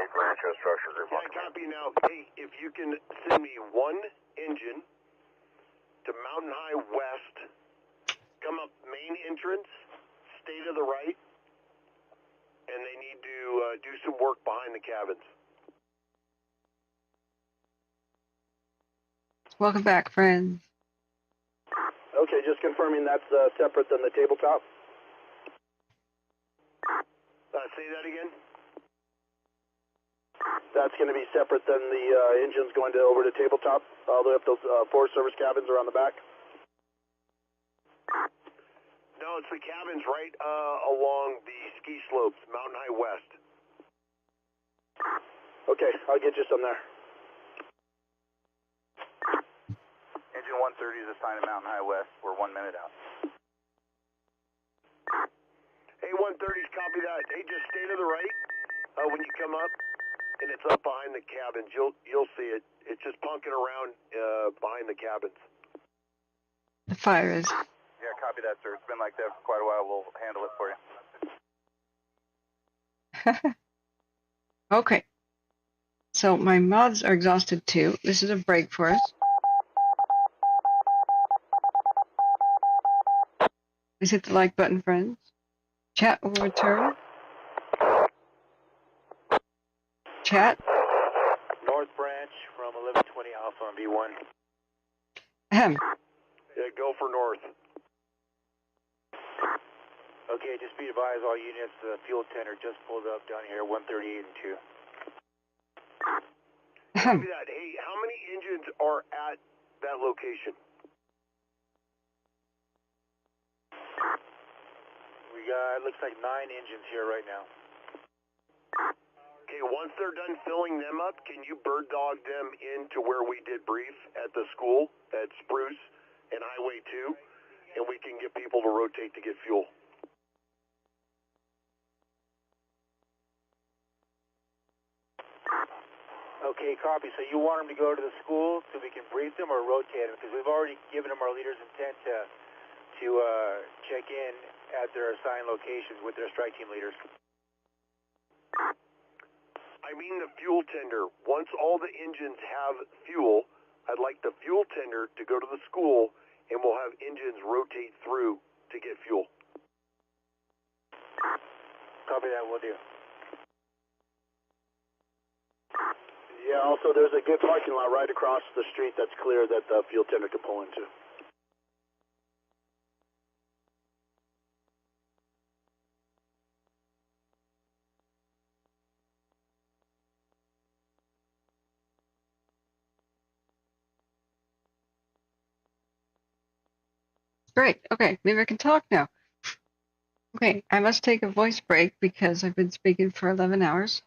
for intro structures. Yeah, copy now. Hey, if you can send me one engine to Mountain High West, come up main entrance, stay to the right, and they need to do some work behind the cabins. Welcome back, friends. Okay, just confirming that's separate than the tabletop. Say that again. That's going to be separate than the engines going over to tabletop, all the way up those Forest Service cabins are on the back? No, it's the cabins right along the ski slopes, Mountain High West. Okay, I'll get you some there. Engine 130 is assigned to Mountain High West. We're 1 minute out. Hey, 130s, copy that. Hey, just stay to the right when you come up, and it's up behind the cabins. You'll see it. It's just punking around behind the cabins. The fire is. Yeah, copy that, sir. It's been like that for quite a while. We'll handle it for you. Okay. So my mods are exhausted too. This is a break for us. Please hit the like button, friends. Chat will return. Chat. North branch from 1120 Alpha on B1. Ahem. Yeah, go for north. Okay, just be advised, all units, the fuel tender just pulled up down here, 138 and 2. Copy that. Hey, how many engines are at that location? We got, looks like 9 engines here right now. Okay, once they're done filling them up, can you bird dog them into where we did brief at the school, at Spruce and Highway 2, and we can get people to rotate to get fuel? Okay, copy. So you want them to go to the school so we can brief them or rotate them? Because we've already given them our leader's intent to check in at their assigned locations with their strike team leaders. I mean the fuel tender. Once all the engines have fuel, I'd like the fuel tender to go to the school, and we'll have engines rotate through to get fuel. Copy that, will do. Yeah, also there's a good parking lot right across the street that's clear that the fuel tender can pull into. Great. Okay, maybe I can talk now. Okay, I must take a voice break because I've been speaking for 11 hours.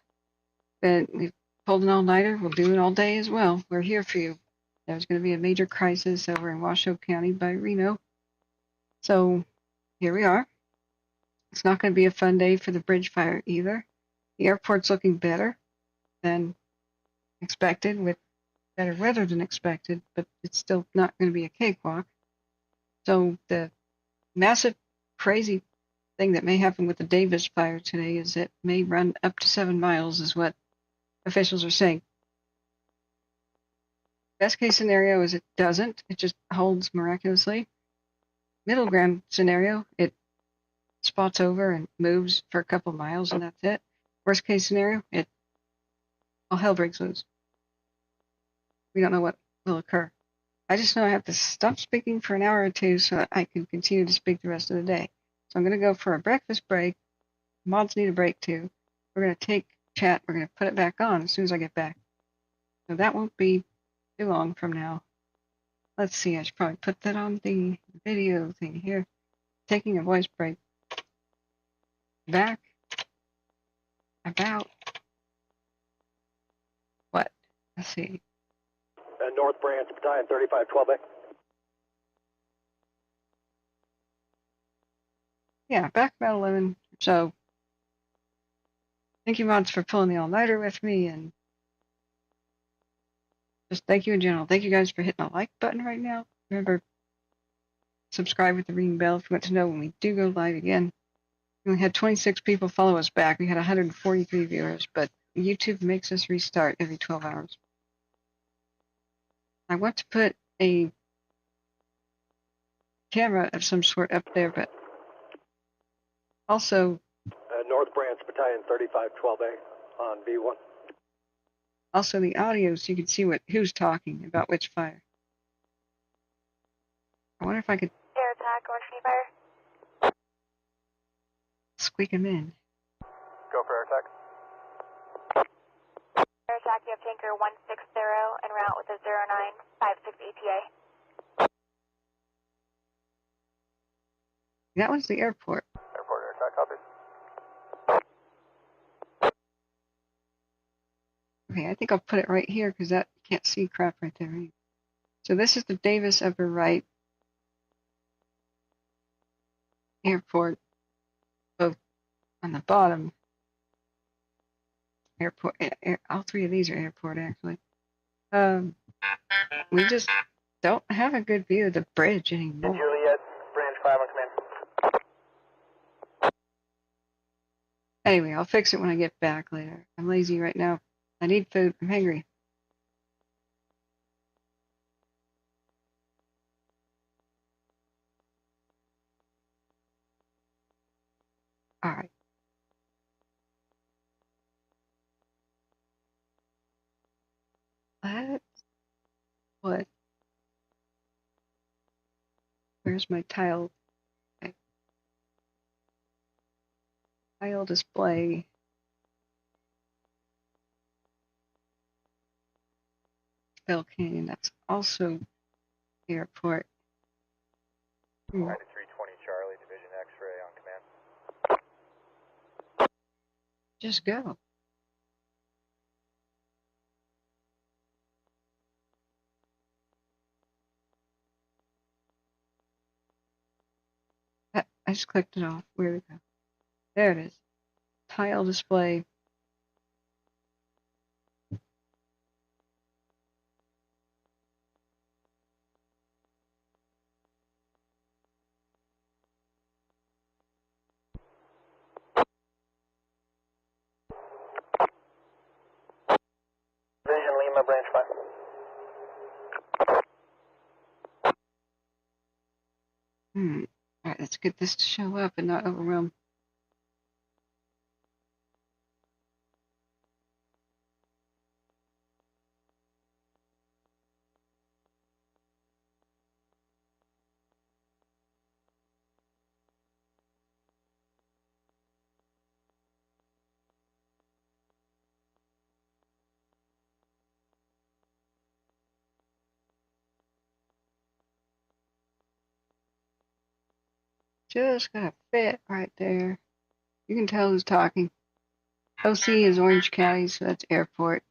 But we've pulled an all-nighter. We'll do it all day as well. We're here for you. There's going to be a major crisis over in Washoe County by Reno. So here we are. It's not going to be a fun day for the bridge fire either. The airport's looking better than expected, with better weather than expected, but it's still not going to be a cakewalk. So the massive, crazy thing that may happen with the Davis fire today is it may run up to 7 miles, is what officials are saying. Best case scenario is it doesn't. It just holds miraculously. Middle ground scenario, it spots over and moves for a couple miles, and that's it. Worst case scenario, all hell breaks loose. We don't know what will occur. I just know I have to stop speaking for an hour or two so that I can continue to speak the rest of the day. So I'm going to go for a breakfast break. Mods need a break too. We're going to take chat. We're going to put it back on as soon as I get back. So that won't be too long from now. Let's see. I should probably put that on the video thing here. Taking a voice break. Back. About. What? Let's see. North Branch, Battalion 3512A. Yeah, back about 11. So, thank you, mods, for pulling the all-nighter with me, and just thank you in general. Thank you guys for hitting the like button right now. Remember, subscribe with the ring bell if you want to know when we do go live again. We only had 26 people follow us back. We had 143 viewers, but YouTube makes us restart every 12 hours. I want to put a camera of some sort up there, but also North Branch Battalion 3512A on V1. also the audio so you can see who's talking about which fire. I wonder if I could Air attack, Orange Fire. squeak them in. Go for air attack. Air attack, you have tanker 160 en route with a 0956 ETA. That one's the airport. Airport air attack, copy. Okay, I think I'll put it right here because that can't see crap right there. Right? So this is the Davis upper right airport, both on the bottom. Airport, all three of these are airport actually. We just don't have a good view of the bridge anymore. Juliet, Branch 5 on command. Anyway, I'll fix it when I get back later. I'm lazy right now. I need food. I'm hungry. All right. What? Where's my tile? Okay. Tile display. Bell Canyon, that's also airport. 9320 Charlie, Division X-ray on command. Just go. I just clicked it off. Where'd it go? There it is. Tile display. Division Lima, Branch 5. All right, let's get this to show up and not overwhelm. Just gotta fit right there. You can tell who's talking. OC is Orange County, so that's airport.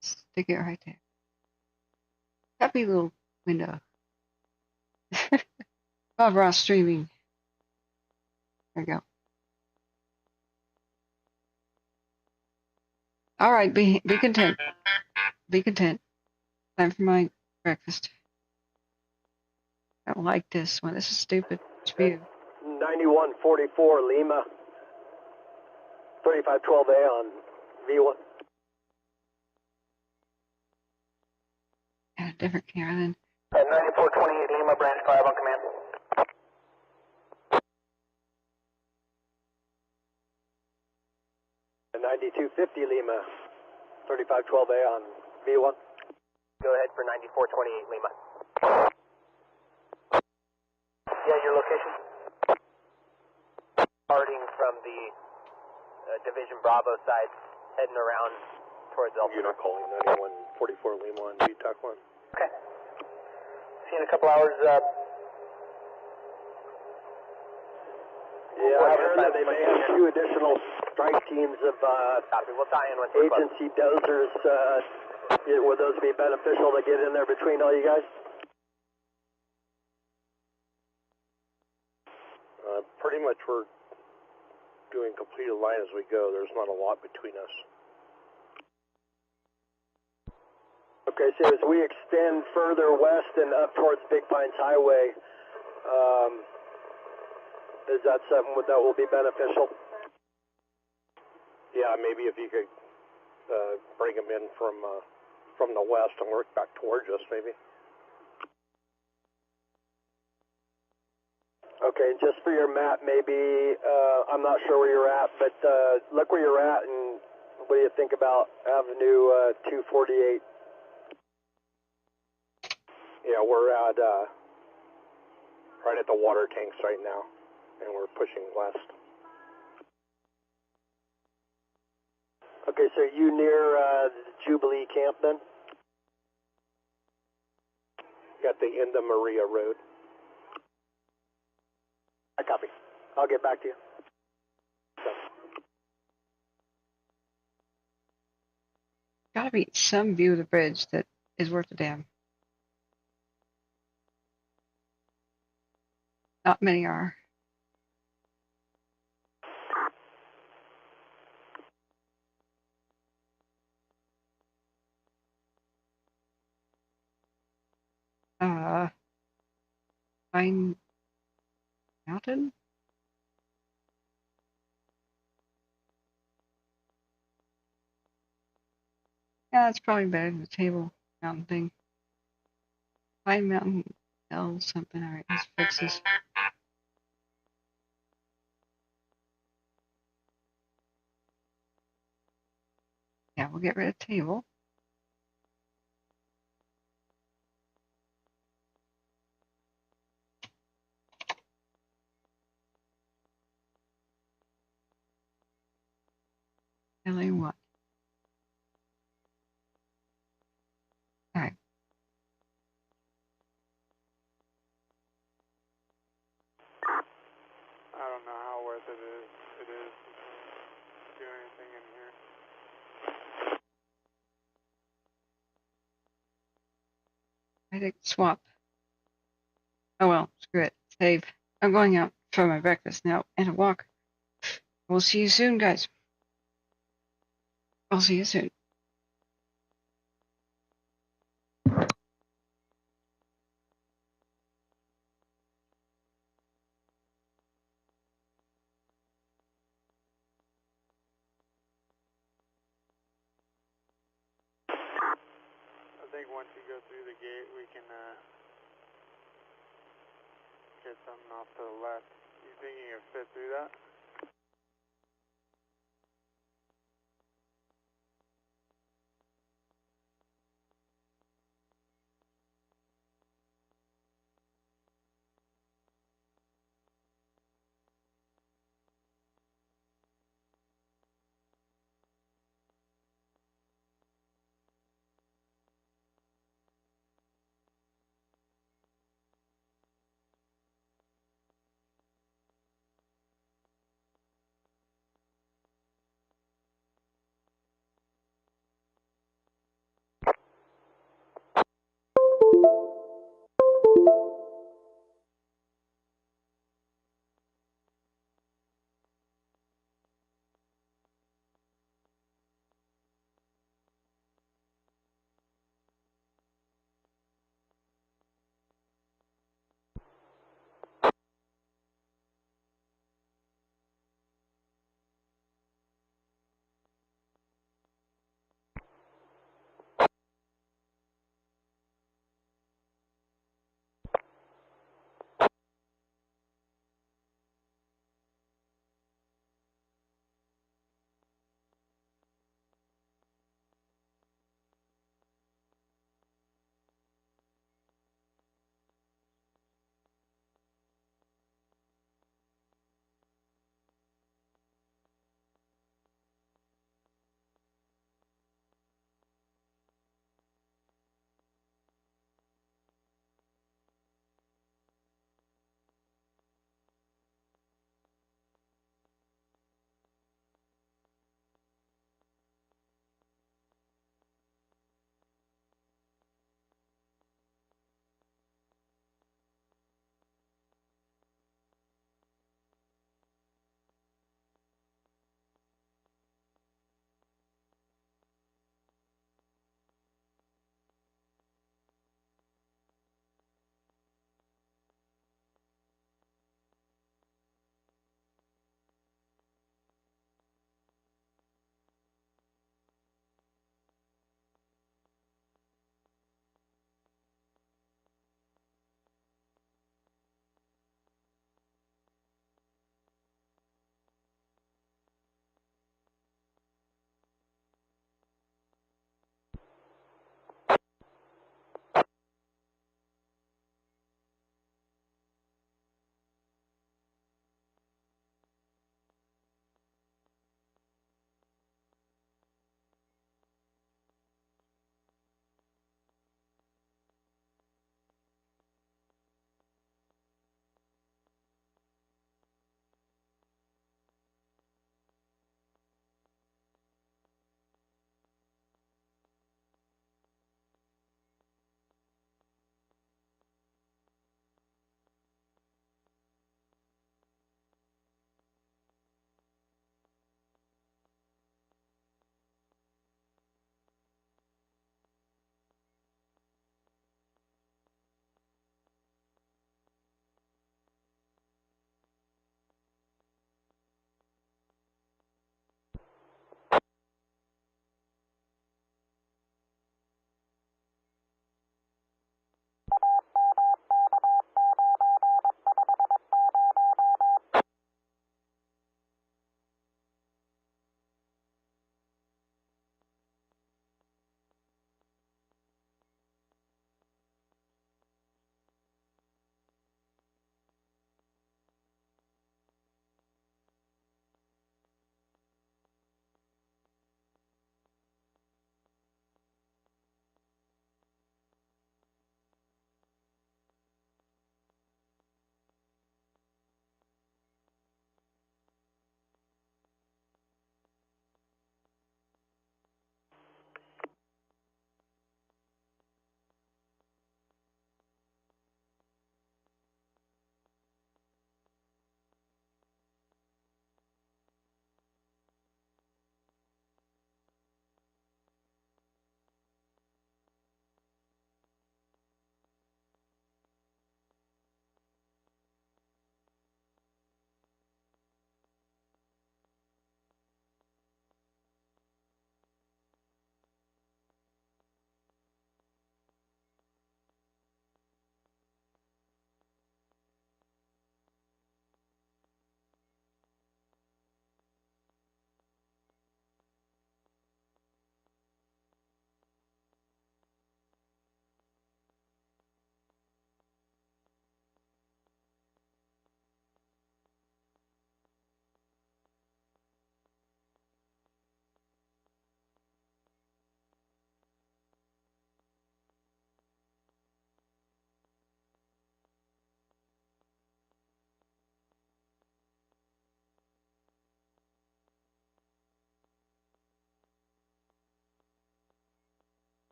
Stick it right there. Happy little window. Bob Ross streaming. There we go. All right, be content. Be content. Time for my breakfast. I don't like this one. This is stupid. View. 9144 Lima, 3512A on V1. Yeah, different camera then. 9428 Lima, Branch 5 on command. And 9250 Lima, 3512A on V1. Go ahead for 9428 Lima. Yeah, your location? Starting from the Division Bravo side, heading around towards Elsinore. You're not calling 9144 Lima on VTAC 1. Okay. See you in a couple hours. Yeah, I heard that they may have 2 additional strike teams of we'll tie in with agency dozers. Would those be beneficial to get in there between all you guys? Pretty much we're doing complete line as we go. There's not a lot between us. Okay, so as we extend further west and up towards Big Pines Highway, Is that something that will be beneficial? Yeah, maybe if you could bring them in from the west and work back towards us, maybe. Okay, just for your map, maybe, I'm not sure where you're at, but look where you're at and what do you think about Avenue 248? Yeah, we're at right at the water tanks right now, and we're pushing west. Okay, so are you near the Jubilee camp then? At the end of Maria Road. I copy. I'll get back to you. Gotta be some view of the bridge that is worth a damn. Not many are. Pine Mountain? Yeah, that's probably better than the Table Mountain thing. Pine Mountain L something. Alright, let's fix this. Yeah, we'll get rid of Table. LA1. Alright. I don't know how worth it is to do anything in here. I think swap. Oh well, screw it. Save. I'm going out for my breakfast now and a walk. We'll see you soon, guys. I'll see you soon. I think once you go through the gate, we can get something off to the left. You think you can fit through that?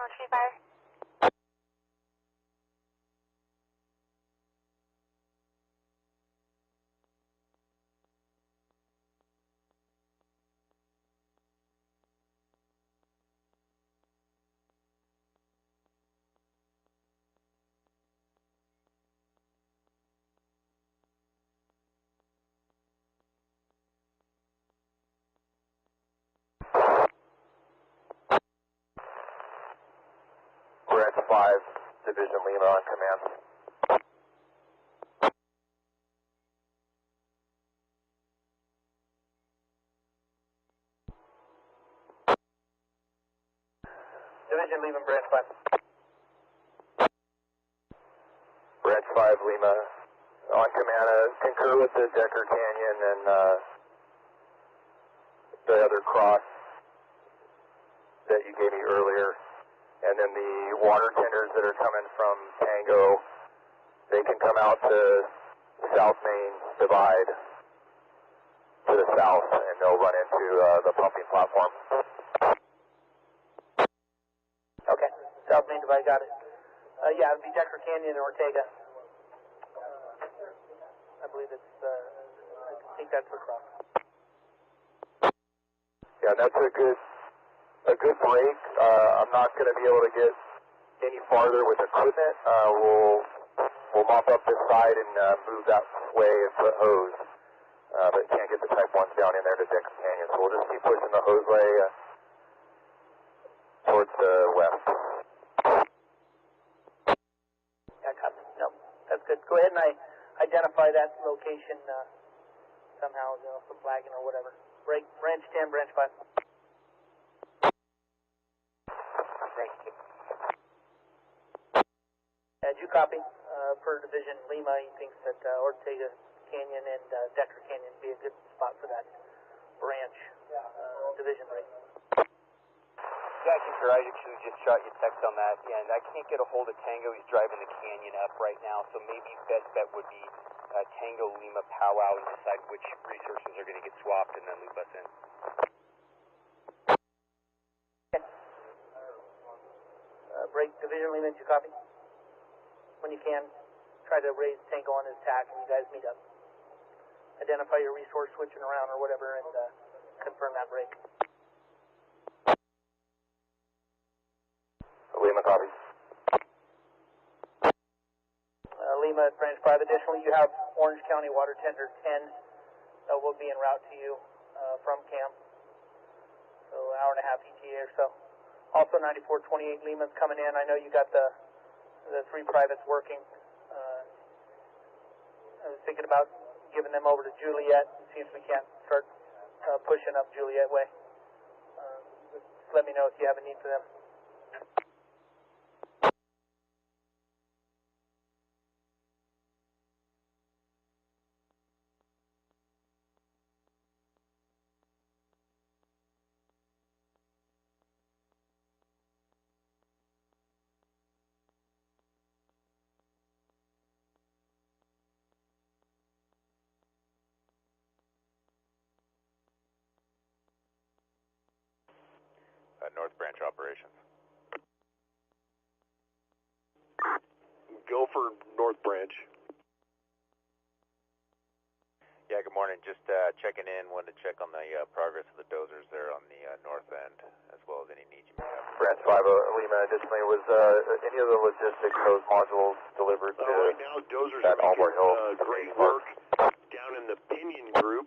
Tree fire. Branch 5, Division Lima on command. Division Lima, Branch 5. Branch 5, Lima on command. Concur with the Decker Canyon and the other cross that you gave me earlier. And then the water tenders that are coming from Tango, they can come out to South Main Divide to the south, and they'll run into the pumping platform. Okay, South Main Divide, got it. Yeah, it would be Decker Canyon and Ortega. I believe it's, I think that's across. Yeah, that's a good break. I'm not going to be able to get any farther with equipment. We'll mop up this side and move that way and put hose. But can't get the Type 1s down in there to Decker Canyon, so we'll just keep pushing the hoseway towards the west. Yeah, copy. No, that's good. Go ahead and identify that location somehow, you know, some flagging or whatever. Break, branch 10, branch 5. Thank you. As you copy, per Division Lima, he thinks that Ortega Canyon and Decker Canyon would be a good spot for that branch division rate. Yeah, I concur. I actually just shot you a text on that, and I can't get a hold of Tango. He's driving the canyon up right now, so maybe best bet would be Tango Lima powwow and decide which resources are going to get swapped and then loop us in. Break Division Lima, did you copy? When you can, try to raise Tango on his tack and you guys meet up. Identify your resource switching around or whatever and confirm that break. Lima copy. Lima at Branch 5. Additionally, you have Orange County Water Tender 10 that will be en route to you from camp. So an hour and a half ETA or so. Also 9428 Lima's coming in. I know you got the 3 privates working. I was thinking about giving them over to Juliet and see if we can't start pushing up Juliet way. Just let me know if you have a need for them. North Branch operations. Go for North Branch. Yeah, good morning. Just checking in. Wanted to check on the progress of the dozers there on the north end, as well as any needs you may have. Branch 5 Lima, additionally, was any of the logistics hose modules delivered to right now, dozers that are Albert Hill? making great work down in the Pinion group,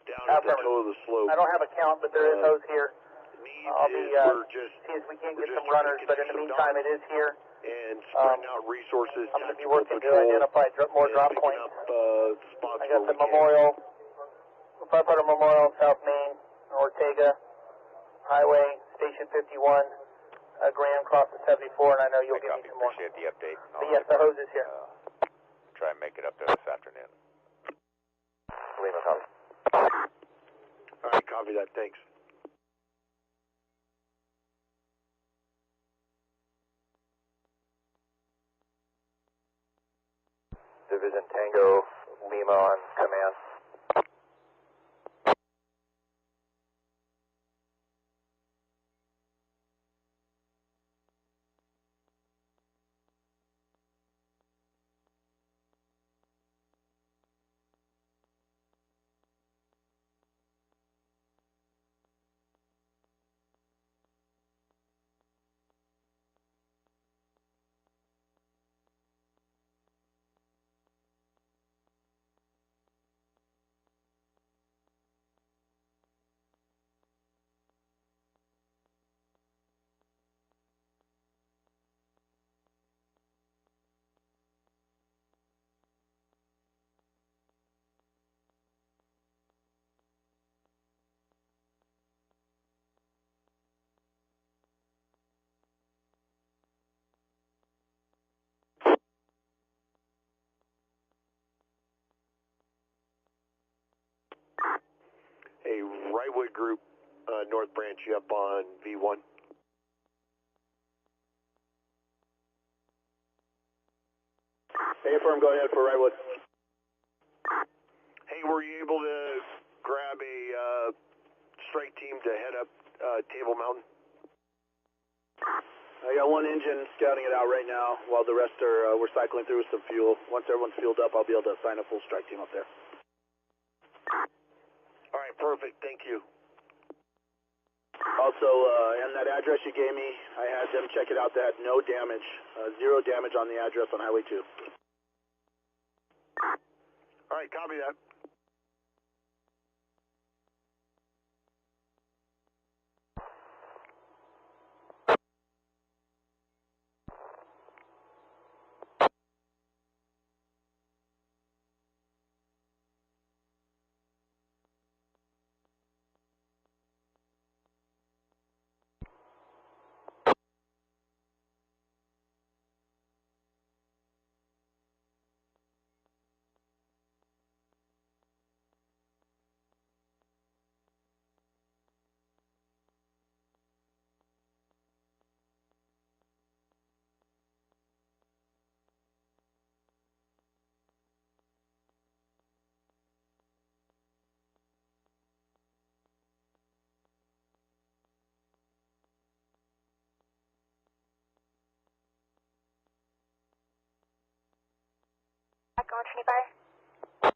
down at the toe of the slope. I don't have a count, but there is hose here. I'll be we're just see if we can't get just some runners, but in the some meantime, it is here. and spreading out resources. I'm going to be working to identify more drop points. Up, spots I got where the we Memorial, Firefighter Memorial, South Main, Ortega Highway, Station 51, Graham across the 74, and I know you'll give me some more. Appreciate the update. But yes, the hose is here. Try and make it up there this afternoon. Lima copy. All right, copy that. Thanks. Division Tango Lima on command. Wrightwood Group, North Branch, you up on V1. Hey, firm, go ahead for Wrightwood. Hey, were you able to grab a strike team to head up Table Mountain? I got one engine scouting it out right now while the rest are, we're cycling through some fuel. Once everyone's fueled up, I'll be able to assign a full strike team up there. All right, perfect. Thank you. Also, and that address you gave me, I had them check it out. They had no damage, 0 damage on the address on Highway 2. All right, copy that. Back on 25.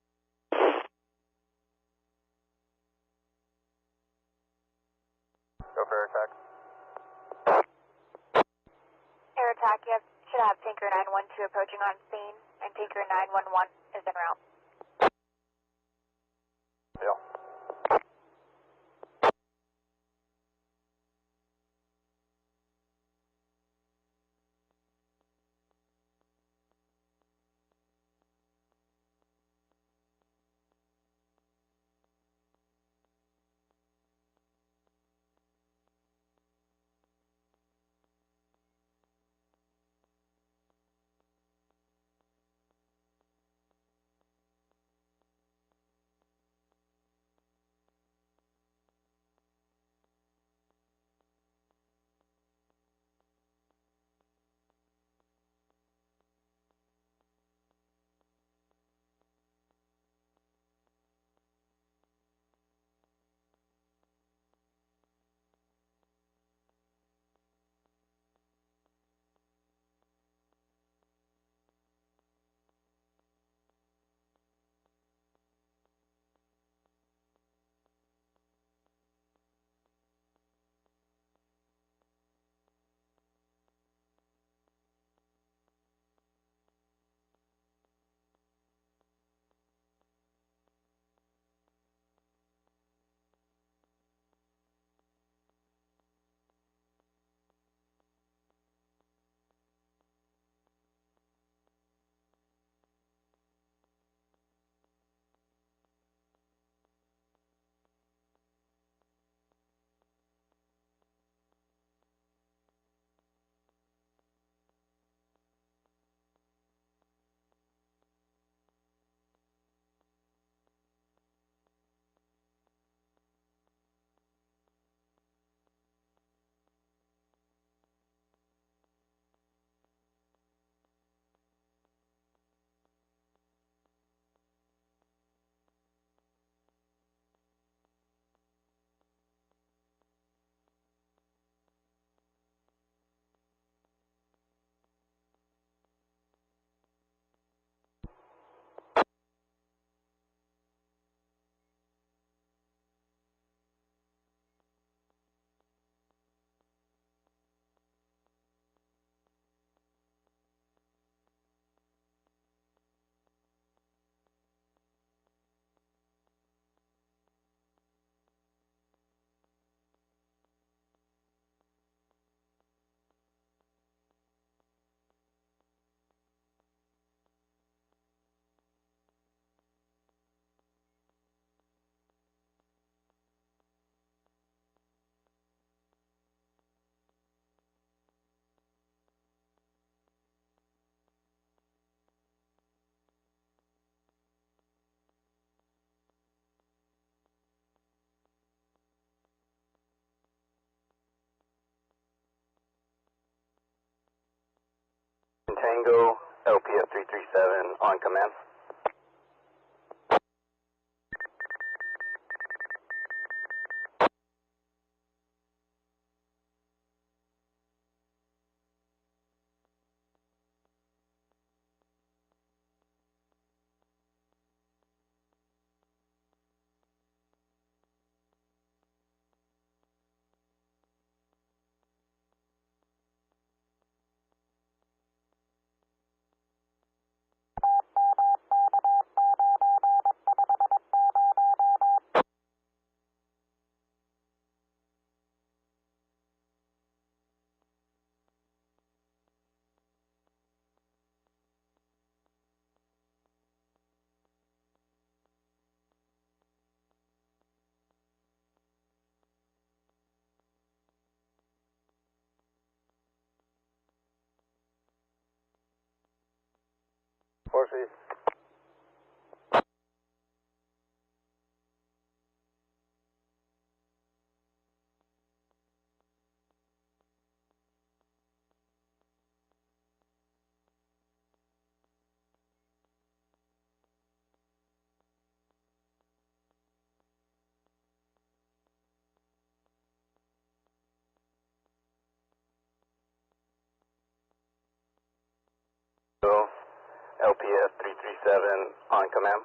Go for air attack. Air attack, you should have Tanker 912 approaching on scene, and Tanker 911 is en route. Deal. Tango, LPF 337 on command. Horses. LPF 337 on command.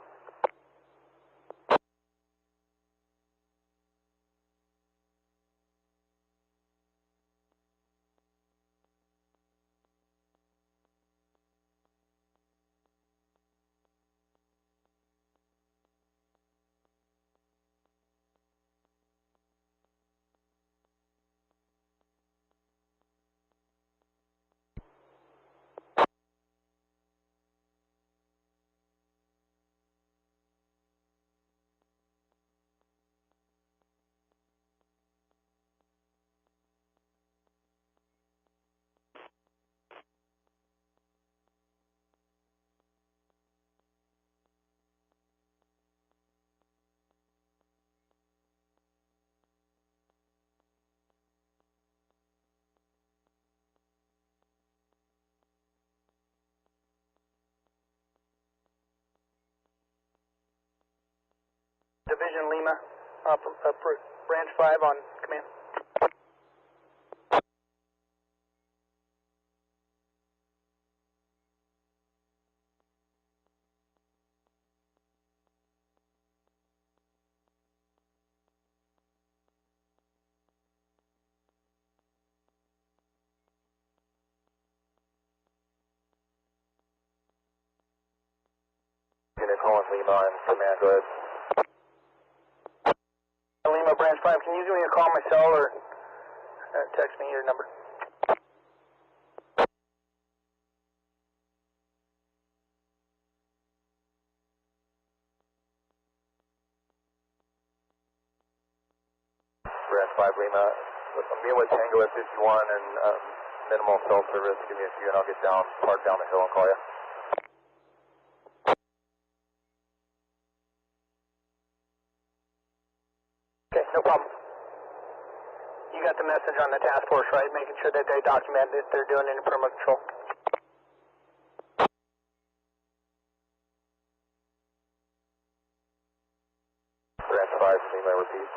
Division Lima, branch 5 on command. Unit calling Lima on command, go ahead. Lima, branch 5, can you give me a call on my cell or text me your number? Branch 5 Lima, I'm being with Tango at 51 and minimal cell service. Give me a few and I'll get down, park down the hill and call you. Okay, no problem. You got the message on the task force, right? Making sure that they document that they're doing it in perimeter control. Branch 5 Lima, repeat.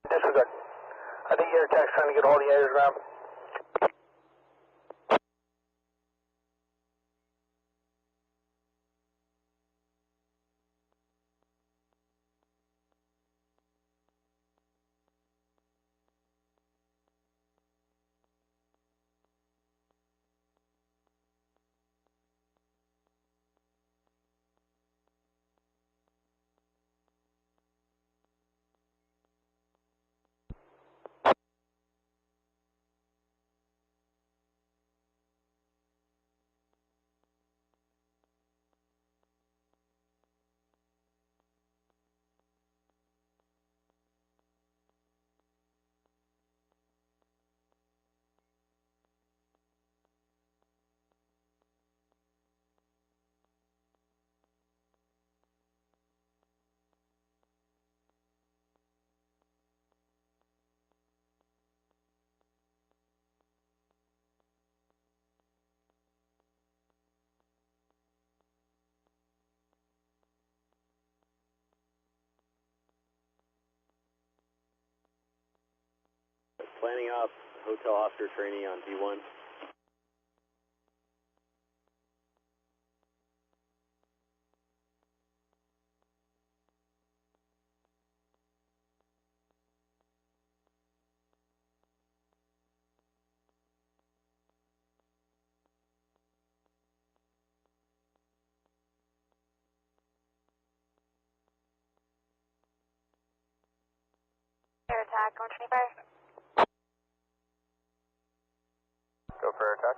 Disregard. I think your tech's trying to get all the edges around. planning ops, hotel officer trainee on D1. Air attack, 125. Go for air attack.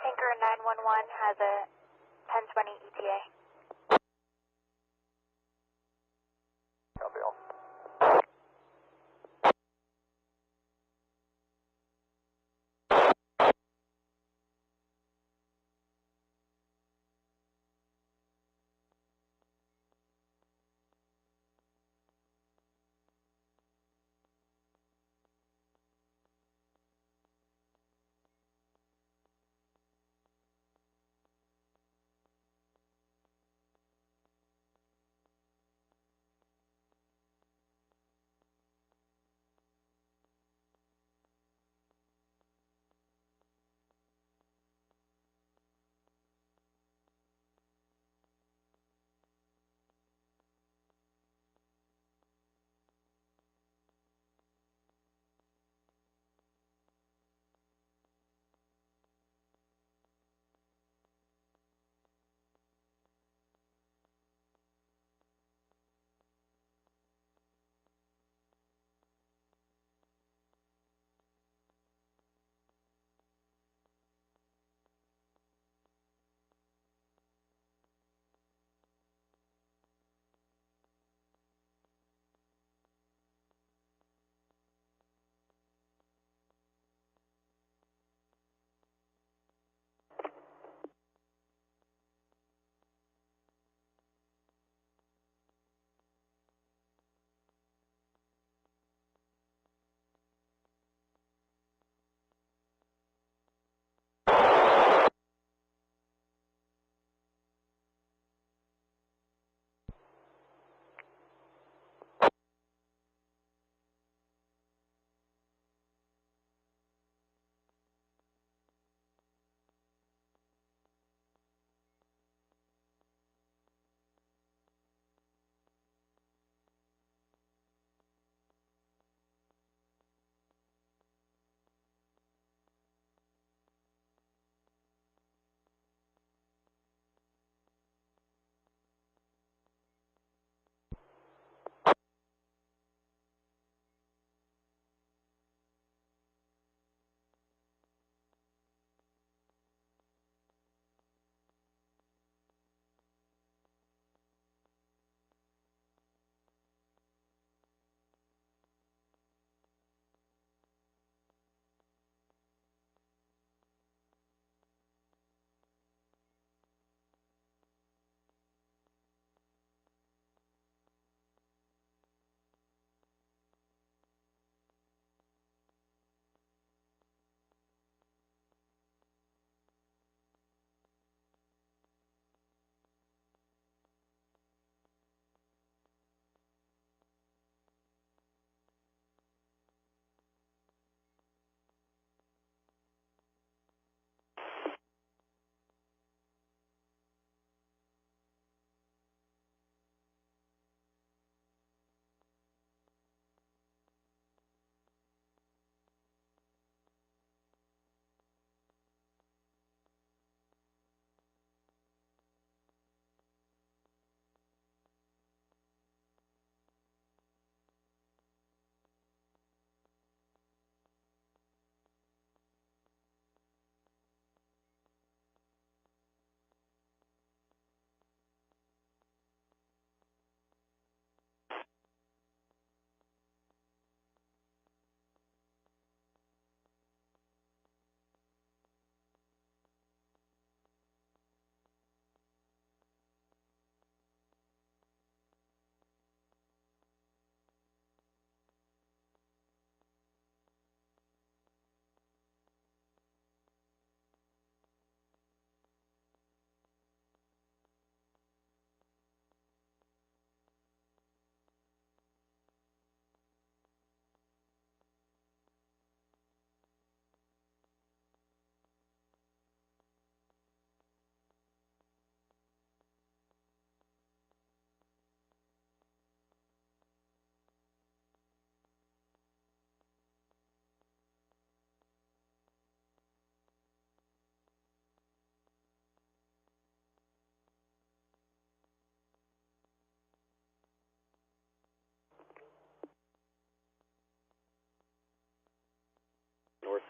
Tanker 911 has a 1020 ETA. Copy all.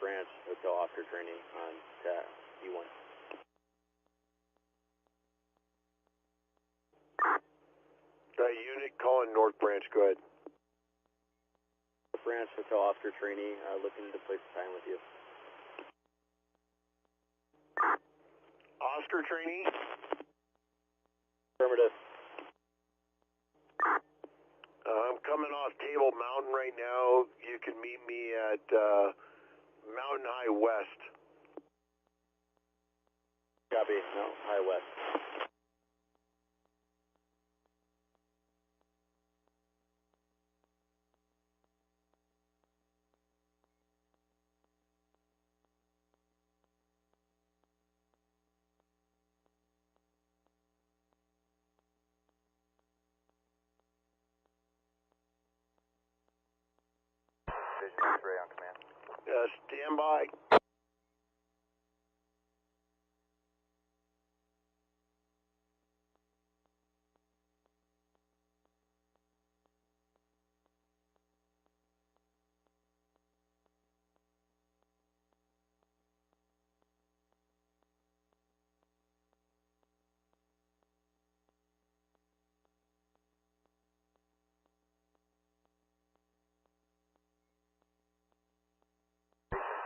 Branch, Hotel Oscar training on D1. Unit calling North Branch, go ahead. North Branch, Hotel Oscar trainee, looking to place time with you. Oscar trainee? Affirmative. I'm coming off Table Mountain right now. You can meet me at Mountain High West. Copy. No, High West. Division X-ray on command. Stand by.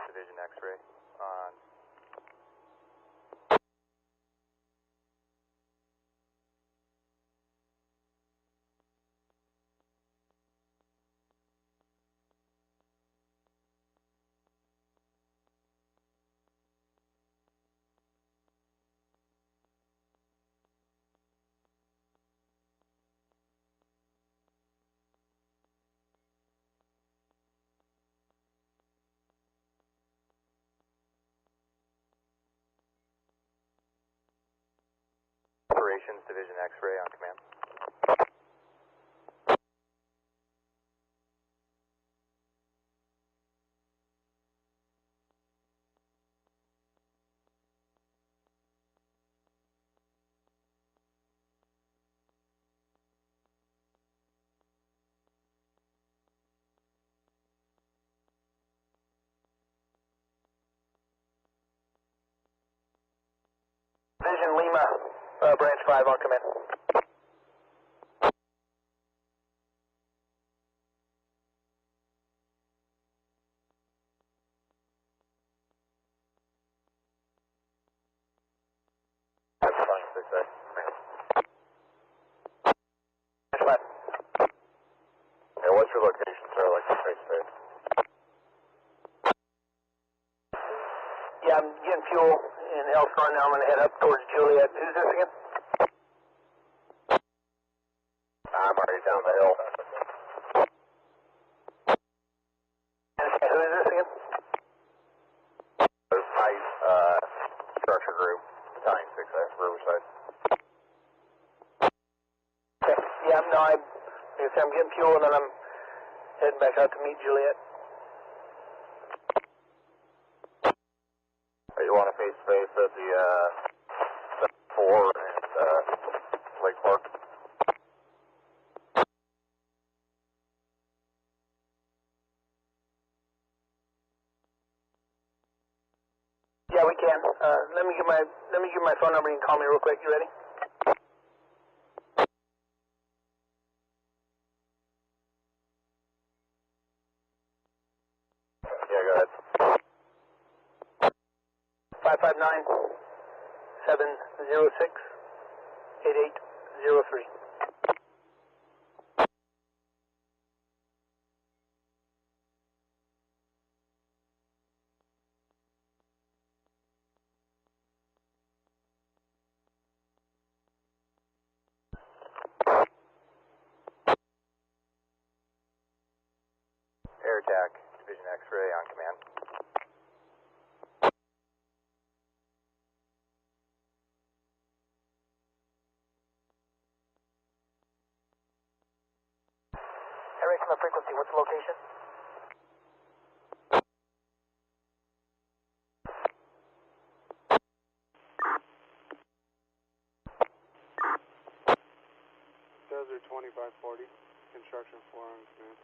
Division X-ray on. Operations Division X-ray on command. Division Lima, Branch 5 on command. That's fine, 6A. Branch 5. Yeah, what's your location, sir? Like the face-to-face. Yeah, I'm getting fuel in Elkhorn now. I'm going to head up towards Juliet. Who's this again? I'm already down the hill. Who is this again? This is my structure group, Battalion 6A, Riverside. Okay. Yeah, no, like I said, I'm getting fuel and then I'm heading back out to meet Juliet. You want to face-to-face at the 4 and Lake Park? Yeah, we can. Let me give my phone number. You can call me real quick. You ready? Yeah, go ahead. 559-706-8803. Air attack, Division X-ray on command. Air race on the frequency. What's the location? Desert 2540, construction 4 on command.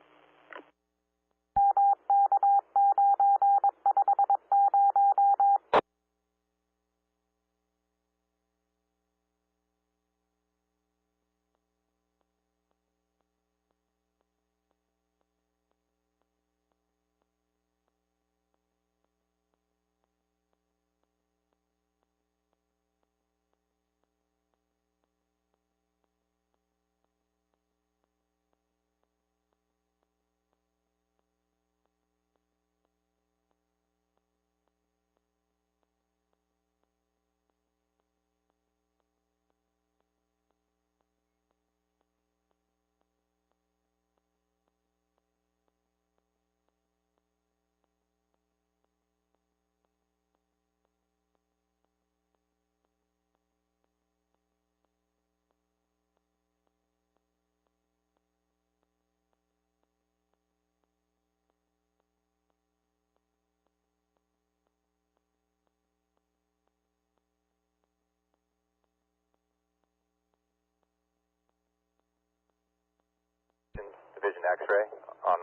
X-ray on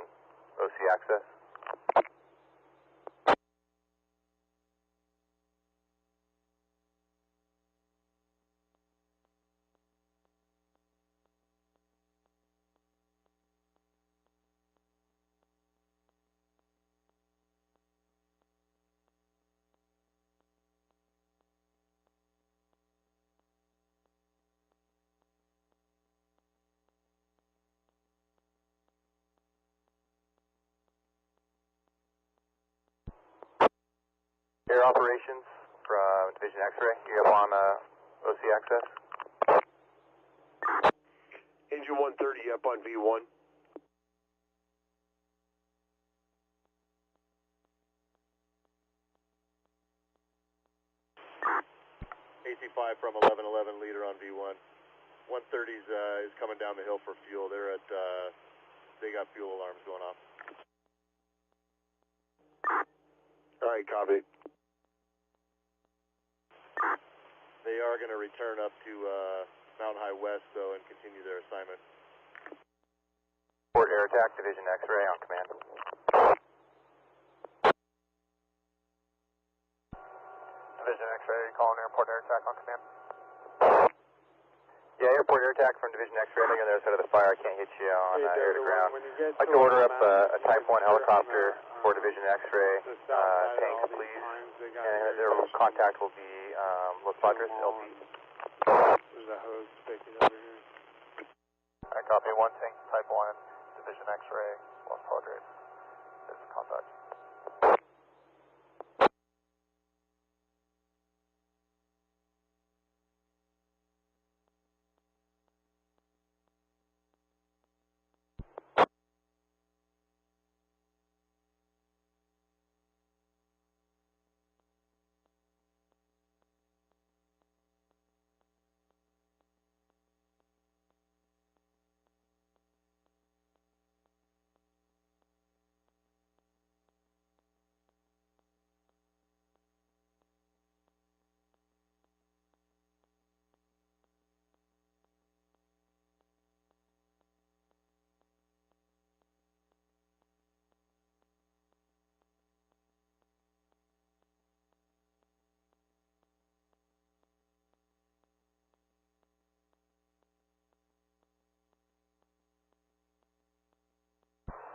OC access. Air operations from Division X-ray, you up on OC access? Engine 130 up on V1. AC5 from 1111 leader on V1. 130's is coming down the hill for fuel. They're at, they got fuel alarms going off. All right, copy. They are going to return up to Mountain High West, though, and continue their assignment. Port Air Attack, Division X-ray on command. Division X-ray, calling Airport Air Attack on command. Yeah, Airport Air Attack from Division X-ray. I think on the other side of the fire. I can't hit you on air to ground. I'd like to order up a Type 1 helicopter for Division X-ray. Tanks, please. And their contact will be Los Padres, LP. There's a hose sticking over here. I copy. One tank, Type 1, Division X-ray, Los Padres. There's a contact.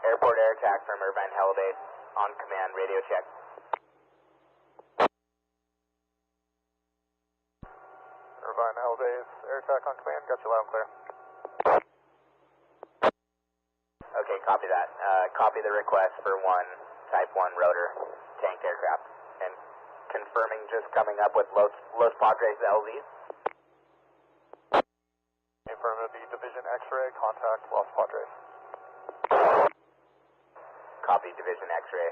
Airport Air Attack from Irvine Helibase. On command, radio check. Irvine Helibase, Air Attack on command. Got you loud and clear. Okay, copy that. Copy the request for one Type 1 rotor tank aircraft. And confirming just coming up with Los Padres LZ. Affirmative, Division X-ray, contact Los Padres. Copy, Division X-ray.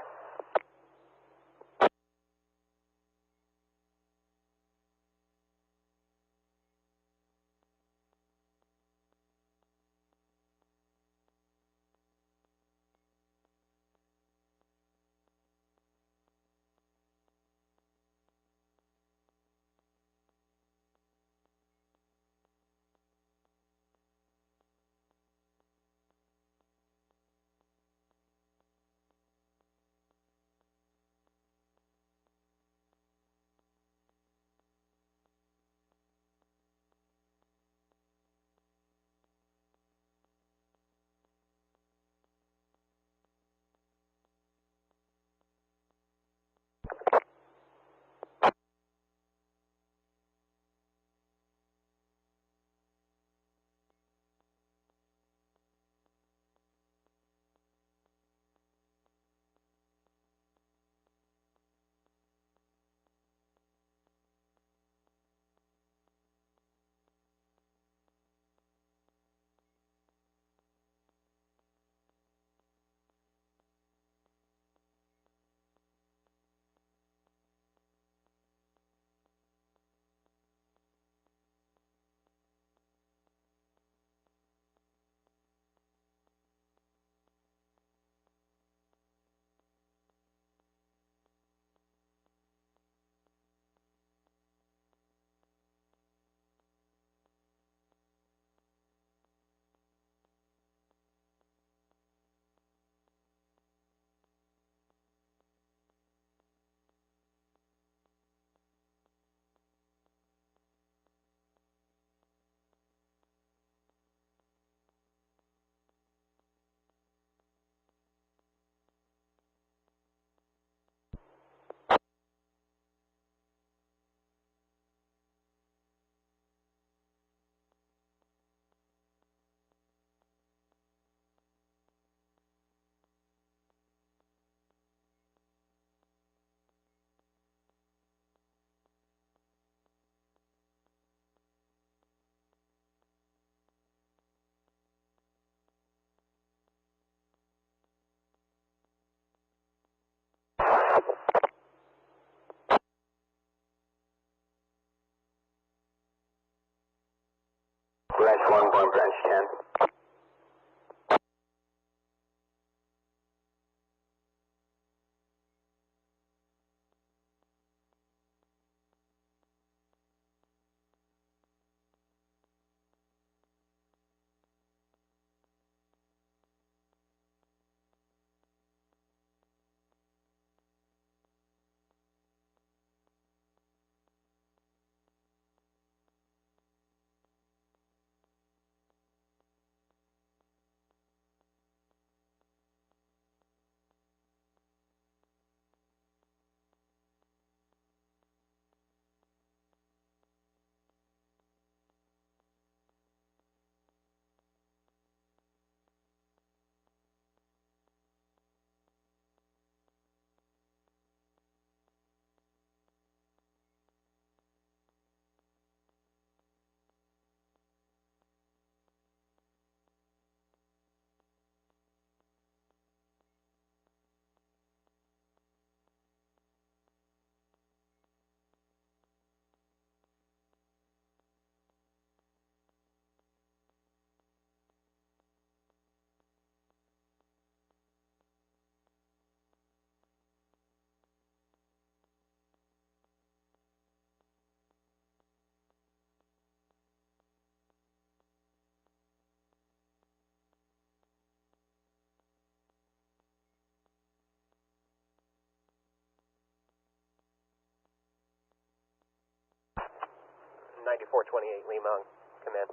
10. Lima, come in.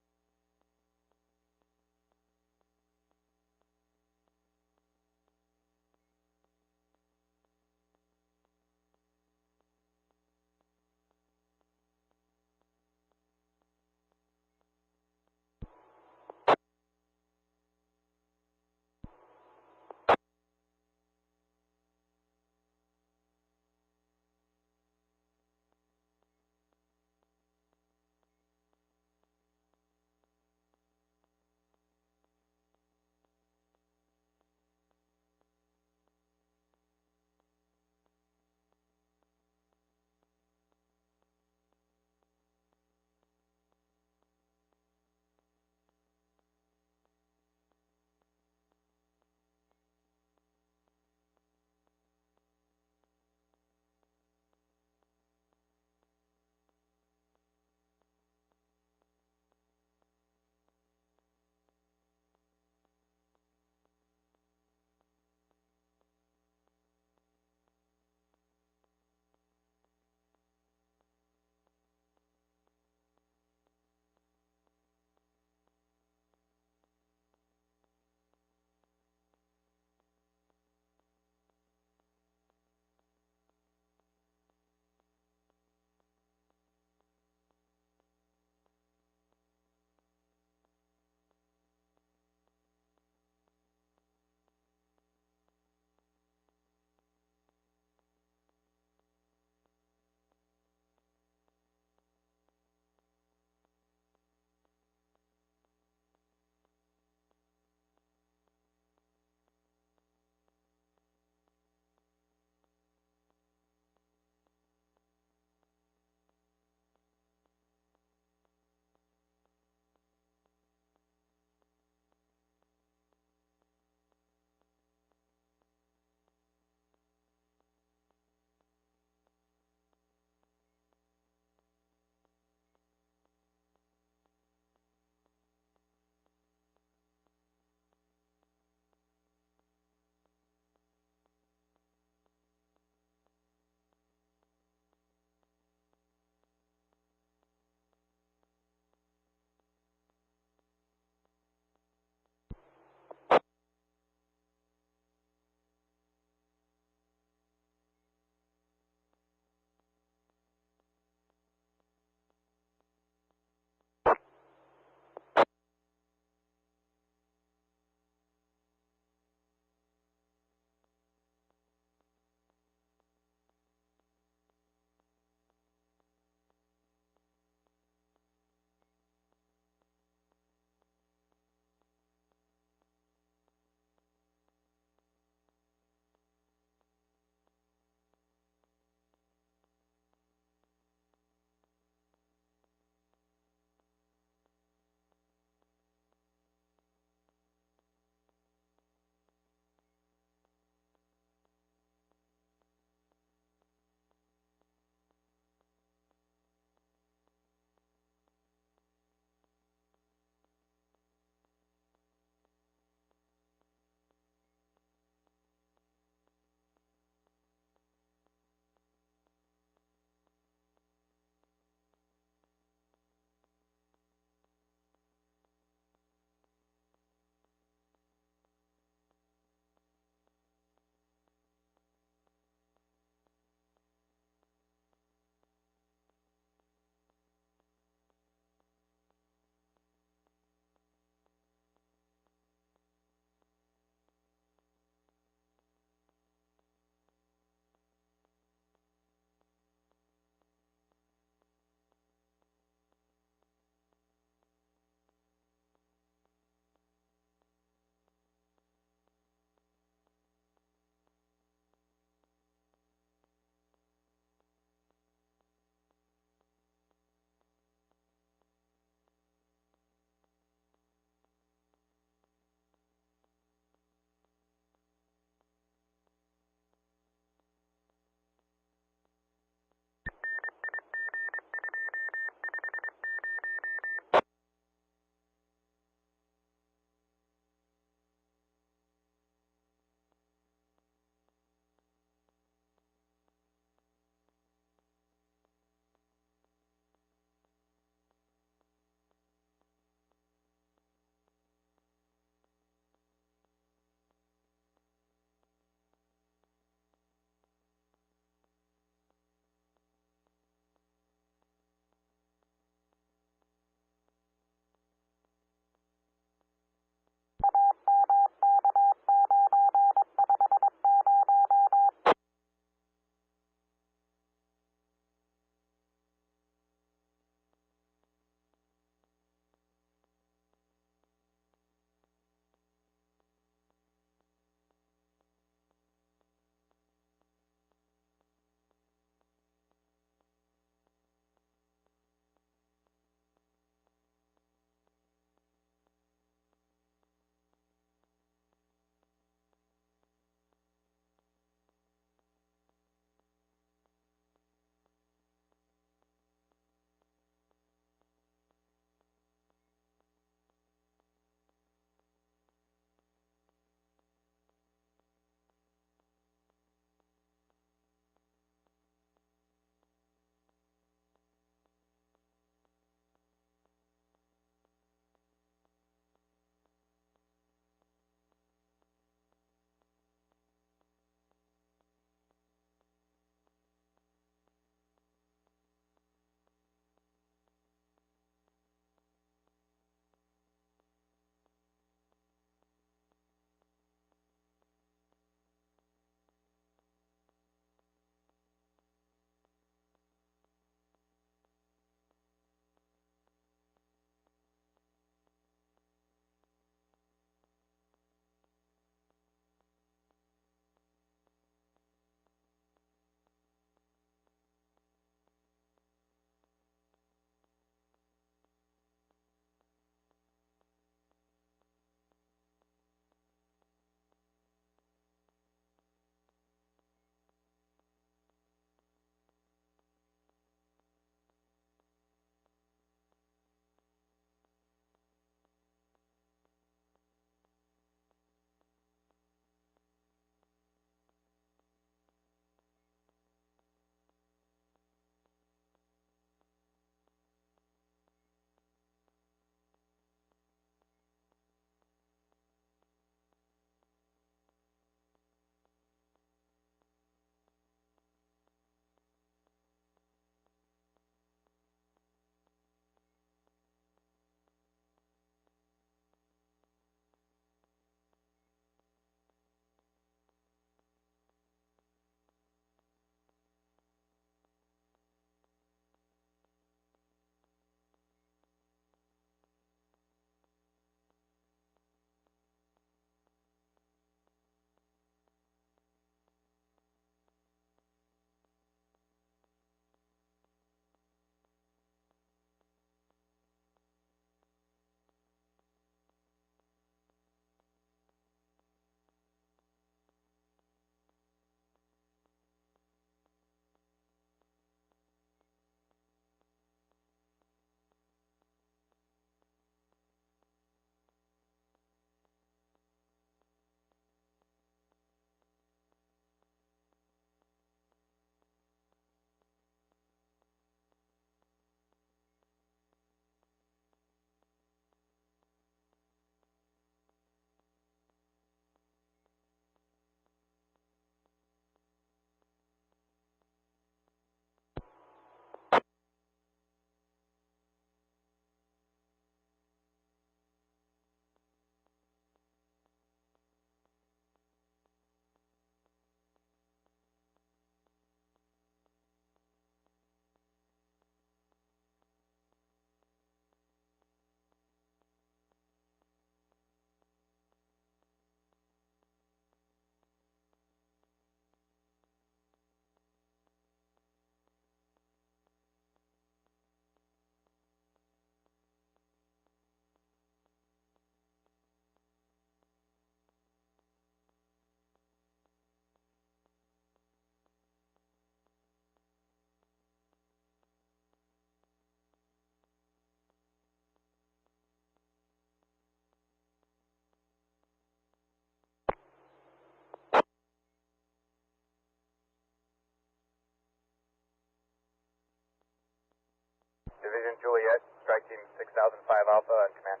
Division Juliet, strike team 6005 Alpha on command.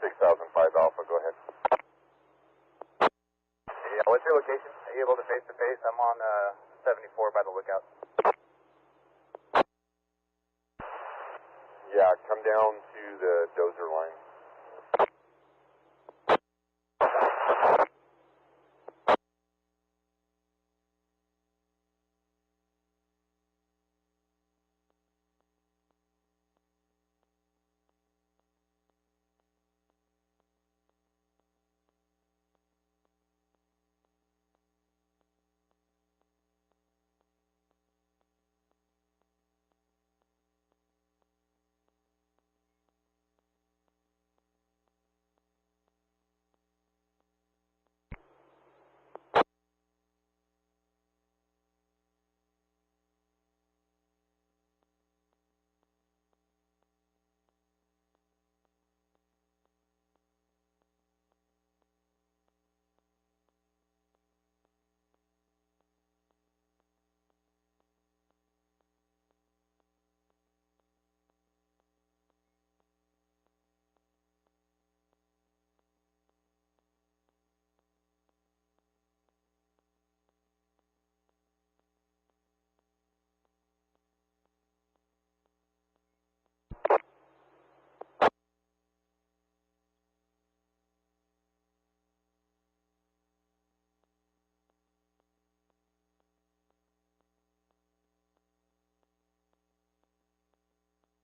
6005 Alpha, go ahead. Yeah, what's your location? Are you able to face to face? I'm on 74 by the lookout. Yeah, come down to the dozer line.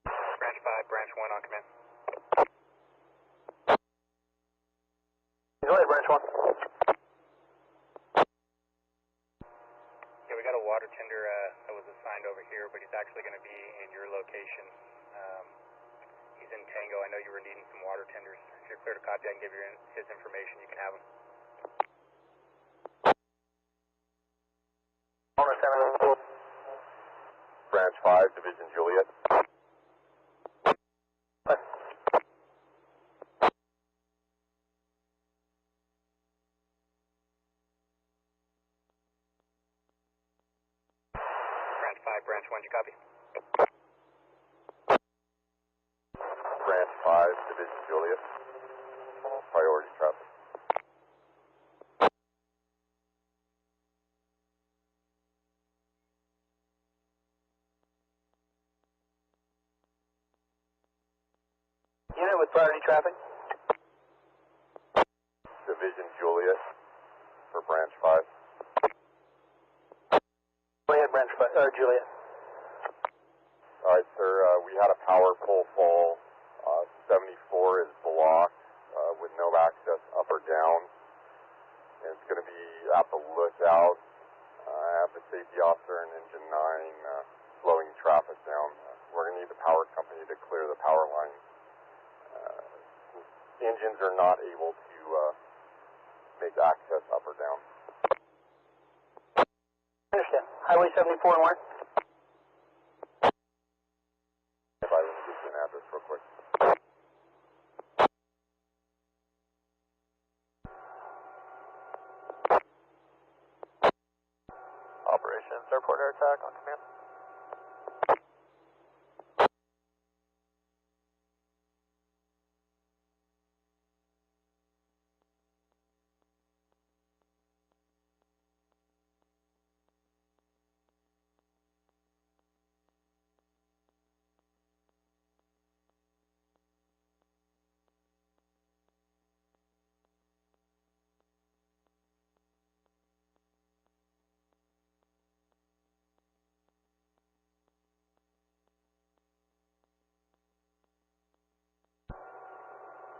Branch 5, Branch 1 on command. Go ahead, Branch 1. Yeah, we got a water tender that was assigned over here, but he's actually going to be in your location. He's in Tango. I know you were needing some water tenders. If you're clear to copy, I can give you his information. You can have him. Branch 5, Division Juliet. Branch 5, Branch 1, you copy? Branch 5, Division Juliet. Priority traffic. Unit with priority traffic. Division Juliet for Branch 5. Go ahead, Branch 5, or Juliet. All right, sir. We had a power pole fall. 74 is blocked with no access up or down. And it's going to be at the lookout. I have the safety officer and engine 9 slowing traffic down. We're going to need the power company to clear the power line. Engines are not able to make access up or down. Understand. Highway 74 and where? If I can give you an address real quick. Operations Airport Air Attack on command.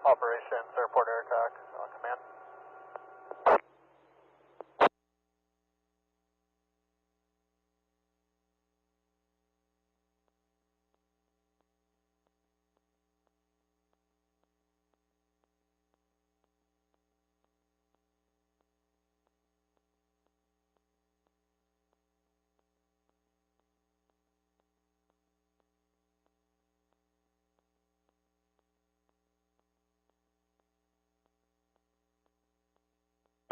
Operations Airport Air Attack on command.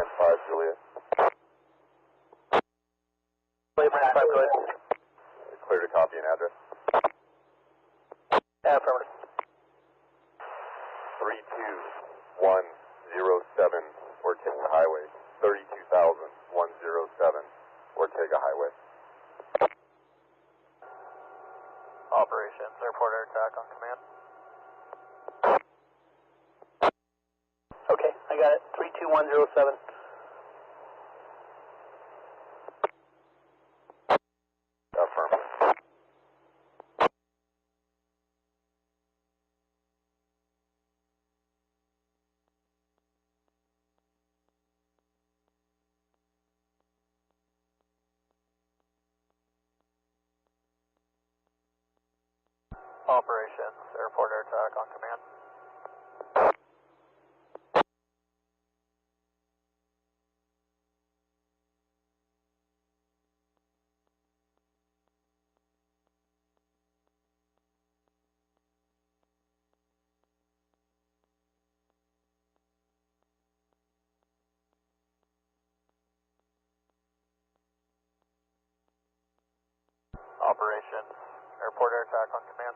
Branch 5, Juliet. Branch 5, go ahead. Clear to copy an address. Affirmative. 32107 Ortega Highway. 32,107 Ortega Highway. Operations, airport air attack on command. Okay, I got it. 32107. Affirmative. Operations, airport air attack on command. Operations, airport air attack on command.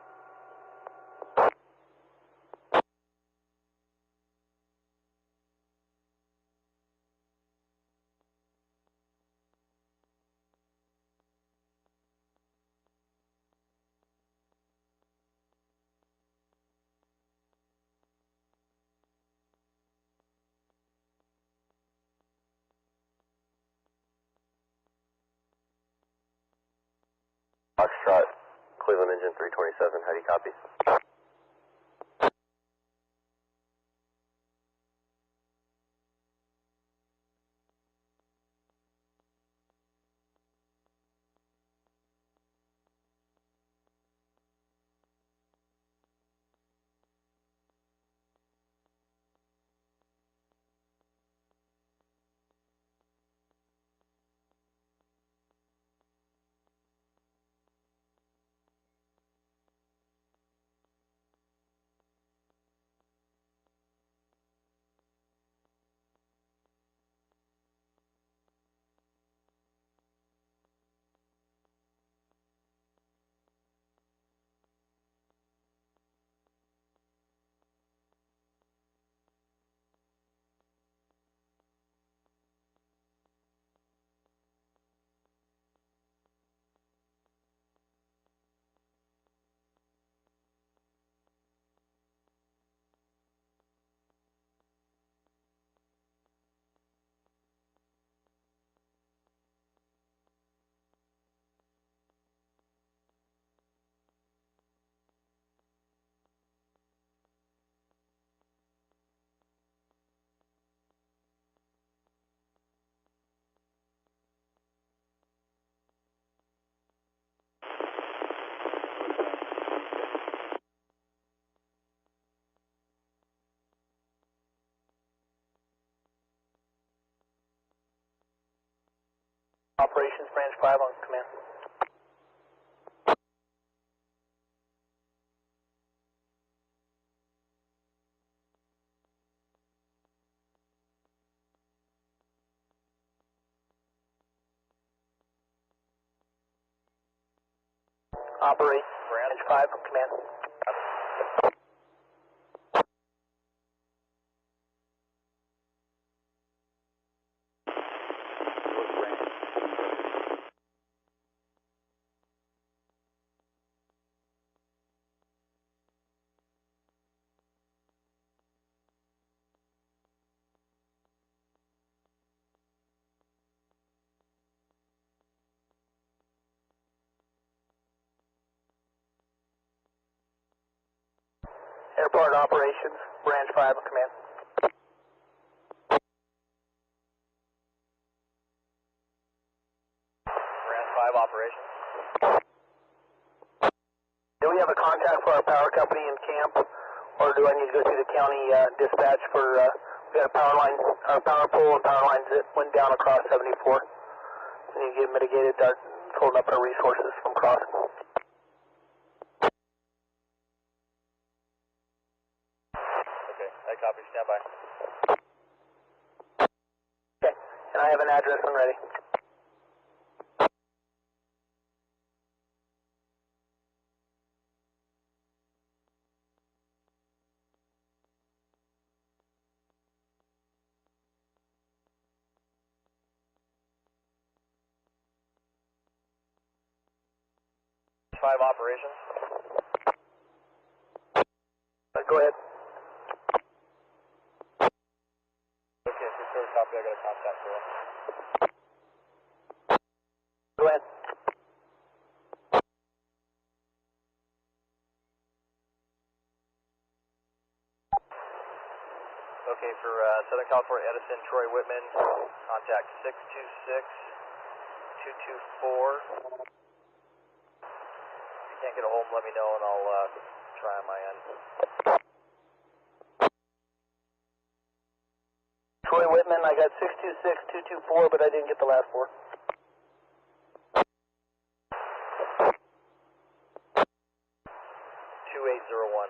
Foxtrot, Cleveland Engine 327, how do you copy? Operations, Branch 5 on command. Operate, Branch 5 on command. Airport operations, Branch 5 on command. Branch 5 operations. Do we have a contact for our power company in camp, or do I need to go through the county dispatch for, we got a power line, our power pole and power lines that went down across 74. We need to get mitigated, start holding up our resources from crossing. Okay, I copy, stand by. Okay, and I have an address when ready. 5 operations. Go ahead. Okay, for sure, copy, I got a contact for you. Go ahead. Okay, for Southern California Edison, Troy Whitman, contact 626-224. If you can't get a hold, let me know and I'll try on my end. Troy Whitman, I got 626-224, but I didn't get the last 4. 2801.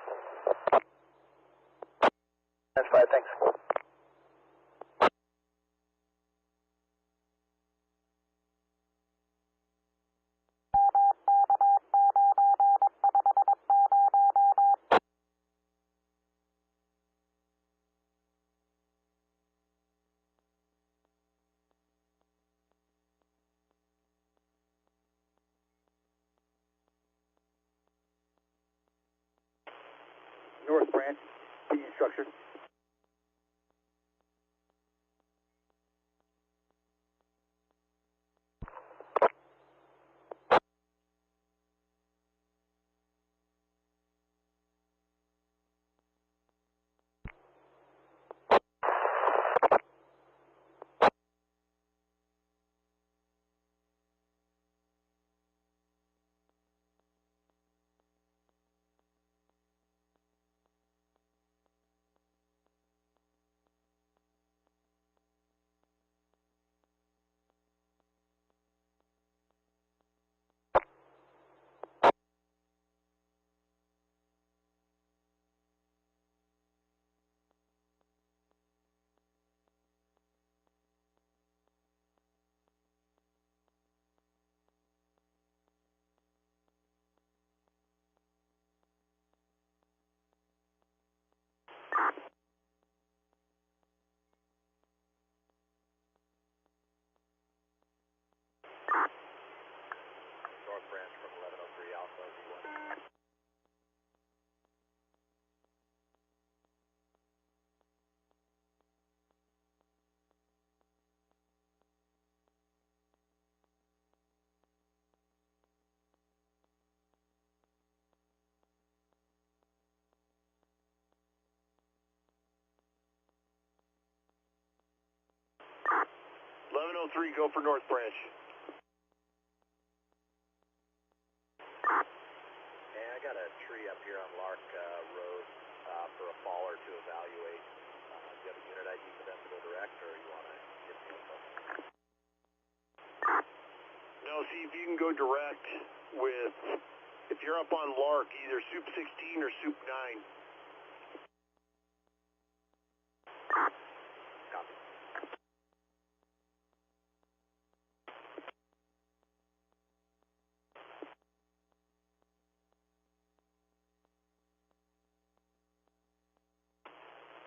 That's 5, thanks. North Branch, Union Structure. North Branch from 1103 Alpha V1. Go for North Branch. Hey, I got a tree up here on Lark Road for a faller to evaluate. Do you have a unit ID for them to go direct, or you want to get the info? No, see if you can go direct with, if you're up on Lark, either Soup 16 or Soup 9. Copy.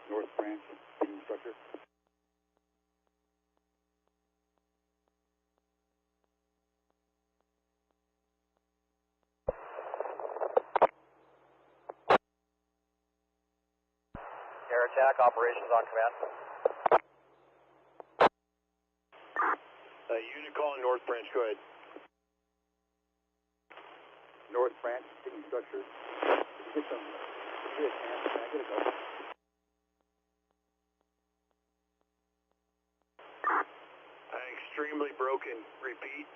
North Branch, Union Structure. Air attack, operations on command. Unit calling North Branch, go ahead. North Branch, Union Structure. Get some, can I get a go? Extremely broken. Repeat.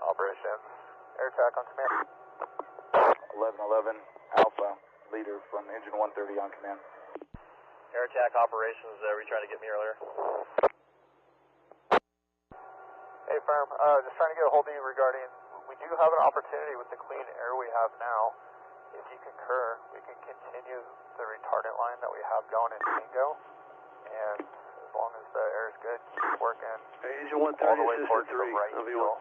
Operations. Air attack on command. 1111 Alpha, leader from engine 130 on command. Air attack operations, were you trying to get me earlier? Hey, firm, just trying to get a hold of you regarding, we do have an opportunity with the clean air we have now. If you concur, we can continue the retardant line that we have going in Tango, and as long as the air is good, keep working Hey, Engine 130, all the way towards the Assistant 3, right heel.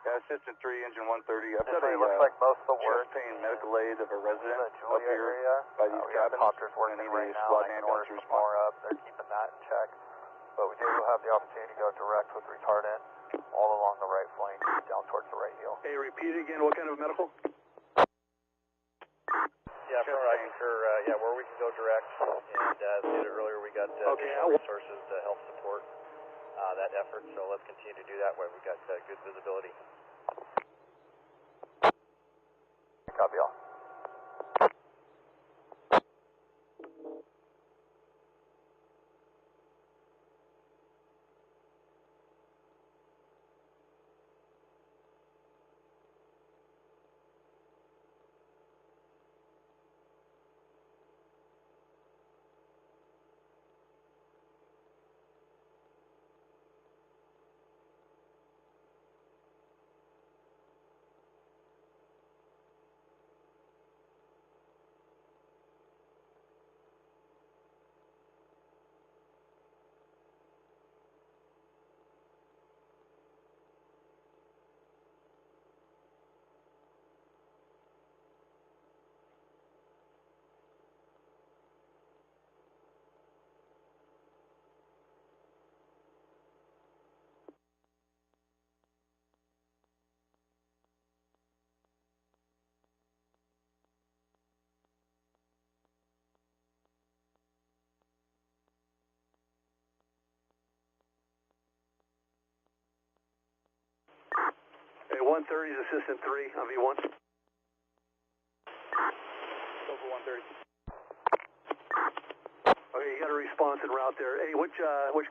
Yeah, Assistant 3, Engine 130. I've got It looks like most of the work chest pain medical aid of a resident in the up Julia here area. by these We have cabins. copters working I need right a now. squad I can ambulance order to some more respond. up. They're keeping that in check. But we do have the opportunity to go direct with retardant all along the right flank down towards the right heel. Hey, repeat again, what kind of medical? Yeah, from I concur, where we can go direct. And as stated earlier, we got additional resources to help support that effort. So let's continue to do that where we got good visibility. Copy all. Hey, 130 is Assistant 3 on V1. Go for 130. Okay, you got a response en route there. Hey, which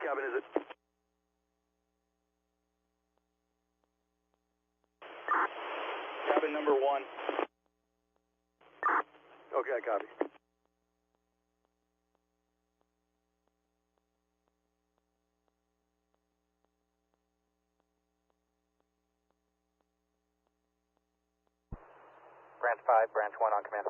cabin is it? Cabin number 1. Okay, I copy. Branch 5, branch 1 on command.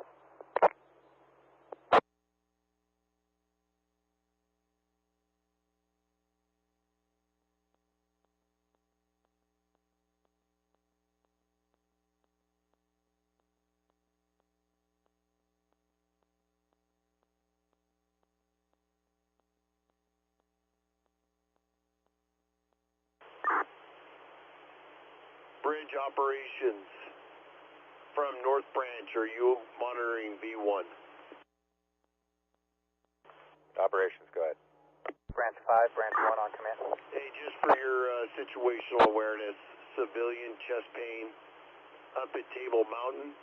Bridge operations from North Branch, are you monitoring V1? Operations, go ahead. Branch 5, branch 1 on command. Hey, just for your situational awareness, civilian chest pain up at Table Mountain.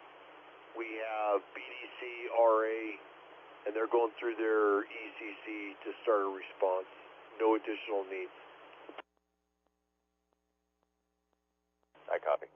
We have BDC, RA, and they're going through their ECC to start a response. No additional needs. I copy.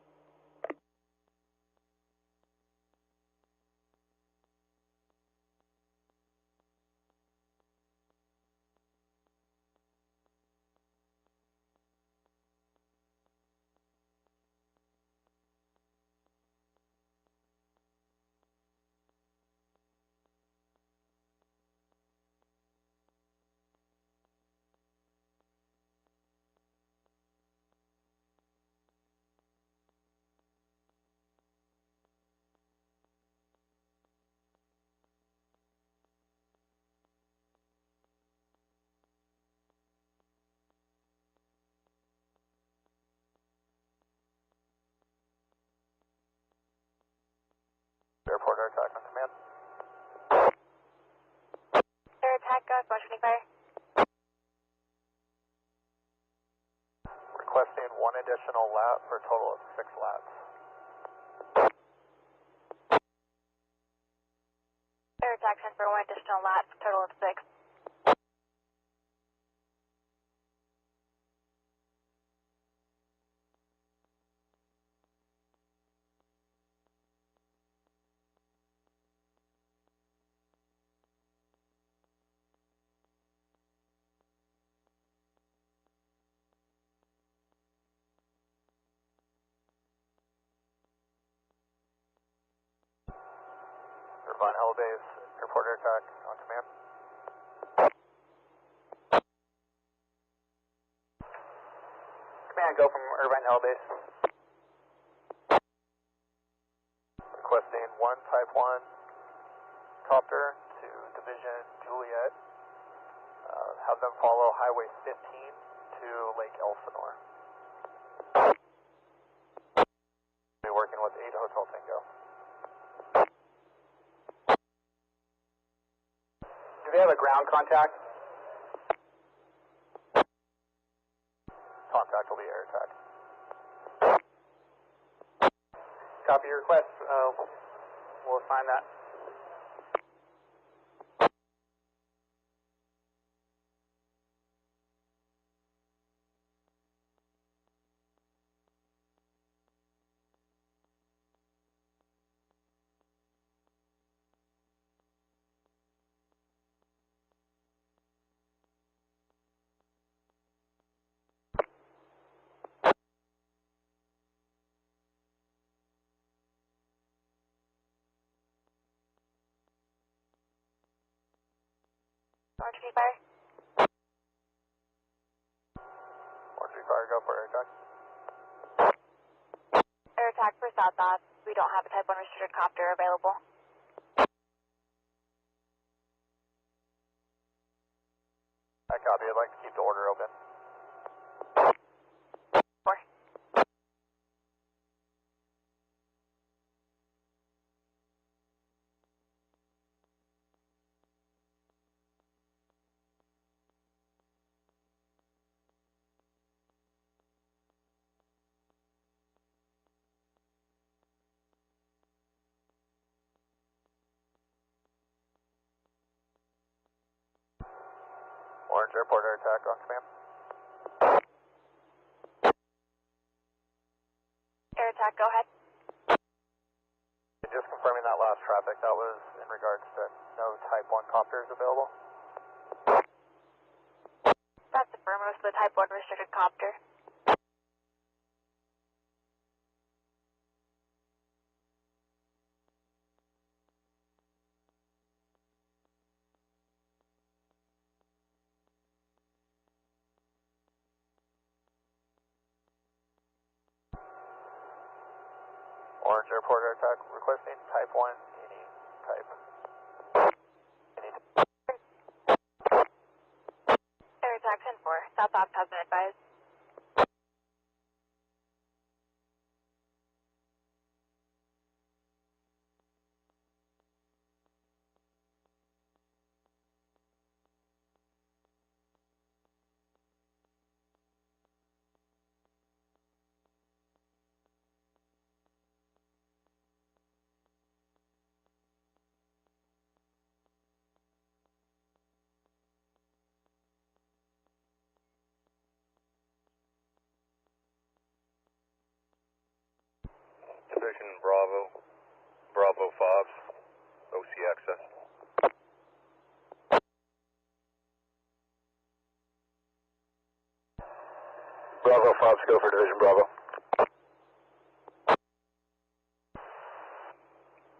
Airport air attack on command. Air attack, Washington Fire. Requesting 1 additional lap for a total of 6 laps. Air attack sent for 1 additional lap, total of 6. Irvine Hellbase, airport air attack on command. Command, go from Irvine Hellbase. Requesting 1 Type 1 copter to Division Juliet. Have them follow Highway 15 to Lake Elsinore. Be working with 8 Hotel Tango. Do they have a ground contact? Contact will be air attack. Copy your request. We'll assign that. Orange Fire. Orange Fire, go for air attack. Air attack for Southbound. We don't have a Type 1 restricted copter available. I copy. I'd like to keep the order open. 4. Orange airport air attack on command. Air attack, go ahead. Just confirming that last traffic, that was in regards to no Type 1 copters available. That's affirmative for the Type 1 restricted copter. Orange airport air attack requesting Type 1, any type. Air attack 10-4. Southbound has been advised. Division Bravo Fobs, OC access. Bravo Fobs, go for Division Bravo.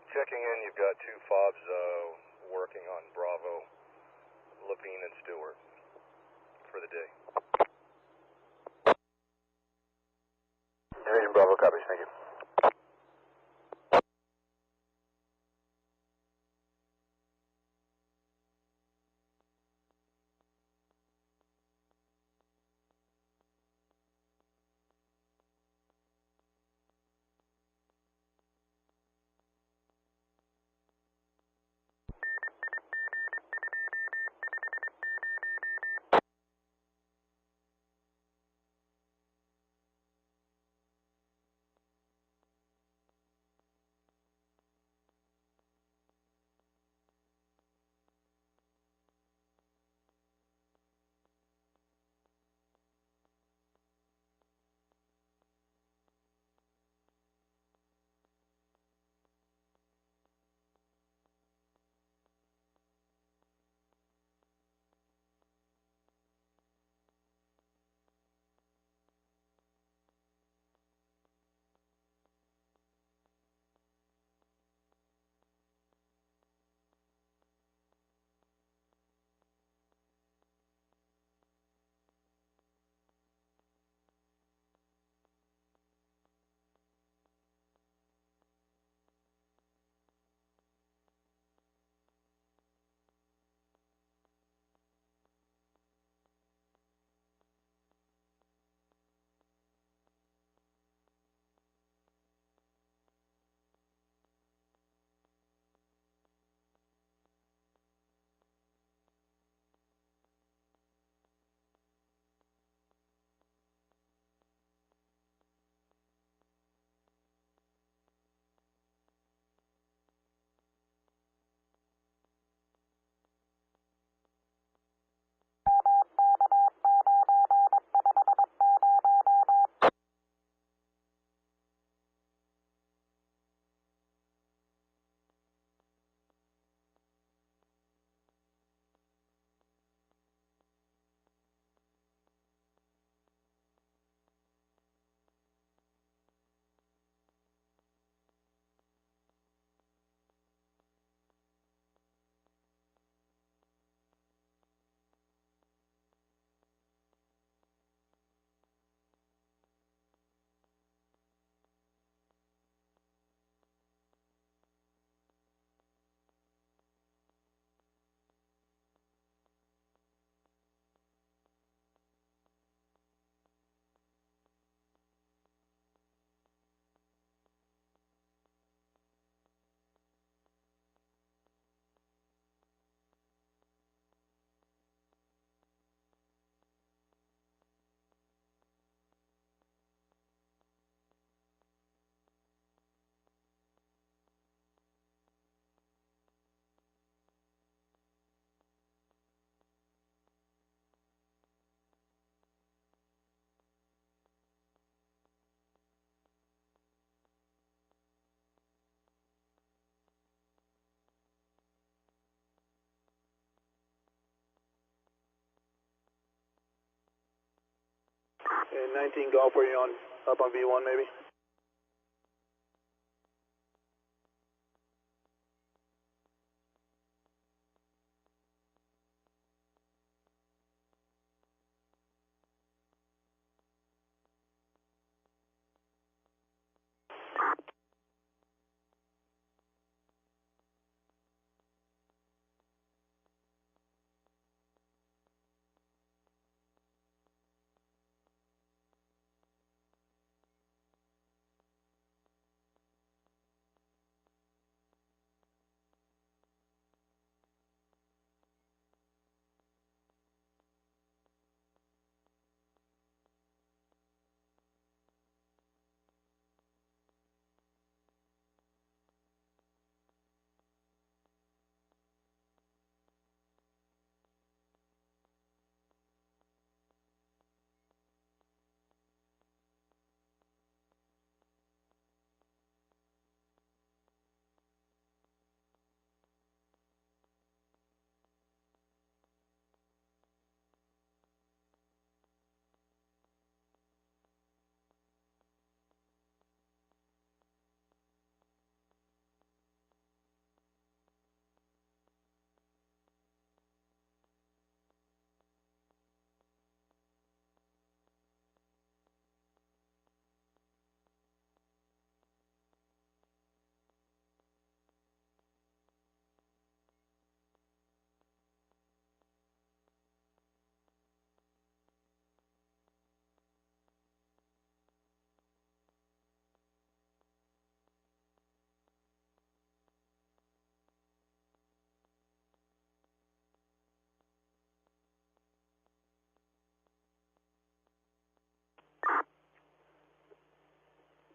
Checking in, you've got 2 Fobs working on Bravo, Levine and Stewart for the day. Division Bravo copies, thank you. And 19 Golf, were you on up on V1 maybe?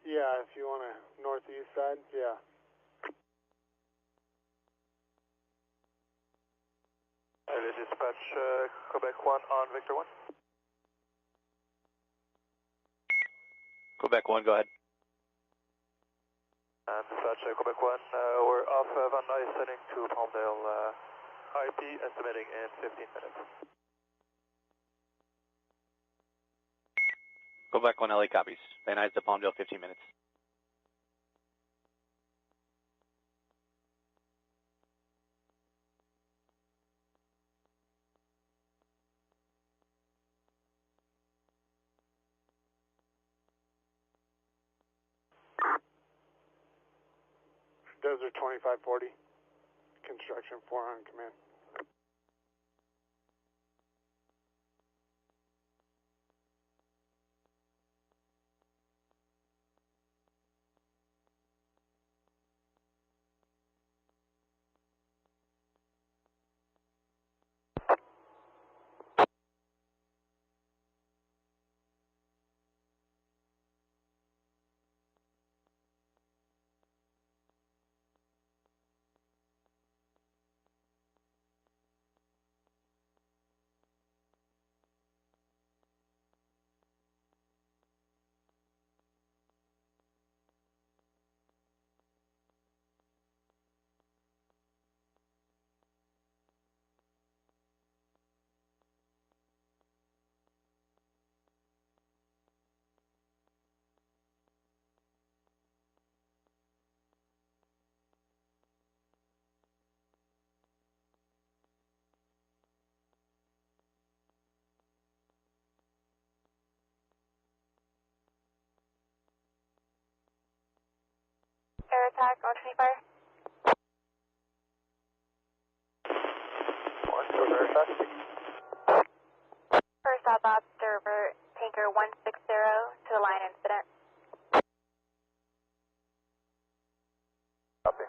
Yeah, if you want to northeast side, yeah. This is dispatch Quebec 1 on Victor 1. Quebec 1, go ahead. And dispatch Quebec 1, we're off Van Nuys heading to Palmdale, IP estimating in 15 minutes. Quebec 1, LA copies. Van Nuys to Palmdale, 15 minutes. Desert 2540, construction 4 on command. Air attack, Ocean Fire. First stop observer, tanker 160 to the line incident. Copy.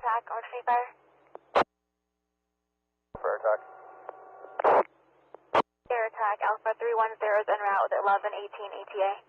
Attack, Ocean Fire. Fire attack. Air attack, Alpha 310 is en route with 1118 ETA.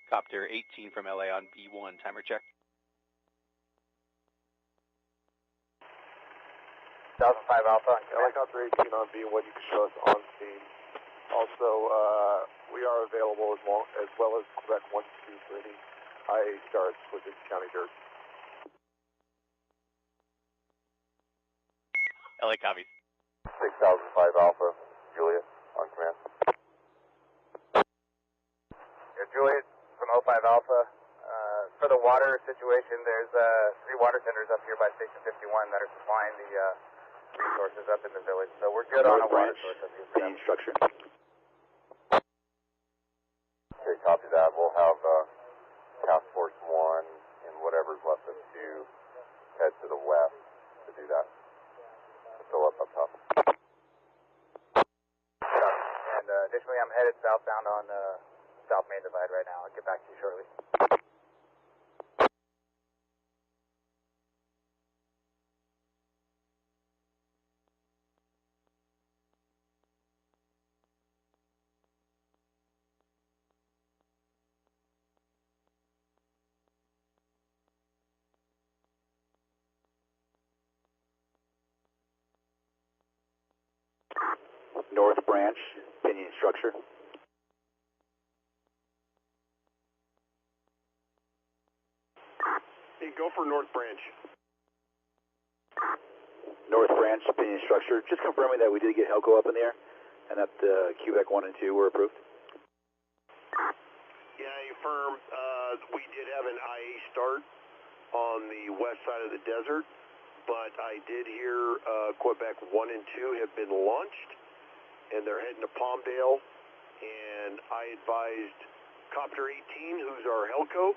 Copter 18 from LA on V1, timer check. 2005 Alpha. Helicopter 18 on V1, you can show us on scene. Also, we are available as well as Quebec 1-2 for any IA starts within County Dirt. LA copies. 6005 Alpha, Juliet, on command. Yeah, Juliet from 05 Alpha. For the water situation, there's 3 water tenders up here by Station 51 that are supplying the resources up in the village. So we're good on a water source up here for them. Structure. Okay, copy that. We'll have Task Force 1 and whatever's left of 2 head to the west to do that. Fill up top. And additionally, I'm headed southbound on South Main Divide right now. I'll get back to you shortly. North Branch, pinion structure. Hey, go for North Branch. North Branch, pinion structure. Just confirming that we did get Helco up in the air and that Quebec 1 and 2 were approved. Yeah, firm. We did have an IA start on the west side of the desert, but I did hear Quebec 1 and 2 have been launched, and they're heading to Palmdale, and I advised Copter 18, who's our Helco,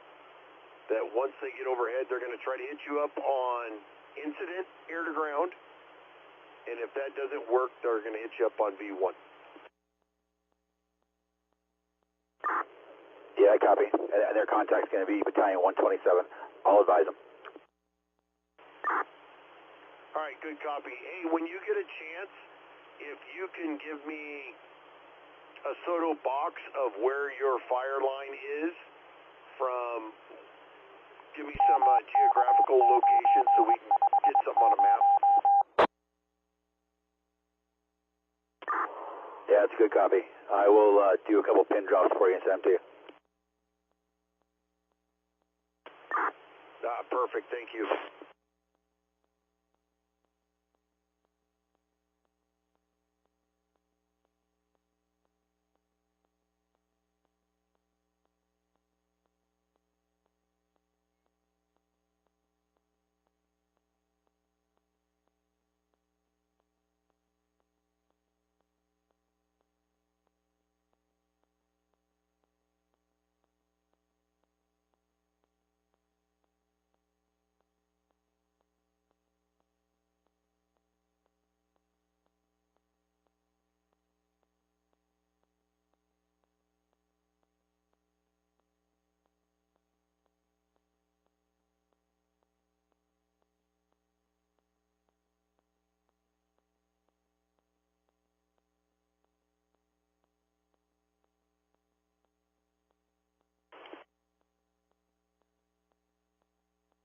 that once they get overhead, they're going to try to hit you up on incident, air to ground, and if that doesn't work, they're going to hit you up on V1. Yeah, I copy. And their contact's going to be Battalion 127. I'll advise them. All right, good copy. Hey, when you get a chance, if you can give me a photo box of where your fire line is from, give me some geographical location so we can get something on a map. Yeah, that's a good copy. I will do a couple pin drops for you and send them to you. Perfect, thank you.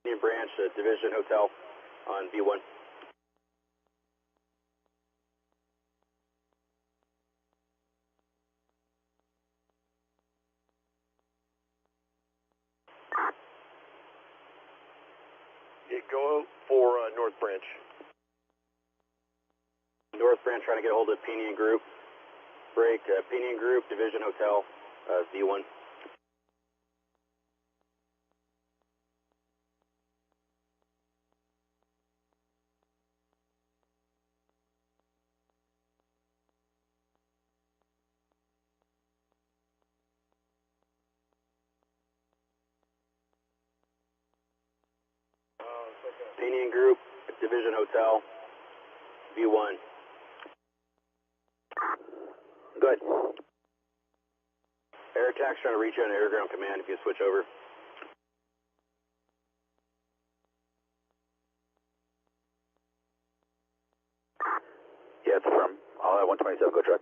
Indian Branch, Division Hotel on V1. Yeah, go for North Branch. North Branch trying to get a hold of Pinion Group. Break, Pinion Group, Division Hotel, V1. Pinion Group, Division Hotel, V1. Good. Air Attack's trying to reach you on Air Ground Command if you switch over. Yeah, it's from. I'll have 127 go truck.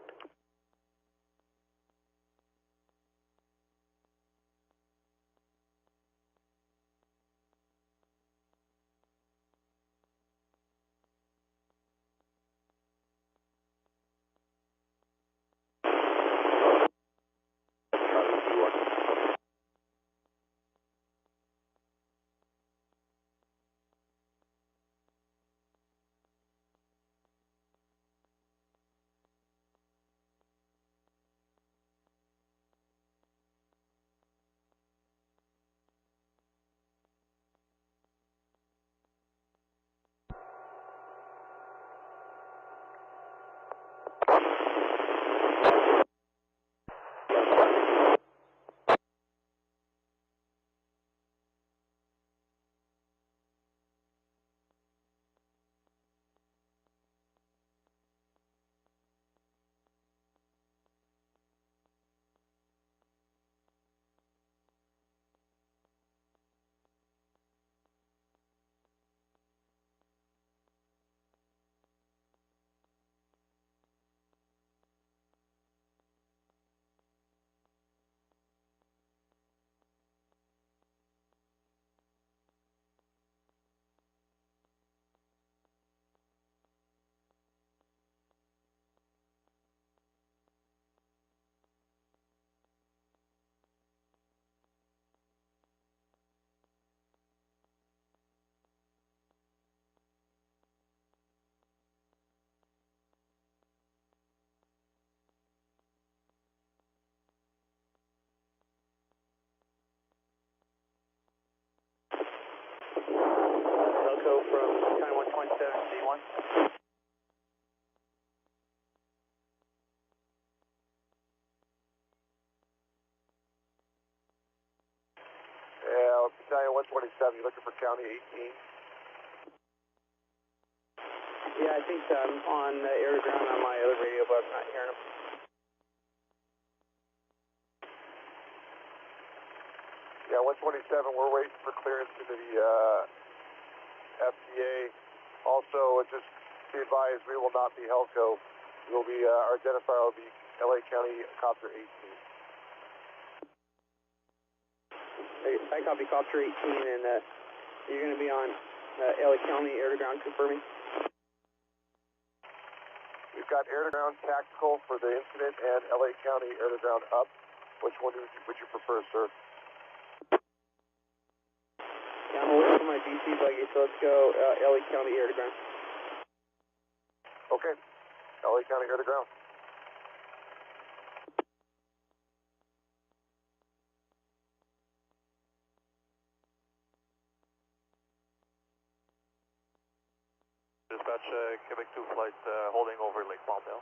1. Battalion 127, you looking for County 18? Yeah, I think I'm on the air to ground on my other radio, but I'm not hearing them. Yeah, 127, we're waiting for clearance to the FDA. Also, just be advised, we will not be Helco. We'll be, our identifier will be LA County Copter 18. I copy Copter 18, and you're going to be on LA County air to ground confirming. We've got air to ground tactical for the incident and LA County air to ground up. Which one would you prefer, sir? Yeah, I'm away from my BC buggy, so let's go LA County air to ground. Okay, LA County air to ground. Dispatch, Quebec 2 flight holding over Lake Palmdale.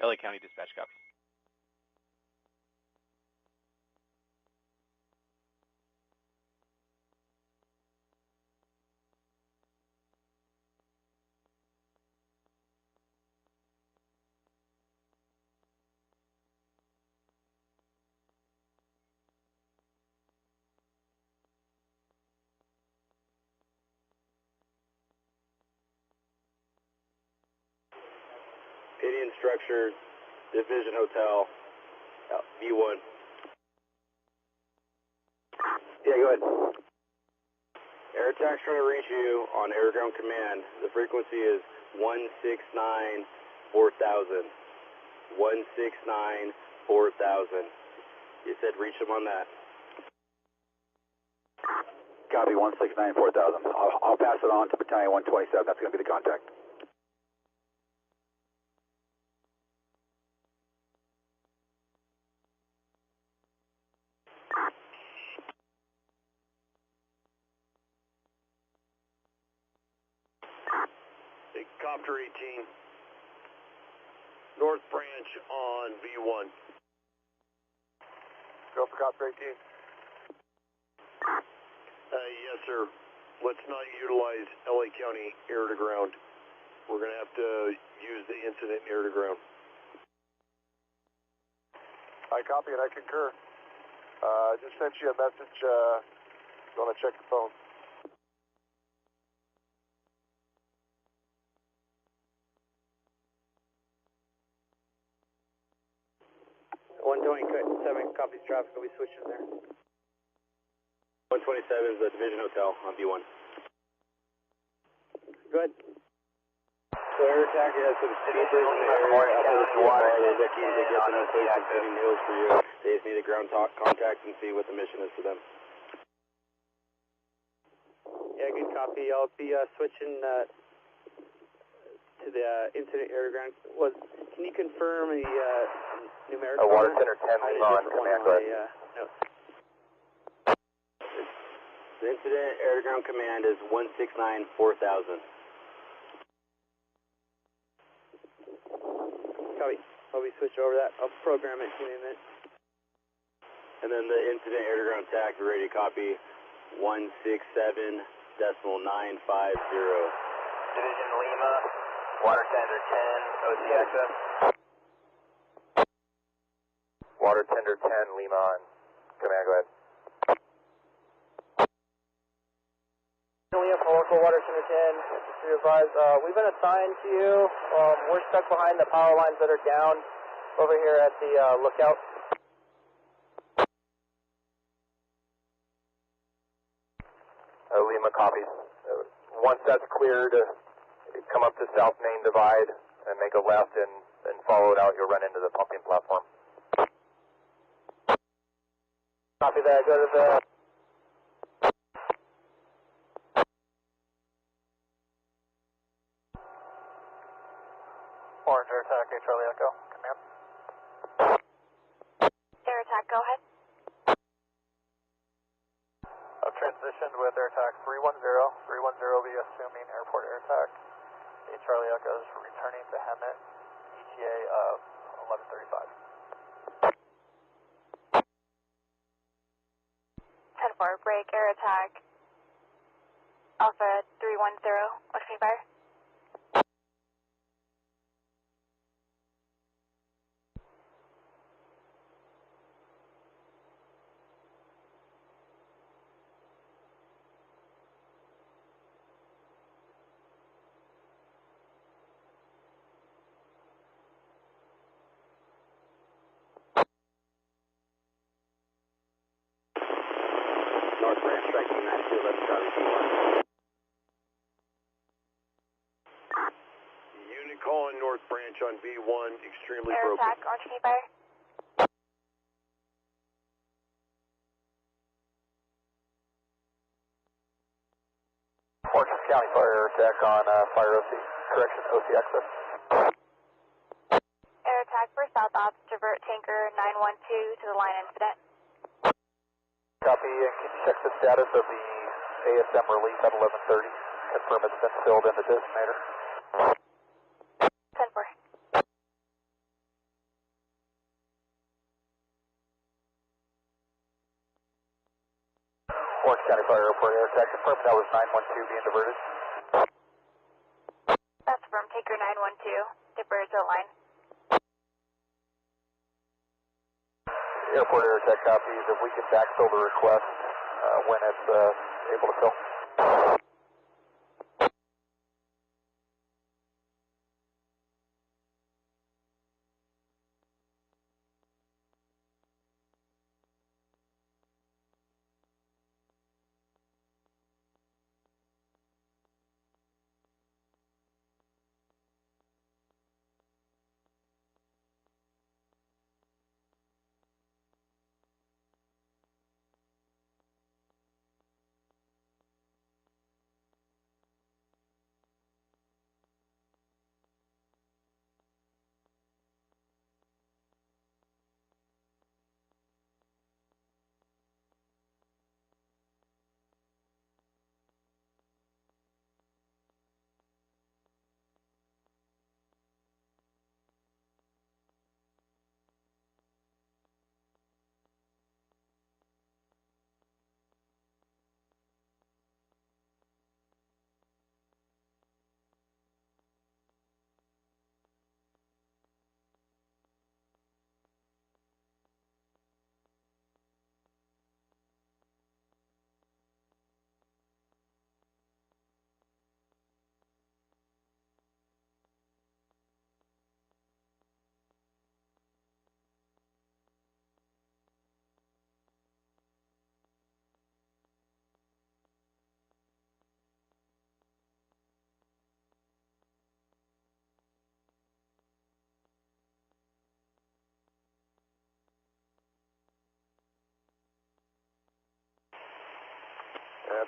LA County dispatch copy. Indian Structure, Division Hotel, V1. Yeah, go ahead. Air attack's trying to reach you on air ground command. The frequency is 169-4000. 169-4000. You said reach them on that. Copy 169-4000. I'll pass it on to Battalion 127. That's going to be the contact. Copter 18, North Branch on V1. Go for Copter 18. Yes, sir. Let's not utilize LA County air to ground. We're going to have to use the incident air to ground. I copy and I concur. Just sent you a message. You want to check your phone? Copies traffic, will be switching there. 127 is the Division Hotel on B1. Go ahead. So air attack has some speeders in the area. They're looking to get them in place and setting hills for you. They just need a ground contact and see what the mission is for them. Yeah, good copy. I'll be switching to the incident air to ground. Can you confirm the numerical? Water Center 10 on command, go ahead. The incident air to ground command is 169-4000. Copy. I'll be switching over that. I'll program it in a minute. And then the incident air to ground TAC, we're ready to copy 167.950. Division Lima, Water Tender 10, OC access. Water Tender 10, Lima on command, go ahead. Lima for local Water Tender 10, just to be advised, we've been assigned to you. We're stuck behind the power lines that are down over here at the lookout. Lima copies. Once that's cleared, come up to South Main Divide and make a left and follow it out. You'll run into the pumping platform. Copy that. Go to the... Orange Air Attack, Charlie Echo. Command. Air attack, go ahead. Transition with air attack 310. 310 will be assuming airport air attack. Charlie Echoes returning to Hemet, ETA of 11:35. 10-4, break, air attack. Alpha 310, what's me fire? North Branch, striking 9211 Charlie V1. Unit calling North Branch on V1, extremely Air broken. attack, orange me fire. Orange County Fire air attack on Fire OC, correction OC access. Air attack for South Ops, divert tanker 912 to the line incident. Copy, and can you check the status of the ASM relief at 11:30? Confirm it's been filled in the designator. 10-4. Orange County Fire Airport air attack, confirm that was 912 being diverted. That's from tanker 912, divert to the line. Airport air attack copies. If we can backfill the request when it's able to fill.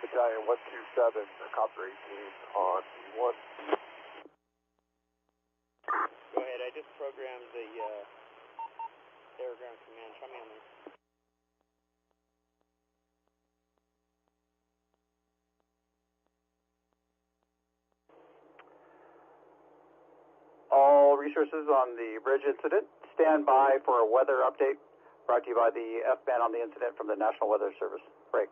Battalion 127, Copter 18 on V1. Go ahead, I just programmed the airground command. Show me on there. All resources on the bridge incident, stand by for a weather update brought to you by the F-band on the incident from the National Weather Service. Break.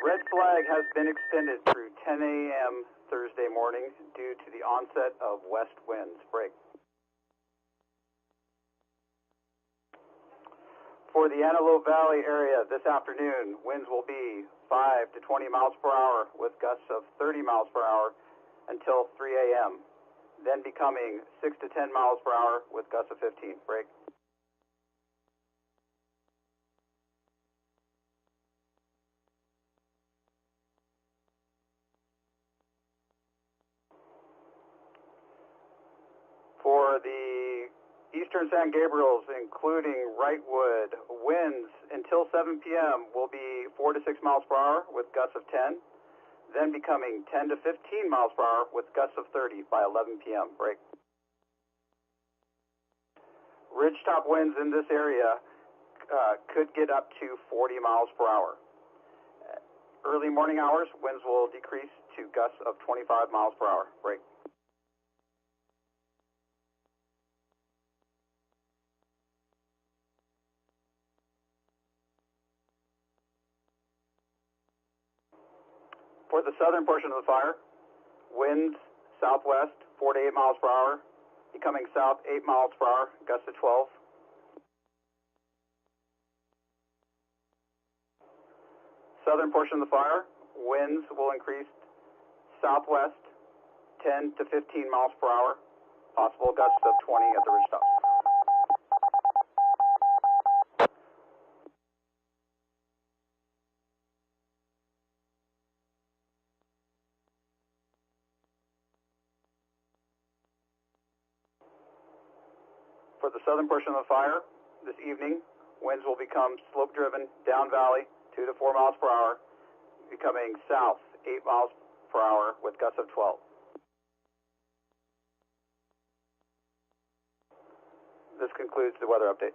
Red flag has been extended through 10 a.m. Thursday morning due to the onset of west winds. Break. For the Antelope Valley area this afternoon, winds will be 5 to 20 miles per hour with gusts of 30 miles per hour until 3 a.m., then becoming 6 to 10 miles per hour with gusts of 15. Break. For the eastern San Gabriels, including Wrightwood, winds until 7 p.m. will be 4 to 6 miles per hour with gusts of 10, then becoming 10 to 15 miles per hour with gusts of 30 by 11 p.m. Break. Ridgetop winds in this area could get up to 40 miles per hour. Early morning hours, winds will decrease to gusts of 25 miles per hour. Break. For the southern portion of the fire, winds southwest 4 to 8 miles per hour, becoming south 8 miles per hour, gusts of 12. Southern portion of the fire, winds will increase southwest 10 to 15 miles per hour, possible gusts of 20 at the ridgetop. For the southern portion of the fire, this evening, winds will become slope-driven down valley 2 to 4 miles per hour, becoming south 8 miles per hour with gusts of 12. This concludes the weather update.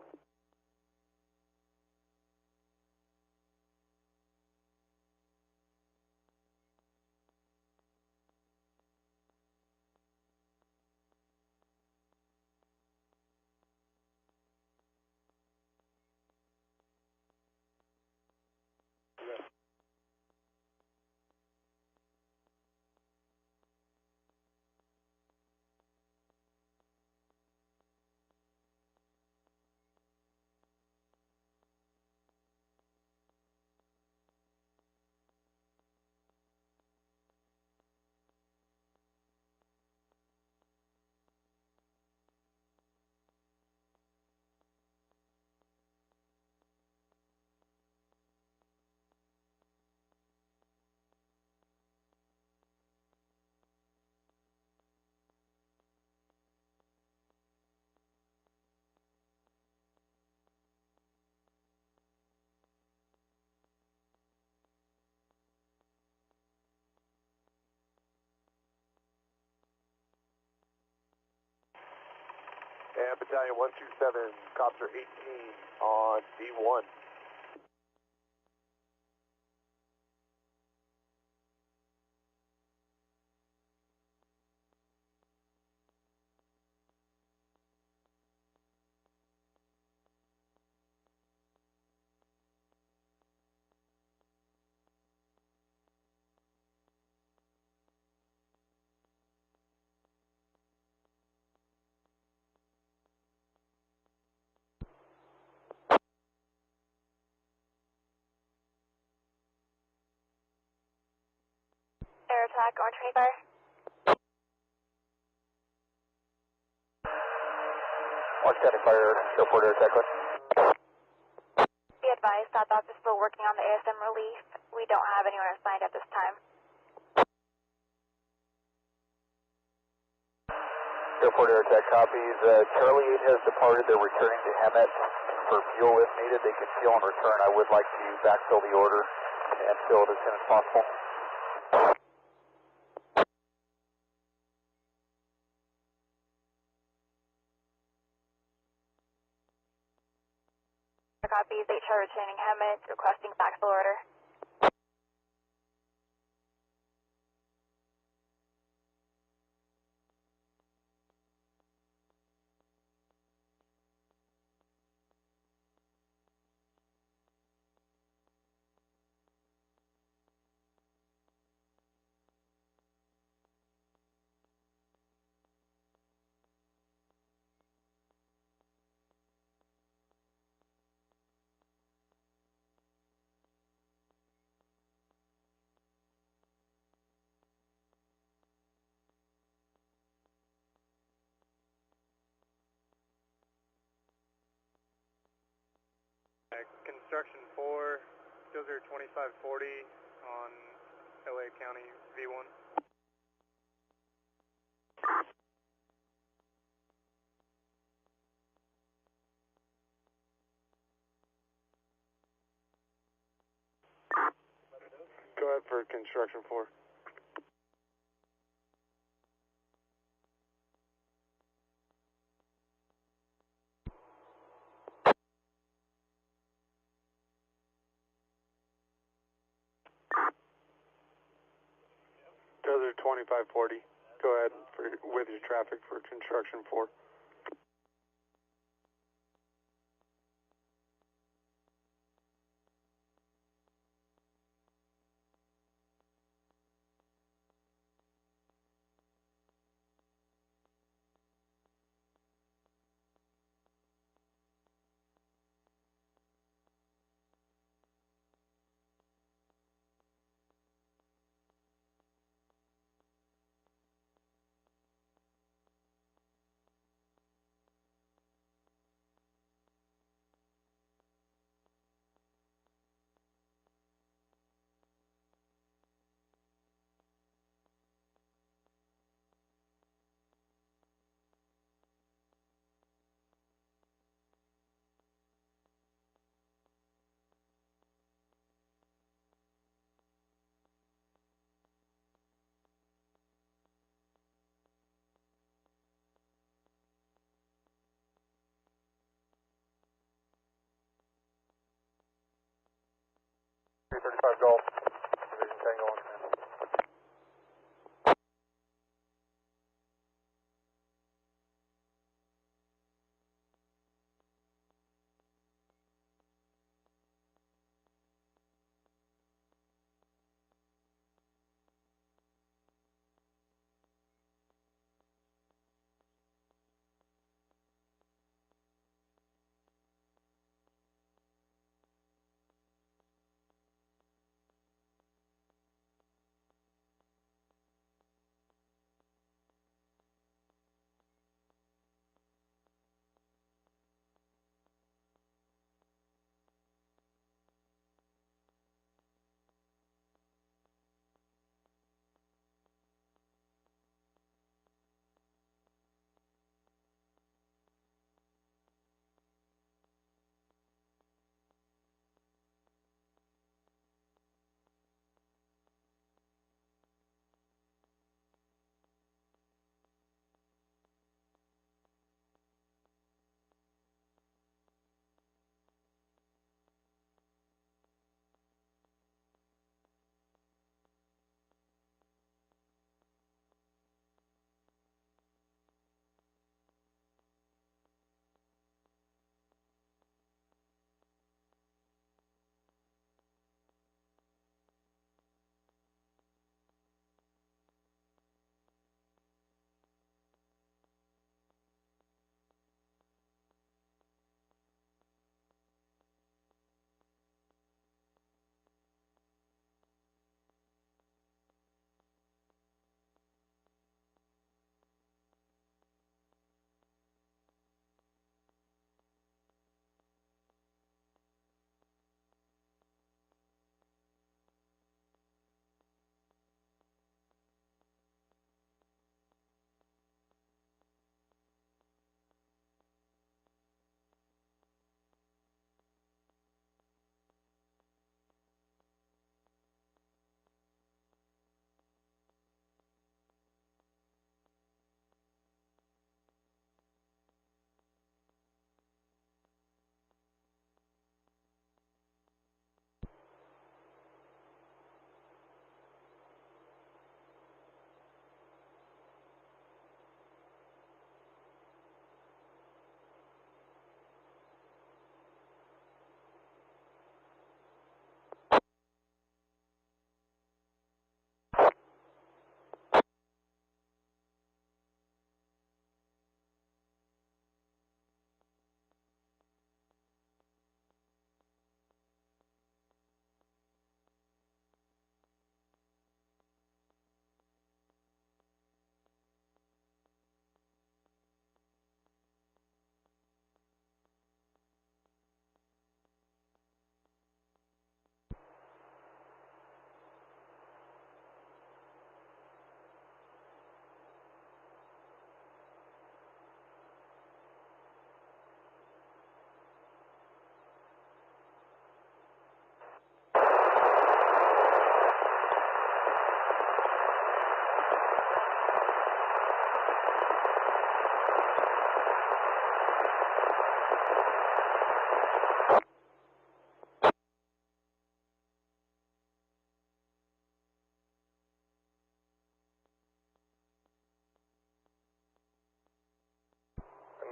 And Battalion 127, Copter 18 on D1. Air attack, Orange 25. Orange County Fire, Airport Air Attack. Be advised, StatDoc is still working on the ASM relief. We don't have anyone assigned at this time. Airport Air Attack copies. Charlie 8 has departed. They're returning to Hemet for fuel if needed. They can fuel and return. I would like to backfill the order and fill it as soon as possible. Copies, HR returning Hemet, requesting backfill order. Construction 4, Skills 2540 on LA County V1. Go ahead for construction 4. 2540. Go ahead with your traffic for construction 4. Golf, Division Tango 1 command.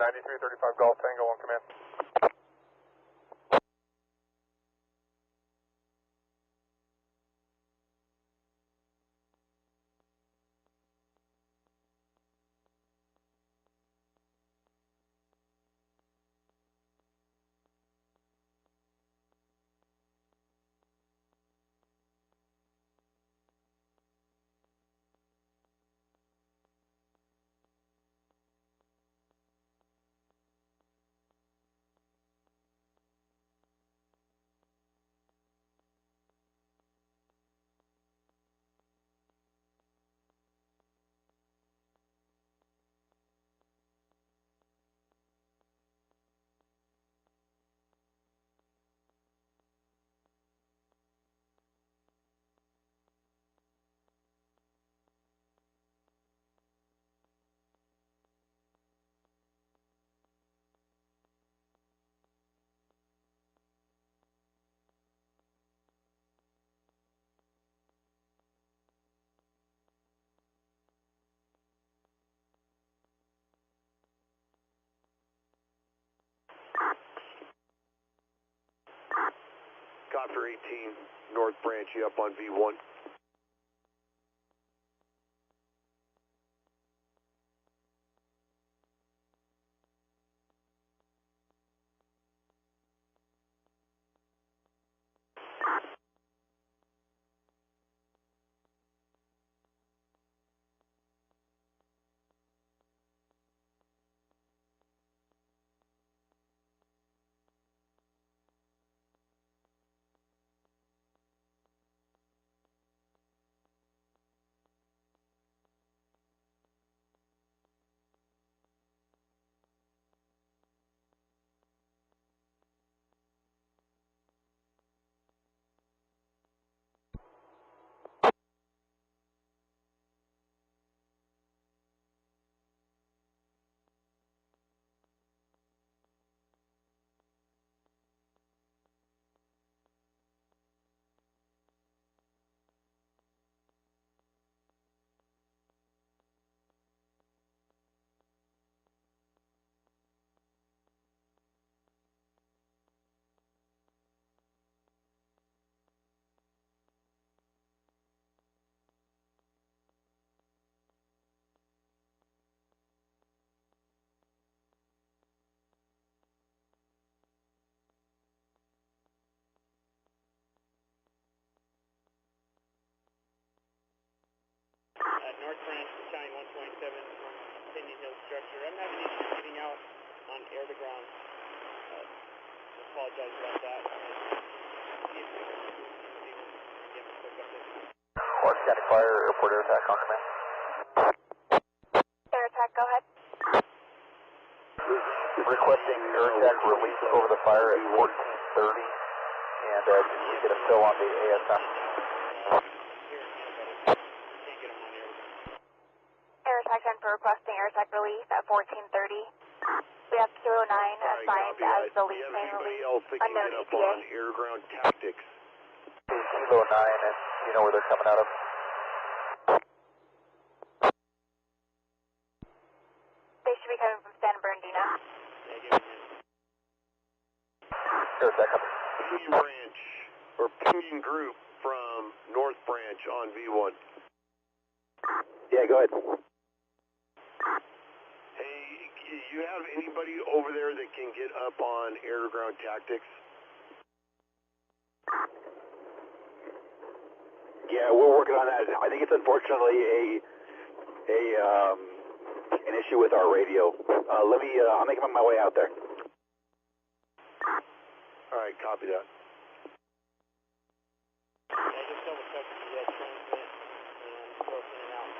9335 Golf Tango on command. Copter 18, North Branch, you up on V1. North Branch, County 127 from Pinion Hill Structure. I'm having issues getting out on air to ground. Apologize about that. See if we can get a quick update. Orange County Fire, Airport Air Attack on command. Air attack, go ahead. Requesting air attack release over the fire at 1430, and did we get a fill on the ASM? Air attack 10 for requesting air attack release at 1430. We have Kilo 9 assigned as the lead main release. Unknown ETA. On air ground tactics. Kilo 9, and you know where they're coming out of? They should be coming from San Bernadino. Air attack coming. Pinion Branch, or Pinion Group from North Branch on V1. Yeah, go ahead. Hey, you have anybody over there that can get up on air-to-ground tactics? Yeah, we're working on that. I think it's unfortunately an issue with our radio. I'm making my way out there. All right, copy that. Just double check the transmit and broken it out.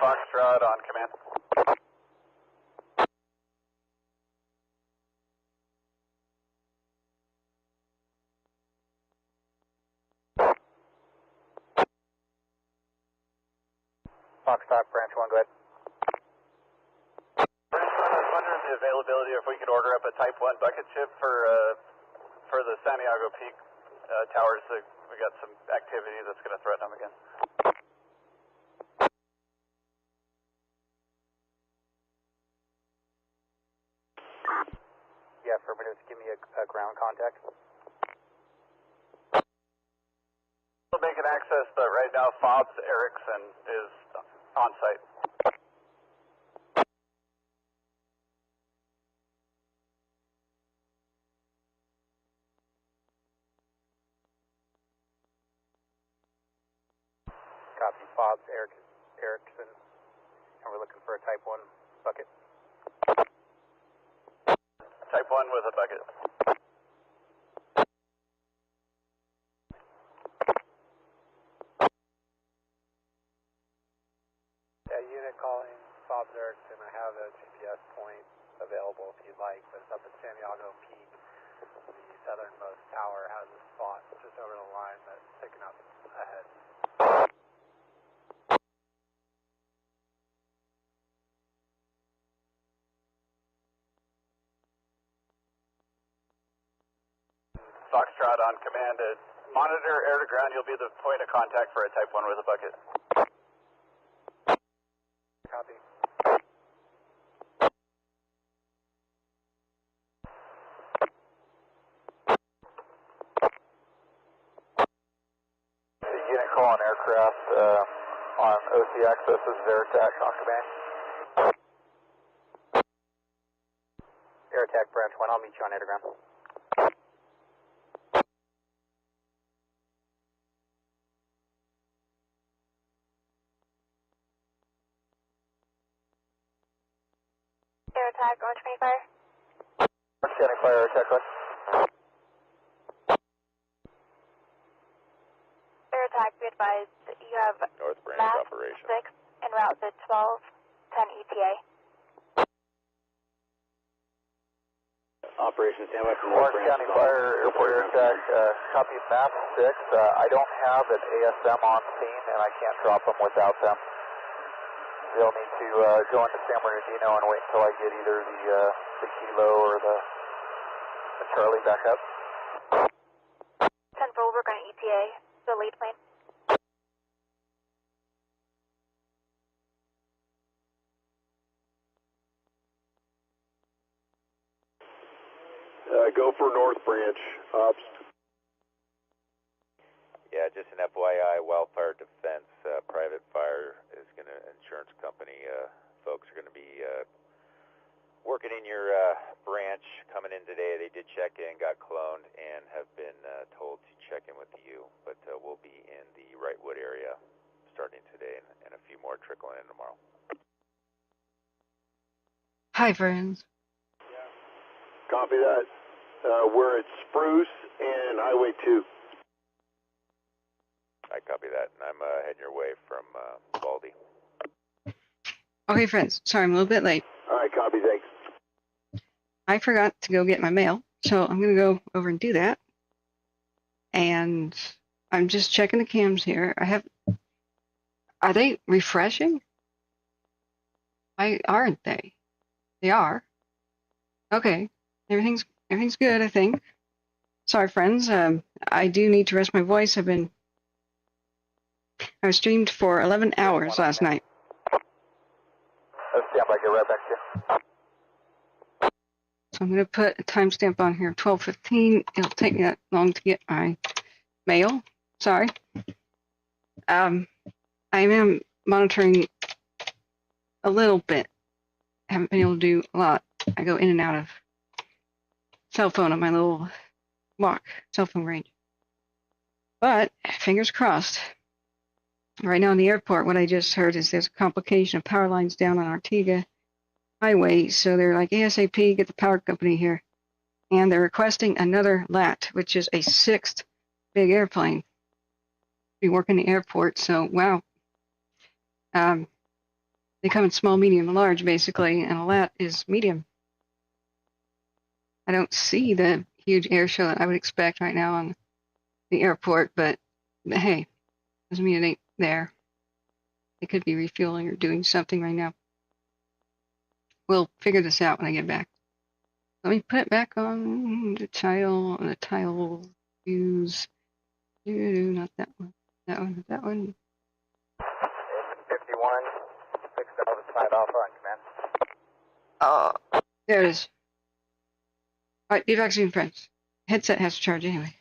Foxtrot on command. Foxtrot, branch 1, go ahead. Branch 1, I was wondering the availability if we could order up a Type 1 bucket ship for the Santiago Peak towers. We got some activity that's going to threaten them again. Yeah, affirmative. Give me a ground contact. We'll make an access, but right now Fobs Erickson is on site. Copy, Fobs Erickson, and we're looking for a Type 1 bucket. Type 1 with a bucket. Yeah, unit calling Fobs Erickson. I have a GPS point available if you'd like, but it's up at Santiago Peak. The southernmost tower has a spot just over the line that's picking up ahead. Foxtrot on command. Monitor air to ground. You'll be the point of contact for a Type 1 with a bucket. Copy. The unit call on aircraft on OC access is Veritech on command. Air attack branch 1. I'll meet you on air to ground. Air attack, Orange County Fire. Orange County Fire, air attack, Air attack, be advised that you have North Branch MAX operation. 6 en route to 1210 ETA. Operation standby from North Orange Branch. County Fire, airport air attack, copy map 6. I don't have an ASM on scene and I can't drop them without them. They'll need to go into San Bernadino and wait until I get either the Kilo or the Charlie back up. 10 full, we're going to ETA, the lead plane. Go for North Branch. Ops. Yeah, just an FYI, Wildfire Defense Private Fire is going to, insurance company folks are going to be working in your branch, coming in today. They did check in, got cloned, and have been told to check in with you. But we'll be in the Wrightwood area starting today, and a few more trickling in tomorrow. Hi, friends. Copy that. We're at Spruce and Highway 2. I copy that, and I'm heading your way from Baldy. Okay, friends. Sorry, I'm a little bit late. All right, copy, thanks. I forgot to go get my mail, so I'm going to go over and do that. And I'm just checking the cams here. Are they refreshing? Why aren't they? They are. Okay. Everything's good, I think. Sorry, friends. I do need to rest my voice. I streamed for 11 hours last night. Stand by, get right back to you. So I'm going to put a timestamp on here, 12:15. It'll take me that long to get my mail. Sorry. I am monitoring a little bit. Haven't been able to do a lot. I go in and out of cell phone on my little walk, cell phone range. But fingers crossed. Right now in the airport, what I just heard is there's a complication of power lines down on Artiga Highway. So they're like, ASAP, get the power company here. And they're requesting another LAT, which is a 6th big airplane to be working the airport. So, wow. They come in small, medium, and large, basically, and a lat is medium. I don't see the huge air show that I would expect right now on the airport, but hey, doesn't mean it ain't there. They could be refueling or doing something right now. We'll figure this out when I get back. Let me put it back on the tile views. Not that one. That one. That one. 51, 6005 Alpha on command. There it is. Alright, be back soon, friends. Headset has to charge anyway.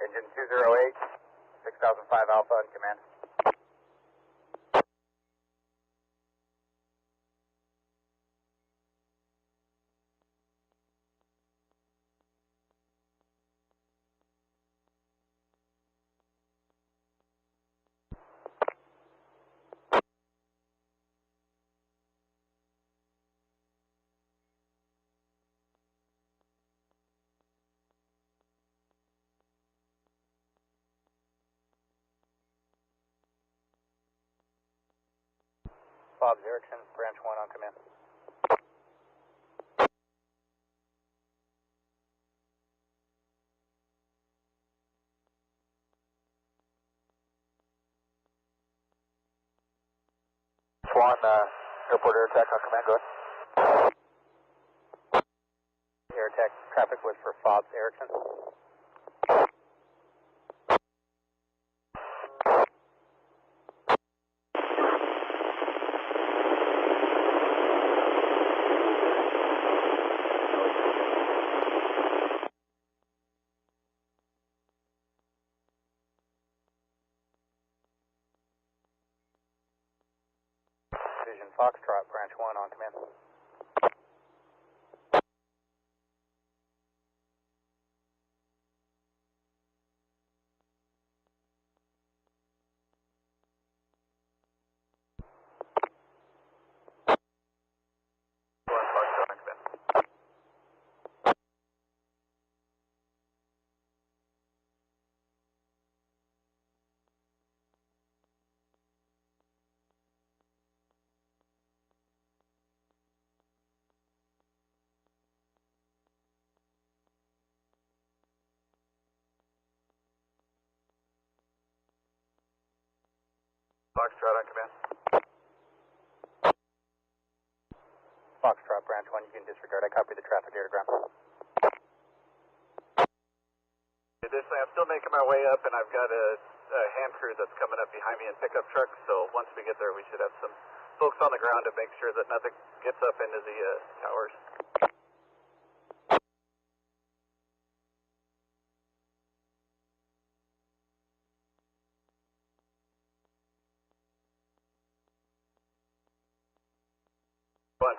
Engine 208, 6005 Alpha on command. Bob Erickson, branch 1 on command. Swan, airport air attack on command, go ahead. Air attack traffic was for Fobbs Erickson. Division Foxtrot, branch 1 on command. Foxtrot on command. Foxtrot on command. Foxtrot, branch 1, you can disregard. I copy the traffic airgram. Additionally, I'm still making my way up, and I've got a hand crew that's coming up behind me in pickup trucks, so once we get there, we should have some folks on the ground to make sure that nothing gets up into the towers.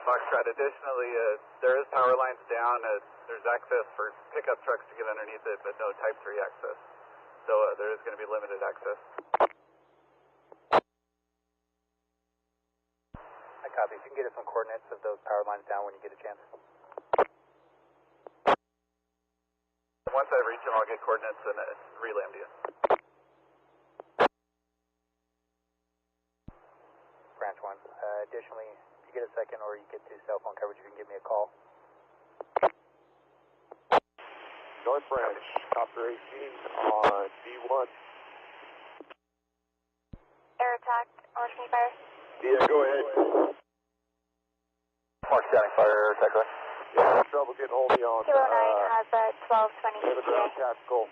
Foxtrot. Additionally, there is power lines down. There's access for pickup trucks to get underneath it, but no Type 3 access. So there is going to be limited access. I copy. If you can get us some coordinates of those power lines down when you get a chance. Once I reach them, I'll get coordinates and relay them to you. Branch 1. Additionally, get a second or you get to cell phone coverage, you can give me a call. North Branch, Copter 18 on D1. Air attack, Orange County Fire. Yeah, go ahead. Orange County Fire, air attack, go ahead. Yeah, trouble getting hold of you on 209 has a 1220 the ground tactical.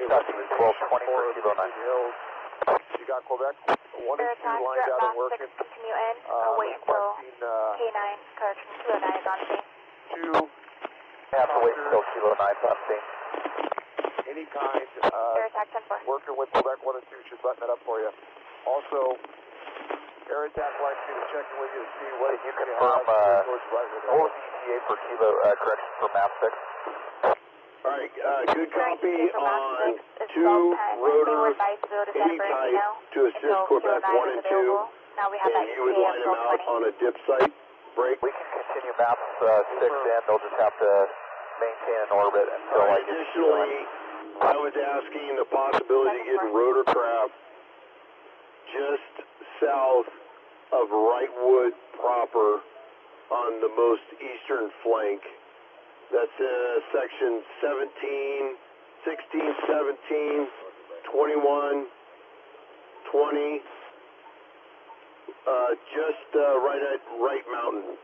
Document 1220 for Kilo 9. Hills. You got Quebec 1 and 2 lined out and working. Continue in. I'll wait until K9, correction, 209 is on scene. 2. Have to wait until Kilo 9's on scene. Any kind, Air attack 10-4. working with Quebec 1 and 2 should button it up for you. Also, Air Attack likes me to check in with you to see what you confirm, what was the ETA for Kilo, correction for map 6? Alright, good copy on 2 rotor, any type to assist Quebec 1 and 2. Now we have that you would line them out on a dip site break? We can continue maps 6 in. They'll just have to maintain an orbit until I get Additionally, I was asking the possibility of getting rotorcraft just south of Wrightwood proper on the most eastern flank. That's section 17, 16, 17, 21, 20, just right at Wright Mountain.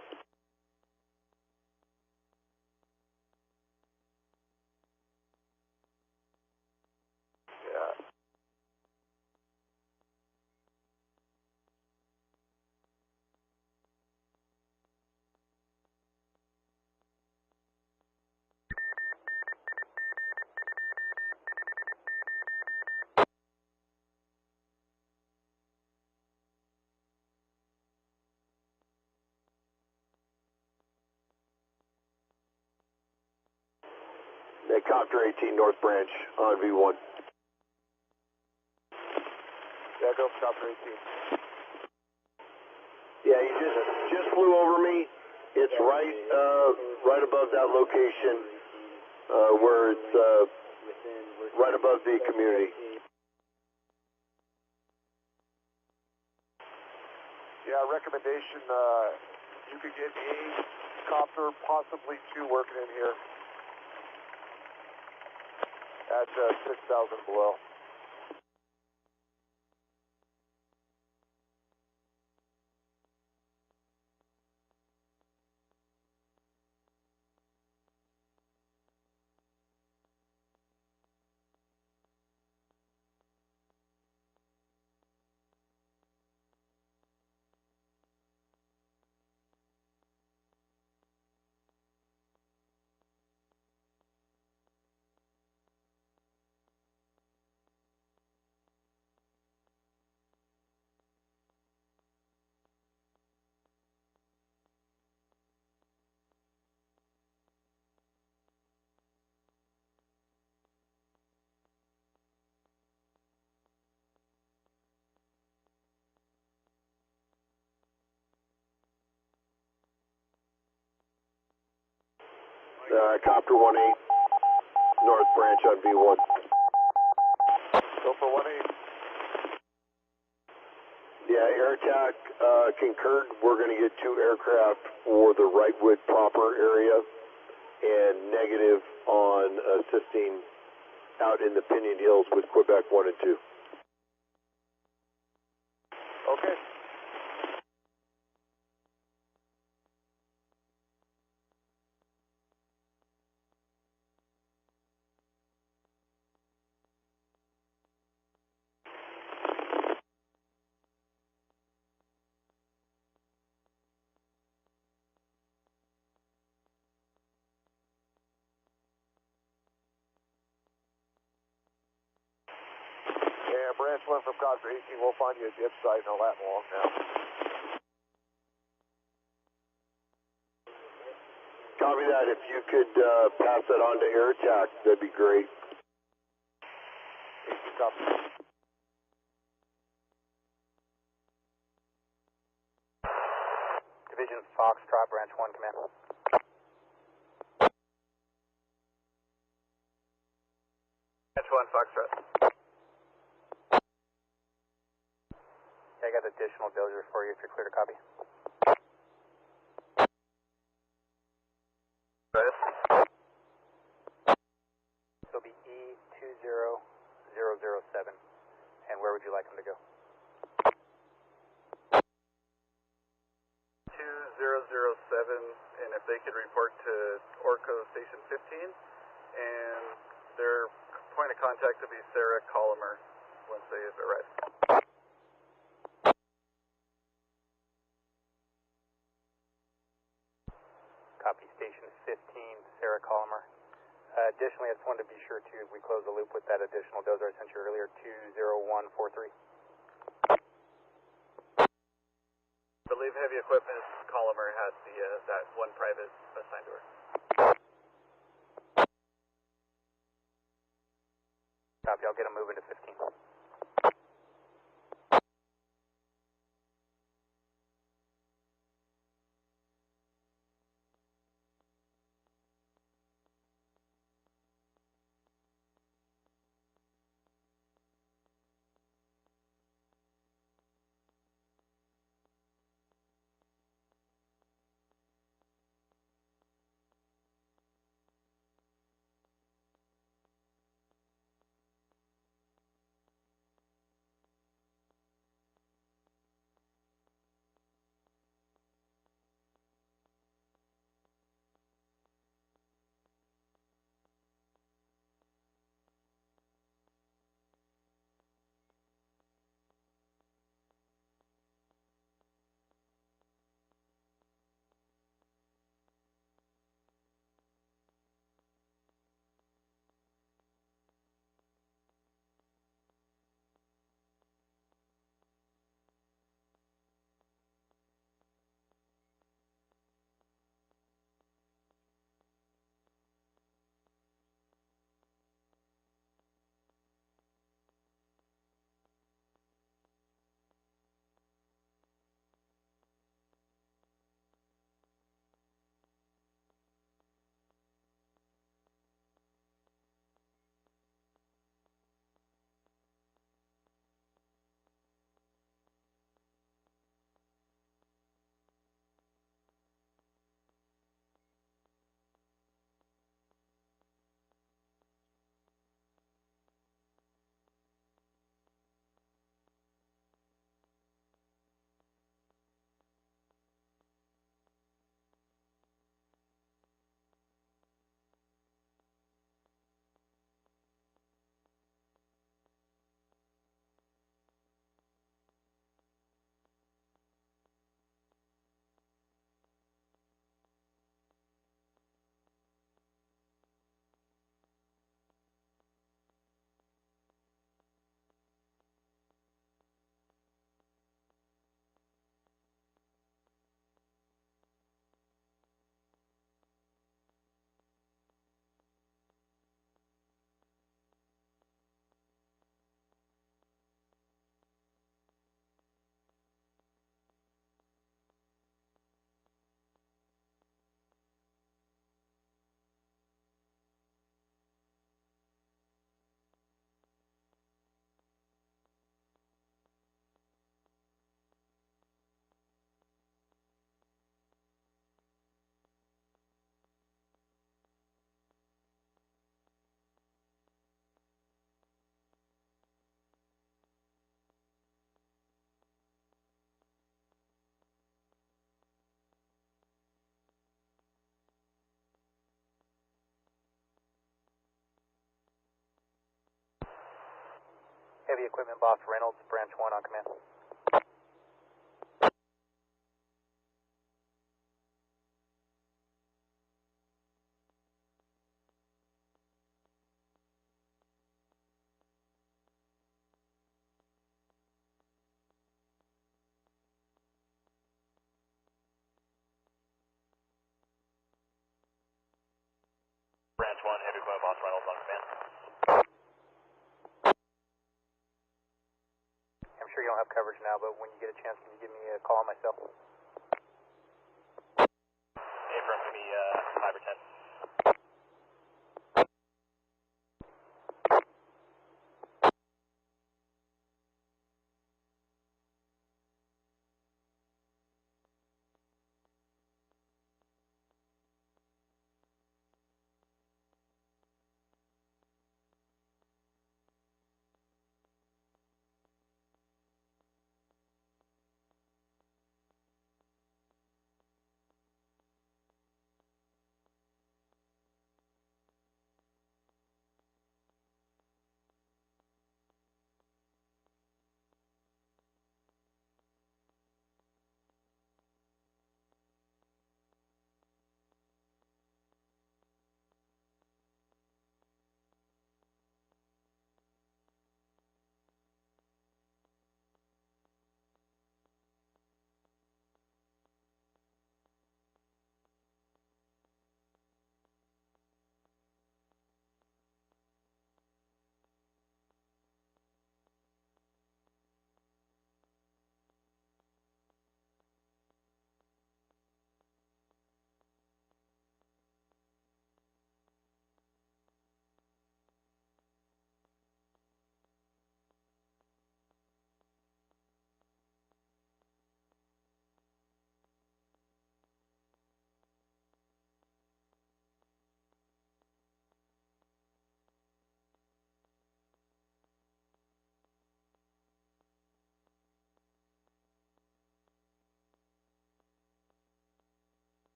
Yeah. Copter 18 North Branch on V1. Yeah, go for Copter 18. Yeah, you just flew over me. It's right above that location where it's right above the community. Yeah, recommendation, you could get a copter, possibly 2 working in here. At 6,000 below. Copter 18, North Branch on V1. Go for 18. Yeah, air attack concurred. We're going to get 2 aircraft for the Wrightwood proper area and negative on assisting out in the Pinion Hills with Quebec 1 and 2. Okay. Branch 1 from Copter 18, we'll find you a dip site in Latin Long now. Copy that. If you could pass that on to air attack, that'd be great. 18 copy. Division Foxtrot, Branch 1, command. Branch 1, Foxtrot. I got additional dozers for you if you're clear to copy. Go ahead. So it'll be E20007. And where would you like them to go? 2007, and if they could report to Orco Station 15, and their point of contact will be Sarah Colomer once they arrive. Copy, Station 15, Sarah Colomer. Additionally, I just wanted to be sure we close the loop with that additional dozer I sent you earlier, 20143. I believe heavy equipment Colomer has that one private assigned to her. Copy, I'll get them moving to 15. Heavy Equipment Boss Reynolds, Branch 1 on command. Branch 1, Heavy Equipment Boss Reynolds on command. I'm sure you don't have coverage now, but when you get a chance, can you give me a call on my cell? Affirm, give me 5 or 10.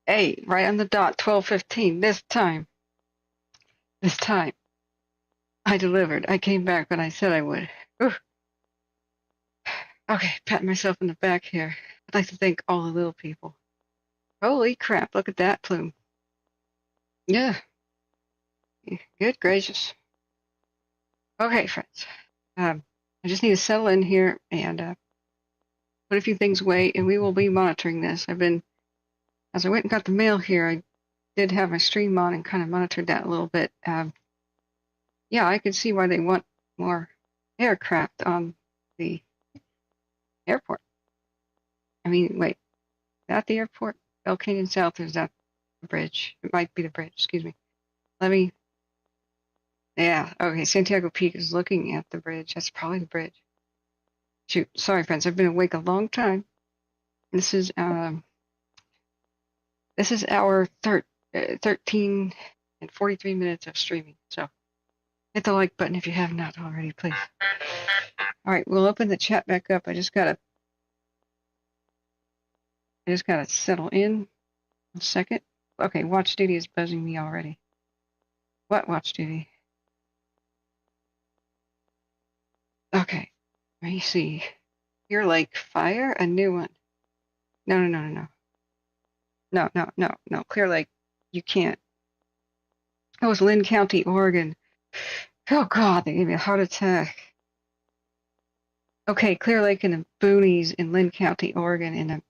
Hey, right on the dot, 12:15. This time, I delivered. I came back when I said I would. Whew. Okay, pat myself in the back here. I'd like to thank all the little people. Holy crap, look at that plume. Yeah, good gracious. Okay, friends. I just need to settle in here and put a few things away, and we will be monitoring this. As I went and got the mail here, I did have my stream on and kind of monitored that a little bit. Yeah, I can see why they want more aircraft on the airport. I mean, wait, is that the airport? El Canyon South, or is that the bridge? It might be the bridge, excuse me. Let me Yeah, okay, Santiago Peak is looking at the bridge. That's probably the bridge. Shoot, sorry friends, I've been awake a long time. This is our 13 and 43 minutes of streaming. So hit the like button if you have not already, please. All right, we'll open the chat back up. I just gotta settle in. 1 second. Okay, Watch Duty is buzzing me already. What Watch Duty? Okay, let me see. You're like Fire, a new one. No. Clear Lake, you can't. Oh, it's Lynn County, Oregon. Oh God, they gave me a heart attack. Okay, Clear Lake in the boonies in Lynn County, Oregon.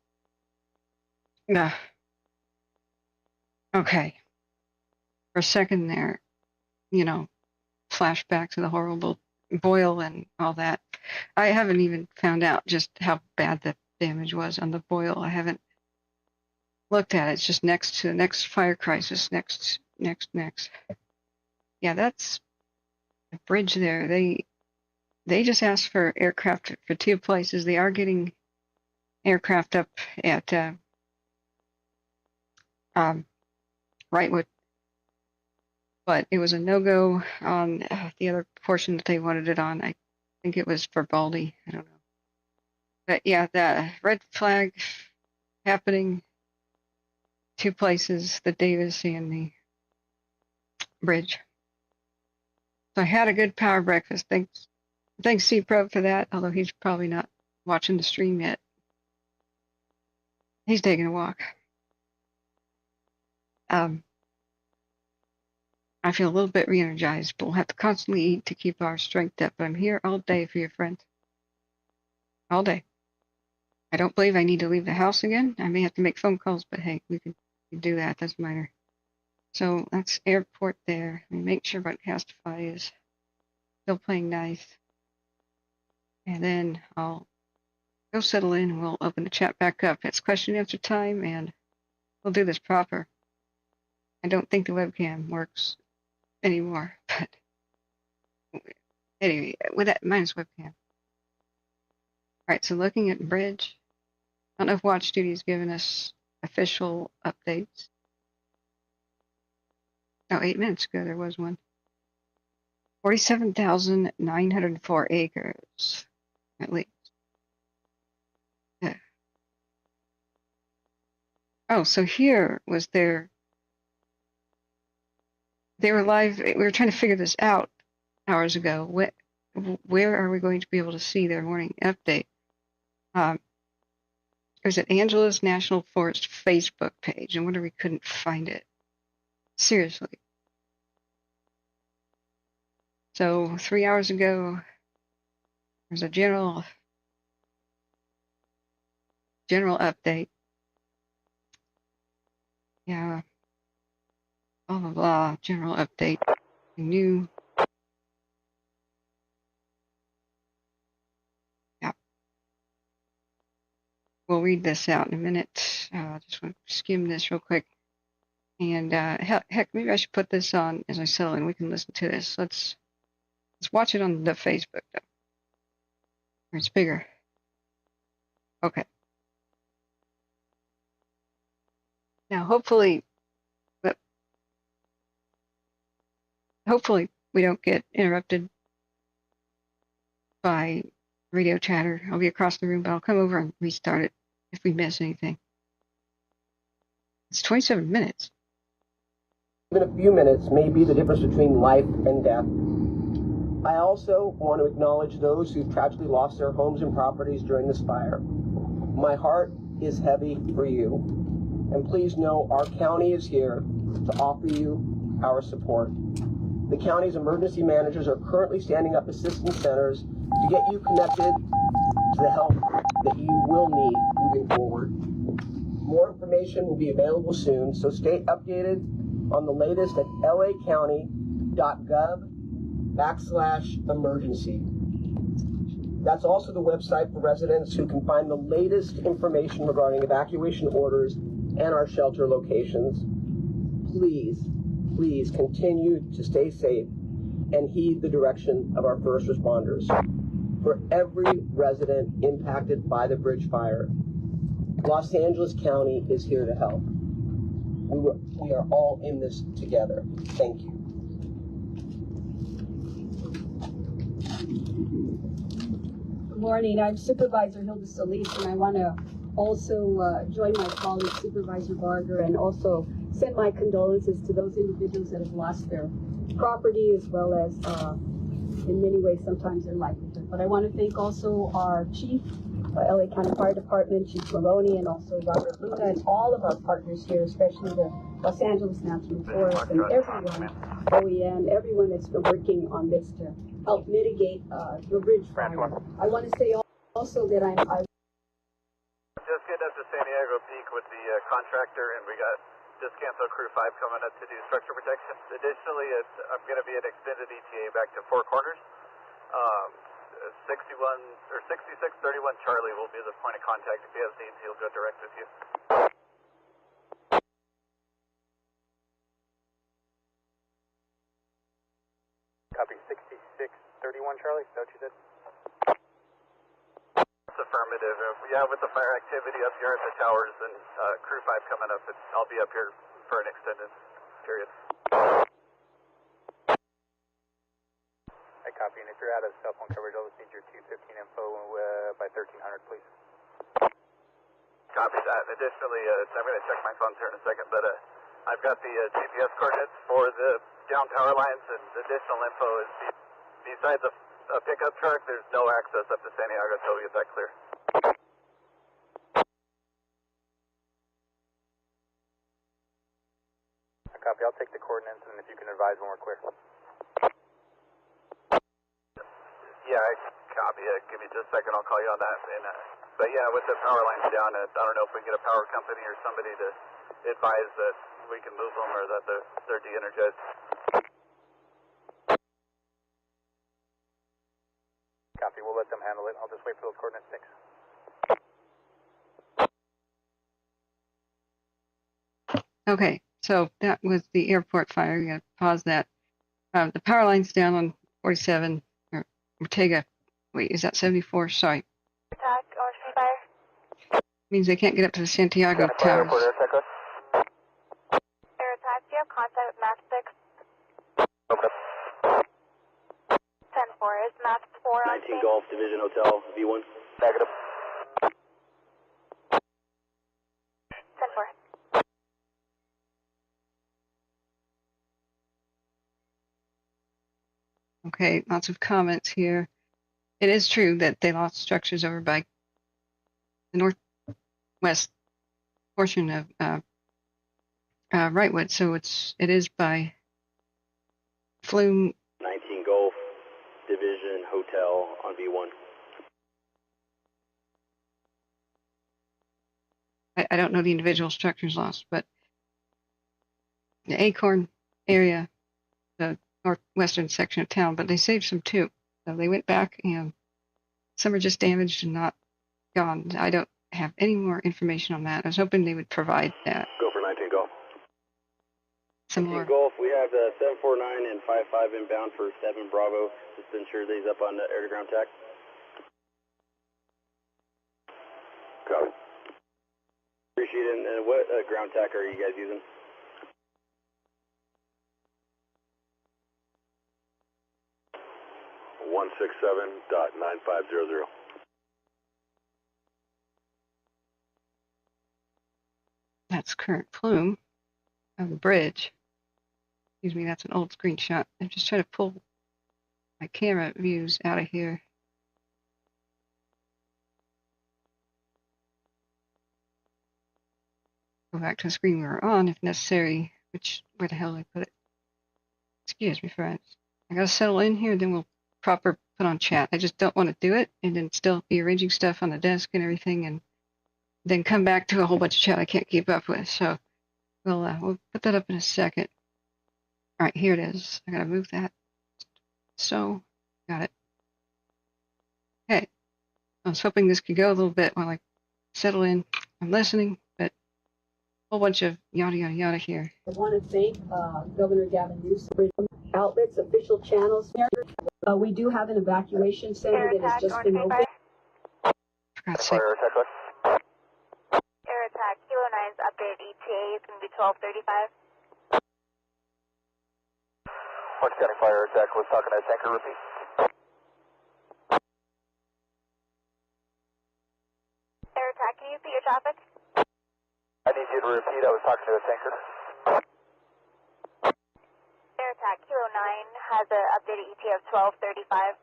Okay. For a second there, flashbacks of the horrible boil and all that. I haven't even found out just how bad the damage was on the boil. I haven't looked at it. It's just next to the next fire crisis. Next. Yeah, that's the bridge there. They just asked for aircraft for 2 places. They are getting aircraft up at Wrightwood, but it was a no-go on the other portion that they wanted it on. I think it was for Baldy. I don't know. But yeah, the red flag happening 2 places, the Davis and the bridge. So I had a good power breakfast. Thanks C-Pro for that, although he's probably not watching the stream yet. He's taking a walk. I feel a little bit re-energized, but we'll have to constantly eat to keep our strength up. But I'm here all day for you, friends. All day. I don't believe I need to leave the house again. I may have to make phone calls, but hey, we can do that. That's minor. So that's airport there. Let me make sure Broadcastify is still playing nice. And then I'll go settle in and we'll open the chat back up. It's question and answer time and we'll do this proper. I don't think the webcam works anymore, but anyway, with that minus webcam. Alright, so looking at bridge. I don't know if Watch Duty's given us official updates. Oh, 8 minutes ago there was one. 47,904 acres, at least. Yeah. Oh, so here was their. They were live. We were trying to figure this out hours ago. Where are we going to be able to see their morning update? It was at Angela's National Forest Facebook page, and wonder we couldn't find it. Seriously. So 3 hours ago, there's a general update. Yeah. Blah, blah, blah. General update. New. Yeah. We'll read this out in a minute. Just want to skim this real quick. And heck, maybe I should put this on as I settle in. We can listen to this. Let's watch it on the Facebook though. Where it's bigger. Okay. Now hopefully we don't get interrupted by radio chatter. I'll be across the room, but I'll come over and restart it if we miss anything. It's 27 minutes. Even a few minutes may be the difference between life and death. I also want to acknowledge those who've tragically lost their homes and properties during this fire. My heart is heavy for you. And please know our county is here to offer you our support. The county's emergency managers are currently standing up assistance centers to get you connected to the help that you will need moving forward. More information will be available soon, so stay updated on the latest at lacounty.gov/emergency. That's also the website for residents who can find the latest information regarding evacuation orders and our shelter locations. Please continue to stay safe and heed the direction of our first responders. For every resident impacted by the bridge fire, Los Angeles County is here to help. We are all in this together. Thank you. Good morning. I'm Supervisor Hilda Solis, and I want to also join my colleague Supervisor Barger and also send my condolences to those individuals that have lost their property as well as in many ways sometimes their livelihood. But I want to thank also our chief, LA County Fire Department, Chief Maloney, and also Robert Luna, and all of our partners here, especially the Los Angeles National Forest and everyone, OEM, everyone that's been working on this to help mitigate the bridge fire. I want to say also that I just getting up to San Diego Peak with the contractor, and we got Discanso Crew 5 coming up to do structure protection. Additionally, I'm going to be an extended ETA back to Four Corners. 6631 Charlie will be the point of contact. If he has needs, he'll go direct with you. Copy 6631 Charlie, is that what you said? It's affirmative. Yeah, with the fire activity up here at the towers and Crew 5 coming up, I'll be up here for an extended period. I copy, and if you're out of cell phone coverage, I'll just need your 215 info by 1300, please. Copy that. Additionally, I'm going to check my phones here in a second, but I've got the GPS coordinates for the down power lines, and additional info is besides a pickup truck, there's no access up to San Diego until we get that clear. I copy. I'll take the coordinates, and if you can advise when we're clear. Yeah, I copy it. Give me just a second. I'll call you on that. And, but yeah, with the power lines down, I don't know if we can get a power company or somebody to advise that we can move them or that they're de-energized. Copy. We'll let them handle it. I'll just wait for those coordinates. Thanks. Okay, so that was the airport fire. You got to pause that. The power line's down on 47 or Ortega. Wait, is that 74? Sorry. Attack or fire. Means they can't get up to the Santiago towers. Air attack. Do you have contact with map 6? 10-4. Is map 4 on 19 Golf Division Hotel, V1. Negative. 10-4. Okay, lots of comments here. It is true that they lost structures over by the northwest portion of Wrightwood, so it is by Flume. 19 Golf Division Hotel on V1. I don't know the individual structures lost, but the Acorn area, the northwestern section of town, but they saved some too. So they went back and some are just damaged and not gone. I don't have any more information on that. I was hoping they would provide that. Go for 19 Golf. Some 19 more. Golf, we have the 749 and 55 inbound for 7 Bravo. Just ensure these up on the air-to-ground tack. Copy. Appreciate it. And what ground tack are you guys using? .9500. That's current plume of the bridge. Excuse me, that's an old screenshot. I'm just trying to pull my camera views out of here. Go back to the screen we were on if necessary, where the hell did I put it? Excuse me, friends. I gotta settle in here, then we'll put on chat. I just don't want to do it and then still be arranging stuff on the desk and everything and then come back to a whole bunch of chat I can't keep up with. So we'll put that up in a second. All right, here it is. I gotta move that. So, got it. Okay. I was hoping this could go a little bit while I settle in. I'm listening, but a whole bunch of yada yada yada here. I want to thank Governor Gavin Newsom outlets, official channels. We do have an evacuation center that has just been opened. Fire attack, Air attack, Kilo 9's updated ETA is going to be 12:35. Orange County Fire attack was talking to tanker, repeat. Air attack, can you see your traffic? I need you to repeat, I was talking to a tanker. Air attack, Kilo 9 has an updated ETA of 12:35.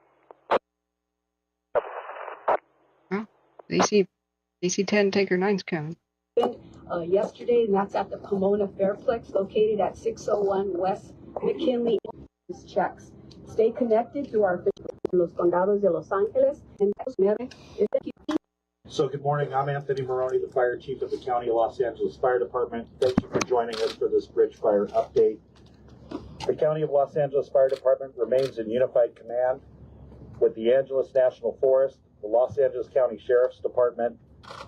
AC-10 tanker 9's coming. Yesterday, and that's at the Pomona Fairplex, located at 601 West McKinley. Checks. Stay connected to our Los Condados de Los Angeles. So good morning, I'm Anthony Maroney, the Fire Chief of the County of Los Angeles Fire Department. Thank you for joining us for this bridge fire update. The County of Los Angeles Fire Department remains in unified command with the Angeles National Forest, the Los Angeles County Sheriff's Department,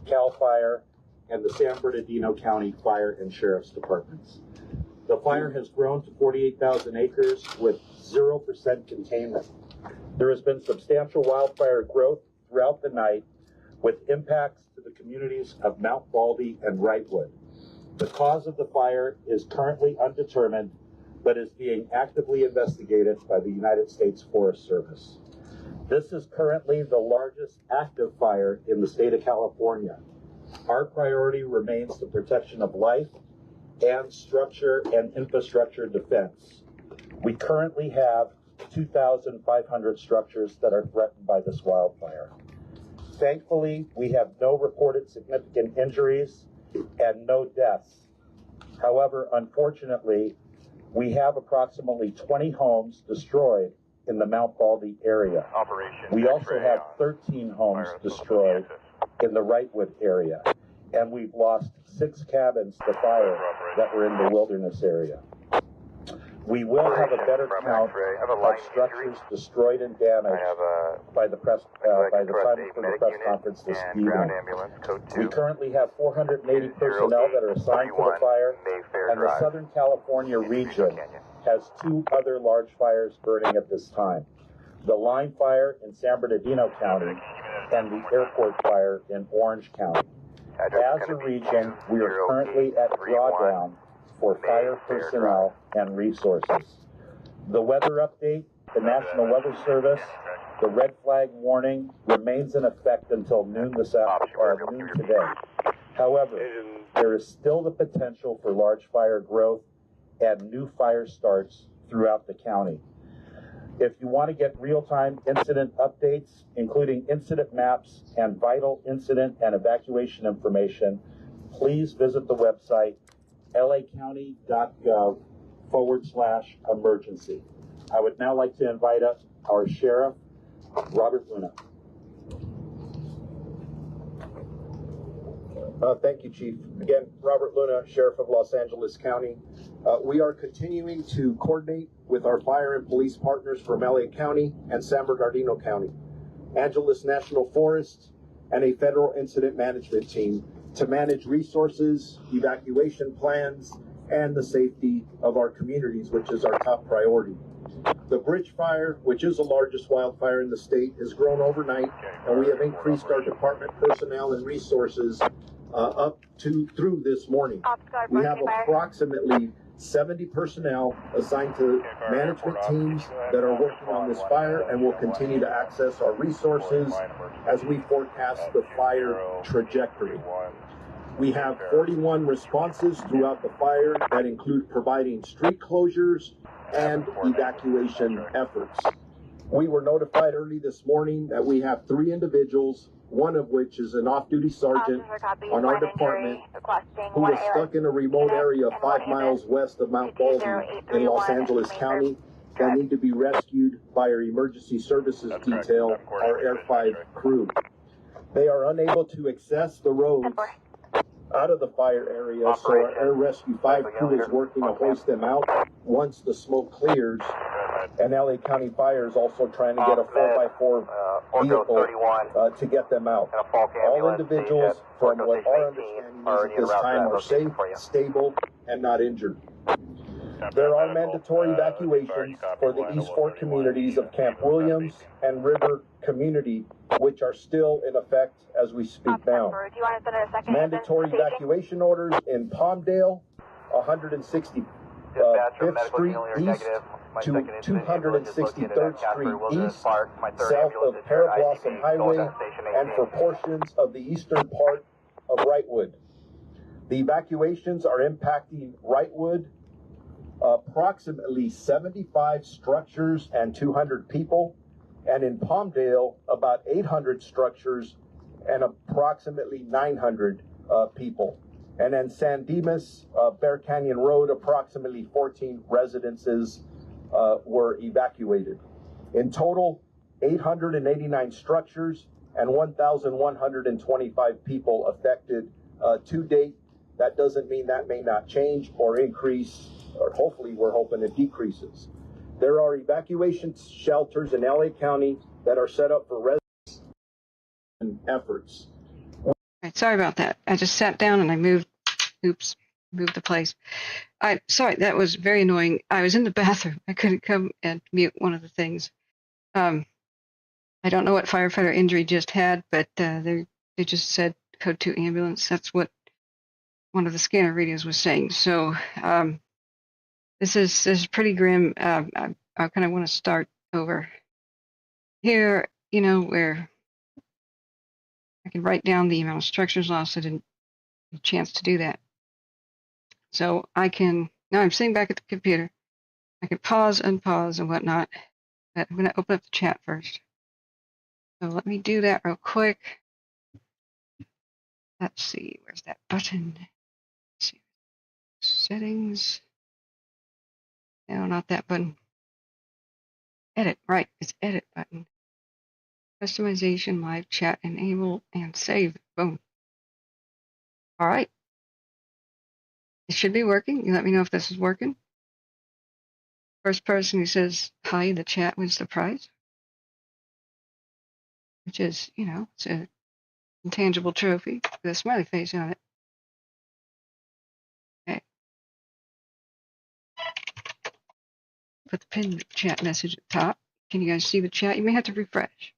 CAL FIRE, and the San Bernardino County Fire and Sheriff's Departments. The fire has grown to 48,000 acres with 0% containment. There has been substantial wildfire growth throughout the night with impacts to the communities of Mount Baldy and Wrightwood. The cause of the fire is currently undetermined, but is being actively investigated by the United States Forest Service. This is currently the largest active fire in the state of California. Our priority remains the protection of life and structure and infrastructure defense. We currently have 2,500 structures that are threatened by this wildfire. Thankfully, we have no reported significant injuries and no deaths. However, unfortunately, we have approximately 20 homes destroyed in the Mount Baldy area. We also have 13 homes destroyed in the Wrightwood area, and we've lost 6 cabins to fire that were in the wilderness area. We will have a better count of structures destroyed and damaged by the time for the press conference this evening. We currently have 480 personnel that are assigned to the fire, and the Southern California region has 2 other large fires burning at this time. The Line Fire in San Bernardino County and the Airport Fire in Orange County. As a region, we are currently at drawdown for fire personnel and resources. The weather update, the National Weather Service, the red flag warning remains in effect until noon today. However, there is still the potential for large fire growth and new fire starts throughout the county. If you want to get real-time incident updates, including incident maps and vital incident and evacuation information, please visit the website lacounty.gov/emergency. I would now like to invite up our Sheriff, Robert Bruno. Thank you, Chief. Again, Robert Luna, Sheriff of Los Angeles County. We are continuing to coordinate with our fire and police partners from LA County and San Bernardino County, Angeles National Forest, and a federal incident management team to manage resources, evacuation plans, and the safety of our communities, which is our top priority. The bridge fire, which is the largest wildfire in the state, has grown overnight, and we have increased our department personnel and resources through this morning. We have approximately 70 personnel assigned to management teams that are working on this fire, and will continue to access our resources as we forecast the fire trajectory. We have 41 responses throughout the fire that include providing street closures and evacuation efforts. We were notified early this morning that we have 3 individuals, one of which is an off-duty sergeant on our department, who was stuck in a remote area 5 miles west of Mount Baldy in Los Angeles County, that need to be rescued by our emergency services detail, our Air 5 crew. They are unable to access the roads out of the fire area, so our Air Rescue 5 crew is working to hoist them out once the smoke clears, and LA County Fire is also trying to get a 4x4 vehicle to get them out. All individuals, from what our understanding is at this time, are safe, stable, and not injured. There are mandatory evacuations for the East Fork communities of Camp Williams and River Community, which are still in effect as we speak now. Do you want to send a second Mandatory evacuation orders in Palmdale, 160 5th Street East to 263rd Street East, south of Parablossom Highway, and for portions of the eastern part of Wrightwood. The evacuations are impacting Wrightwood, approximately 75 structures and 200 people, and in Palmdale, about 800 structures and approximately 900 people. And then San Dimas, Bear Canyon Road, approximately 14 residences were evacuated. In total, 889 structures and 1,125 people affected to date. That doesn't mean that may not change or increase, or hopefully we're hoping it decreases. There are evacuation shelters in LA County that are set up for residents and efforts. Right, sorry about that. I just sat down and I moved the place. Sorry, that was very annoying. I was in the bathroom. I couldn't come and mute one of the things. I don't know what firefighter injury just had, but they just said code 2 ambulance. That's what one of the scanner radios was saying. So this is pretty grim. I kind of want to start over here, where I can write down the amount of structures lost. I didn't get a chance to do that. So now I'm sitting back at the computer. I can pause, unpause, and whatnot. But I'm going to open up the chat first. So let me do that real quick. Let's see, where's that button? Let's see. Settings. No, not that button. Edit, right, it's edit button. Customization, live chat, enable, and save. Boom. All right. It should be working. You let me know if this is working. First person who says hi in the chat wins the prize. Which is, it's an intangible trophy with a smiley face on it. Okay. Put the pinned chat message at the top. Can you guys see the chat? You may have to refresh.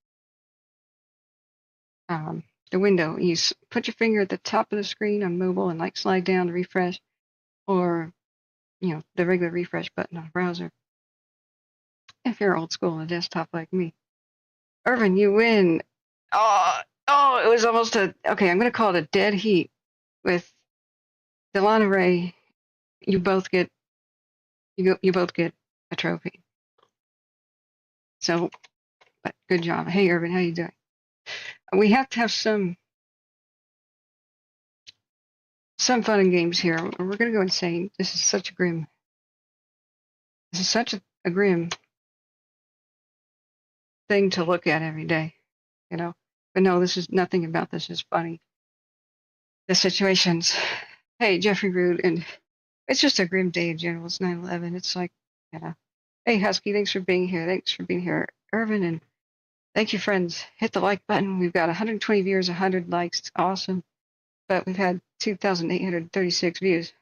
The window. You put your finger at the top of the screen on mobile and slide down to refresh, or the regular refresh button on a browser. If you're old school on a desktop like me. Irvin, you win. Oh, it was almost okay, I'm going to call it a dead heat with Delana Ray. You both get a trophy. So, but good job. Hey, Irvin, how you doing? We have to have some fun and games here. We're going to go insane. This is such a grim thing to look at every day, But no, nothing about this is funny. The situations. Hey, Jeffrey Root, and it's just a grim day in general. It's 9/11. It's like, Hey, Husky, thanks for being here. Thanks for being here, Irvin, and thank you, friends. Hit the like button. We've got 120 viewers, 100 likes. It's awesome. But we've had 2,836 views.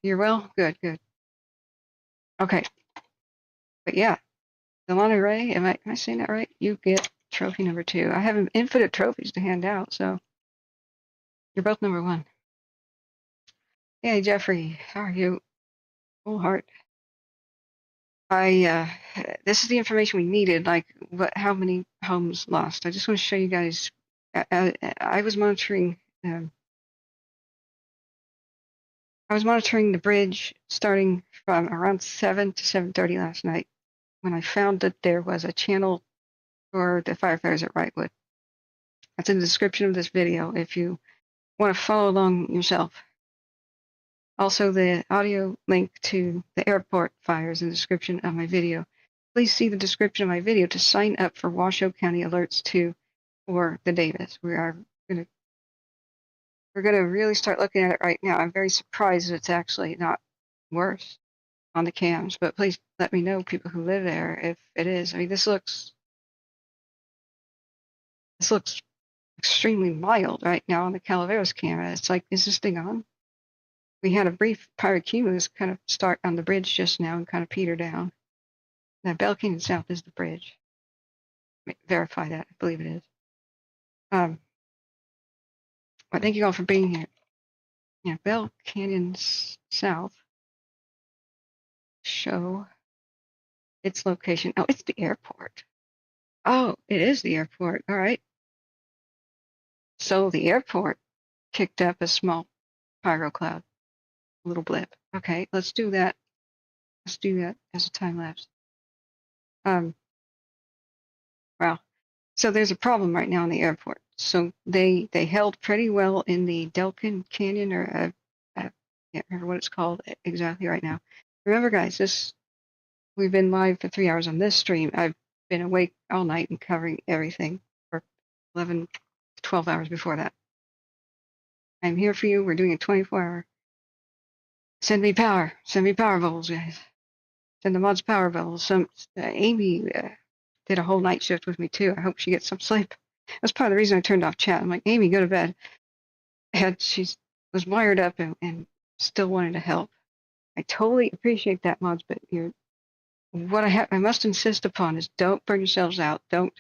You're well? Good. Okay. But yeah, Delana Ray, am I saying that right? You get trophy number 2. I have infinite trophies to hand out, so you're both number 1. Hey, Jeffrey, how are you? Full heart. This is the information we needed, how many homes lost. I just want to show you guys. I was monitoring. I was monitoring the bridge starting from around 7 to 7:30 last night when I found that there was a channel for the firefighters at Wrightwood. That's in the description of this video if you want to follow along yourself. Also, the audio link to the airport fires in the description of my video. Please see the description of my video to sign up for Washoe County Alerts 2 for the Davis. We're gonna really start looking at it right now. I'm very surprised that it's actually not worse on the cams, but please let me know, people who live there, if it is. I mean, this looks extremely mild right now on the Calaveras camera. It's like, is this thing on? We had a brief pyrocumulus kind of start on the bridge just now and kind of peter down. Now, Bell Canyon South is the bridge. Verify that. I believe it is. But thank you all for being here. Yeah, Bell Canyon South. Show its location. Oh, it's the airport. Oh, it is the airport. All right. So the airport kicked up a small pyro cloud, a little blip. Okay, let's do that. Let's do that as a time lapse. Wow. So there's a problem right now in the airport. So they held pretty well in the Delkin Canyon, or I can't remember what it's called exactly right now. Remember, guys, we've been live for 3 hours on this stream. I've been awake all night and covering everything for 11 to 12 hours before that. I'm here for you. We're doing a 24-hour. Send me power. Send me power bubbles, guys. Send the mods power bubbles. Amy did a whole night shift with me too. I hope she gets some sleep. That's part of the reason I turned off chat. I'm like, Amy, go to bed. And she was wired up and still wanted to help. I totally appreciate that, mods, but what I must insist upon is don't burn yourselves out. Don't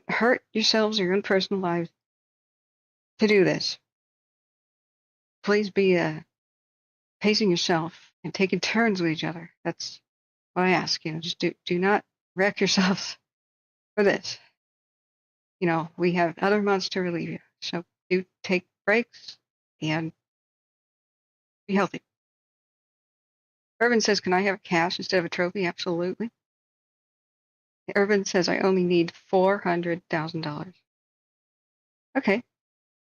hurt yourselves or your own personal lives to do this. Please be pacing yourself and taking turns with each other. That's what I ask. Just do not wreck yourselves for this. We have other mods to relieve you. So do take breaks and be healthy. Urban says, can I have a cash instead of a trophy? Absolutely. Urban says, I only need $400,000. Okay,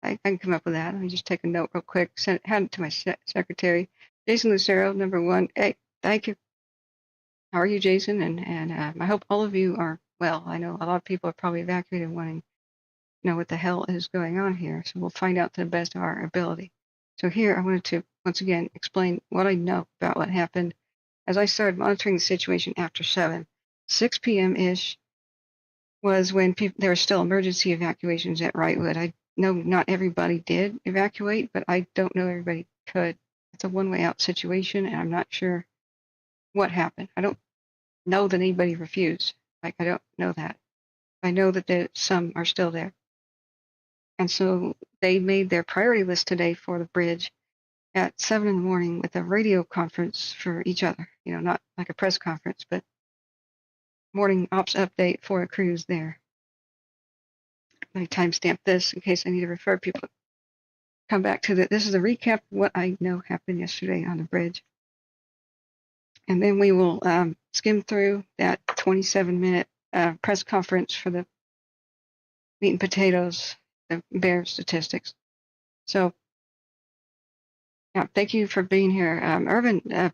I can come up with that. Let me just take a note real quick. Hand it to my secretary. Jason Lucero, number 1. Hey, thank you. How are you, Jason? And I hope all of you are well. I know a lot of people are probably evacuated wanting to know what the hell is going on here. So we'll find out to the best of our ability. So here I wanted to, once again, explain what I know about what happened as I started monitoring the situation after 6 p.m.-ish was when there were still emergency evacuations at Wrightwood. I know not everybody did evacuate, but I don't know everybody could. It's a one-way out situation, and I'm not sure what happened. I don't know that anybody refused. I don't know that. I know that some are still there. And so they made their priority list today for the bridge at 7 in the morning with a radio conference for each other. Not like a press conference, but morning ops update for a crews there. Let me timestamp this in case I need to refer people to come back to that. This is a recap of what I know happened yesterday on the bridge. And then we will skim through that 27-minute press conference for the meat and potatoes, the bear statistics. So, yeah, thank you for being here. Irvin,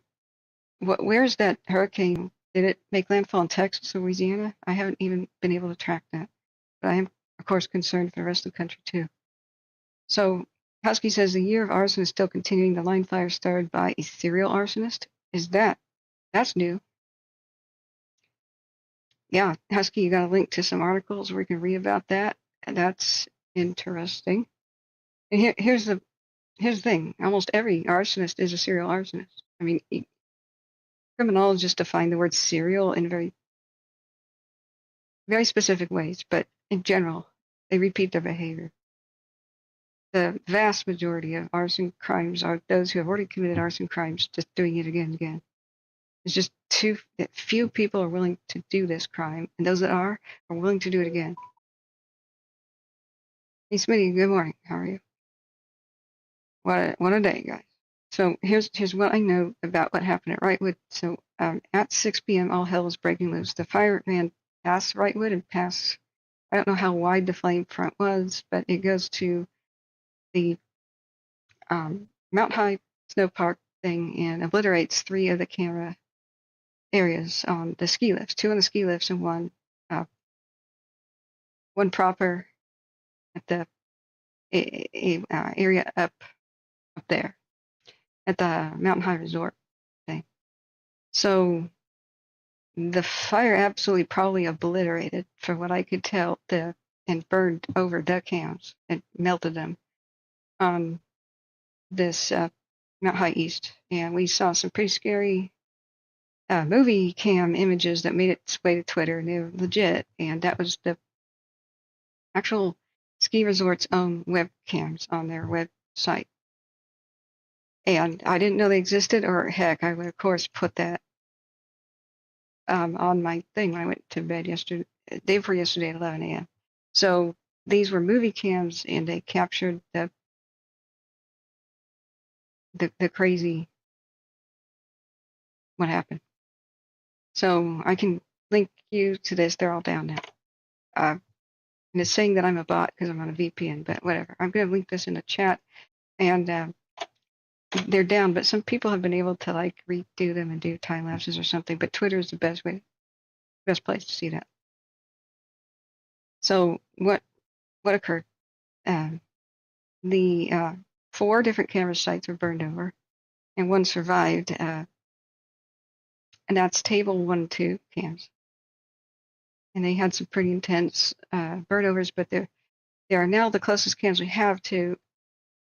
where's that hurricane? Did it make landfall in Texas or Louisiana? I haven't even been able to track that. But I am, of course, concerned for the rest of the country, too. So, Husky says the year of arson is still continuing. The line fire started by a serial arsonist. That's new. Yeah, Husky, you got a link to some articles where you can read about that. And that's interesting. And here's the thing. Almost every arsonist is a serial arsonist. I mean, criminologists define the word serial in very, very specific ways, but in general, they repeat their behavior. The vast majority of arson crimes are those who have already committed arson crimes, just doing it again and again. It's just too few people are willing to do this crime, and those that are willing to do it again. Hey, Smitty, good morning. How are you? What a day, guys. So here's what I know about what happened at Wrightwood. So at 6 p.m., all hell was breaking loose. The fire ran past Wrightwood and past, I don't know how wide the flame front was, but it goes to the Mount High Snow Park thing and obliterates 3 of the camera areas on the ski lifts, 2 on the ski lifts and one proper at the area up there at the Mountain High Resort thing. So the fire absolutely probably obliterated, from what I could tell, and burned over the cams and melted them. this Mount High East, and we saw some pretty scary movie cam images that made its way to Twitter, and they were legit. And that was the actual ski resort's own webcams on their website. And I didn't know they existed, or heck, I would of course put that on my thing when I went to bed yesterday, day before yesterday at 11 a.m. So these were movie cams, and they captured the crazy what happened. So I can link you to this. They're all down now. And it's saying that I'm a bot because I'm on a VPN, but whatever. I'm going to link this in the chat, and they're down, but some people have been able to like redo them and do time lapses or something. But Twitter is the best place to see that. So what occurred? The 4 different camera sites were burned over, and one survived. And that's table 1 and 2 cams. And they had some pretty intense burnovers, but they are now the closest cams we have to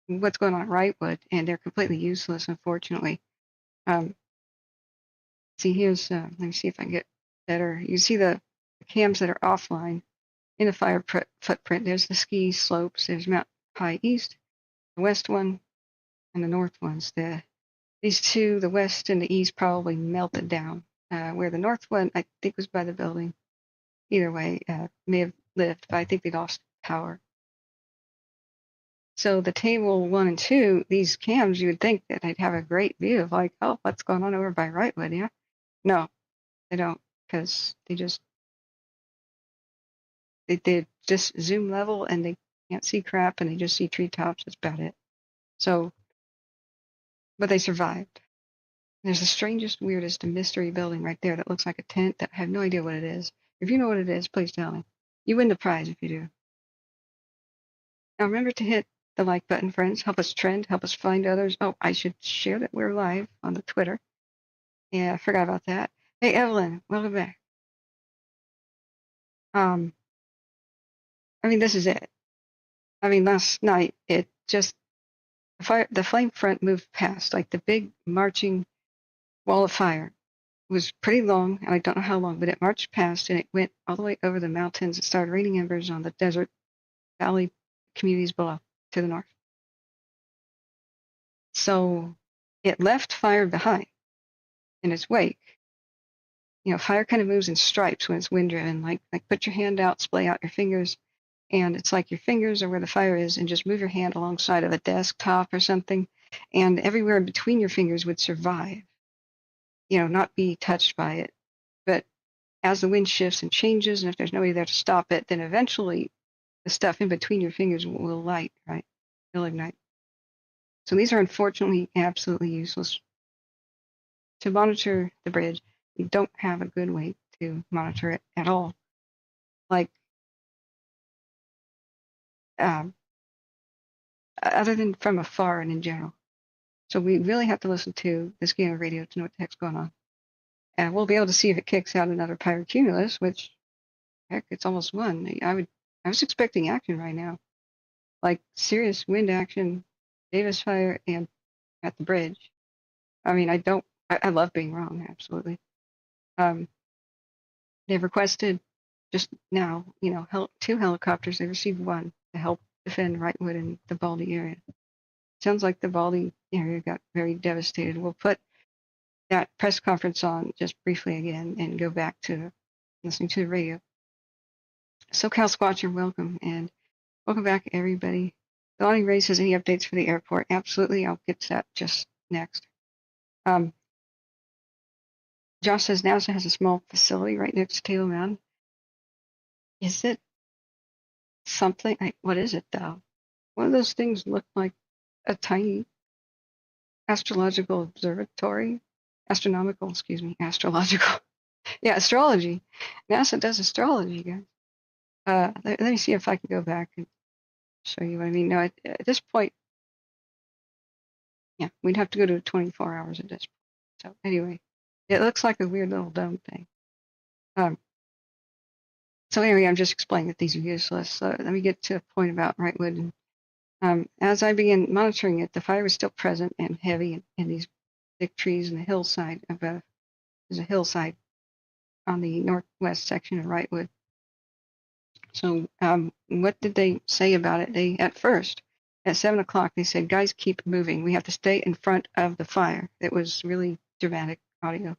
what's going on at Wrightwood, and they're completely useless, unfortunately. See, here's, let me see if I can get better. You see the cams that are offline in the fire footprint. There's the ski slopes. There's Mount High East, the west one, and the north ones. These two, the west and the east, probably melted down, where the north one, I think, was by the building. Either way, may have lived, but I think they lost power. So the table 1 and 2, these cams, you would think that they'd have a great view of like, oh, what's going on over by Wrightwood, yeah? No, they don't, because they just zoom level and they can't see crap, and they just see treetops. That's about it. So, but they survived. There's the strangest, weirdest mystery building right there that looks like a tent that I have no idea what it is. If you know what it is, please tell me. You win the prize if you do. Now remember to hit the like button, friends. Help us trend. Help us find others. Oh, I should share that we're live on the Twitter. Yeah, I forgot about that. Hey, Evelyn, welcome back. I mean, this is it. I mean, last night, it just, the flame front moved past, like the big marching wall of fire. It was pretty long, and I don't know how long, but it marched past, and it went all the way over the mountains. It started raining embers on the desert valley communities below to the north. So it left fire behind in its wake. You know, fire kind of moves in stripes when it's wind driven, like put your hand out, splay out your fingers, and it's like your fingers are where the fire is, and just move your hand alongside of a desktop or something, and everywhere in between your fingers would survive, you know, not be touched by it. But as the wind shifts and changes, and if there's nobody there to stop it, then eventually the stuff in between your fingers will light, right? It'll ignite. So these are unfortunately absolutely useless. To monitor the bridge, you don't have a good way to monitor it at all. Like, other than from afar and in general. So we really have to listen to this game of radio to know what the heck's going on. And we'll be able to see if it kicks out another pyrocumulus, which, heck, it's almost 1. I was expecting action right now. Like serious wind action, Davis fire, and at the bridge. I mean, I love being wrong, absolutely. They've requested just now, you know, 2 helicopters. They received 1 to help defend Wrightwood and the Baldy area. Sounds like the Baldy area got very devastated. We'll put that press conference on just briefly again and go back to listening to the radio. SoCal Squatcher, welcome, and welcome back, everybody. Donnie Ray says, any updates for the airport? Absolutely, I'll get to that just next. Josh says NASA has a small facility right next to Table Mountain. Is it something? What is it, though? One of those things look like a tiny astrological observatory. Astrological. Yeah, astrology. NASA does astrology, guys. Let me see if I can go back and show you what I mean. No, at this point, yeah, we'd have to go to 24 hours at this point. So anyway, it looks like a weird little dome thing. So anyway, I'm just explaining that these are useless. So let me get to a point about Wrightwood As I began monitoring it, the fire was still present and heavy in these thick trees in the hillside there's a hillside on the northwest section of Wrightwood. So what did they say about it? They, at first, at 7 o'clock, they said, guys, keep moving. We have to stay in front of the fire. It was really dramatic audio.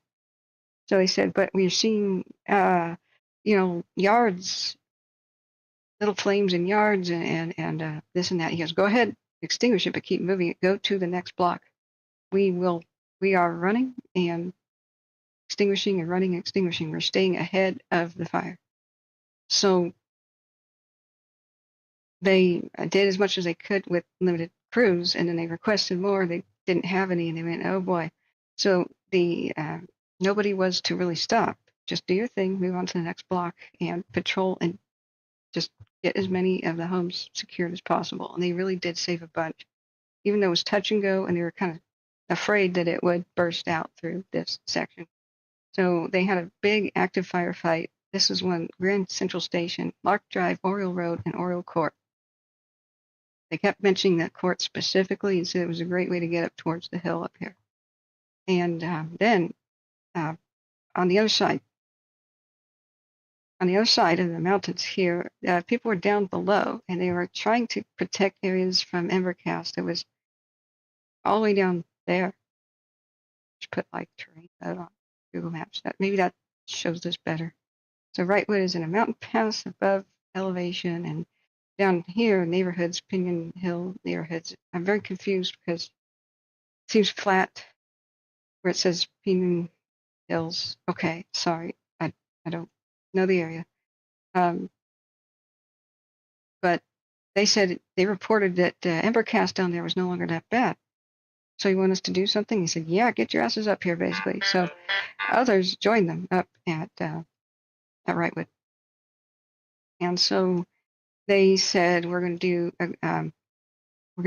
So they said, but we're seeing, yards, little flames in yards and this and that. He goes, go ahead, extinguish it, but keep moving it. Go to the next block. We are running and extinguishing and running and extinguishing. We're staying ahead of the fire. So they did as much as they could with limited crews, and then they requested more. They didn't have any, and they went, oh boy. So nobody was to really stop. Just do your thing, move on to the next block, and patrol and just get as many of the homes secured as possible. And they really did save a bunch, even though it was touch and go, and they were kind of afraid that it would burst out through this section. So they had a big active firefight. This is one Grand Central Station, Lark Drive, Oriole Road, and Oriole Court. They kept mentioning that court specifically and said it was a great way to get up towards the hill up here. And then on the other side of the mountains here, people were down below, and they were trying to protect areas from Embercast. It was all the way down there. Just put like terrain on Google Maps. Maybe that shows this better. So Wrightwood is in a mountain pass above elevation, and down here, neighborhoods, Pinion Hill neighborhoods. I'm very confused because it seems flat where it says Pinion Hills. Okay, sorry, I don't know the area. But they said they reported that Embercast down there was no longer that bad. So you want us to do something? He said, yeah, get your asses up here, basically. So others joined them up at Wrightwood. And so they said we're going to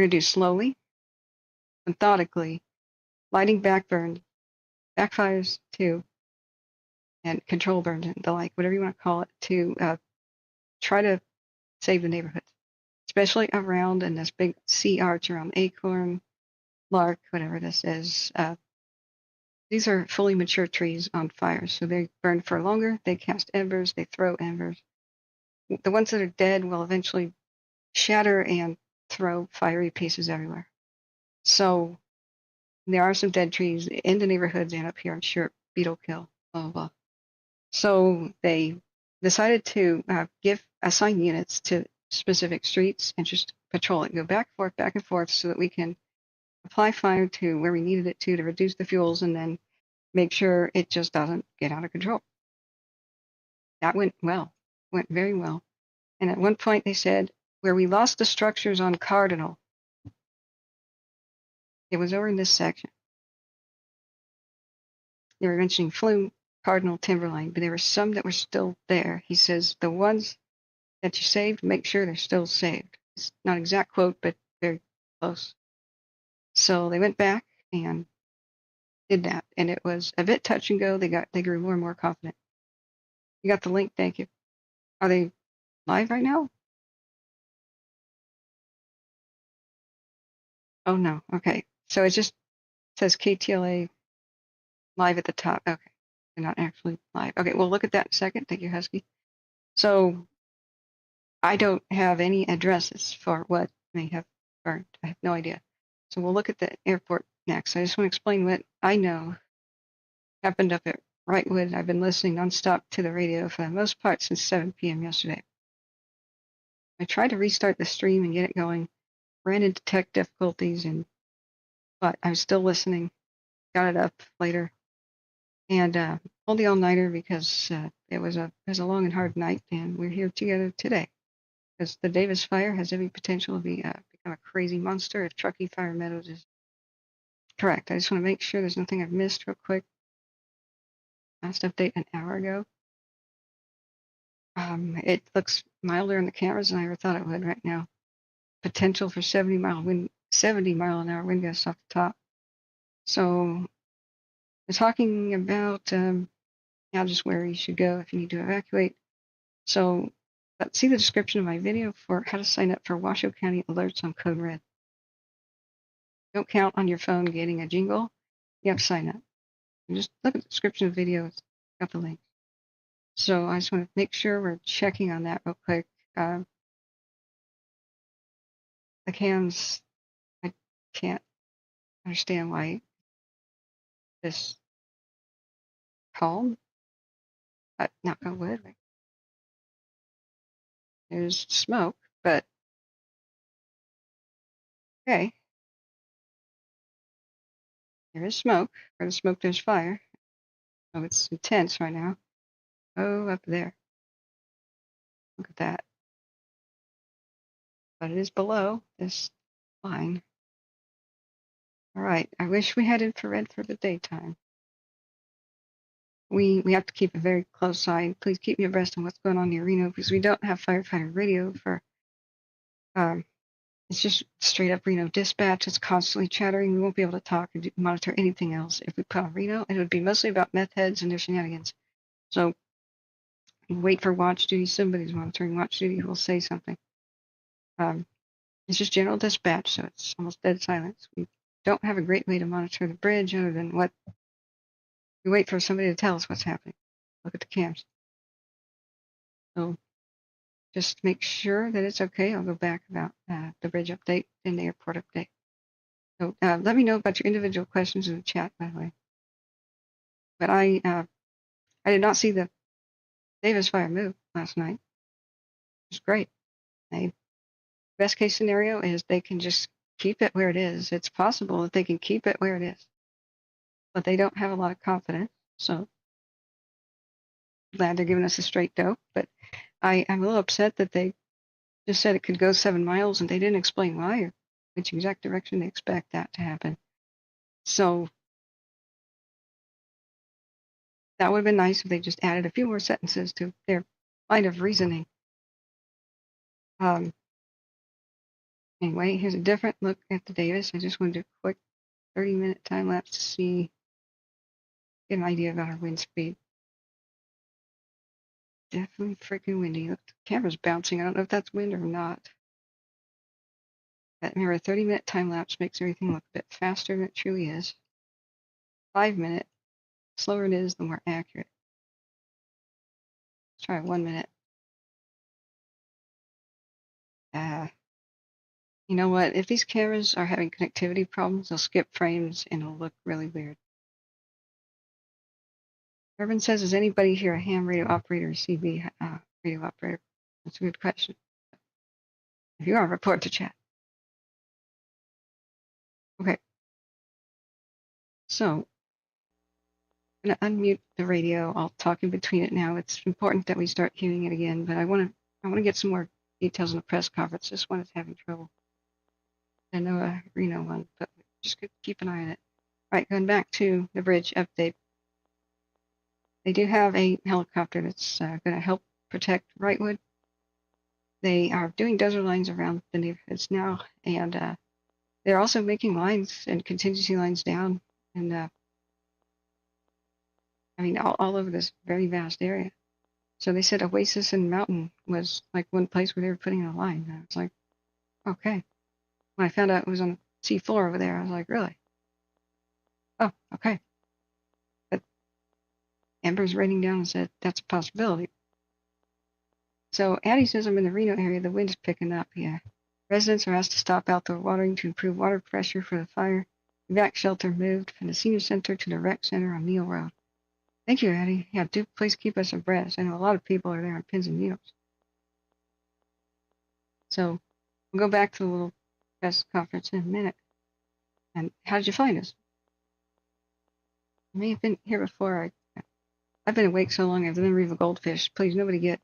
do slowly, methodically, lighting backfires too, and control burns and the like, whatever you want to call it, to try to save the neighborhoods, especially around in this big sea arch around Acorn, Lark, whatever this is. These are fully mature trees on fire, so they burn for longer. They cast embers. They throw embers. The ones that are dead will eventually shatter and throw fiery pieces everywhere. So there are some dead trees in the neighborhoods and up here, I'm sure, beetle kill, blah, blah, blah. So they decided to assign units to specific streets and just patrol it, go back and forth, so that we can apply fire to where we needed it to reduce the fuels, and then make sure it just doesn't get out of control. That went very well. And at one point they said, where we lost the structures on Cardinal, it was over in this section. They were mentioning Flume, Cardinal, Timberline, but there were some that were still there. He says, the ones that you saved, make sure they're still saved. It's not an exact quote, but very close. So they went back and did that, and it was a bit touch and go. They grew more and more confident. You got the link, thank you. Are they live right now? Oh no, okay. So it just says KTLA live at the top. Okay, they're not actually live. Okay, we'll look at that in a second. Thank you, Husky. So I don't have any addresses for what may have burned. I have no idea. So we'll look at the airport next. I just want to explain what I know happened up at Wrightwood. I've been listening nonstop to the radio for the most part since 7 p.m. yesterday. I tried to restart the stream and get it going. Ran into tech difficulties, but I was still listening. Got it up later, and pulled the all-nighter because it was a long and hard night, and we're here together today because the Davis fire has every potential to become a crazy monster if Truckee Fire Meadows is correct. I just want to make sure there's nothing I've missed real quick. Last update an hour ago. It looks milder in the cameras than I ever thought it would right now. Potential for 70 mile an hour wind gusts off the top. So we're talking about just where you should go if you need to evacuate. So But see the description of my video for how to sign up for Washoe County alerts on Code Red. Don't count on your phone getting a jingle. You have to sign up. And just look at the description of the video. It's got the link. So I just want to make sure we're checking on that real quick. The cams, I can't understand why this calm. Knock on wood. There's smoke, but okay. There is smoke. Where there's smoke, there's fire. Oh, it's intense right now. Oh, up there. Look at that. But it is below this line. All right. I wish we had infrared for the daytime. We have to keep a very close eye. Please keep me abreast on what's going on near Reno because we don't have firefighter radio for. It's just straight up Reno dispatch. It's constantly chattering. We won't be able to talk and monitor anything else. If we put on Reno, it would be mostly about meth heads and their shenanigans. So wait for watch duty. Somebody's monitoring watch duty who will say something. It's just general dispatch, so it's almost dead silence. We don't have a great way to monitor the bridge other than what we wait for somebody to tell us what's happening. Look at the cams. So just make sure that it's okay. I'll go back about the bridge update and the airport update. So let me know about your individual questions in the chat, by the way. But I did not see the Davis fire move last night. It was great. Best case scenario is they can just keep it where it is. It's possible that they can keep it where it is. But they don't have a lot of confidence. So glad they're giving us a straight dope. But I'm a little upset that they just said it could go 7 miles and they didn't explain why or which exact direction they expect that to happen. So that would have been nice if they just added a few more sentences to their line of reasoning. Anyway, here's a different look at the Davis. I just wanted to do a quick 30-minute time lapse to see, get an idea about our wind speed. Definitely freaking windy. Look, the camera's bouncing. I don't know if that's wind or not. But remember, a 30-minute time lapse makes everything look a bit faster than it truly is. 5-minute, slower it is, the more accurate. Let's try 1 minute. You know what? If these cameras are having connectivity problems, they'll skip frames and it'll look really weird. Urban says, is anybody here a ham radio operator or CB radio operator? That's a good question. If you are, report to chat. Okay. So, I'm going to unmute the radio. I'll talk in between it now. It's important that we start hearing it again, but I want to get some more details in the press conference. This one is having trouble. I know a Reno one, but just keep an eye on it. All right, going back to the bridge update. They do have a helicopter that's going to help protect Wrightwood. They are doing dozer lines around the neighborhoods now, and they're also making lines and contingency lines down, and I mean all over this very vast area. So they said Oasis and Mountain was like one place where they were putting in a line. And I was like, okay. When I found out it was on the sea floor over there, I was like, really? Oh, okay. But Amber's writing down and said that's a possibility. So Addie says I'm in the Reno area. The wind's picking up. Yeah. Residents are asked to stop outdoor watering to improve water pressure for the fire. Evac shelter moved from the senior center to the rec center on Neal Road. Thank you, Addie. Yeah, do please keep us abreast. I know a lot of people are there on pins and needles. So we'll go back to the little press conference in a minute. And how did you find us? I may have been here before. I've been awake so long. I've been Riva Goldfish. Please, nobody get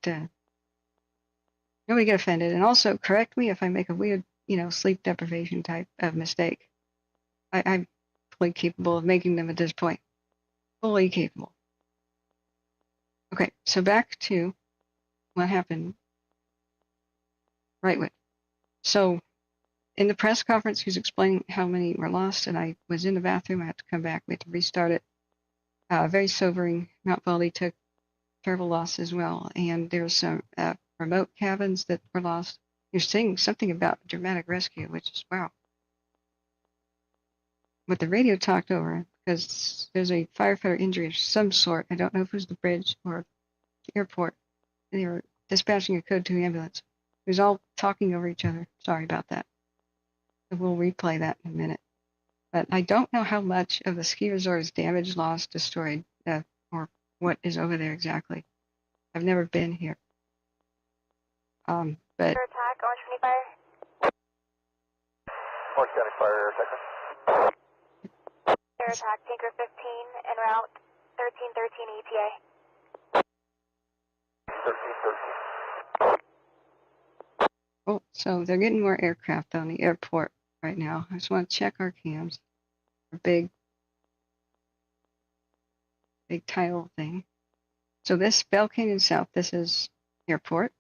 offended. And also correct me if I make a weird, sleep deprivation type of mistake. I'm fully capable of making them at this point. Fully capable. Okay, so back to what happened. Wrightwood. So in the press conference, he was explaining how many were lost, and I was in the bathroom. I had to come back. We had to restart it. Very sobering. Mount Baldy took terrible loss as well, and there's some remote cabins that were lost. You're saying something about dramatic rescue, which is wow. But the radio talked over because there's a firefighter injury of some sort. I don't know if it was the bridge or the airport. They were dispatching a code 2 ambulance. It was all talking over each other. Sorry about that. So we'll replay that in a minute. But I don't know how much of the ski resort is damaged, lost, destroyed, or what is over there exactly. I've never been here. But attack, Orange County Fire. Orange County Fire, air attack. Air attack, Tanker 15 en route, 1313 ETA. 1313. oh, so they're getting more aircraft on the airport right now. I just want to check our cams. Our big tile thing. So this Bell Canyon South, this is airport.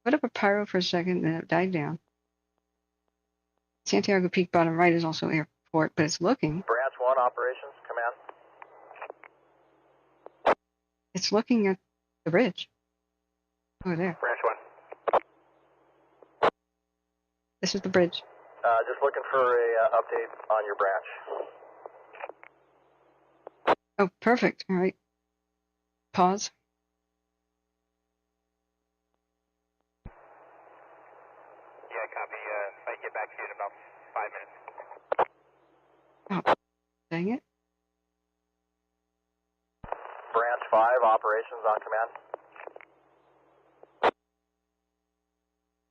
Put up a pyro for a second, then it died down. Santiago Peak bottom right is also airport, but it's looking. Branch 1 operations, command. It's looking at the bridge. Over there. Branch 1. This is the bridge. Just looking for a update on your branch. Oh, perfect. All right. Pause. Yeah, copy. I can get back to you in about 5 minutes. Oh, dang it. Branch 5 operations on command.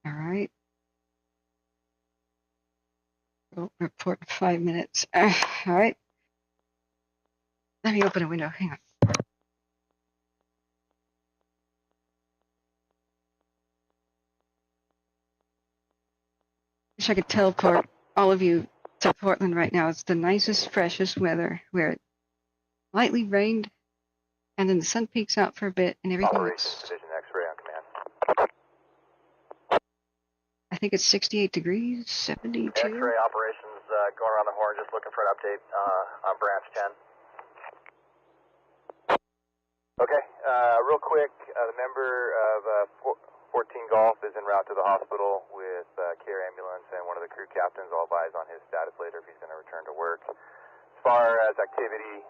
All right. Oh, report in 5 minutes. All right. Let me open a window. Hang on. Wish I could teleport all of you to Portland right now. It's the nicest, freshest weather where it lightly rained and then the sun peeks out for a bit and everything Operations looks... Division X-ray on command. I think it's 68 degrees, 72. X-ray operations going around the horn, just looking for an update on branch 10. Okay, real quick, the member of 14 Golf is en route to the hospital with care ambulance and one of the crew captains. I'll advise on his status later if he's going to return to work. As far as activity,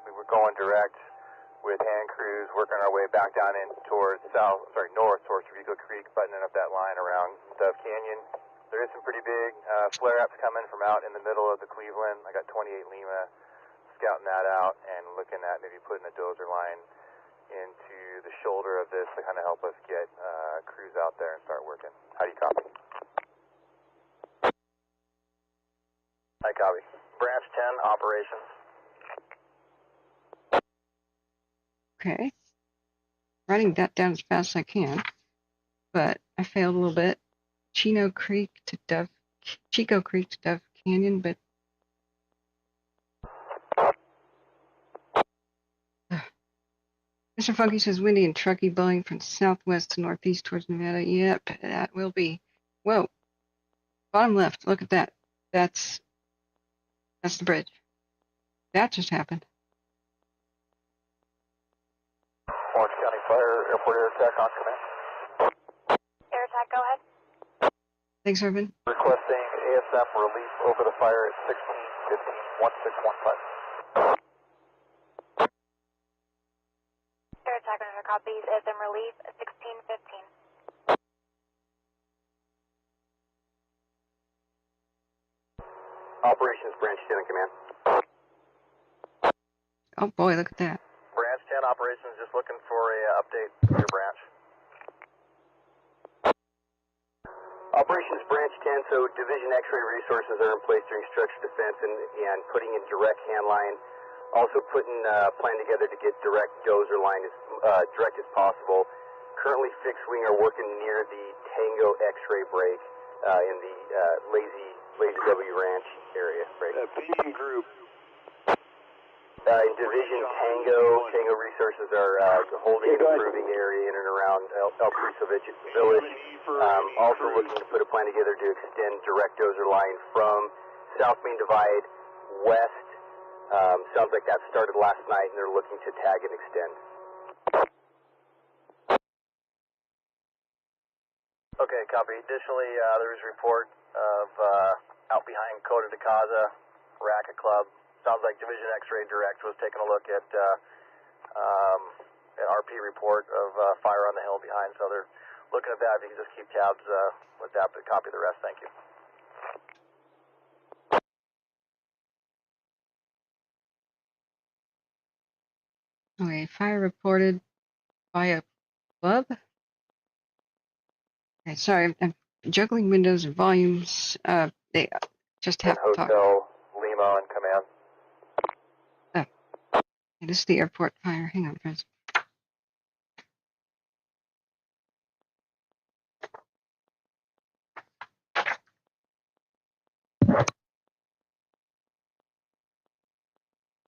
we were going direct with hand crews, working our way back down in towards north towards Rico Creek, buttoning up that line around Dove Canyon. There is some pretty big flare-ups coming from out in the middle of the Cleveland. I got 28 Lima scouting that out and looking at maybe putting a dozer line into the shoulder of this to kind of help us get crews out there and start working. How do you copy? I copy. Branch 10 operations. Okay. Writing that down as fast as I can, but I failed a little bit. Chico Creek to Dove Canyon, but Mr. Funky says windy and trucky blowing from southwest to northeast towards Nevada. Yep, that will be. Whoa. Bottom left, look at that. That's the bridge. That just happened. Orange County Fire, airport air attack on command. Air attack, go ahead. Thanks, Urban. Requesting ASM relief over the fire at 1615-1615. Air attack, under copies, ASM relief, 1615. Operations Branch 10 in command. Oh boy, look at that. Branch 10 operations, just looking for a update from your branch. Operations Branch 10, so Division X-ray resources are in place during structure defense and putting in direct hand line. Also putting a plan together to get direct dozer line as direct as possible. Currently fixed wing are working near the Tango X-ray break in the Lazy W Ranch area. Opinion group. In Division Tango resources are holding and improving area in and around El Cristo Village. Also looking to put a plan together to extend direct dozer line from South Main Divide west. Sounds like that started last night and they're looking to tag and extend. Okay, copy. Additionally, there was a report of out behind Coda de Casa, Racket Club. Sounds like Division X-Ray Direct was taking a look at an RP report of fire on the hill behind, so they're looking at that. If you can just keep tabs with that, but copy the rest. Thank you. Okay, fire reported by a club. Okay, sorry, I'm juggling windows and volumes. They just have to talk. Hotel Lima and command. Oh, okay, this is the airport fire. Hang on, friends.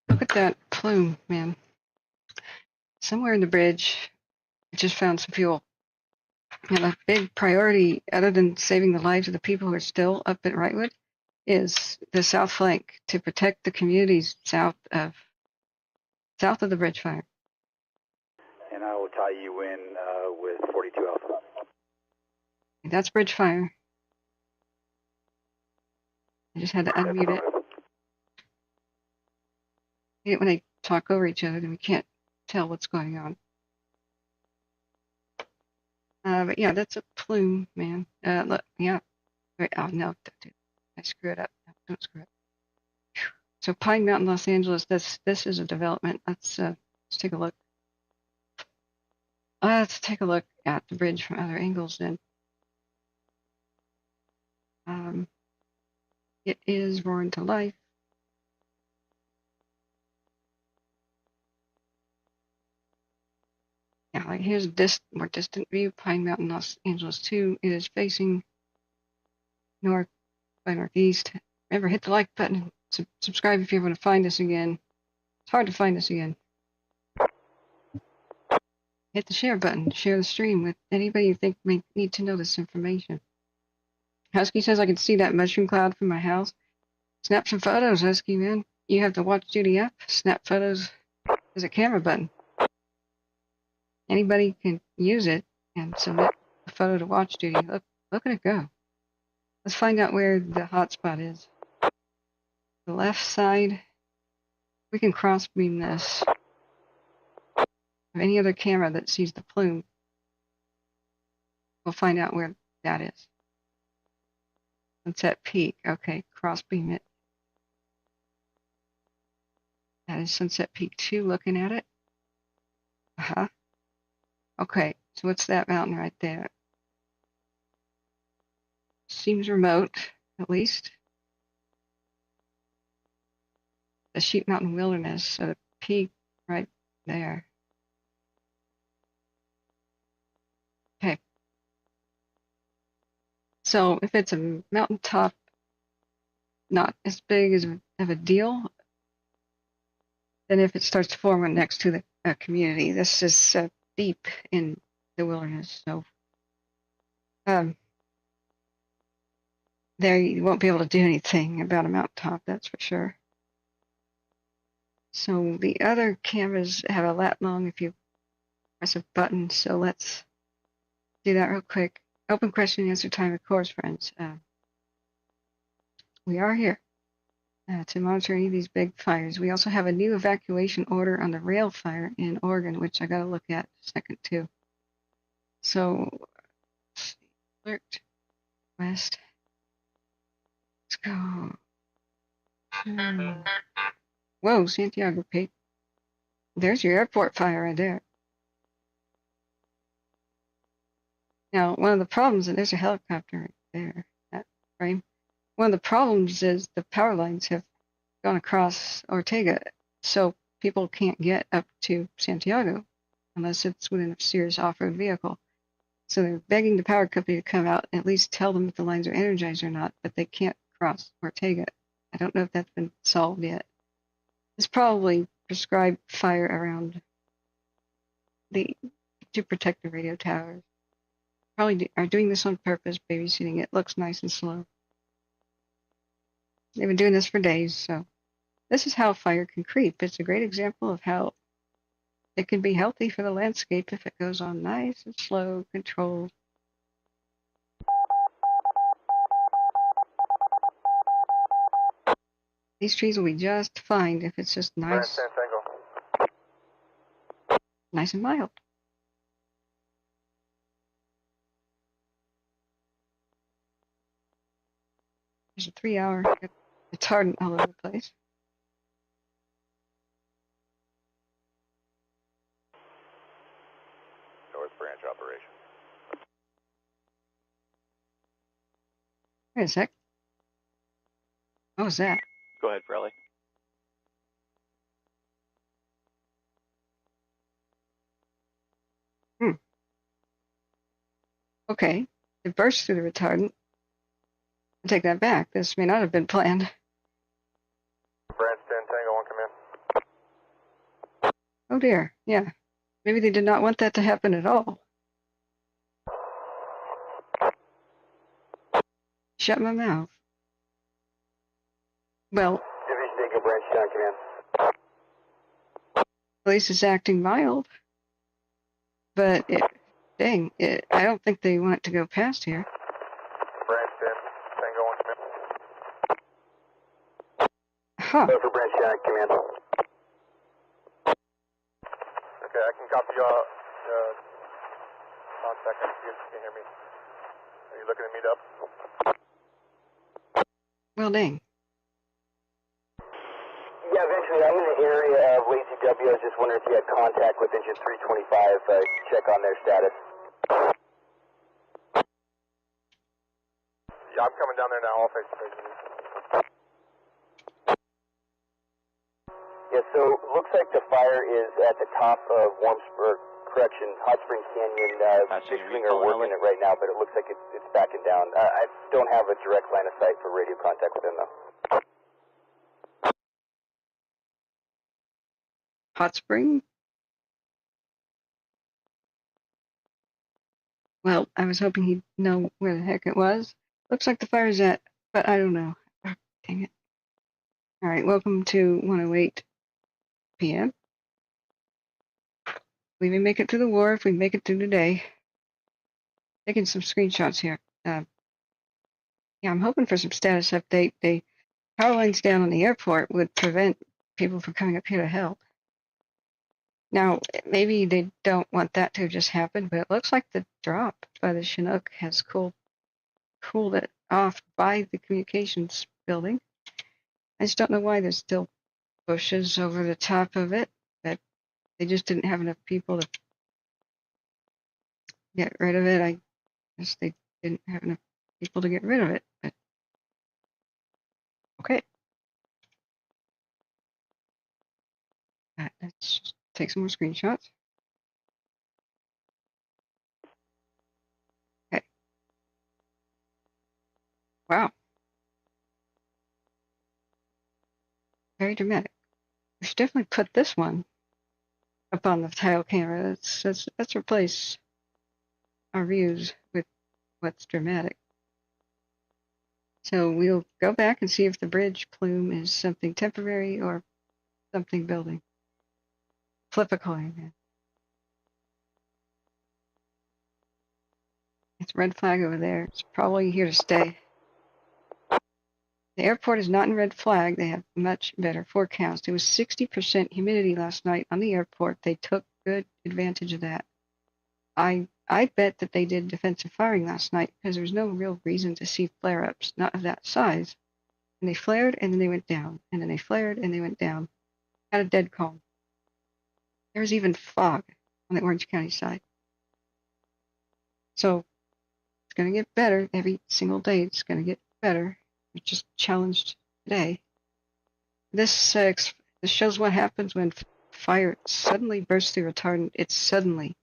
Look at that plume, man. Somewhere in the bridge, I just found some fuel. And a big priority, other than saving the lives of the people who are still up at Wrightwood, is the south flank to protect the communities south of the bridge fire. And I will tie you in with 42 Alpha. That's bridge fire. I just had to unmute it. When they talk over each other, then we can't tell what's going on. But yeah, that's a plume, man. Look, yeah. Wait, oh no, I screw it up. No, don't screw it. So Pine Mountain, Los Angeles. This is a development. Let's take a look. Let's take a look at the bridge from other angles then. It is roaring to life. Yeah, like here's this more distant view. Pine Mountain, Los Angeles 2. It is facing north by northeast. Remember, hit the like button. Subscribe if you want to find us again. It's hard to find us again. Hit the share button. Share the stream with anybody you think may need to know this information. Husky says I can see that mushroom cloud from my house. Snap some photos, Husky, man. You have the Watch Duty app. Snap photos. There's a camera button. Anybody can use it and submit a photo to Watch Duty. Look at it go. Let's find out where the hotspot is. The left side. We can cross beam this. Or any other camera that sees the plume. We'll find out where that is. Sunset Peak. Okay, cross beam it. That is Sunset Peak 2, looking at it. Okay, so what's that mountain right there? Seems remote, at least. The Sheep Mountain Wilderness, so the peak right there. Okay. So if it's a mountaintop, not as big as of a deal, then if it starts to form one next to the community, this is deep in the wilderness, so there you won't be able to do anything about a mountaintop, that's for sure. So the other cameras have a lat long if you press a button, so let's do that real quick. Open question and answer time, of course, friends. We are here to monitor any of these big fires. We also have a new evacuation order on the rail fire in Oregon, which I got to look at a second too. So, let's see. Alert west. Let's go. Whoa, Santiago Peak. There's your airport fire right there. Now, one of the problems, and there's a helicopter right there, that frame. One of the problems is the power lines have gone across Ortega, so people can't get up to Santiago unless it's within a serious off-road vehicle. So they're begging the power company to come out and at least tell them if the lines are energized or not, but they can't cross Ortega. I don't know if that's been solved yet. It's probably prescribed fire around to protect the radio towers. Probably are doing this on purpose, babysitting it. Looks nice and slow. They've been doing this for days, so this is how fire can creep. It's a great example of how it can be healthy for the landscape if it goes on nice and slow, controlled. These trees will be just fine if it's just nice, nice and mild. There's a 3-hour. It's hard all over the place. North Branch operation. Wait a sec. What was that? Go ahead, Frelly. Okay. It burst through the retardant. I take that back. This may not have been planned. Branch 10, Tango 1, come in. Oh dear. Yeah. Maybe they did not want that to happen at all. Shut my mouth. Well, Division Tango Branch 10, command. Police is acting mild, but dang, I don't think they want it to go past here. Branch 10, Tango 1, come in. Huh. For Branch 10, command. Okay, I can copy y'all. Contact if you can hear me. Are you looking to meet up? Well, dang. Yeah, eventually. I'm in the area of Lazy W. I was just wondering if you had contact with engine 325. Check on their status. Yeah, I'm coming down there now. I'll face to face with you. Yeah, so looks like the fire is at the top of Hot Spring Canyon. Fishing are working it right now, but it looks like it's backing down. I don't have a direct line of sight for radio contact with them, though. Hot Spring? Well, I was hoping he'd know where the heck it was. Looks like the fire's at, but I don't know. Oh, dang it. Alright, welcome to 108 p.m. We may make it through the war if we make it through today. Taking some screenshots here. Yeah, I'm hoping for some status update. The power lines down on the airport would prevent people from coming up here to help. Now, maybe they don't want that to just happen, but it looks like the drop by the Chinook has cooled it off by the communications building. I just don't know why there's still bushes over the top of it, but they just didn't have enough people to get rid of it. I guess they didn't have enough people to get rid of it, but okay. Let's just take some more screenshots. Okay. Wow. Very dramatic. We should definitely put this one up on the tile camera. Let's replace our views with what's dramatic. So we'll go back and see if the bridge plume is something temporary or something building. Flip a coin, man. It's red flag over there. It's probably here to stay. The airport is not in red flag. They have much better forecast. It was 60% humidity last night on the airport. They took good advantage of that. I bet that they did defensive firing last night because there was no real reason to see flare-ups, not of that size. And they flared and then they went down. And then they flared and they went down. Had a dead calm. There was even fog on the Orange County side. So it's going to get better every single day. It's going to get better. It's just challenged today. This shows what happens when fire suddenly bursts through retardant. It suddenly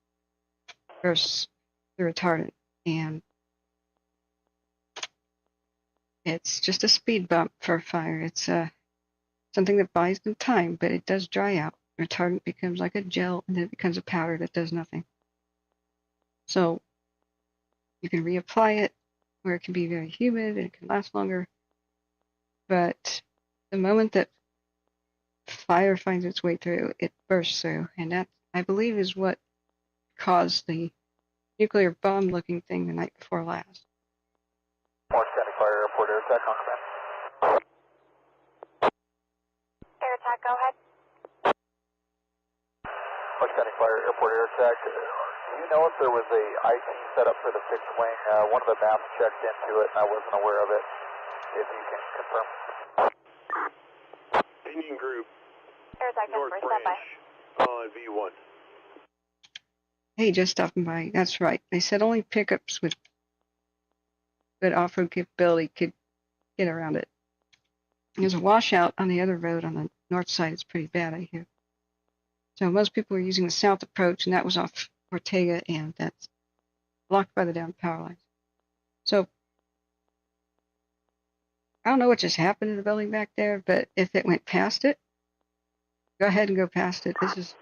bursts through retardant, and it's just a speed bump for a fire. It's something that buys them time, but it does dry out. Retardant becomes like a gel, and then it becomes a powder that does nothing. So you can reapply it where it can be very humid and it can last longer. But the moment that fire finds its way through, it bursts through. And that, I believe, is what caused the nuclear bomb-looking thing the night before last. Orange County Fire Airport Air Attack on command. Evac, go ahead. Bucks County Fire Airport Air Tech. Do you know if there was a IT set up for the fixed wing? One of the maps checked into it and I wasn't aware of it. If you can confirm. Indian Group, Air Tech, North Branch, on V1. Hey, just stopping by. That's right. They said only pickups with good off-road capability could get around it. There's a washout on the other road on the north side. It's pretty bad, I hear. So most people were using the south approach, and that was off Ortega, and that's blocked by the down power lines. So I don't know what just happened to the building back there, but if it went past it, go ahead and go past it. This is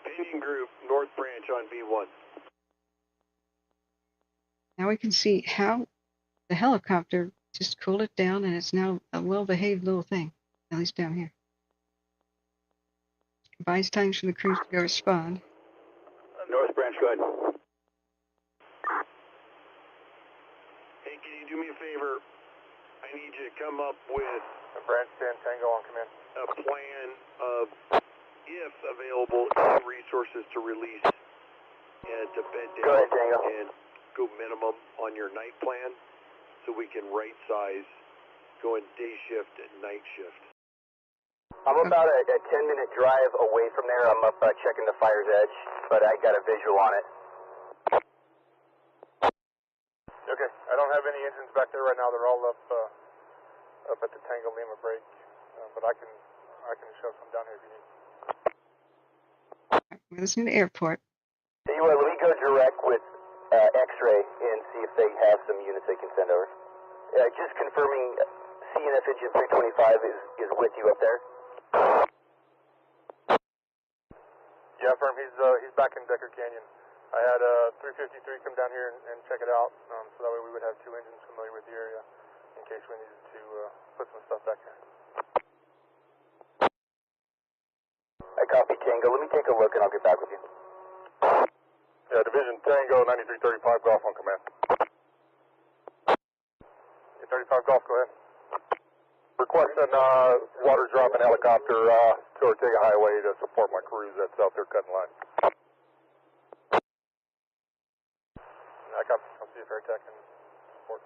Indian Group, North Branch on V1. now we can see how the helicopter just cooled it down, and it's now a well-behaved little thing, at least down here. Buys times for the crews to go respond. North Branch, go ahead. Hey, can you do me a favor? I need you to come up with Branch 10, Tango on command. a plan of, if available, any resources to release and to bed down. Go ahead, Tango. And go minimum on your night plan so we can right size going day shift and night shift. I'm about a 10-minute drive away from there. I'm up checking the fire's edge, but I got a visual on it. Okay, I don't have any engines back there right now. They're all up at the Tango Lima break, but I can shove some down here if you need. We're listening to airport. Tell you what, let me go direct with X-ray and see if they have some units they can send over. Just confirming, CNF engine 325 is with you up there. Yeah, firm. He's back in Decker Canyon. I had 353 come down here and check it out, so that way we would have two engines familiar with the area in case we needed to put some stuff back here. I copy, Tango. Let me take a look and I'll get back with you. Yeah, Division Tango 9335 Golf on command. 35 Golf, go ahead. Requesting water drop and helicopter to Ortega Highway to support my crews that's out there cutting line. I copy. I'll see if Air Tech can support.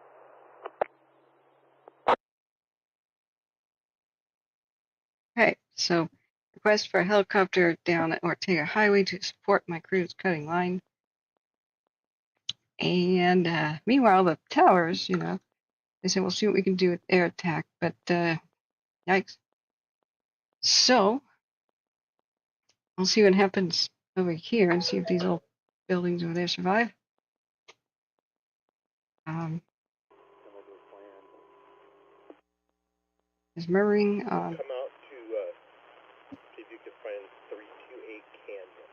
Okay, so request for a helicopter down at Ortega Highway to support my crew's cutting line. And meanwhile, the towers, they said, we'll see what we can do with air attack, but yikes. So, we'll see what happens over here and see if these little buildings over there survive. Is mirroring on. Come out to see if you can find 328 Canyon.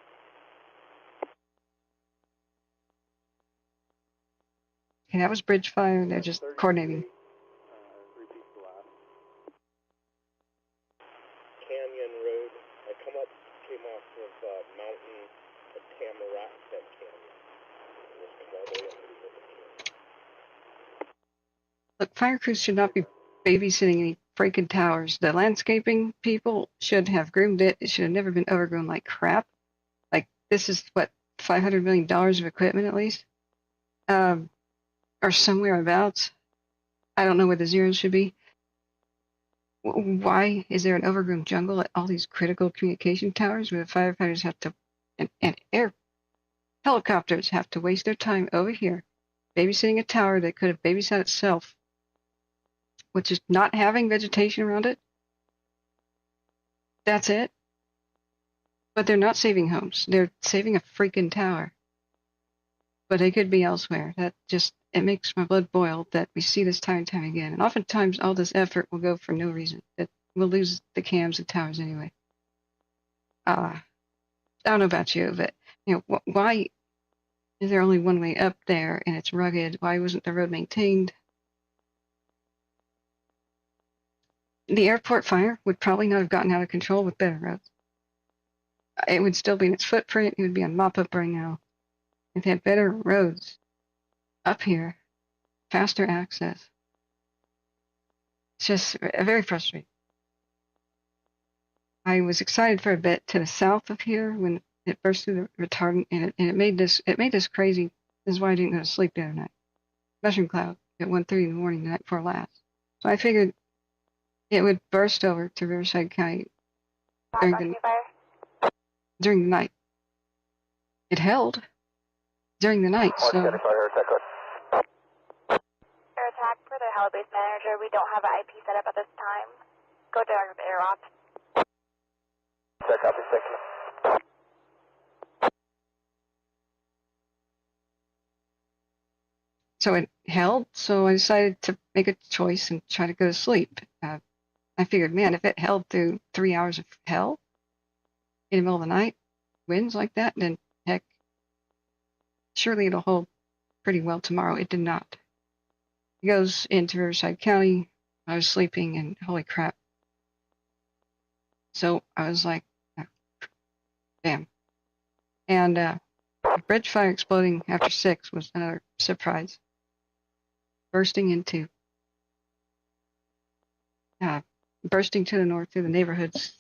Okay, that was bridge fire. They're just coordinating. Repeat the last. Canyon Road. I came off of Mountain to Tamarack Canyon. Come all the way up to the canyon. Look, fire crews should not be babysitting any freaking towers. The landscaping people should have groomed it. It should have never been overgrown like crap. Like, this is, what, $500 million of equipment at least? Or somewhere abouts. I don't know where the zeros should be. Why is there an overgrown jungle at all these critical communication towers where the firefighters have to, and air helicopters have to waste their time over here babysitting a tower that could have babysat itself, which is not having vegetation around it? That's it. But they're not saving homes. They're saving a freaking tower. But it could be elsewhere. That just, it makes my blood boil that we see this time and time again. And oftentimes all this effort will go for no reason. That we'll lose the cams and towers anyway. I don't know about you, but why is there only one way up there and it's rugged? Why wasn't the road maintained? The airport fire would probably not have gotten out of control with better roads. It would still be in its footprint. It would be on mop-up right now. If they had better roads up here, faster access. It's just very frustrating. I was excited for a bit to the south of here when it burst through the retardant, and it made this crazy. This is why I didn't go to sleep the other night. Mushroom cloud at 1:30 in the morning the night before last. So I figured it would burst over to Riverside County during the night. It held during the night, so. Air attack for the Hell Base manager. We don't have an IP set up at this time. Go down with air ops. Check out the second. So it held, so I decided to make a choice and try to go to sleep. I figured, man, if it held through 3 hours of hell in the middle of the night, winds like that, then heck, surely it'll hold pretty well tomorrow. It did not. It goes into Riverside County. I was sleeping, and holy crap. So I was like, oh, damn. And a bridge fire exploding after 6 was another surprise. Bursting to the north through the neighborhoods.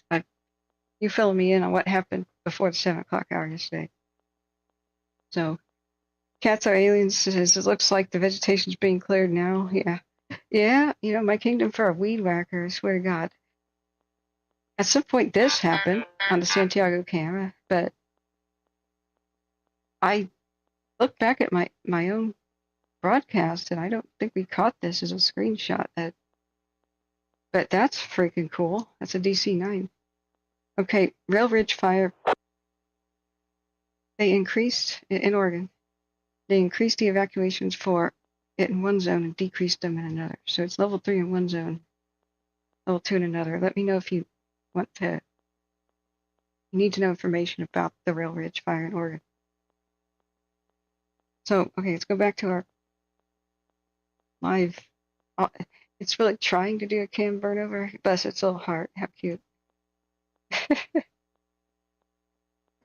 You fill me in on what happened before the 7 o'clock hour yesterday. So, cats are aliens. Says it looks like the vegetation's being cleared now. Yeah. You know, my kingdom for a weed whacker. I swear to God. At some point, this happened on the Santiago camera, but I looked back at my own broadcast, and I don't think we caught this as a screenshot. But that's freaking cool. That's a DC-9. Okay, Rail Ridge Fire. They increased, in Oregon, they increased the evacuations for it in one zone and decreased them in another. So it's level 3 in one zone, level 2 in another. Let me know if you need to know information about the Rail Ridge Fire in Oregon. So, okay, let's go back to our live. It's really trying to do a cam burn over. Bless its little heart. How cute.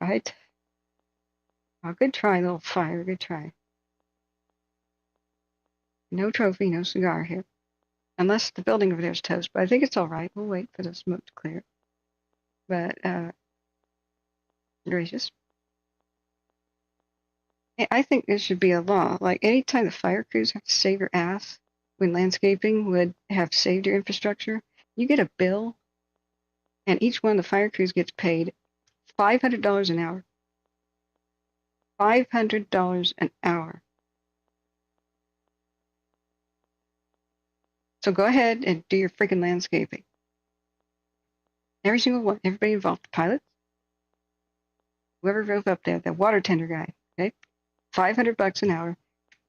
Right? Oh, good try, little fire. Good try. No trophy, no cigar here. Unless the building over there is toast. But I think it's all right. We'll wait for the smoke to clear. But, gracious. I think there should be a law. Like, anytime the fire crews have to save your ass when landscaping would have saved your infrastructure, you get a bill, and each one of the fire crews gets paid $500 an hour. $500 an hour. So go ahead and do your freaking landscaping. Every single one, everybody involved, the pilots, whoever drove up there, the water tender guy, okay? $500 an hour.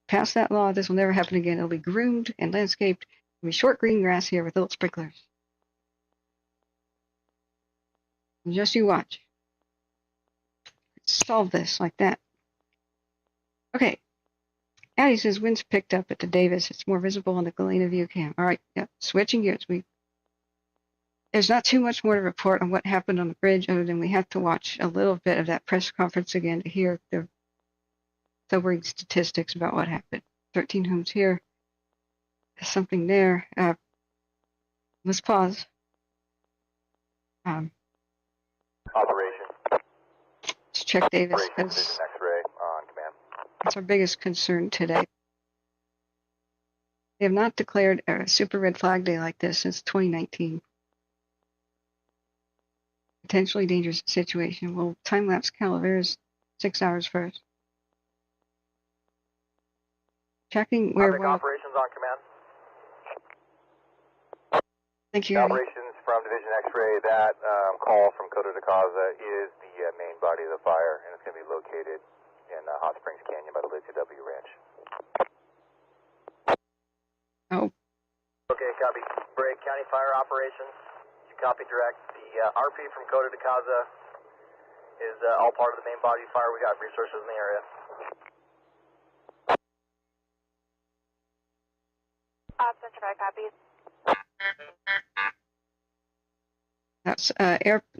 Pass that law, this will never happen again. It'll be groomed and landscaped. There'll be short green grass here with little sprinklers. And just you watch. Solve this like that. Okay. Addie says winds picked up at the Davis. It's more visible on the Galena view cam. All right, yeah, switching gears. There's not too much more to report on what happened on the bridge other than we have to watch a little bit of that press conference again to hear the sobering statistics about what happened. 13 homes here. There's something there. Let's pause. Operation. Let's check Davis. X-ray on command. That's our biggest concern today. They have not declared a super red flag day like this since 2019. Potentially dangerous situation. We'll time-lapse Calaveras 6 hours first. Checking where we're... Operations on command. Thank you. Operations from Division X-ray. That call from Coto de Caza is the main body of the fire, and it's going to be located in Hot Springs Canyon by the Lizzie W. Ranch. Oh. Okay, copy. Bragg County Fire Operations. You copy direct. The RP from Coto de Caza is all part of the main body of fire. We got resources in the area. Central copies. That's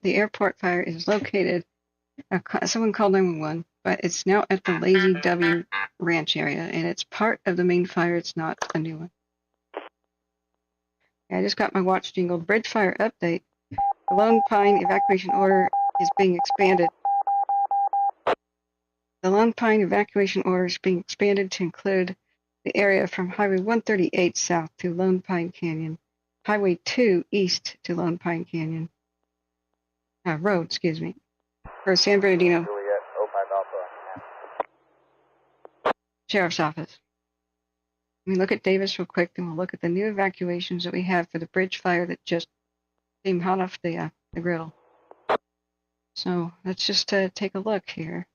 the airport fire is located. Someone called 911, but it's now at the Lazy W Ranch area, and it's part of the main fire. It's not a new one. I just got my watch jingled. Bridge fire update. The Lone Pine evacuation order is being expanded. The Lone Pine evacuation order is being expanded to include the area from Highway 138 south to Lone Pine Canyon, Highway 2 east to Lone Pine Canyon Road, excuse me, for San Bernardino Sheriff's Office. Let me look at Davis real quick, and we'll look at the new evacuations that we have for the bridge fire that just came hot off the griddle. So let's just take a look here.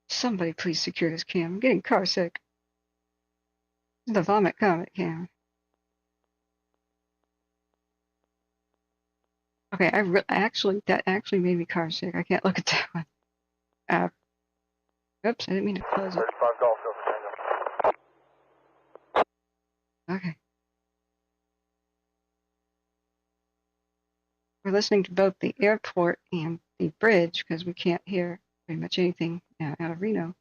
Somebody please secure this cam. I'm getting car sick. The vomit comet cam. Okay, that actually made me car sick. I can't look at that one. Oops, I didn't mean to close it. Okay. We're listening to both the airport and the bridge because we can't hear pretty much anything out of Reno,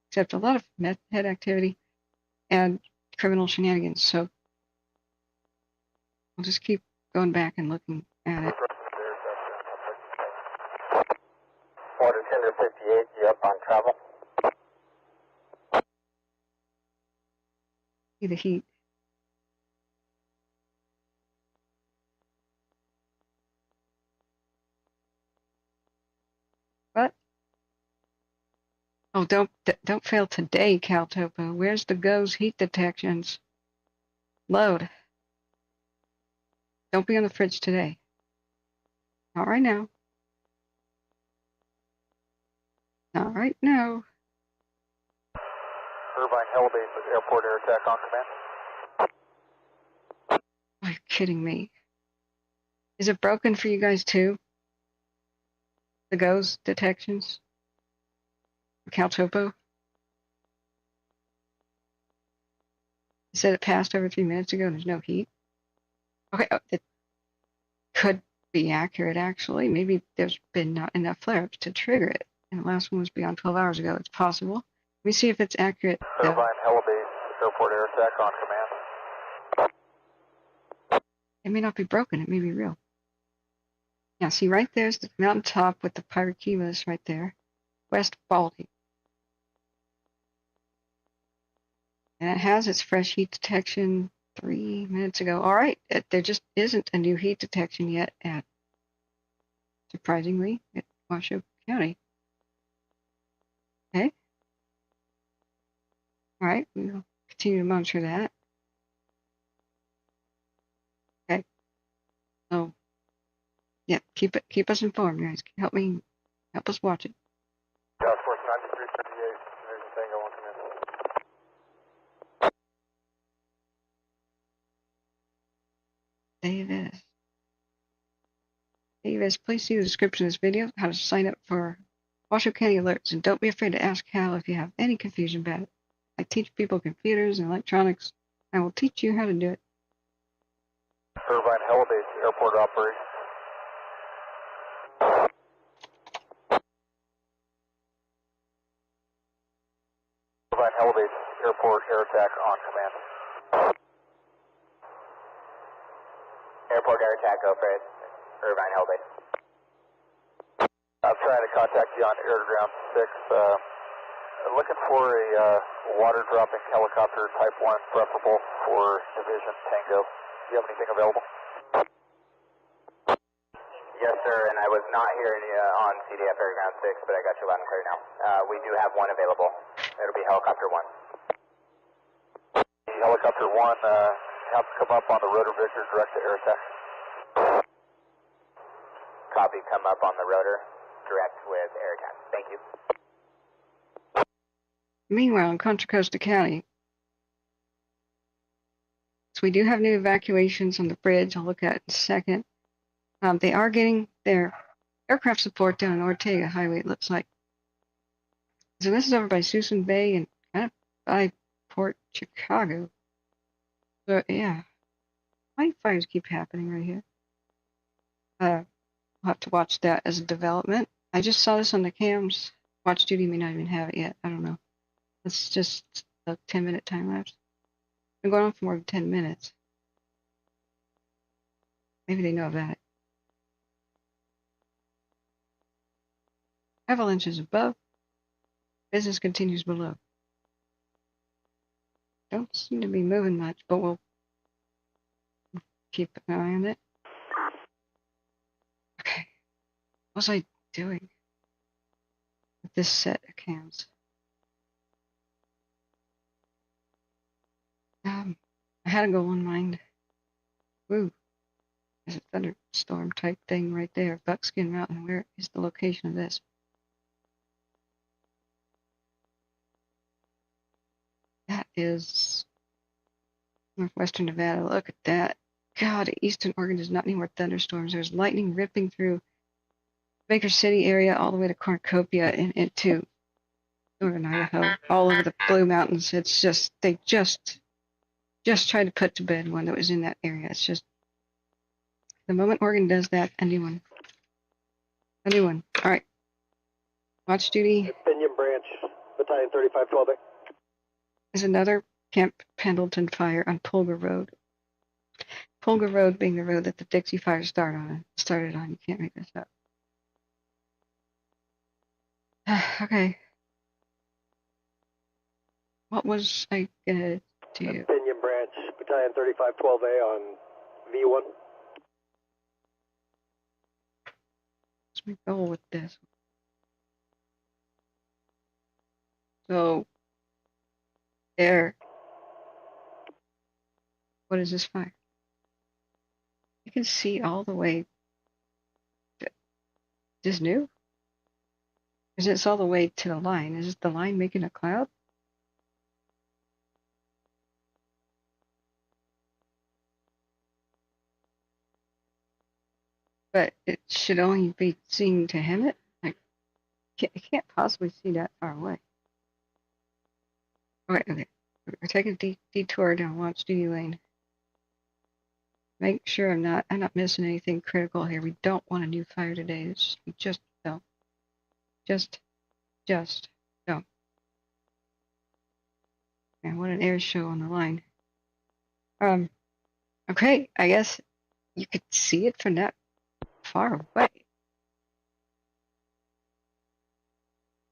except a lot of meth head activity and criminal shenanigans. So we'll just keep going back and looking at it. Order tender 58, you up on travel? See the heat. What? Oh, don't fail today, Caltopo. Where's the GOES heat detections? Load. Don't be on the fridge today. Not right now. Not right now. Irvine Hellbase, airport air attack on command. Are you kidding me? Is it broken for you guys too? The GOES detections? Caltopo? You said it passed over 3 minutes ago and there's no heat? Okay, it could be accurate actually. Maybe there's been not enough flare-ups to trigger it. And the last one was beyond 12 hours ago. It's possible. Let me see if it's accurate. Irvine Hellbase, airport air attack on command. It may not be broken. It may be real. Yeah, see right there's the mountaintop with the pyrocumulus right there. West Baldy. And it has its fresh heat detection 3 minutes ago. All right, there just isn't a new heat detection yet at, surprisingly, at Washoe County. Okay. All right, we'll continue to monitor that. Okay. So, yeah, keep us informed, guys. Help us watch it. Task Force 9338, there's a Tango on command. Davis, please see the description of this video, how to sign up for Washoe County Alerts, and don't be afraid to ask Cal if you have any confusion about it. I teach people computers and electronics. I will teach you how to do it. Irvine Hellbase, airport operation. Irvine Hellbase, airport air attack on command. Airport air attack, go for it. Irvine Hellbase. I'm trying to contact you on air to ground 6. Looking for a water dropping helicopter type 1 preferable for Division Tango. Do you have anything available? Yes, sir, and I was not hearing you on CDF air ground 6, but I got you loud and clear now. We do have one available. It'll be helicopter 1. Helicopter 1 have to come up on the rotor Victor direct to air attack. Copy, come up on the rotor direct with air attack. Thank you. Meanwhile, in Contra Costa County, so we do have new evacuations on the bridge. I'll look at it in a second. They are getting their aircraft support down on Ortega Highway, it looks like. So this is over by Suisun Bay and kind of by Port Chicago. So yeah, wildfires keep happening right here. We'll have to watch that as a development. I just saw this on the cams. Watch Duty may not even have it yet. I don't know. Let's just a 10-minute time lapse. Been going on for more than 10 minutes. Maybe they know about it. Avalanche is above. Business continues below. Don't seem to be moving much, but we'll keep an eye on it. Okay. What was I doing with this set of cams? I had a goal in mind. Woo. There's a thunderstorm type thing right there. Buckskin Mountain. Where is the location of this? That is northwestern Nevada. Look at that. God, eastern Oregon does not need more thunderstorms. There's lightning ripping through Baker City area all the way to Cornucopia and into northern Idaho, all over the Blue Mountains. It's just, they just tried to put to bed one that was in that area. It's just, the moment Oregon does that, a new one. A new one. All right. Watch duty. Pinion Branch, Battalion 3512A. Is another Camp Pendleton fire on Pulgar Road. Pulgar Road being the road that the Dixie Fire started on. You can't make this up. Okay. What was I gonna do? Pinion Branch, Battalion 3512A on V1. What's my goal with this? So, there. What is this fire? You can see all the way. Is this new? Is this all the way to the line? Is the line making a cloud? But it should only be seen to him it. Like, I can't possibly see that far away. Okay. We're taking a detour down Watch Duty Lane. Make sure I'm not missing anything critical here. We don't want a new fire today. We just don't. Just don't. And what an air show on the line. Okay, I guess you could see it from that far away.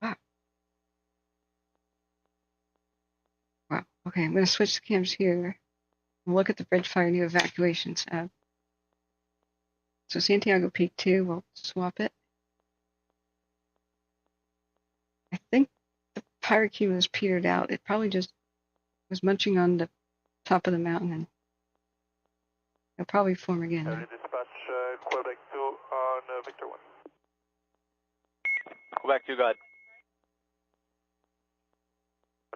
Wow. Okay, I'm going to switch the cams here. We'll look at the bridge fire new evacuations. So Santiago Peak 2, we'll swap it. I think the pyrocumulus petered out. It probably just was munching on the top of the mountain, and it'll probably form again. Dispatch Quebec 2 on Victor 1. Quebec 2, go ahead.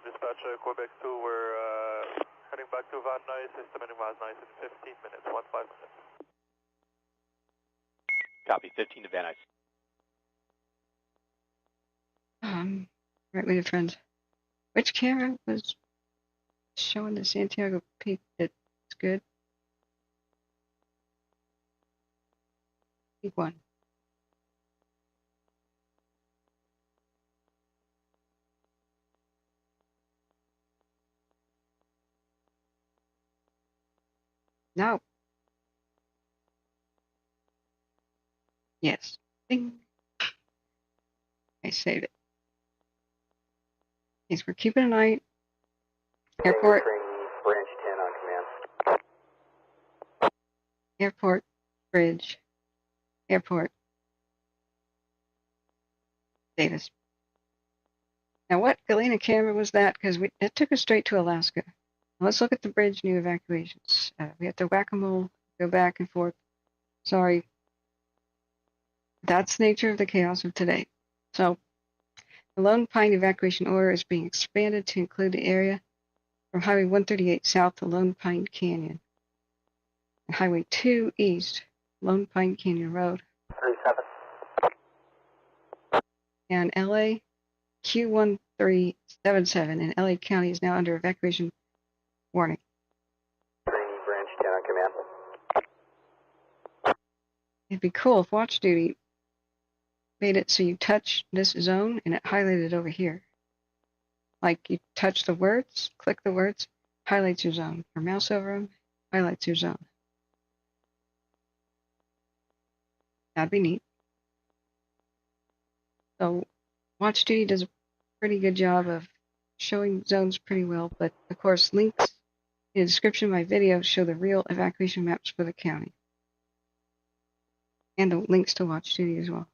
Dispatch Quebec 2, we're heading back to Van Nuys, estimating Van Nuys in 15 minutes, 15 minutes. Copy, 15 to Van Nuys. Right, my friends. Which camera was showing the Santiago Peak that's good? Peak 1. No. Yes. Ding. I saved it. Yes, we're keeping an eye. Airport. Branch 10 on command. Airport. Bridge. Airport. Davis. Now, what Galena camera was that? Because it took us straight to Alaska. Now, let's look at the bridge new evacuations. We have to whack-a-mole, go back and forth. Sorry. That's the nature of the chaos of today. So, the Lone Pine evacuation order is being expanded to include the area from Highway 138 south to Lone Pine Canyon, and Highway 2 east, Lone Pine Canyon Road. 37. And LA Q1377 in LA County is now under evacuation warning. Branch 10 on command. It'd be cool if Watch Duty made it so you touch this zone and it highlighted over here. Like you touch the words, click the words, highlights your zone, or mouse over them, highlights your zone. That'd be neat. So Watch Duty does a pretty good job of showing zones pretty well, but of course links in the description of my video show the real evacuation maps for the county. And the links to Watch Duty as well.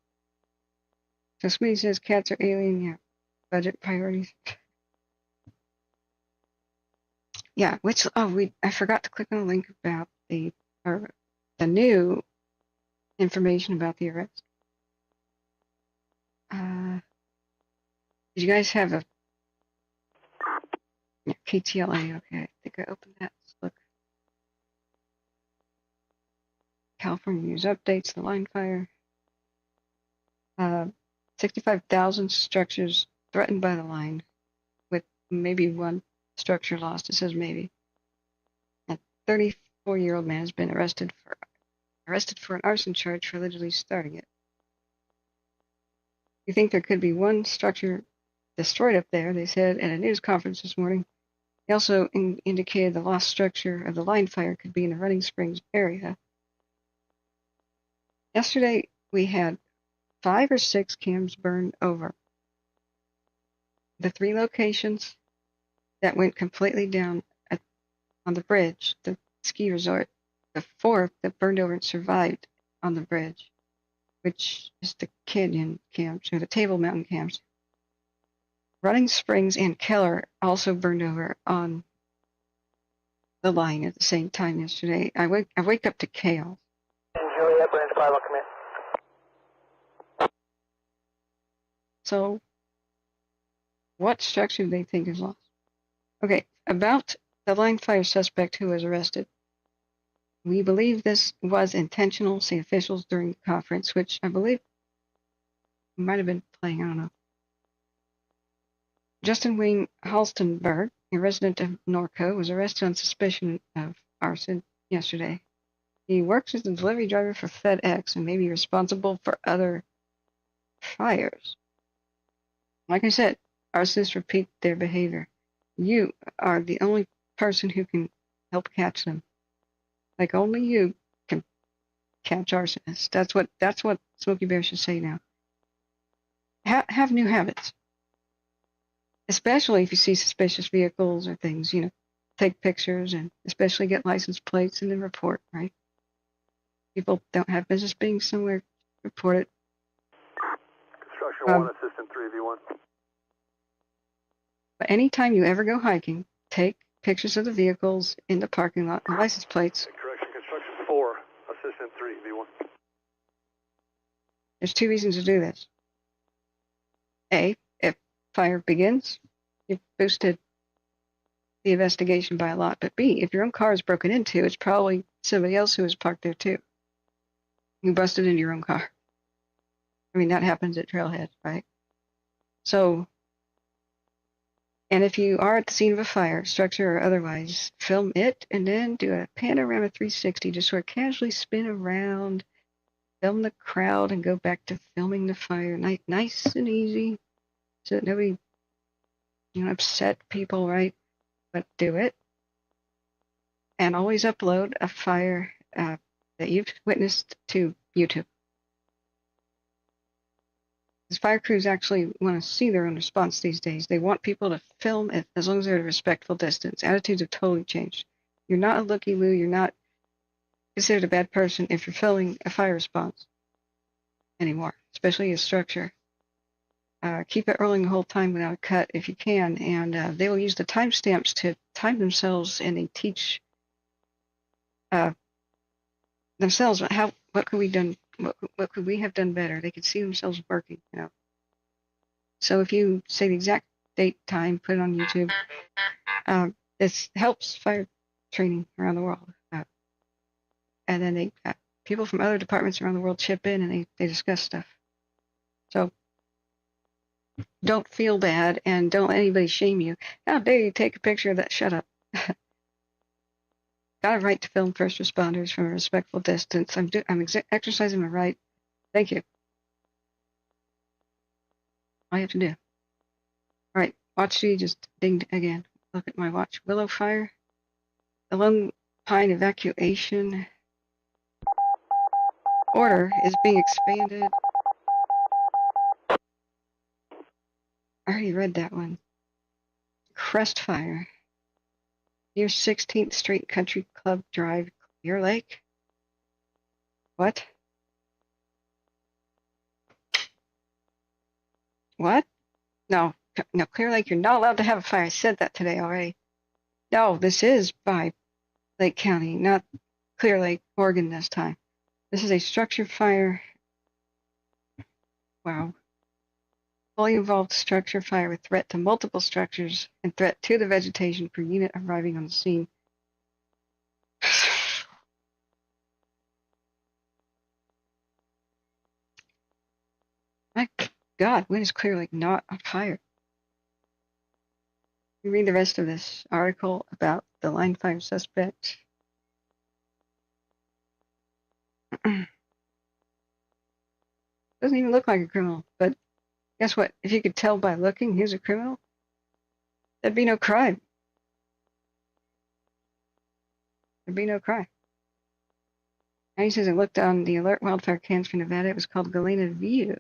So somebody says cats are alien, yeah. Budget priorities. Yeah, I forgot to click on the link about the new information about the arrest. Did you guys have a KTLA? Okay, I think I opened that. Let's look. California News updates, the line fire. 65,000 structures threatened by the line, with maybe one structure lost. It says maybe. A 34-year-old man has been arrested for an arson charge for allegedly starting it. You think there could be one structure destroyed up there, they said at a news conference this morning. They also indicated the lost structure of the line fire could be in the Running Springs area. Yesterday, we had 5 or 6 cams burned over. The 3 locations that went completely down on the bridge, the ski resort, the 4th that burned over and survived on the bridge, which is the canyon camps, or the Table Mountain camps. Running Springs and Keller also burned over on the line at the same time yesterday. I wake up to chaos. Juliet, Branch 5, I'll come in. So, what structure do they think is lost? Okay, about the line fire suspect who was arrested. We believe this was intentional, say officials during the conference, which I believe might have been playing, I don't know. Justin Wayne Halstenberg, a resident of Norco, was arrested on suspicion of arson yesterday. He works as a delivery driver for FedEx and may be responsible for other fires. Like I said, arsonists repeat their behavior. You are the only person who can help catch them. Like only you can catch arsonists. That's what Smokey Bear should say now. Have new habits. Especially if you see suspicious vehicles or things, take pictures and especially get license plates and then report, right? People don't have business being somewhere, report it. Construction 1, Assistant 3V1. But anytime you ever go hiking, take pictures of the vehicles in the parking lot and license plates. Correction, Construction 4, Assistant 3V1. There's 2 reasons to do this. A, if fire begins, you've boosted the investigation by a lot. But B, if your own car is broken into, it's probably somebody else who was parked there too. You busted into your own car. I mean, that happens at Trailhead, right? So, and if you are at the scene of a fire, structure or otherwise, film it and then do a panorama 360, just sort of casually spin around, film the crowd and go back to filming the fire. Nice and easy. So that nobody, upset people, right? But do it. And always upload a fire that you've witnessed to YouTube. Because fire crews actually want to see their own response these days. They want people to film it as long as they're at a respectful distance. Attitudes have totally changed. You're not a looky-loo. You're not considered a bad person if you're filming a fire response anymore, especially a structure. Keep it rolling the whole time without a cut if you can, and they will use the timestamps to time themselves, and they teach themselves what could we have done better. They could see themselves working, So if you say the exact date, time, put it on YouTube. This helps fire training around the world, and then people from other departments around the world chip in and they discuss stuff. So. Don't feel bad and don't let anybody shame you. How dare you take a picture of that? Shut up. Got a right to film first responders from a respectful distance. I'm exercising my right. Thank you. All you have to do. All right. Watch duty just dinged again. Look at my watch. Willow Fire. The Lone Pine evacuation order is being expanded. I already read that one. Crest Fire. Near 16th Street Country Club Drive, Clear Lake. What? What? No, Clear Lake, you're not allowed to have a fire. I said that today already. No, this is by Lake County, not Clear Lake, Oregon this time. This is a structure fire. Wow. Fully involved structure fire with threat to multiple structures and threat to the vegetation per unit arriving on the scene. My God, when is Clear Lake not on fire? You read the rest of this article about the line fire suspect. Doesn't even look like a criminal, but guess what? If you could tell by looking, he's a criminal, there'd be no crime. There'd be no crime. And he says it looked on the alert wildfire cans for Nevada. It was called Galena View.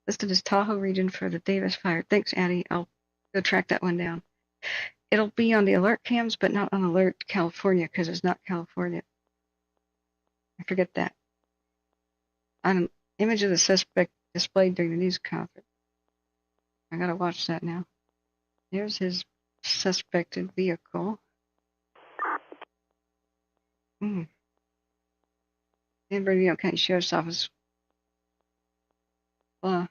Listed as Tahoe region for the Davis fire. Thanks, Addie. I'll go track that one down. It'll be on the alert cams, but not on alert California because it's not California. I forget that. An image of the suspect displayed during the news conference. I gotta watch that now. Here's his suspected vehicle. San Bernadino County Sheriff's Office. More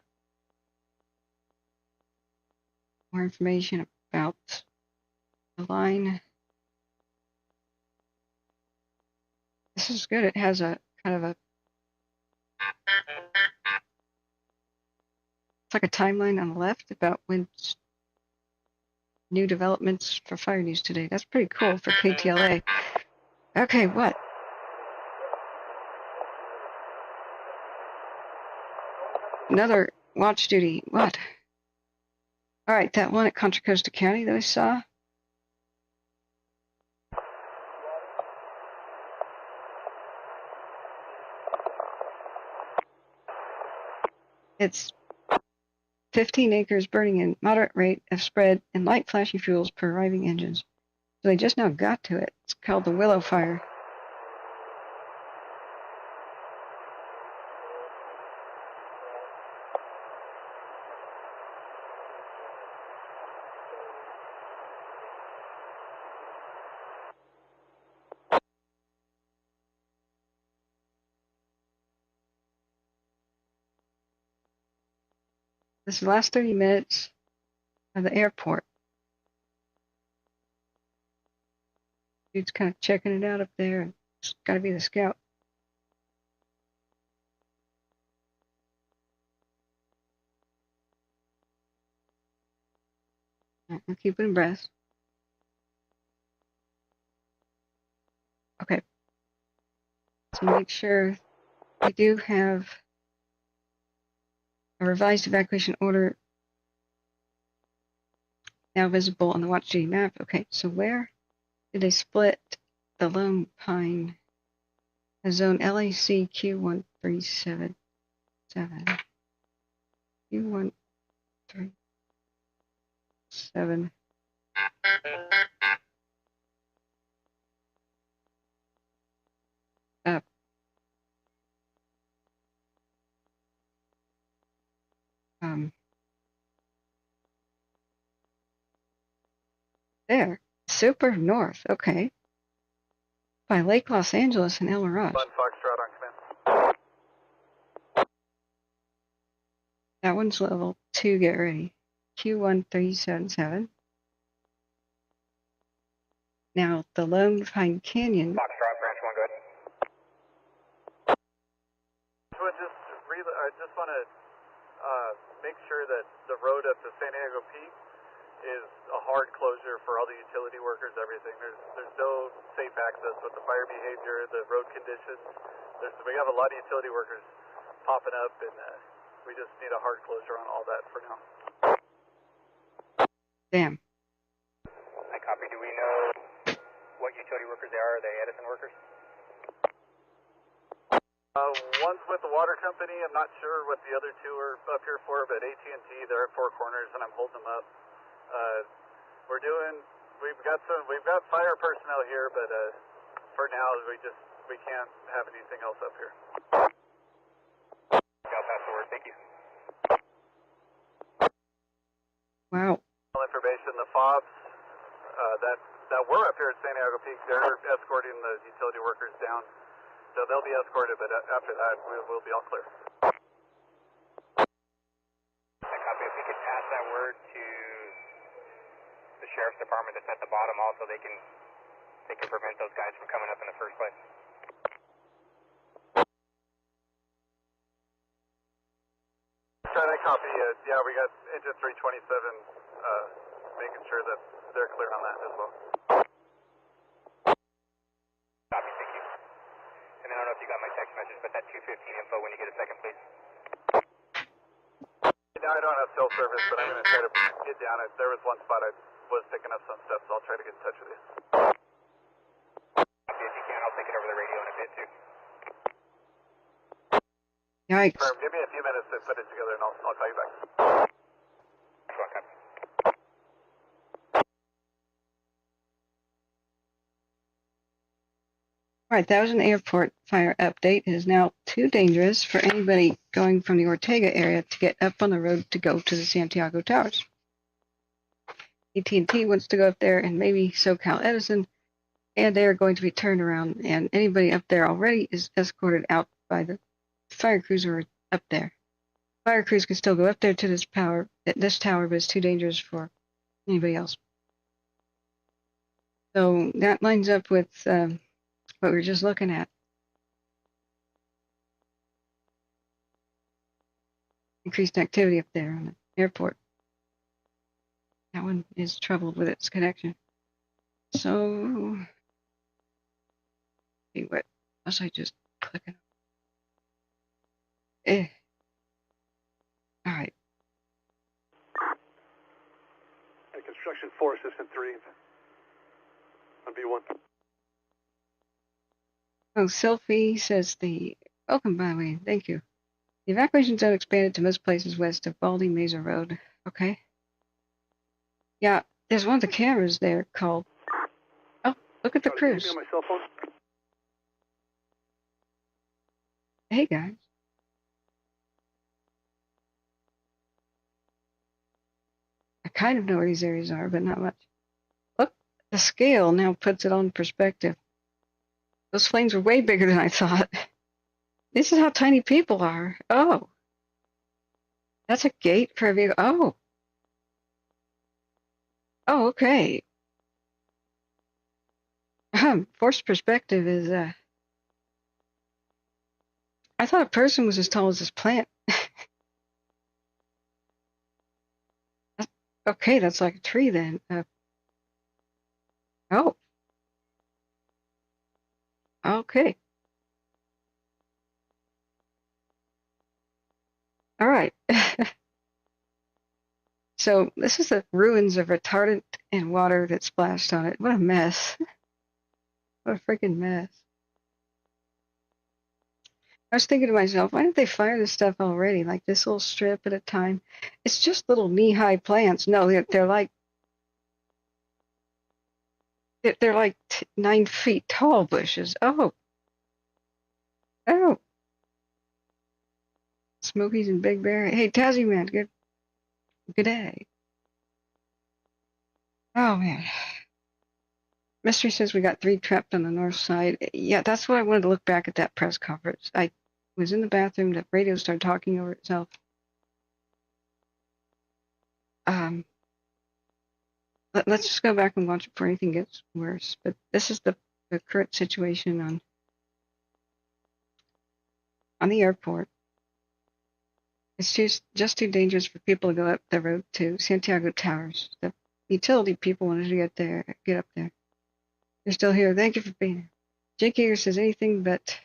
information about the line. This is good. It has a kind of a, it's like a timeline on the left about when new developments for fire news today. That's pretty cool for KTLA. Okay, what? Another watch duty. What? All right, that one at Contra Costa County that I saw. It's 15 acres burning in moderate rate of spread and light flashy fuels per arriving engines. So they just now got to it. It's called the Willow Fire. This is the last 30 minutes of the airport. Dude's kind of checking it out up there. It's got to be the scout. Right, we'll keep it in breath. Okay. So make sure we do have a revised evacuation order now visible on the watch duty map. Okay, so where did they split the Lone Pine zone LAC Q1377? Q137. Up. There. Super north. Okay. By Lake Los Angeles and El Mirage. Foxtrot on command. That one's level 2. Get ready. Q1377. Now, the Lone Pine Canyon. Foxtrot, branch 1, go ahead. I just want to make sure that the road up to San Diego Peak is a hard closure for all the utility workers, everything. There's no safe access with the fire behavior, the road conditions. We have a lot of utility workers popping up, and we just need a hard closure on all that for now. Damn. I copy. Do we know what utility workers they are? Are they Edison workers? One's with the water company. I'm not sure what the other two are up here for, but AT&T, they're at Four Corners, and I'm holding them up. We've got fire personnel here, but for now we can't have anything else up here. I'll pass the word. Thank you. Wow. Information: the FOBs that were up here at Santiago Peak, they're escorting the utility workers down. So they'll be escorted, but after that, we'll be all clear. I copy. If we could pass that word to the sheriff's department that's at the bottom, also they can prevent those guys from coming up in the first place. I copy. Yeah, we got engine 327 making sure that they're clear on that as well. Copy. Thank you. And I don't know if you got my text message, but that 215 info when you get a second, please. Now I don't have cell service, but I'm going to try to get down. There was one spot I was picking up some stuff, so I'll try to get in touch with you. Copy if you can. I'll take it over the radio in a bit, too. Yikes. Give me a few minutes to put it together, and I'll call you back. All right, that was an airport fire update. It is now too dangerous for anybody going from the Ortega area to get up on the road to go to the Santiago Towers. AT&T wants to go up there, and maybe SoCal Edison, and they are going to be turned around, and anybody up there already is escorted out by the fire crews who are up there. Fire crews can still go up there to this tower, but it's too dangerous for anybody else. So that lines up with what we were just looking at. Increased activity up there on the airport. That one is troubled with its connection. So, see what else I just click it. All right. And construction 4, assistant 3 on B1. Oh, Sylphie says welcome by the way, thank you. The evacuation zone expanded to most places west of Baldy Mesa Road. Okay. Yeah, there's one of the cameras there called. Oh, look at the crews. On my cell phone? Hey guys. I kind of know where these areas are, but not much. Look, the scale now puts it on perspective. Those flames were way bigger than I thought. This is how tiny people are. Oh. That's a gate for a vehicle. Oh. Oh, okay. Forced perspective is, I thought a person was as tall as this plant. Okay, that's like a tree then. Oh. Okay. All right. So this is the ruins of retardant and water that splashed on it. What a mess. What a freaking mess. I was thinking to myself, why didn't they fire this stuff already? Like this little strip at a time. It's just little knee-high plants. No, they're like 9 feet tall bushes. Oh. Oh. Smokies and Big Bear. Hey, Tazzy Man, good day. Oh, man. Mystery says we got 3 trapped on the north side. Yeah, that's what I wanted to look back at that press conference. I was in the bathroom, the radio started talking over itself. Let's just go back and watch it before anything gets worse. But this is the current situation on the airport. It's just too dangerous for people to go up the road to Santiago Towers. The utility people wanted to get up there. You're still here. Thank you for being here. Jake Eager says anything but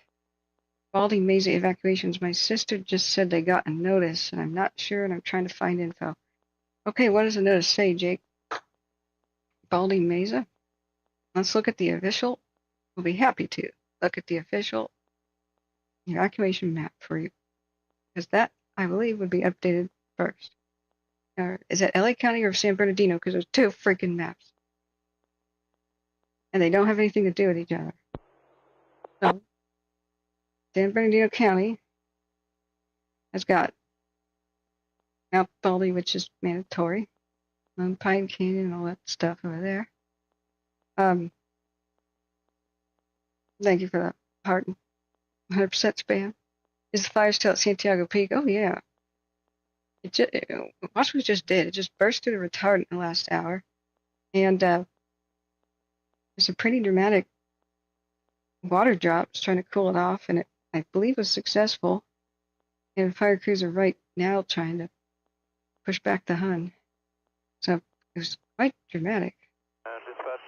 Baldy Mesa evacuations. My sister just said they got a notice, and I'm not sure, and I'm trying to find info. Okay, what does the notice say, Jake? Baldy Mesa. Let's look at the official. We'll be happy to look at the official evacuation map for you, because that, I believe, would be updated first. Or is it LA County or San Bernardino? Because there's two freaking maps. And they don't have anything to do with each other. So, San Bernardino County has got Mount Baldy, which is mandatory, Lone Pine Canyon and all that stuff over there. Thank you for that, pardon. 100% spam. Is the Firestone at Santiago Peak? Oh, yeah. Watch what it just did. It just burst through the retardant in the last hour. And there's a pretty dramatic water drop. It's trying to cool it off, and it, I believe, was successful. And fire crews are right now trying to push back the Hun. So it was quite dramatic. Dispatch,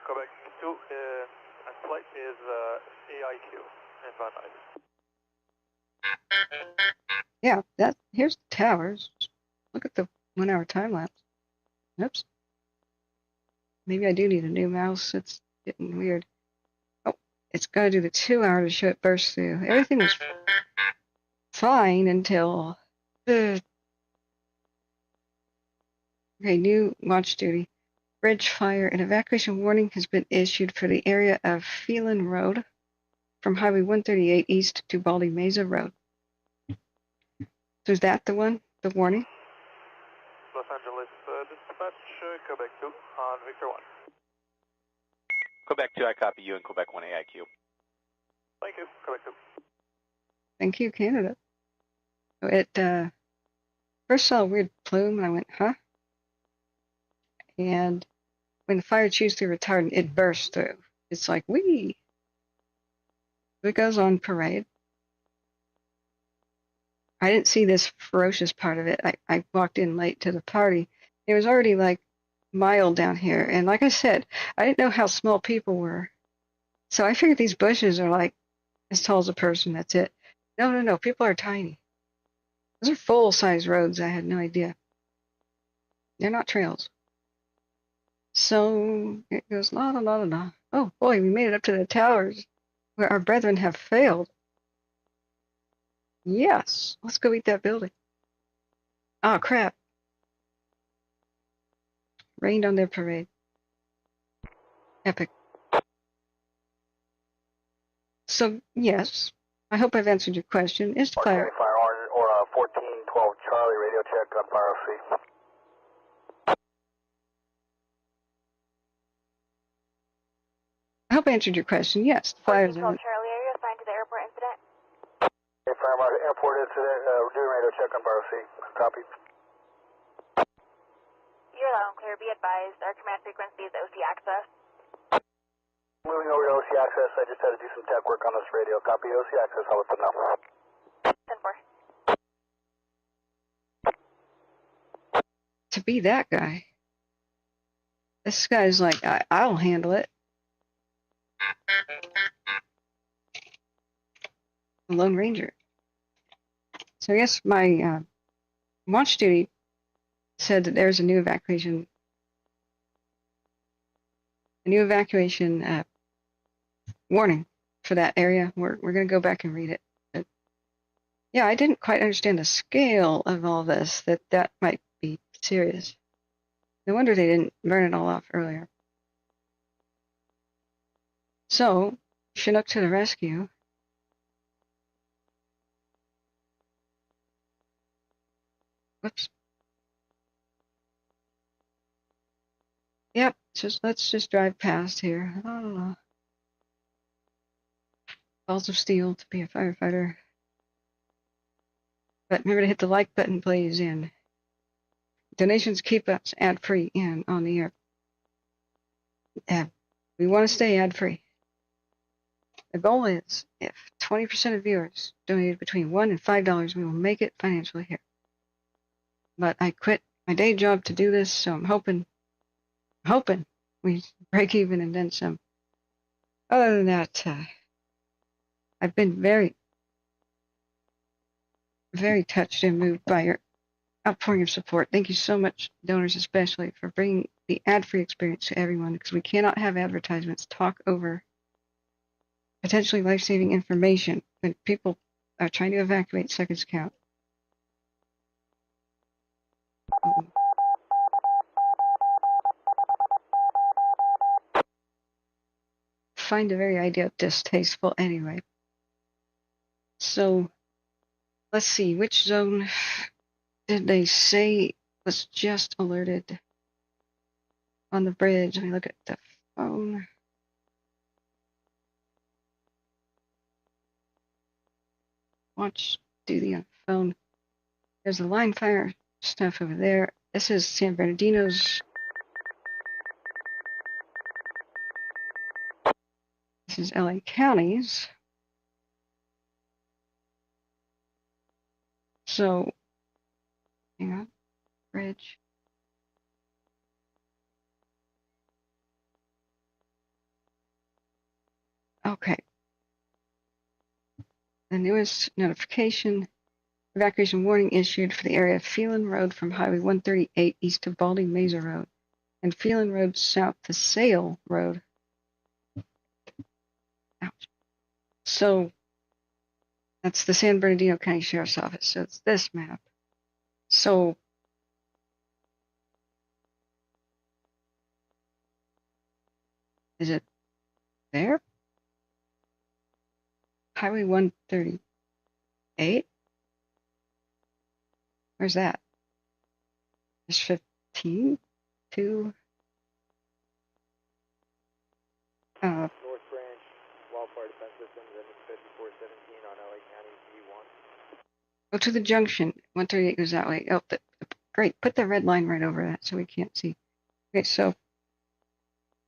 Quebec 2, and flight is AIQ in Van Nuys. Yeah, here's the towers. Look at the 1 hour time lapse. Oops. Maybe I do need a new mouse. It's getting weird. Oh, it's got to do the 2 hour to show it burst through. Everything was fine until... okay, new watch duty. Bridge fire. An evacuation warning has been issued for the area of Phelan Road from Highway 138 east to Baldy Mesa Road. So is that the one? The warning? Los Angeles Dispatch, Quebec 2 on Victor 1. Quebec 2, I copy you, and Quebec 1 AIQ. Thank you, Quebec 2. Thank you, Canada. So it first saw a weird plume, and I went, huh? And when the fire chews through retardant, it bursts through. It's like, wee! It goes on parade. I didn't see this ferocious part of it. I walked in late to the party. It was already like mild down here. And like I said, I didn't know how small people were. So I figured these bushes are like as tall as a person. That's it. No. People are tiny. Those are full-size roads. I had no idea. They're not trails. So it goes la la la la. Oh boy, we made it up to the towers where our brethren have failed. Yes, let's go eat that building. Oh, crap. Rained on their parade. Epic. So, yes, I hope I've answered your question. Is the fire... Fire or 1412 Charlie, radio check on fire C. I hope I answered your question. Yes, the fire is... 1412 Charlie, are you assigned to the airport incident? Hey, Fire airport incident, doing radio check on fire C. Copy. You're loud and clear. Be advised, our command frequency is OC access. Moving over to OC access, I just had to do some tech work on this radio. Copy OC access, I'll let them know. 10-4. To be that guy. This guy's like, I'll handle it. The Lone Ranger. So I guess my watch duty said that there's a new evacuation warning for that area. We're going to go back and read it. But yeah, I didn't quite understand the scale of all this, that might be serious. No wonder they didn't burn it all off earlier. So, Chinook to the rescue. Whoops. Yep, let's just drive past here. La, la, la. Balls of steel to be a firefighter. But remember to hit the like button, please, and donations keep us ad-free and on the air. We want to stay ad-free. The goal is, if 20% of viewers donated between $1 and $5, we will make it financially here. But I quit my day job to do this, so I'm hoping we break even and then some. Other than that, I've been very, very touched and moved by your outpouring of support. Thank you so much, donors especially, for bringing the ad-free experience to everyone, because we cannot have advertisements talk over potentially life-saving information when people are trying to evacuate. Seconds count. Find the very idea distasteful anyway. So let's see, which zone did they say was just alerted on the bridge? Let me look at the phone. Watch duty on the phone. There's the line fire stuff over there. This is San Bernardino's. This is LA County's. So, hang on, bridge. Okay. The newest notification, evacuation warning issued for the area of Phelan Road from Highway 138 east to Baldy Mesa Road and Phelan Road south to Sale Road. Ouch. So, that's the San Bernardino County Sheriff's Office. So it's this map. So, is it there? Highway 138? Where's that? It's 15 to North Branch, Wildfire Defense Systems, ending 5417 on LA County V1. go to the junction. 138 goes that way. Oh, great. Put the red line right over that so we can't see. Okay, so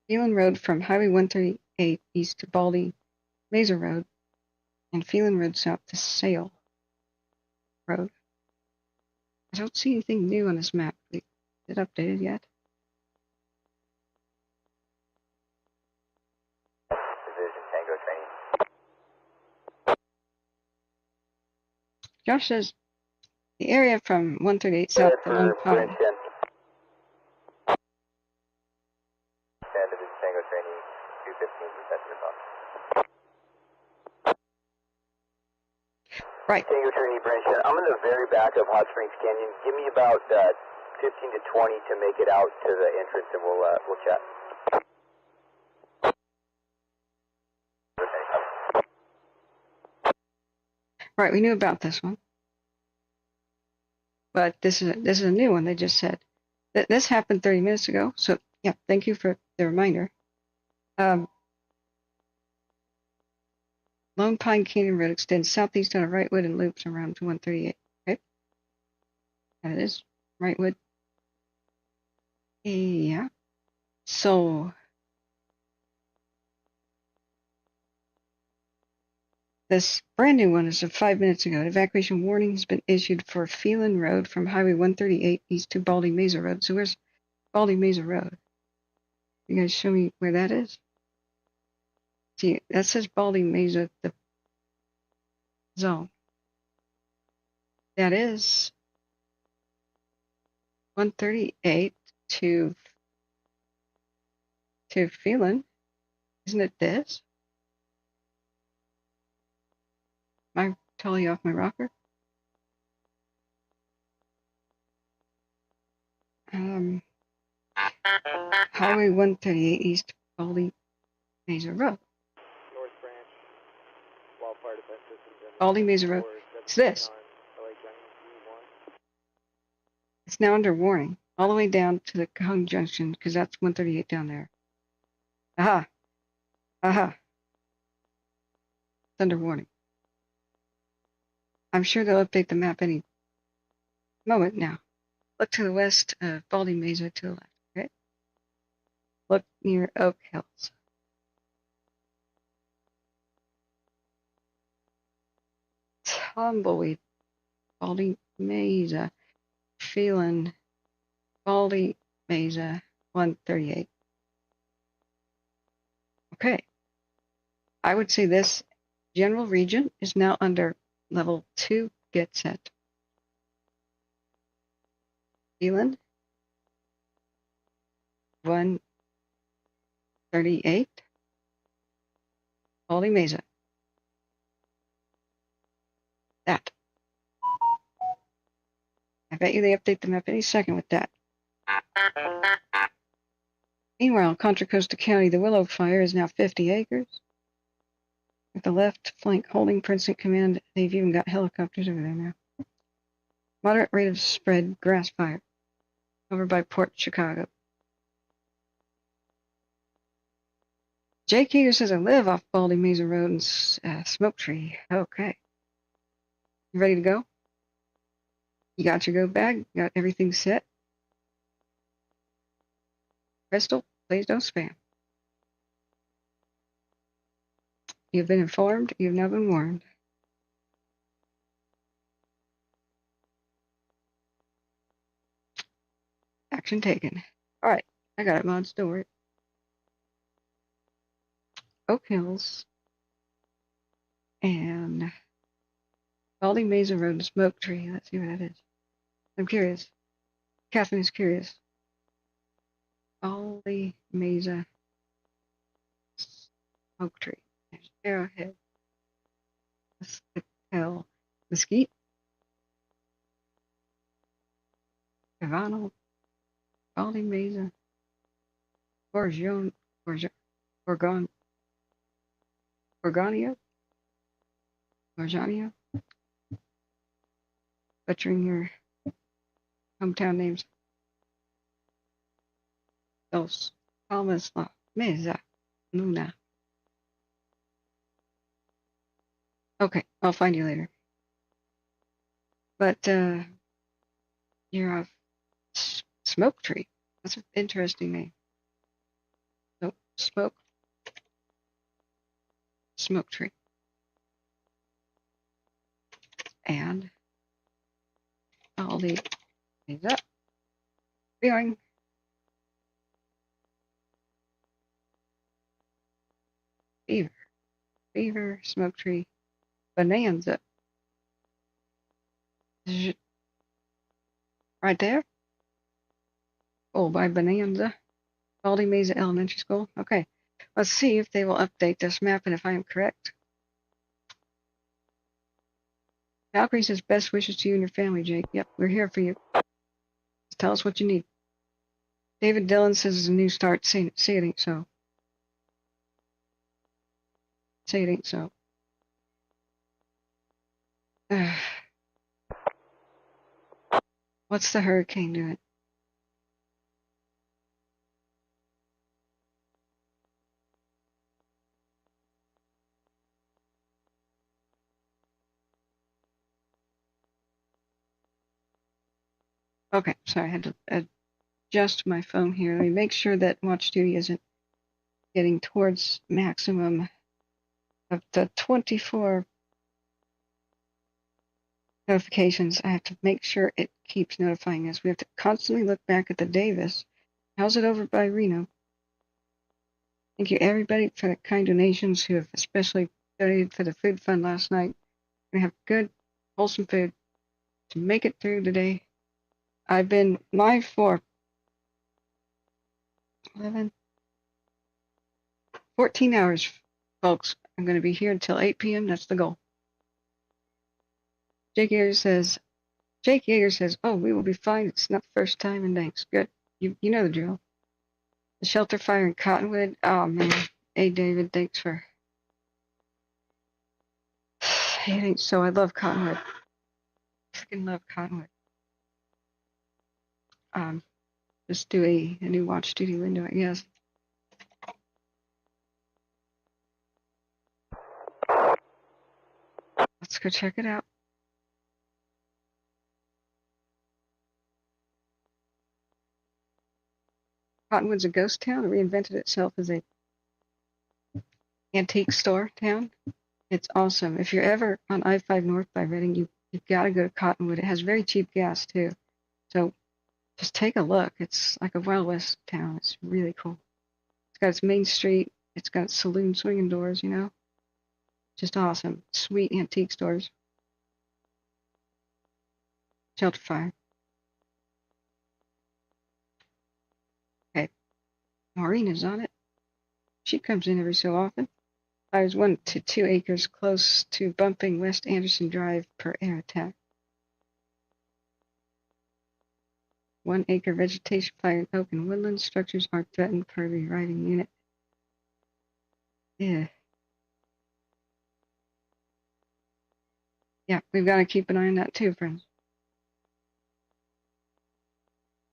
Phelan Road from Highway 138 east to Baldy Mesa Road and Phelan Road south to Sale Road. I don't see anything new on this map. Is it updated yet? Division Tango training. Josh says the area from 138 south to Lone Pine. Division Tango training, 215% response. Right. Tango Trinity Branch 10. I'm in the very back of Hot Springs Canyon. Give me about 15 to 20 to make it out to the entrance, and we'll chat. Right, we knew about this one, but this is a new one. They just said that this happened 30 minutes ago. So yeah, thank you for the reminder. Lone Pine Canyon Road extends southeast out of Wrightwood and loops around to 138. Okay, and it is Wrightwood. Yeah. So this brand new one is of 5 minutes ago. An evacuation warning has been issued for Phelan Road from Highway 138 east to Baldy Mesa Road. So where's Baldy Mesa Road? You guys show me where that is? See, that says Baldy Mesa, the zone. That is 138 to Phelan. Isn't it this? Am I totally off my rocker? Highway 138 east Baldy Mesa Road. North Branch, Wildfire Defense Systems, Baldy Mesa Road. It's this. It's now under warning, all the way down to the Cajon Junction, because that's 138 down there. Aha. Aha. It's under warning. I'm sure they'll update the map any moment now. Look to the west of Baldy Mesa to the left, okay? Look near Oak Hills. Tumbleweed, Baldy Mesa, Phelan, Baldy Mesa, 138. Okay. I would say this general region is now under level 2 get set. Phelan, 138. Baldy Mesa. That. I bet you they update the map any second with that. Meanwhile, Contra Costa County, the Willow Fire is now 50 acres. At the left flank holding Princeton Command, they've even got helicopters over there now. Moderate rate of spread, grass fire. Over by Port Chicago. Jake Eager says, I live off Baldy Mesa Road and Smoke Tree. Okay. You ready to go? You got your go bag? You got everything set? Crystal, please don't spam. You've been informed. You've now been warned. Action taken. All right. I got it, mods. Don't worry. Oak Hills and Baldy Mesa Road and Smoke Tree. Let's see what that is. I'm curious. Catherine is curious. Baldy Mesa Smoke Tree. There's Arrowhead. Mesquite. Mesquite. Cavano. Baldy Mesa. Borgonio. Butchering your hometown names. Dos Palmas La Mesa Luna. Okay, I'll find you later. But you're off Smoke Tree. That's an interesting name. So Smoke Tree. And Baldy Mesa. Going. Beaver, Smoke Tree, Bonanza. Right there. Oh, by Bonanza. Baldy Mesa Elementary School. Okay. Let's see if they will update this map and if I am correct. Valkyrie says best wishes to you and your family, Jake. Yep, we're here for you. Just tell us what you need. David Dillon says it's a new start. Say it ain't so. Say it ain't so. What's the hurricane doing? Okay, sorry, I had to adjust my phone here. Let me make sure that Watch Duty isn't getting towards maximum of the 24 notifications. I have to make sure it keeps notifying us. We have to constantly look back at the Davis. How's it over by Reno? Thank you everybody for the kind donations who have especially donated for the food fund last night. We have good, wholesome food to make it through today. I've been live for 14 hours, folks. I'm going to be here until 8 p.m. That's the goal. Jake Yeager says, oh, we will be fine. It's not the first time, and thanks. Good. You know the drill. The shelter fire in Cottonwood. Oh, man. Hey, David, thanks for... It ain't so. I love Cottonwood. Freaking love Cottonwood. Just do a new Watch Duty window, I guess. Let's go check it out. Cottonwood's a ghost town. It reinvented itself as a antique store town. It's awesome. If you're ever on I-5 North by Reading, you've got to go to Cottonwood. It has very cheap gas, too. So just take a look. It's like a Wild West town. It's really cool. It's got its main street. It's got its saloon swinging doors, you know. Just awesome. Sweet antique stores. Shelter fire. Okay. Maureen is on it. She comes in every so often. Fires 1 to 2 acres close to bumping West Anderson Drive per air attack. 1 acre vegetation fire in open woodland. Structures are threatened per the arriving unit. Yeah. Yeah, we've got to keep an eye on that too, friends.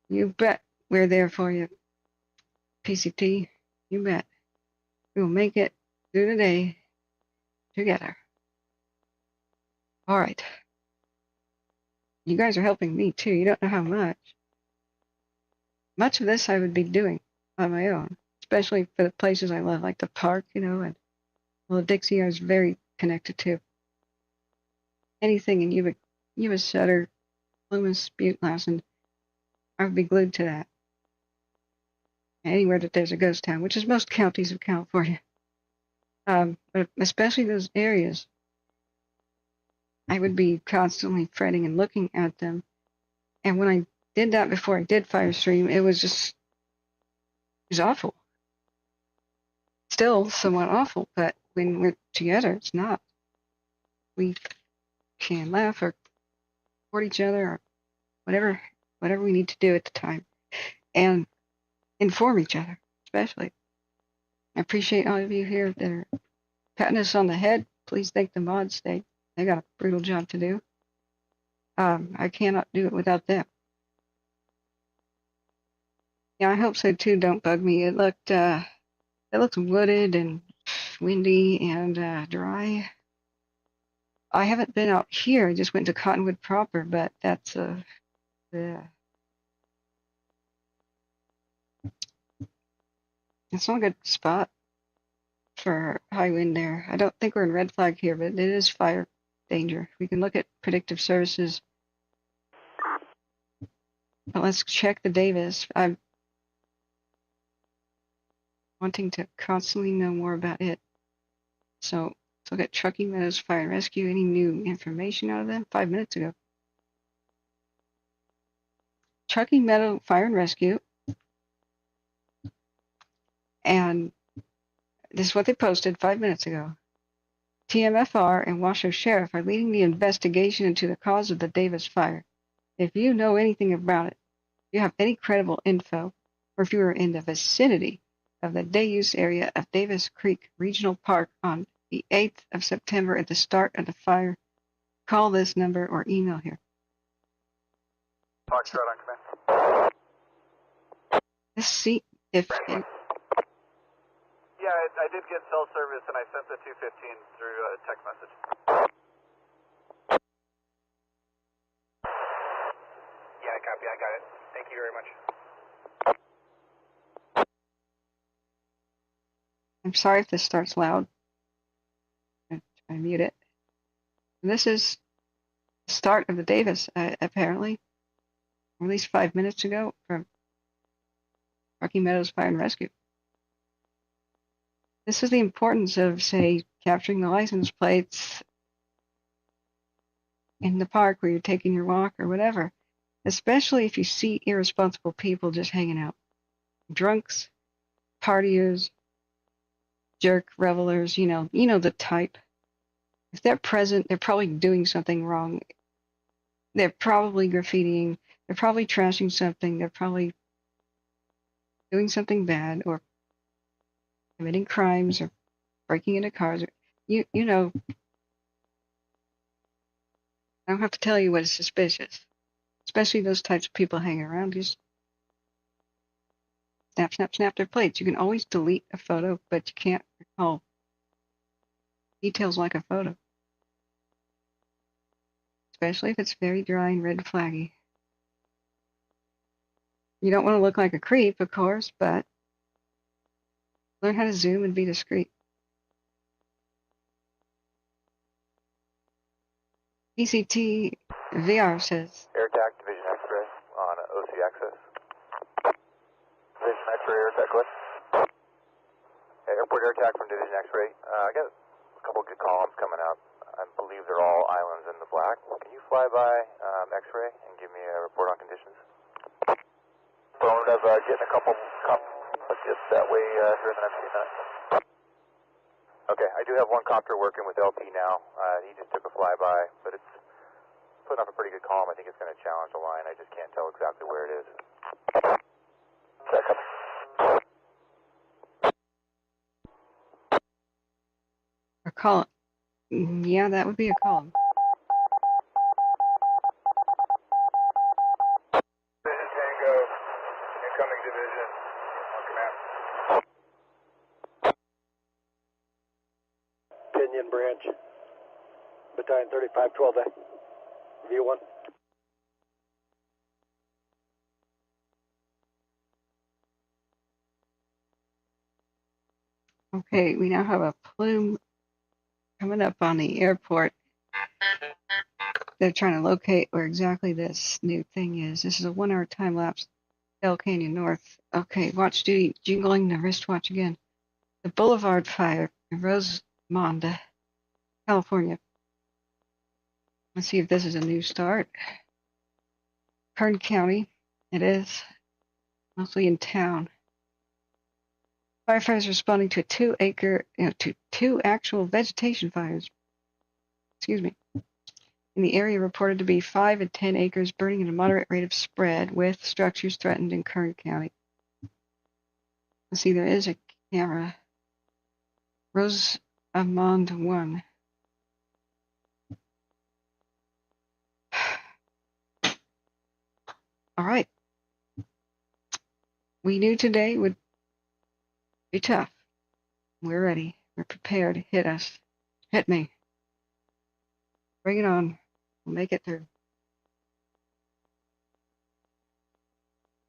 You bet we're there for you, PCT. You bet. We'll make it through the day together. All right. You guys are helping me too. You don't know how much. Much of this I would be doing on my own, especially for the places I love, like the park, you know, and well, the Dixie I was very connected to. Anything in Yuba Sutter, Loomis, Butte, Lassen, I would be glued to that. Anywhere that there's a ghost town, which is most counties of California. But especially those areas, I would be constantly fretting and looking at them. And when I did that before I did Firestream, it was awful. Still somewhat awful, but when we're together, it's not. We can laugh or support each other or whatever we need to do at the time. And inform each other, especially. I appreciate all of you here that are patting us on the head. Please thank the mods. They got a brutal job to do. I cannot do it without them. Yeah, I hope so too. Don't bug me. It looked wooded and windy and dry. I haven't been out here. I just went to Cottonwood proper, but that's it's not a good spot for high wind there. I don't think we're in red flag here, but it is fire danger. We can look at predictive services. But let's check the Davis. I'm wanting to constantly know more about it. So let's look at Truckee Meadows Fire and Rescue. Any new information out of them? 5 minutes ago. Truckee Meadow Fire and Rescue. And this is what they posted 5 minutes ago. TMFR and Washoe Sheriff are leading the investigation into the cause of the Davis fire. If you know anything about it, if you have any credible info, or if you are in the vicinity of the day use area of Davis Creek Regional Park on the 8th of September at the start of the fire, call this number or email here. Foxtrot on command. Let's see if... Yeah, I did get cell service, and I sent the 215 through a text message. Yeah, copy. I got it. Thank you very much. I'm sorry if this starts loud. I'm trying to mute it. And this is the start of the Davis, apparently, or at least 5 minutes ago, from Rocky Meadows Fire and Rescue. This is the importance of, say, capturing the license plates in the park where you're taking your walk or whatever, especially if you see irresponsible people just hanging out. Drunks, partiers, jerk revelers, you know the type. If they're present, they're probably doing something wrong. They're probably graffitiing, they're probably trashing something, they're probably doing something bad or committing crimes or breaking into cars. You know, I don't have to tell you what is suspicious. Especially those types of people hanging around. Just snap their plates. You can always delete a photo, but you can't recall details like a photo. Especially if it's very dry and red flaggy. You don't want to look like a creep, of course, but learn how to zoom and be discreet. PCT VR says. Air attack, Division X-ray on OC access. Division X-ray, air attack, what? Airport air attack from Division X-ray. I got a couple good columns coming up. I believe they're all islands in the black. Can you fly by X-ray and give me a report on conditions? Phone of getting a couple get that way here in the next few minutes. Okay, I do have one copter working with LT now. He just took a flyby, but it's putting up a pretty good column. I think it's going to challenge the line. I just can't tell exactly where it is. Second. A column. Yeah, that would be a column. Division Tango, incoming division, on command. Pinion Branch, Battalion 3512A, view 1. Okay, we now have a plume coming up on the airport. They're trying to locate where exactly this new thing is. This is a 1 hour time lapse. El Canyon North. Okay, watch duty, jingling the wristwatch again. The Boulevard Fire in Rosamond, California. Let's see if this is a new start. Kern County, it is. Mostly in town. Firefighters responding to to two actual vegetation fires. Excuse me. In the area reported to be 5 and 10 acres burning at a moderate rate of spread with structures threatened in Kern County. Let's see, there is a camera. Rosamond 1. All right. We knew today would be tough. We're ready. We're prepared. Hit us. Hit me. Bring it on. We'll make it through.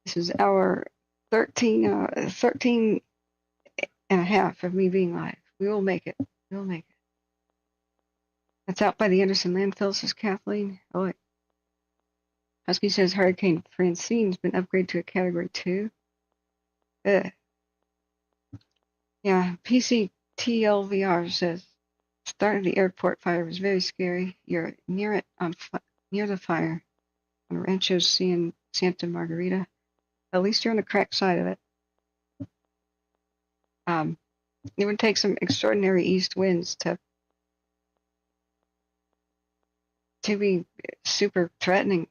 This is our 13 and a half of me being live. We will make it. We will make it. That's out by the Anderson landfill, says Kathleen. Oh, wait. Husky says Hurricane Francine's been upgraded to a Category 2. Yeah, PCTLVR says start of the airport fire was very scary. You're near it near the fire on Rancho Santa Margarita. At least you're on the correct side of it. It would take some extraordinary east winds to be super threatening.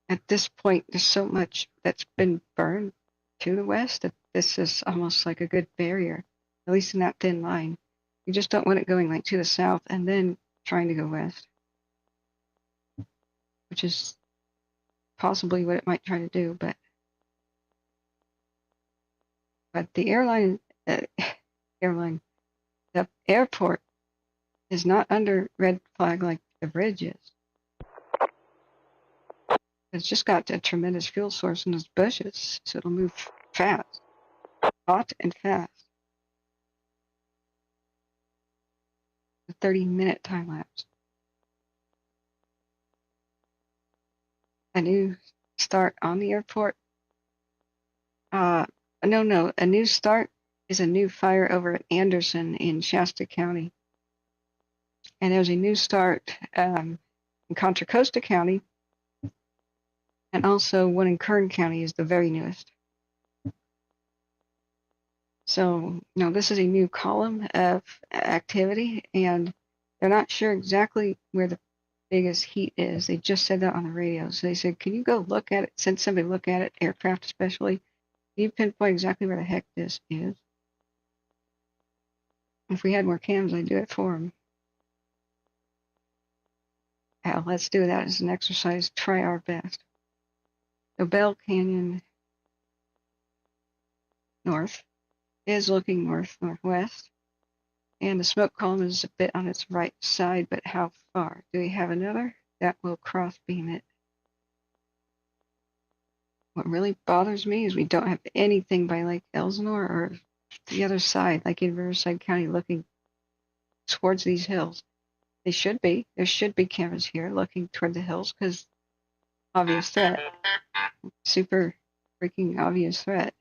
At this point, there's so much that's been burned to the west that this is almost like a good barrier, at least in that thin line. You just don't want it going like to the south and then trying to go west, which is possibly what it might try to do. But the the airport is not under red flag like the bridge is. It's just got a tremendous fuel source in those bushes, so it'll move fast, hot and fast. A 30-minute time lapse. A new start on the airport. No, a new start is a new fire over at Anderson in Shasta County. And there's a new start in Contra Costa County. And also one in Kern County is the very newest. So, this is a new column of activity, and they're not sure exactly where the biggest heat is. They just said that on the radio. So they said, can you go look at it, send somebody to look at it, aircraft especially? Can you pinpoint exactly where the heck this is? If we had more cams, I'd do it for them. Hell, let's do that as an exercise. Try our best. So Bell Canyon North is looking northwest, and the smoke column is a bit on its right side, but how far? Do we have another? That will cross beam it. What really bothers me is we don't have anything by Lake Elsinore or the other side, like in Riverside County, looking towards these hills. They should be. There should be cameras here looking toward the hills because obvious threat. Super freaking obvious threat.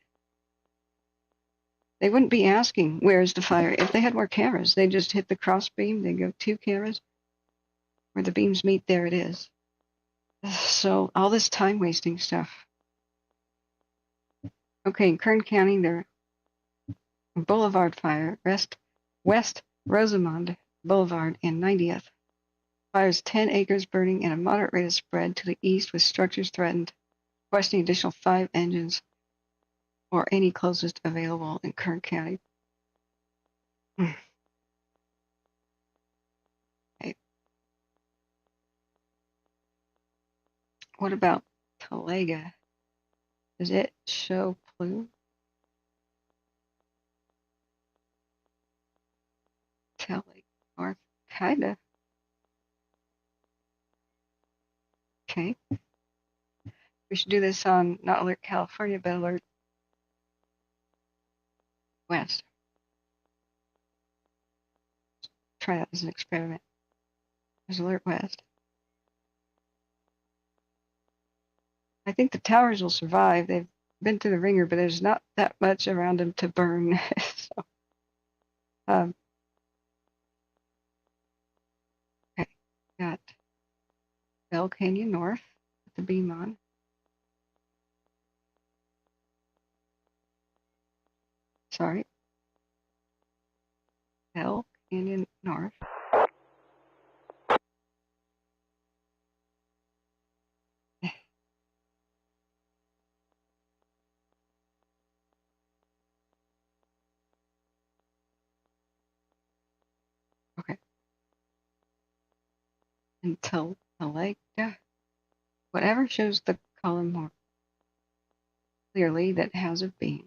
They wouldn't be asking, where's the fire? If they had more cameras, they'd just hit the cross beam. They go 2 cameras. Where the beams meet, there it is. So all this time wasting stuff. Okay, in Kern County, they're Boulevard Fire, West Rosamond Boulevard and 90th. Fires 10 acres burning and a moderate rate of spread to the east with structures threatened. Questioning additional 5 engines or any closest available in Kern County. Okay. What about Talega? Does it show plume? Talega North, kinda. Okay. We should do this on not Alert California, but Alert West. Try that as an experiment. There's Alert West. I think the towers will survive. They've been through the ringer, but there's not that much around them to burn. So, okay, got Bell Canyon North with the beam on. Sorry. Bell Canyon North. Okay. Until the lake, whatever shows the column more clearly that has a beam.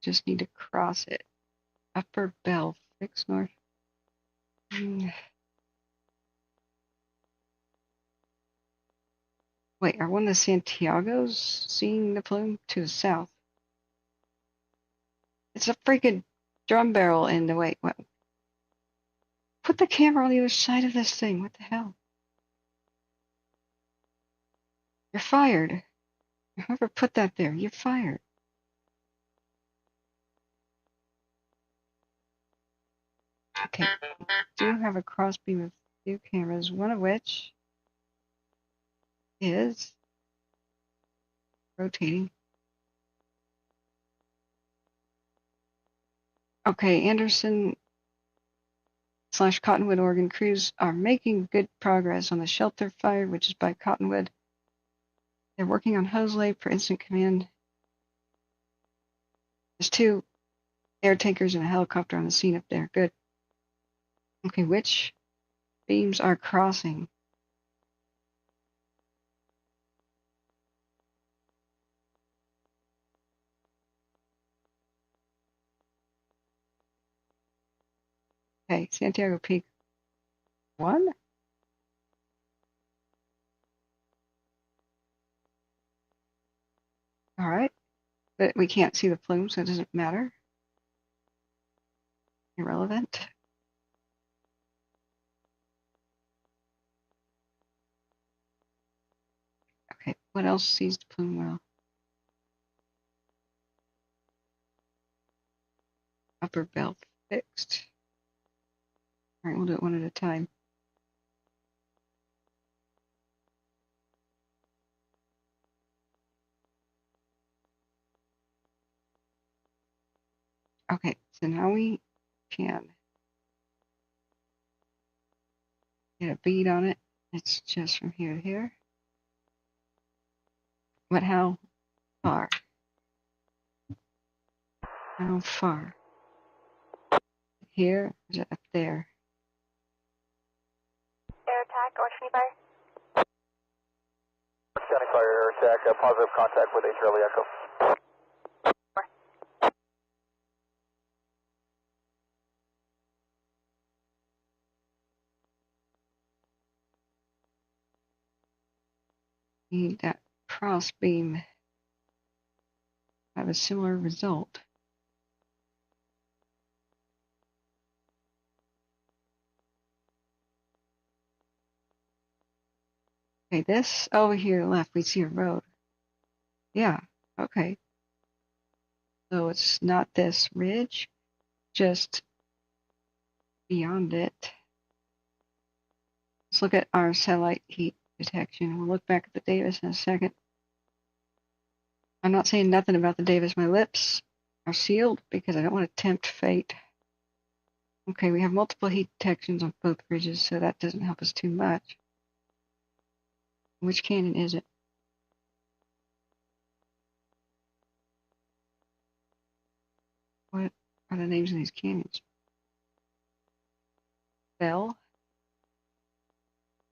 Just need to cross it. Upper Bell, 6 North. Wait, are one of the Santiagos seeing the plume to the south? It's a freaking drum barrel in the way. What? Put the camera on the other side of this thing. What the hell? You're fired. Whoever put that there, you're fired. Okay, we do have a cross beam of 2 cameras, one of which is rotating. Okay, Anderson / Cottonwood, Oregon crews are making good progress on the shelter fire, which is by Cottonwood. They're working on hose lay for instant command. There's 2 air tankers and a helicopter on the scene up there. Good. Okay, which beams are crossing? Okay, Santiago Peak 1. All right, but we can't see the plume, so it doesn't matter. Irrelevant. Okay, what else sees the plume well? Upper belt fixed. All right, we'll do it one at a time. Okay, so now we can get a bead on it. It's just from here to here. But how far? How far? Here? Is it up there? Air attack, Orange County Fire. County Fire, air attack, positive contact with H. Charlie Echo. Need that cross beam. Have a similar result. Okay, this over here left, we see a road. Yeah, okay. So it's not this ridge, just beyond it. Let's look at our satellite heat detection. We'll look back at the Davis in a second. I'm not saying nothing about the Davis. My lips are sealed because I don't want to tempt fate. Okay, we have multiple heat detections on both bridges, so that doesn't help us too much. Which canyon is it? What are the names of these canyons? Bell,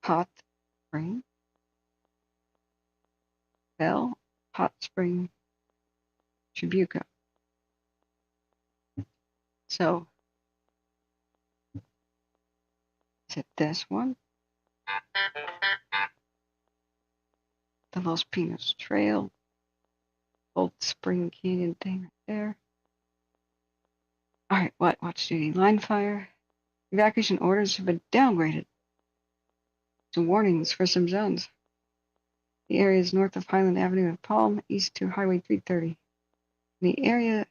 Hot Spring, Bell, Hot Spring, Chibuco. So, is it this one? The Los Pinos Trail, Old Spring Canyon thing right there. Alright, what? Watch duty. Line fire. Evacuation orders have been downgraded to warnings for some zones. The area is north of Highland Avenue and Palm, east to Highway 330. The area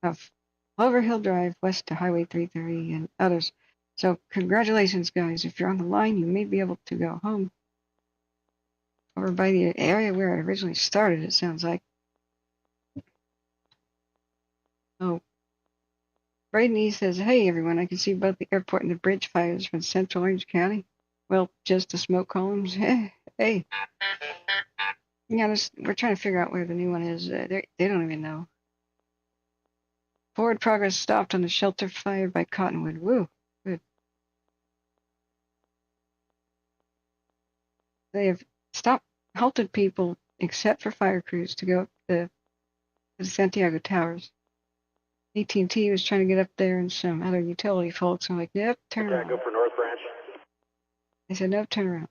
of Clover Hill Drive, west to Highway 330, and others. So, congratulations, guys. If you're on the line, you may be able to go home. Over by the area where I originally started, it sounds like. Oh. Braden E says, hey, everyone, I can see both the airport and the bridge fires from Central Orange County. Well, just the smoke columns. Hey. Yeah, we're trying to figure out where the new one is. They don't even know. Forward progress stopped on the shelter fire by Cottonwood. Woo. Good. They have halted people, except for fire crews, to go up to the Santiago Towers. AT&T was trying to get up there, and some other utility folks are like, yep, turn around. Go for North Branch. They said, no, turn around.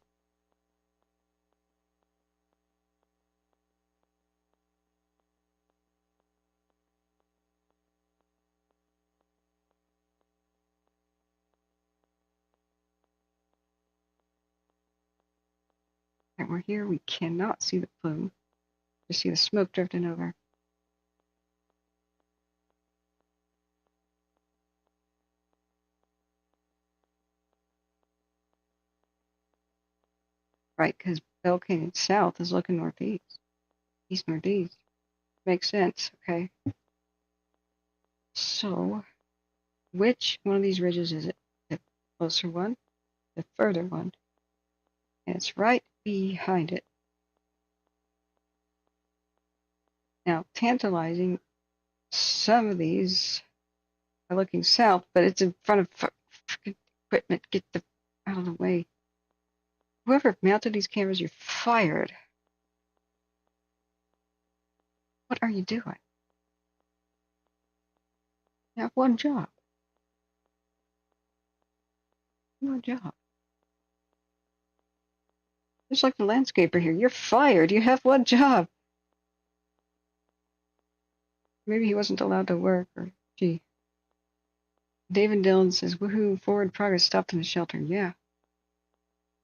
Right, we're here. We cannot see the plume. Just see the smoke drifting over. Right, because Bell Canyon South is looking northeast. East-northeast. Makes sense, okay? So, which one of these ridges is it? The closer one? The further one? And it's right behind it. Now, tantalizing, some of these are looking south, but it's in front of equipment. Get out of the way. Whoever mounted these cameras, you're fired. What are you doing? You have one job. One job. Just like the landscaper here, you're fired. You have one job. Maybe he wasn't allowed to work, or gee. David Dillon says, woohoo, forward progress stopped in the shelter. Yeah.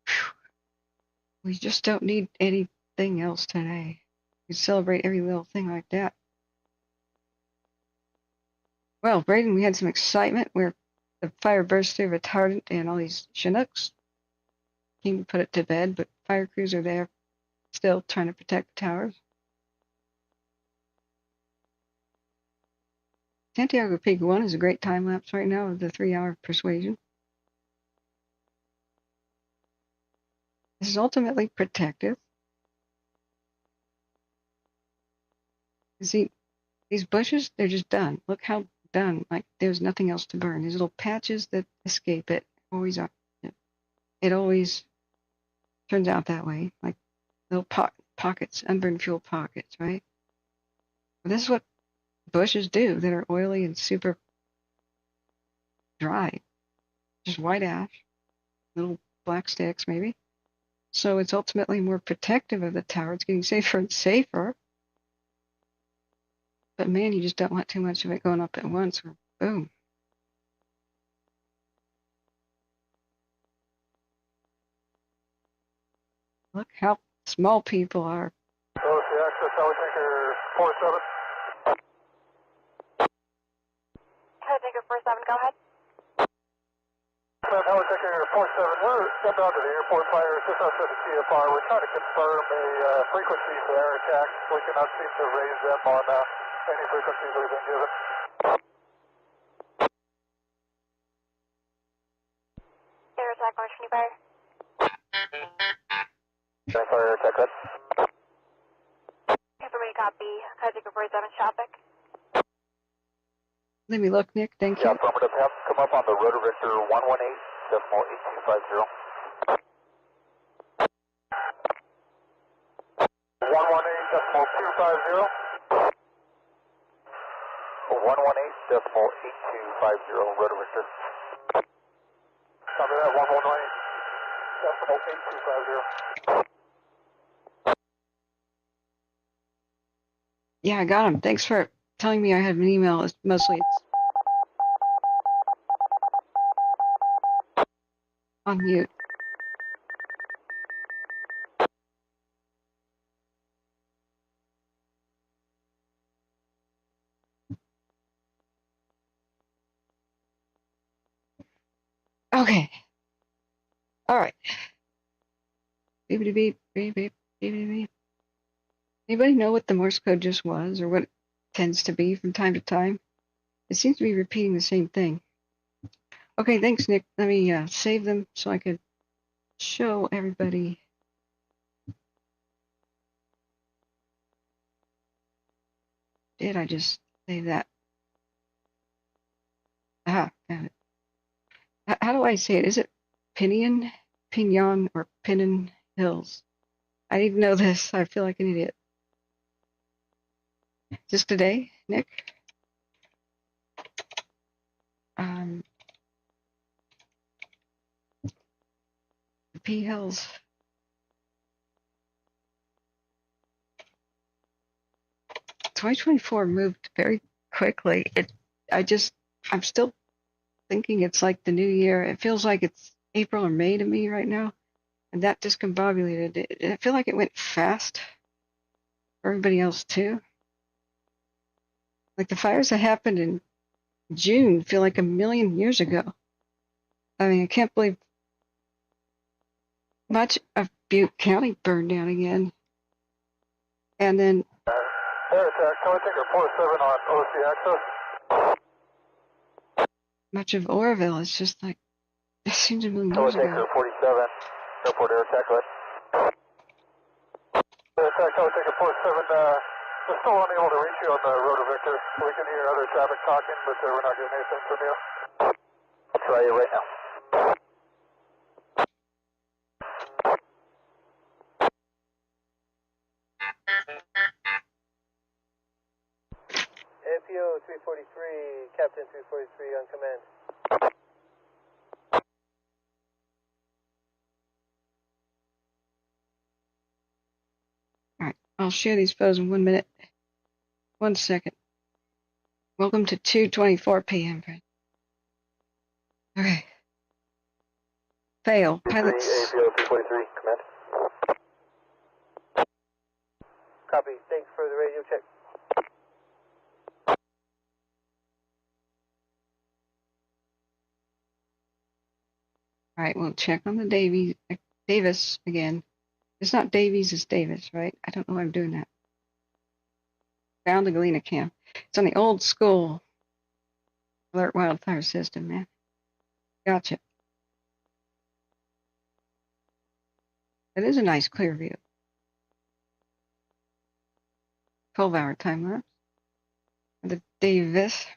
Whew. We just don't need anything else today. We celebrate every little thing like that. Well, Braden, we had some excitement where the fire burst through a retardant and all these Chinooks came to put it to bed, but fire crews are there still trying to protect the towers. Santiago Peak 1 is a great time lapse right now of the 3-hour persuasion. This is ultimately protective. You see, these bushes, they're just done. Look how done. Like, there's nothing else to burn. These little patches that escape it always are. It always turns out that way. Like little pockets, unburned fuel pockets, right? But this is what bushes do that are oily and super dry. Just white ash, little black sticks maybe. So it's ultimately more protective of the tower. It's getting safer and safer. But man, you just don't want too much of it going up at once, or boom. Look how small people are. OC access, tower tanker 47. Tower tanker 47, go ahead. Tower tanker 47, we're stepping onto the airport fire just outside the CFR. We're trying to confirm a frequency for air attacks. We cannot seem to raise them on Any frequencies that have been given. Air attack, Marshall Fire. Fire attack, good. Everybody copy. Kaiser report 7 traffic. Let me look, Nick. Thank you. Yeah, affirmative. Have them come up on the rotor vector 118.8250. 118.250. 118.8250 rotor vector. Copy that, 118.8250. Yeah, I got him. Thanks for telling me I had an email. It's mostly on mute. Okay. All right. Beep, beep, beep, beep, beep, beep, beep. Anybody know what the Morse code just was, or what it tends to be from time to time? It seems to be repeating the same thing. Okay, thanks, Nick. Let me save them so I could show everybody. Did I just save that? Aha, got it. How do I say it? Is it Pinion, or Pinnon Hills? I didn't know this. I feel like an idiot. Just today, Nick? The P Hills. '24 moved very quickly. I'm still thinking it's like the new year. It feels like it's April or May to me right now. And that discombobulated it. I feel like it went fast for everybody else too. Like the fires that happened in June feel like a million years ago. I mean, I can't believe much of Butte County burned down again. And then Air attack, can we take a 47 on OC access? much of Oroville is just like, it seems a million years Teletecher ago. 47, airport air attack, good. Air attack, Teletecher 47, we're still unable to reach you on the rotor vector. We can hear other traffic talking, but we're not getting anything from you. I'll try you right now. APO 343, Captain 343 on command. All right, I'll share these photos in 1 minute. 1 second. Welcome to 2:24 p.m. Okay. Fail. Pilots. APO 343, command. Copy, thanks for the radio check. All right, we'll check on the Davis again. It's not Davies, it's Davis, right? I don't know why I'm doing that. Found the Galena cam. It's on the old school alert wildfire system, man. Gotcha. It is a nice clear view. 12-hour time lapse. The Davis.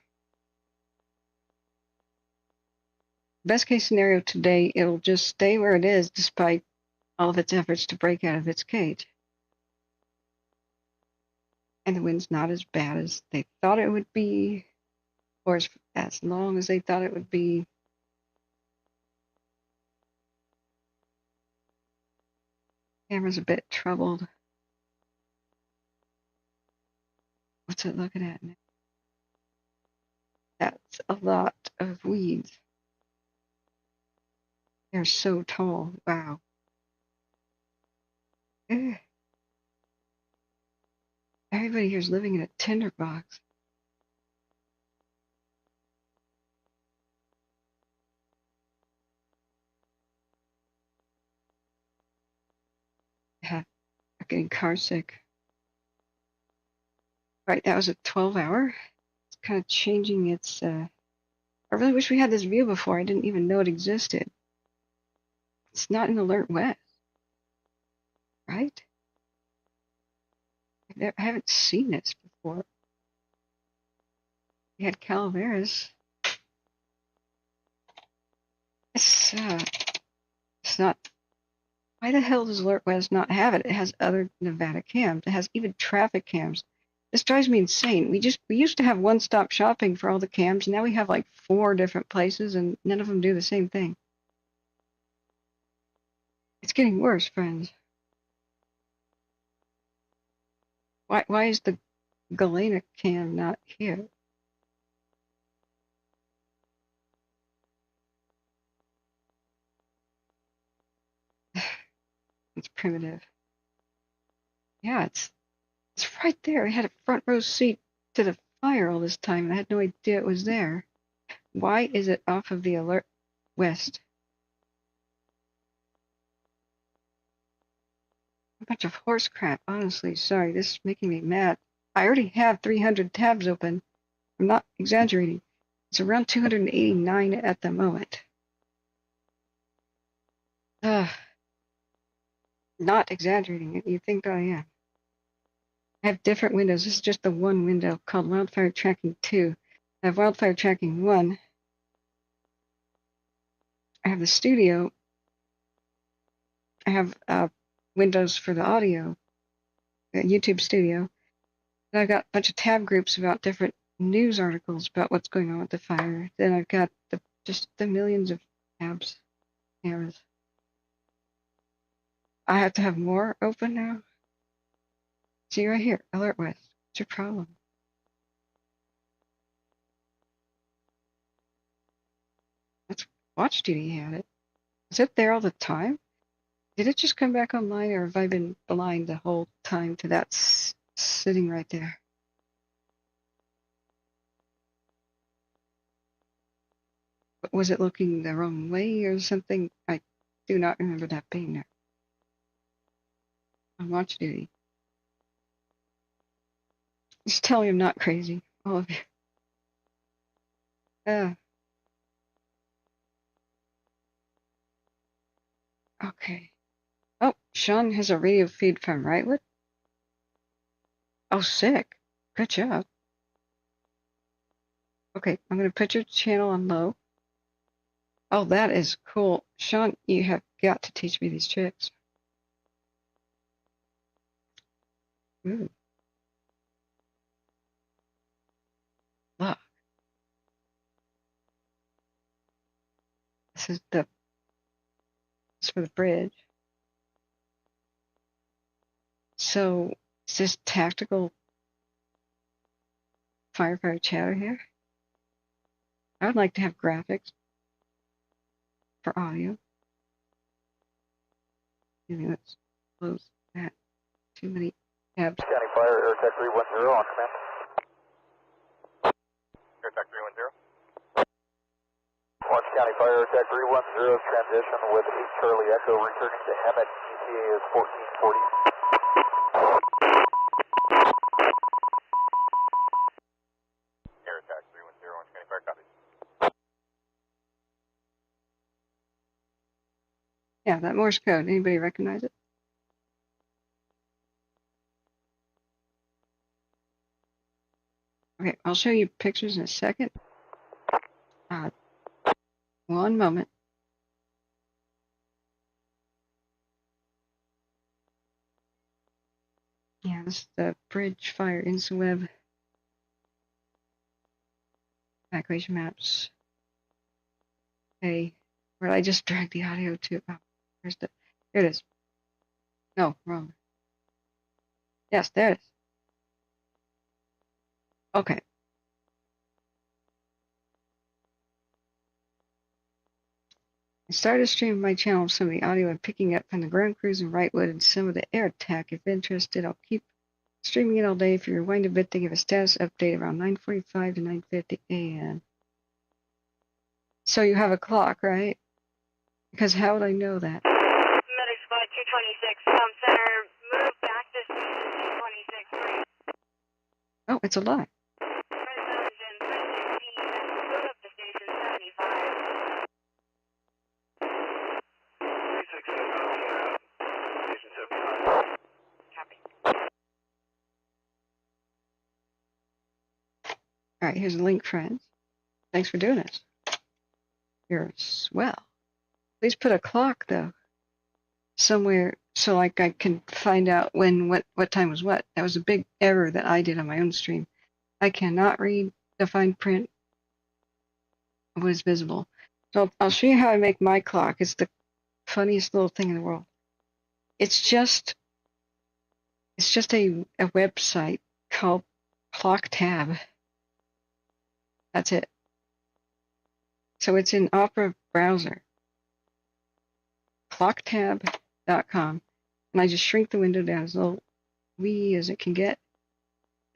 Best case scenario today, it'll just stay where it is despite all of its efforts to break out of its cage. And the wind's not as bad as they thought it would be, or as long as they thought it would be. Camera's a bit troubled. What's it looking at now? That's a lot of weeds. They're so tall. Wow. Ugh. Everybody here's living in a tinderbox. Yeah, I'm getting car sick. Right, that was a 12-hour. It's kind of changing its, I really wish we had this view before. I didn't even know it existed. It's not in Alert West, right? I haven't seen this before. We had Calaveras. It's not. Why the hell does Alert West not have it? It has other Nevada cams. It has even traffic cams. This drives me insane. We used to have one-stop shopping for all the cams. Now we have like 4 different places, and none of them do the same thing. It's getting worse, friends. Why is the Galena cam not here? It's primitive. Yeah, it's right there. I had a front row seat to the fire all this time, and I had no idea it was there. Why is it off of the Alert West? A bunch of horse crap, honestly. Sorry, this is making me mad. I already have 300 tabs open. I'm not exaggerating. It's around 289 at the moment. Not exaggerating. You think I am. I have different windows. This is just the one window called Wildfire Tracking 2. I have Wildfire Tracking 1. I have the studio. I have windows for the audio, YouTube studio. And I've got a bunch of tab groups about different news articles about what's going on with the fire. Then I've got just the millions of tabs, cameras. I have to have more open now. See right here, Alert West. What's your problem? That's Watch Duty had it. Is it there all the time? Did it just come back online, or have I been blind the whole time to that sitting right there? But was it looking the wrong way or something? I do not remember that being there. On Watch Duty. Just tell me I'm not crazy, all of you. Okay. Oh, Sean has a radio feed from Wrightwood. Oh, sick. Good job. Okay, I'm going to put your channel on low. Oh, that is cool. Sean, you have got to teach me these tricks. Ooh. Look. This is for the bridge. So, is this tactical firefighter chatter here? I would like to have graphics for audio. Maybe let's close that. Too many tabs. County Fire, Air Tech 310 on command. Air Tech 310. Orange County Fire, Air Tech 310, transition with 8 Charlie Echo, returning to Emmett. ETA is 1440. Air Tech 310, Orange County Fire, copy. Yeah, that Morse code. Anybody recognize it? Okay, I'll show you pictures in a second. One moment. Yeah, this is the bridge fire InstaWeb evacuation maps. Okay, where I just dragged the audio to. Oh, here it is. No, wrong. Yes, there it is. Okay. I started streaming my channel with some of the audio I'm picking up from the ground crews in Wrightwood and some of the air attack. If interested, I'll keep streaming it all day. If you rewind a bit, they give a status update around 9:45 to 9:50 a.m. So you have a clock, right? Because how would I know that? Medic Squad 226, center, move back to 226. Oh, it's a lie. All right, here's a link, friends. Thanks for doing this. You're swell. Please put a clock, though, somewhere so like I can find out what time was what. That was a big error that I did on my own stream. I cannot read the fine print of what is visible. So I'll show you how I make my clock. It's the funniest little thing in the world. It's just a website called Clock Tab. That's it. So it's in Opera browser. Clocktab.com. And I just shrink the window down as little wee as it can get.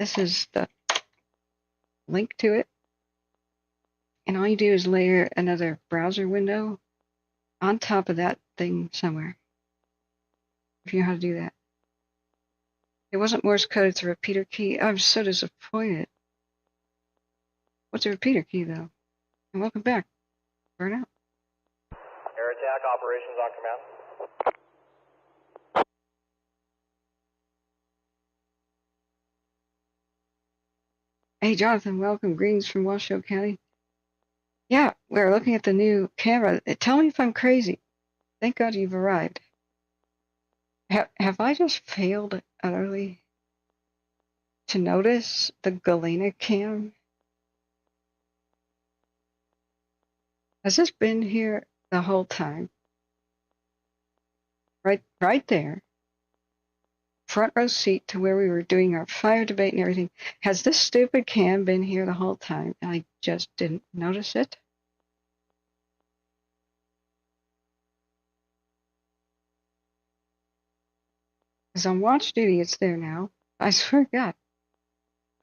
This is the link to it. And all you do is layer another browser window on top of that thing somewhere. If you know how to do that. It wasn't Morse code, it's a repeater key. I'm so disappointed. What's a repeater key, though? And welcome back. Burn out. Air attack operations on command. Hey, Jonathan, welcome. Greetings from Washoe County. Yeah, we're looking at the new camera. Tell me if I'm crazy. Thank God you've arrived. Have I just failed utterly to notice the Galena cam? Has this been here the whole time? Right there. Front row seat to where we were doing our fire debate and everything. Has this stupid cam been here the whole time and I just didn't notice it? Because on watch duty, it's there now. I swear to God,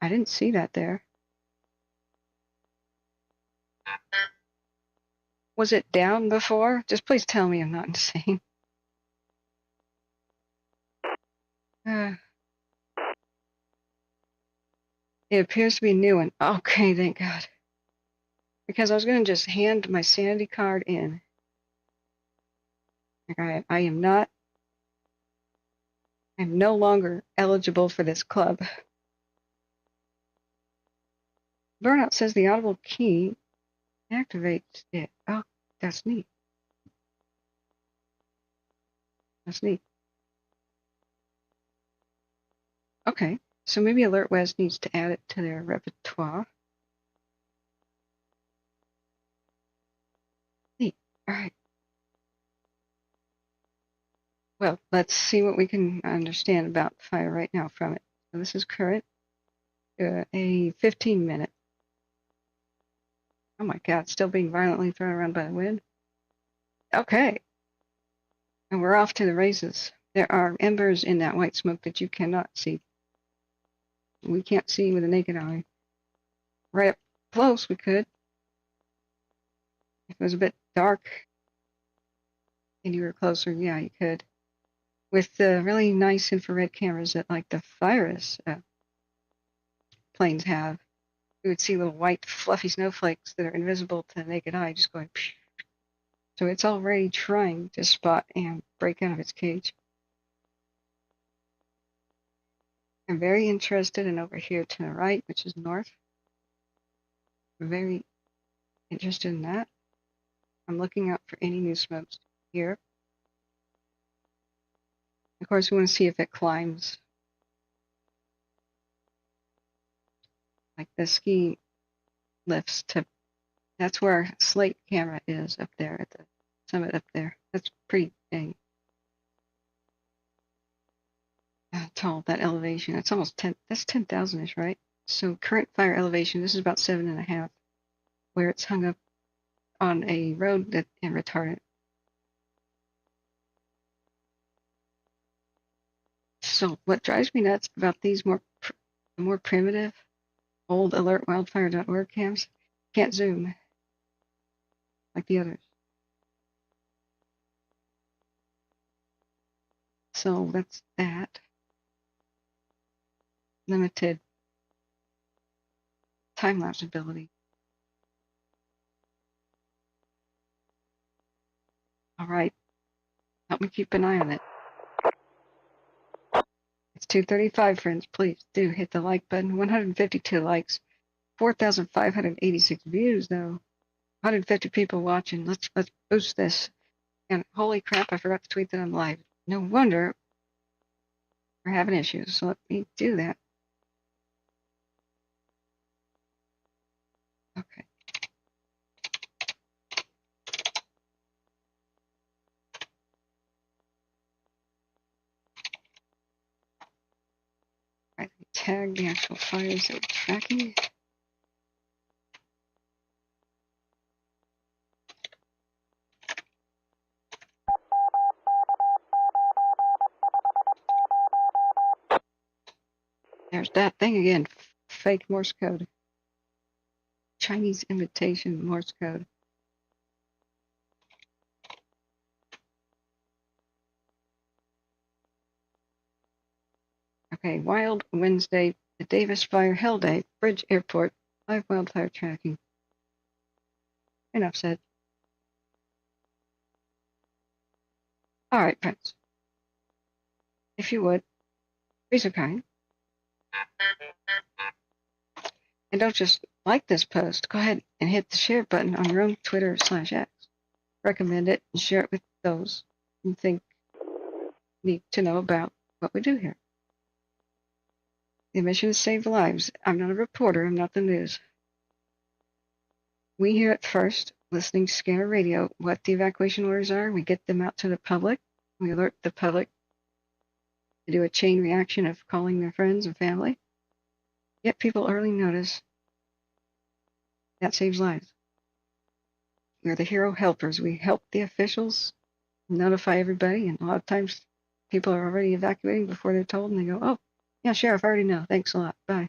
I didn't see that there. Was it down before? Just please tell me I'm not insane. It appears to be a new one. Okay, thank God. Because I was going to just hand my sanity card in. I am not. I'm no longer eligible for this club. Burnout says the audible key activates it. Oh, that's neat. That's neat. Okay, so maybe Alert Weds needs to add it to their repertoire. Neat. All right. Well, let's see what we can understand about fire right now from it. So this is current. A 15-minute. Oh my God, still being violently thrown around by the wind. Okay. And we're off to the races. There are embers in that white smoke that you cannot see. We can't see with the naked eye. Right up close, we could. If it was a bit dark and you were closer, yeah, you could. With the really nice infrared cameras that like the Virus planes have, you would see little white fluffy snowflakes that are invisible to the naked eye just going psh. So it's already trying to spot and break out of its cage. I'm very interested in over here to the right, which is north. I'm very interested in that. I'm looking out for any new smokes here. Of course, we want to see if it climbs. Like the ski lifts to, that's where our slate camera is up there at the summit up there. That's pretty dang tall, that elevation. That's almost 10, that's 10,000-ish, right? So current fire elevation, this is about 7.5, where it's hung up on a road that and retardant. So what drives me nuts about these more primitive old alertwildfire.org cams, can't zoom like the others. So that's that. Limited time-lapse ability. All right. Help me keep an eye on it. It's 2:35, friends. Please do hit the like button. 152 likes. 4,586 views, though. 150 people watching. Let's boost this. And holy crap, I forgot to tweet that I'm live. No wonder we're having issues. So let me do that. Okay. All right, let me tag the actual fires that we're tracking. There's that thing again. Fake Morse code. Chinese imitation Morse code. Okay, Wild Wednesday, the Davis Fire Hell Day, Bridge Airport, live wildfire tracking. Enough said. All right, friends. If you would, be so kind. And don't just like this post. Go ahead and hit the share button on your own Twitter /X. Recommend it and share it with those you think need to know about what we do here. The mission is save lives. I'm not a reporter. I'm not the news. We here at First, listening to Scanner Radio, what the evacuation orders are. We get them out to the public. We alert the public to do a chain reaction of calling their friends and family. Get people early notice. That saves lives. We're the hero helpers. We help the officials notify everybody, and a lot of times people are already evacuating before they're told, and they go, oh, yeah, Sheriff, I already know. Thanks a lot. Bye.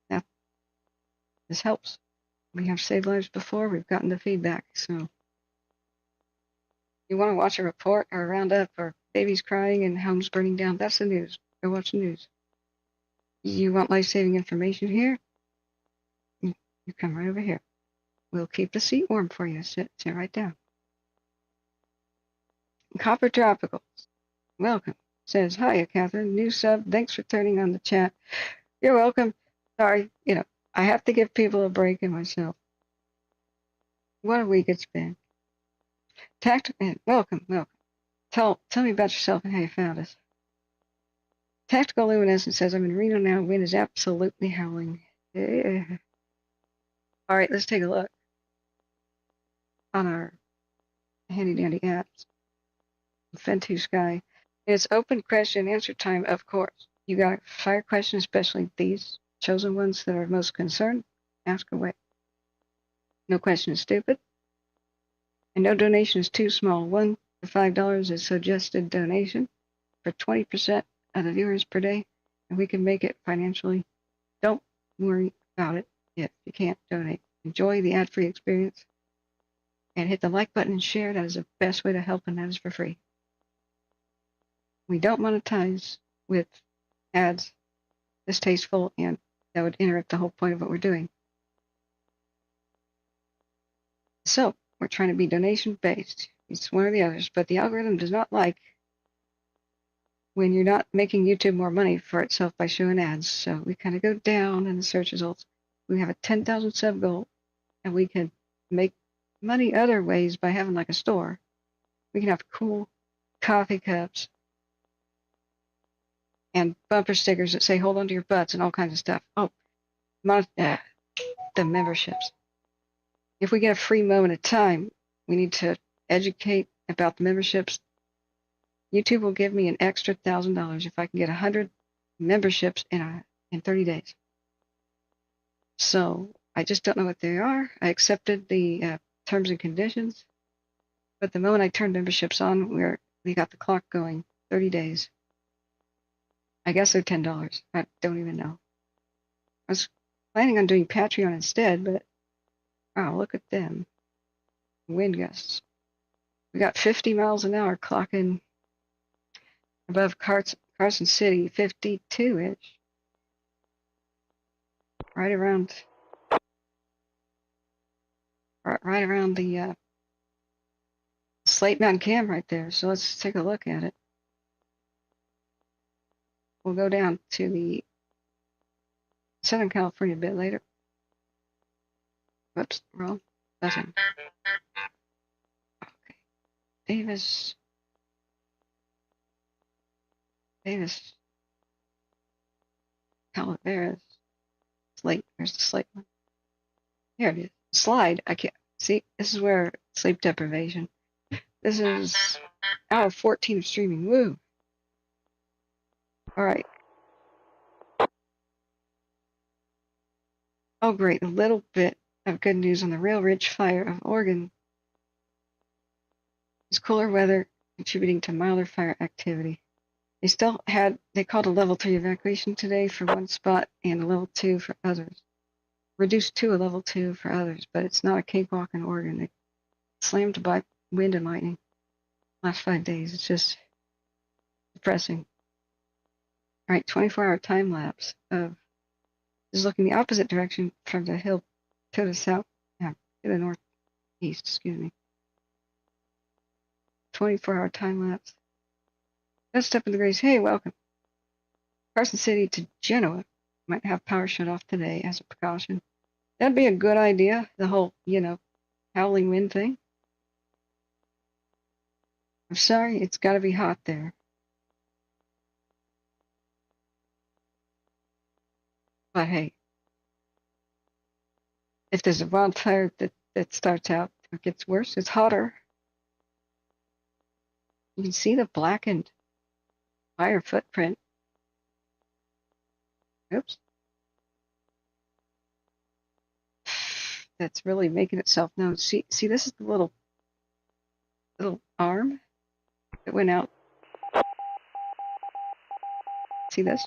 Now, this helps. We have saved lives before. We've gotten the feedback. So you want to watch a report or a roundup or babies crying and homes burning down, that's the news. Go watch the news. You want life-saving information here? You come right over here. We'll keep the seat warm for you. Sit right down. Copper Tropicals, welcome. Says, hiya, Catherine. New sub. Thanks for turning on the chat. You're welcome. Sorry, I have to give people a break and myself. What a week it's been. Welcome. Tell me about yourself and how you found us. Tactical Luminescence says, I'm in Reno now. Wind is absolutely howling. Yeah. All right, let's take a look on our handy-dandy apps. Fentu Sky. It's open question and answer time, of course. You got fire questions, especially these chosen ones that are most concerned. Ask away. No question is stupid. And no donation is too small. $1 to $5 is suggested donation for 20% of the viewers per day, and we can make it financially. Don't worry about it if you can't donate. Enjoy the ad-free experience and hit the like button and share. That is the best way to help, and that is for free. We don't monetize with ads distasteful, and that would interrupt the whole point of what we're doing. So we're trying to be donation-based. It's one or the others, but the algorithm does not like when you're not making YouTube more money for itself by showing ads. So we kind of go down in the search results. We have a 10,000 sub goal, and we can make money other ways by having like a store. We can have cool coffee cups and bumper stickers that say hold on to your butts and all kinds of stuff. Oh, the memberships. If we get a free moment of time, we need to educate about the memberships. YouTube will give me an extra $1,000 if I can get 100 memberships in 30 days. So I just don't know what they are. I accepted the terms and conditions, but the moment I turned memberships on, we got the clock going. 30 days. I guess they're $10. I don't even know. I was planning on doing Patreon instead, but wow, look at them. Wind gusts. We got 50 miles an hour clocking above Carson City, 52-ish. right around the Slate Mountain Camp right there. So let's take a look at it. We'll go down to the Southern California a bit later. Whoops, wrong button. Okay. Davis. Calaveras. Slate. Where's the Slate one? Here it is. Slide. I can't see. This is where sleep deprivation. This is hour 14 of streaming. Woo. All right. Oh, great. A little bit of good news on the Rail Ridge Fire of Oregon. It's cooler weather contributing to milder fire activity. They called a level 3 evacuation today for one spot and a level 2 for others. Reduced to a level 2 for others, but it's not a cakewalk in Oregon. They slammed by wind and lightning last 5 days. It's just depressing. All right, 24-hour time lapse of is looking the opposite direction from the hill to the south, to the northeast, excuse me. 24-hour time lapse. Let's step in the grace. Hey, welcome. Carson City to Genoa might have power shut off today as a precaution. That'd be a good idea, the whole, howling wind thing. I'm sorry, it's got to be hot there. But hey, if there's a wildfire that starts out or gets worse, it's hotter. You can see the blackened fire footprint. Oops. That's really making itself known. See, this is the little arm that went out. See this?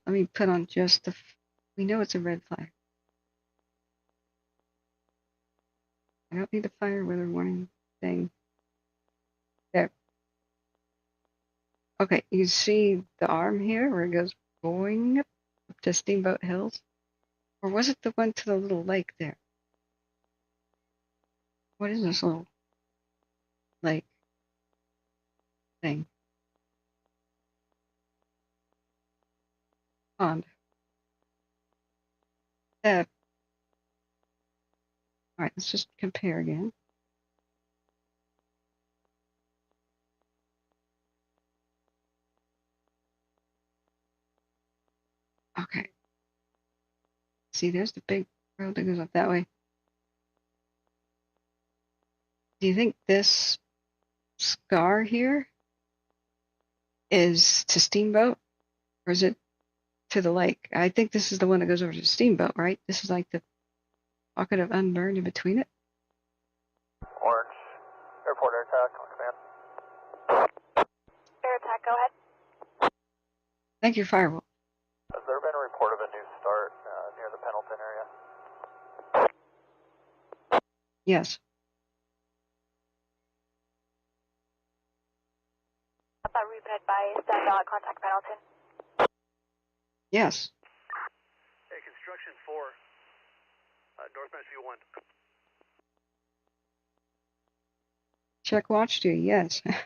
Let me put on just the. We know it's a red flag. I don't need the fire weather warning thing. There. Okay, you see the arm here where it goes boing up to Steamboat Hills? Or was it the one to the little lake there? What is this little lake thing? Pond. All right, let's just compare again. Okay. See, there's the big road that goes up that way. Do you think this scar here is to Steamboat, or is it to the lake? I think this is the one that goes over to Steamboat, right? This is like the pocket of unburned in between it. Orange, airport air attack, on command. Air attack, go ahead. Thank you, Firewall. Has there been a report of a new start near the Pendleton area? Yes. About reped by standout contact Pendleton. Yes. Hey, construction 4, northwest view 1. Check watch to yes. Hey,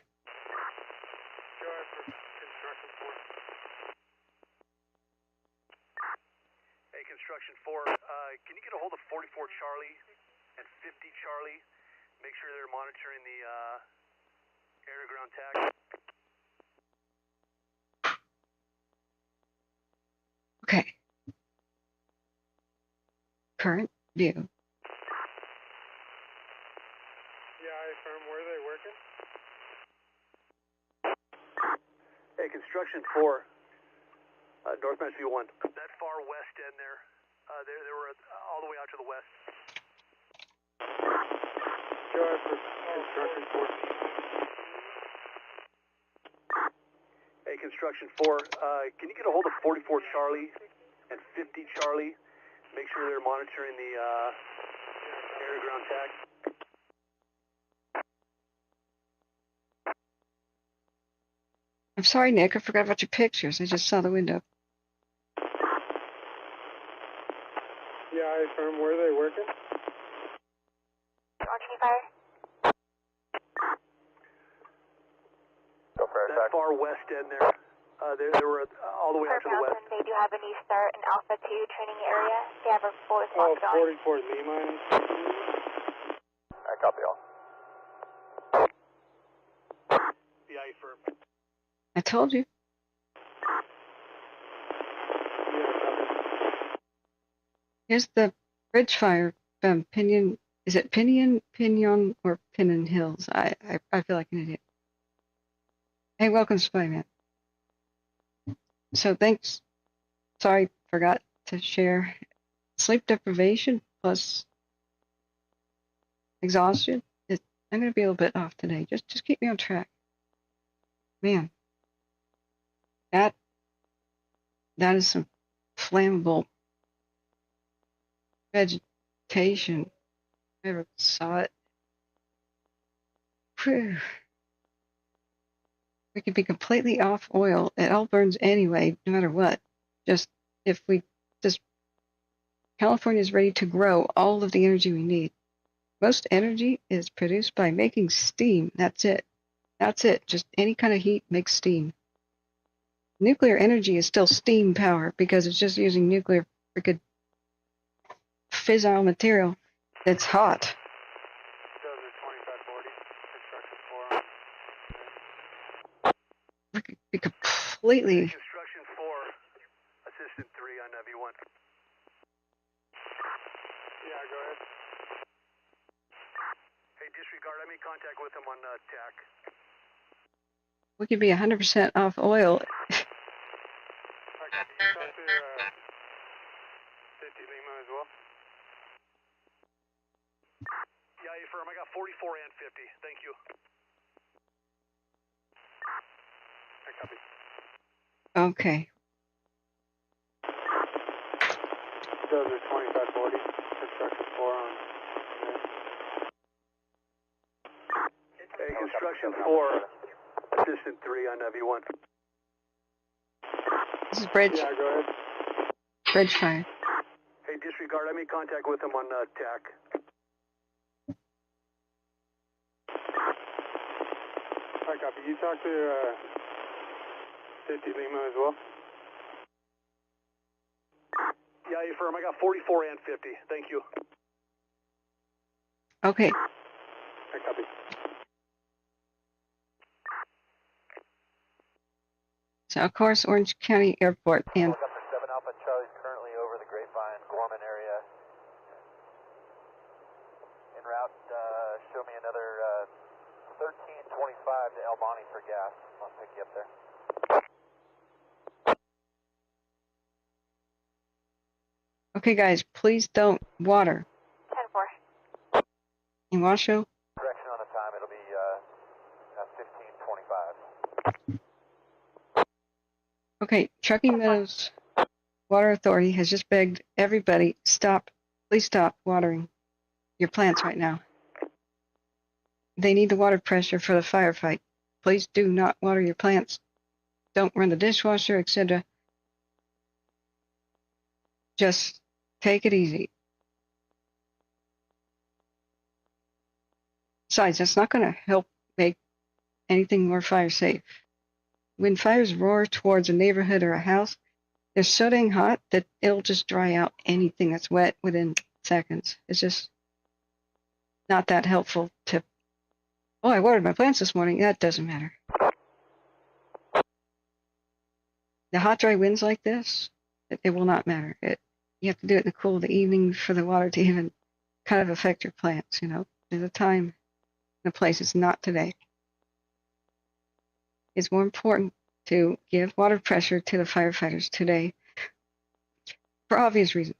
construction 4, can you get a hold of 44 Charlie and 50 Charlie? Make sure they're monitoring the air-to-ground tag. Okay. Current view. Yeah, I affirm. Where are they working? Hey, construction 4, northwest view 1. That far west end there, they were all the way out to the west. Sure, for construction 4. Hey, construction 4, can you get a hold of 44 Charlie and 50 Charlie? Make sure they're monitoring the air-to-ground tag. I'm sorry, Nick. I forgot about your pictures. I just saw the window. Yeah, I affirm. Where are they working? Orange Fire. Go for it. That far west end there. They were all the way out to the west. They do have a new start in Alpha 2 training area. They have a full Oh, response on. 44 Lima. I copy all. Yeah, I affirm. I told you. Here's the bridge fire from Pinion. Is it Pinion, or Pinnon Hills? I feel like an idiot. Hey, welcome, Spyman. So thanks. Sorry, forgot to share. Sleep deprivation plus exhaustion. I'm going to be a little bit off today. Just keep me on track. Man, that is some flammable vegetation. I never saw it. Whew. We could be completely off oil. It all burns anyway, no matter what. California is ready to grow all of the energy we need. Most energy is produced by making steam. That's it. Just any kind of heat makes steam. Nuclear energy is still steam power because it's just using nuclear freaking fissile material that's hot. We could be completely. Construction 4, assistant 3 on V1. Yeah, go ahead. Hey, disregard, I made contact with him on TAC. We could be 100% off oil. Okay, you talk to 50 Lima as well? Yeah, I affirm. I got 44 and 50. Thank you. I copy. Okay. Those are 2540. Construction 4 on. Hey, construction 4, assistant 3 on V1. This is bridge. Yeah, go ahead. Bridge fire. Hey, disregard, I made contact with him on TAC. I copy. You talk to 50 Lima as well? Yeah, I affirm. I got 44 and 50. Thank you. Okay. I copy. So, of course, Orange County Airport and. Helicopter 7 Alpha Charlie's currently over the Grapevine, Gorman area. En route, show me another 1325 to El Monte for gas. I'll pick you up there. Okay, guys, please don't water. 10-4. In Washoe? Correction on the time, it'll be 1525. Okay, Truckee Meadows Water Authority has just begged everybody, please stop watering your plants right now. They need the water pressure for the firefight. Please do not water your plants. Don't run the dishwasher, etc. Just take it easy. Besides, that's not going to help make anything more fire safe. When fires roar towards a neighborhood or a house, they're so dang hot that it'll just dry out anything that's wet within seconds. It's just not that helpful to, oh, I watered my plants this morning. That doesn't matter. The hot, dry winds like this, it will not matter. You have to do it in the cool of the evening for the water to even kind of affect your plants, you know. There's a time and a place. It's not today. It's more important to give water pressure to the firefighters today for obvious reasons.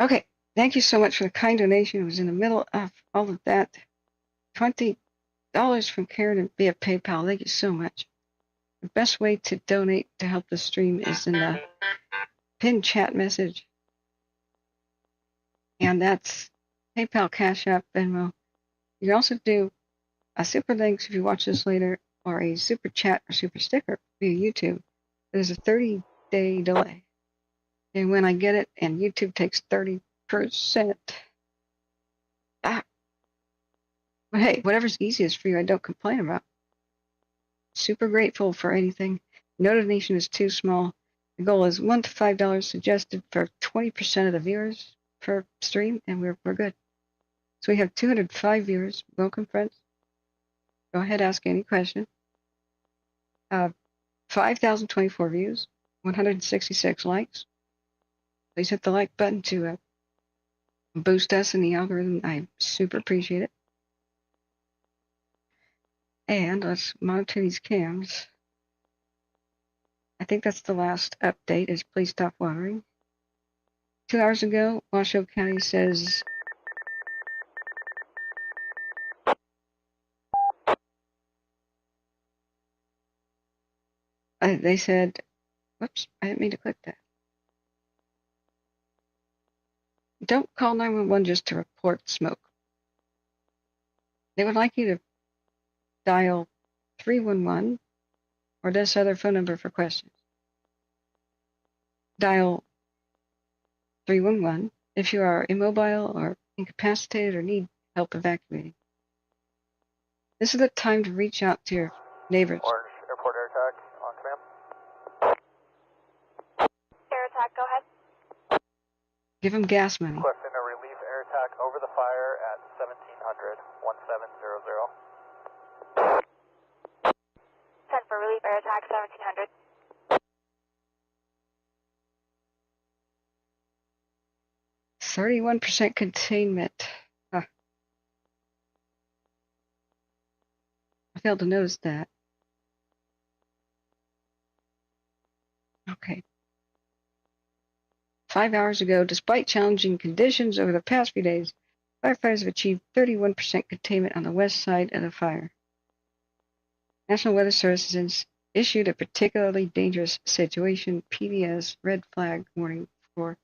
Okay, thank you so much for the kind donation. It was in the middle of all of that. $20 from Karen and via PayPal. Thank you so much. The best way to donate to help the stream is in the pinned chat message. And that's PayPal, Cash App, Venmo. You can also do a super thanks if you watch this later, or a super chat or super sticker via YouTube. There's a 30-day delay. And when I get it, and YouTube takes 30%. But hey, whatever's easiest for you, I don't complain about. Super grateful for anything. No donation is too small. The goal is $1 to $5 suggested for 20% of the viewers per stream, and we're good. So we have 205 viewers. Welcome, friends. Go ahead, ask any question. 5,024 views, 166 likes. Please hit the like button to boost us in the algorithm. I super appreciate it. And let's monitor these cams. I think that's the last update, is please stop watering. 2 hours ago, Washoe County says they said, whoops, I didn't mean to click that. Don't call 911 just to report smoke. They would like you to dial 311 or this other phone number for questions. Dial 311 if you are immobile or incapacitated or need help evacuating. This is the time to reach out to your neighbors. Orange, airport air attack on command. Air attack, go ahead. Give them gas money. Requesting a relief air attack over the fire at 1700, 1700. 10 for relief air attack, 1700. %31% containment. I failed to notice that. Okay. 5 hours ago, despite challenging conditions over the past few days, firefighters have achieved 31% containment on the west side of the fire. National Weather Service has issued a particularly dangerous situation PDS red flag warning for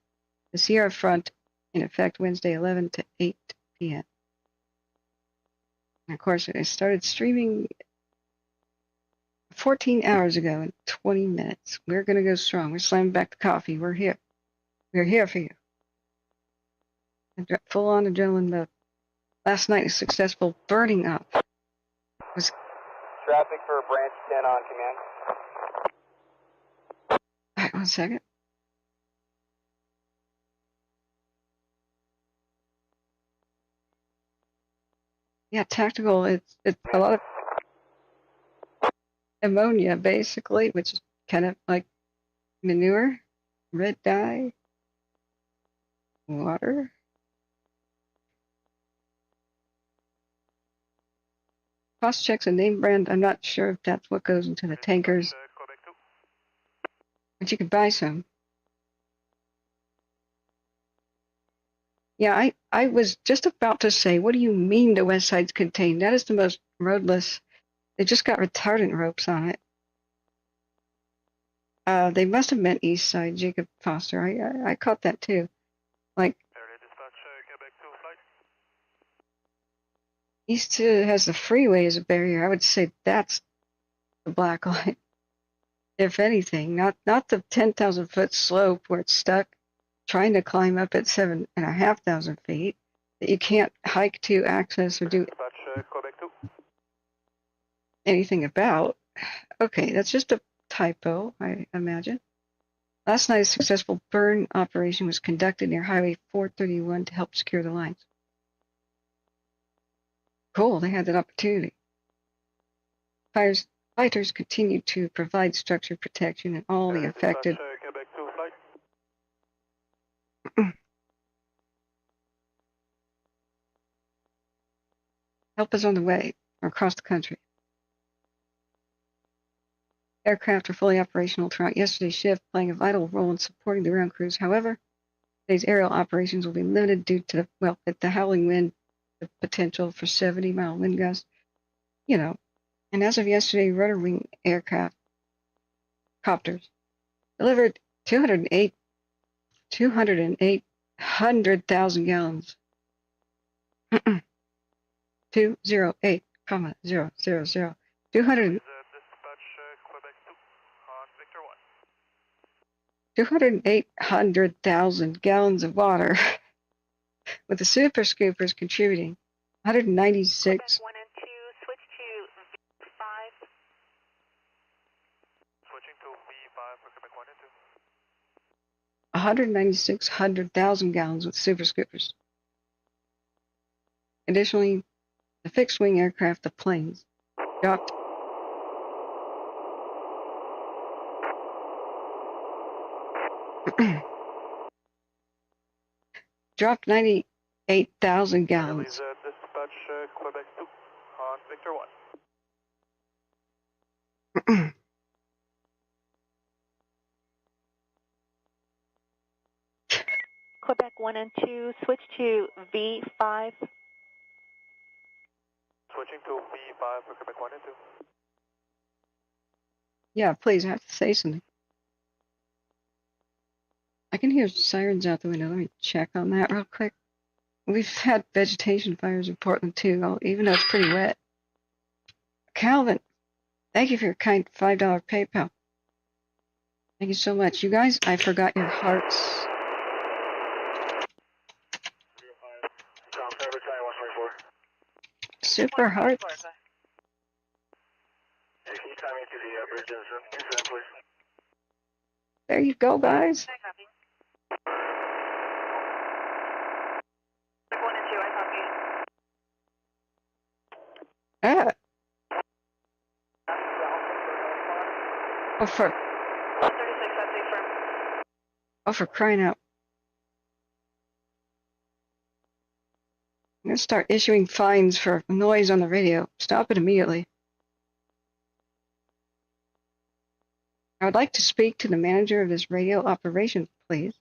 the Sierra Front in effect Wednesday 11 to 8 p.m. And of course, it started streaming 14 hours ago in 20 minutes. We're going to go strong. We're slamming back the coffee. We're here. We're here for you. Full-on adrenaline mode. Last night, a successful burning up was... Traffic for branch 10 on command. All right, 1 second. Yeah, tactical, it's a lot of ammonia, basically, which is kind of like manure, red dye, water. Cost checks and name brand, I'm not sure if that's what goes into the tankers, but you could buy some. Yeah, I was just about to say, what do you mean the west side's contained? That is the most roadless. They just got retardant ropes on it. They must have meant east side, Jacob Foster. I caught that too. Like, east has the freeway as a barrier. I would say that's the black line. If anything, not the 10,000 foot slope where it's stuck, trying to climb up at 7,500 feet that you can't hike to, access, or do anything about. Okay, that's just a typo, I imagine. Last night, a successful burn operation was conducted near Highway 431 to help secure the lines. Cool, they had that opportunity. Fighters continue to provide structured protection and all the affected. Help is on the way across the country. Aircraft are fully operational throughout yesterday's shift, playing a vital role in supporting the ground crews. However, today's aerial operations will be limited due to the howling wind, the potential for 70-mile wind gusts. And as of yesterday, rotor wing aircraft, copters, delivered 208,000 gallons. 208 200. 208,000 gallons of water, with the super scoopers contributing 196. 1 and 2, switch to V5. Switching to V5 for Quebec 1 and 2. 196,000 gallons with super scoopers. Additionally, the fixed-wing aircraft, the planes, dropped dropped 98,000 gallons. Dispatch Quebec 2 on Victor 1. Quebec 1 and 2, switch to V5. Switching to V5 for Quebec 1 and 2. Yeah, please, I have to say something. I can hear sirens out the window. Let me check on that real quick. We've had vegetation fires in Portland too, even though it's pretty wet. Calvin, thank you for your kind $5 PayPal. Thank you so much. You guys, I forgot your hearts. Super hearts. Hey, can you tie me to the bridge incident, please? There you go, guys. 1 and 2, I copy. Ah. Oh, 36, that's affirm. oh, for crying out. I'm going to start issuing fines for noise on the radio. Stop it immediately. I would like to speak to the manager of this radio operation, please.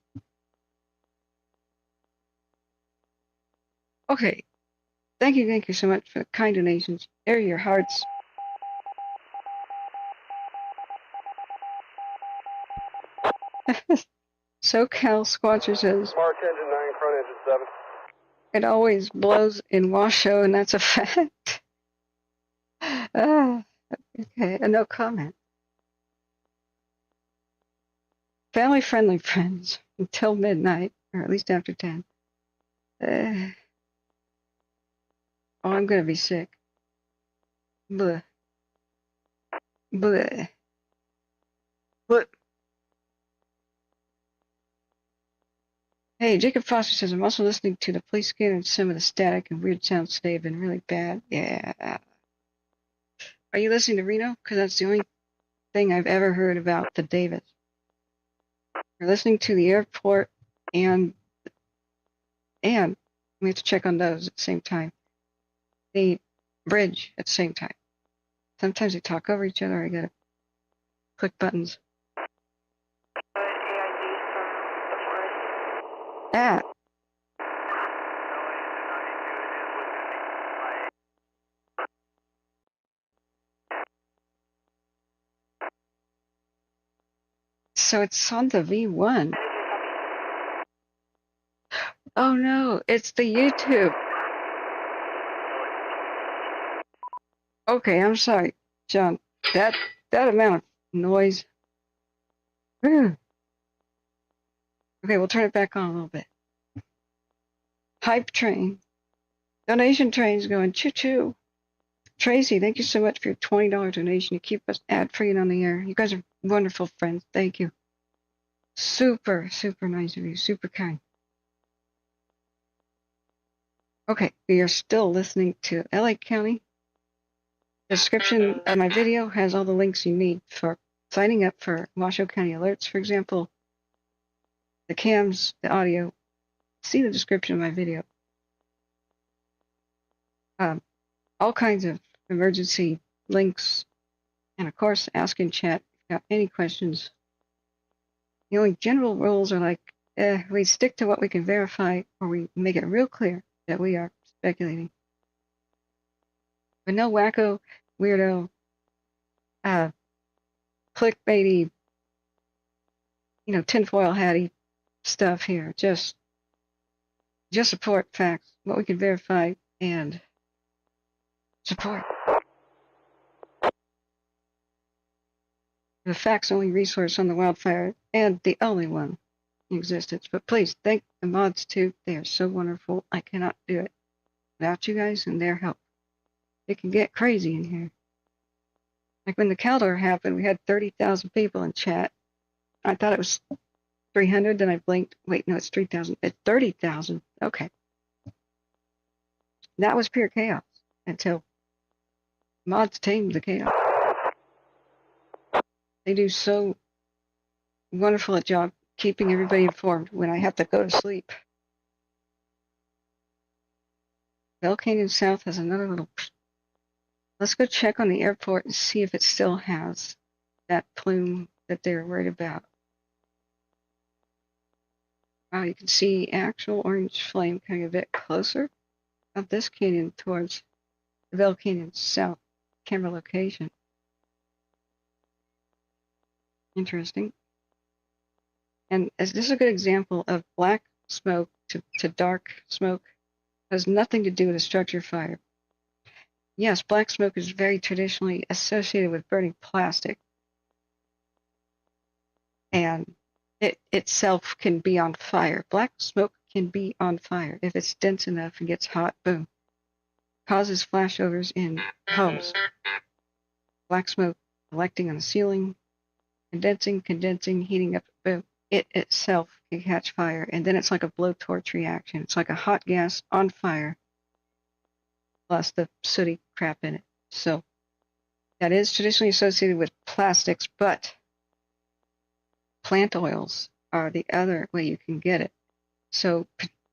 Okay. Thank you so much for the kind donations. There are your hearts. SoCal Squatcher says, Mark engine 9, front engine 7. It always blows in Washoe, and that's a fact. Okay, no comment. Family-friendly friends until midnight, or at least after 10. Oh, I'm gonna be sick. Bleh. Bleh. Bleh. Hey, Jacob Foster says, I'm also listening to the police scanner and some of the static and weird sounds today have been really bad. Yeah. Are you listening to Reno? Because that's the only thing I've ever heard about the Davis. You're listening to the airport and we have to check on those at the same time. The bridge at the same time. Sometimes they talk over each other. I gotta click buttons. Ah. So it's on the V1. Oh no, it's the YouTube. Okay, I'm sorry, John. That amount of noise. Whew. Okay, we'll turn it back on a little bit. Hype train. Donation train's going choo-choo. Tracy, thank you so much for your $20 donation to keep us ad-free and on the air. You guys are wonderful friends. Thank you. Super, super nice of you. Super kind. Okay, we are still listening to LA County. The description of my video has all the links you need for signing up for Washoe County alerts, for example. The cams, the audio. See the description of my video. All kinds of emergency links. And of course, ask in chat if you have any questions. The only general rules are like, we stick to what we can verify, or we make it real clear that we are speculating. But no wacko, weirdo, clickbaity, tinfoil hatty stuff here. Just support facts, what we can verify, and support. the facts-only resource on the wildfire and the only one in existence. But please thank the mods too. They are so wonderful. I cannot do it without you guys and their help. It can get crazy in here. Like when the Caldor happened, we had 30,000 people in chat. I thought it was 300, then I blinked. Wait, no, it's 3,000. It's 30,000. Okay. That was pure chaos until mods tamed the chaos. They do so wonderful a job keeping everybody informed when I have to go to sleep. Bell Canyon South has another little... Let's go check on the airport and see if it still has that plume that they're worried about. Wow, you can see actual orange flame coming a bit closer up this canyon towards the Bell Canyon South camera location. Interesting. And as this is a good example of black smoke to dark smoke. It has nothing to do with a structure fire. Yes, black smoke is very traditionally associated with burning plastic. And it itself can be on fire. Black smoke can be on fire. If it's dense enough and gets hot, boom. Causes flashovers in homes. Black smoke collecting on the ceiling, condensing, heating up, boom. It itself can catch fire. And then it's like a blowtorch reaction. It's like a hot gas on fire, plus the sooty crap in it. So that is traditionally associated with plastics, but plant oils are the other way you can get it. So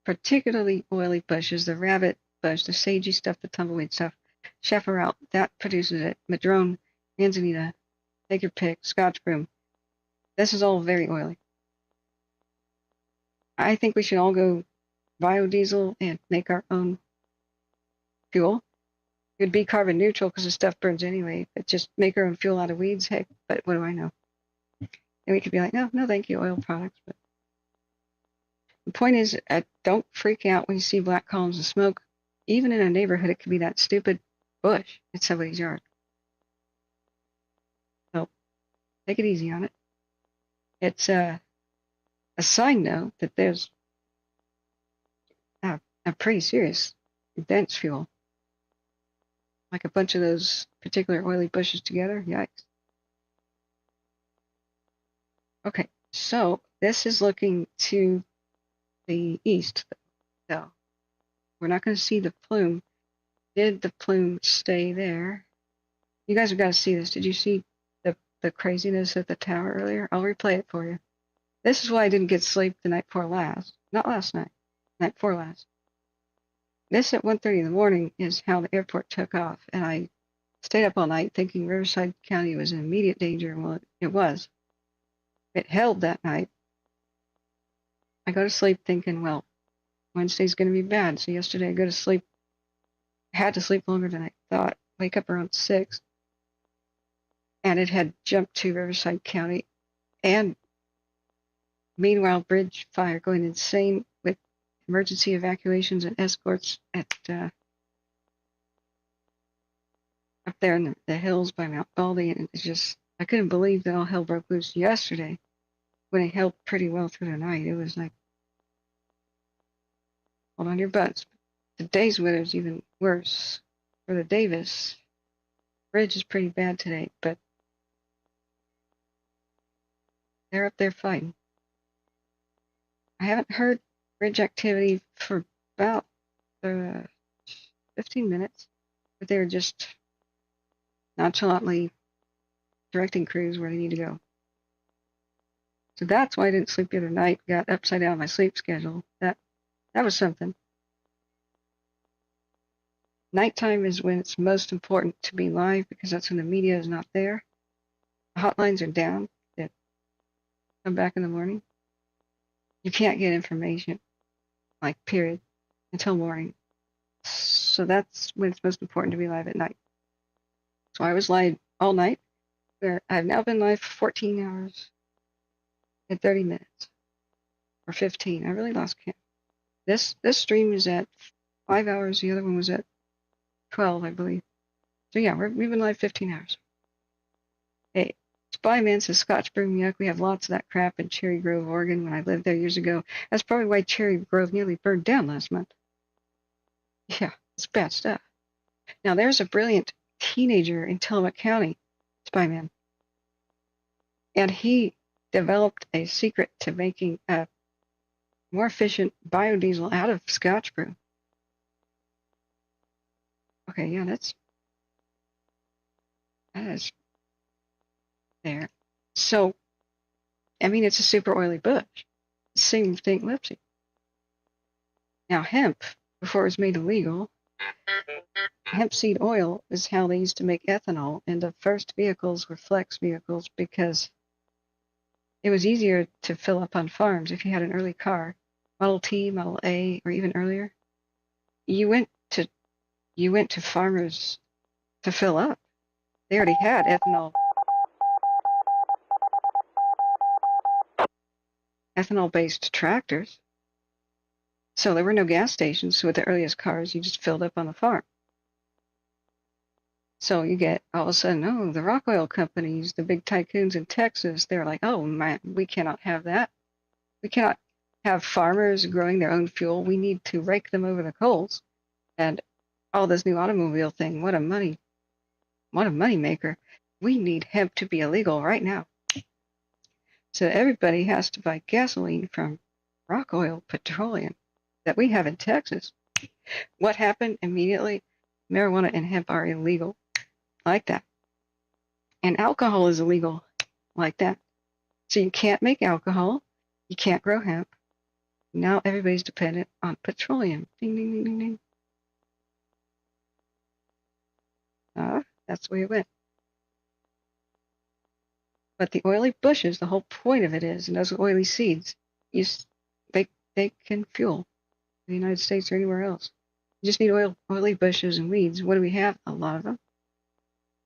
particularly oily bushes, the rabbit bush, the sagey stuff, the tumbleweed stuff, chaparral, that produces it. Madrone, manzanita, take your pick, Scotch broom. This is all very oily. I think we should all go biodiesel and make our own fuel. It would be carbon neutral because the stuff burns anyway, but just make our own fuel out of weeds, heck, but what do I know? And we could be like, no, thank you, oil products. But the point is, don't freak out when you see black columns of smoke. Even in a neighborhood, it could be that stupid bush in somebody's yard. So take it easy on it. It's a sign, though, that there's a pretty serious, dense fuel. Like a bunch of those particular oily bushes together. Yikes. Okay, so this is looking to the east, though. We're not going to see the plume. Did the plume stay there? You guys have got to see this. Did you see the craziness at the tower earlier? I'll replay it for you. This is why I didn't get sleep the night before last. Not last night. Night before last. This at 1:30 in the morning is how the airport took off, and I stayed up all night thinking Riverside County was in immediate danger. Well, it was. It held that night. I go to sleep thinking, well, Wednesday's going to be bad. So yesterday I go to sleep. I had to sleep longer than I thought. Wake up around 6. And it had jumped to Riverside County. And meanwhile, bridge fire going insane with emergency evacuations and escorts at up there in the hills by Mount Baldy. And it's just, I couldn't believe that all hell broke loose yesterday when it held pretty well through the night. It was like, hold on your butts. Today's weather is even worse. For the Davis bridge is pretty bad today, but they're up there fighting. I haven't heard bridge activity for about 15 minutes, but they were just nonchalantly directing crews where they need to go. So that's why I didn't sleep the other night, got upside down my sleep schedule. That was something. Nighttime is when it's most important to be live because that's when the media is not there. The hotlines are down. They come back in the morning. You can't get information, like period, until morning. So that's when it's most important to be live at night. So I was live all night. I've now been live for 14 hours and 30 minutes. Or 15. I really lost count. This stream is at 5 hours. The other one was at 12, I believe. So yeah, we've been live 15 hours. Hey, it's Spyman says Scotch broom, yuck. We have lots of that crap in Cherry Grove, Oregon when I lived there years ago. That's probably why Cherry Grove nearly burned down last month. Yeah, it's bad stuff. Now, there's a brilliant teenager in Tillamook County, Spyman, and he developed a secret to making a more efficient biodiesel out of Scotch brew. Okay, yeah, that is there. So, I mean, it's a super oily bush. Same thing, Lipsy. Now, hemp, before it was made illegal, hemp seed oil is how they used to make ethanol, and the first vehicles were flex vehicles because it was easier to fill up on farms if you had an early car, Model T, Model A, or even earlier. You went to farmers to fill up. They already had ethanol-based tractors. So there were no gas stations, so with the earliest cars, you just filled up on the farm. So you get, all of a sudden, oh, the rock oil companies, the big tycoons in Texas, they're like, oh, man, we cannot have that. We cannot have farmers growing their own fuel. We need to rake them over the coals. And all this new automobile thing, what a money maker. We need hemp to be illegal right now. So everybody has to buy gasoline from rock oil petroleum that we have in Texas. What happened immediately? Marijuana and hemp are illegal like that. And alcohol is illegal like that. So you can't make alcohol. You can't grow hemp. Now everybody's dependent on petroleum. Ding, ding, ding, ding, ding. That's the way it went. But the oily bushes, the whole point of it is, and those oily seeds, they can fuel the United States or anywhere else. You just need oily bushes and weeds. What do we have? A lot of them.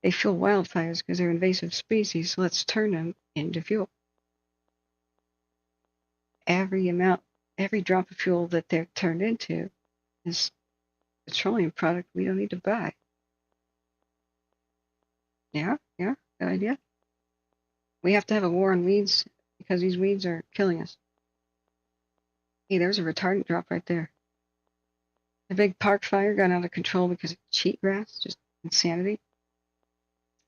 They fuel wildfires because they're invasive species, so let's turn them into fuel. Every drop of fuel that they're turned into is a petroleum product we don't need to buy. Yeah, good idea. We have to have a war on weeds because these weeds are killing us. Hey, there's a retardant drop right there. The big park fire got out of control because of cheatgrass, just insanity.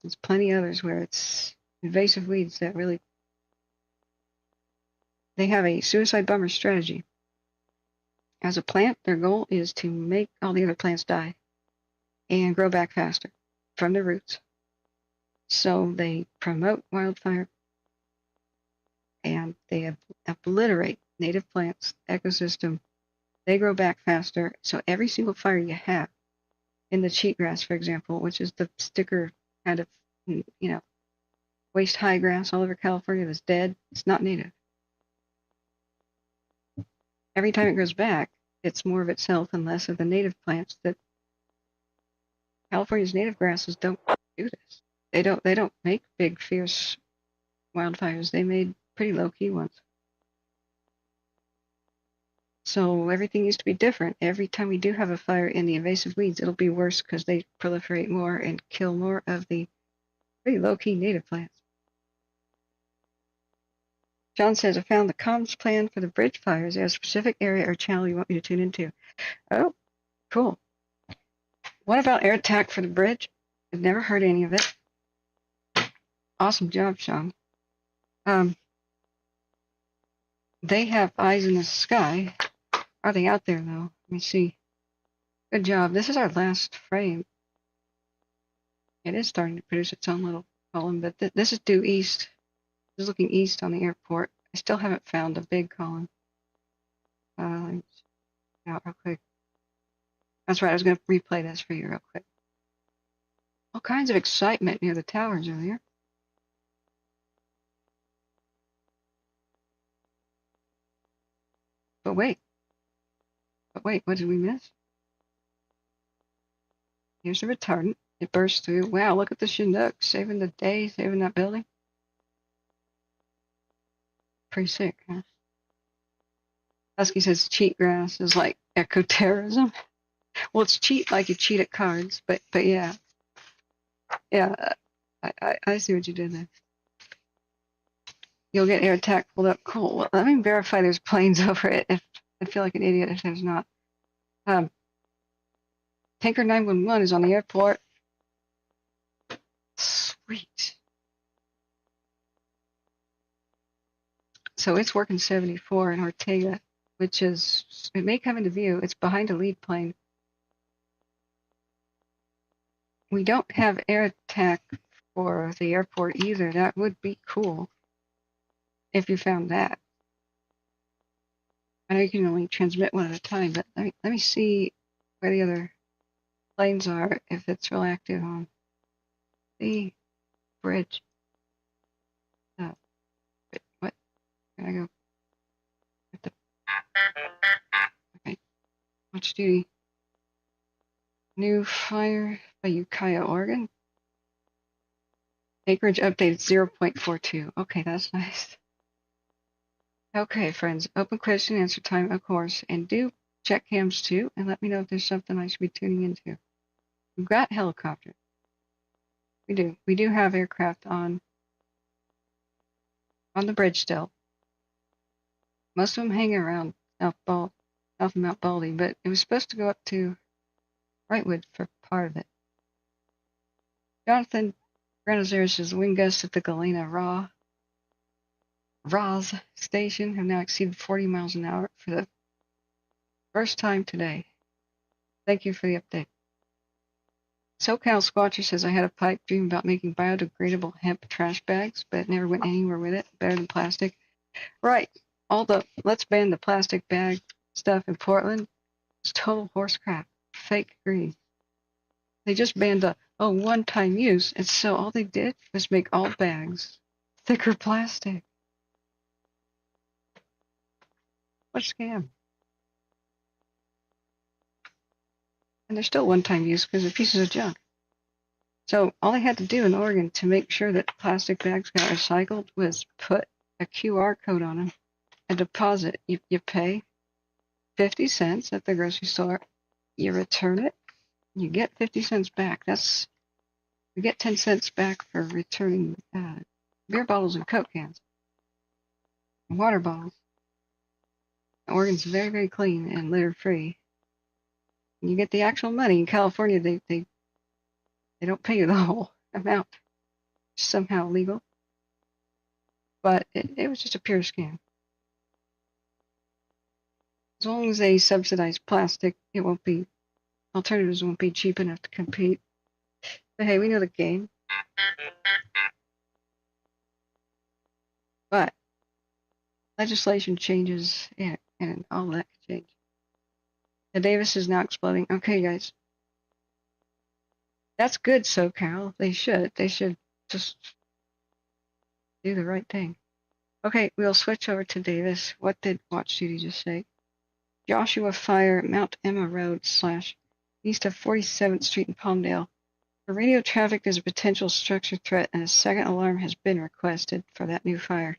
There's plenty others where it's invasive weeds that really... They have a suicide bomber strategy. As a plant, their goal is to make all the other plants die and grow back faster from the roots. So they promote wildfire and they obliterate native plants, ecosystem. They grow back faster. So every single fire you have in the cheatgrass, for example, which is the sticker kind of, waist high grass all over California that's dead, it's not native. Every time it grows back, it's more of itself and less of the native plants that California's native grasses don't do this. They don't make big, fierce wildfires. They made pretty low-key ones. So everything used to be different. Every time we do have a fire in the invasive weeds, it'll be worse because they proliferate more and kill more of the pretty low-key native plants. John says, I found the comms plan for the bridge fires. Is there a specific area or channel you want me to tune into? Oh, cool. What about air attack for the bridge? I've never heard any of it. Awesome job, Sean. They have eyes in the sky. Are they out there, though? Let me see. Good job. This is our last frame. It is starting to produce its own little column, but this is due east. This is looking east on the airport. I still haven't found a big column. Let me check it out real quick. That's right. I was going to replay this for you real quick. All kinds of excitement near the towers earlier. But wait, what did we miss? Here's the retardant. It bursts through. Wow, look at the Chinook saving the day, saving that building. Pretty sick, huh? Husky says cheatgrass is like eco-terrorism. Well, it's cheat like you cheat at cards, but yeah. Yeah, I see what you did there. you'll get air attack pulled up. Cool. Well, let me verify there's planes over it. If I feel like an idiot if there's not. Tanker 911 is on the airport. Sweet. So it's working 74 in Ortega, which is, it may come into view. It's behind a lead plane. We don't have air attack for the airport either. That would be cool if you found that. I know you can only transmit one at a time, but let me see where the other planes are, if it's real active on the bridge. What? Can I go? Okay. Watch duty. New fire by Ukiah, Oregon. Acreage updated 0.42. Okay, that's nice. Okay, friends. Open question answer time, of course. And do check cams too, and let me know if there's something I should be tuning into. We've got helicopters. We do. We do have aircraft on the bridge still. Most of them hang around south of Mount Baldy, but it was supposed to go up to Wrightwood for part of it. Jonathan Granozaris says wind gusts at the Galena Roz station have now exceeded 40 miles an hour for the first time today. Thank you for the update. SoCal Squatcher says I had a pipe dream about making biodegradable hemp trash bags, but never went anywhere with it. Better than plastic. Right. Let's ban the plastic bag stuff in Portland. It's total horse crap. Fake green. They just banned the one-time use, and so all they did was make all bags thicker plastic. What a scam. And they're still one-time use because they're pieces of junk. So all they had to do in Oregon to make sure that plastic bags got recycled was put a QR code on them, a deposit. You pay 50 cents at the grocery store, you return it, you get 50 cents back. We get 10 cents back for returning beer bottles and Coke cans, and water bottles. Oregon's very, very clean and litter-free. You get the actual money. In California, they don't pay you the whole amount. It's somehow legal. But it was just a pure scam. As long as they subsidize plastic, alternatives won't be cheap enough to compete. But hey, we know the game. But legislation changes and all that can change. The Davis is now exploding. Okay, guys. That's good, SoCal. They should just do the right thing. Okay, we'll switch over to Davis. What did Watch Duty just say? Joshua Fire, Mount Emma Road / east of 47th Street in Palmdale. For radio traffic, there's a potential structure threat, and a second alarm has been requested for that new fire,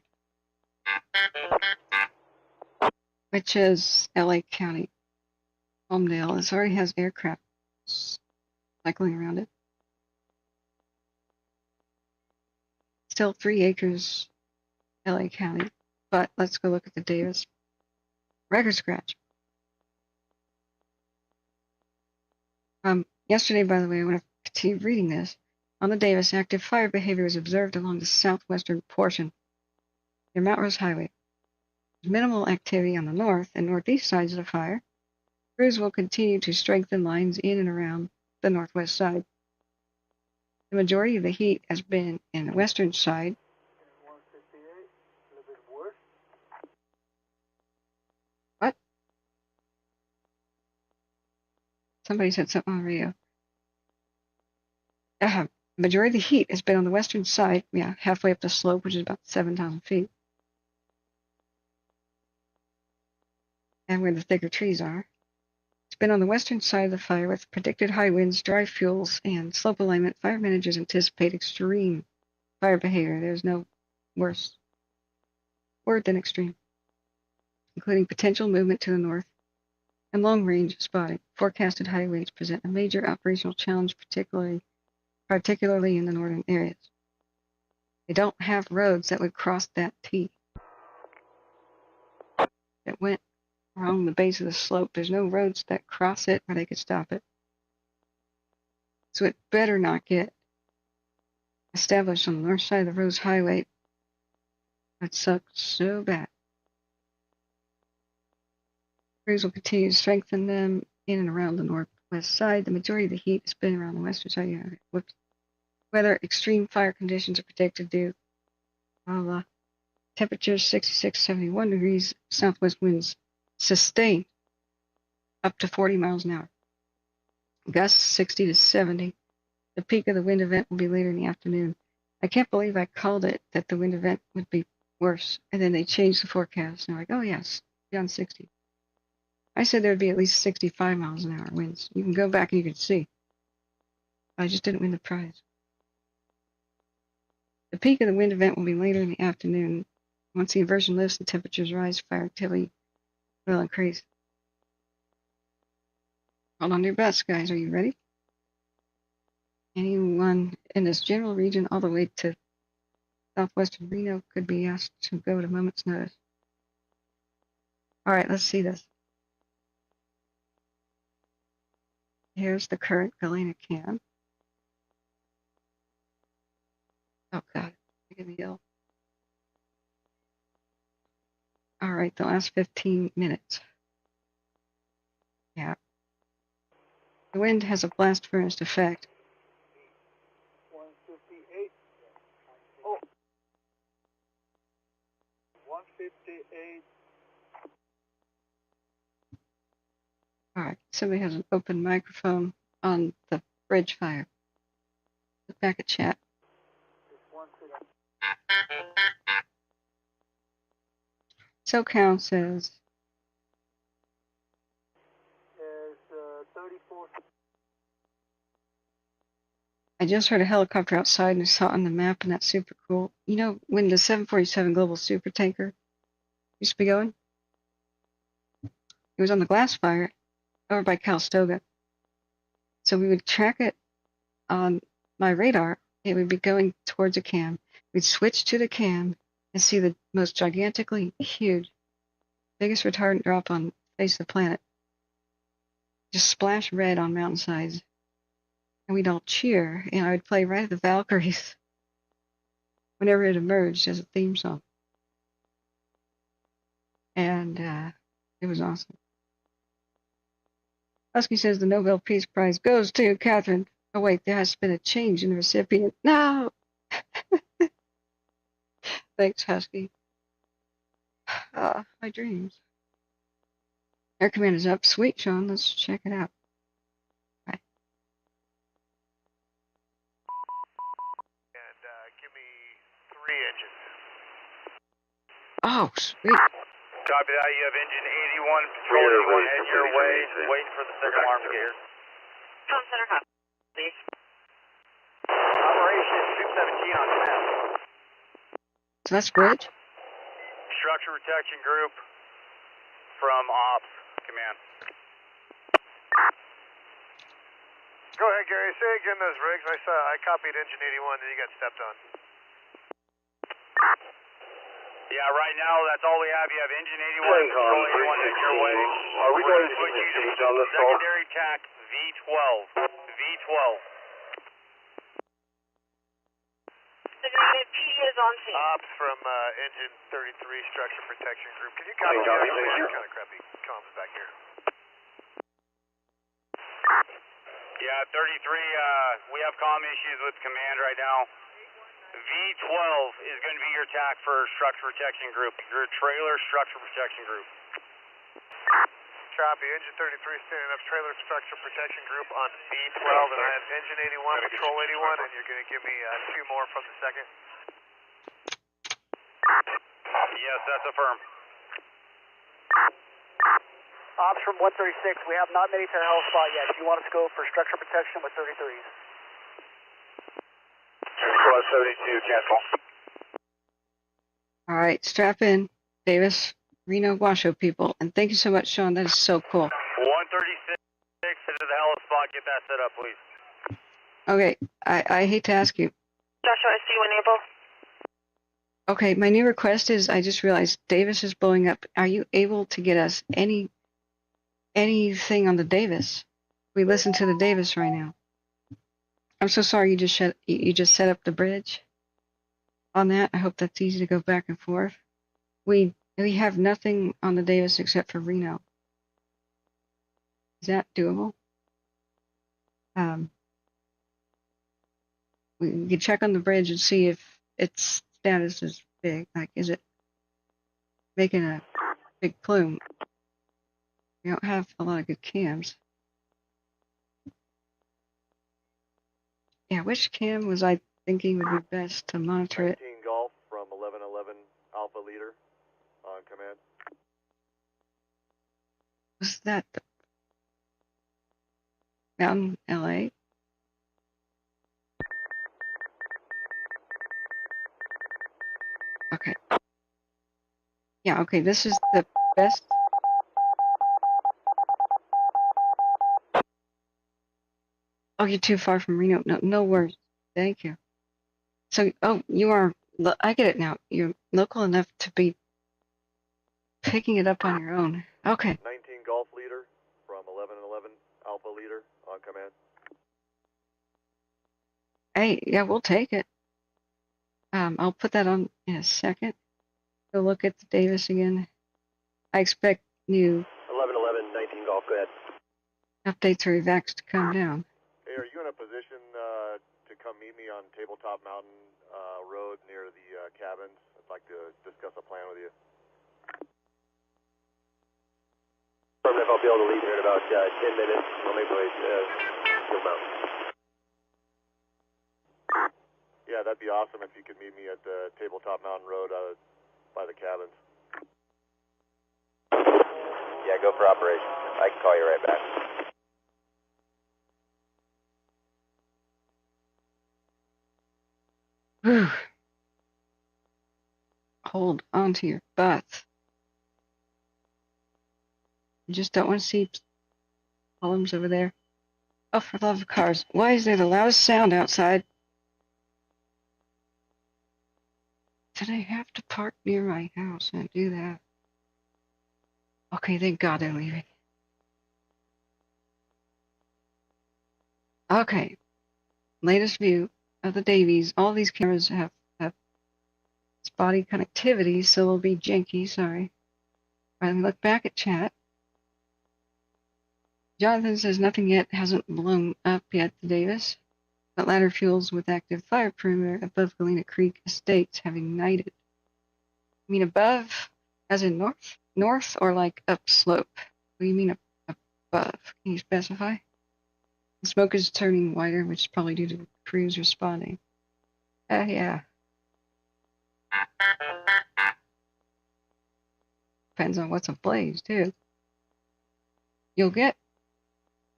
which is LA County. Palmdale. It already has aircraft cycling around it. Still 3 acres, LA County. But let's go look at the Davis record scratch. Yesterday, by the way, I want to continue reading this. On the Davis, active fire behavior was observed along the southwestern portion near Mount Rose Highway. There's minimal activity on the north and northeast sides of the fire. Crews will continue to strengthen lines in and around the northwest side. The majority of the heat has been in the western side. What? Somebody said something on the radio. The majority of the heat has been on the western side, halfway up the slope, which is about 7,000 feet. And where the thicker trees are. It's been on the western side of the fire with predicted high winds, dry fuels, and slope alignment. Fire managers anticipate extreme fire behavior. There's no worse word than extreme, including potential movement to the north and long-range spotting. Forecasted high winds present a major operational challenge, particularly in the northern areas. They don't have roads that would cross that T. That went along the base of the slope. There's no roads that cross it where they could stop it. So it better not get established on the north side of the Rose Highway. That sucks so bad. Crews will continue to strengthen them in and around the northwest side. The majority of the heat has been around the western side. Whether extreme fire conditions are predicted due. Temperatures 66 to 71 degrees. Southwest winds sustained up to 40 miles an hour. Gusts 60 to 70. The peak of the wind event will be later in the afternoon. I can't believe I called it that the wind event would be worse, and then they changed the forecast. And they're like, oh yes, beyond 60. I said there would be at least 65 miles an hour winds. You can go back and you can see. I just didn't win the prize. The peak of the wind event will be later in the afternoon. Once the inversion lifts and temperatures rise, fire activity will increase. Hold on to your butts, guys. Are you ready? Anyone in this general region all the way to southwestern Reno could be asked to go at a moment's notice. All right, let's see this. Here's the current Galena cam. Oh, God. Look at me ill. All right, the last 15 minutes. Yeah. The wind has a blast furnace effect. 158. Oh. 158. All right, somebody has an open microphone on the bridge fire. Look back at chat. SoCal says. There's 34. I just heard a helicopter outside and I saw it on the map, and that's super cool. You know, when the 747 Global Super Tanker used to be going? It was on the glass fire over by Calistoga. So we would track it on my radar. It would be going towards a cam. We'd switch to the cam and see the most gigantically huge, biggest retardant drop on the face of the planet. Just splash red on mountainsides. And we'd all cheer, and I would play Ride of the Valkyries whenever it emerged as a theme song. And it was awesome. Husky says the Nobel Peace Prize goes to Catherine. Oh, wait, there has been a change in the recipient. No! Thanks, Husky. My dreams. Air Command is up. Sweet, Sean. Let's check it out. Bye. And give me 3 engines. Oh, sweet. Copy that. You have engine 81, patrol 81, head your way, waiting for the second alarm to get here. Tom Center, please. Operation 217 on command. So that's bridge? Structure protection group from ops command. Go ahead, Gary. Say again those rigs. I copied engine 81 and you got stepped on. Yeah, right now that's all we have. You have engine 81, patrol 81 head your way. Are we going to change on this call? Secondary TAC V12. V12. P is on scene. Ops from engine 33 structure protection group. Can you copy that? Kind of crappy comms back here. Yeah, 33, we have comm issues with command right now. V12 is going to be your TAC for structure protection group, your trailer structure protection group. Copy, engine 33 standing up, trailer structure protection group on V12, and I have engine 81, patrol 81, and you're going to give me 2 more from the second? Yes, that's affirmed. Ops from 136, we have not made it to the hell spot yet. Do you want us to go for structure protection with 33s? Squad 72, cancel. All right, strap in, Davis, Reno, Washoe people. And thank you so much, Sean. That is so cool. 136, head to the hell spot. Get that set up, please. Okay, I hate to ask you. Joshua, I see you enable. Okay, my new request is, I just realized Davis is blowing up. Are you able to get us anything on the Davis? We listen to the Davis right now. I'm so sorry you just set up the bridge on that. I hope that's easy to go back and forth. We have nothing on the Davis except for Reno. Is that doable? We can check on the bridge and see if its status is big. Like, is it making a big plume? We don't have a lot of good cams. Yeah, which cam was I thinking would be best to monitor it? 19 Golf from 1111 Alpha Leader on command. Was that the Mountain, LA? Okay. Yeah, okay, this is the best. Oh, you're too far from Reno. No worries. Thank you. So, you are, I get it now. You're local enough to be picking it up on your own. Okay. 19 Golf Leader from 1111 Alpha Leader on command. Hey, yeah, we'll take it. I'll put that on in a second. Go look at the Davis again. I expect new 1111, 19 Golf, go ahead. updates or evacs to come down. Hey, are you in a position to come meet me on Tabletop Mountain Road near the cabins? I'd like to discuss a plan with you. Affirmative, I'll be able to leave here in about 10 minutes. I'll make my way to the mountain. Yeah, that'd be awesome if you could meet me at the Tabletop Mountain Road by the cabins. Yeah, go for operations. I can call you right back. Whew. Hold on to your butts. You just don't want to see columns over there. Oh, for the love of cars. Why is there the loudest sound outside? Did I have to park near my house and do that? Okay, thank God they're leaving. Okay. Latest view of the Davies. All these cameras have spotty connectivity, so they'll be janky, sorry. All right, let me look back at chat. Jonathan says nothing yet hasn't blown up yet to Davis, but ladder fuels with active fire perimeter above Galena Creek Estates have ignited. You mean above, as in north, or like upslope? What do you mean above? Can you specify? The smoke is turning whiter, which is probably due to crews responding. Yeah. Depends on what's ablaze, too. You'll get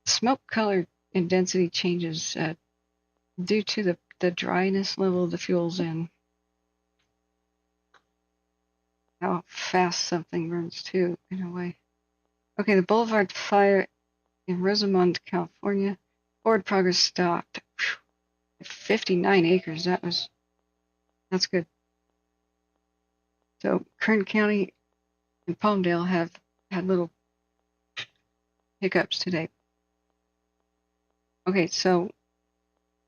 smoke color and density changes due to the dryness level of the fuels and how fast something burns, too, in a way. Okay, the Boulevard fire in Rosamond, California. Forward progress stopped. 59 acres, that's good. So Kern County and Palmdale have had little hiccups today. Okay, so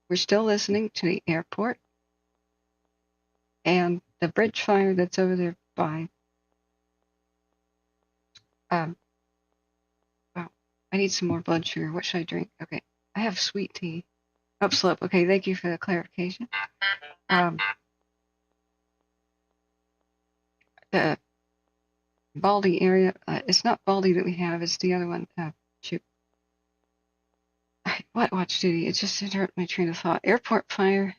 we're still listening to the airport and the bridge fire that's over there by wow, I need some more blood sugar. What should I drink? Okay, I have sweet tea. Upslope. Okay, thank you for the clarification. The Baldy area, it's not Baldy that we have, it's the other one. Shoot. What watch duty? It just interrupted my train of thought. Airport fire.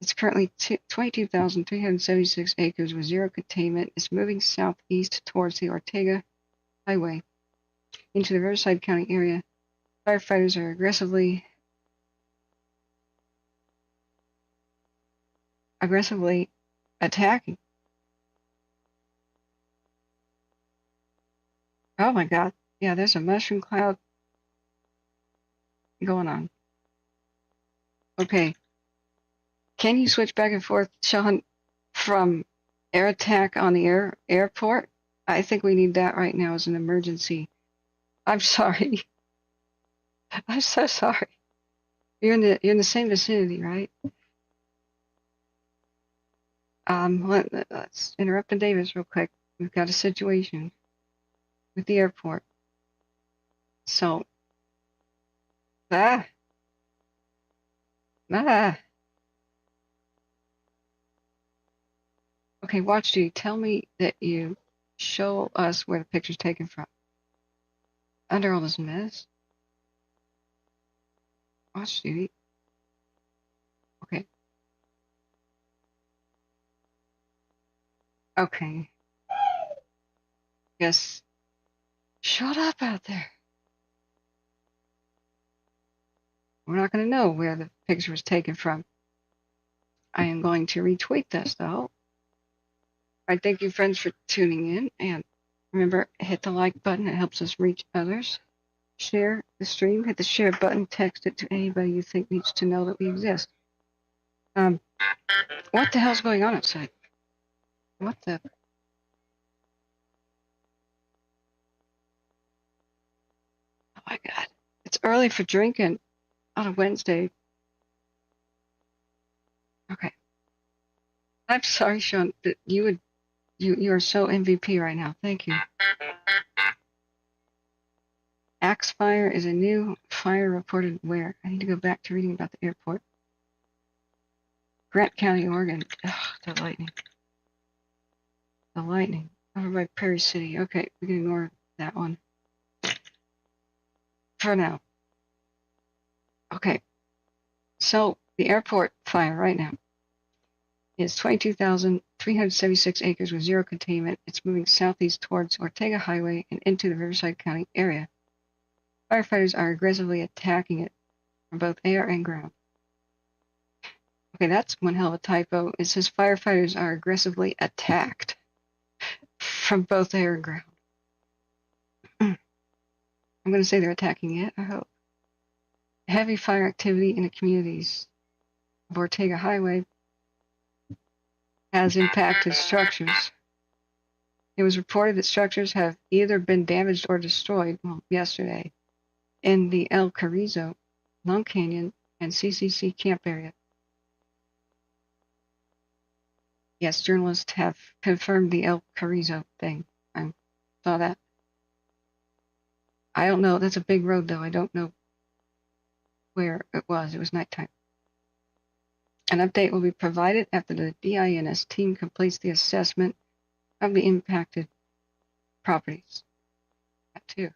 It's currently 22,376 acres with zero containment. It's moving southeast towards the Ortega Highway into the Riverside County area. Firefighters are aggressively attacking. Oh my God. Yeah, there's a mushroom cloud going on. Okay. Can you switch back and forth, Sean, from air attack on the airport. I think we need that right now as an emergency. I'm sorry. I'm so sorry. You're in the same vicinity, right? Let's interrupt the Davis real quick. We've got a situation with the airport. So, Okay, watch duty. Tell me that you show us where the picture's taken from. Under all this mess. Watch duty. Okay. Okay. Yes. Shut up out there. We're not going to know where the picture was taken from. I am going to retweet this, though. All right, thank you, friends, for tuning in. And remember, hit the like button. It helps us reach others. Share the stream. Hit the share button. Text it to anybody you think needs to know that we exist. What the hell's going on outside? What the... Oh, my God. It's early for drinking on a Wednesday. Okay. I'm sorry, Sean, that you are so MVP right now. Thank you. Axe fire is a new fire reported where? I need to go back to reading about the airport. Grant County, Oregon. Ugh, the lightning. The lightning. Over by Prairie City. Okay, we can ignore that one. For now. Okay. So, the airport fire right now is 22,376 acres with zero containment. It's moving southeast towards Ortega Highway and into the Riverside County area. Firefighters are aggressively attacking it from both air and ground. Okay, that's one hell of a typo. It says firefighters are aggressively attacked from both air and ground. I'm going to say they're attacking it, I hope. Heavy fire activity in the communities of Ortega Highway has impacted structures. It was reported that structures have either been damaged or destroyed, yesterday, in the El Carrizo, Long Canyon, and CCC camp area. Yes, journalists have confirmed the El Carrizo thing. I saw that. I don't know. That's a big road, though. I don't know where it was. It was nighttime. An update will be provided after the DINS team completes the assessment of the impacted properties. That too.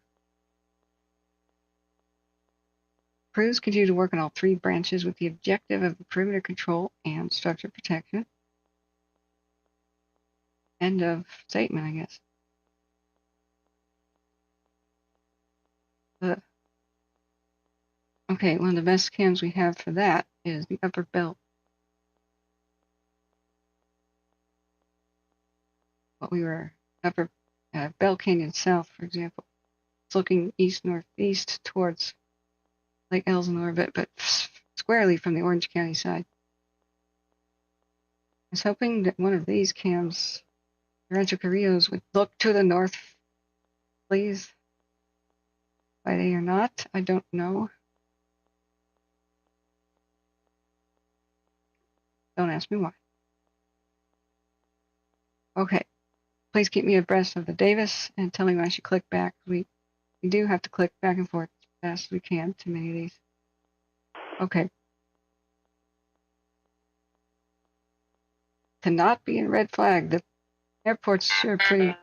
Crews continue to work on all three branches with the objective of perimeter control and structure protection. End of statement, I guess. Okay, one of the best cams we have for that is the upper belt. What we were upper Bell Canyon South, for example. It's looking east-northeast towards Lake Elsinore, but squarely from the Orange County side. I was hoping that one of these cams, Rancho Carrillos, would look to the north, please. Why they are not, I don't know. Don't ask me why. Okay. Please keep me abreast of the Davis and tell me when I should click back. We do have to click back and forth as fast as we can to many of these. Okay. To not be in red flag, the airport's sure pretty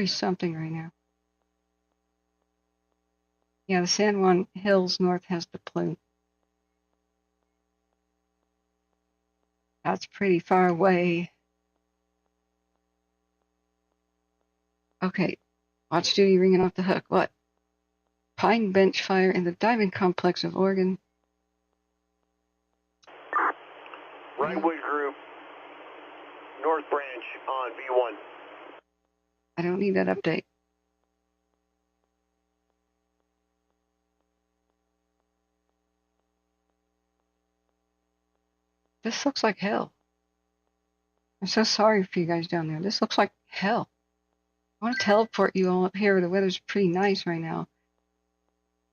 something right now. Yeah, the San Juan Hills North has the plume. That's pretty far away. Okay, watch duty ringing off the hook. What? Pine Bench fire in the Diamond Complex of Oregon. Redwood Group, North Branch on B1. I don't need that update. This looks like hell. I'm so sorry for you guys down there. This looks like hell. I want to teleport you all up here where the weather's pretty nice right now.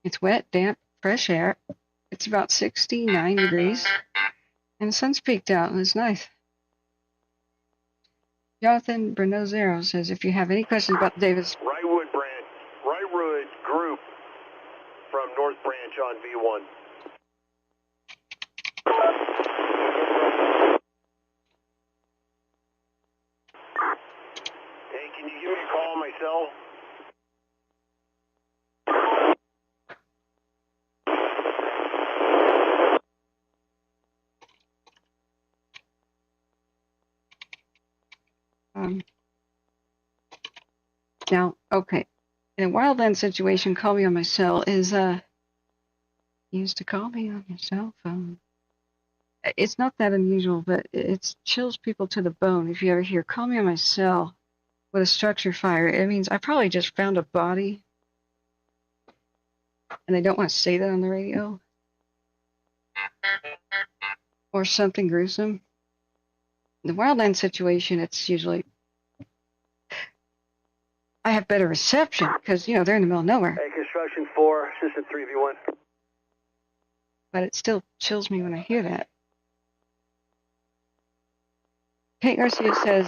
It's wet, damp, fresh air. It's about 69 degrees. And the sun's peeked out and it's nice. Jonathan Bernozero says, if you have any questions about Davis. Wrightwood group from North Branch on V1. Hey, can you give me a call on my cell? Now, okay. In a wildland situation, call me on my cell is, used to call me on your cell phone. It's not that unusual, but it chills people to the bone. If you ever hear, call me on my cell with a structure fire, it means I probably just found a body and they don't want to say that on the radio. Or something gruesome. In the wildland situation, it's usually I have better reception because, you know, they're in the middle of nowhere. Hey, Construction 4, Assistant 3V1. But it still chills me when I hear that. Kate Garcia says...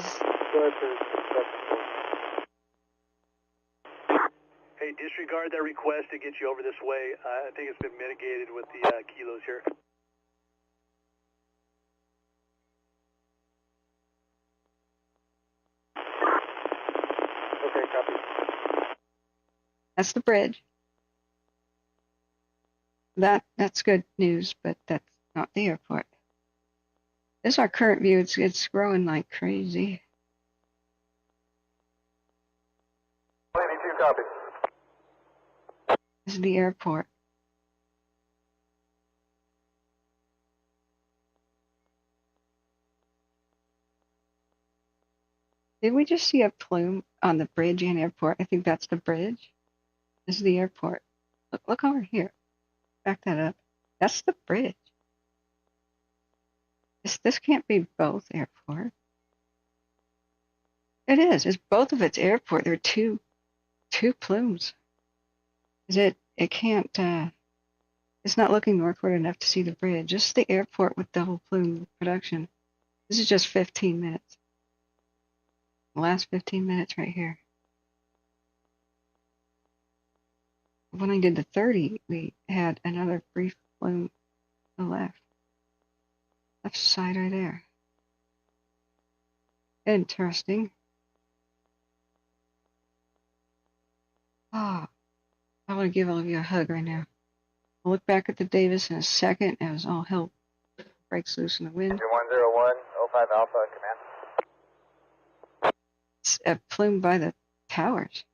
Hey, disregard that request to get you over this way. I think it's been mitigated with the kilos here. Okay, copy. That's the bridge. That's good news, but that's not the airport. This is our current view. It's growing like crazy. 82 copy. This is the airport. Did we just see a plume on the bridge and airport? I think that's the bridge. This is the airport. Look over here. Back that up. That's the bridge. This can't be both airport. It is. It's both of its airport. There are two plumes. It can't. It's not looking northward enough to see the bridge. Just the airport with double plume production. This is just 15 minutes. The last 15 minutes right here. When I did the 30, we had another brief plume to the left. Left side right there. Interesting. Ah, I want to give all of you a hug right now. I'll look back at the Davis in a second as all hell breaks loose in the wind. 101, 05 Alpha, command. It's a plume by the towers.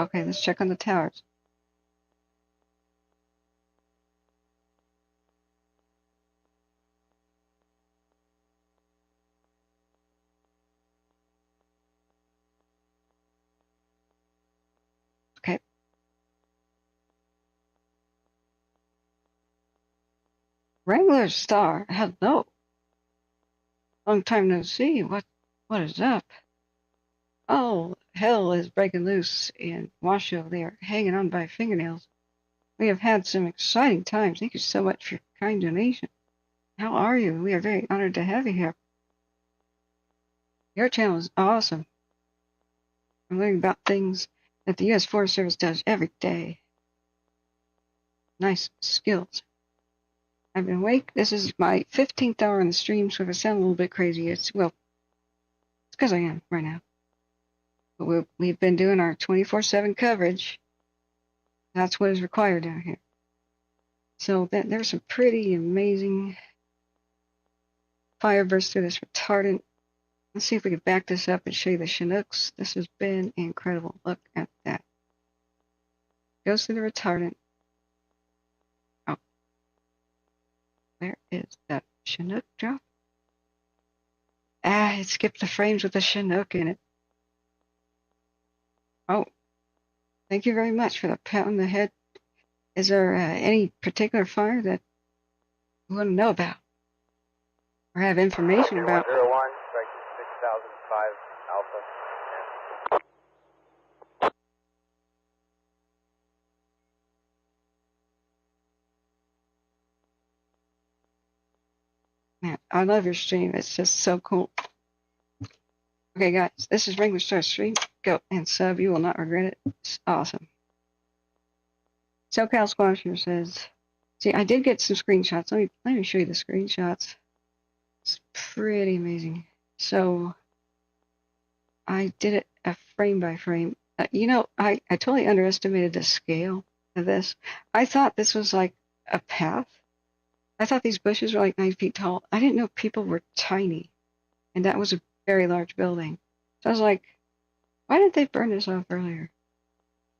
Okay, let's check on the towers. Okay. Wrangler Star, hello. Long time no see. What is up? Oh, hell is breaking loose in Washoe. They are hanging on by fingernails. We have had some exciting times. Thank you so much for your kind donation. How are you? We are very honored to have you here. Your channel is awesome. I'm learning about things that the U.S. Forest Service does every day. Nice skills. I've been awake. This is my 15th hour on the stream, so if I sound a little bit crazy, it's because I am right now. But we've been doing our 24/7 coverage. That's what is required down here. So there's some pretty amazing fire bursts through this retardant. Let's see if we can back this up and show you the Chinooks. This has been incredible. Look at that. Goes through the retardant. Oh. Where is that Chinook drop? Ah, it skipped the frames with the Chinook in it. Oh. Thank you very much for the pat on the head. Is there any particular fire that you want to know about? or have information about. 101, strike 6005 Alpha. Man, I love your stream. It's just so cool. Okay, guys, this is Regular Star Stream. Go and sub. You will not regret it. It's awesome. SoCal Squasher says, see, I did get some screenshots. Let me show you the screenshots. It's pretty amazing. So I did it a frame by frame. You know, I totally underestimated the scale of this. I thought this was like a path. I thought these bushes were like 9 feet tall. I didn't know people were tiny. And that was a very large building. So I was like, why didn't they burn this off earlier?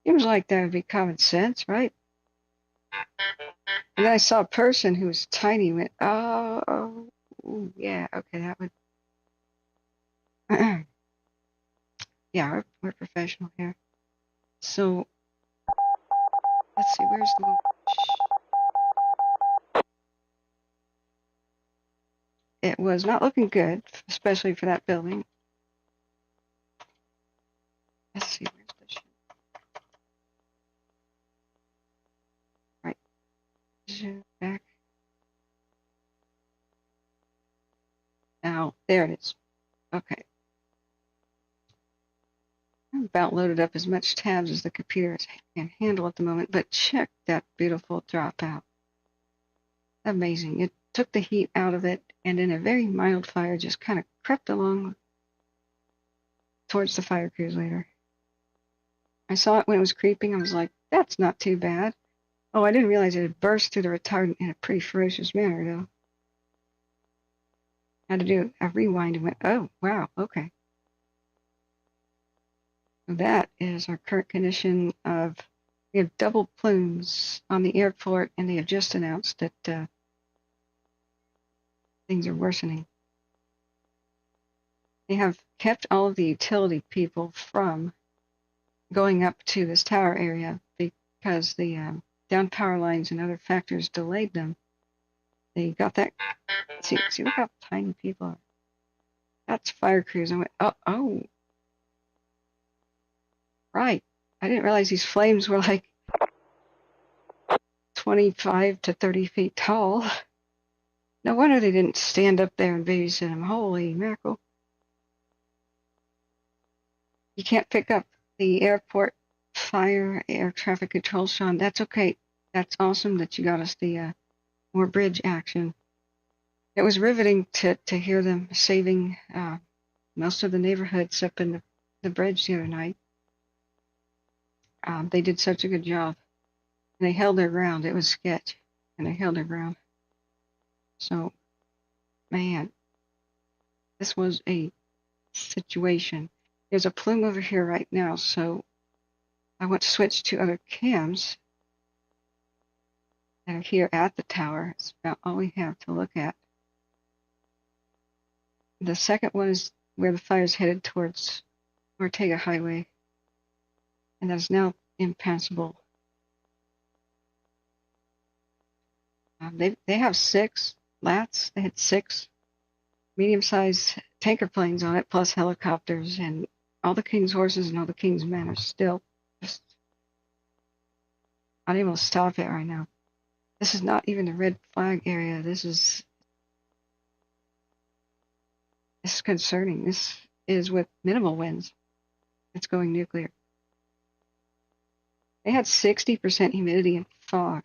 Seems like that would be common sense, right? And then I saw a person who was tiny and went, oh, yeah, okay, that would. Yeah, we're professional here. So, let's see, where's the one? It was not looking good, especially for that building. Let's see, where's the ship? Right. Back. Now, there it is. Okay. I've about loaded up as much tabs as the computer can handle at the moment, but check that beautiful dropout. Amazing. It took the heat out of it, and in a very mild fire, just kind of crept along towards the fire crews later. I saw it when it was creeping. I was like, that's not too bad. Oh, I didn't realize it had burst through the retardant in a pretty ferocious manner, though. Had to do a rewind and went, oh, wow, okay. That is our current condition of, we have double plumes on the airport, and they have just announced that things are worsening. They have kept all of the utility people from going up to this tower area because the down power lines and other factors delayed them. They got that. See, look how tiny people are. That's fire crews. I went, oh. Right. I didn't realize these flames were like 25 to 30 feet tall. No wonder they didn't stand up there and babysit them. Holy mackerel. You can't pick up the airport fire air traffic control, Sean. That's okay. That's awesome that you got us the more bridge action. It was riveting to hear them saving most of the neighborhoods up in the bridge the other night. They did such a good job. And they held their ground. It was sketch, and they held their ground. So, man, this was a situation. There's a plume over here right now, so I want to switch to other cams that are here at the tower. It's about all we have to look at. The second one is where the fire is headed towards Ortega Highway, and that is now impassable. They have 6 LATs. They had 6 medium-sized tanker planes on it, plus helicopters, and all the King's horses and all the King's men are still just unable to stop it right now. This is not even the red flag area. This is concerning. This is with minimal winds. It's going nuclear. They had 60% humidity and fog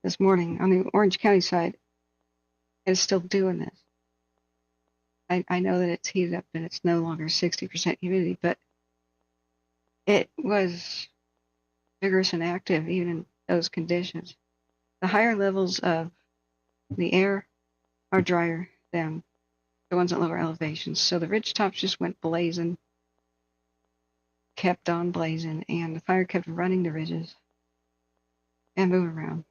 this morning on the Orange County side. It's still doing this. I know that it's heated up and it's no longer 60% humidity, but it was vigorous and active even in those conditions. The higher levels of the air are drier than the ones at lower elevations. So the ridge tops just went blazing, kept on blazing, and the fire kept running the ridges and moving around.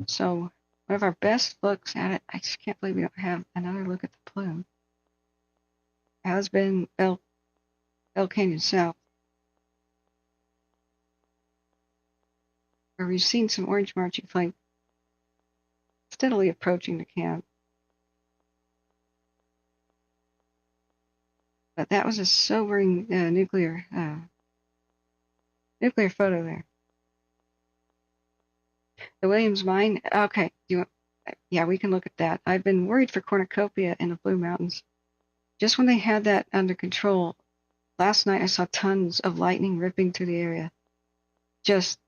So one of our best looks at it, I just can't believe we don't have another look at the plume, has been Bell Canyon South, where we've seen some orange marching flame steadily approaching the camp. But that was a sobering nuclear photo there. The Williams Mine. Okay, yeah, we can look at that. I've been worried for cornucopia in the Blue Mountains. Just when they had that under control, last night I saw tons of lightning ripping through the area. Just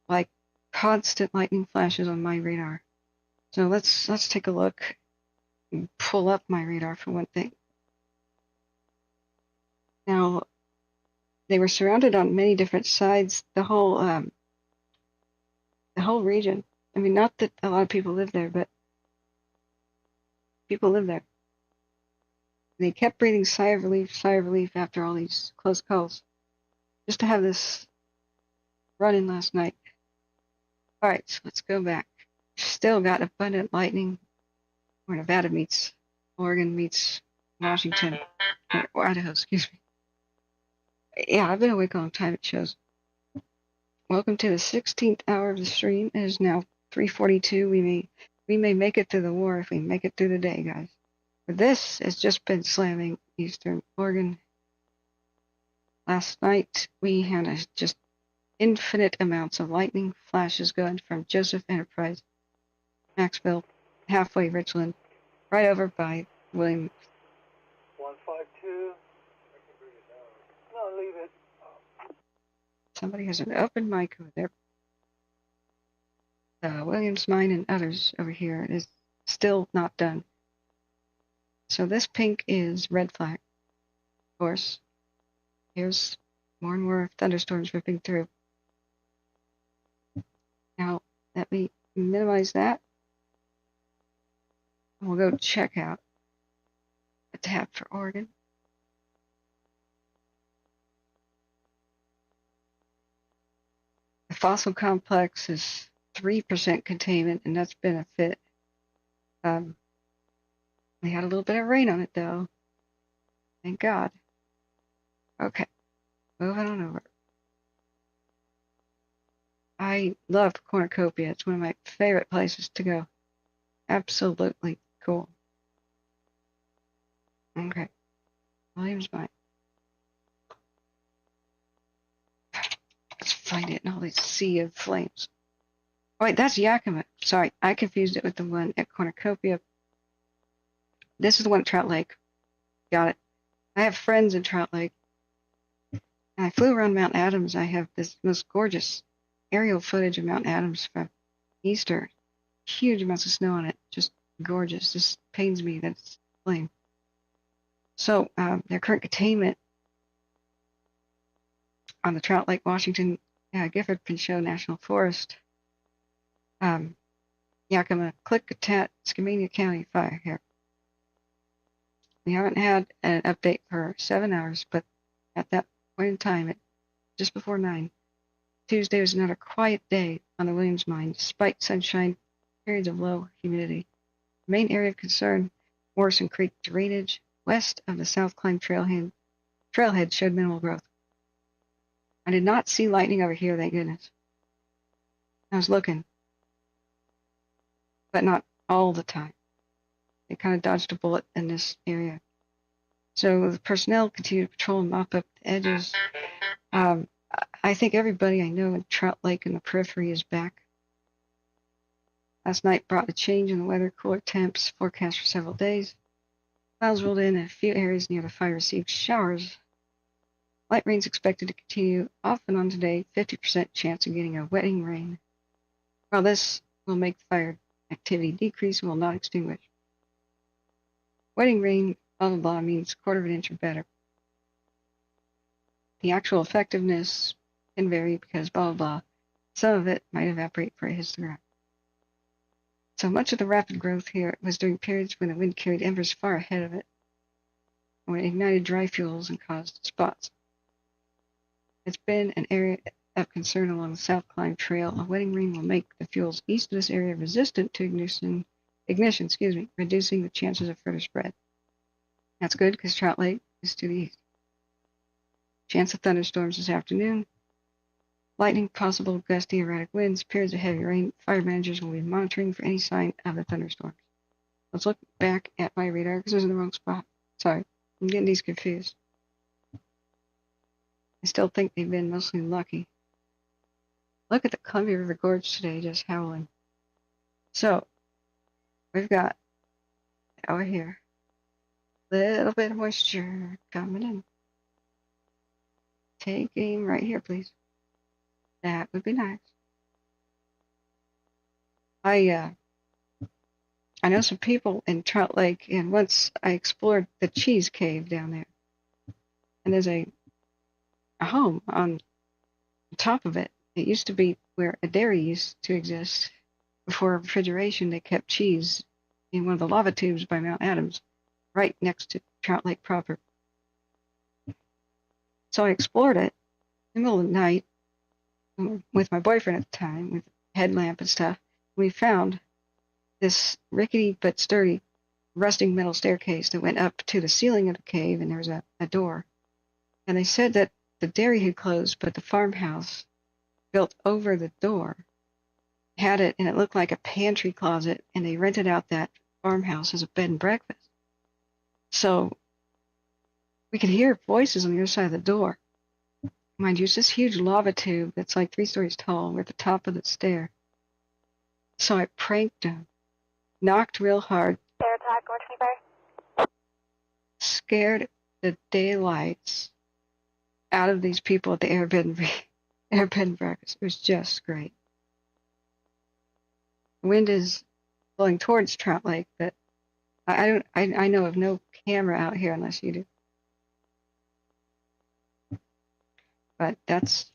like constant lightning flashes on my radar. So let's take a look and pull up my radar for one thing. Now, they were surrounded on many different sides. The whole region. I mean, not that a lot of people live there, but people live there. They kept breathing sigh of relief after all these close calls. Just to have this run in last night. All right, so let's go back. Still got abundant lightning where Nevada meets Oregon meets Washington, or Idaho, excuse me. Yeah, I've been awake a long time, it shows. Welcome to the 16th hour of the stream. It is now 3:42. We may make it through the war if we make it through the day, guys. But this has just been slamming Eastern Oregon. Last night we had just infinite amounts of lightning flashes going from Joseph Enterprise, Maxville, halfway Richland, right over by William. 152. No, leave it. Somebody has an open mic over there. Williams Mine and others over here. It is still not done. So this pink is red flag. Of course, here's more and more thunderstorms ripping through. Now, let me minimize that. We'll go check out a tab for Oregon. The fossil complex is 3% containment, and that's been a fit. We had a little bit of rain on it, though. Thank God. Okay, moving on over. I love Cornucopia. It's one of my favorite places to go. Absolutely cool. Okay, Williams Mine. Let's find it in all this sea of flames. Oh, wait, that's Yakima. Sorry, I confused it with the one at Cornucopia. This is the one at Trout Lake. Got it. I have friends in Trout Lake. And I flew around Mount Adams. I have this most gorgeous aerial footage of Mount Adams from Easter. Huge amounts of snow on it. Just gorgeous. Just pains me that it's flame. So, their current containment on the Trout Lake, Washington, Gifford-Pinchot National Forest, Yakima, Klickitat, Skamania County fire here. We haven't had an update for 7 hours, but at that point in time, just before 9, Tuesday was another quiet day on the Williams Mine, despite sunshine, periods of low humidity. The main area of concern, Morrison Creek drainage, west of the South Climb trailhead showed minimal growth. I did not see lightning over here, thank goodness. I was looking, but not all the time. They kind of dodged a bullet in this area. So the personnel continue to patrol and mop up the edges. I think everybody I know in Trout Lake and the periphery is back. Last night brought a change in the weather, cooler temps, forecast for several days. Clouds rolled in a few areas near the fire received showers. Light rain's expected to continue off and on today, 50% chance of getting a wetting rain. While this will make the fire activity decrease and will not extinguish. Wetting rain, blah, blah, blah, means 1/4 inch or better. The actual effectiveness can vary because blah, blah, blah. Some of it might evaporate before it hits the ground. So much of the rapid growth here was during periods when the wind carried embers far ahead of it, when it ignited dry fuels and caused spots. It's been an area of concern along the South Climb Trail. A wetting rain will make the fuels east of this area resistant to ignition, reducing the chances of further spread. That's good because Trout Lake is to the east. Chance of thunderstorms this afternoon. Lightning, possible gusty, erratic winds, periods of heavy rain. Fire managers will be monitoring for any sign of the thunderstorms. Let's look back at my radar because I was in the wrong spot. Sorry, I'm getting these confused. I still think they've been mostly lucky. Look at the Columbia River Gorge today, just howling. So, we've got over here a little bit of moisture coming in. Take aim right here, please. That would be nice. I know some people in Trout Lake, and once I explored the Cheese Cave down there. And there's a home on top of it. It used to be where a dairy used to exist. Before refrigeration, they kept cheese in one of the lava tubes by Mount Adams, right next to Trout Lake proper. So I explored it in the middle of the night with my boyfriend at the time, with a headlamp and stuff. We found this rickety but sturdy rusting metal staircase that went up to the ceiling of the cave, and there was a door. And they said that the dairy had closed, but the farmhouse built over the door had it, and it looked like a pantry closet, and they rented out that farmhouse as a bed and breakfast. So we could hear voices on the other side of the door. Mind you, it's this huge lava tube that's like 3 stories tall. We're at the top of the stair. So I pranked him, knocked real hard, Air attack, 125. scared the daylights out of these people at the airbed and breakfast. It was just great. The wind is blowing towards Trout Lake, but I know of no camera out here unless you do. But that's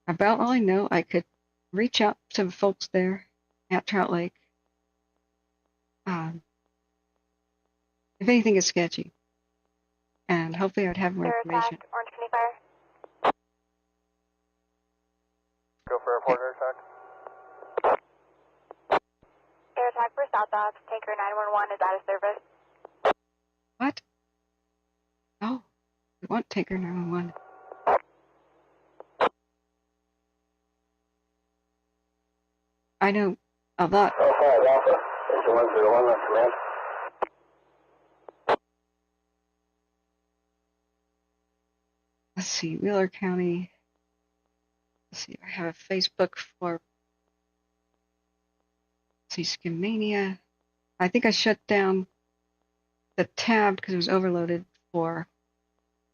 about all I know. I could reach out to the folks there at Trout Lake. If anything is sketchy. And hopefully I would have more information. Orange County Fire. Go for airport air attack. Air attack for South Ops. Tanker 911 is out of service. What? Oh, we want Tanker 911. I know a lot. Oh, 5 Alpha. It's 101 on command. Let's see, Wheeler County. Let's see, I have a Facebook for, let's see, Skimania. I think I shut down the tab because it was overloaded for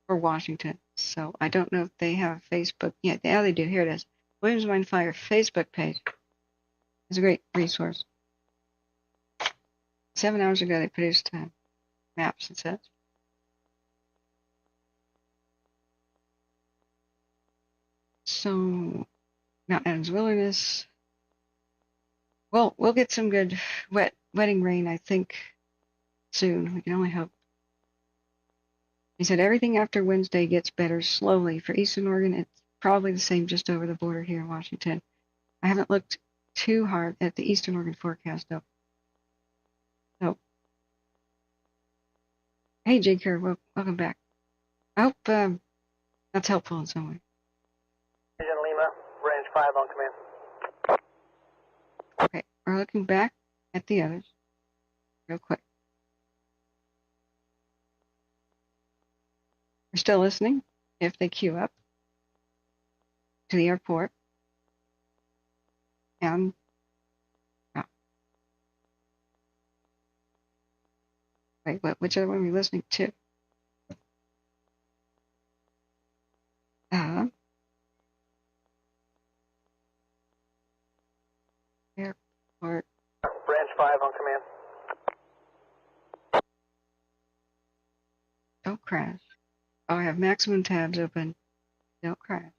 Washington. So I don't know if they have a Facebook. Yeah, they do. Here it is. Williams Wildfire Facebook page. It's a great resource. 7 hours ago, they produced maps and such. So, Mount Adams Wilderness. Well, we'll get some good wetting rain, I think, soon. We can only hope. He said everything after Wednesday gets better slowly. For Eastern Oregon, it's probably the same just over the border here in Washington. I haven't looked too hard at the Eastern Oregon forecast, though. So, hey, Jake here. Welcome back. I hope that's helpful in some way. Division Lima, range 5 on command. Okay, we're looking back at the others real quick. We're still listening if they queue up to the airport. And wait, which other one are we listening to? Airport. Branch 5 on command. Don't crash. Oh, I have maximum tabs open. Don't crash.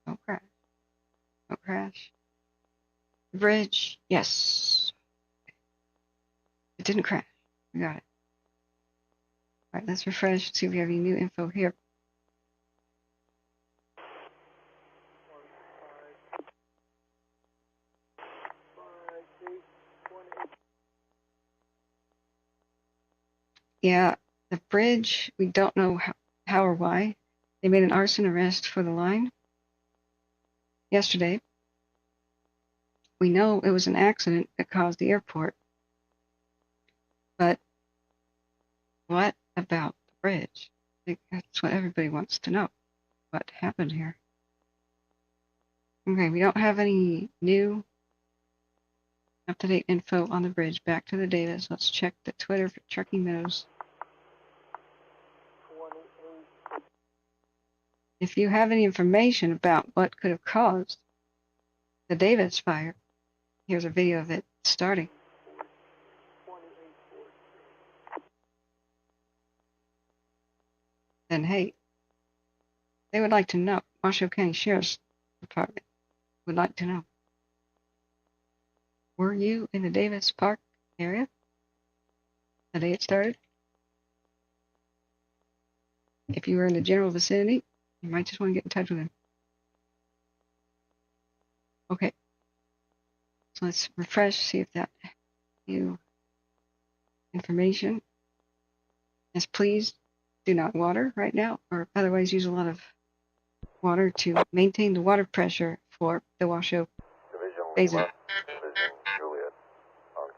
Don't crash. Don't crash. Bridge. Yes. It didn't crash. We got it. All right, let's refresh and see if we have any new info here. Yeah, the bridge, we don't know how or why. They made an arson arrest for the line yesterday. We know it was an accident that caused the airport. But what about the bridge? I think that's what everybody wants to know. What happened here? Okay, we don't have any new up-to-date info on the bridge. Back to the data. So let's check the Twitter for Truckee Meadows. If you have any information about what could have caused the Davis fire, here's a video of it starting. Then hey, they would like to know. Washoe County Sheriff's Department would like to know. Were you in the Davis Park area the day it started? If you were in the general vicinity, you might just want to get in touch with him. Okay. So let's refresh, see if that new information is. Please do not water right now, or otherwise use a lot of water to maintain the water pressure for the Washoe Basin. Division Juliet on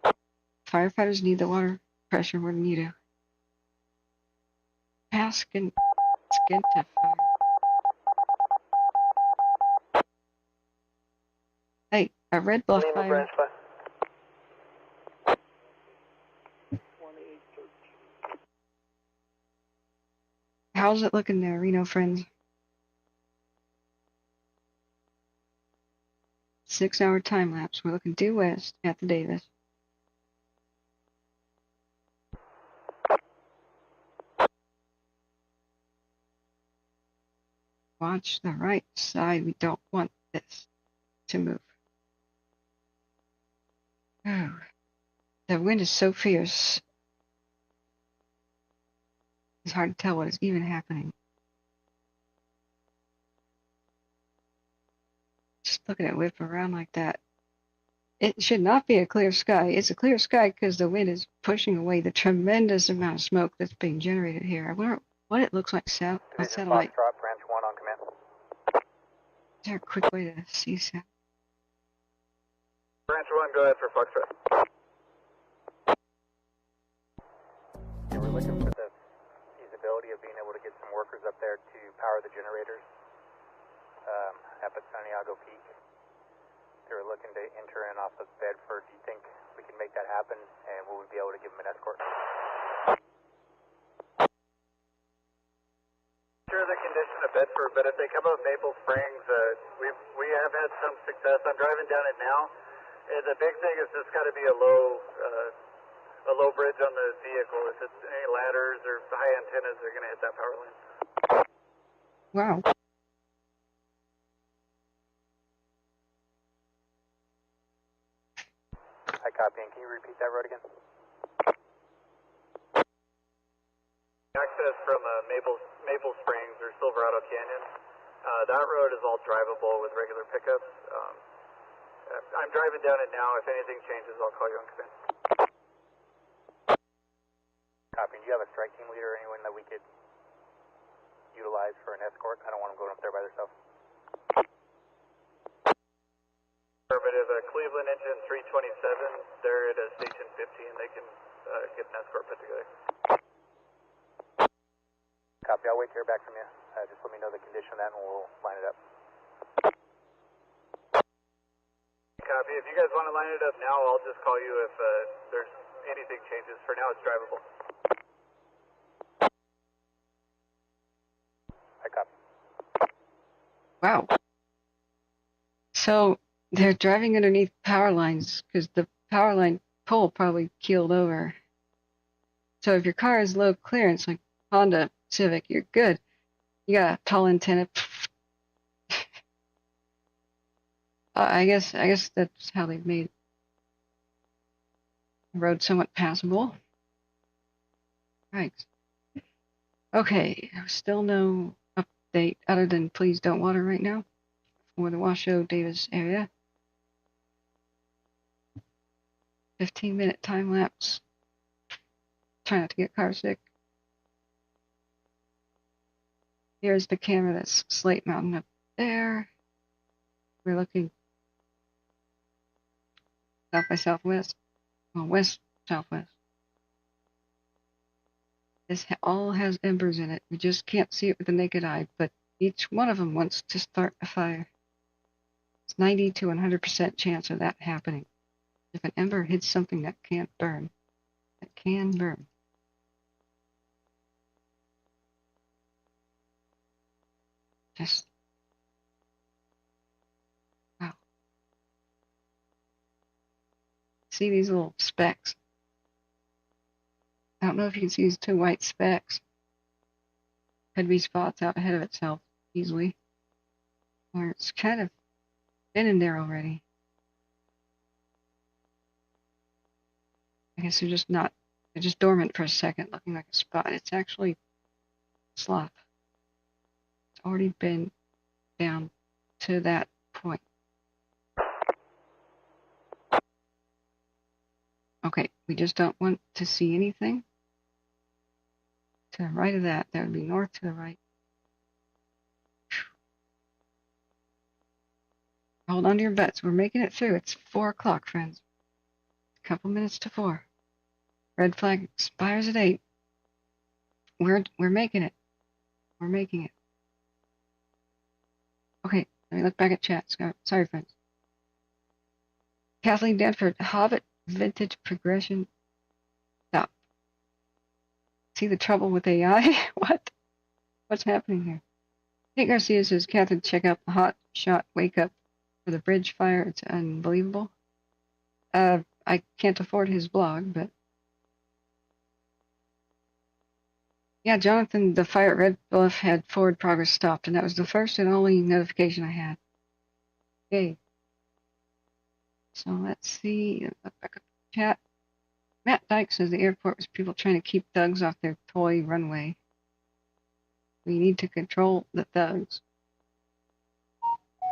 command. Firefighters need the water pressure more than you do. Pass skin to fire. Hey, a red bluff fire. How's it looking there, Reno friends? 6-hour time lapse. We're looking due west at the Davis. Watch the right side. We don't want this to move. Oh, the wind is so fierce. It's hard to tell what is even happening. Just look at it whip around like that. It should not be a clear sky. It's a clear sky because the wind is pushing away the tremendous amount of smoke that's being generated here. I wonder what it looks like on satellite. Foxtrot, branch 1 on command. Is there a quick way to see sound? Branch 1, go ahead for Foxtrot. Yeah, we're looking for the feasibility of being able to get some workers up there to power the generators up at Santiago Peak. They were looking to enter in off of Bedford. Do you think we can make that happen, and will we be able to give them an escort? Sure the condition of Bedford, but if they come up Maple Springs, we have had some success. I'm driving down it now. The big thing is there's got to be a low bridge on the vehicle. If it's any ladders or high antennas, they're going to hit that power line. Wow. I copy, and can you repeat that road again? Access from Maple Springs or Silverado Canyon. That road is all drivable with regular pickups. I'm driving down it now. If anything changes, I'll call you on command. Copy. Do you have a strike team leader or anyone that we could utilize for an escort? I don't want them going up there by themselves. Affirmative. Cleveland engine 327. They're at station 50, and they can get an escort put together. Copy. I'll wait to hear back from you. Just let me know the condition of that, and we'll line it up. Copy. If you guys want to line it up now, I'll just call you if there's anything changes. For now, it's drivable. I copy. Wow. So they're driving underneath power lines because the power line pole probably keeled over. So if your car is low clearance, like Honda Civic, you're good. You got a tall antenna. I guess that's how they've made the road somewhat passable. Right. Okay, still no update other than please don't water right now for the Washoe Davis area. 15-minute time lapse. Try not to get car sick. Here's the camera that's Slate Mountain up there. We're looking south by southwest. Well, west southwest. This all has embers in it. We just can't see it with the naked eye, but each one of them wants to start a fire. It's 90 to 100% chance of that happening. If an ember hits something that can't burn, that can burn. Just, wow. See these little specks? I don't know if you can see these two white specks. Could be spots out ahead of itself easily. Or it's kind of been in there already. I guess they're just dormant for a second, looking like a spot. It's actually sloth. It's already been down to that point. Okay, we just don't want to see anything to the right of that. That would be north to the right. Hold on to your butts. We're making it through. It's 4 o'clock, friends. A couple minutes to 4. Red flag expires at 8. We're making it. We're making it. Okay, let me look back at chat. Sorry, friends. Kathleen Danford, Hobbit Vintage Progression. Stop. See the trouble with AI? What? What's happening here? Nate Garcia says, Catherine, check out the Hot Shot Wake Up for the bridge fire. It's unbelievable. I can't afford his blog, but yeah, Jonathan, the fire at Red Bluff had forward progress stopped, and that was the first and only notification I had. Okay. So let's see. Look back up the chat. Matt Dyke says the airport was people trying to keep thugs off their toy runway. We need to control the thugs.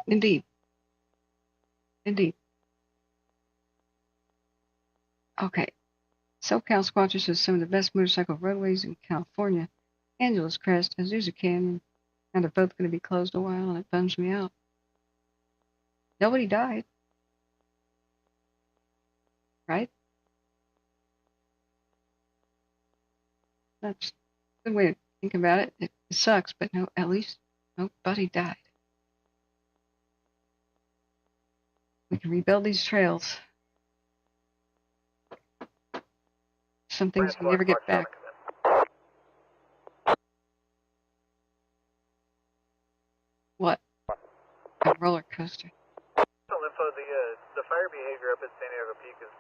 Indeed. Indeed. Okay. SoCal Squatcher says some of the best motorcycle roadways in California, Angeles Crest, Azusa Canyon, and are both going to be closed a while, and it bums me out. Nobody died. Right? That's a good way to think about it. It sucks, but no, at least nobody died. We can rebuild these trails. Some things we never get back. What? A roller coaster. Info, the fire behavior up at San Diego Peak has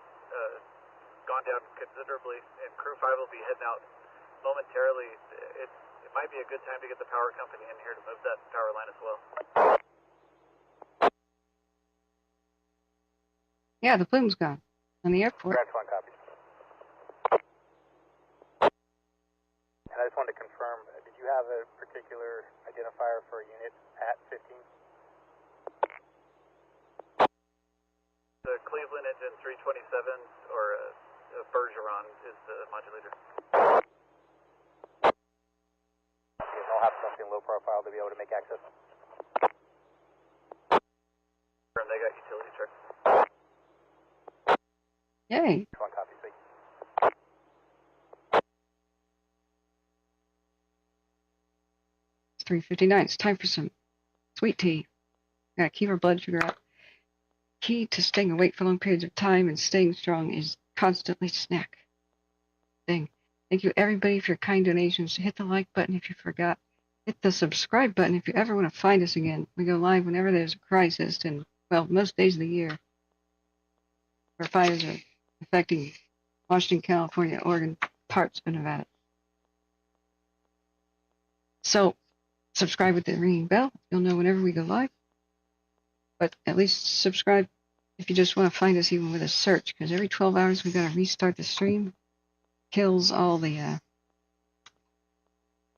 gone down considerably, and Crew 5 will be heading out momentarily. It might be a good time to get the power company in here to move that power line as well. Yeah, the plume's gone on the airport. Branch 1 copy. And I just wanted to confirm, did you have a particular identifier for a unit at 15? The Cleveland engine 327 or a Bergeron is the modulator. Okay, I'll have something low profile to be able to make access. And they got utility trucks. Yay. 1 copy, thank you. It's 3:59. It's time for some sweet tea. Gotta keep our blood sugar up. Key to staying awake for long periods of time and staying strong is constantly snack. Thank you everybody for your kind donations. Hit the like button if you forgot. Hit the subscribe button if you ever want to find us again. We go live whenever there's a crisis, and well, most days of the year where fires are affecting Washington, California, Oregon, parts of Nevada. So subscribe with the ringing bell. You'll know whenever we go live. But at least subscribe if you just want to find us even with a search, because every 12 hours we've got to restart the stream. Kills all the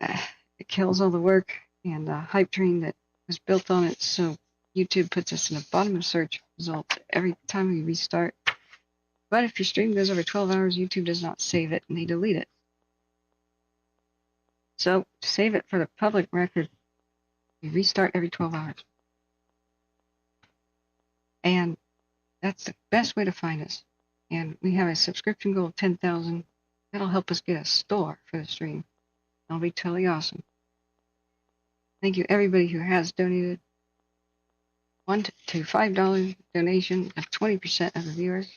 it kills all the work and hype train that was built on it. So YouTube puts us in the bottom of search results every time we restart. But if your stream goes over 12 hours, YouTube does not save it and they delete it. So save it for the public record We restart every 12 hours. And that's the best way to find us. And we have a subscription goal of 10,000. That'll help us get a store for the stream. That'll be totally awesome. Thank you everybody who has donated. $1 to $5 donation of 20% of the viewers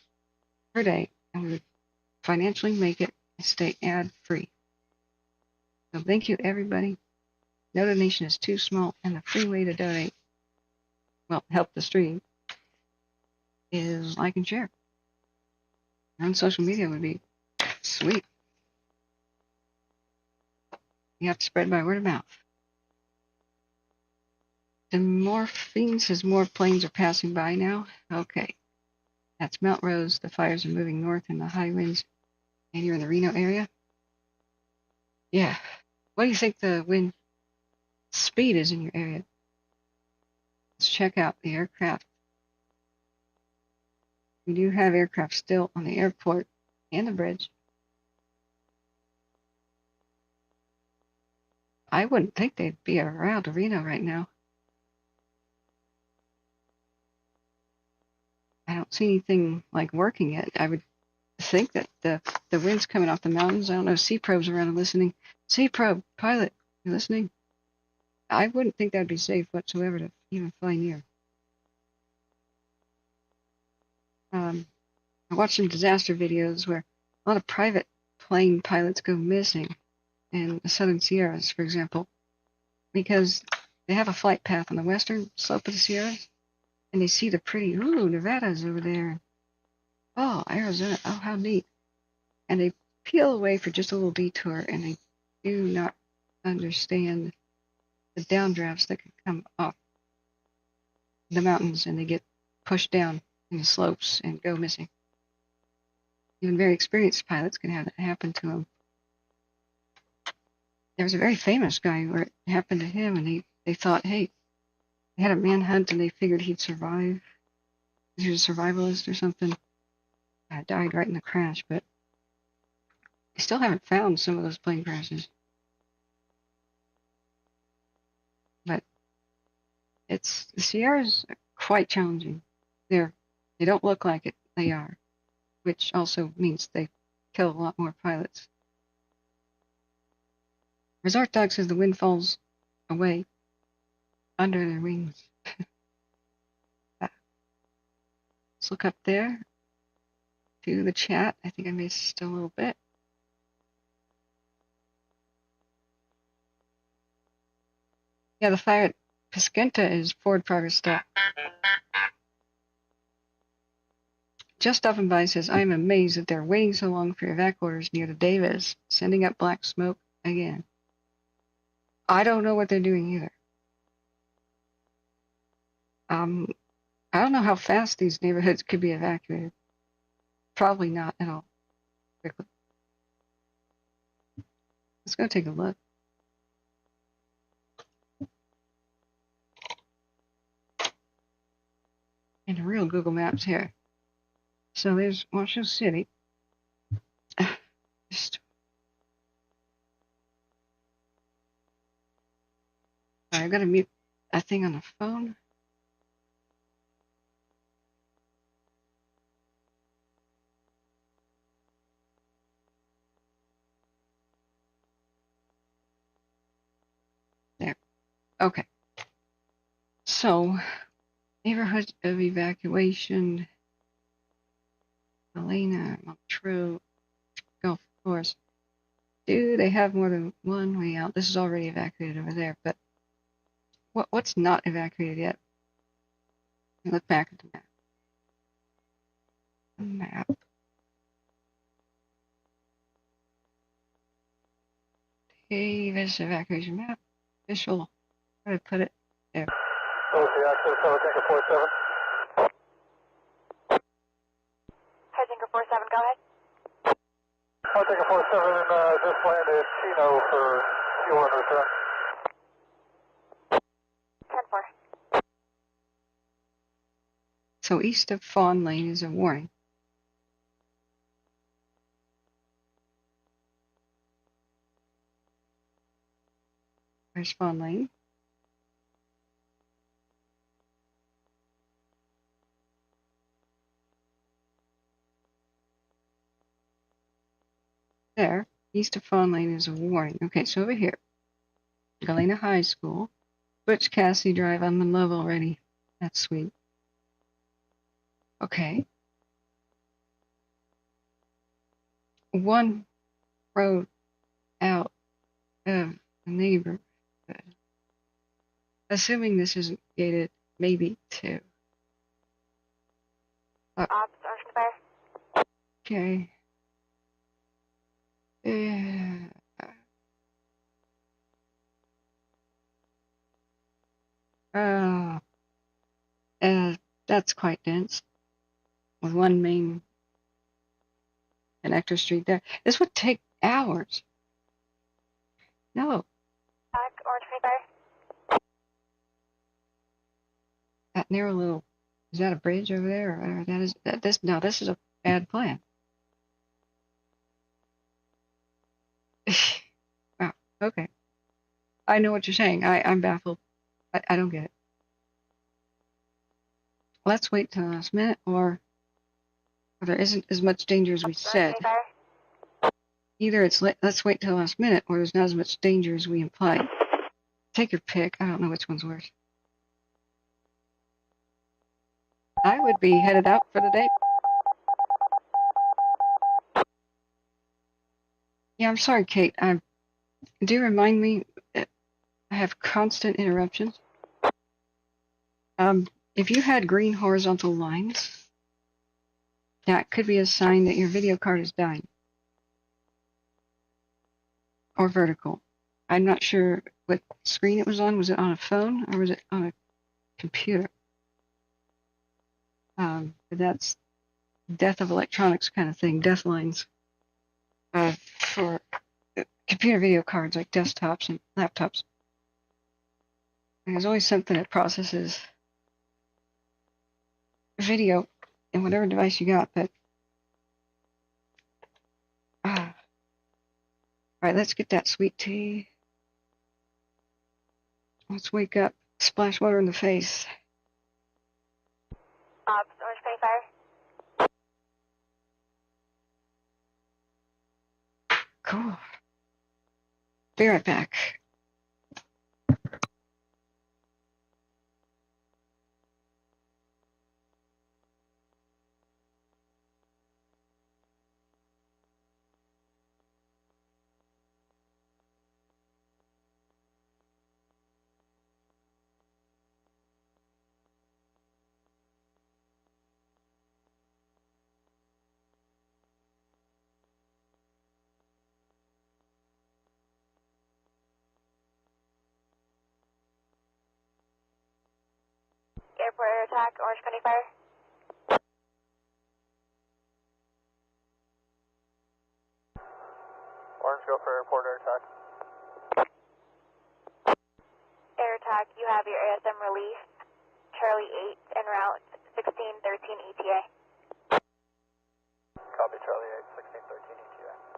per day, and we would financially make it and stay ad-free. So thank you everybody. No donation is too small, and the free way to donate, well, help the stream, is like and share. On social media would be sweet. You have to spread by word of mouth. The morphine says more planes are passing by now. Okay. That's Mount Rose. The fires are moving north in the high winds. And you're in the Reno area? Yeah. What do you think the wind speed is in your area? Let's check out the aircraft. We do have aircraft still on the airport and the bridge. I wouldn't think they'd be around Reno right now. I don't see anything like working yet. I would think that the wind's coming off the mountains. I don't know, C-Probe's around and listening. C-Probe, pilot, you listening? I wouldn't think that'd be safe whatsoever to even fly near. I watched some disaster videos where a lot of private plane pilots go missing in the Southern Sierras, for example, because they have a flight path on the western slope of the Sierras, and they see the pretty, ooh, Nevada's over there. Oh, Arizona, oh, how neat. And they peel away for just a little detour, and they do not understand the downdrafts that can come off the mountains, and they get pushed down in the slopes and go missing. Even very experienced pilots can have that happen to them. There was a very famous guy where it happened to him, and they thought, hey, they had a manhunt, and they figured he'd survive. He was a survivalist or something. Died right in the crash, but they still haven't found some of those plane crashes. But the Sierras are quite challenging. They don't look like it. They are, which also means they kill a lot more pilots. Resort Dog says the wind falls away under their wings. Let's look up there to the chat. I think I missed a little bit. Yeah, the fire at Piscenta is forward progress stop. Just stopping by says, I am amazed that they're waiting so long for evac orders near the Davis, sending up black smoke again. I don't know what they're doing either. I don't know how fast these neighborhoods could be evacuated. Probably not at all quickly. Let's go take a look. In real Google Maps here. So there's Washoe City. I've got to mute that thing on the phone. There. Okay. So, neighborhood of evacuation. Helena, Montreux, Gulf Course. Do they have more than one way out? This is already evacuated over there, but what's not evacuated yet? Let me look back at the map. Davis evacuation map. Official. Where did I put it? There. Okay, access, Tanker 47. Tanker 47, go ahead. Tanker 47, just landed Chino for fuel and return. 10-4. So east of Fawn Lane is a warning. Where's Fawn Lane? there. East of Fawn Lane is a warning. Okay, so over here, Galena High School. Butch Cassidy Drive, I'm in love already. That's sweet. Okay. One road out of the neighborhood. Assuming this isn't gated, maybe two. Okay. That's quite dense. With one main connector street there. This would take hours. No. Orange 25. That narrow little, is that a bridge over there? Or this is a bad plan. Wow, okay. I know what you're saying. I'm baffled. I don't get it. Let's wait till the last minute, or there isn't as much danger as we said. Either it's let's wait till the last minute, or there's not as much danger as we implied. Take your pick. I don't know which one's worse. I would be headed out for the day. Yeah, I'm sorry, Kate. Do remind me that I have constant interruptions. If you had green horizontal lines, that could be a sign that your video card is dying. Or vertical. I'm not sure what screen it was on. Was it on a phone or was it on a computer? But that's death of electronics kind of thing, death lines for computer video cards like desktops and laptops. And there's always something that processes video in whatever device you got, but all right, let's get that sweet tea. Let's wake up, splash water in the face. Orange 25. Cool. Be right back. Airport air attack, Orange 25. Orange, go for airport air attack. Air attack, you have your ASM release. Charlie 8 en route, 1613 ETA. Copy, Charlie 8, 1613 ETA.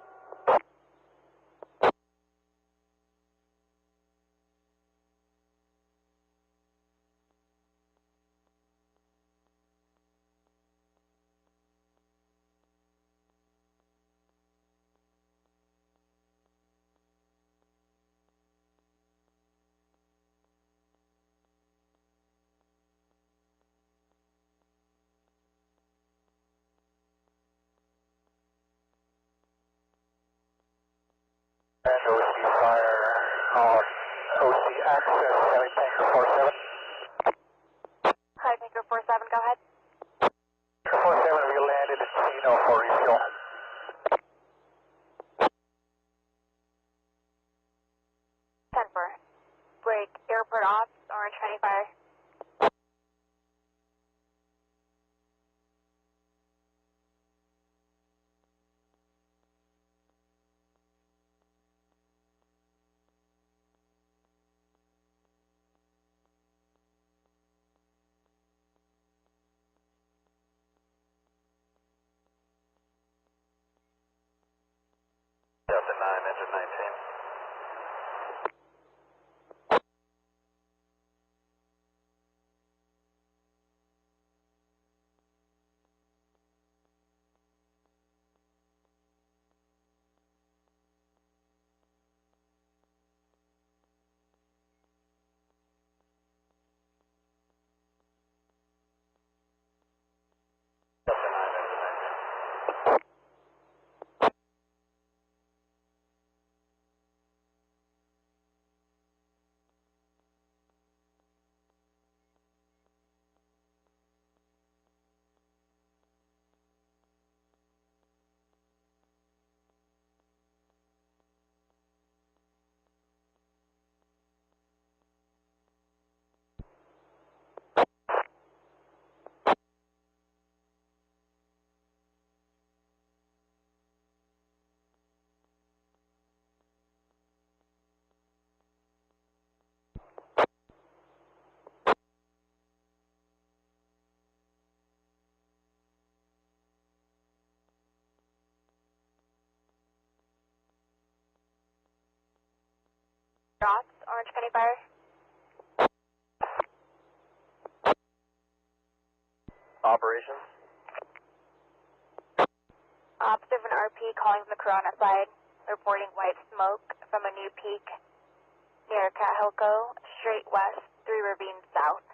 Dots, Orange County Fire. Operations. Operative and RP calling from the Corona side, reporting white smoke from a new peak near Cajelco, straight west, 3 ravines south.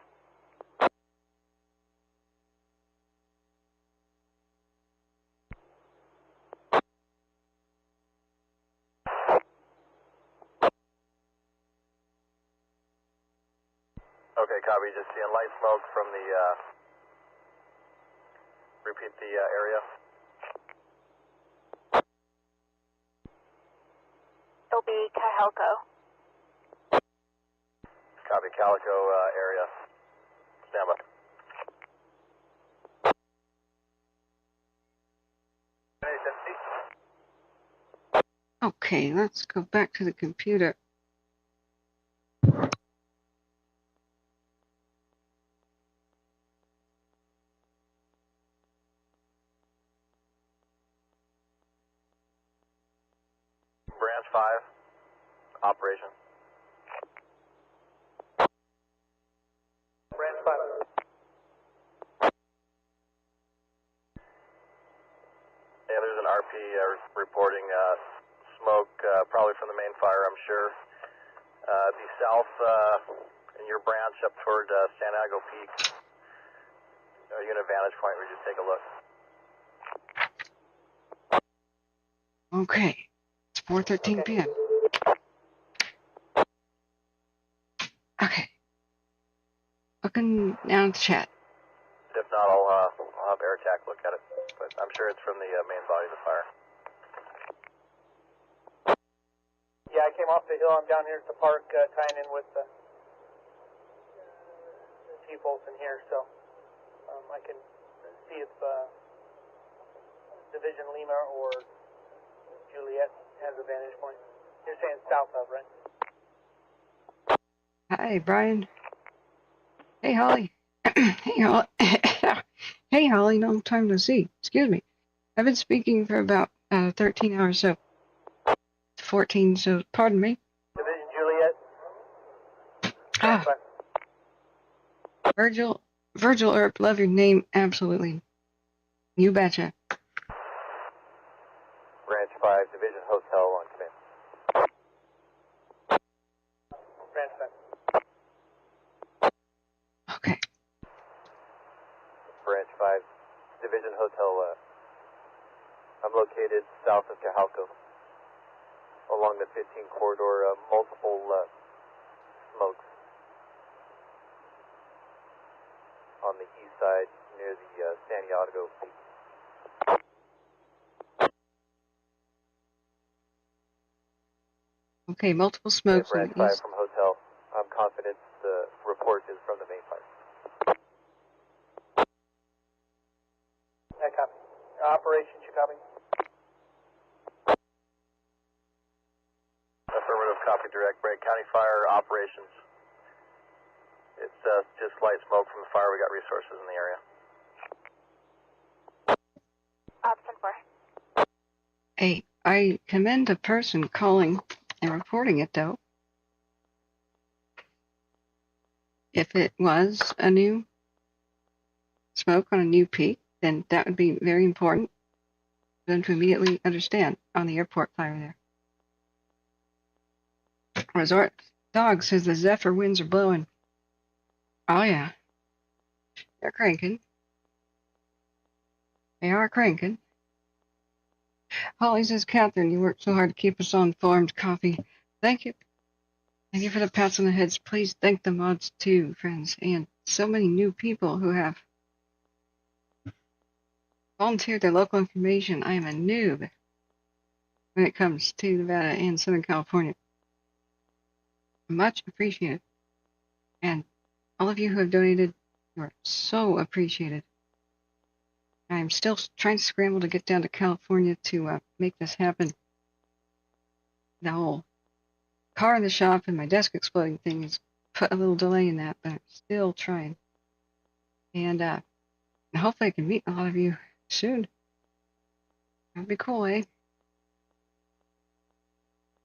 Okay, copy. Just seeing light smoke from the, repeat the area. It'll be Cajelco. Copy, Calico area. Stand by. Okay, let's go back to the computer. Branch 5, operation. Branch 5. Yeah, there's an RP reporting smoke, probably from the main fire, I'm sure. The south in your branch up toward Santiago Peak. Are you in a vantage point where you just take a look? Okay, it's 4:13 p.m. Okay. Looking now at the chat. If not, I'll have air attack look at it. But I'm sure it's from the main body of the fire. Yeah, I came off the hill. I'm down here at the park tying in with the T-bolts in here, so I can see if Division Lima or Juliet has a vantage point. You're saying south of, right? Hi, Brian. Hey, Holly. Hey, Holly. Hey, Holly. No time to see. Excuse me. I've been speaking for about 13 hours, so 14, so pardon me. Division Juliet. Ah. Virgil Earp, love your name, absolutely. You betcha. Branch 5, Division Hotel on command. Branch 5. Okay. Branch 5, Division Hotel. I'm located south of Cajalco, along the 15 corridor, multiple smokes on the east side near the Santiago Peak. Okay, multiple smokes on Branch the 5 east. from hotel. I'm confident the report is from the main fire. I copy. Operations, you copy? Affirmative, copy direct. Brake County Fire operations. It's just light smoke from the fire. We got resources in the area. Option 4. Hey, I commend the person calling and reporting it, though. If it was a new smoke on a new peak, then that would be very important for them to immediately understand on the airport fire there. Resort Dog says the Zephyr winds are blowing. Oh, yeah. They're cranking. They are cranking. Holly says, Catherine, you worked so hard to keep us all informed. Coffee. Thank you. Thank you for the pats on the heads. Please thank the mods too, friends. And so many new people who have volunteered their local information. I am a noob when it comes to Nevada and Southern California. Much appreciated. And all of you who have donated, you are so appreciated. I'm still trying to scramble to get down to California to make this happen. The whole car in the shop and my desk exploding thing has put a little delay in that, but I'm still trying. And hopefully I can meet a lot of you soon. That'd be cool, eh?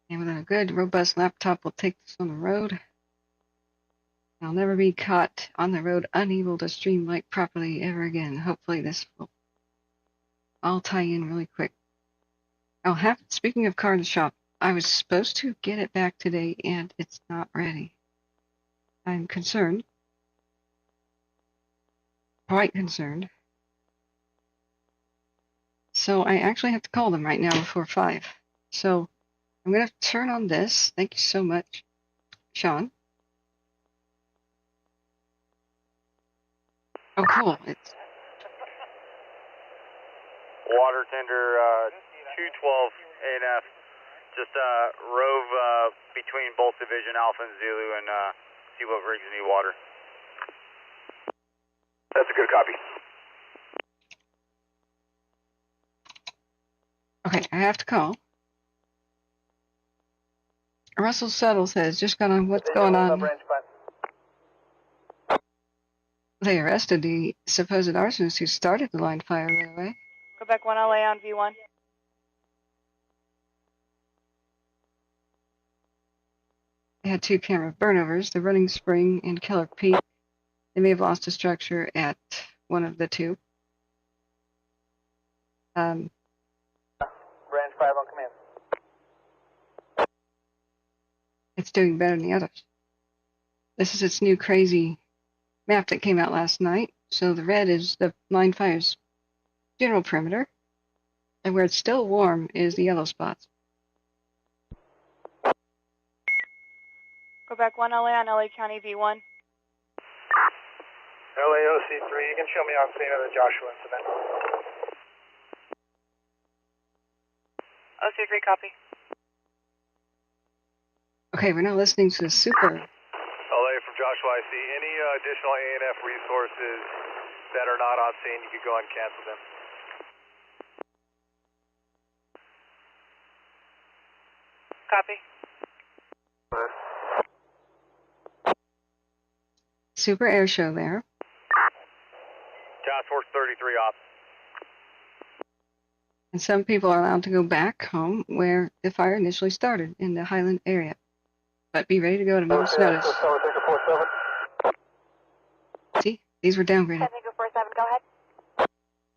And with with a good, robust laptop will take this on the road. I'll never be caught on the road unable to stream light properly ever again. Hopefully this will all tie in really quick. Speaking of car in the shop, I was supposed to get it back today and it's not ready. I'm concerned. Quite concerned. So I actually have to call them right now before 5. So I'm going to turn on this. Thank you so much, Sean. Oh, cool. It's Water tender 212 ANF. Just rove between both Division Alpha and Zulu and see what rigs need water. That's a good copy. okay. I have to call. Russell Suttles has just got on what's going on. They arrested the supposed arsonist who started the line fire, by the way. Quebec 1 LA on V1. They had 2 camera burnovers, the Running Spring and Keller Peak. They may have lost a structure at one of the 2. Branch 5 on command. It's doing better than the others. This is its new crazy map that came out last night. So the red is the line fire's general perimeter, and where it's still warm is the yellow spots. Quebec 1 LA on LA County V1. LAOC 3, you can show me on scene of the Joshua incident. OC3 copy. Okay, we're now listening to the super. LA from Joshua, I see any additional ANF resources that are not on scene, you could go and cancel them. Copy. Super air show there. Task Force 33 off. And some people are allowed to go back home where the fire initially started, in the Highland area. But be ready to go to moment's notice. See, these were downgraded. Tango 47, go ahead.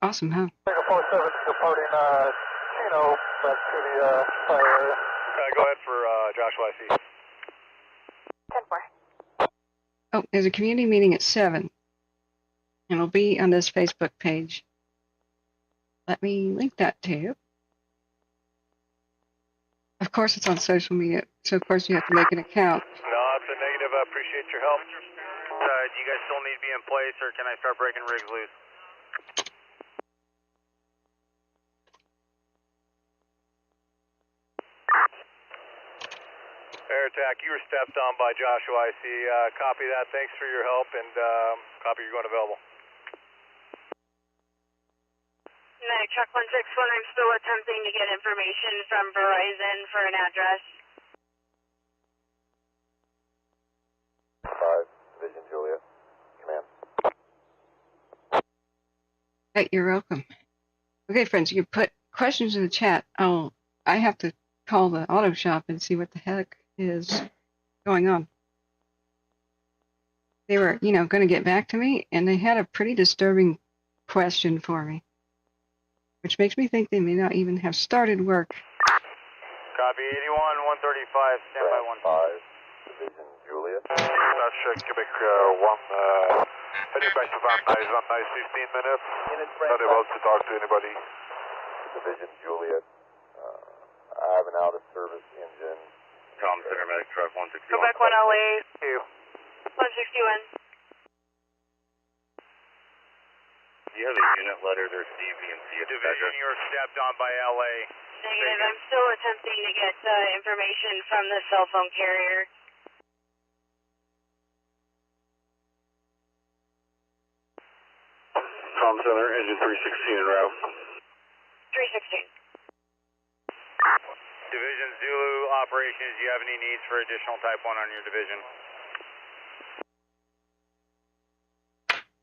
Awesome, huh? Tango 47 departing Chino back to the fire area. Go ahead for Joshua, I see. 10-4. Oh, there's a community meeting at 7. And it'll be on this Facebook page. Let me link that to you. Of course, it's on social media, so of course you have to make an account. No, it's a negative. I appreciate your help. Do you guys still need to be in place, or can I start breaking rigs loose? Air attack, you were stepped on by Joshua, I see. Copy that. Thanks for your help, and copy you're going available. Medic Truck 161, I'm still attempting to get information from Verizon for an address. 5, Division Juliet, command. Hey, you're welcome. Okay, friends, you can put questions in the chat. I have to call the auto shop and see what the heck is going on. They were, going to get back to me, and they had a pretty disturbing question for me, which makes me think they may not even have started work. Copy 81, 135, standby 5, Division Juliet. That's Quebec 1, heading back to Van Nuys, 15 minutes. Not able to talk to anybody. Division Juliet, I have an out-of-service engine. Tom Center, Medic Truck 161. Quebec 1 LA. 161. You have a unit letter there, Steve, and see Division, you're stepped on by LA. Negative, I'm still attempting to get information from the cell phone carrier. Tom Center, engine 316 en route. 316. Division Zulu operations, do you have any needs for additional Type 1 on your division?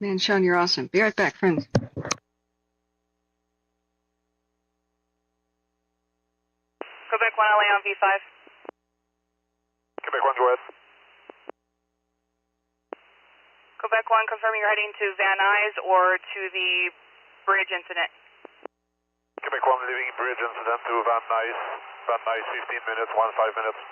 Man, Sean, you're awesome. Be right back, friends. Quebec 1 LA on V5. Quebec 1's Weds. Quebec 1, confirming you're heading to Van Nuys or to the bridge incident. Quebec 1 leaving bridge incident to Van Nuys. Van Nuys 15 minutes, 5 minutes.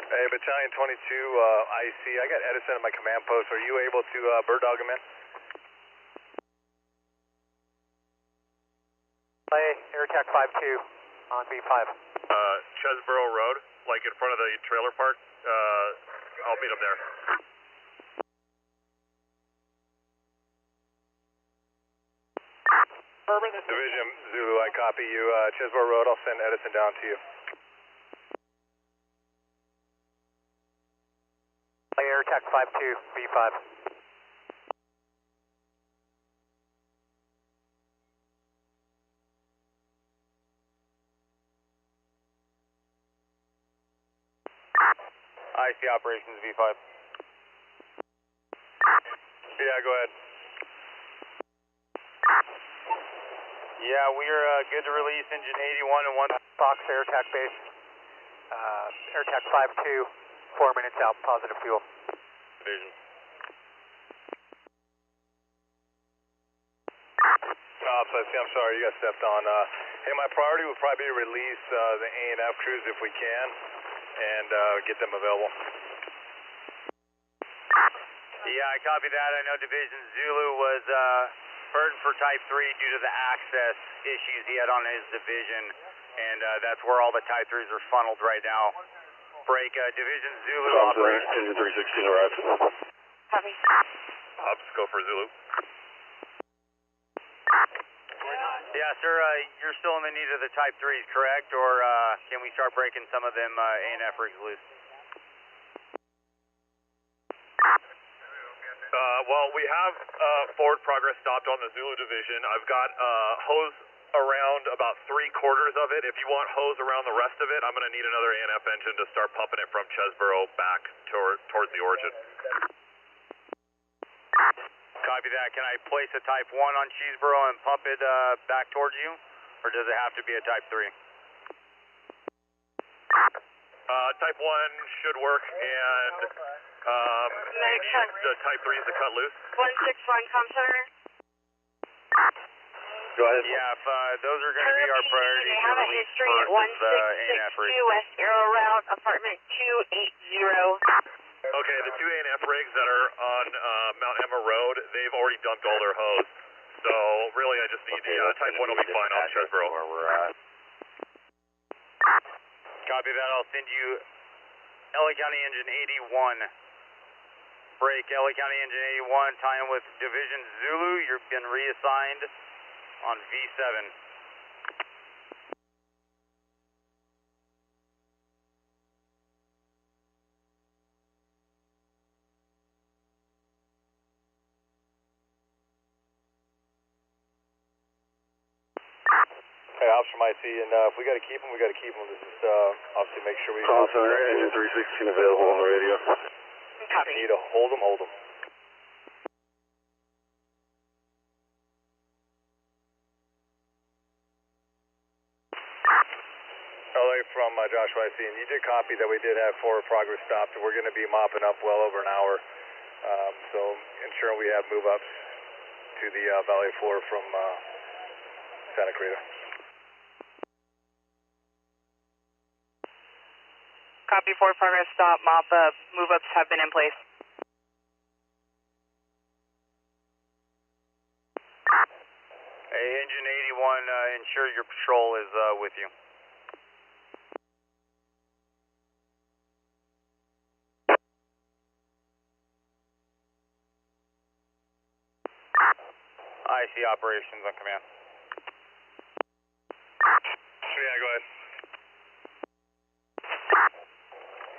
Hey, Battalion 22, IC. I got Edison at my command post. Are you able to bird dog him in? Air attack 5-2 on B5. Chesborough Road, like in front of the trailer park. I'll meet him there. Division Zulu, I copy you. Chesborough Road, I'll send Edison down to you. Air attack 5-2, B5. IC operations V5. Yeah, go ahead. Yeah, we are good to release engine 81 and 1 Fox air attack base. Air attack 5-2, 4 minutes out, positive fuel. Division. Ops, I see, I'm sorry, you got stepped on. Hey, my priority would probably be to release the A&F crews if we can, and get them available. Yeah, I copy that. I know Division Zulu was hurting for Type 3 due to the access issues he had on his division, and that's where all the Type 3s are funneled right now. Break, Division Zulu operations. Engine 316 arrived. Copy. Ops, go for Zulu. Yeah, sir, you're still in the need of the Type 3s, correct? Or can we start breaking some of them A&F rigs loose? Well, we have forward progress stopped on the Zulu division. I've got hose around about 3/4 of it. If you want hose around the rest of it, I'm going to need another A&F engine to start pumping it from Chesborough back towards the origin. Copy that. Can I place a Type 1 on Chesborough and pump it back towards you? Or does it have to be a Type 3? Type 1 should work, and the Type 3 is the cut loose. 161 comm center. Go ahead. Yeah, if those are going to be our priorities. They have a history at 1662 West Arrow Route, apartment 280. Okay, the 2 A&F rigs that are on Mount Emma Road, they've already dumped all their hose. So really, I just need the Type 1 will be fine off Chesborough. Where we're at. Copy that. I'll send you LA County Engine 81. Break LA County Engine 81. Tie in with Division Zulu. You've been reassigned on V7. Hey, Ops from IC, and if we got to keep them, we got to keep them. This is obviously make sure we. Call center, engine 316 available on the radio. Copy. Need to hold them, hold them. LA from Joshua IC, and you did copy that we did have forward progress stopped, and we're going to be mopping up well over an hour. So ensuring we have move-ups to the valley floor from Santa Clarita. Copy, forward progress stop, mop up, move ups have been in place. Hey, Engine 81, ensure your patrol is with you. IC operations on command. Yeah, go ahead.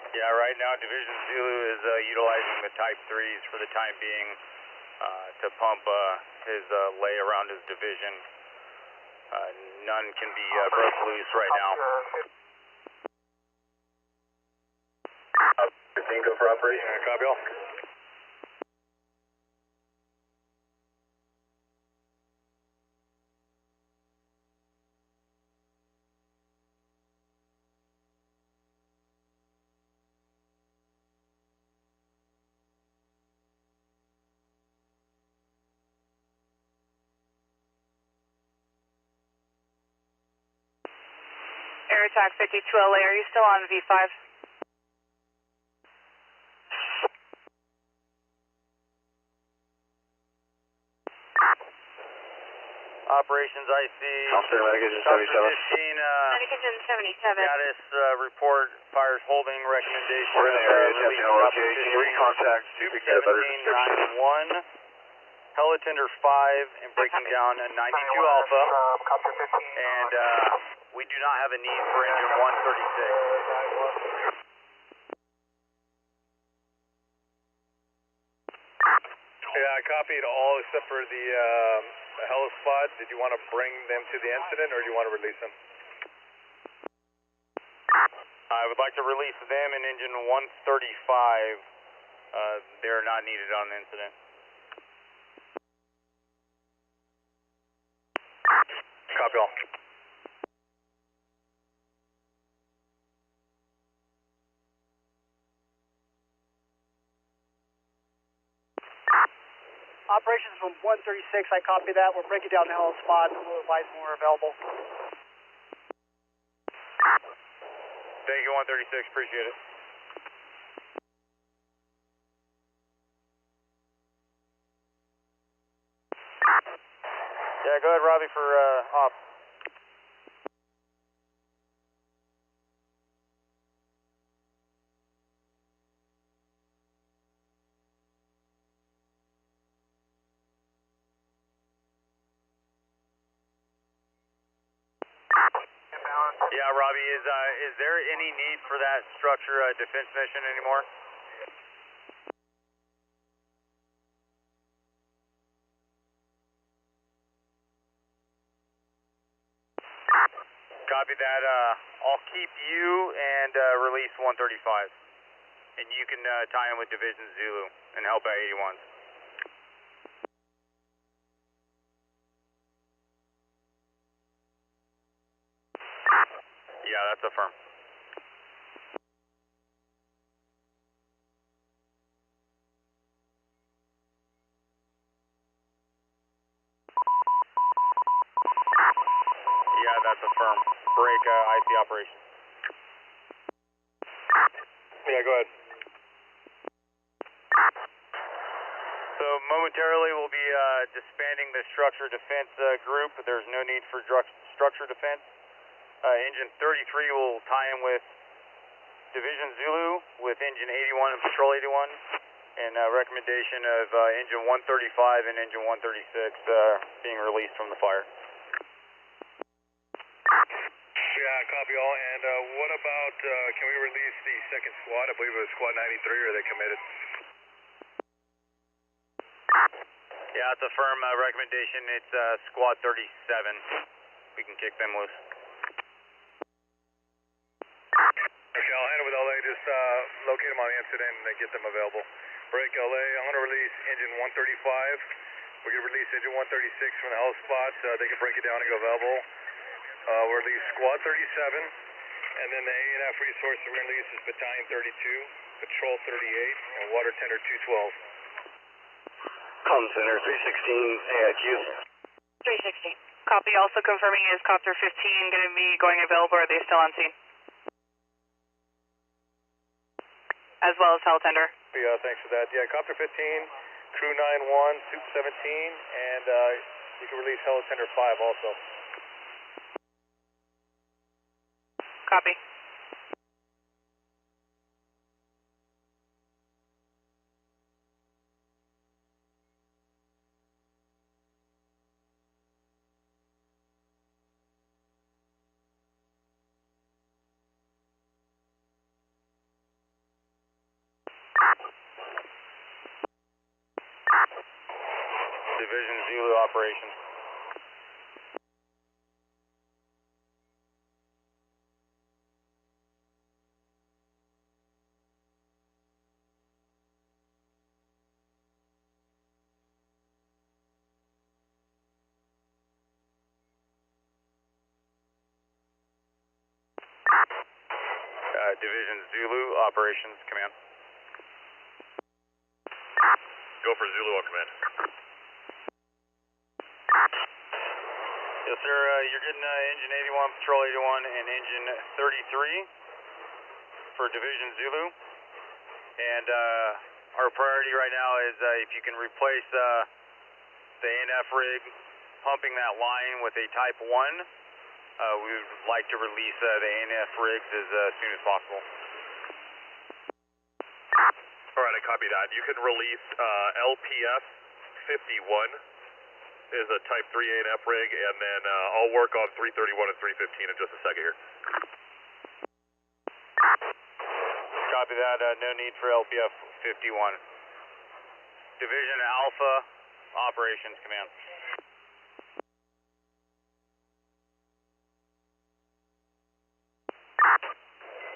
Yeah, right now Division Zulu is utilizing the Type 3s for the time being to pump his lay around his division. None can be broke loose right now. operation. Copy all. Air Attack 52LA, are you still on V5? Operations IC. Officer, Medication 77. 77. Status report, fires holding recommendation. We're in the area, attempting LOK. Can you recontact so we can get a better description? 1791, Helicopter 5, and breaking down a 92 Alpha. And we do not have a need for engine 136. Yeah, I copied all except for the helipod. Did you want to bring them to the incident, or do you want to release them? I would like to release them in engine 135. They're not needed on the incident. Copy all. Operations from 136, I copy that. We're breaking down the hell spots. We'll advise when we're available. Thank you, 136. Appreciate it. Yeah, go ahead, Robbie, for op. Yeah, Robbie, is there any need for that structure defense mission anymore? Copy that. I'll keep you and release 135. And you can tie in with Division Zulu and help out 81s. Yeah, that's a firm. Yeah, that's a firm. Break IC operation. Yeah, go ahead. So momentarily we'll be disbanding the structure defense group. There's no need for structure defense. Engine 33 will tie in with Division Zulu with Engine 81 and Patrol 81, and recommendation of Engine 135 and Engine 136 being released from the fire. Yeah, copy all. And what about, can we release the second squad? I believe it was Squad 93, or are they committed? Yeah, it's a firm recommendation. It's Squad 37. We can kick them loose. Okay, I'll handle with LA. Just locate them on the incident and get them available. Break LA. I'm going to release engine 135. We're going to release engine 136 from the health spots. They can break it down and go available. We'll release Squad 37. And then the A&F resources we're going to release is Battalion 32, Patrol 38, and Water Tender 212. Comm Center 316 AIQ. 360. Copy. Also confirming, is Copter 15 going to be going available, or are they still on scene? As well as Hell-Tender. Yeah, thanks for that. Yeah, Copter 15, Crew 9-1, Soup 17, and you can release Hell-Tender 5 also. Copy. Division Zulu operation. Division Zulu, Operations Command. Go for Zulu on command. Yes, sir. You're getting engine 81, patrol 81, and engine 33 for Division Zulu. And our priority right now is if you can replace the ANF rig pumping that line with a Type 1, we would like to release the ANF rigs as soon as possible. All right, I copy that. You can release LPF 51 is a Type 3 ANF rig, and then I'll work on 331 and 315 in just a second here. Copy that. No need for LPF 51. Division Alpha, Operations Command.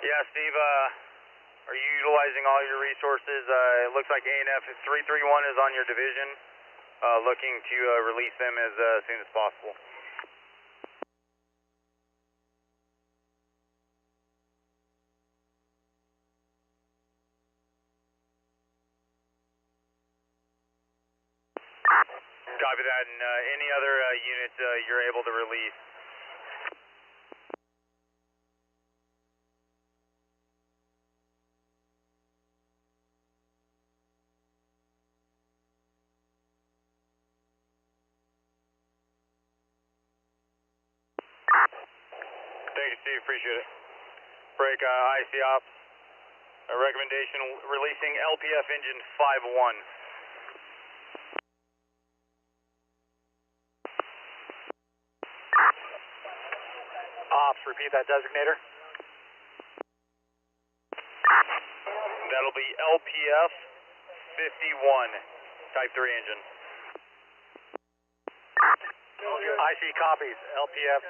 Yeah, Steve, are you utilizing all your resources? It looks like ANF 331 is on your division, looking to release them as soon as possible. Copy that, and any other units you're able to release. Thank you, Steve. Appreciate it. Break IC ops. A recommendation releasing LPF engine 51. Ops, repeat that designator. That'll be LPF 51, Type 3 engine. IC copies, LPF.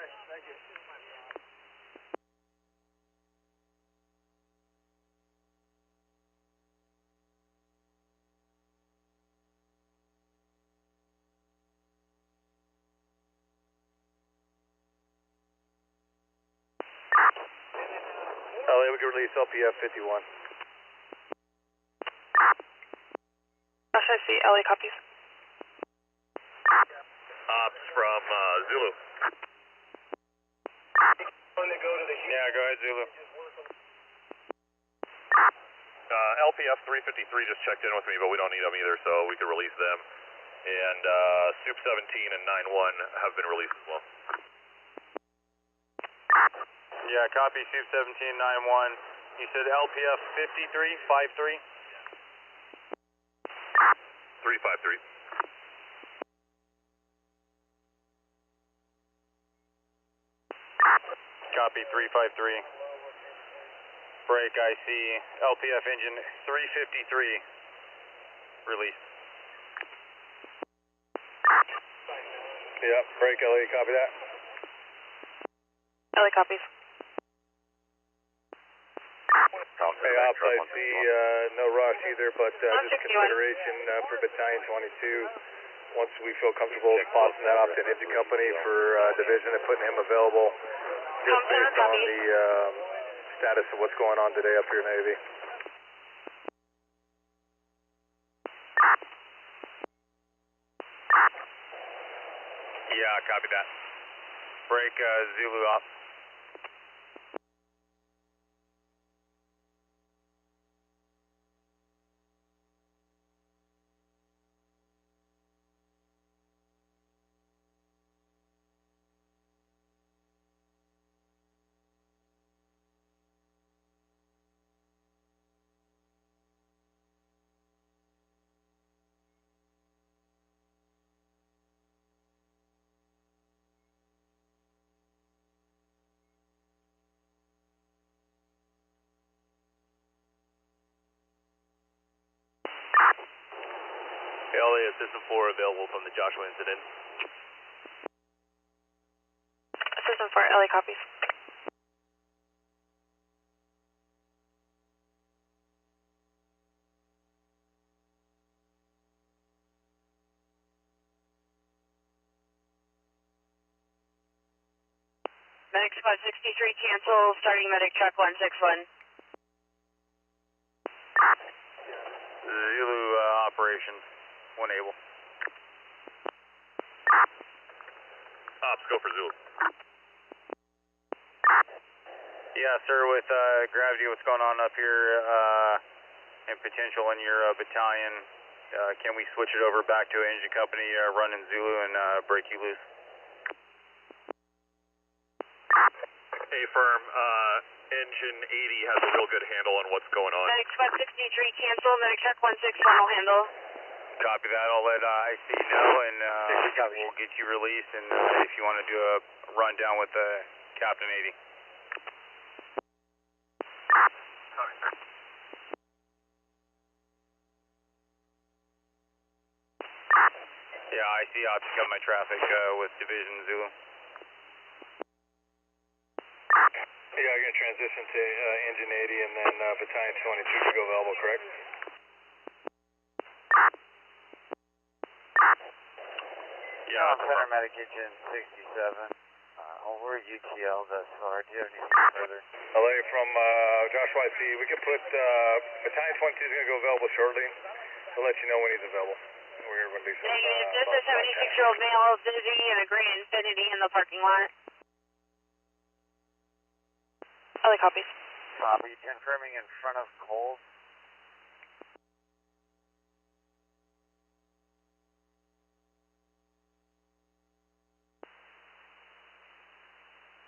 LA, we can release LPF 51. Josh, I see. LA copies. Ops from Zulu. Yeah, go ahead, Zulu. LPF 353 just checked in with me, but we don't need them either, so we could release them. And Soup 17 and 91 have been released as well. Yeah, copy Soup 1791. You said LPF 53, 53? 353. Copy 353. Break IC, LPF engine 353, release. Yeah, break LA, copy that. LA copies. Hey, Ops, I see no rush either, but just consideration for Battalion 22. Once we feel comfortable passing that off to an engine company for division and putting him available, just based on the status of what's going on today up here, Navy. Yeah, copy that. Break Zulu off. LA Assistant 4 available from the Joshua incident. Assistant 4, LA copies. Medic Squad 63 cancel, starting medic truck 161. Zulu operations, when able. Ops, go for Zulu. Yeah, sir, with Gravity, what's going on up here and potential in your battalion, can we switch it over back to an engine company running Zulu and break you loose? Hey, firm, engine 80 has a real good handle on what's going on. Medic squad 63, cancel. Medic check 16, will handle. Copy that. I'll let IC know, and we'll get you released. And if you want to do a rundown with Captain 80. Yeah, IC ops got my traffic with Division Zulu. Yeah, I'm going to transition to engine 80 and then battalion 22 to go available, correct? Yeah, center medic engine 67. We're UTL thus far. Do you have anything further? LA from Joshua IC. We can put battalion 22 is going to go available shortly. We'll let you know when he's available. We're going to do some. Negative. This is a 76-year-old male, busy in a gray Infinity in the parking lot. LA copies. Copy. Confirming in front of Coles.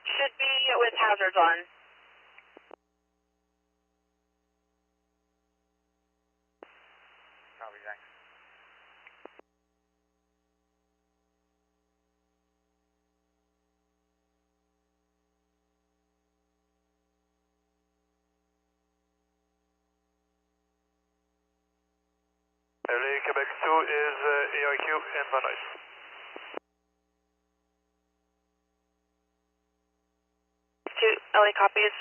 Should be with hazards on. Copy, thanks. LA Quebec 2 is AIQ and Van Nuys. LA copies.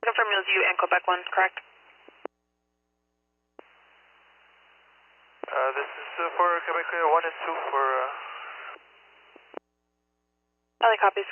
Confirm it was you and Quebec 1, correct? This is for Quebec 1 and 2 for... LA copies.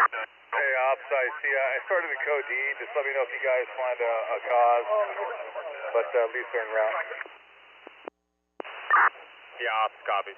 Hey, Offsite, see, I started the code D. Just let me know if you guys find a cause, but at least they're en route. Yeah, Ops, copy.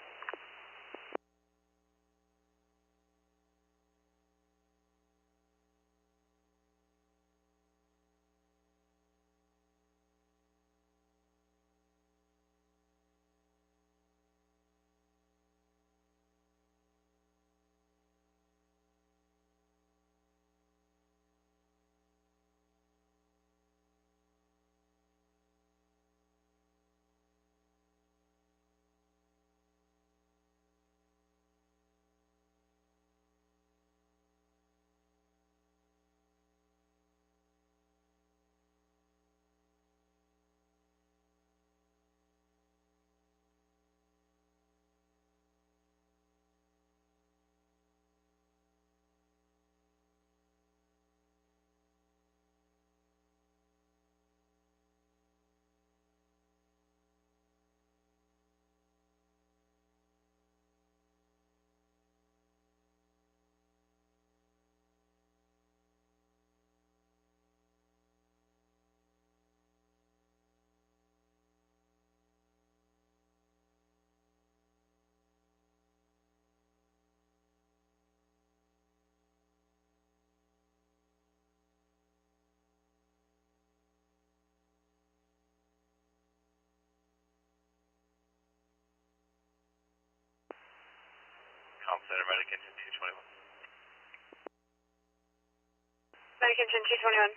Center, Medic Engine 221. Medic Engine 221.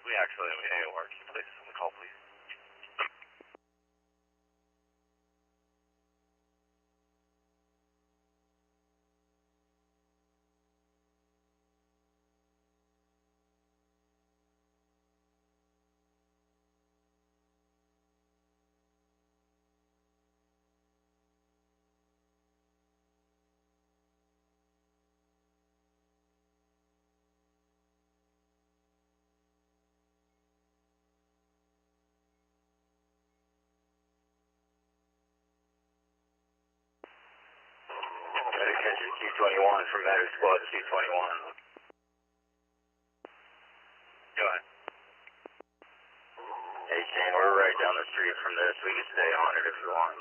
We actually have an AOR. Can you place us on the call, please? Medic Engine 221 from Matter Squad 221. Go ahead. Hey Shane, we're right down the street from this. We can stay on it if you want.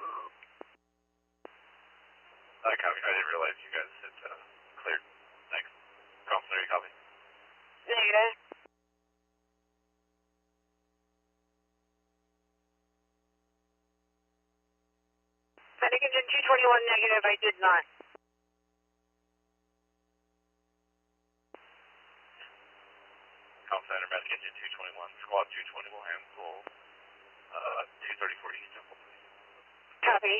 I copy. I didn't realize you guys had cleared. Thanks. Center, you copy? Negative. Medic Engine 221 negative, I did not. Center, Medic Engine 221, Squad 220 will handle 234 East Temple, please. Copy.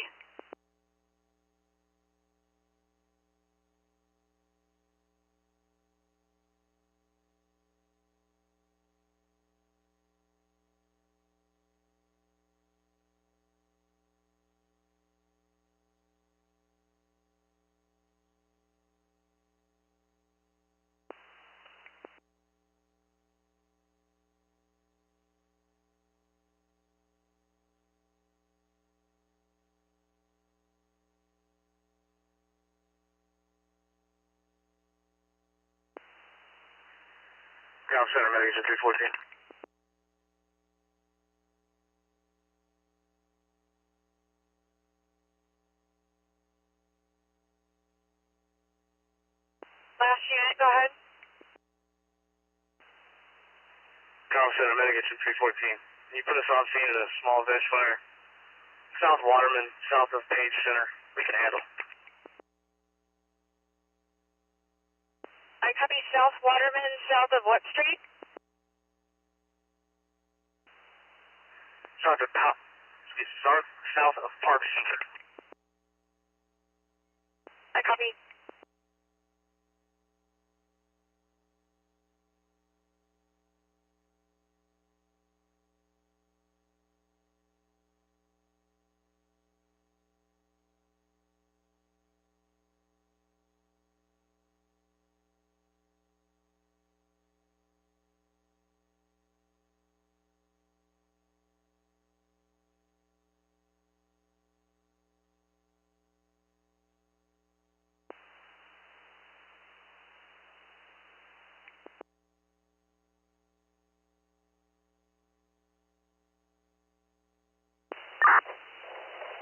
Center, Medic Engine 314. Last unit, go ahead. Center, Medic Engine 314. Can you put us on scene at a small veg fire? South Waterman, south of Page Center. We can handle. I copy South Waterman, south of what street? South of Park Center. I copy.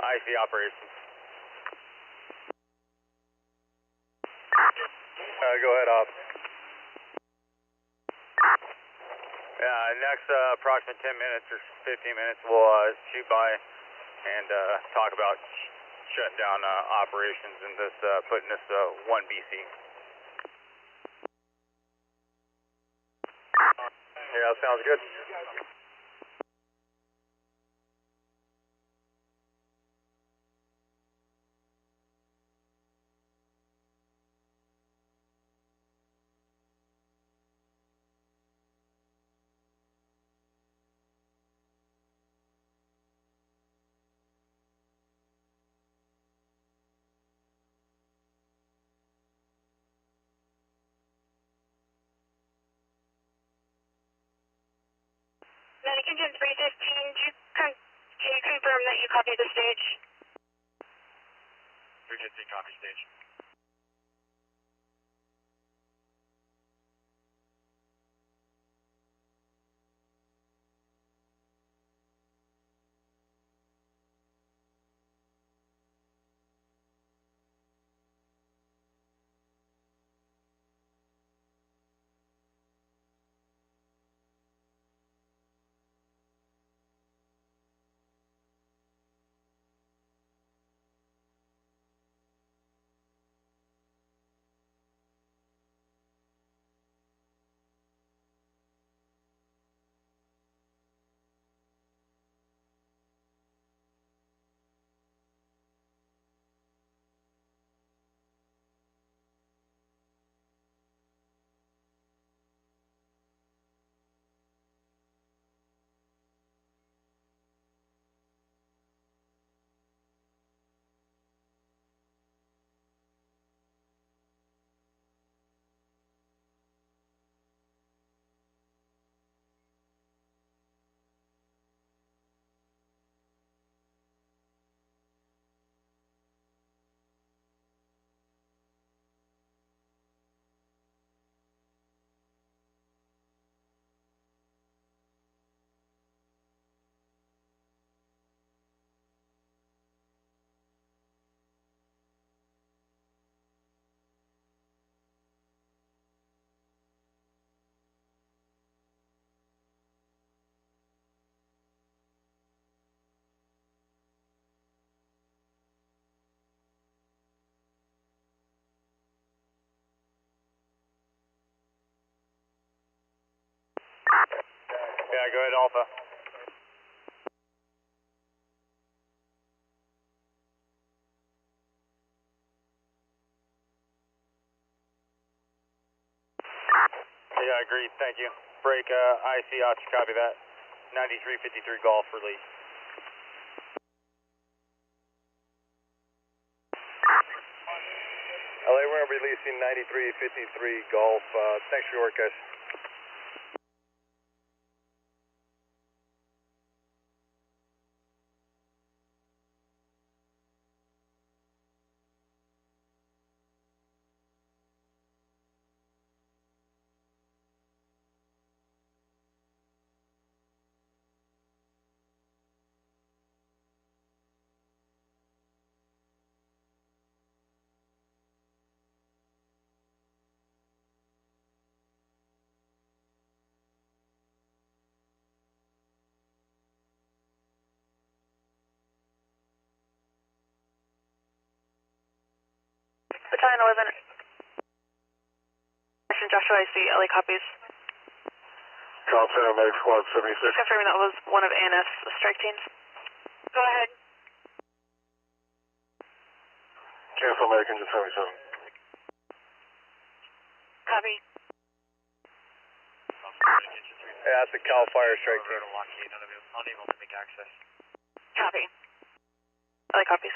IC operations. Go ahead, Op. Next approximate 10 minutes or 15 minutes, we'll shoot by and talk about shutting down operations and this putting this 1 BC. Yeah, sounds good. Medic Engine 315, can you confirm that you copy the stage? 315 copy stage. Yeah, go ahead, Alpha. Yeah, agreed. Thank you. Break IC out to copy that. 9353 Golf for lead. LA, we're going to be releasing 9353 Golf. Thanks for your work, guys. Battalion 11. Joshua, I see. LA copies. Call Center, Medic Squad 76. Confirming that was one of ANF's strike teams. Go ahead. Cancel Medic Engine 77. Copy. Yeah, that's a Cal Fire strike team. Unable to make access. Copy. LA copies.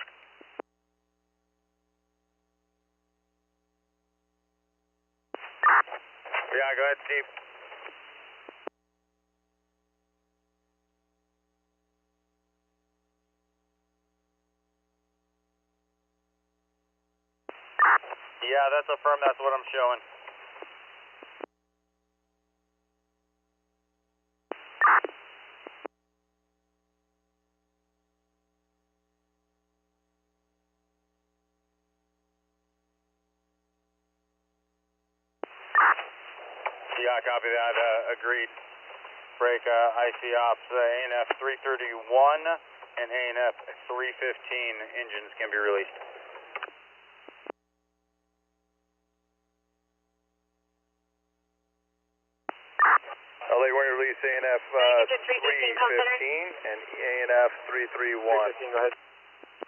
Yeah, go ahead, Steve. Yeah, that's affirmed. That's what I'm showing. Yeah, copy that. Agreed. Break IC ops ANF 331 and ANF 315 engines can be released. LA, we're going to release ANF 315 and ANF 331. Go ahead.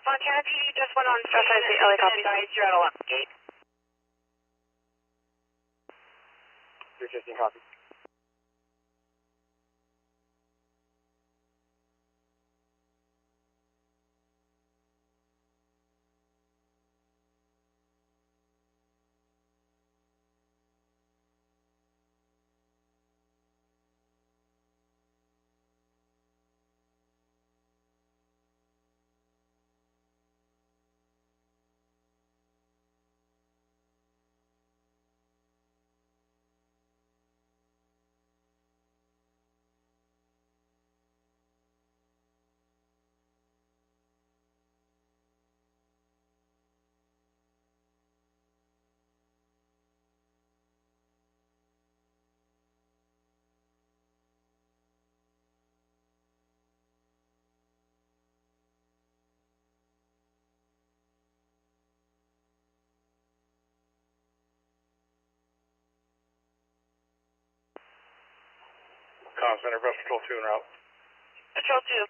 Montana PD just went on special LA copy. You're at a left gate. 315 copy. Comm Center, Bus Patrol 2 en route. Patrol 2.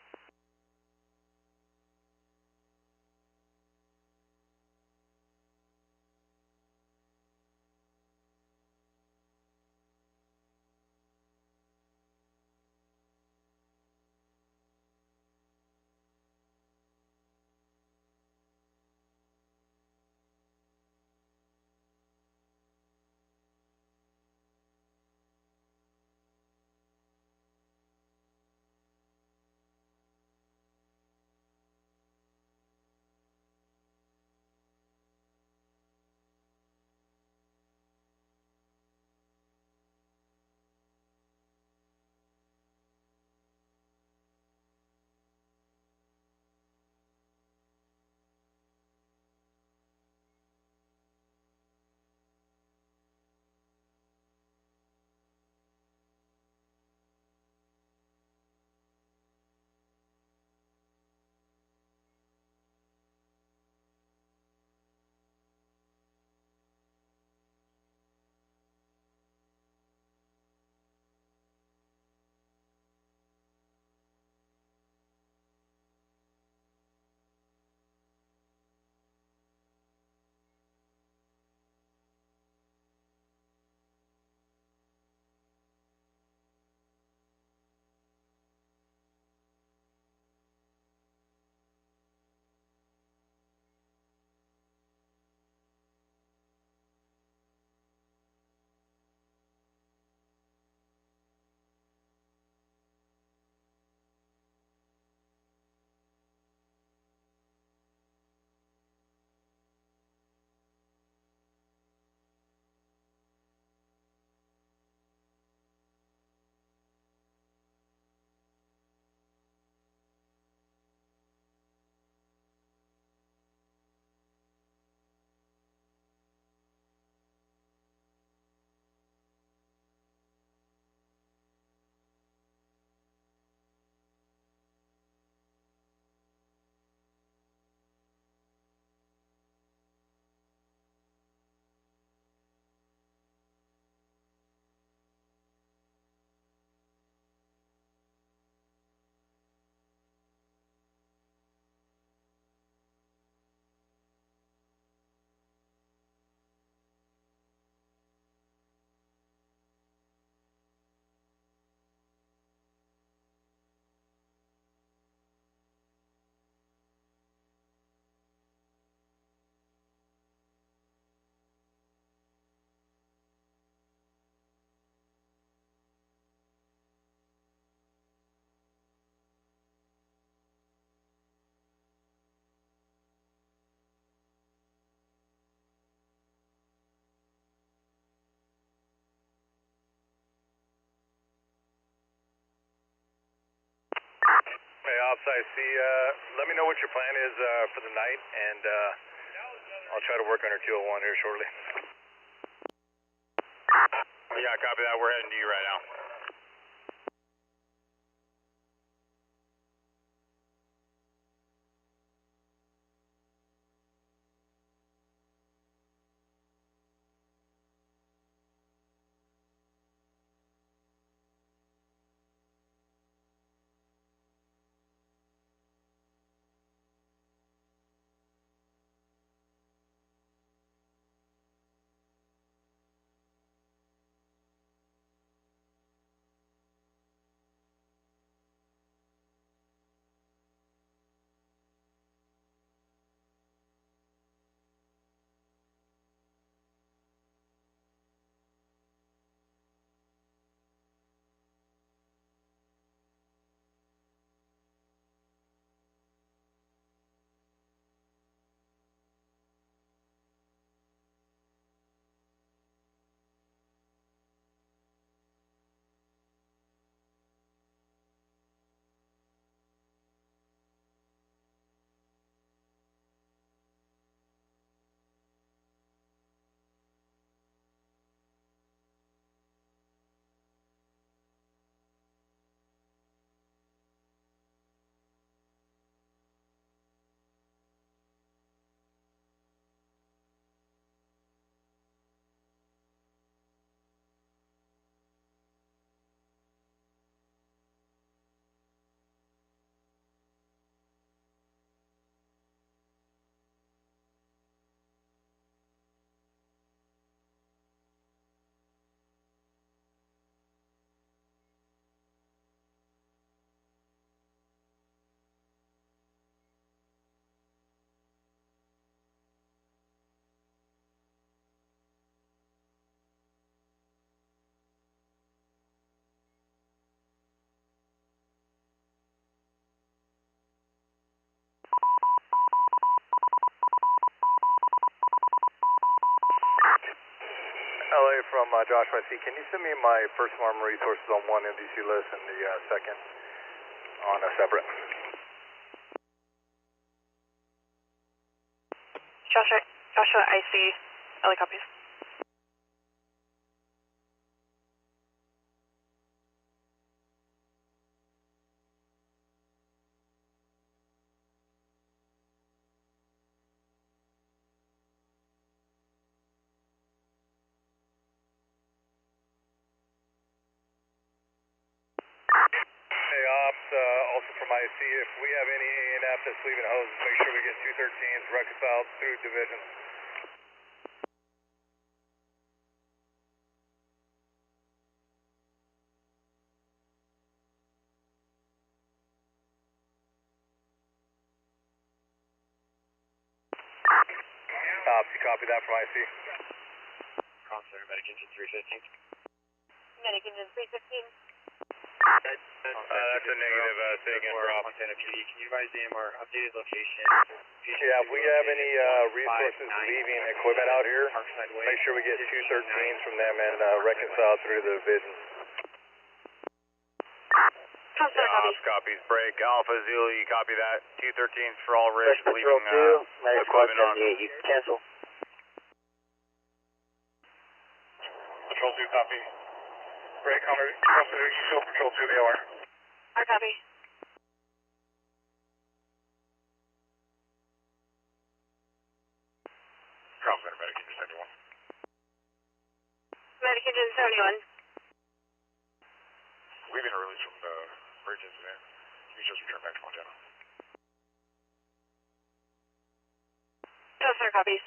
Hey, Ops, I see. Let me know what your plan is for the night, and I'll try to work on our 201 here shortly. Yeah, copy that. We're heading to you right now. LA from Joshua C. Can you send me my first alarm resources on one MDC list and the second on a separate? Joshua, I see. LA copies. Hey, Ops, also from IC, if we have any ANF that's leaving hoses, make sure we get 213s reconciled through divisions. Ops, you copy that from IC? Consider medic engine 315. Medic engine 315. That's a negative SIG and drop. Montana PD, can you advise them our updated location? Yeah, if we have any resources leaving equipment out here, make sure we get 213s from them and reconcile through the divisions. Ops copies. Break. Alpha Zulu, you copy that. 213s for all risks leaving equipment on. You cancel. Control 2, copy. Break, Control 2, they are. I copy. Consider medic engine 71. Medic engine 71. We've been released from the bridge incident. Can you just return back to Montana? Joshua copies.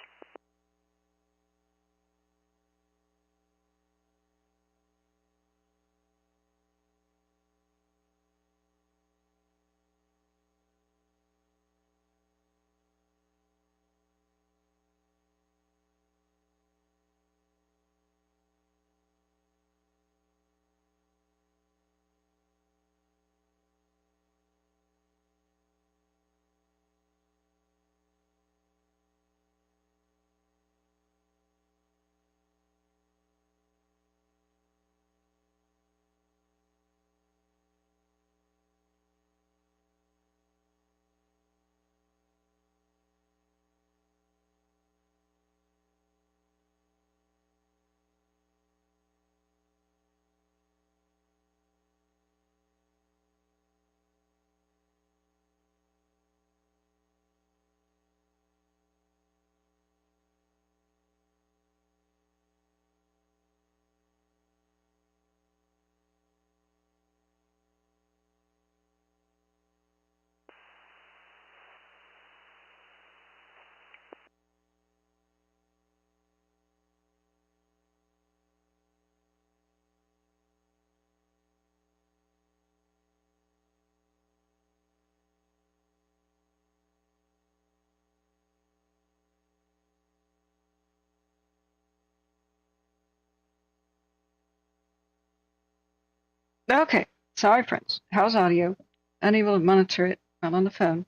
Okay. Sorry, friends. How's audio? Unable to monitor it while on the phone.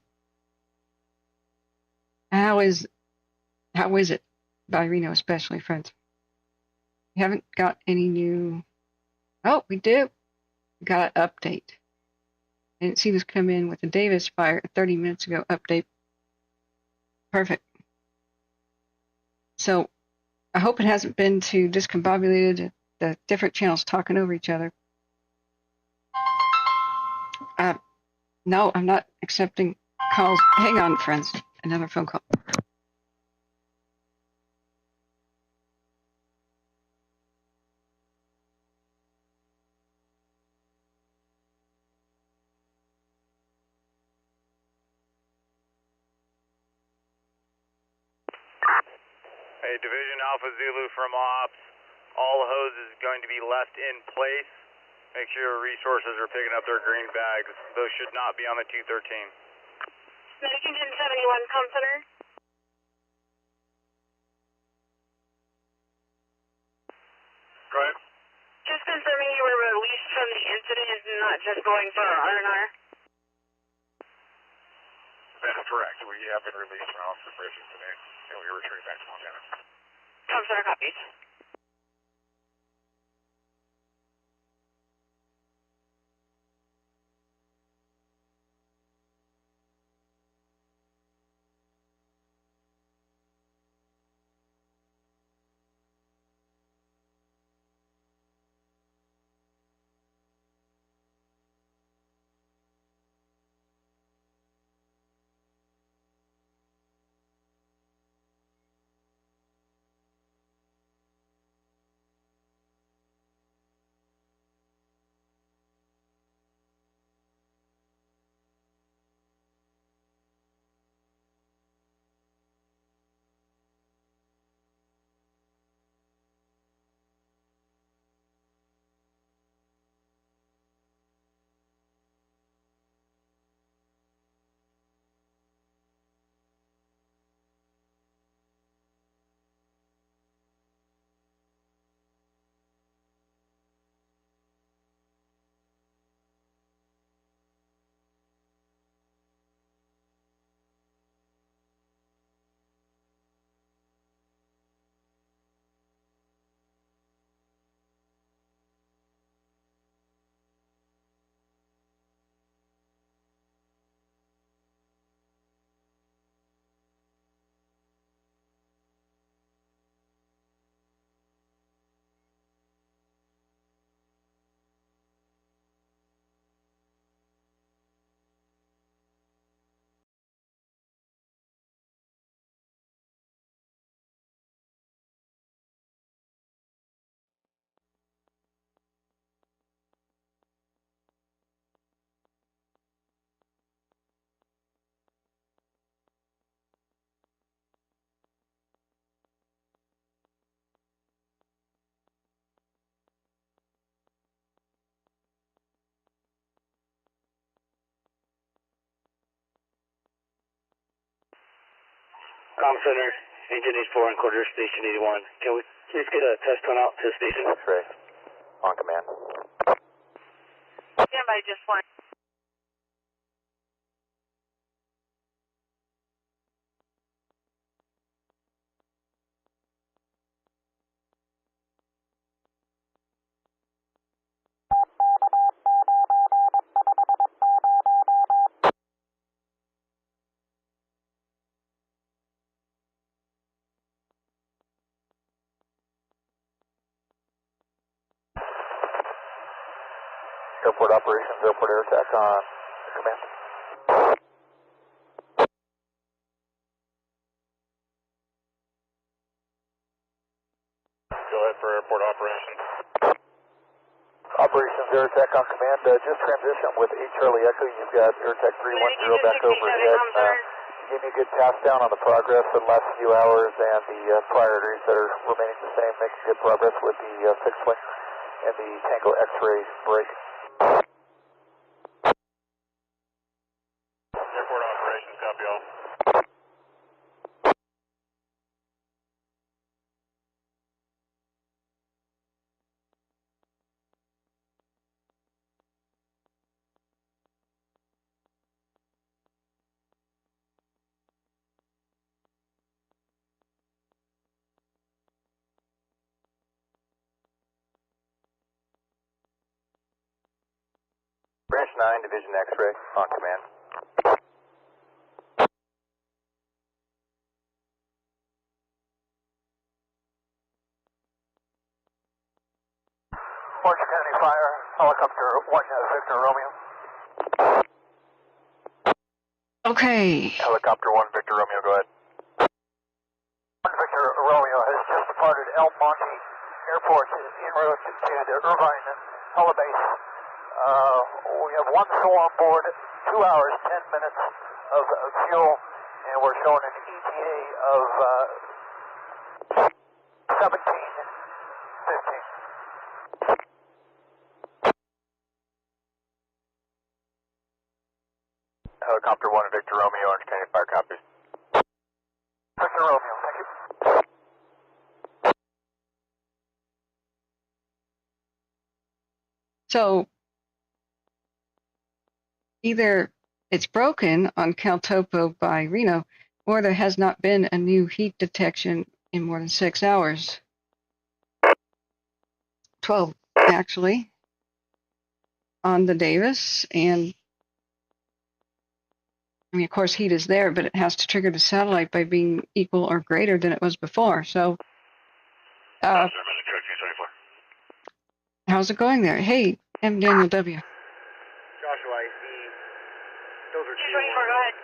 How is it by Reno, especially, friends? We haven't got any new. Oh, we do. We got an update. I didn't see this come in with the Davis fire 30 minutes ago update. Perfect. So I hope it hasn't been too discombobulated, the different channels talking over each other. No, I'm not accepting calls. Hang on, friends. Another phone call. Hey, Division Alpha Zulu from Ops. All hoses going to be left in place. Make sure your resources are picking up their green bags. Those should not be on the 213. Medic Engine 71, com center. Go ahead. Just confirming you were released from the incident and not just going for R&R. That is correct. We have been released from Officer Bridges today, and we are returning back to Montana. Com center copies. Com center, engine 84 and quarter station 81. Can we please get a test run out to station? X-ray. On command. Stand by just one. Airport operations, airport air attack on command. Go ahead for airport operations. Operations air attack on command. Just transition with 8 Charlie Echo. You've got air attack 310 back overhead. Give you a good pass down on the progress for the last few hours and the priorities that are remaining the same. Making good progress with the fixed wing and the Tango X-ray break. Airport operations, copy all. 9, Division X-ray, on command. Washoe County Fire, helicopter 1 Victor Romeo. Okay. Helicopter 1, Victor Romeo, go ahead. 1 Victor Romeo has just departed El Monte Airport en route to Irvine Helibase. We have 1 soul on board, 2 hours, 10 minutes of fuel, and we're showing an ETA of 17:15. Helicopter 1, Victor Romeo, Orange County Fire copies. Victor Romeo, thank you. So either it's broken on Cal Topo by Reno, or there has not been a new heat detection in more than 6 hours. 12, actually, on the Davis. And I mean, of course, heat is there, but it has to trigger the satellite by being equal or greater than it was before. So, how's it going there? Hey, M. Daniel W. Joshua, I see. Those are 224, go ahead.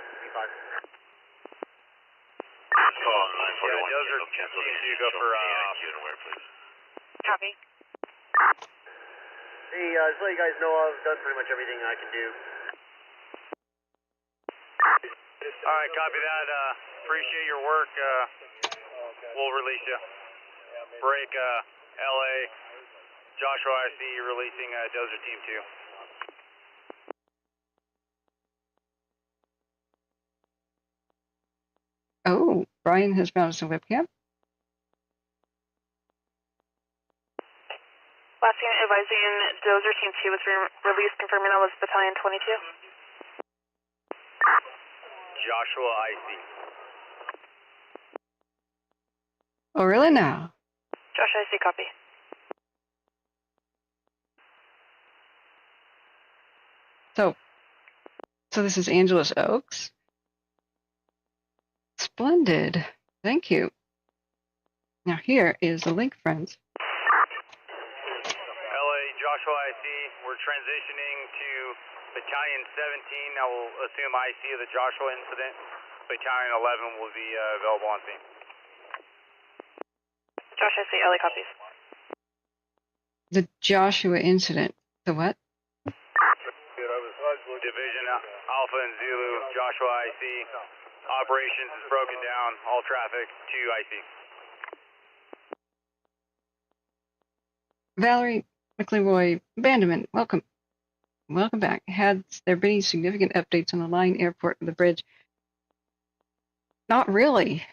Those are you go for Copy. Hey, just to let you guys know, I've done pretty much everything I can do. All right, copy that. Appreciate your work. We'll release you. Break, LA. Joshua, I see you releasing Dozer Team 2. Oh, Brian has found us a webcam. Last unit advising Dozer Team 2 was released, confirming that was Battalion 22. Joshua, I see. Oh, really now? Josh, I see, copy. So this is Angeles Oaks. Splendid. Thank you. Now here is the link, friends. LA, Joshua, I see. We're transitioning to Battalion 17. Now we'll assume IC of the Joshua incident. Battalion 11 will be available on scene. Josh, I see. LA copies. The Joshua incident. The what? Division Alpha and Zulu, Joshua IC. Operations is broken down. All traffic to IC. Valerie McLeroy Banderman, welcome. Welcome back. Had there been any significant updates on the line, airport, and the bridge? Not really.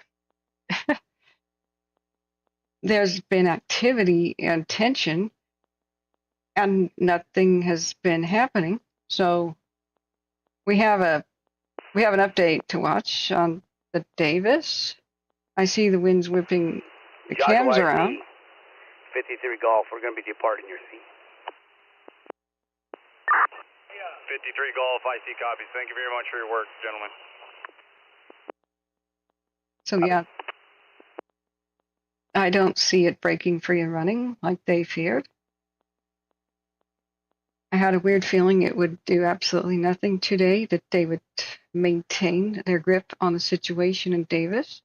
There's been activity and tension, and nothing has been happening. So we have an update to watch on the Davis. I see the winds whipping the cams around. 53 Golf, we're going to be departing your seat. 53 Golf, IC copies. Thank you very much for your work, gentlemen. So yeah, I don't see it breaking free and running like they feared. I had a weird feeling it would do absolutely nothing today, that they would maintain their grip on the situation in Davis.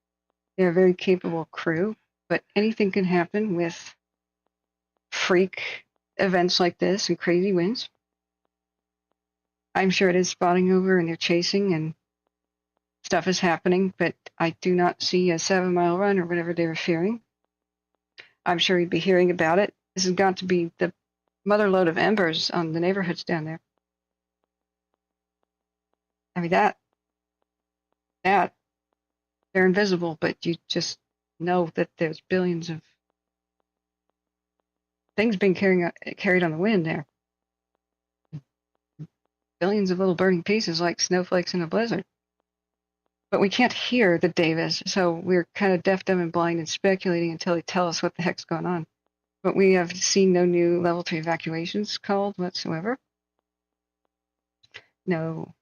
They're a very capable crew, but anything can happen with freak events like this and crazy winds. I'm sure it is spotting over and they're chasing and stuff is happening, but I do not see a 7-mile run or whatever they were fearing. I'm sure he'd be hearing about it. This has got to be the mother load of embers on the neighborhoods down there. I mean, that they're invisible, but you just know that there's billions of things being carried on the wind there. Billions of little burning pieces like snowflakes in a blizzard. But we can't hear the Davis, so we're kind of deaf, dumb, and blind and speculating until they tell us what the heck's going on. But we have seen no new level 3 evacuations called whatsoever. know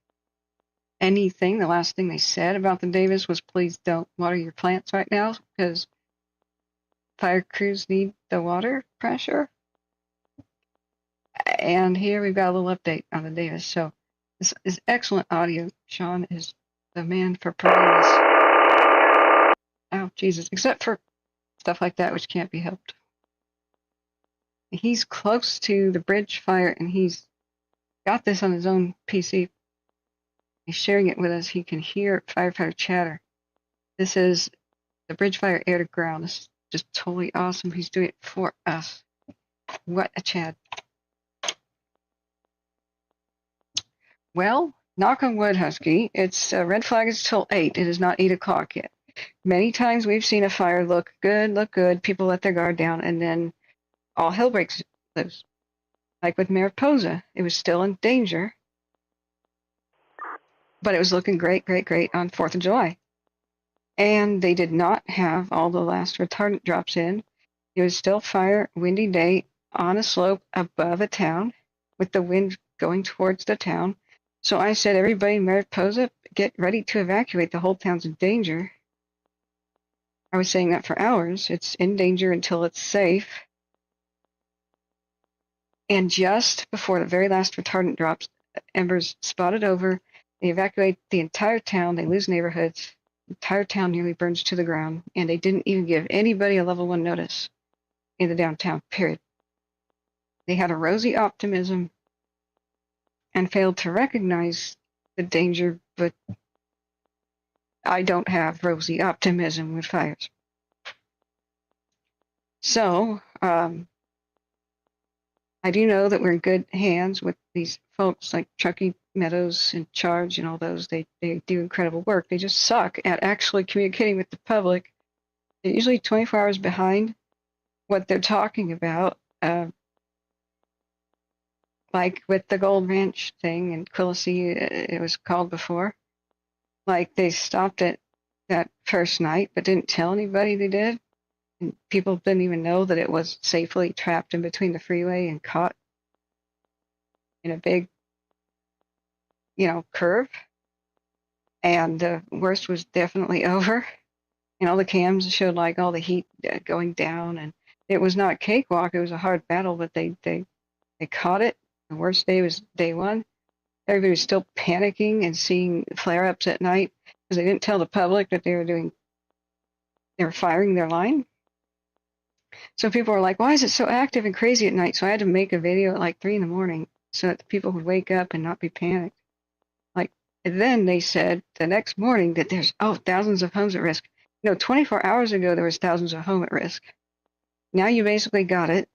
anything. The last thing they said about the Davis was, please don't water your plants right now because fire crews need the water pressure. And here we've got a little update on the Davis. So this is excellent audio. Sean is the man for providing this. Oh, Jesus. Except for stuff like that, which can't be helped. He's close to the bridge fire, and he's got this on his own PC. He's sharing it with us. He can hear firefighter chatter. This is the bridge fire air to ground. This is just totally awesome. He's doing it for us. What a Chad. Well, knock on wood, Husky. It's red flag is till 8. It is not 8 o'clock yet. Many times we've seen a fire look good. People let their guard down, and then all hell breaks loose. Like with Mariposa, it was still in danger, but it was looking great on 4th of July. And they did not have all the last retardant drops in. It was still fire, windy day, on a slope above a town, with the wind going towards the town. So I said, everybody in Mariposa, get ready to evacuate. The whole town's in danger. I was saying that for hours. It's in danger until it's safe. And just before the very last retardant drops, embers spotted over. They evacuate the entire town. They lose neighborhoods. The entire town nearly burns to the ground. And they didn't even give anybody a level 1 notice in the downtown, period. They had a rosy optimism and failed to recognize the danger, but I don't have rosy optimism with fires. So, I do know that we're in good hands with these folks like Chucky Meadows in charge and all those. They do incredible work. They just suck at actually communicating with the public. They're usually 24 hours behind what they're talking about. Like with the Gold Ranch thing in Quilisi, it was called before. Like they stopped it that first night, but didn't tell anybody they did. And people didn't even know that it was safely trapped in between the freeway and caught in a big, curve. And the worst was definitely over. And all the cams showed like all the heat going down, and it was not a cakewalk. It was a hard battle, but they caught it. The worst day was day 1. Everybody was still panicking and seeing flare-ups at night because they didn't tell the public that they were firing their line. So people were like, why is it so active and crazy at night? So I had to make a video at like 3 in the morning so that the people would wake up and not be panicked. And then they said the next morning that there's, thousands of homes at risk. 24 hours ago, there was thousands of homes at risk. Now you basically got it.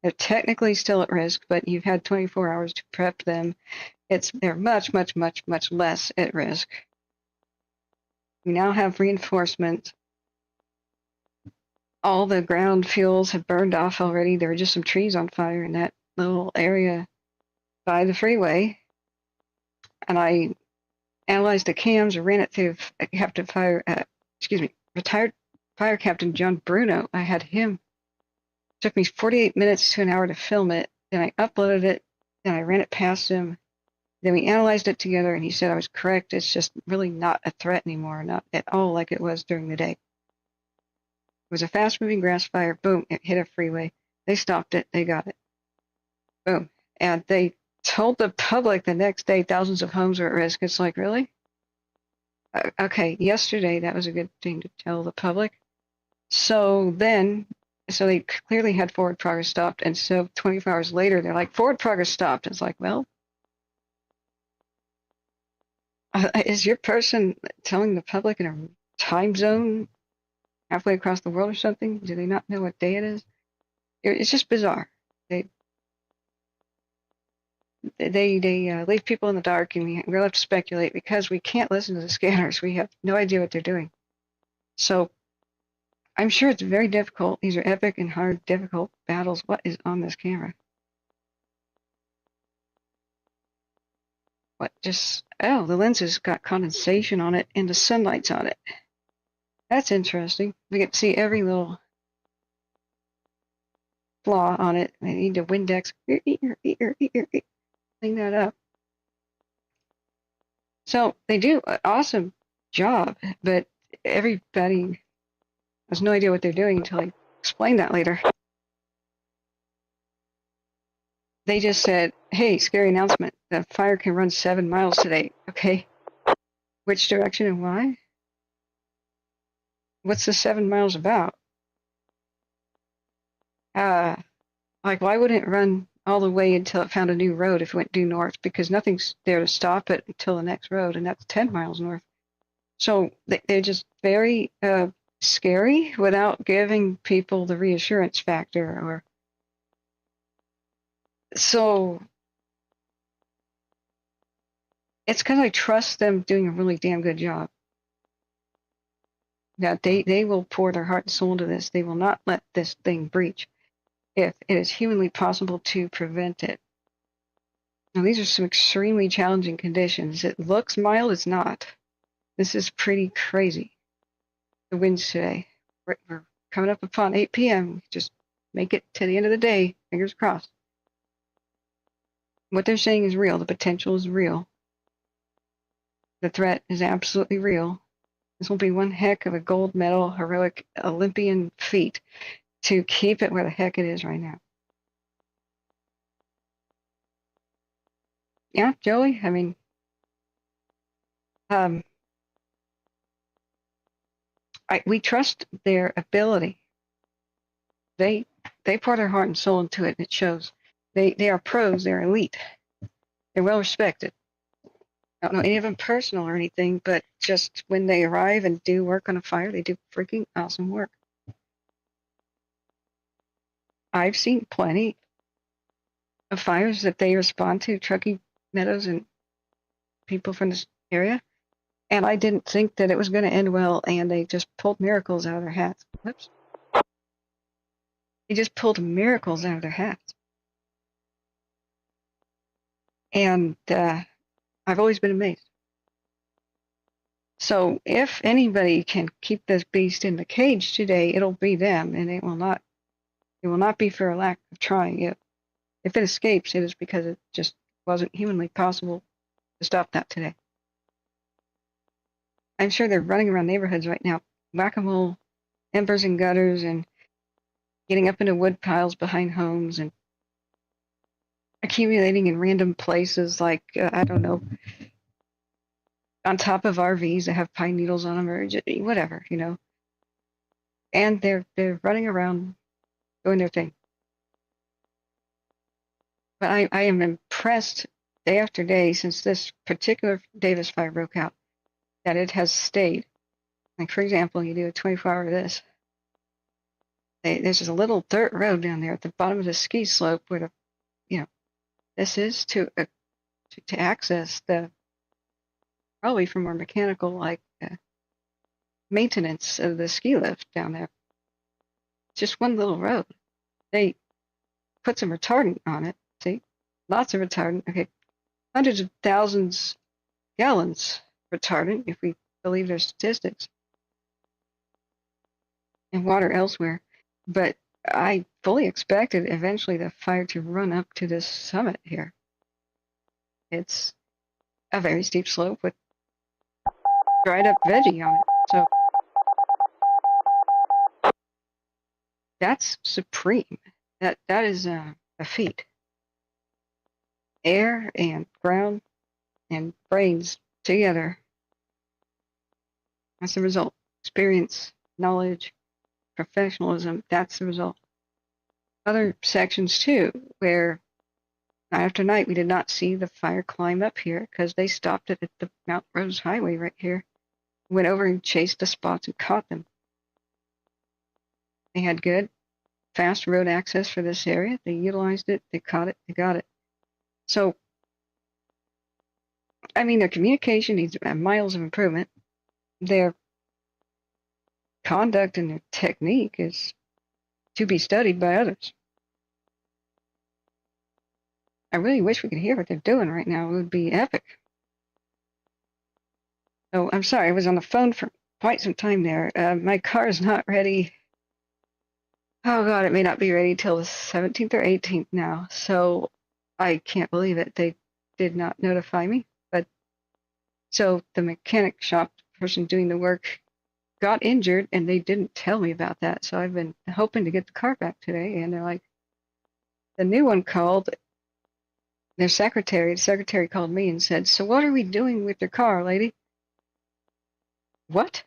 They're technically still at risk, but you've had 24 hours to prep them. They're much, much, much, much less at risk. We now have reinforcement. All the ground fuels have burned off already. There were just some trees on fire in that little area by the freeway. And I analyzed the cams, ran it through retired Fire Captain John Bruno. I had him. It took me 48 minutes to an hour to film it. Then I uploaded it. Then I ran it past him. Then we analyzed it together, and he said I was correct. It's just really not a threat anymore, not at all like it was during the day. It was a fast-moving grass fire. Boom, it hit a freeway. They stopped it. They got it. Boom. And they told the public the next day thousands of homes were at risk. It's like, really? Okay, yesterday that was a good thing to tell the public. So they clearly had forward progress stopped, and so 24 hours later, they're like, forward progress stopped. It's like, well, is your person telling the public in a time zone halfway across the world or something? Do they not know what day it is? It's just bizarre. They leave people in the dark, and we're left to speculate because we can't listen to the scanners. We have no idea what they're doing. So I'm sure it's very difficult. These are epic and hard, difficult battles. What is on this camera? The lens has got condensation on it and the sunlight's on it. That's interesting. We get to see every little flaw on it. I need to Windex. Clean that up. So they do an awesome job, but everybody has no idea what they're doing until I explain that later. They just said, hey, scary announcement, the fire can run 7 miles today. Okay, which direction and why? What's the 7 miles about? Like, why wouldn't it run all the way until it found a new road if it went due north? Because nothing's there to stop it until the next road, and that's 10 miles north. So they're just very scary without giving people the reassurance factor. Or so it's because I trust them doing a really damn good job. That they will pour their heart and soul into this. They will not let this thing breach if it is humanly possible to prevent it. Now, these are some extremely challenging conditions. It looks mild, it's not. This is pretty crazy. The winds today. We're coming up upon 8 p.m. Just make it to the end of the day. Fingers crossed. What they're saying is real. The potential is real. The threat is absolutely real. This will be one heck of a gold medal, heroic Olympian feat to keep it where the heck it is right now. Yeah, Joey, I mean, we trust their ability. They pour their heart and soul into it, and it shows. They are pros. They're elite. They're well respected. I don't know any of them personal or anything, but just when they arrive and do work on a fire, they do freaking awesome work. I've seen plenty of fires that they respond to, Truckee Meadows and people from this area, and I didn't think that it was going to end well, and they just pulled miracles out of their hats. Whoops. They just pulled miracles out of their hats. And I've always been amazed. So if anybody can keep this beast in the cage today, it'll be them, and it will not be for a lack of trying. If it escapes, it is because it just wasn't humanly possible to stop that today. I'm sure they're running around neighborhoods right now, whack-a-mole, embers and gutters, and getting up into wood piles behind homes, and accumulating in random places like, I don't know, on top of RVs that have pine needles on them, or just, whatever, you know. And they're running around doing their thing. But I am impressed day after day since this particular Davis fire broke out that it has stayed. Like, for example, you do a 24-hour of this. There's just a little dirt road down there at the bottom of the ski slope where this is to access the, probably for more mechanical, like maintenance of the ski lift down there. Just one little road. They put some retardant on it. See, lots of retardant. Okay, hundreds of thousands gallons retardant, if we believe their statistics, and water elsewhere. But I fully expected eventually the fire to run up to this summit here. It's a very steep slope with dried up veggie on it. So that's supreme. That is a feat. Air and ground and brains together. That's the result. Experience, knowledge, professionalism, that's the result. Other sections too, where night after night we did not see the fire climb up here because they stopped it at the Mount Rose Highway right here. Went over and chased the spots and caught them. They had good, fast road access for this area. They utilized it, they caught it, they got it. So, I mean, their communication needs miles of improvement. Their conduct and their technique is to be studied by others. I really wish we could hear what they're doing right now. It would be epic. So I'm sorry, I was on the phone for quite some time there. My car is not ready. Oh God, it may not be ready till the 17th or 18th now. So I can't believe it. They did not notify me, but So the mechanic shop person doing the work got injured, and they didn't tell me about that. So I've been hoping to get the car back today, and they're like, the new one called their secretary. The secretary called me and said, "So what are we doing with your car, lady?" What?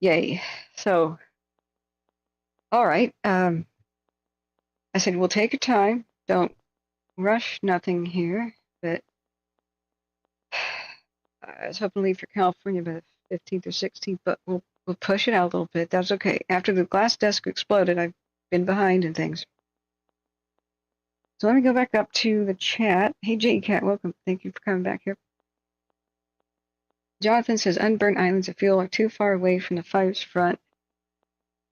Yay. So, all right. I said, "We'll take your time. Don't rush nothing here." But I was hoping to leave for California by the 15th or 16th, but we'll push it out a little bit. That's okay. After the glass desk exploded, I've been behind in things. So let me go back up to the chat. Hey, J-Cat, welcome. Thank you for coming back here. Jonathan says, unburned islands of fuel are too far away from the fire's front.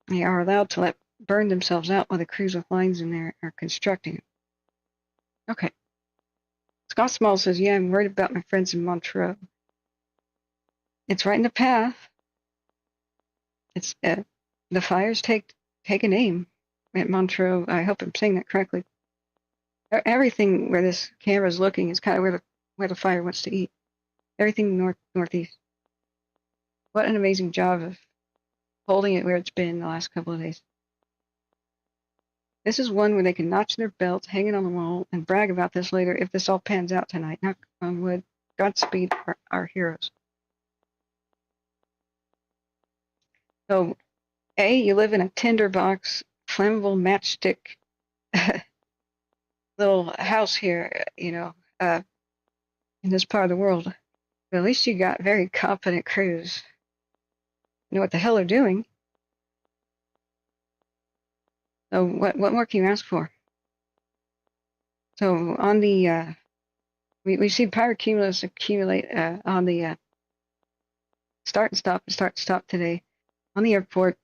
They are allowed to let burn themselves out while the crews with lines in there are constructing. Okay. Scott Small says, yeah, I'm worried about my friends in Montreux. It's right in the path. It's the fires take an aim at Montreux. I hope I'm saying that correctly. Everything where this camera is looking is kind of where the fire wants to eat. Everything northeast. What an amazing job of holding it where it's been the last couple of days. This is one where they can notch their belts, hang it on the wall, and brag about this later if this all pans out tonight. Knock on wood. Godspeed our heroes. So, A, you live in a tinderbox, flammable matchstick little house here, in this part of the world. But at least you got very competent crews. You know what the hell they're doing. So what more can you ask for? So on the we see pyrocumulus accumulate on the start and stop today on the airport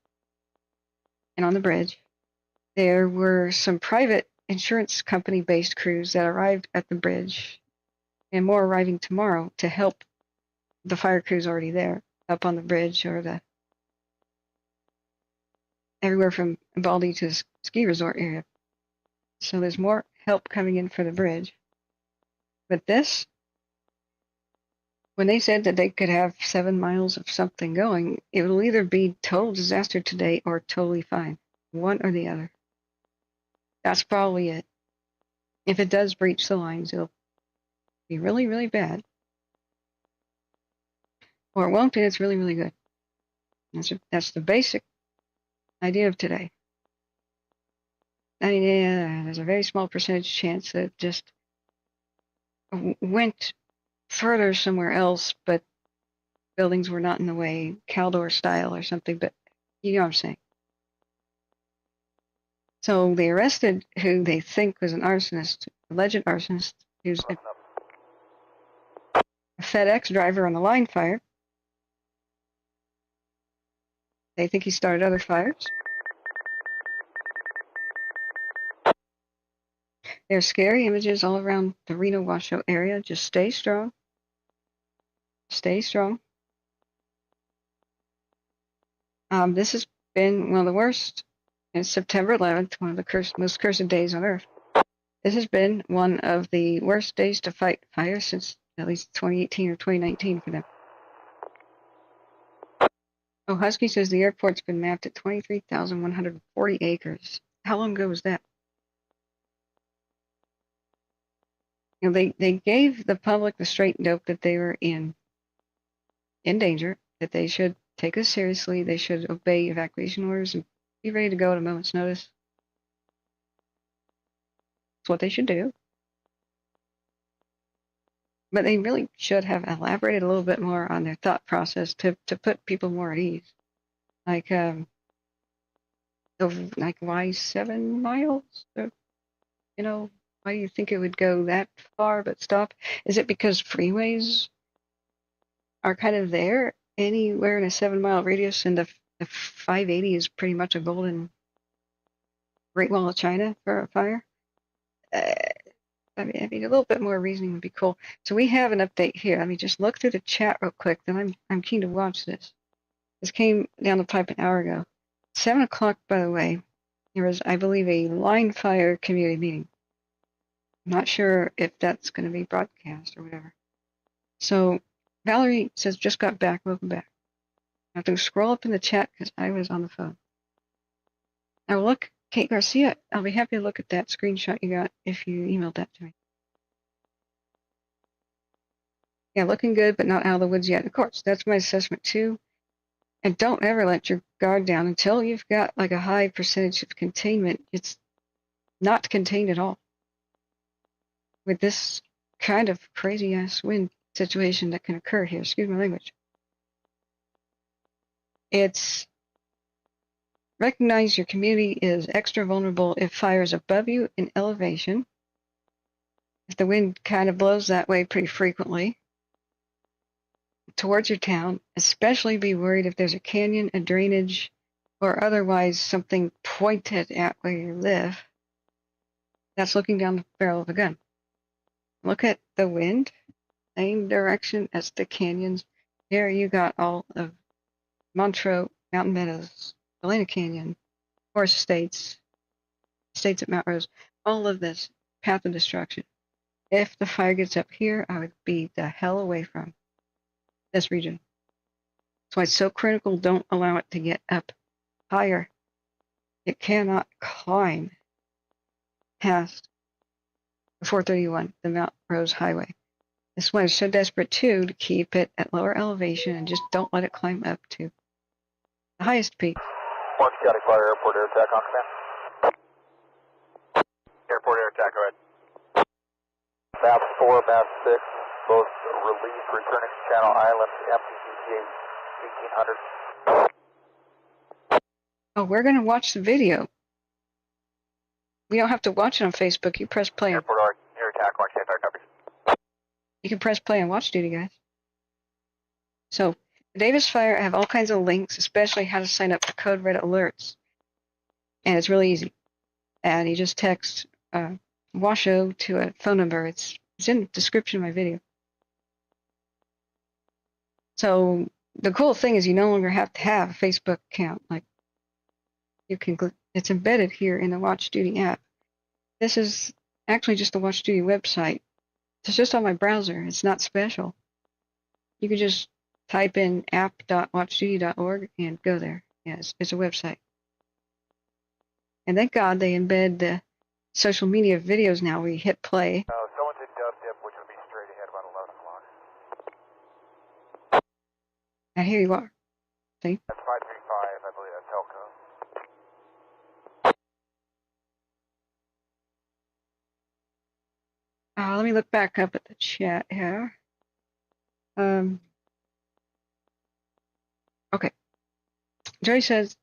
and on the bridge. There were some private insurance company based crews that arrived at the bridge, and more arriving tomorrow to help the fire crews already there up on the bridge or everywhere from Baldy to the ski resort area. So there's more help coming in for the bridge. But this, when they said that they could have 7 miles of something going, it will either be total disaster today or totally fine. One or the other. That's probably it. If it does breach the lines, it'll be really, really bad. Or it won't, and it's really, really good. That's the basic idea of today. I mean, there's a very small percentage chance that it just went further somewhere else, but buildings were not in the way, Caldor style or something, but you know what I'm saying. So they arrested who they think was an arsonist, alleged arsonist, who's a FedEx driver on the line fire. They think he started other fires. There's scary images all around the Reno Washoe area. Just stay strong. Stay strong. This has been one of the worst. It's September 11th, one of the most cursed days on Earth. This has been one of the worst days to fight fire since at least 2018 or 2019 for them. Oh, Husky says the airport's been mapped at 23,140 acres. How long ago was that? You know, they gave the public the straight dope that they were in danger, that they should take this seriously, they should obey evacuation orders and be ready to go at a moment's notice. That's what they should do. But they really should have elaborated a little bit more on their thought process to put people more at ease. Like why 7 miles? Or, why do you think it would go that far but stop? Is it because freeways are kind of there anywhere in a 7-mile radius, and the 580 is pretty much a golden Great Wall of China for a fire? I mean, a little bit more reasoning would be cool. So we have an update here. Let me just look through the chat real quick. Then I'm keen to watch this. This came down the pipe an hour ago. 7 o'clock, by the way. There was, I believe, a line fire community meeting. I'm not sure if that's going to be broadcast or whatever. So Valerie says, just got back, welcome back. I have to scroll up in the chat because I was on the phone. Now look, Kate Garcia, I'll be happy to look at that screenshot you got if you emailed that to me. Yeah, looking good, but not out of the woods yet. Of course, that's my assessment too. And don't ever let your guard down until you've got like a high percentage of containment. It's not contained at all. With this kind of crazy ass wind situation that can occur here, excuse my language. It's recognize your community is extra vulnerable if fire is above you in elevation. If the wind kind of blows that way pretty frequently towards your town, especially be worried if there's a canyon, a drainage, or otherwise something pointed at where you live. That's looking down the barrel of a gun. Look at the wind, same direction as the canyons. Here you got all of Montreux, Mountain Meadows, Helena Canyon, Forest Estates, Estates at Mount Rose, all of this path of destruction. If the fire gets up here, I would be the hell away from this region. That's why it's so critical, don't allow it to get up higher. It cannot climb past 431, the Mount Rose Highway. That's why it's so desperate too to keep it at lower elevation and just don't let it climb up to the highest peak. Orange County Fire, Airport Air Attack on command. Airport Air Attack, go ahead. Map 4, Map 6, both relief returning to Channel Island, MPGA 1800. Oh, we're going to watch the video. We don't have to watch it on Facebook. You press play. Airport Air Attack, Orange County Fire, copy. You can press play on Watch Duty, guys. So, the Davis Fire, I have all kinds of links, especially how to sign up for Code Red alerts. And it's really easy. And you just text Washoe to a phone number. It's in the description of my video. So, the cool thing is you no longer have to have a Facebook account. Like, you can, it's embedded here in the Watch Duty app. This is actually just the Watch Duty website. It's just on my browser. It's not special. You can just type in app.watchduty.org and go there. Yeah, it's a website. And thank God they embed the social media videos now where you hit play. Someone's in dub dip, which would be straight ahead about 11 o'clock. And here you are. See? That's 535, I believe that's Helco. Let me look back up at the chat here. Okay. Joey says,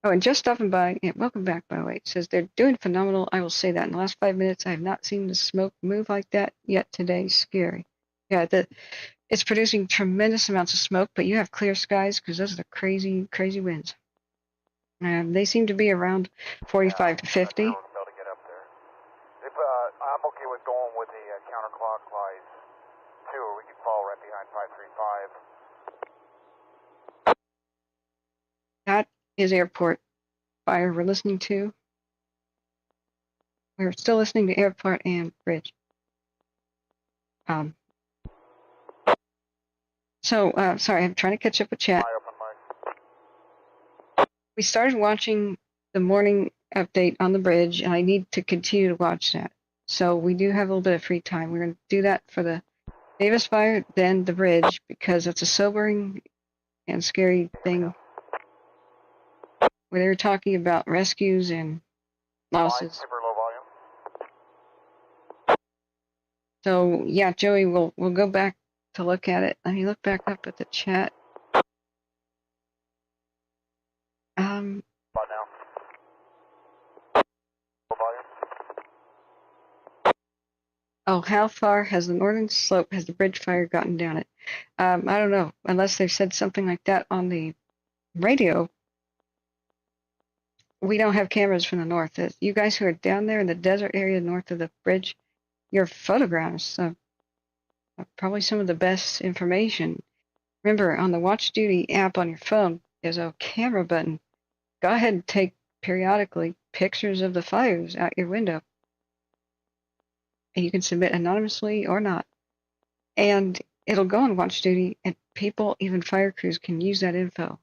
oh, and just stopping by, yeah, welcome back, by the way. It says they're doing phenomenal. I will say that in the last 5 minutes, I have not seen the smoke move like that yet today. Scary. Yeah, it's producing tremendous amounts of smoke, but you have clear skies because those are the crazy, crazy winds. They seem to be around 45 to 50. I'm okay with going with the counterclockwise too, or we can fall right behind 535. That is Airport Fire we're listening to. We're still listening to Airport and Bridge. Sorry, I'm trying to catch up with chat. We started watching the morning update on the bridge, and I need to continue to watch that. So we do have a little bit of free time. We're going to do that for the Davis Fire, then the bridge, because it's a sobering and scary thing where they're talking about rescues and losses. Super low volume. So yeah, Joey, we'll go back to look at it. Let me look back up at the chat. About now. Low volume. Oh, how far has the northern slope, has the bridge fire gotten down it? I don't know, unless they've said something like that on the radio. We don't have cameras from the north. You guys who are down there in the desert area north of the bridge, your photographs are probably some of the best information. Remember, on the Watch Duty app on your phone, there's a camera button. Go ahead and take periodically pictures of the fires out your window. and you can submit anonymously or not. And it'll go on watch duty, and people, even fire crews, can use that info.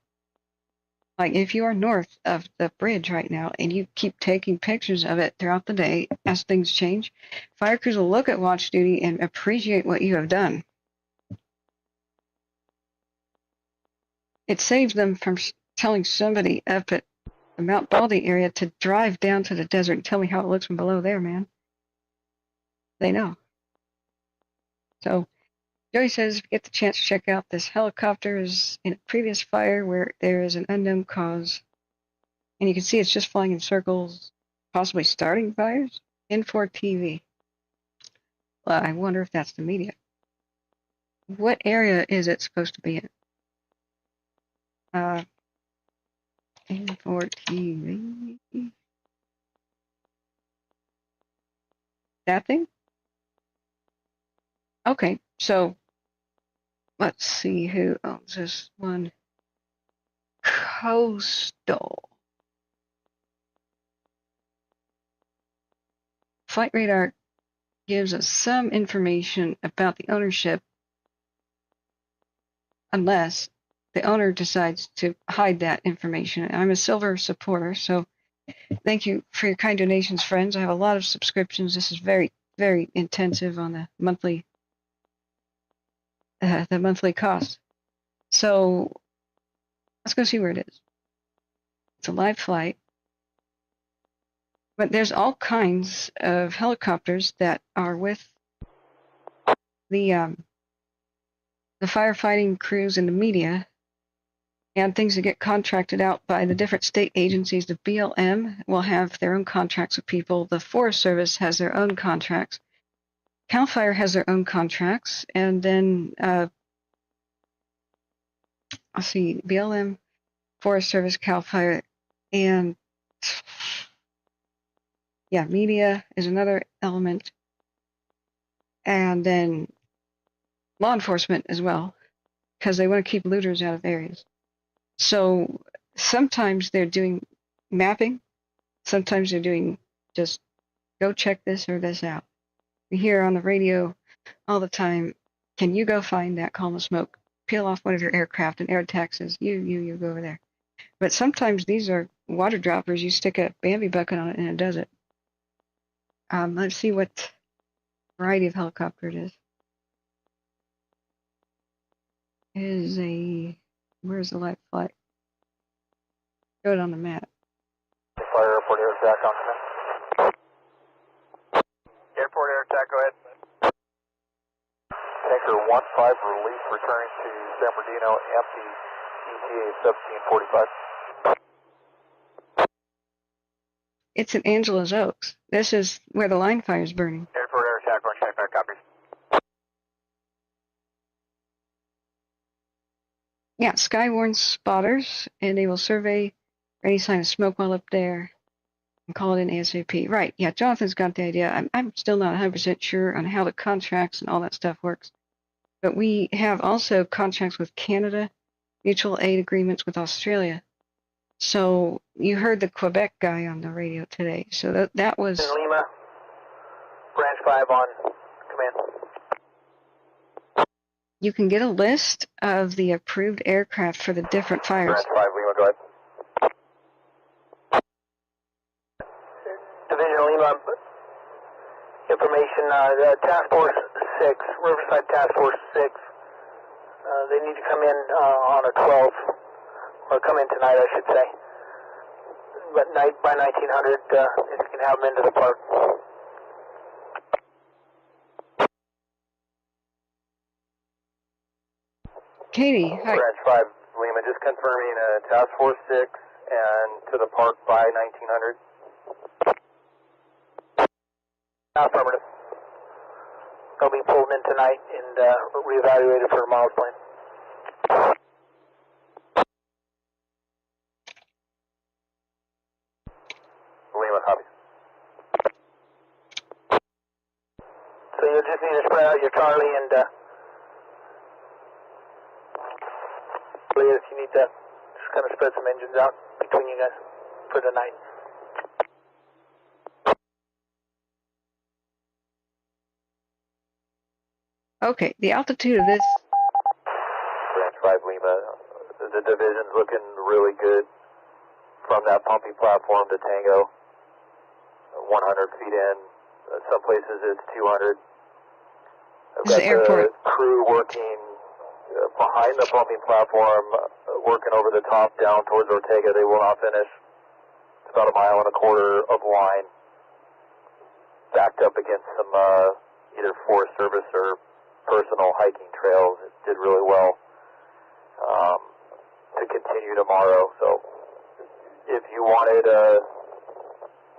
Like if you are north of the bridge right now and you keep taking pictures of it throughout the day as things change, fire crews will look at watch duty and appreciate what you have done. It saves them from telling somebody up at the Mount Baldy area to drive down to the desert and tell me how it looks from below there, man. They know. So Joey says, if you get the chance to check out this helicopter is in a previous fire where there is an unknown cause. And you can see it's just flying in circles, possibly starting fires. N4 TV. Well, I wonder if that's the media. What area is it supposed to be in? N4 TV. That thing? Okay, so let's see who owns this one. Coastal. Flight Radar gives us some information about the ownership, unless the owner decides to hide that information. I'm a silver supporter, so thank you for your kind donations, friends. I have a lot of subscriptions. This is very, very intensive on the monthly cost. So let's go see where it is. It's a live flight. But there's all kinds of helicopters that are with the firefighting crews and the media, and things that get contracted out by the different state agencies. The BLM will have their own contracts with people. The Forest Service has their own contracts. CAL FIRE has their own contracts. And then, I'll see, BLM, Forest Service, CAL FIRE, and yeah, media is another element. And then law enforcement as well, because they want to keep looters out of areas. So sometimes they're doing mapping. Sometimes they're doing just go check this or this out. We hear on the radio all the time, can you go find that column of smoke? Peel off one of your aircraft and air taxes. You go over there. But sometimes these are water droppers. You stick a Bambi bucket on it and it does it. Let's see what variety of helicopter it is. It is a, where's the live flight? Show it on the map. Fire airport air attack on command. Airport air attack, go ahead. Tanker 15 relief returning to San Bernardino, empty, ETA 1745. It's in Angeles Oaks. This is where the line fire is burning. Airport air attack, Orange County Fire, copies. Yeah, Skywarn spotters, and they will survey for any sign of smoke while up there and call it in ASAP. Right, yeah, Jonathan's got the idea. I'm still not 100% sure on how the contracts and all that stuff works. But we have also contracts with Canada, mutual aid agreements with Australia. So you heard the Quebec guy on the radio today. So that was... Lima, branch 5 on command. You can get a list of the approved aircraft for the different fires. Branch 5, Lima, go ahead. Division Lima, information, Task Force 6, Riverside Task Force 6, they need to come in on a 12, or come in tonight, I should say. But by 1900, if you can have them into the park. Katie, hi. Branch 5, Lima, just confirming Task Force 6 and to the park by 1900. Affirmative. They'll be pulled in tonight and reevaluated for tomorrow's plane. Lima, copy. So you'll just need to spread out your Charlie and you need to just kind of spread some engines out between you guys for the night. Okay, the altitude of this. Branch 5 Lima, the division's looking really good from that pumping platform to Tango. 100 feet in, some places it's 200. I've got the crew working behind the pumping platform, working over the top down towards Ortega. They will not finish. It's about 1.25 miles of line, backed up against some either Forest Service or personal hiking trails. It did really well to continue tomorrow. So if you wanted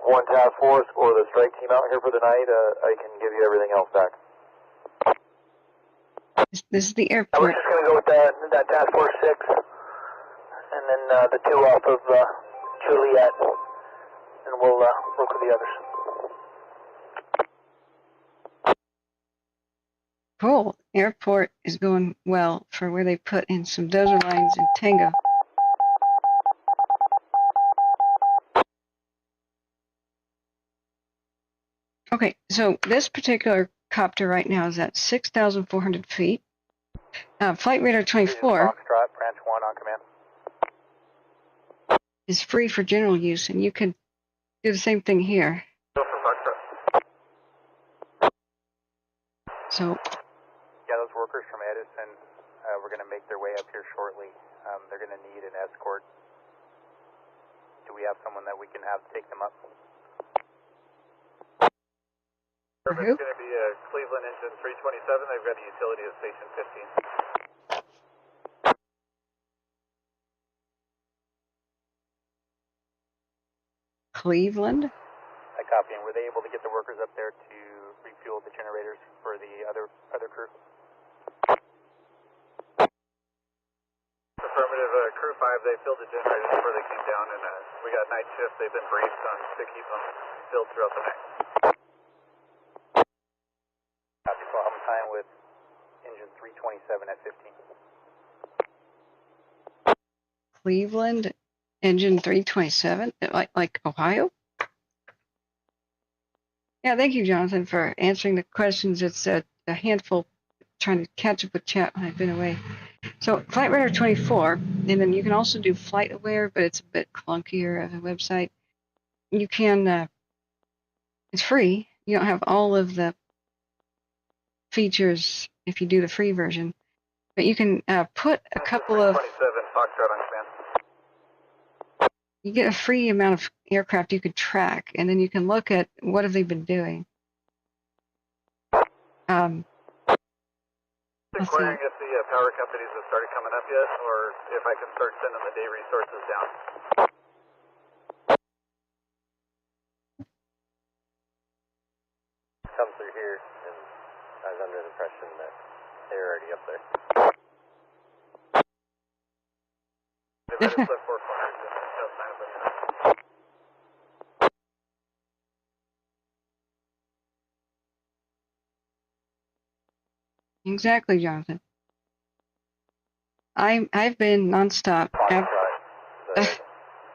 one task force or the strike team out here for the night, I can give you everything else back. This is the airport. We're just going to go with that task force 6, and then the 2 off of Juliet, and we'll work with the others. Cool. Airport is going well for where they put in some dozer lines in Tango. Okay, so this particular copter right now is at 6,400 feet. Flight radar 24 Foxtrot, branch 1 on command. is free for general use, and you can do the same thing here. So, yeah, those workers from Edison we're going to make their way up here shortly. They're going to need an escort. Do we have someone that we can have take them up? It's going to be a Cleveland engine 327. They've got a utility at station 15. Cleveland? I copy. And were they able to get the workers up there to refuel the generators for the other crew? Affirmative, crew 5, they filled the generators before they came down, and we got night shift. They've been briefed on to keep them filled throughout the night. Copy. So I'm time with engine 327 at 15. Cleveland, engine 327, like Ohio? Yeah, thank you, Jonathan, for answering the questions. It's a handful trying to catch up with chat when I've been away. So Flight Radar 24, and then you can also do Flight Aware, but it's a bit clunkier of a website. You can, it's free. You don't have all of the features if you do the free version, but you can put a couple of, 27, Foxtrot on command. you get a free amount of aircraft you could track, and then you can look at what have they been doing. Inquiring if the power companies have started coming up yet, or if I can start sending the day resources down. Come through here, and I was under the impression that they're already up there. They've got a split 4 corners, and just sign up with you. Exactly, Jonathan. I've been nonstop. The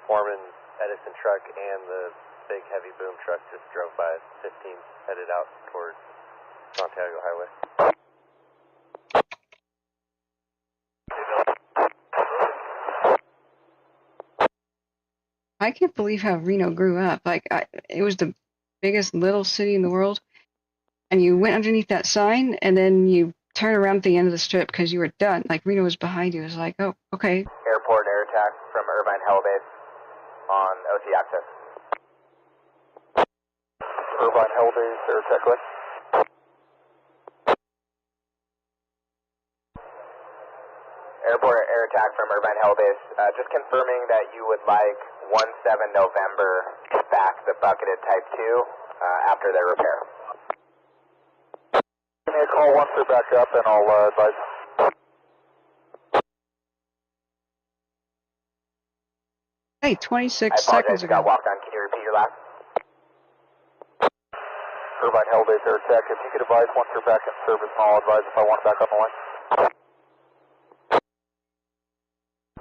Foreman Edison truck and the big heavy boom truck just drove by 15, headed out towards Santiago Highway. I can't believe how Reno grew up. It was the biggest little city in the world, and you went underneath that sign, and then you turn around at the end of the strip because you were done. Like, Reno was behind you. It was like, oh, okay. Airport air attack from Irvine Helibase on OT access. Irvine Helibase air attack, what? Airport air attack from Irvine Helibase. Just confirming that you would like 17 November back the bucketed Type 2 after their repair. Give me a call once they're back up and I'll advise. Hey, 26 I seconds apologize, got ago. walked on. Can you repeat your last? Irvine Helibase air attack. If you could advise once they're back in service, I'll advise if I want back on the line.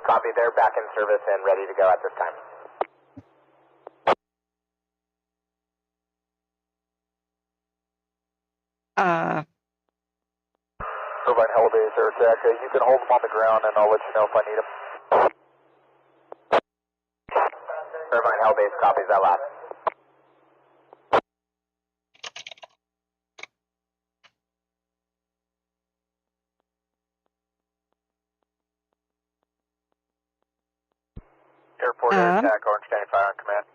Copy, they're back in service and ready to go at this time. can hold them on the ground, and I'll let you know if I need them. Irvine, Hell Base copies that last. Airport air attack, Orange standing fire on command.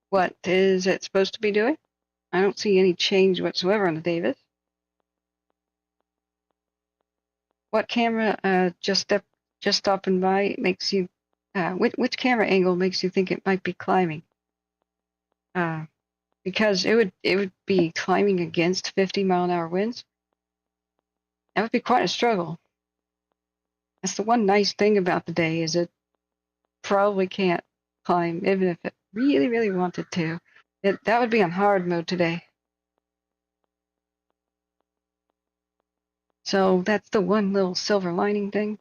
What is it supposed to be doing? I don't see any change whatsoever on the Davis. What camera just stopping by makes you which camera angle makes you think it might be climbing? Because it would be climbing against 50-mile-an-hour winds. That would be quite a struggle. That's the one nice thing about the day, is it probably can't climb, even if it really, really wanted to. That would be on hard mode today. So that's the one little silver lining thing.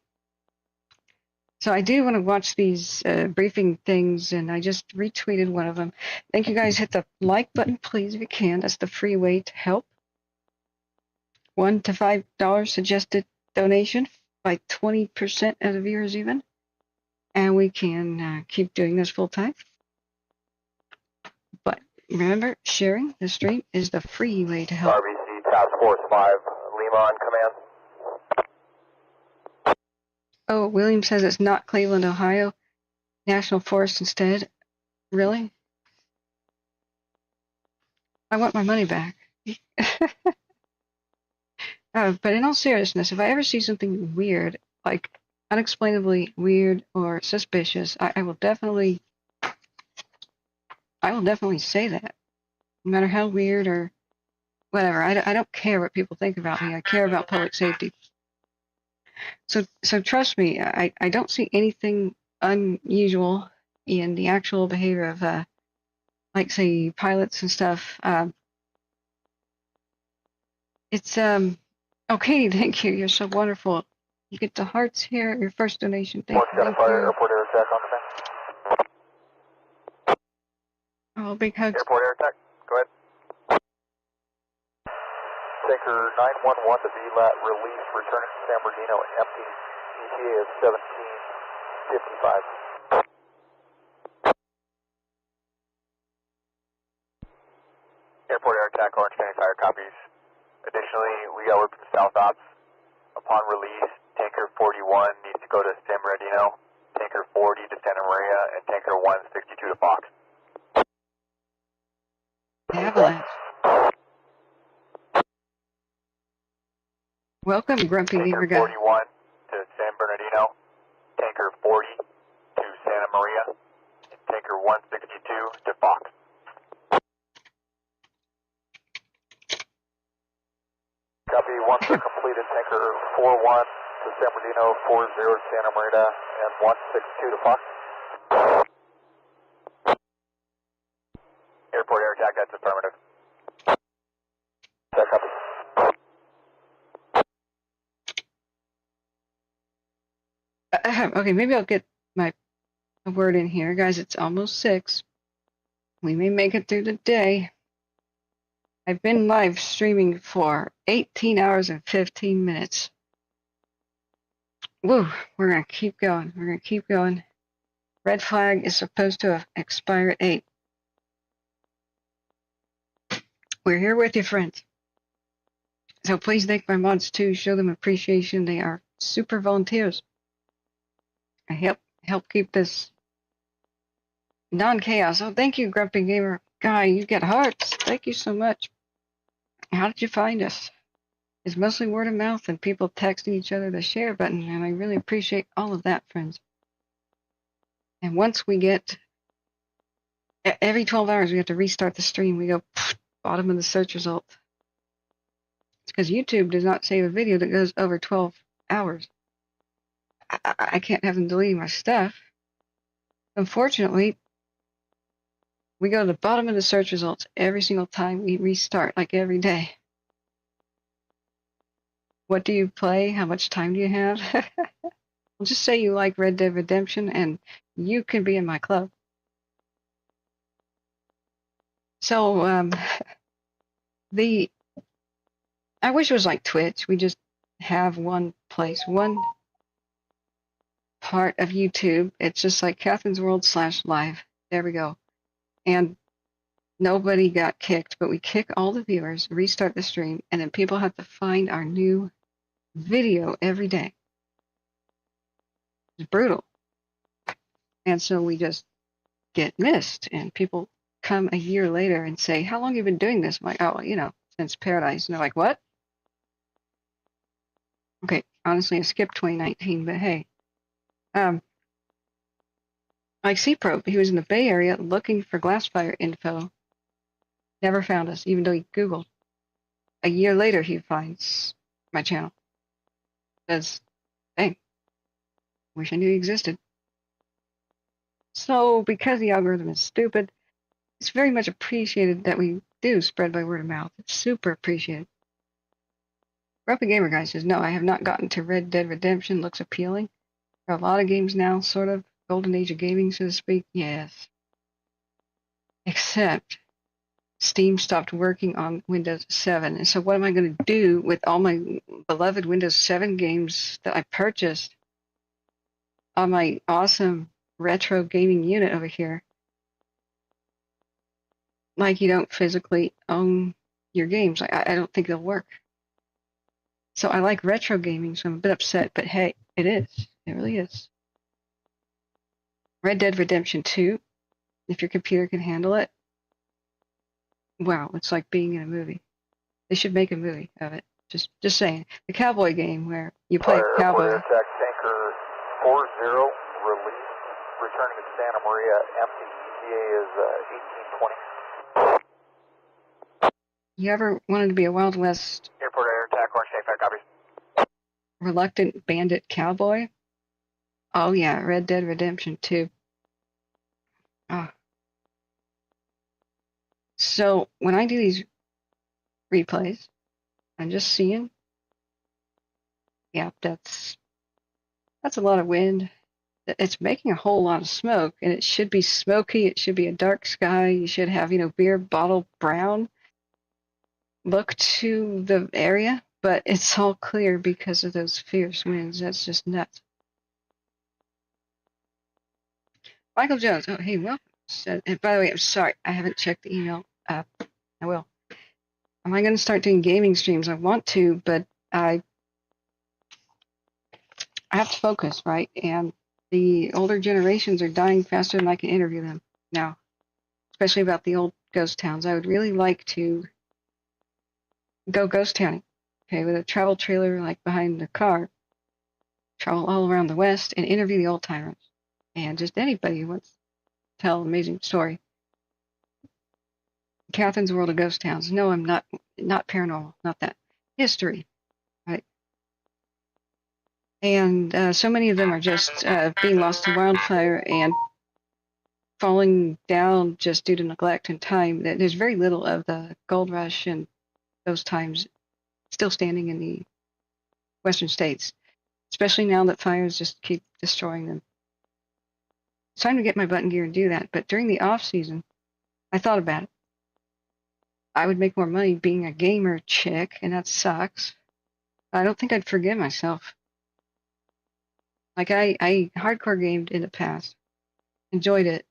So I do want to watch these briefing things, and I just retweeted one of them. Thank you guys. Hit the like button, please, if you can. That's the free way to help. $1 to $5 suggested donation by 20% of the viewers even. And we can keep doing this full time. But remember, sharing the stream is the free way to help. RBC Task Force 5, Lima on command. Oh, William says it's not Cleveland, Ohio. National Forest instead. Really? I want my money back. But in all seriousness, if I ever see something weird, like unexplainably weird or suspicious, I will definitely say that. No matter how weird or whatever. I don't care what people think about me. I care about public safety. So trust me, I don't see anything unusual in the actual behavior of, like, say, pilots and stuff. It's, okay, thank you. You're so wonderful. You get the hearts here, your first donation. Thank you. Airport air attack on command. Oh, big hugs. Airport air attack, go ahead. Tanker 911 to VLAT release, returning to San Bernardino, empty. ETA is 17:55. Airport air attack, Orange County Fire copies. Additionally, we got word from South Ops. Upon release, Tanker 41 needs to go to San Bernardino, Tanker 40 to Santa Maria, and Tanker 162 to Fox. Avalanche. Welcome, Grumpy Gamer Guy. Tanker 41 to San Bernardino, Tanker 40 to Santa Maria, and Tanker 162 to Fox. Copy, once they're completed, Tanker 41 to San Bernardino, 40 to Santa Maria, and 162 to Fox. Airport air attack, that's affirmative. That copy. Okay, maybe I'll get my word in here. Guys, it's almost 6. We may make it through the day. I've been live streaming for 18 hours and 15 minutes. Woo, we're going to keep going. We're going to keep going. Red flag is supposed to expire at 8. We're here with you, friends. So please thank my mods too. Show them appreciation. They are super volunteers. I help keep this non-chaos. Oh, thank you, Grumpy Gamer Guy. You get hearts. Thank you so much. How did you find us? It's mostly word of mouth and people texting each other the share button, and I really appreciate all of that, friends. And once we get, every 12 hours we have to restart the stream. We go bottom of the search result. It's because YouTube does not save a video that goes over 12 hours. I can't have them deleting my stuff. Unfortunately, we go to the bottom of the search results every single time we restart, like every day. What do you play? How much time do you have? Well, just say you like Red Dead Redemption and you can be in my club. So, I wish it was like Twitch. We just have one place, one part of YouTube. It's just like Catherine's World /live. There we go. And nobody got kicked, but we kick all the viewers, restart the stream, and then people have to find our new video every day. It's brutal. And so we just get missed, and people come a year later and say, how long have you been doing this? I'm like, oh, since Paradise. And they're like, what? Okay, honestly, I skipped 2019, but hey. Like C-Probe, he was in the Bay Area looking for Glassfire info. Never found us, even though he Googled. A year later, he finds my channel. Says, hey, wish I knew you existed. So, because the algorithm is stupid, it's very much appreciated that we do spread by word of mouth. It's super appreciated. Grumpy Gamer Guy says, no, I have not gotten to Red Dead Redemption. Looks appealing. There are a lot of games now, sort of. Golden age of gaming, so to speak. Yes. Except Steam stopped working on Windows 7. And so what am I going to do with all my beloved Windows 7 games that I purchased on my awesome retro gaming unit over here? Like, you don't physically own your games. I don't think they'll work. So I like retro gaming, so I'm a bit upset, but hey, it is. It really is. Red Dead Redemption 2, if your computer can handle it. Wow, it's like being in a movie. They should make a movie of it. Just saying. The cowboy game where you play a cowboy. Attack tanker 40, release, returning to Santa Maria, empty. ETA is 1820. You ever wanted to be a Wild West Airport air attack, orange safe, copy. reluctant bandit cowboy? Oh yeah, Red Dead Redemption 2. So when I do these replays, I'm just seeing, yeah, that's a lot of wind. It's making a whole lot of smoke, and it should be smoky. It should be a dark sky. You should have, beer bottle brown look to the area, but it's all clear because of those fierce winds. That's just nuts. Michael Jones. Oh, hey, welcome. And by the way, I'm sorry. I haven't checked the email. I will. Am I going to start doing gaming streams? I want to, but I have to focus, right? And the older generations are dying faster than I can interview them now, especially about the old ghost towns. I would really like to go ghost towning, okay, with a travel trailer like behind the car, travel all around the West and interview the old timers and just anybody who wants to tell an amazing story. Catherine's World of Ghost Towns. No, I'm not paranormal, not that. History, right? And so many of them are just being lost to wildfire and falling down just due to neglect and time. There's very little of the gold rush and those times still standing in the western states, especially now that fires just keep destroying them. It's time to get my button gear and do that. But during the off season, I thought about it. I would make more money being a gamer chick, and that sucks. I don't think I'd forgive myself. Like, I hardcore gamed in the past. Enjoyed it.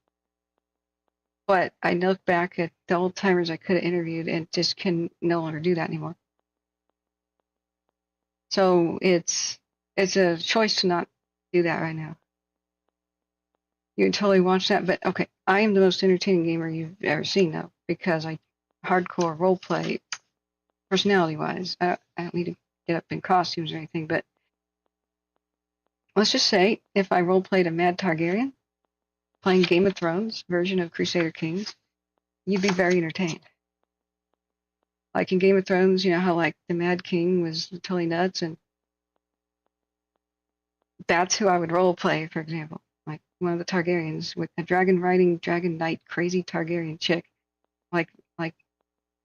But I look back at the old timers I could have interviewed and just can no longer do that anymore. So it's a choice to not do that right now. You can totally watch that, but okay, I am the most entertaining gamer you've ever seen, though, because I hardcore roleplay, personality-wise. I don't need to get up in costumes or anything, but let's just say if I roleplayed a Mad Targaryen, playing Game of Thrones version of Crusader Kings, you'd be very entertained. Like in Game of Thrones, you know how like the Mad King was totally nuts, and that's who I would roleplay, for example. Like one of the Targaryens with a dragon-riding, dragon knight, crazy Targaryen chick, like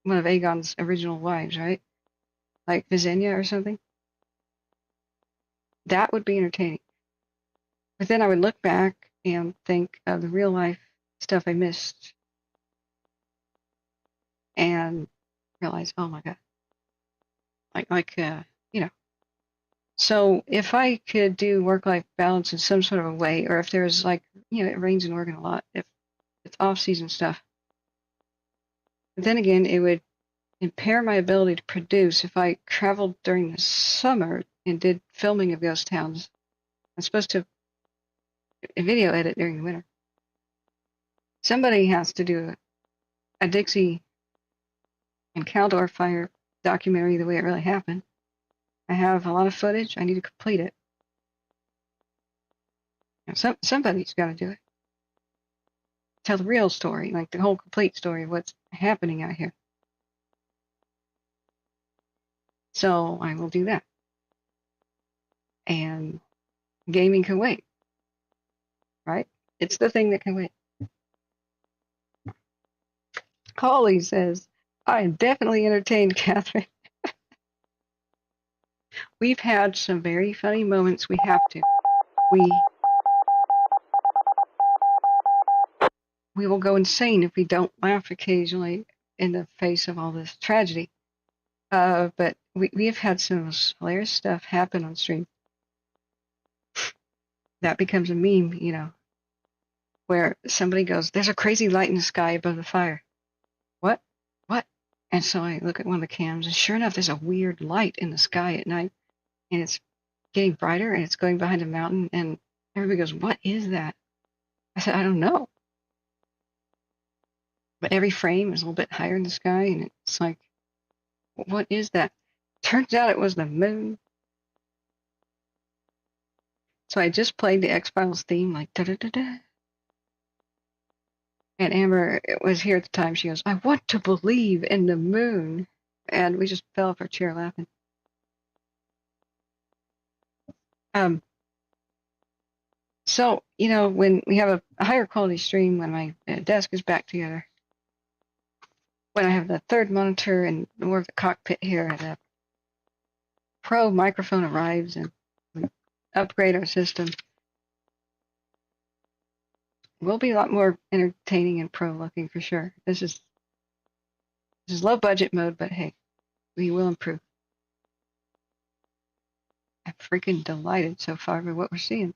one of Aegon's original wives, right? Like Visenya or something. That would be entertaining. But then I would look back and think of the real life stuff I missed. and realize, oh my God, you know. So if I could do work-life balance in some sort of a way, or if there's like, you know, it rains in Oregon a lot, if it's off-season stuff, but then again, it would impair my ability to produce if I traveled during the summer and did filming of ghost towns. I'm supposed to video edit during the winter. Somebody has to do a Dixie and Caldor fire documentary the way it really happened. I have a lot of footage. I need to complete it. Somebody's got to do it. Tell the real story, like the whole complete story of what's happening out here. So I will do that. And gaming can wait, right? It's the thing that can wait. Holly says, I am definitely entertained, Catherine. We've had some very funny moments. We have to. We will go insane if we don't laugh occasionally in the face of all this tragedy. But we have had some hilarious stuff happen on stream. That becomes a meme, you know, where somebody goes, there's a crazy light in the sky above the fire. What? And so I look at one of the cams, and sure enough, there's a weird light in the sky at night, and it's getting brighter, and it's going behind a mountain, and everybody goes, what is that? I said, I don't know. But every frame is a little bit higher in the sky, and it's like, what is that? Turns out it was the moon. So I just played the X-Files theme, like da-da-da-da. And Amber was here at the time. She goes, I want to believe in the moon. And we just fell off our chair laughing. So, you know, when we have a higher quality stream, when my desk is back together, when I have the third monitor and more of the cockpit here, the pro microphone arrives and we upgrade our system, we'll be a lot more entertaining and pro looking for sure. This is low budget mode, but hey, we will improve. I'm freaking delighted so far with what we're seeing.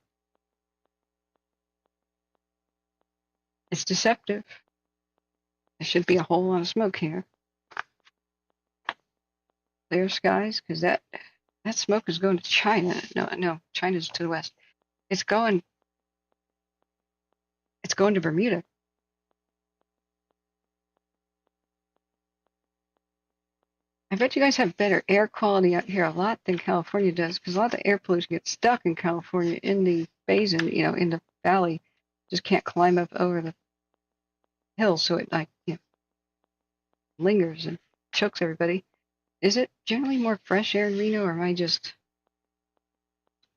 It's deceptive. There should be a whole lot of smoke here. Clear skies, because that smoke is going to China. No, China's to the west. It's going to Bermuda. I bet you guys have better air quality out here a lot than California does, because a lot of the air pollution gets stuck in California in the basin, you know, in the valley. Just can't climb up over the hill, so it lingers and chokes everybody. Is it generally more fresh air in Reno, or am I just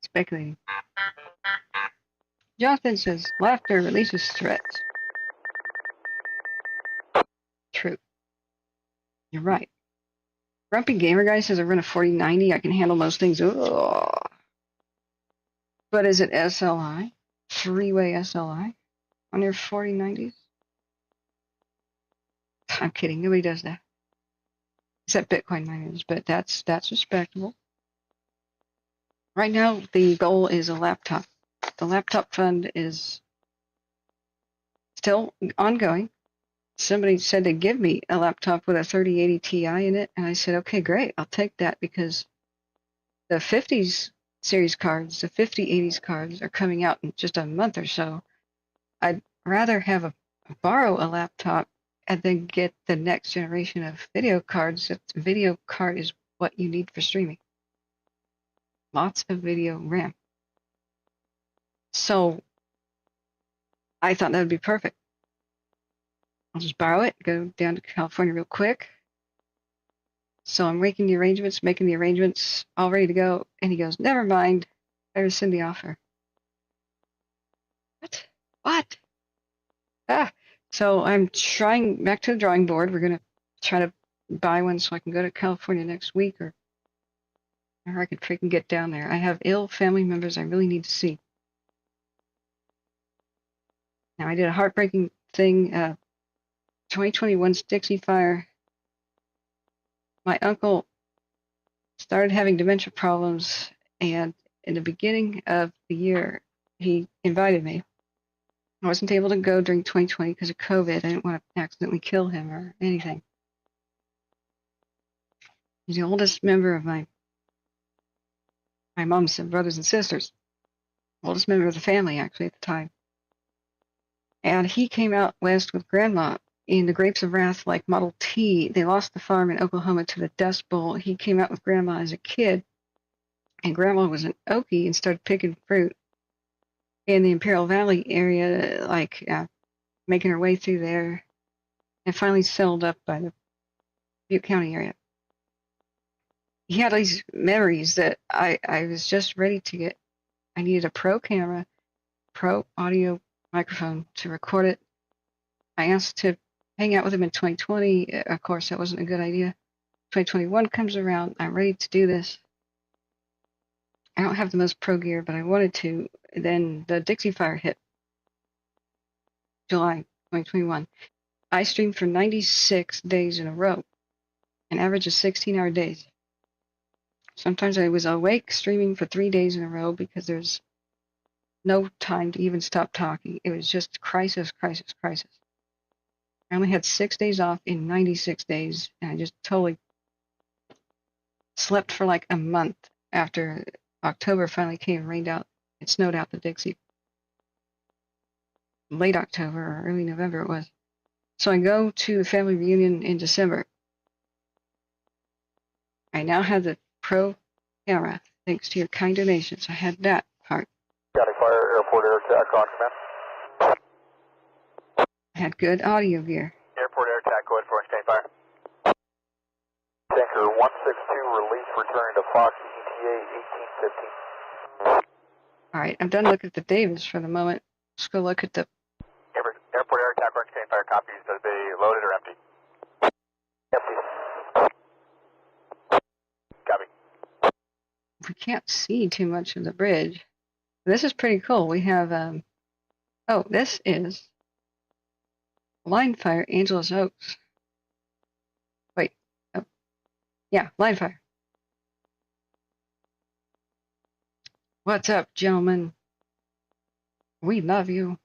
speculating? Jonathan says, laughter releases stress. True. You're right. Grumpy Gamer Guy says I run a 4090. I can handle most things. Ugh. But is it SLI? Three-way SLI on your 4090s? I'm kidding. Nobody does that. Except Bitcoin miners, but that's respectable. Right now, the goal is a laptop. The laptop fund is still ongoing. Somebody said they'd give me a laptop with a 3080 Ti in it, and I said, okay, great, I'll take that, because the 50s series cards, the 5080s cards are coming out in just a month or so. I'd rather borrow a laptop and then get the next generation of video cards. That video card is what you need for streaming. Lots of video RAM. So I thought that would be perfect. I'll just borrow it, go down to California real quick. So I'm making the arrangements, all ready to go. And he goes, never mind, I rescind the offer. What? So I'm trying back to the drawing board. We're going to try to buy one so I can go to California next week, or I can freaking get down there. I have ill family members I really need to see. Now, I did a heartbreaking thing. 2021's Dixie Fire my uncle started having dementia problems, and in the beginning of the year, he invited me. I wasn't able to go during 2020 because of COVID. I didn't want to accidentally kill him or anything. He's the oldest member of my mom's brothers and sisters. Oldest member of the family, actually, at the time. And he came out west with Grandma in the Grapes of Wrath, like Model T. They lost the farm in Oklahoma to the Dust Bowl. He came out with Grandma as a kid, and Grandma was an Okie and started picking fruit in the Imperial Valley area, like making her way through there, and finally settled up by the Butte County area. He had these memories that I was just ready to get. I needed a pro camera, pro audio microphone to record it. I asked to hang out with him in 2020. Of course, that wasn't a good idea. 2021 comes around. I'm ready to do this. I don't have the most pro gear, but I wanted to. Then the Dixie Fire hit. July 2021. I streamed for 96 days in a row, an average of 16-hour days. Sometimes I was awake streaming for 3 days in a row because there's no time to even stop talking. It was just crisis, crisis, crisis. I only had 6 days off in 96 days, and I just totally slept for like a month after October finally came and rained out. It snowed out the Dixie. Late October or early November it was. So I go to the family reunion in December. I now have the pro camera, thanks to your kind donations. I had that part. County Fire, Airport Air Attack on command. I had good audio gear. Airport Air Attack, go ahead for County Fire. Tanker 162, release, returning to Fox ETA 1815. Alright, I'm done looking at the Davis for the moment. Let's go look at the Airport Air Attack, County Fire, copies. Are they loaded or empty? Empty. Copy. We can't see too much of the bridge. This is pretty cool. We have, oh, this is Wildfire, Angeles Oaks. Wait, oh, yeah, Wildfire. What's up, gentlemen? We love you.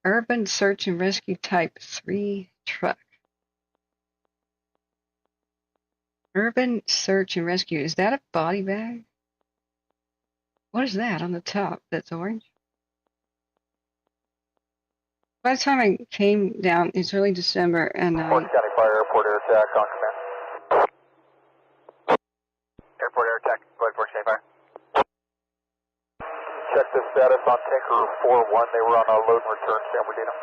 Urban Search and Rescue Type 3 truck. Urban Search and Rescue. Is that a body bag? What is that on the top that's orange? By the time I came down, it's early December, and County Fire, Airport Air Attack on command. Airport Air Attack, go ahead for County Fire. Check the status on Tanker 4-1. They were on a load and return, San Bernardino.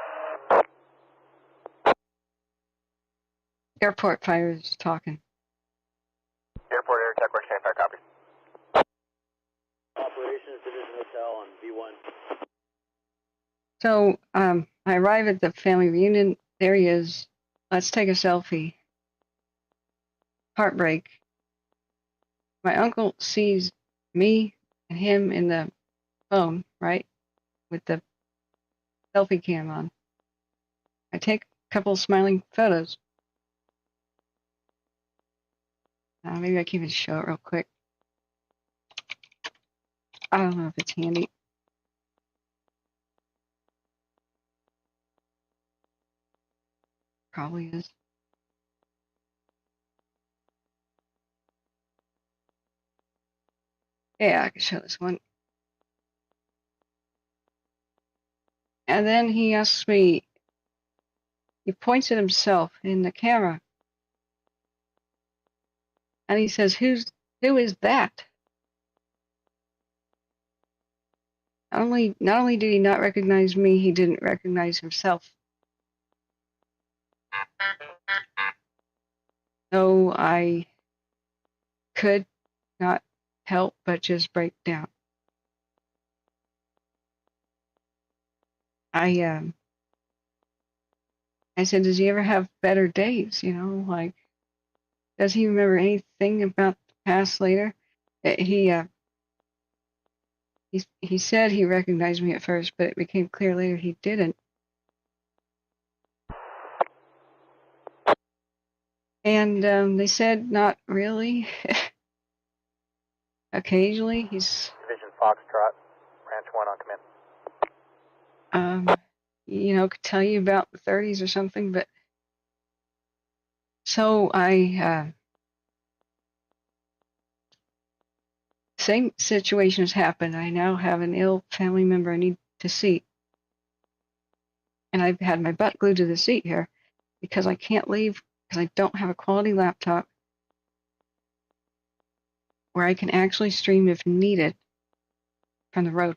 Airport Fire is talking. Airport Air Attack, County Fire, copy. Operations Division Hotel on V1. So, I arrive at the family reunion. There he is. Let's take a selfie. Heartbreak. My uncle sees me and him in the phone, right? With the selfie cam on. I take a couple smiling photos. Maybe I can even show it real quick. I don't know if it's handy. Probably is. Yeah, I can show this one. And then he asks me, he points at himself in the camera. And he says, who is that? Not only did he not recognize me, he didn't recognize himself. So I could not help but just break down. I said, does he ever have better days? You know, like, does he remember anything about the past later? He said he recognized me at first, but it became clear later he didn't. And they said not really. Occasionally, he's. Division Foxtrot, Branch 1 on command. Could tell you about the 30s or something, but. So same situation has happened. I now have an ill family member I need to see. And I've had my butt glued to the seat here because I can't leave because I don't have a quality laptop where I can actually stream if needed from the road.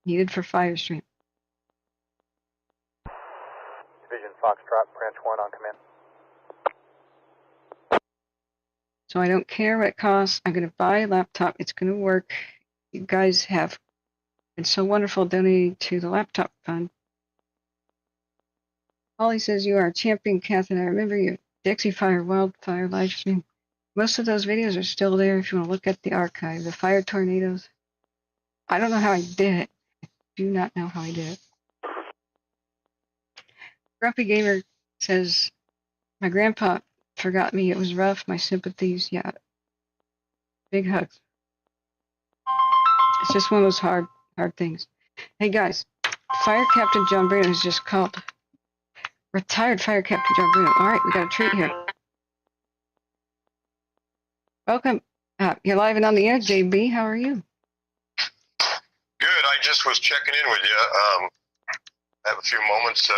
Needed for Firestone. Division Foxtrot, Branch 1 on command. So I don't care what it costs. I'm going to buy a laptop. It's going to work. You guys have been so wonderful donating to the laptop fund. Holly says you are a champion, Catherine. I remember your Dixie Fire, Wildfire live stream. Most of those videos are still there if you want to look at the archive. The fire tornadoes. I don't know how I did it. I do not know how I did it. Grumpy Gamer says, my grandpa forgot me. It was rough. My sympathies. Yeah. Big hugs. It's just one of those hard things. Hey guys, Fire Captain John Bruno has just called. Retired Fire Captain John Bruno. All right, we got a treat here. Welcome. You're live and on the air, JB. How are you? Good. I just was checking in with you. I have a few moments.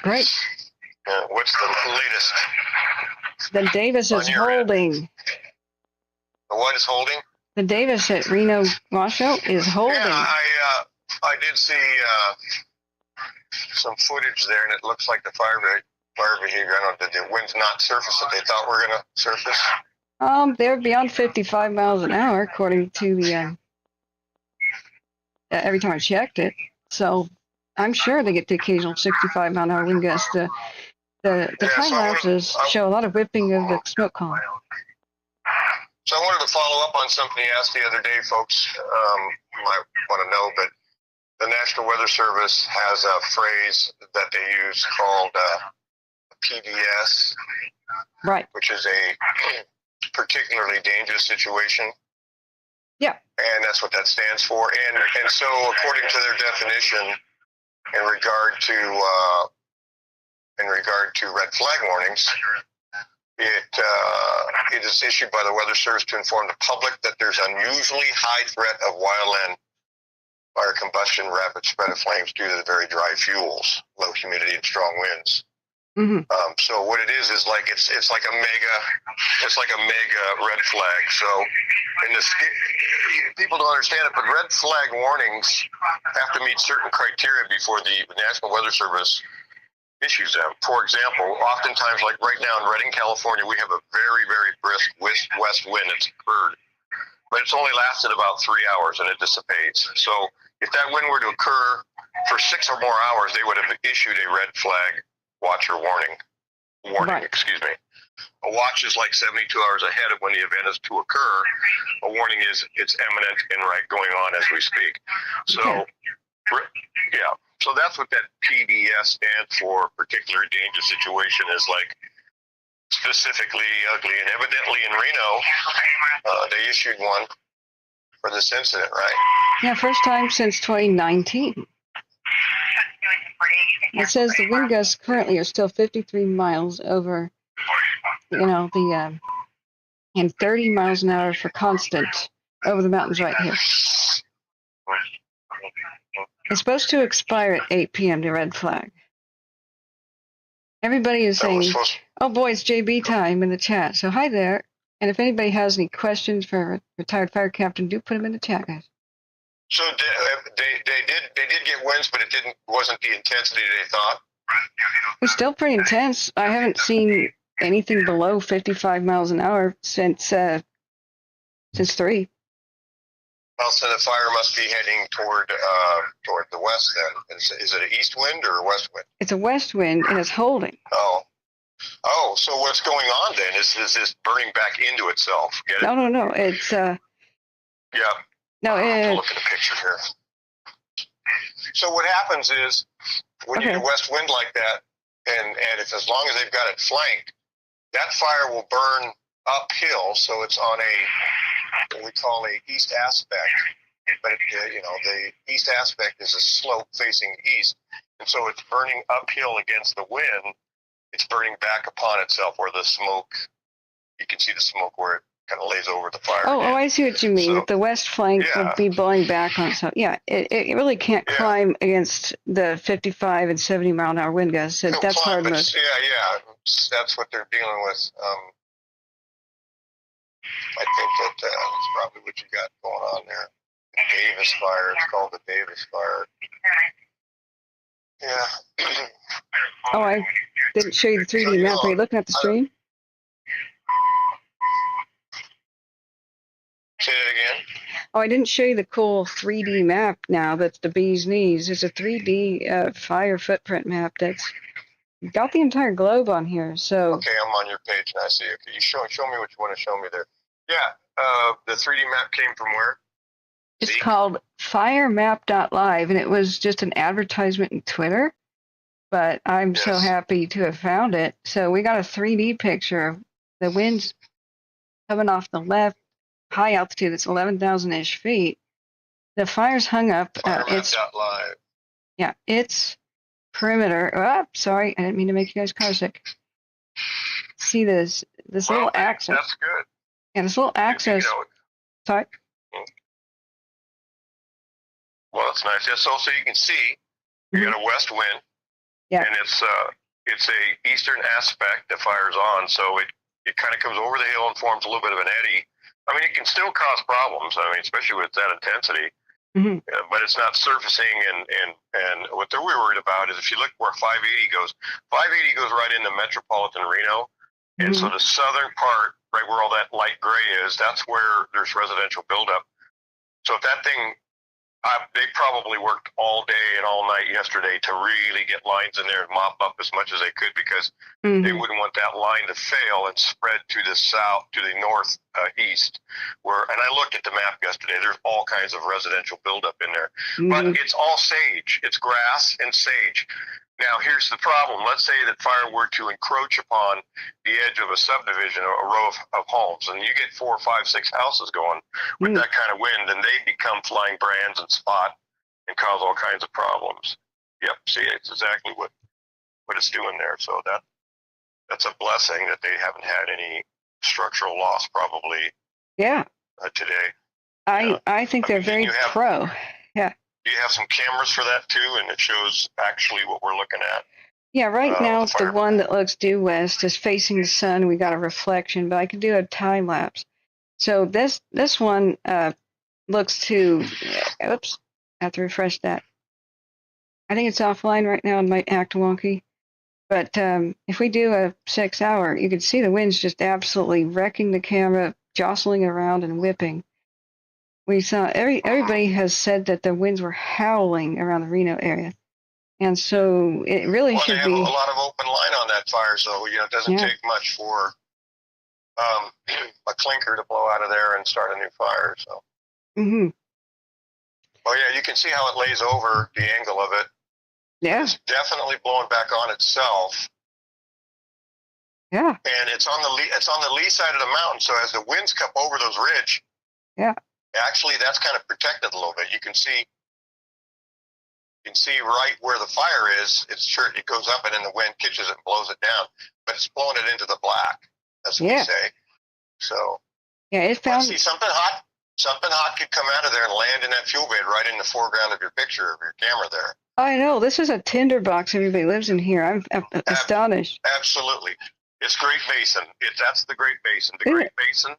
Great. What's the latest? The Davis is holding. The what is holding? The Davis at Reno Washoe is holding. Yeah, I did see some footage there, and it looks like the fire vehicle. I don't know, the wind's not surface that they thought were going to surface. They're beyond 55 miles an hour, according to the every time I checked it. So I'm sure they get the occasional 65 mile an hour wind gusts. The time lapses show a lot of whipping of the smoke column. So I wanted to follow up on something you asked the other day, folks. You might want to know, but the National Weather Service has a phrase that they use called PDS, right? Which is a particularly dangerous situation. Yeah. And that's what that stands for. And so, according to their definition, in regard to red flag warnings, it is issued by the Weather Service to inform the public that there's unusually high threat of wildland fire combustion, rapid spread of flames due to the very dry fuels, low humidity, and strong winds. Mm-hmm. So what it is like it's like a mega red flag. So people don't understand it, but red flag warnings have to meet certain criteria before the National Weather Service issues them. For example, oftentimes, like right now in Redding, California, we have a very, very brisk west wind that's occurred, but it's only lasted about 3 hours and it dissipates. So if that wind were to occur for 6 or more hours, they would have issued a red flag watch or warning. Right. Excuse me. A watch is like 72 hours ahead of when the event is to occur. A warning is it's imminent and going on as we speak. So, yeah. So that's what that PDS stands for, particular danger situation, is like specifically ugly. And evidently in Reno, they issued one for this incident, right? Yeah, first time since 2019. It says the wind gusts currently are still 53 miles over, and 30 miles an hour for constant over the mountains right here. It's supposed to expire at 8 p.m. the red flag. Everybody is saying, oh boy, it's JB time in the chat. So hi there. And if anybody has any questions for a retired fire captain, do put them in the chat, guys. So they did get winds, but wasn't the intensity they thought? It's still pretty intense. I haven't seen anything below 55 miles an hour since 3. Well, so the fire must be heading toward the west then. Is it an east wind or a west wind? It's a west wind and it's holding. Oh, so what's going on then? Is this burning back into itself? Get it? No. It's yeah. No, I'll look at the picture here. So what happens is when you get a west wind like that, and if as long as they've got it flanked, that fire will burn uphill, so it's on what we call a east aspect. But the east aspect is a slope facing east, and so it's burning uphill against the wind. It's burning back upon itself, where the smoke, you can see the smoke where it kind of lays over the fire. Oh, I see what you mean. So, the west flank will be blowing back on itself. Yeah, it really can't climb against the 55 and 70 mile an hour wind gusts. So that's hard mode. Yeah, that's what they're dealing with. I think that's probably what you got going on there. Davis fire. It's called the Davis fire. Yeah. Oh, I didn't show you the 3D map. Are you looking at the stream? Say that again. Oh, I didn't show you the cool 3D map now that's the bee's knees. It's a 3D fire footprint map that's got the entire globe on here. So. Okay, I'm on your page and I see. Okay, you show me what you want to show me there. Yeah, the 3D map came from where? It's called firemap.live, and it was just an advertisement in Twitter, but I'm so happy to have found it. So we got a 3D picture of the winds coming off the left, high altitude. It's 11,000-ish feet. The fire's hung up. Firemap.live. Yeah, it's perimeter. Oh, sorry, I didn't mean to make you guys car sick. See this little axis. That's good. Yeah, this little axis. Sorry. Well, that's nice. Yeah, so you can see you got a west wind, and it's a eastern aspect the fire's on, so it kind of comes over the hill and forms a little bit of an eddy. I mean, it can still cause problems. I mean, especially with that intensity, but it's not surfacing. And what they're worried about is if you look where 580 goes, 580 goes right into metropolitan Reno, and so the southern part, right where all that light gray is, that's where there's residential buildup. So if that thing, they probably worked all day and all night yesterday to really get lines in there and mop up as much as they could, because they wouldn't want that line to fail and spread to the south, to the northeast. And I looked at the map yesterday. There's all kinds of residential buildup in there, but it's all sage. It's grass and sage. Now, here's the problem. Let's say that fire were to encroach upon the edge of a subdivision, a row of homes, and you get 4, 5, 6 houses going with that kind of wind, and they become flying brands and spot and cause all kinds of problems. Yep, see, it's exactly what it's doing there. So that's a blessing that they haven't had any structural loss probably today. I think they're very pro. Yeah. Do you have some cameras for that too, and it shows actually what we're looking at? Yeah, right now it's the one that looks due west is facing the sun. We got a reflection, but I could do a time lapse. So this one looks to. Oops, I have to refresh that. I think it's offline right now and might act wonky. But if we do a 6 hour, you can see the winds just absolutely wrecking the camera, jostling around and whipping. We saw everybody has said that the winds were howling around the Reno area, and so it really should be. They have a lot of open line on that fire, so it doesn't take much for a clinker to blow out of there and start a new fire. So. Oh yeah, you can see how it lays over the angle of it. Yeah. It's definitely blowing back on itself. Yeah. And it's on the lee side of the mountain, so as the winds come over those ridge. Yeah. Actually, that's kind of protected a little bit. You can see right where the fire is. It goes up, and then the wind catches it and blows it down. But it's blowing it into the black, as we say. So it found. See, something hot could come out of there and land in that fuel bed right in the foreground of your picture of your camera there. I know, this is a tinderbox. Everybody lives in here. I'm astonished. Absolutely, it's Great Basin. That's the Great Basin. The Great Basin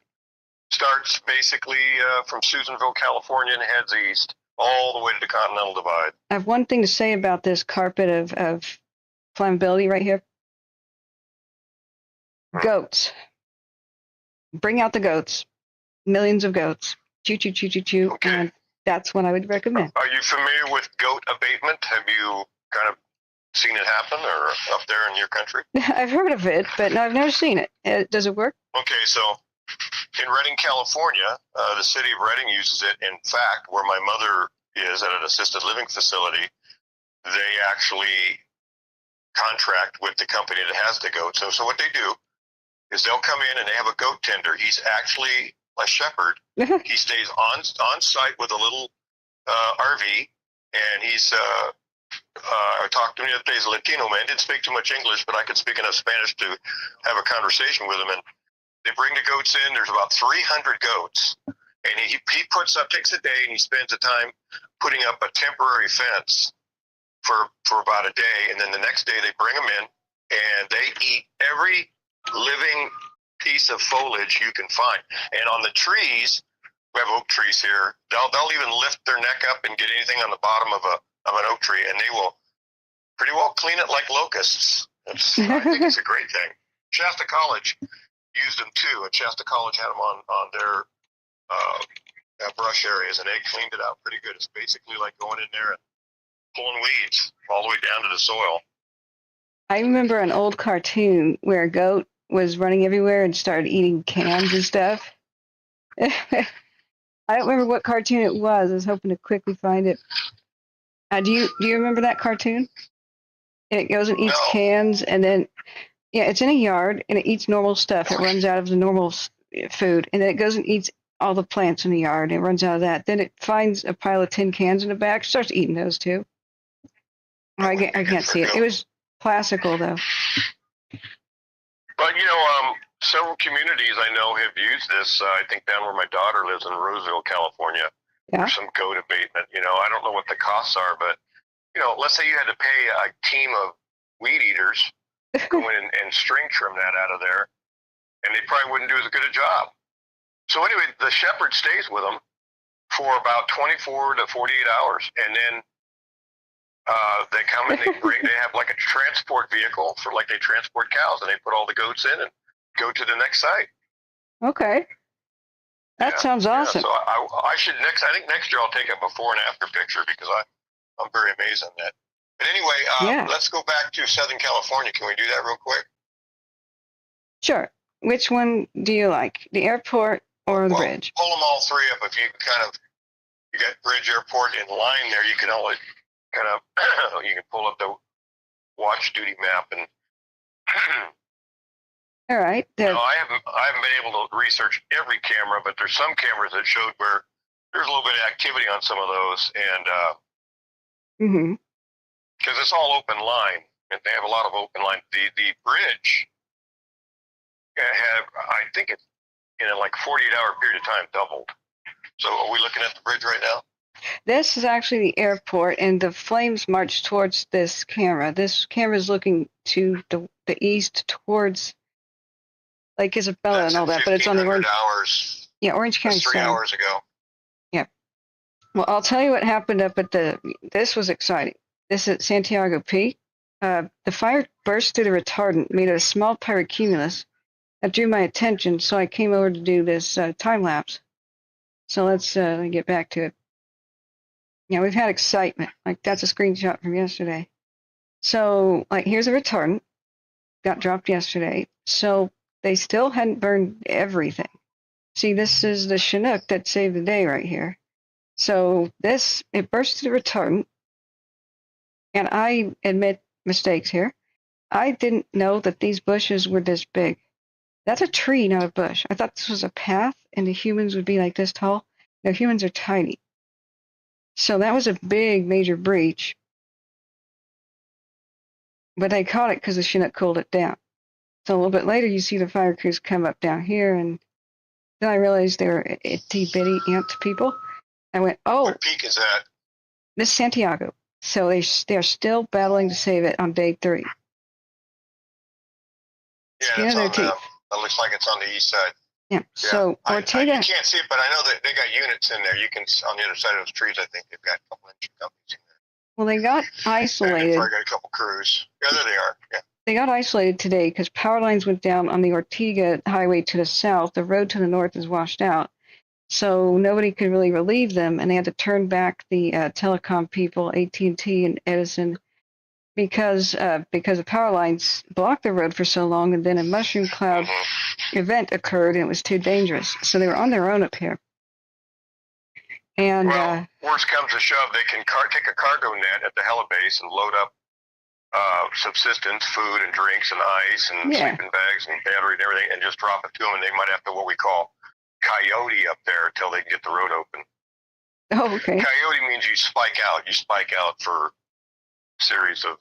starts basically from Susanville, California, and heads east all the way to the Continental Divide. I have one thing to say about this carpet of flammability right here. Goats. Bring out the goats. Millions of goats. Choo, choo, choo, choo, choo. Okay. And that's what I would recommend. Are you familiar with goat abatement? Have you kind of seen it happen or up there in your country? I've heard of it, but I've never seen it. Does it work? Okay, so in Redding, California, the city of Redding uses it. In fact, where my mother is at an assisted living facility, they actually contract with the company that has the goats. So what they do is they'll come in and they have a goat tender. He's actually a shepherd. He stays on site with a little RV, and he's I talked to him the other day. He's a Latino man. Didn't speak too much English, but I could speak enough Spanish to have a conversation with him. And they bring the goats in. There's about 300 goats, and he takes a day and he spends the time putting up a temporary fence for about a day, and then the next day they bring them in and they eat every living piece of foliage you can find. And on the trees, we have oak trees here. They'll even lift their neck up and get anything on the bottom of an oak tree, and they will pretty well clean it like locusts. I think it's a great thing. Shasta College used them too, and Shasta College had them on their brush areas, and they cleaned it out pretty good. It's basically like going in there and pulling weeds all the way down to the soil. I remember an old cartoon where a goat was running everywhere and started eating cans and stuff. I don't remember what cartoon it was. I was hoping to quickly find it. Do you remember that cartoon? And it goes and eats cans, and then it's in a yard and it eats normal stuff. It runs out of the normal food, and then it goes and eats all the plants in the yard. And it runs out of that. Then it finds a pile of tin cans in the back, starts eating those too. I can't see it. It was classical though. But several communities I know have used this. I think down where my daughter lives in Roseville, California, for some goat abatement. I don't know what the costs are, but let's say you had to pay a team of weed eaters go in and string trim that out of there, and they probably wouldn't do as good a job. So anyway, the shepherd stays with them for about 24 to 48 hours, and then they come and they have like a transport vehicle for like they transport cows, and they put all the goats in and go to the next site. Okay. That sounds awesome. So I think next year I'll take a before and after picture, because I'm very amazed on that. But anyway, let's go back to Southern California. Can we do that real quick? Sure. Which one do you like? The airport or the bridge? Pull them all three up. If you you got bridge, airport in line there, you can always you can pull up the watch duty map and. All right. I haven't been able to research every camera, but there's some cameras that showed where there's a little bit of activity on some of those, and because it's all open line, and they have a lot of open line. The bridge I think it's in a 48-hour period of time doubled. So are we looking at the bridge right now? This is actually the airport, and the flames march towards this camera. This camera is looking to the east towards Lake Isabella and all that, but it's on the Orange. Hours. Yeah, Orange County. That's 3 hours ago. Yeah. Well, I'll tell you what happened up at this was exciting. This is at Santiago Peak. The fire burst through the retardant, made a small pyrocumulus. That drew my attention, so I came over to do this time lapse. So let's get back to it. Yeah, we've had excitement. That's a screenshot from yesterday. So, here's a retardant. Got dropped yesterday. So they still hadn't burned everything. See, this is the Chinook that saved the day right here. So it burst through the retardant. And I admit mistakes here. I didn't know that these bushes were this big. That's a tree, not a bush. I thought this was a path and the humans would be like this tall. No, humans are tiny. So that was a big, major breach. But they caught it because the Chinook cooled it down. So a little bit later, you see the fire crews come up down here, and then I realized they were itty-bitty ant people. I went, oh. What peak is that? This is Santiago. So they're still battling to save it on day 3. Yeah, it's on the, it looks like it's on the east side. Yeah. So Ortega. You can't see it, but I know that they got units in there. You can on the other side of those trees. I think they've got a couple engine companies in there. Well, they got isolated. They've got a couple crews. Yeah, there they are. Yeah. They got isolated today because power lines went down on the Ortega highway to the south. The road to the north is washed out. So nobody could really relieve them, and they had to turn back the telecom people, AT&T and Edison, because the power lines blocked the road for so long, and then a mushroom cloud event occurred, and it was too dangerous. So they were on their own up here. And worst comes to shove, they can take a cargo net at the helibase and load up subsistence, food and drinks and ice and sleeping bags and battery and everything, and just drop it to them, and they might have to what we call coyote up there until they get the road open. Oh, okay. Coyote means you spike out. You spike out for a series of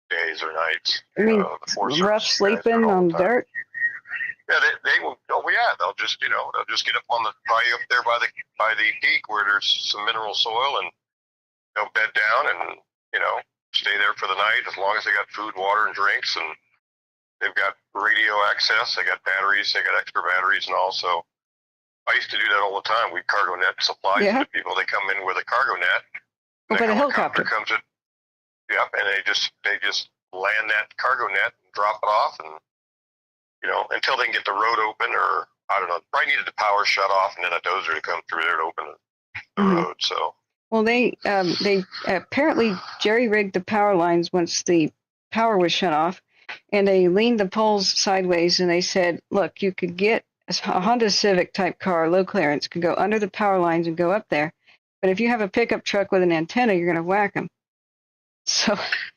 days or nights. I mean, rough sleeping on dirt? Yeah, they will. Oh, yeah, they'll just get up on the probably up there by the peak where there's some mineral soil, and they'll bed down and stay there for the night as long as they got food, water, and drinks, and they've got radio access. They got batteries. They got extra batteries, and also I used to do that all the time. We cargo net supplies to people. They come in with a cargo net. But a helicopter comes in. Yep, and they just land that cargo net and drop it off, and until they can get the road open, or I don't know, probably needed the power shut off and then a dozer to come through there to open the road. So. Well, they apparently jerry-rigged the power lines once the power was shut off, and they leaned the poles sideways, and they said, look, you could get a Honda Civic type car, low clearance, could go under the power lines and go up there, but if you have a pickup truck with an antenna, you're going to whack them. So.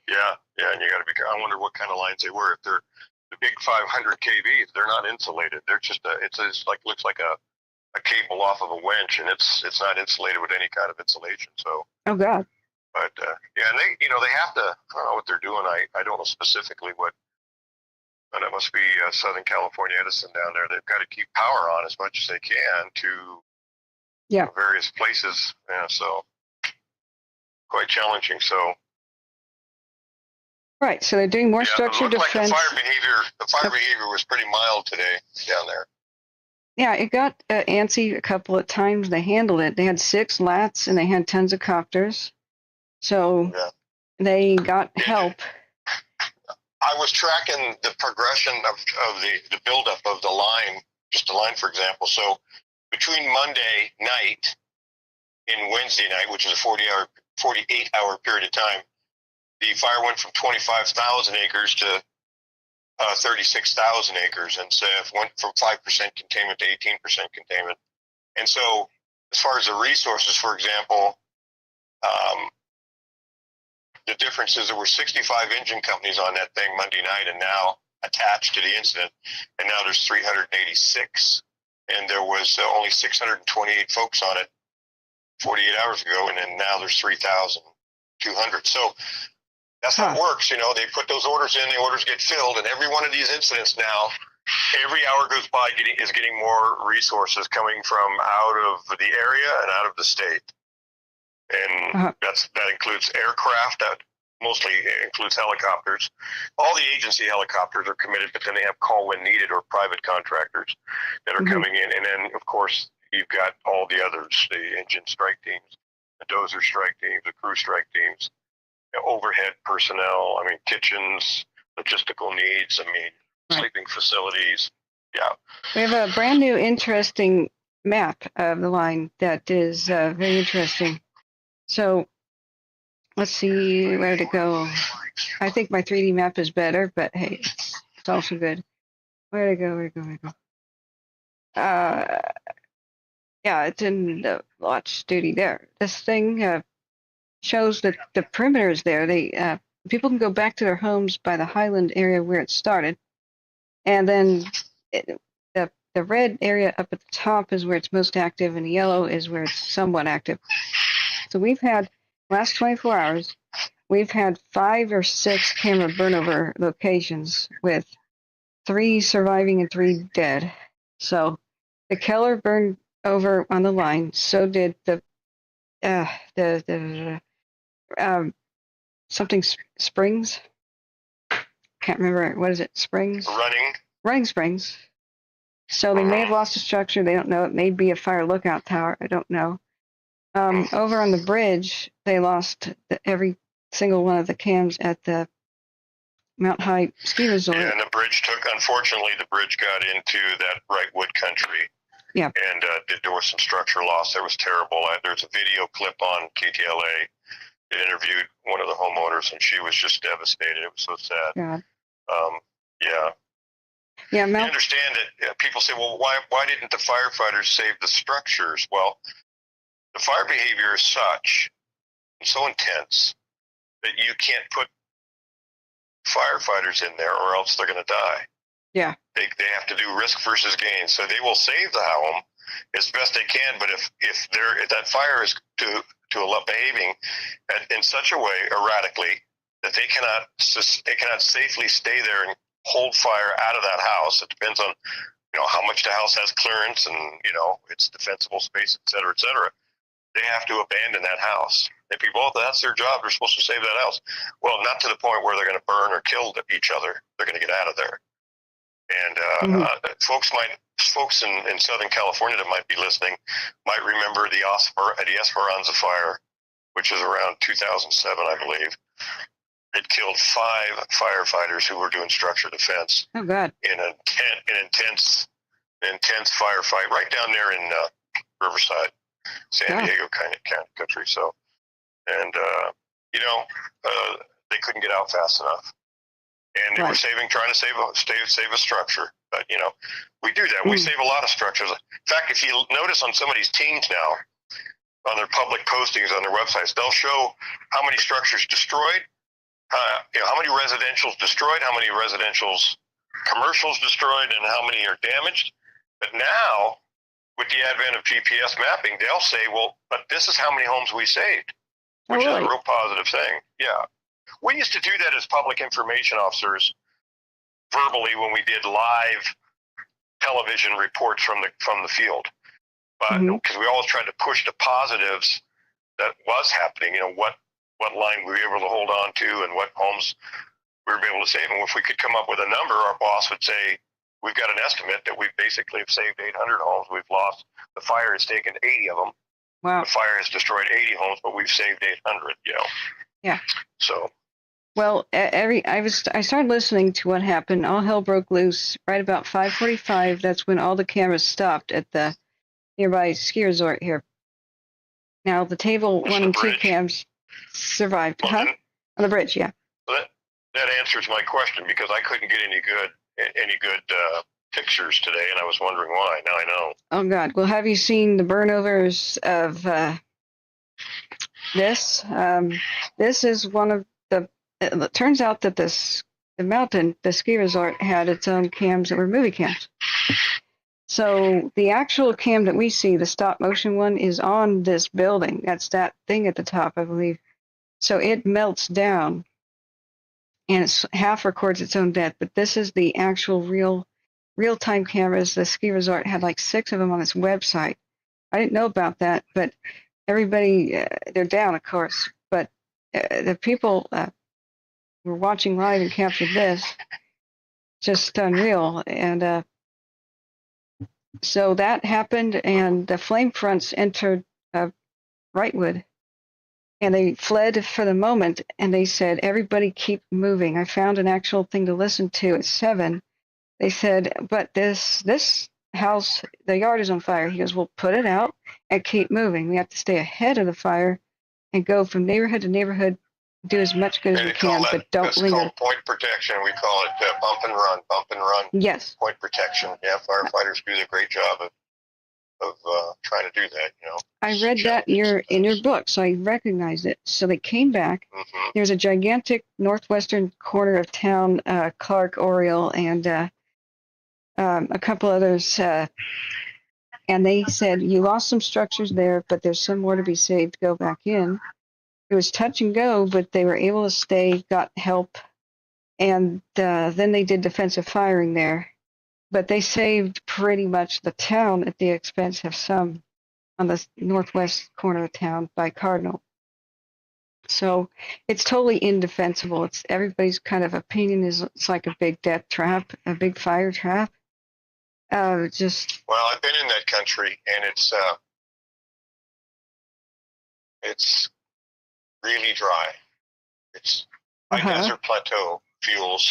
Yeah, and you got to be. I wonder what kind of lines they were. If they're the big 500 kV, they're not insulated. They're just looks like a cable off of a winch, and it's not insulated with any kind of insulation. So. Oh God. But and they they have to. I don't know what they're doing. I don't know specifically what. But it must be Southern California Edison down there. They've got to keep power on as much as they can to various places. Yeah, so quite challenging. So. Right. So they're doing more structured defense. Like the fire behavior was pretty mild today down there. Yeah, it got antsy a couple of times. They handled it. They had 6 LATs and they had tons of copters. So they got help. I was tracking the progression of the buildup of the line, just the line, for example. So between Monday night and Wednesday night, which is a 48-hour period of time, the fire went from 25,000 acres to 36,000 acres, and so it went from 5% containment to 18% containment. And so, as far as the resources, for example, the difference is there were 65 engine companies on that thing Monday night, and now attached to the incident, and now there's 386, and there was only 628 folks on it 48 hours ago, and then now there's 3,200. So. That's how it works, they put those orders in, the orders get filled, and every one of these incidents now, every hour goes by is getting more resources coming from out of the area and out of the state. And that includes aircraft, that mostly includes helicopters. All the agency helicopters are committed, but then they have call when needed or private contractors that are coming in. And then, of course, you've got all the others, the engine strike teams, the dozer strike teams, the crew strike teams. Overhead personnel, kitchens, logistical needs, sleeping facilities. Yeah. We have a brand new interesting map of the line that is very interesting. So let's see where to go. I think my 3D map is better, but hey, it's also good. Where to go? Yeah, it's in the watch duty there. This thing shows that the perimeter is there. They people can go back to their homes by the highland area where it started, and then the red area up at the top is where it's most active, and the yellow is where it's somewhat active. So we've had last 24 hours, we've had 5 or 6 camera burnover locations with 3 surviving and 3 dead. So the Keller burned over on the line. So did the something Springs. Can't remember. What is it? Springs? Running Springs. So they may have lost a structure. They don't know. It may be a fire lookout tower. I don't know. Over on the bridge, they lost every single one of the cams at the Mount High ski resort. Yeah, and unfortunately, the bridge got into that right wood country. Yeah. And there was some structure loss. That was terrible. There's a video clip on KTLA. It interviewed one of the homeowners, and she was just devastated. It was so sad. God. Yeah. Yeah, I understand that people say, well, why didn't the firefighters save the structures? Well, the fire behavior is such and so intense that you can't put firefighters in there, or else they're going to die. Yeah. They have to do risk versus gain. So they will save the home as best they can. But if that fire is behaving in such a way erratically that they cannot safely stay there and hold fire out of that house. It depends on how much the house has clearance and its defensible space, et cetera, et cetera. They have to abandon that house. If people, that's their job. They're supposed to save that house. Well, not to the point where they're going to burn or kill each other. They're going to get out of there. And folks in Southern California that might be listening might remember the Esperanza fire, which was around 2007, I believe. It killed 5 firefighters who were doing structure defense. Oh God! In an intense firefight right down there in Riverside, San Diego kind of country. So, and they couldn't get out fast enough, and they were trying to save a structure. But we do that. We save a lot of structures. In fact, if you notice on some of these teams now, on their public postings on their websites, they'll show how many structures destroyed. How many residentials destroyed, how many commercials destroyed, and how many are damaged. But now, with the advent of GPS mapping, they'll say, well, but this is how many homes we saved, which is a real positive thing. Yeah. We used to do that as public information officers verbally when we did live television reports from the field. But because we always tried to push the positives that was happening, what line we were able to hold on to and what homes we were able to save. And if we could come up with a number, our boss would say, we've got an estimate that we basically have saved 800 homes. We've lost, the fire has taken 80 of them. Wow. The fire has destroyed 80 homes, but we've saved 800, Yeah. So. Well, I started listening to what happened. All hell broke loose right about 5:45. That's when all the cameras stopped at the nearby ski resort here. Now, the table 1 and 2 cams survived. On the bridge, yeah. That answers my question because I couldn't get any good pictures today, and I was wondering why. Now I know. Oh God! Well, have you seen the burnovers of this? This is one of the. It turns out that the ski resort, had its own cams that were movie cams. So the actual cam that we see, the stop motion one, is on this building. That's that thing at the top, I believe. So it melts down, and it's half records its own death. But this is the actual real-time cameras. The ski resort had like 6 of them on its website. I didn't know about that, but everybody, they're down, of course. But the people were watching live and captured this. Just unreal. And so that happened, and the flame fronts entered Wrightwood. And they fled for the moment, and they said, everybody keep moving. I found an actual thing to listen to at 7. They said, but this house, the yard is on fire. He goes, well, put it out and keep moving. We have to stay ahead of the fire and go from neighborhood to neighborhood, do as much good as we can, but don't linger. It's called point protection. We call it bump and run. Yes. Point protection. Yeah, firefighters do a great job of trying to do that, I read that in your book, so I recognized it. So they came back. There's a gigantic northwestern corner of town, Clark, Oriole, and a couple others. And they said, you lost some structures there, but there's some more to be saved. Go back in. It was touch and go, but they were able to stay, got help, and then they did defensive firing there. But they saved pretty much the town at the expense of some on the northwest corner of town by Cardinal. So it's totally indefensible. It's everybody's kind of opinion is it's like a big death trap, a big fire trap. Well, I've been in that country, and it's really dry. It's high desert plateau fuels,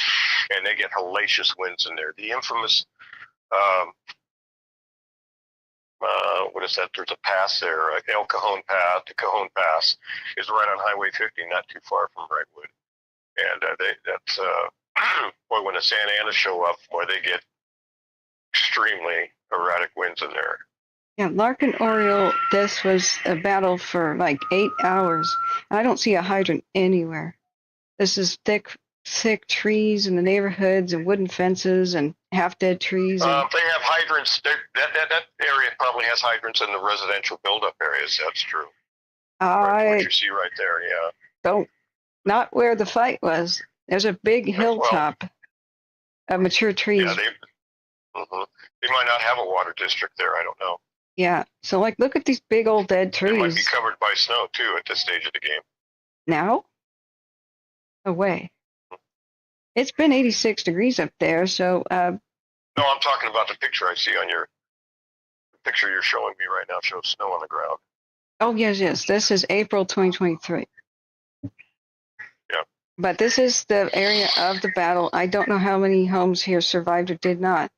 and they get hellacious winds in there. The infamous, what is that? There's a pass there, El Cajon Pass. The Cajon Pass is right on Highway 50, not too far from Wrightwood. And that's boy, when the Santa Anas show up, boy, they get extremely erratic winds in there. Yeah, Larkin Oriole, this was a battle for like 8 hours. And I don't see a hydrant anywhere. This is thick thick trees in the neighborhoods and wooden fences and half-dead trees. They have hydrants. That area probably has hydrants in the residential buildup areas. That's true. What you see right there, yeah. Not where the fight was. There's a big hilltop of mature trees. Yeah, they might not have a water district there. I don't know. Yeah. So, like, look at these big old dead trees. It might be covered by snow, too, at this stage of the game. Now? No way. It's been 86 degrees up there, so... No, I'm talking about the picture I see on the picture you're showing me right now shows snow on the ground. Oh, yes. This is April 2023. Yeah. But this is the area of the battle. I don't know how many homes here survived or did not,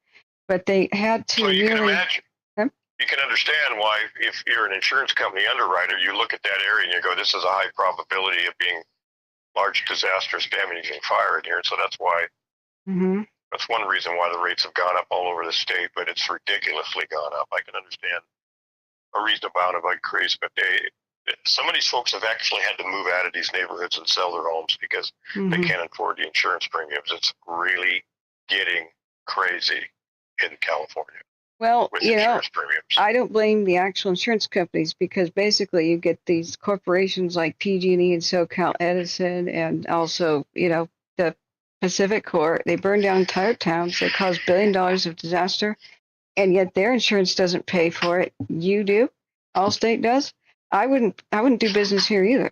but they had to you really... can imagine. You can understand why, if you're an insurance company underwriter, you look at that area and you go, this is a high probability of being large, disastrous, damaging fire in here. So that's why, that's one reason why the rates have gone up all over the state, but it's ridiculously gone up. I can understand a reasonable amount of increase, but some of these folks have actually had to move out of these neighborhoods and sell their homes because they can't afford the insurance premiums. It's really getting crazy in California. Well, I don't blame the actual insurance companies because basically you get these corporations like PG&E and SoCal Edison and also, the Pacific Corp. They burn down entire towns. They cause $1 billion of disaster, and yet their insurance doesn't pay for it. You do? Allstate does? I wouldn't do business here either.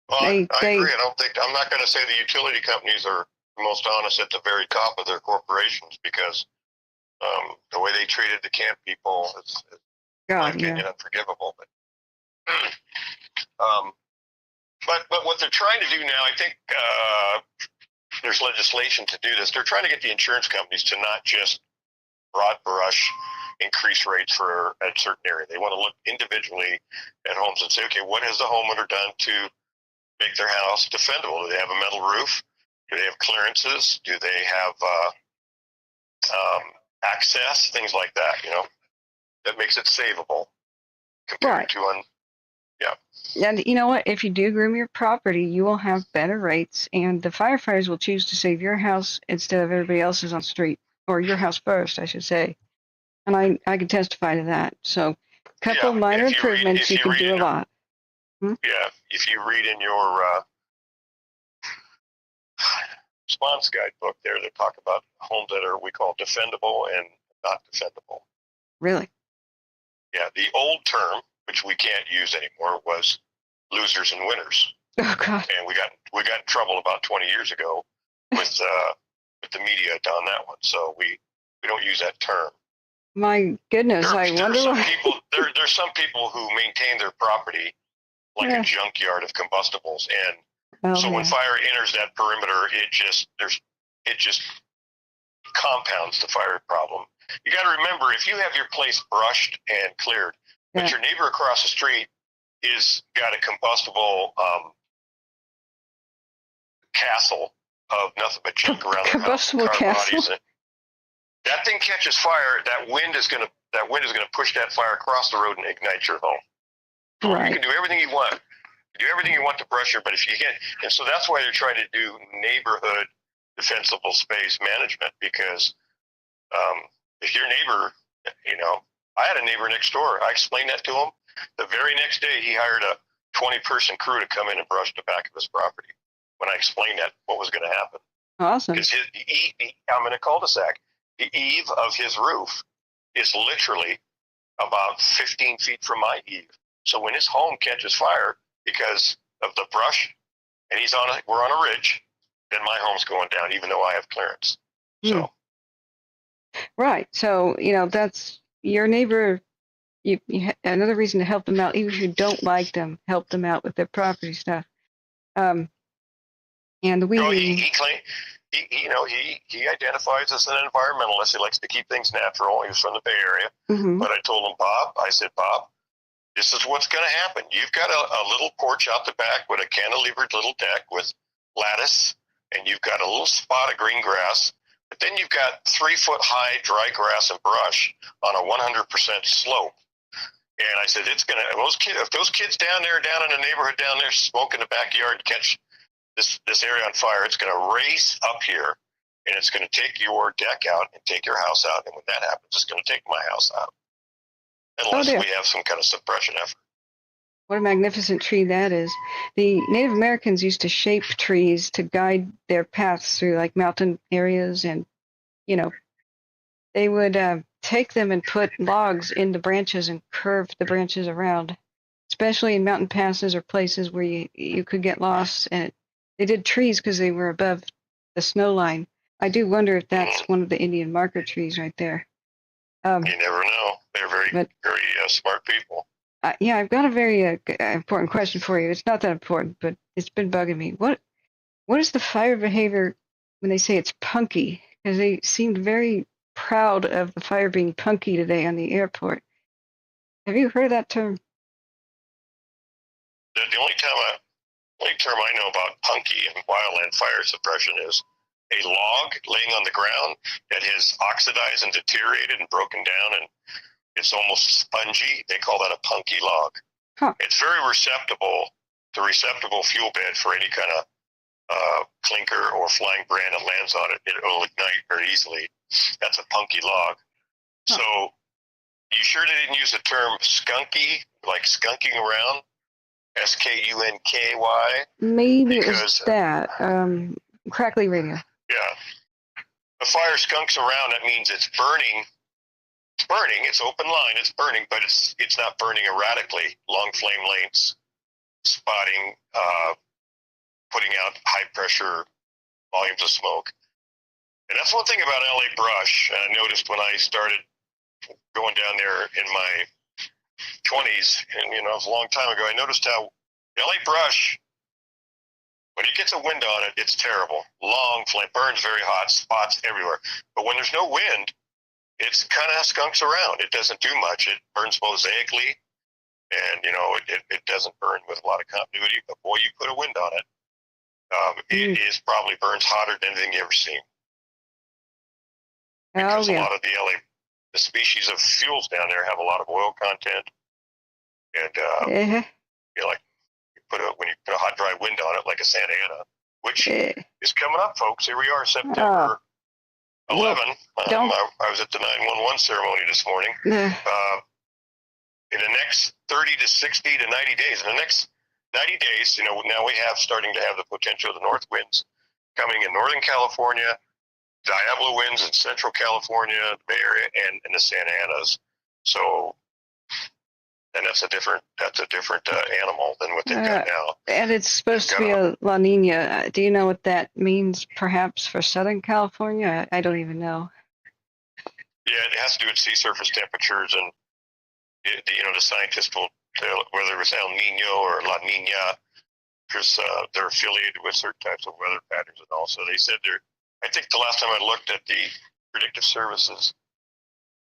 Well, I agree. I'm not going to say the utility companies are the most honest at the very top of their corporations because the way they treated the camp people is in my opinion, unforgivable. But what they're trying to do now, I think there's legislation to do this. They're trying to get the insurance companies to not just broad brush increase rates for a certain area. They want to look individually at homes and say, okay, what has the homeowner done to make their house defendable? Do they have a metal roof? Do they have clearances? Do they have access? Things like that, that makes it savable compared to And you know what? If you do groom your property, you will have better rates, and the firefighters will choose to save your house instead of everybody else's on the street, or your house first, I should say. And I can testify to that. So, a couple of minor improvements, you can do a lot. Yeah, if you read in your response guide book there, they talk about homes that are, we call defendable and not defendable. Really? Yeah, the old term, which we can't use anymore, was losers and winners. Oh God! And we got in trouble about 20 years ago with the media on that one. So we don't use that term. My goodness, I wonder why. There's some people who maintain their property like a junkyard of combustibles, and so when fire enters that perimeter, it just compounds the fire problem. You got to remember, if you have your place brushed and cleared, but your neighbor across the street is got a combustible castle of nothing but junk around the house, car bodies, that thing catches fire. That wind is going to push that fire across the road and ignite your home. Right. You can do everything you want. Do everything you want to brush her, but if you can't, and so that's why they're trying to do neighborhood defensible space management, because if your neighbor, I had a neighbor next door. I explained that to him. The very next day, he hired a 20-person crew to come in and brush the back of his property. When I explained that, what was going to happen? Awesome. Because I'm in a cul-de-sac. The eave of his roof is literally about 15 feet from my eave. So when his home catches fire because of the brush, and we're on a ridge, then my home's going down, even though I have clearance. So. Right. So, that's your neighbor. You another reason to help them out, even if you don't like them, help them out with their property stuff. And he identifies as an environmentalist. He likes to keep things natural. He was from the Bay Area. But I told him, Bob, this is what's going to happen. You've got a little porch out the back with a cantilevered little deck with lattice, and you've got a little spot of green grass. But then you've got 3-foot high dry grass and brush on a 100% slope. And I said, if those kids down in the neighborhood down there smoke in the backyard catch this area on fire. It's going to race up here, and it's going to take your deck out and take your house out. And when that happens, it's going to take my house out, unless we have some kind of suppression effort. What a magnificent tree that is. The Native Americans used to shape trees to guide their paths through like mountain areas, and they would take them and put logs in the branches and curve the branches around, especially in mountain passes or places where you could get lost. And they did trees because they were above the snow line. I do wonder if that's one of the Indian marker trees right there. You never know. They're very smart people. Yeah, I've got a very important question for you. It's not that important, but it's been bugging me. What is the fire behavior when they say it's punky? Because they seemed very proud of the fire being punky today on the airport. Have you heard of that term? The only term I know about punky and wildland fire suppression is a log laying on the ground that has oxidized and deteriorated and broken down, and it's almost spongy. They call that a punky log. Huh. It's very the receptacle fuel bed for any kind of clinker or flying brand that lands on it. It'll ignite very easily. That's a punky log. Huh. So you sure they didn't use the term skunky, like skunking around? S-K-U-N-K-Y? Maybe it was that. Crackly radio. Yeah. The fire skunks around, that means it's burning. It's burning. It's open line. It's burning, but it's not burning erratically. Long flame lengths, spotting, putting out high pressure volumes of smoke. And that's one thing about LA brush. I noticed when I started going down there in my 20s, and it was a long time ago, I noticed how LA brush, when it gets a wind on it, it's terrible. Long flame, burns very hot, spots everywhere. But when there's no wind, it's kind of skunks around. It doesn't do much. It burns mosaically, and it doesn't burn with a lot of continuity. But boy, you put a wind on it, it probably burns hotter than anything you ever seen. Because a lot of the species of fuels down there have a lot of oil content, and when you put a hot dry wind on it, like a Santa Ana, which is coming up, folks. Here we are, September 11. I was at the 911 ceremony this morning. In the next 30 to 60 to 90 days, in the next 90 days, now we have starting to have the potential of the north winds coming in Northern California, Diablo winds in Central California, the Bay Area, and the Santa Anas. So, and that's a different animal than what they've got now. And it's supposed to be a La Nina. Do you know what that means, perhaps, for Southern California? I don't even know. Yeah, it has to do with sea surface temperatures, and the scientists will tell whether it's El Nino or La Nina, because they're affiliated with certain types of weather patterns, and also they said I think the last time I looked at the predictive services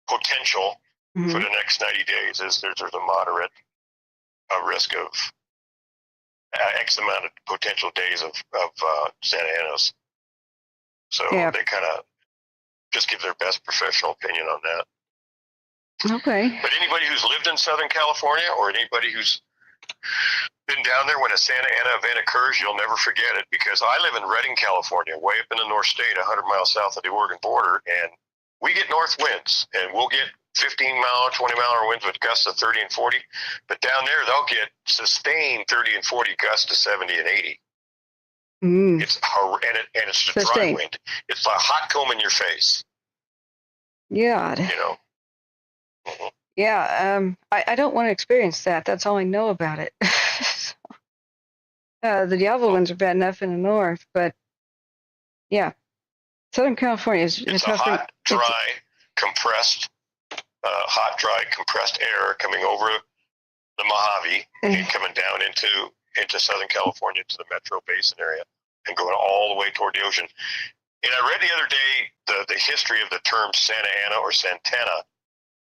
potential for the next 90 days is there's a moderate risk of X amount of potential days of Santa Anas. So they kind of just give their best professional opinion on that. Okay. But anybody who's lived in Southern California or anybody who's been down there when a Santa Ana event occurs, you'll never forget it, because I live in Redding, California, way up in the North State, 100 miles south of the Oregon border, and we get north winds, and we'll get 15-mile, 20-mile winds with gusts of 30 and 40, but down there they'll get sustained 30 and 40 gusts to 70 and 80. It's it's a dry wind. It's a hot comb in your face. God. Yeah, I don't want to experience that. That's all I know about it. The Diablo winds are bad enough in the north, but yeah, Southern California is it's a hot, dry, compressed air coming over the Mojave and coming down into Southern California to the Metro Basin area and going all the way toward the ocean. And I read the other day the history of the term Santa Ana or Santana,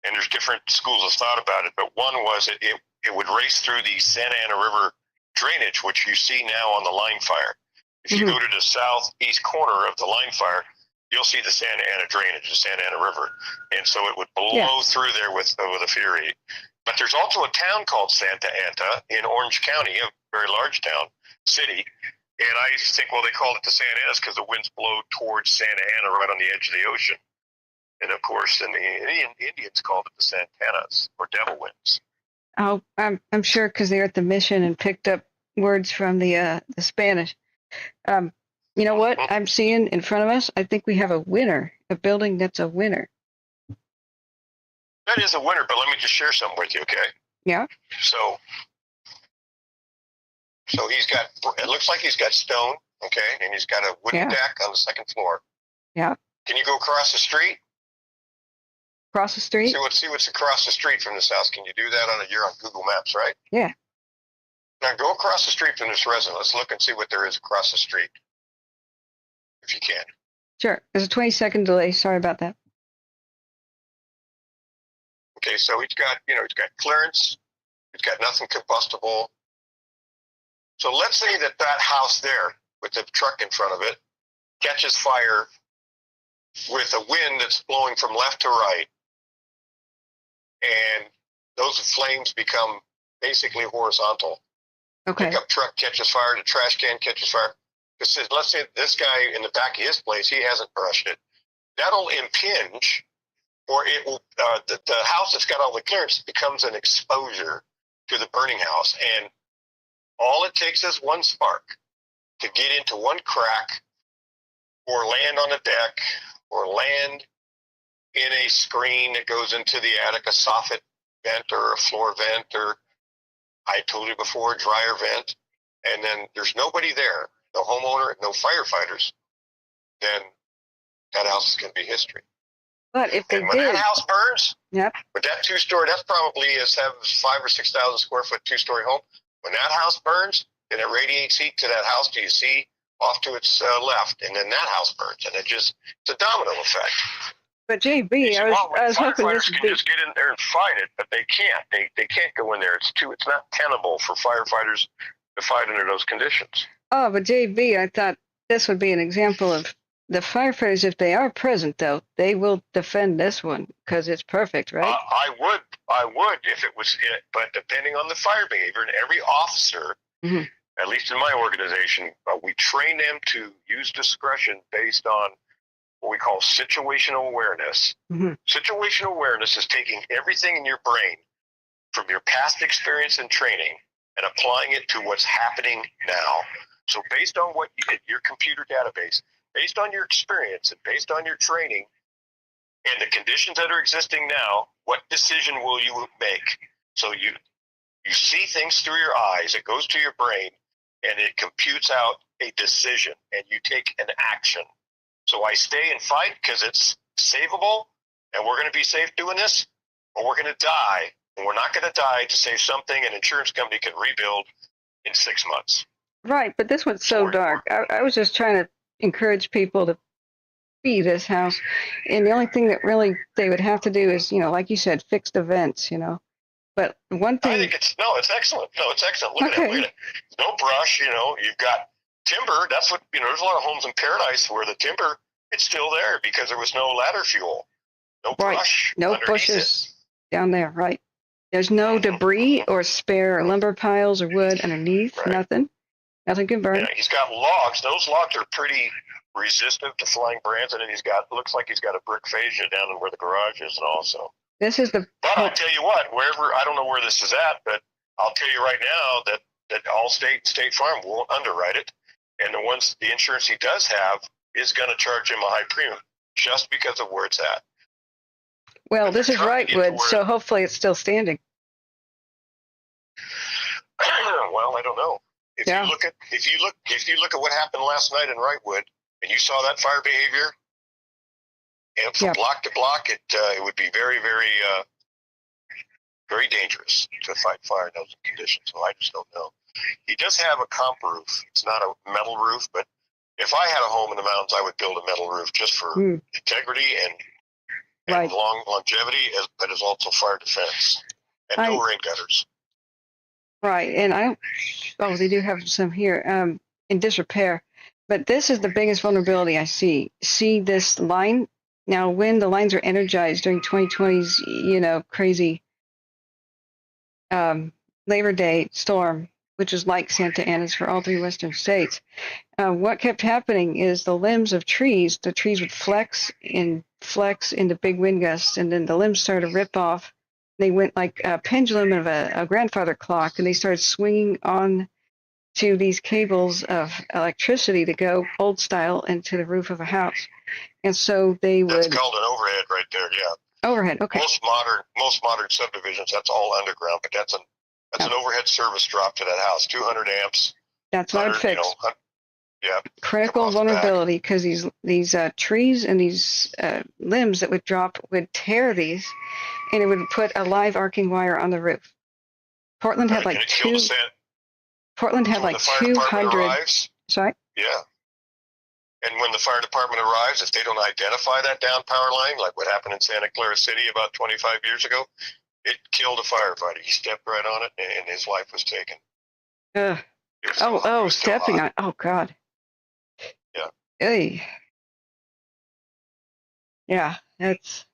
and there's different schools of thought about it, but one was it would race through the Santa Ana River drainage, which you see now on the line fire. If you go to the southeast corner of the line fire, you'll see the Santa Ana drainage, the Santa Ana River. And so it would blow through there with a fury. But there's also a town called Santa Ana in Orange County, a very large town, city, And I used to think, well, they called it the Santa Anas because the winds blow towards Santa Ana right on the edge of the ocean. And of course, then the Indians called it the Santanas, or devil winds. Oh, I'm sure because they're at the mission and picked up words from the Spanish. You know what I'm seeing in front of us? I think we have a winner, a building that's a winner. That is a winner, but let me just share something with you, okay? Yeah. So he's got, it looks like he's got stone, okay, and he's got a wooden deck on the second floor. Yeah. Can you go across the street? Across the street? See what's across the street from this house. Can you do that you're on Google Maps, right? Yeah. Now go across the street from this residence. Let's look and see what there is across the street, if you can. Sure. There's a 20-second delay. Sorry about that. Okay, so he's got clearance. He's got nothing combustible. So let's say that house there with the truck in front of it catches fire with a wind that's blowing from left to right. And those flames become basically horizontal. Okay. Pickup truck catches fire, the trash can catches fire. Let's say this guy in the back of his place, he hasn't brushed it. That'll impinge, or it will. The house that's got all the clearance becomes an exposure to the burning house, and all it takes is one spark to get into one crack, or land on a deck, or land in a screen that goes into the attic, a soffit vent or a floor vent, or I told you before, a dryer vent, and then there's nobody there, no homeowner, no firefighters, then that house is going to be history. But if they when that house burns, yep. With that two-story, that's probably a 5,000 or 6,000 square foot two-story home. When that house burns, then it radiates heat to that house till you see off to its left, and then that house burns, and it's a domino effect. But JB, I was hoping this firefighters can just get in there and fight it, but they can't. They can't go in there. It's not tenable for firefighters to fight under those conditions. Oh, but JB, I thought this would be an example of the firefighters. If they are present, though, they will defend this one because it's perfect, right? I would if it was it, but depending on the fire behavior, and every officer, at least in my organization, we train them to use discretion based on what we call situational awareness. Situational awareness is taking everything in your brain from your past experience and training and applying it to what's happening now. So based on what your computer database, based on your experience and based on your training and the conditions that are existing now, what decision will you make? So you see things through your eyes, it goes to your brain, and it computes out a decision, and you take an action. So I stay and fight because it's savable, and we're going to be safe doing this, or we're going to die, and we're not going to die to save something an insurance company can rebuild in 6 months. Right, but this one's so dark. I was just trying to encourage people to be this house, and the only thing that really they would have to do is, like you said, fix the vents, But one thing... I think it's excellent. No, it's excellent. Look at it. No brush, you've got timber. That's what, there's a lot of homes in Paradise where the timber, it's still there because there was no ladder fuel. No brush. No bushes down there, right. There's no debris or spare lumber piles or wood underneath, nothing. Nothing can burn. Yeah, he's got logs. Those logs are pretty resistant to flying brands, and then looks like he's got a brick fascia down where the garage is and also. This is the... But I'll tell you what, I don't know where this is at, but I'll tell you right now that Allstate and State Farm won't underwrite it, and the insurance he does have is going to charge him a high premium just because of where it's at. Well, this is Wrightwood, so hopefully it's still standing. Well, I don't know. If you look at what happened last night in Wrightwood, and you saw that fire behavior, and from block to block, it would be very, very, very dangerous to fight fire in those conditions. So I just don't know. He does have a comp roof. It's not a metal roof, but if I had a home in the mountains, I would build a metal roof just for integrity and longevity, but as also fire defense and no rain gutters. Right, and they do have some here in disrepair, but this is the biggest vulnerability I see. See this line? Now, when the lines are energized during 2020's, crazy Labor Day storm, which is like Santa Ana's for all 3 western states. What kept happening is the limbs of trees, the trees would flex into big wind gusts, and then the limbs started to rip off. They went like a pendulum of a grandfather clock, and they started swinging on to these cables of electricity to go old style into the roof of a house. And so they would... That's called an overhead right there, yeah. Overhead, okay. Most modern subdivisions, that's all underground, but that's an overhead service drop to that house, 200 amps. That's what I'd fix. Yeah. Critical vulnerability, because these trees and these limbs that would drop would tear these, and it would put a live arcing wire on the roof. Portland had like 200. Sorry? Yeah. And when the fire department arrives, if they don't identify that down power line, like what happened in Santa Clara City about 25 years ago, it killed a firefighter. He stepped right on it, and his life was taken. Stepping on. Oh, God. Yeah. Hey. Yeah, that's...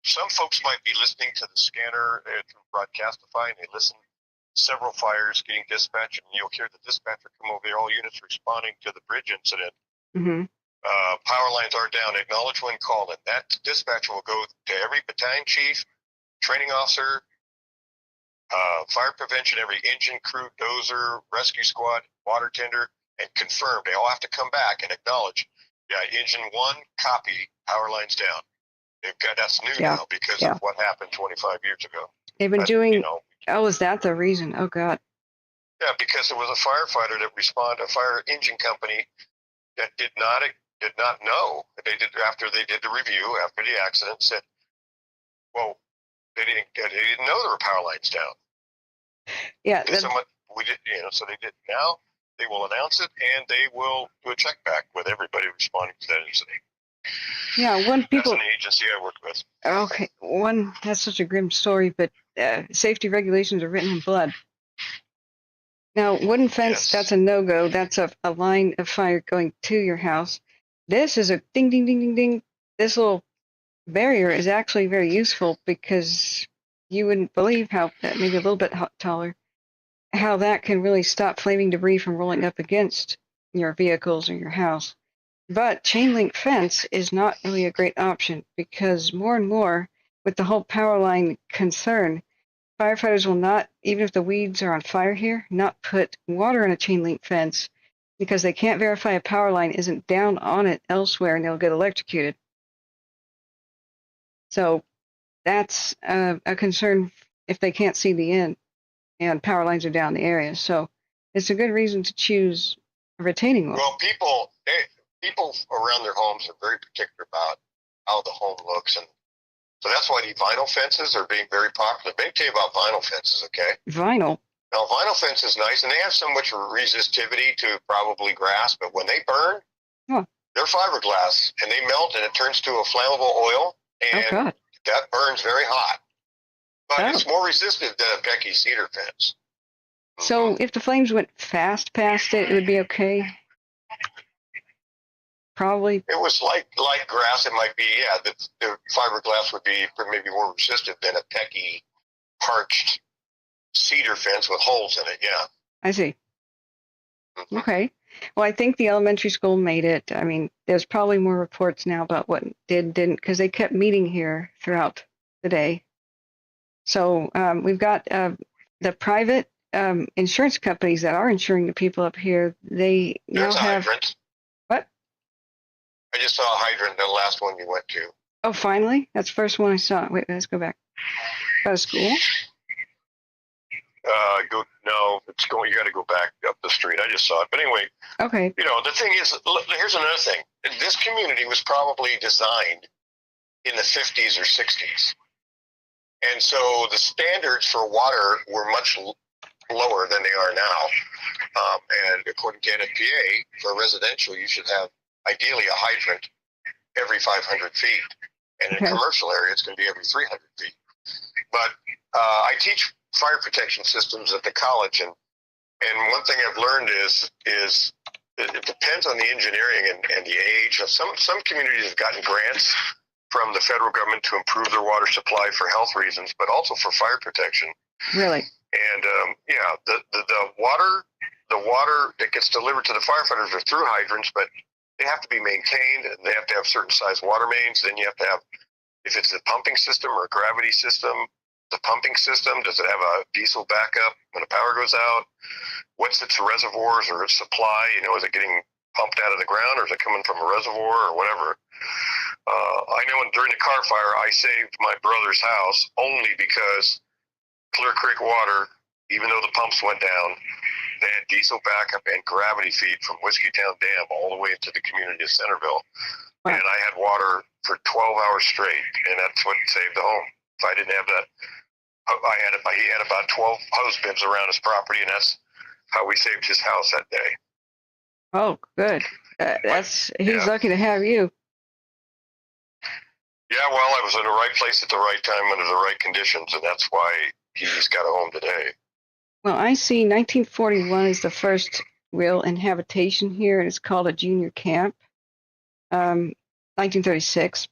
Some folks might be listening to the scanner through Broadcastify, and they listen several fires getting dispatched, and you'll hear the dispatcher come over there, all units responding to the bridge incident. Mm-hmm. Power lines are down. Acknowledge when called. And that dispatcher will go to every battalion chief, training officer, fire prevention, every engine, crew, dozer, rescue squad, water tender, and confirm. They all have to come back and acknowledge, engine 1, copy, power lines down. That's new now because of what happened 25 years ago. They've been doing... is that the reason? Oh, God. Yeah, because it was a firefighter that responded, a fire engine company that did not know. They did after they did the review after the accident, said, well, they didn't know there were power lines down. Yeah. So they did. Now they will announce it, and they will do a check back with everybody responding to that incident. Yeah, That's an agency I work with. Okay, that's such a grim story, but safety regulations are written in blood. Now, wooden fence, that's a no-go. That's a line of fire going to your house. This is a ding, ding, ding, ding, ding. This little barrier is actually very useful because you wouldn't believe how, maybe a little bit taller, how that can really stop flaming debris from rolling up against your vehicles or your house. But chain link fence is not really a great option because more and more, with the whole power line concern, firefighters will not, even if the weeds are on fire here, not put water in a chain link fence because they can't verify a power line isn't down on it elsewhere and they'll get electrocuted. So that's a concern if they can't see the end and power lines are down the area. So it's a good reason to choose a retaining wall. Well, people around their homes are very particular about how the home looks, and so that's why the vinyl fences are being very popular. Let me tell you about vinyl fences, okay? Vinyl? Now, vinyl fence is nice, and they have so much resistivity to probably grass, but when they burn, they're fiberglass, and they melt, and it turns to a flammable oil, and that burns very hot. But it's more resistant than a Becky cedar fence. So if the flames went fast past it, it would be okay? Probably. It was like grass. It might be, the fiberglass would be maybe more resistant than a Becky parched cedar fence with holes in it, I see. Mm-hmm. Okay. Well, I think the elementary school made it. I mean, there's probably more reports now about what didn't, because they kept meeting here throughout the day. So we've got the private insurance companies that are insuring the people up here. They now have... Hydrant. What? I just saw a hydrant, the last one you went to. Oh, finally? That's the first one I saw. Wait, let's go back. Out of school? You got to go back up the street. I just saw it. But anyway, okay. The thing is, here's another thing. This community was probably designed in the 50s or 60s. And so the standards for water were much lower than they are now. And according to NFPA, for residential, you should have ideally a hydrant every 500 feet. And in a commercial area, it's going to be every 300 feet. But I teach fire protection systems at the college, and one thing I've learned is it depends on the engineering and the age. Some communities have gotten grants from the federal government to improve their water supply for health reasons, but also for fire protection. Really? And yeah, the water that gets delivered to the firefighters are through hydrants, but they have to be maintained, and they have to have certain size water mains. Then you have to have, if it's a pumping system or a gravity system, the pumping system, does it have a diesel backup when the power goes out? What's its reservoirs or its supply? You know, is it getting pumped out of the ground, or is it coming from a reservoir or whatever? I know during the car fire, I saved my brother's house only because Clear Creek Water, even though the pumps went down, they had diesel backup and gravity feed from Whiskeytown Dam all the way into the community of Centerville. Wow. And I had water for 12 hours straight, and that's what saved the home. If I didn't have that, he had about 12 hose bibs around his property, and that's how we saved his house that day. Oh, good. He's lucky to have you. Yeah, well, I was in the right place at the right time under the right conditions, and that's why he's got a home today. Well, I see 1941 is the first real inhabitation here, and it's called a junior camp. 1936,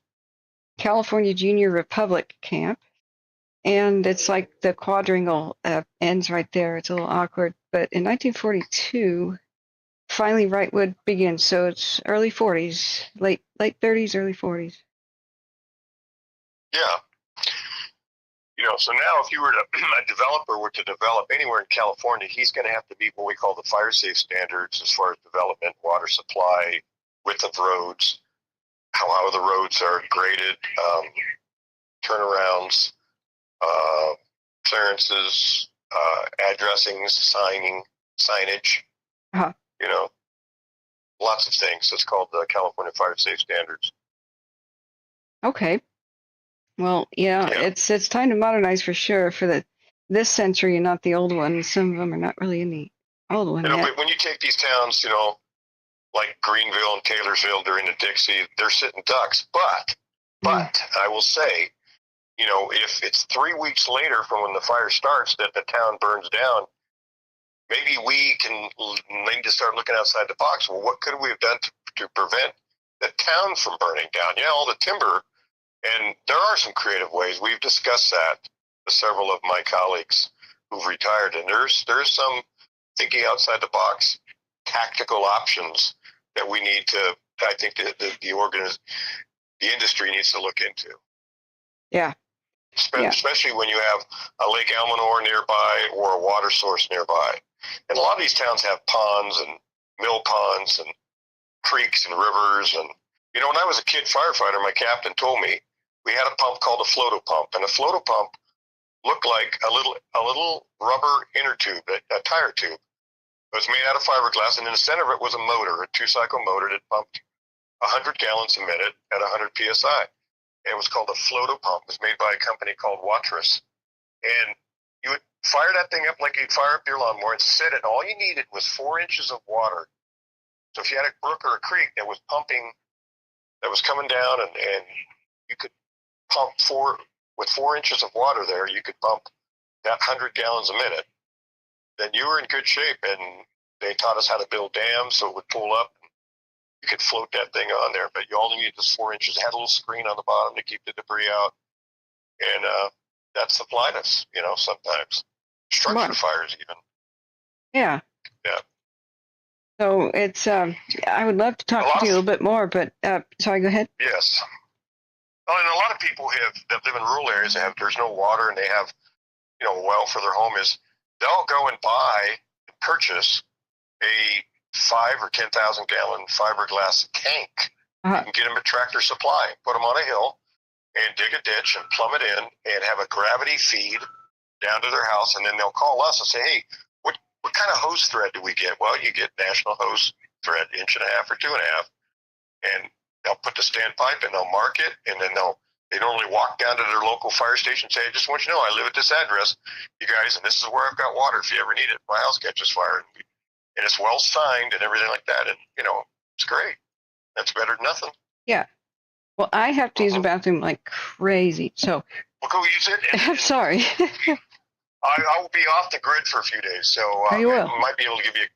California Junior Republic Camp. And it's like the quadrangle ends right there. It's a little awkward. But in 1942, finally Wrightwood begins. So it's early 40s, late 30s, early 40s. Yeah. You know, so now if you were to, a developer were to develop anywhere in California, he's going to have to meet what we call the fire safe standards as far as development, water supply, width of roads, how the roads are graded, turnarounds, clearances, addressings, signage, you know, lots of things. It's called the California Fire Safe Standards. Okay. Well, yeah, it's time to modernize for sure for this century and not the old one. Some of them are not really in the old one yet. But when you take these towns, you know, like Greenville and Taylorsville during the Dixie, they're sitting ducks. But I will say, you know, if it's 3 weeks later from when the fire starts that the town burns down, maybe we need to start looking outside the box. Well, what could we have done to prevent the town from burning down? Yeah, all the timber. And there are some creative ways. We've discussed that with several of my colleagues who've retired, and there's some thinking outside the box, tactical options that we need to. I think the industry needs to look into. Yeah. Especially when you have a Lake Almanor nearby or a water source nearby, and a lot of these towns have ponds and mill ponds and creeks and rivers. And you know, when I was a kid firefighter, my captain told me. We had a pump called a floato pump, and a floato pump looked like a little rubber inner tube, a tire tube. It was made out of fiberglass, and in the center of it was a motor, a two-cycle motor that pumped 100 gallons a minute at 100 psi. It was called a floato pump. It was made by a company called Watras, and you would fire that thing up like you'd fire up your lawnmower and set it. All you needed was 4 inches of water. So if you had a brook or a creek that was pumping, that was coming down, and you could pump with 4 inches of water there, you could pump that 100 gallons a minute, then you were in good shape. And they taught us how to build dams so it would pull up. You could float that thing on there, but you only needed this 4 inches. It had a little screen on the bottom to keep the debris out. And that supplied us, you know, sometimes. Structure fires even. Yeah. Yeah. So it's, I would love to talk to you a little bit more, but, sorry, go ahead. Yes. Well, and a lot of people that live in rural areas, there's no water, and they have, you know, a well for their home they'll go and purchase a 5 or 10,000 gallon fiberglass tank. You can get them at Tractor Supply, put them on a hill, and dig a ditch and plumb it in, and have a gravity feed down to their house, and then they'll call us and say, hey, what kind of hose thread do we get? Well, you get national hose thread, 1.5 inches or 2.5, and they'll put the standpipe and they'll mark it, and then they normally walk down to their local fire station and say, I just want you to know I live at this address, you guys, and this is where I've got water if you ever need it. My house catches fire. And it's well signed and everything like that. And, you know, it's great. That's better than nothing. Yeah. Well, I have to use the bathroom like crazy. So we'll go use it. I'm sorry. I will be off the grid for a few days. So you will. I might be able to give you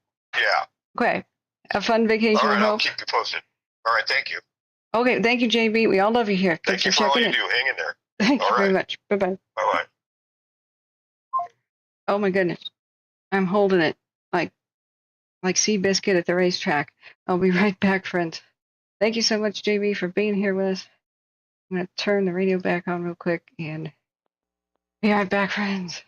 Okay. A fun vacation. All right, I I'll hope. keep you posted. All right. Thank you. Okay. Thank you, JB. We all love you here. Thank you for all you do. Hang in there. Thank you very much. Bye-bye. Bye-bye. Oh my goodness. I'm holding it like Seabiscuit at the racetrack. I'll be right back, friends. Thank you so much, JB, for being here with us. I'm going to turn the radio back on real quick and be right back, friends.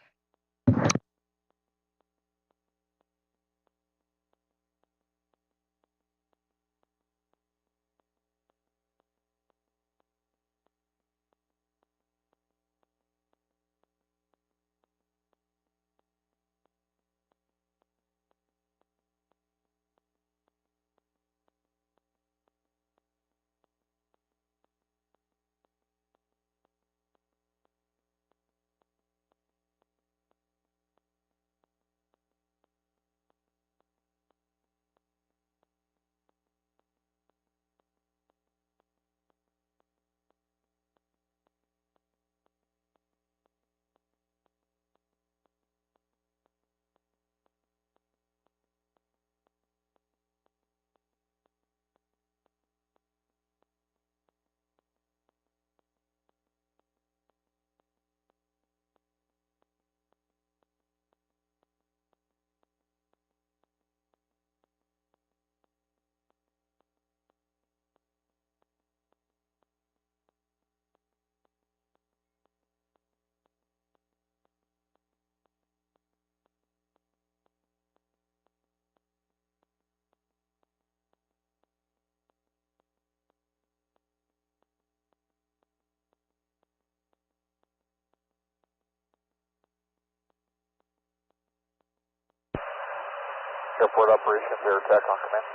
Airport operations, air attack on command.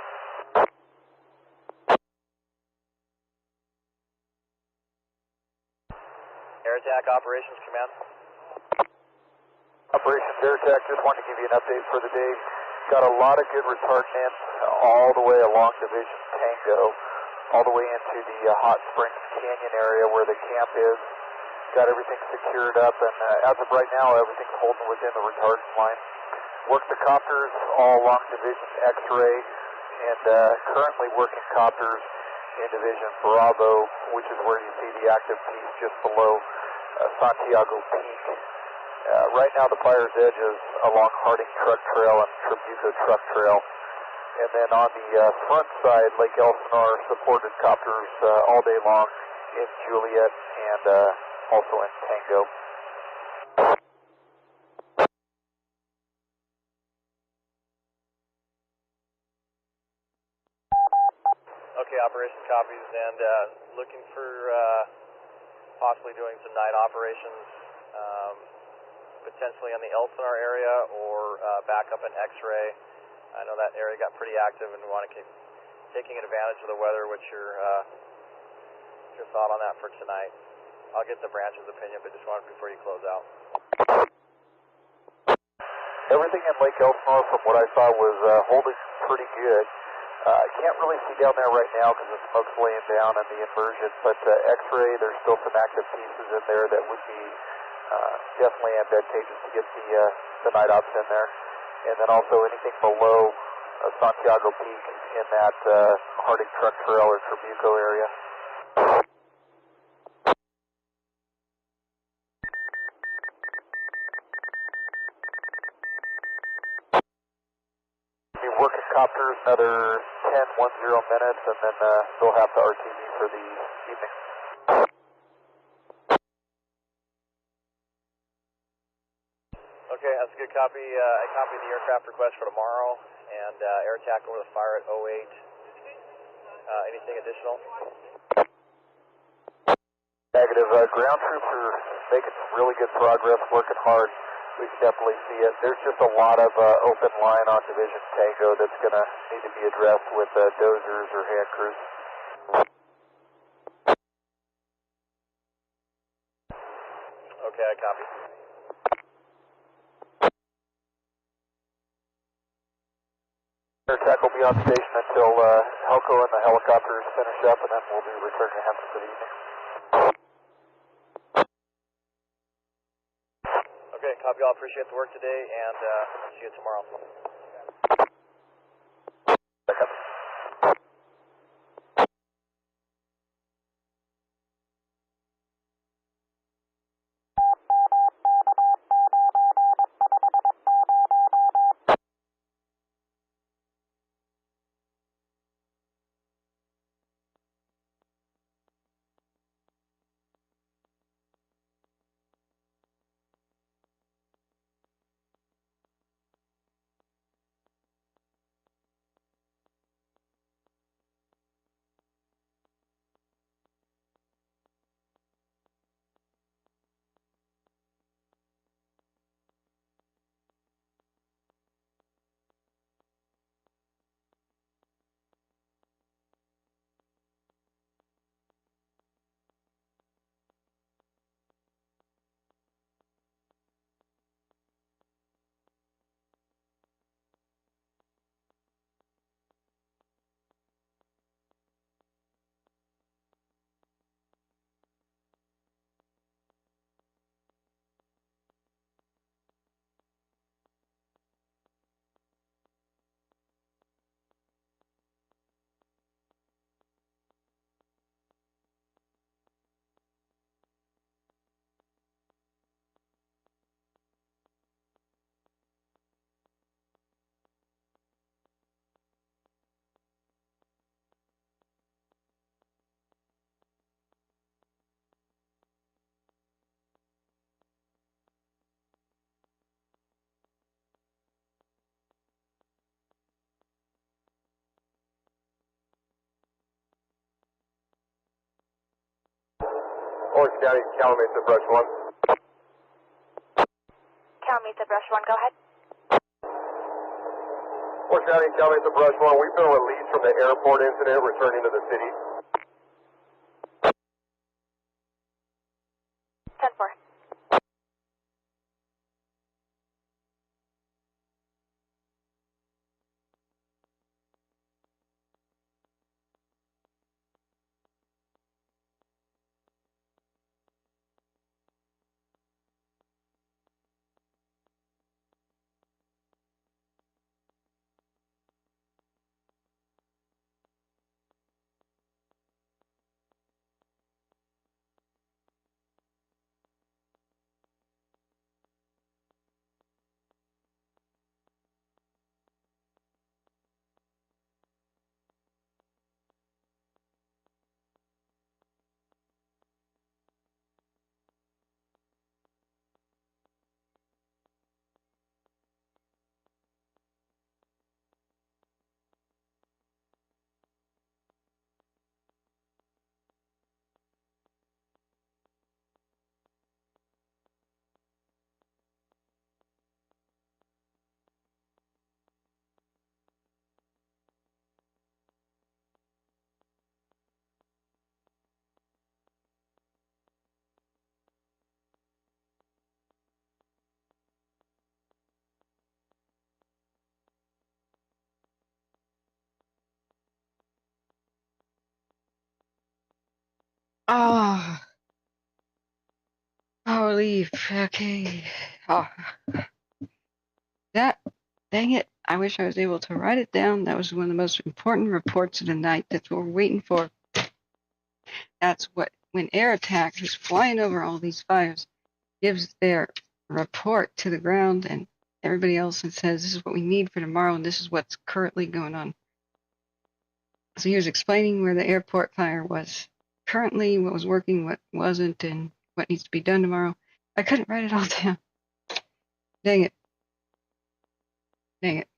Air attack operations command. Operations air attack, just wanted to give you an update for the day. Got a lot of good retardant all the way along Division Tango, all the way into the Hot Springs Canyon area where the camp is. Got everything secured up, and as of right now, everything's holding within the retardant line. Worked the copters all along Division X-ray, and currently working copters in Division Bravo, which is where you see the active piece just below Santiago Peak. Right now the fire's edge is along Harding Truck Trail and Trabuco Truck Trail. And then on the front side, Lake Elsinore supported copters all day long in Juliet and also in Tango. Okay, operations copies, and looking for possibly doing some night operations, potentially in the Elsinore area or back up in X-ray. I know that area got pretty active and we want to keep taking advantage of the weather. What's your thought on that for tonight? I'll get the branch's opinion, but just wanted before you close out. Everything in Lake Elsinore, from what I saw, was holding pretty good. I can't really see down there right now because the smoke's laying down on the inversion, but X-ray, there's still some active pieces in there that would be definitely advantageous to get the night ops in there. And then also anything below Santiago Peak in that Harding Truck Trail or Trabuco area. Be working copters another 10-10 minutes, and then they'll have the RTV for the evening. Okay, that's a good copy. I copied the aircraft request for tomorrow, and air attack over the fire at 08. Anything additional? Negative. Ground troops are making some really good progress, working hard. We can definitely see it. There's just a lot of open line on Division Tango that's going to need to be addressed with dozers or hand crews. Okay, I copy. Air attack will be on station until Helco and the helicopters finish up, and then we'll be returning to Hampton for the evening. Okay, copy all. Appreciate the work today, and see you tomorrow. Orange County, Calamasa, Brush 1. Calamasa, Brush 1, go ahead. Orange County, Calamasa, Brush 1. We've been released from the airport incident, returning to the city. 10-4. Oh, holy, okay. Oh, that, dang it. I wish I was able to write it down. That was one of the most important reports of the night. That's what we're waiting for. That's what, when Air Attack, who's flying over all these fires, gives their report to the ground and everybody else and says, this is what we need for tomorrow and this is what's currently going on. So he was explaining where the airport fire was currently, what was working, what wasn't, and what needs to be done tomorrow. I couldn't write it all down. Dang it. Dang it.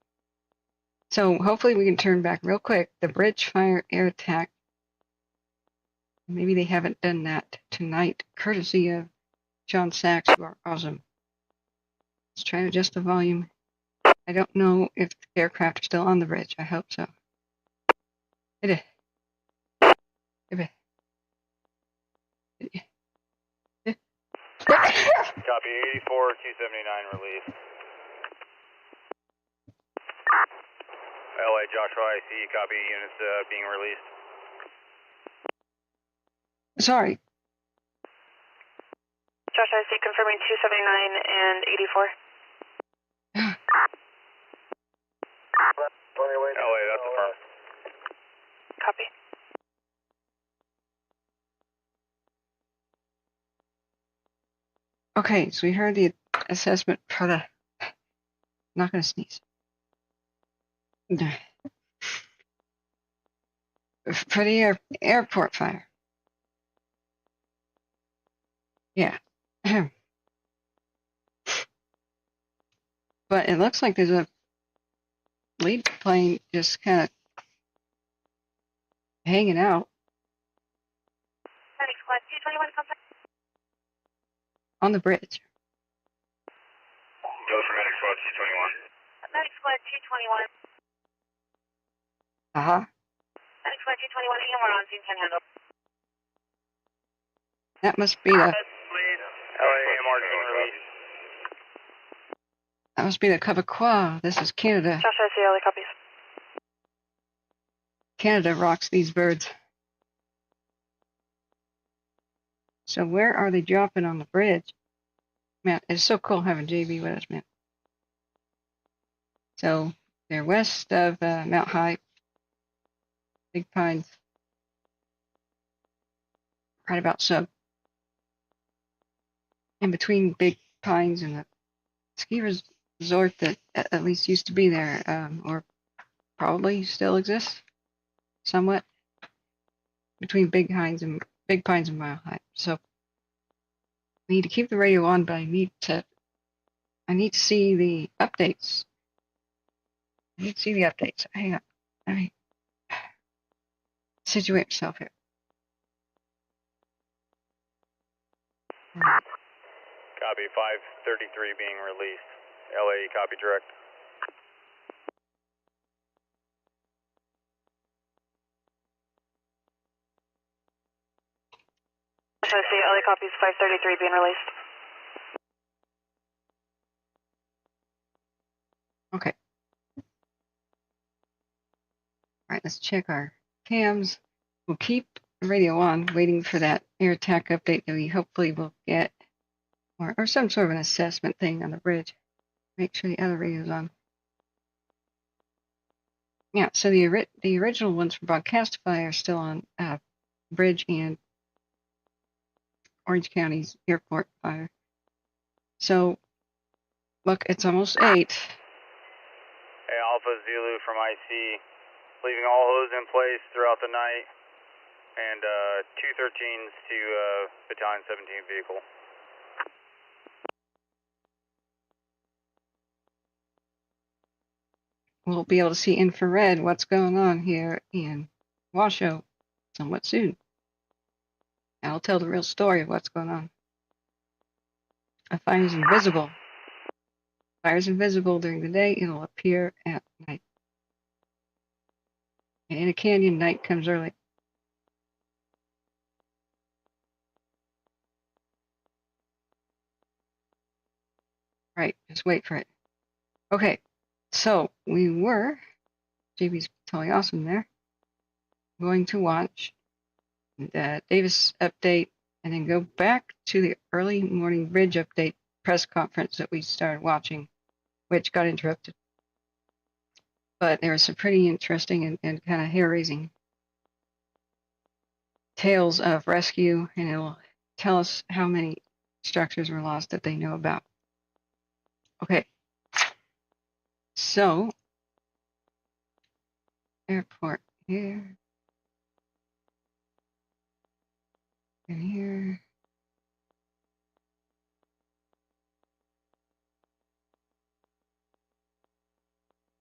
So hopefully we can turn back real quick. The bridge fire air attack. Maybe they haven't done that tonight, courtesy of John Sachs, who are awesome. Let's try to adjust the volume. I don't know if the aircraft are still on the bridge. I hope so. It is. Copy 84, 279 release. LA Joshua IC, copy units being released. Sorry. Joshua IC confirming 279 and 84. LA, that's affirmed. Copy. Okay, so we heard the assessment for the. I'm not going to sneeze. For the airport fire. Yeah. But it looks like there's a lead plane just kind of hanging out Medic Squad 221 contact. on the bridge. Go for Medic Squad 221. Medic Squad 221. Uh-huh. Medic Squad 221, EMR on scene, can handle. That must be the. LA AMR being released. That must be the Quebecois. This is Canada. Joshua IC, LA copies. Canada rocks these birds. So where are they dropping on the bridge? Man, it's so cool having JB with us, man. So they're west of Mount High, Big Pines, right about sub. In between Big Pines and the ski resort that at least used to be there, or probably still exists, somewhat, between Big Pines and Mile High. So we need to keep the radio on, but I need to see the updates. Hang on. Let me situate myself here. Copy, 533 being released. LA, copy direct. So I see LA copies 533 being released. Okay. All right, let's check our cams. We'll keep the radio on, waiting for that air attack update that we hopefully will get, or some sort of an assessment thing on the bridge. Make sure the other radio's on. Yeah, so the original ones from Broadcastify are still on bridge and Orange County's airport fire. So, look, it's almost 8. Hey, Alpha Zulu from IC, leaving all hose in place throughout the night, and 213s to Battalion 17 vehicle. We'll be able to see infrared what's going on here in Washoe somewhat soon. I'll tell the real story of what's going on. A fire is invisible. Fire is invisible during the day. It'll appear at night. And in a canyon, night comes early. Right, just wait for it. Okay, so we were, JB's totally awesome there, going to watch the Davis update and then go back to the early morning bridge update press conference that we started watching, which got interrupted. But there was some pretty interesting and kind of hair-raising tales of rescue, and it'll tell us how many structures were lost that they know about. Okay, so airport here and here.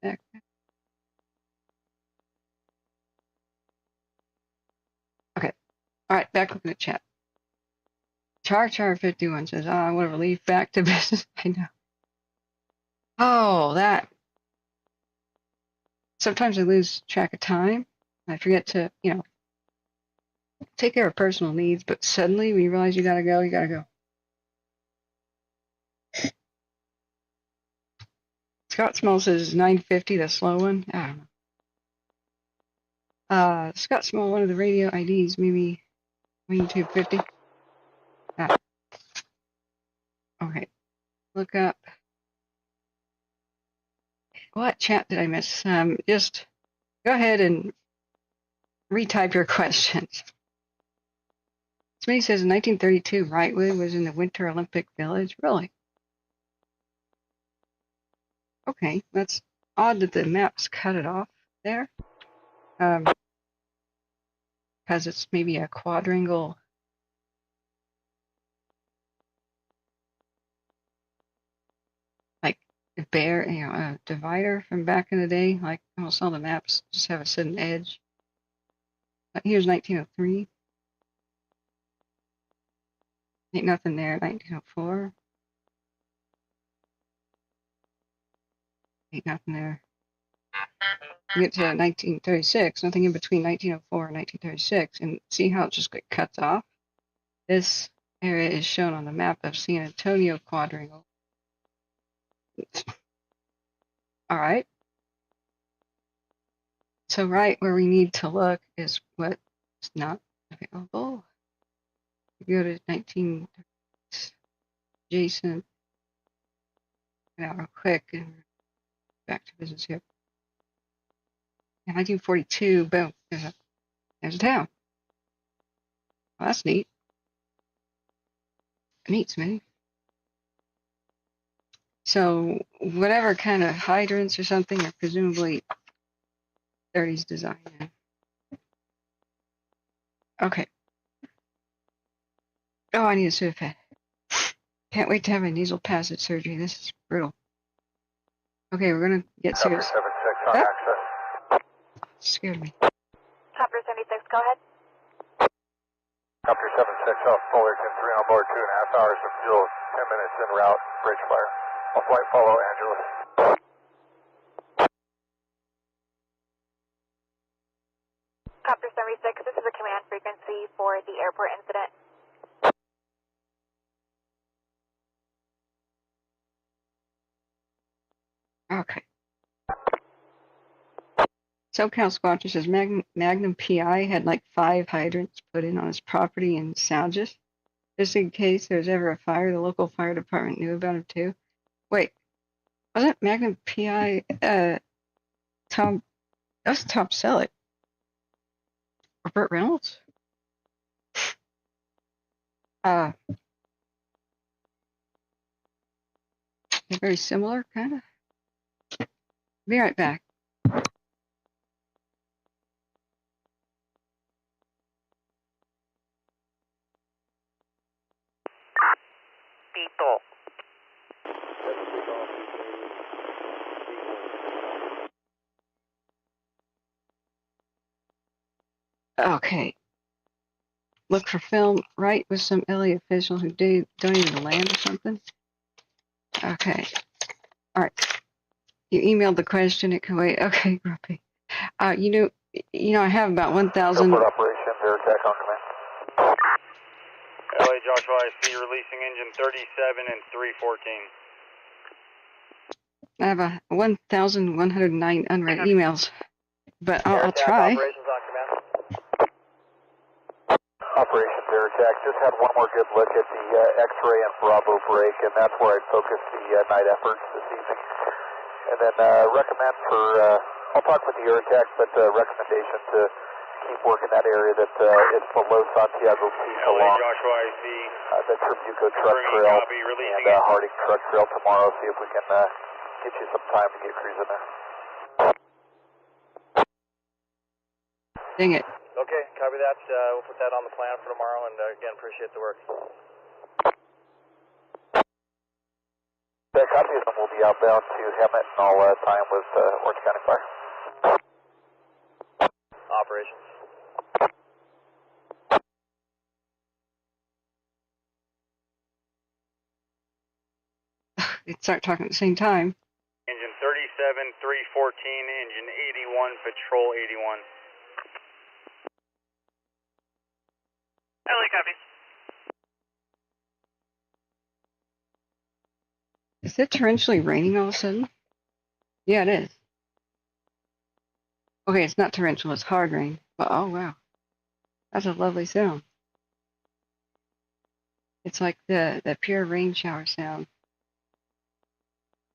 Back. Okay, all right, back looking at chat. Char 51 says, I want to relieve back to business. I know. Oh, that. Sometimes I lose track of time. I forget to, take care of personal needs, but suddenly when you realize you gotta go. Scott Small says 950, the slow one. I don't know. Scott Small, one of the radio IDs, maybe 250. Okay, look up. What chat did I miss? Just go ahead and retype your questions. Smitty says in 1932, Wrightwood was in the Winter Olympic Village. Really? Okay, that's odd that the maps cut it off there. Because it's maybe a quadrangle. Like a a divider from back in the day. Like almost all the maps just have a sudden edge. But here's 1903. Ain't nothing there. 1904. Ain't nothing there. You get to 1936, nothing in between 1904 and 1936, and see how it just cuts off? This area is shown on the map of San Antonio Quadrangle. All right. So right where we need to look is what's not available. We go to 19, Jason, get out real quick and back to business here. In 1942, boom, there's a town. Well, that's neat. Neat, Smitty. So whatever kind of hydrants or something are presumably 30s design. Okay. Oh, I need a Sudafed. Can't wait to have my nasal passage surgery. This is brutal. Okay, we're gonna get serious. 76 on access. Scared me. Chopper 76, go ahead. Copter 76 off Fullerton, 3 on board, 2.5 hours of fuel, 10 minutes en route, bridge fire. All flight follow, Angeles. Copter 76, this is a command frequency for the airport incident. Okay. SoCal Squatcher says Magnum PI had like 5 hydrants put in on his property in Salgis. Just in case there's ever a fire, the local fire department knew about it too. Wait, wasn't Magnum PI Tom? That's Tom Selleck. Or Burt Reynolds? They're very similar, kind of. Be right back. People. Okay. Look for film right with some LA official who donated the land or something. Okay. All right. You emailed the question. It can wait. Okay, Grumpy. You know, I have about 1,000. Airport operations, air attack on command. LA Joshua, I see releasing engine 37 and 314. I have a 1,109 unread emails, but I'll try. Operations on command. Operations air attack. Just had one more good look at the X-ray and Bravo break, and that's where I'd focus the night efforts this evening. And then recommend for, I'll talk with the air attack, but recommendation to keep working that area that is below Santiago Peak along Joshua, I see. The Tribuco Truck Trail and Harding Truck Trail tomorrow. See if we can get you some time to get cruising there. Dang it. Okay, copy that. We'll put that on the plan for tomorrow, and again, appreciate the work. That copy of them will be outbound to Hemet and all time with Orange County Fire. Operations. They'd start talking at the same time. Engine 37, 314, engine 81, patrol 81. LA copy. Is it torrentially raining all of a sudden? Yeah, it is. Okay, it's not torrential, it's hard rain. But oh wow. That's a lovely sound. It's like the pure rain shower sound.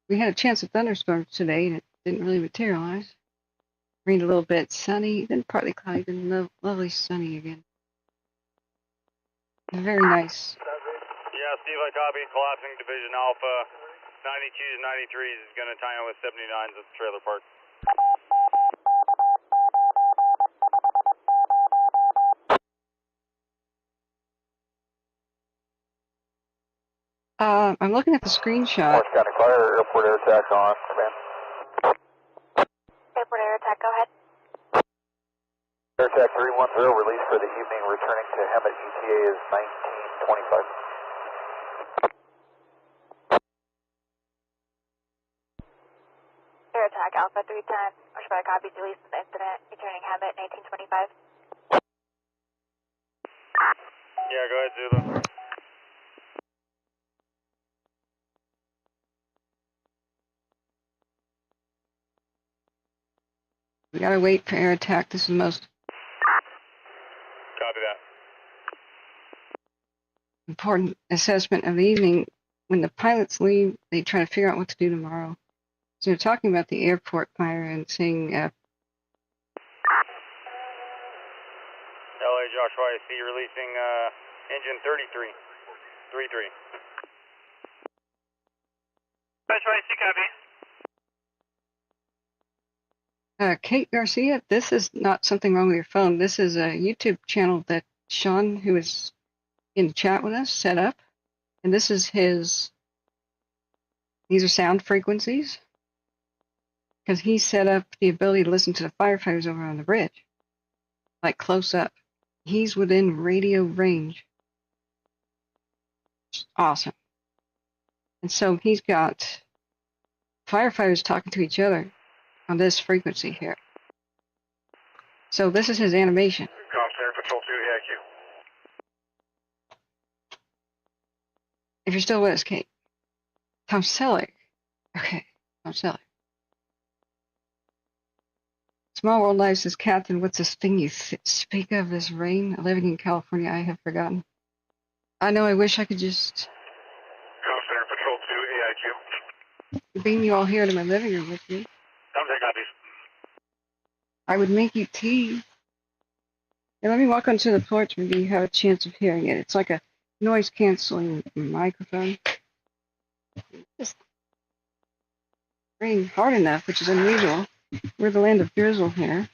We had a chance of thunderstorms today and it didn't really materialize. Rained a little bit, sunny, then partly cloudy, then lovely sunny again. Very nice. Yeah, Steve, I copy. Collapsing Division Alpha. 92s, 93s is going to tie in with 79s at the trailer park. I'm looking at the screenshot. Orange County Fire, airport air attack on command. Airport air attack, go ahead. Air attack 310, release for the evening, returning to Hemet ETA is 1925. Air attack Alpha 310, Oshba copies release from the incident, returning Hemet 1925. Yeah, go ahead, Zulu. We gotta wait for air attack. This is the most Copy that. important assessment of the evening. When the pilots leave, they try to figure out what to do tomorrow. So they're talking about the airport fire and saying, LA Joshua, I see releasing engine 33. 33. Joshua, I see copy. Kate Garcia, this is not something wrong with your phone. This is a YouTube channel that Sean, who is in chat with us, set up. And this is these are sound frequencies. Because he set up the ability to listen to the firefighters over on the bridge. Like close up. he's within radio range. Awesome. And so he's got firefighters talking to each other on this frequency here. So this is his animation. Comm Center, Patrol 2, AIQ. If you're still with us, Kate. Tom Selleck. Okay, Tom Selleck. Small World Life says, Captain, what's this thing you speak of, this rain? Living in California, I have forgotten. I know, I wish I could just Comm Center, Patrol 2, AIQ. beam you all here to my living room with me. Tom Center, copies. I would make you tea. And let me walk onto the porch, maybe you have a chance of hearing it. It's like a noise-canceling microphone. Just rain hard enough, which is unusual. We're the land of drizzle here.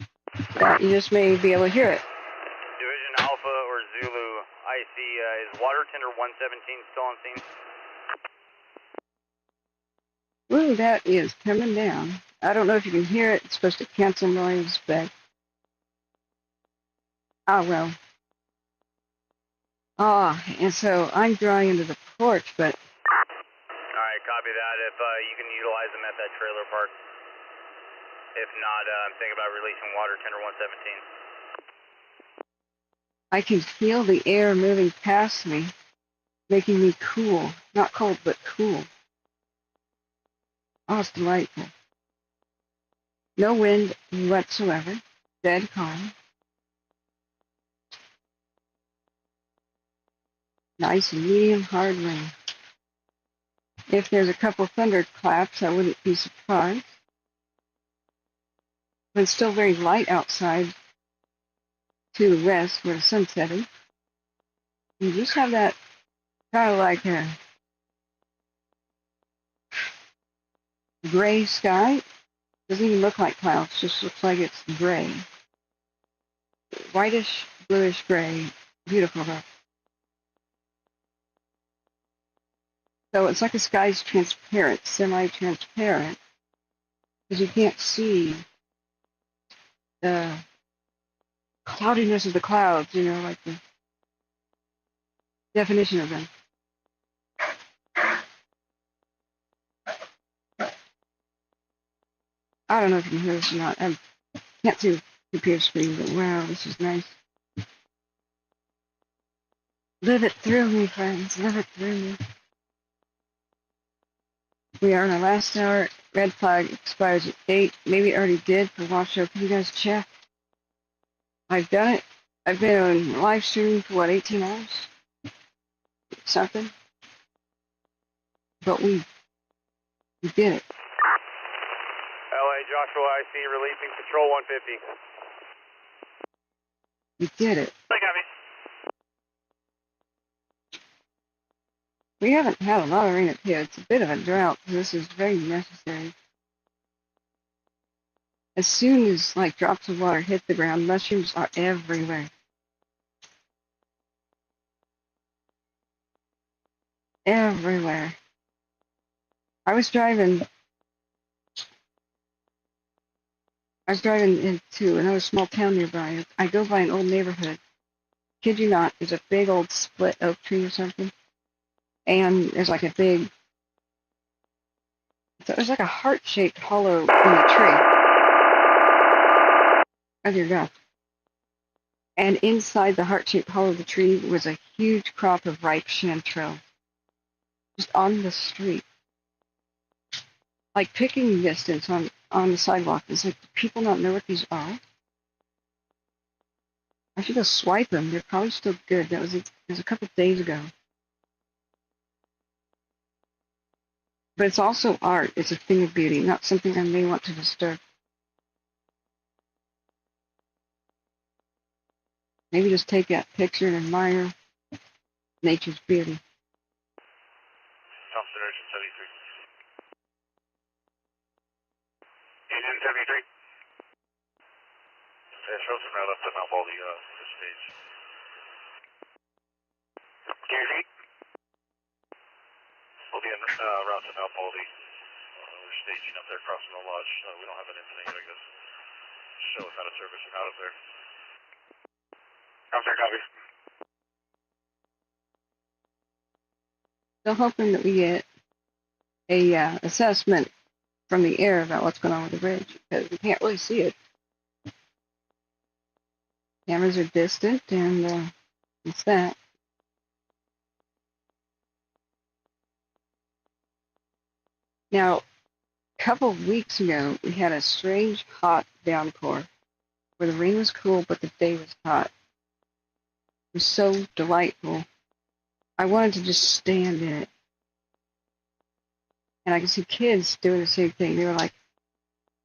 That you just may be able to hear it. Division Alpha or Zulu, I see, is water tender 117 still on scene? Ooh, that is coming down. I don't know if you can hear it. It's supposed to cancel noise, but... Ah, well. And so I'm drawing into the porch, but... Alright, copy that. If you can utilize them at that trailer park. If not, I'm thinking about releasing water tender 117. I can feel the air moving past me, making me cool. Not cold, but cool. Oh, it's delightful. No wind whatsoever. Dead calm. Nice and medium hard rain. If there's a couple thunderclaps, I wouldn't be surprised. But it's still very light outside to the west where the sun's setting. You just have that kind of like a gray sky. Doesn't even look like clouds, just looks like it's gray. Whitish, bluish gray. Beautiful though. So it's like the sky's transparent, semi-transparent, because you can't see the cloudiness of the clouds, you know, like the definition of them. I don't know if you can hear this or not. I can't see the computer screen, but wow, this is nice. Live it through me, friends. Live it through me. We are in our last hour. Red flag expires at 8. Maybe it already did for Washoe. Can you guys check? I've done it. I've been on live streaming for, what, 18 hours? Something. But we did it. LA Joshua, I see releasing Patrol 150. We did it. I got me. We haven't had a lot of rain up here. It's a bit of a drought. This is very necessary. As soon as like drops of water hit the ground, mushrooms are everywhere. Everywhere. I was driving into another small town nearby. I go by an old neighborhood. Kid you not, there's a big old split oak tree or something. And there's like a big, there's like a heart-shaped hollow in the tree. Oh dear God. And inside the heart-shaped hollow of the tree was a huge crop of ripe chanterelle. Just on the street. Like picking distance on the sidewalk. It's like, do people not know what these are? I should go swipe them. They're probably still good. It was a couple of days ago. But it's also art. It's a thing of beauty, not something I may want to disturb. Maybe just take that picture and admire nature's beauty. Thompson Ocean 73. Agent 73. Yeah, shows him right up to Mount Baldy, the stage. Can you read? We'll be en route to Mount Baldy. We're staging up there crossing the lodge. We don't have an incident yet, I guess. Show us how to service and out of there. Officer, copy. Still hoping that we get a assessment from the air about what's going on with the bridge, because we can't really see it. Cameras are distant, and it's that. Now, a couple of weeks ago, we had a strange hot downpour where the rain was cool, but the day was hot. It was so delightful. I wanted to just stand in it. And I could see kids doing the same thing. They were like,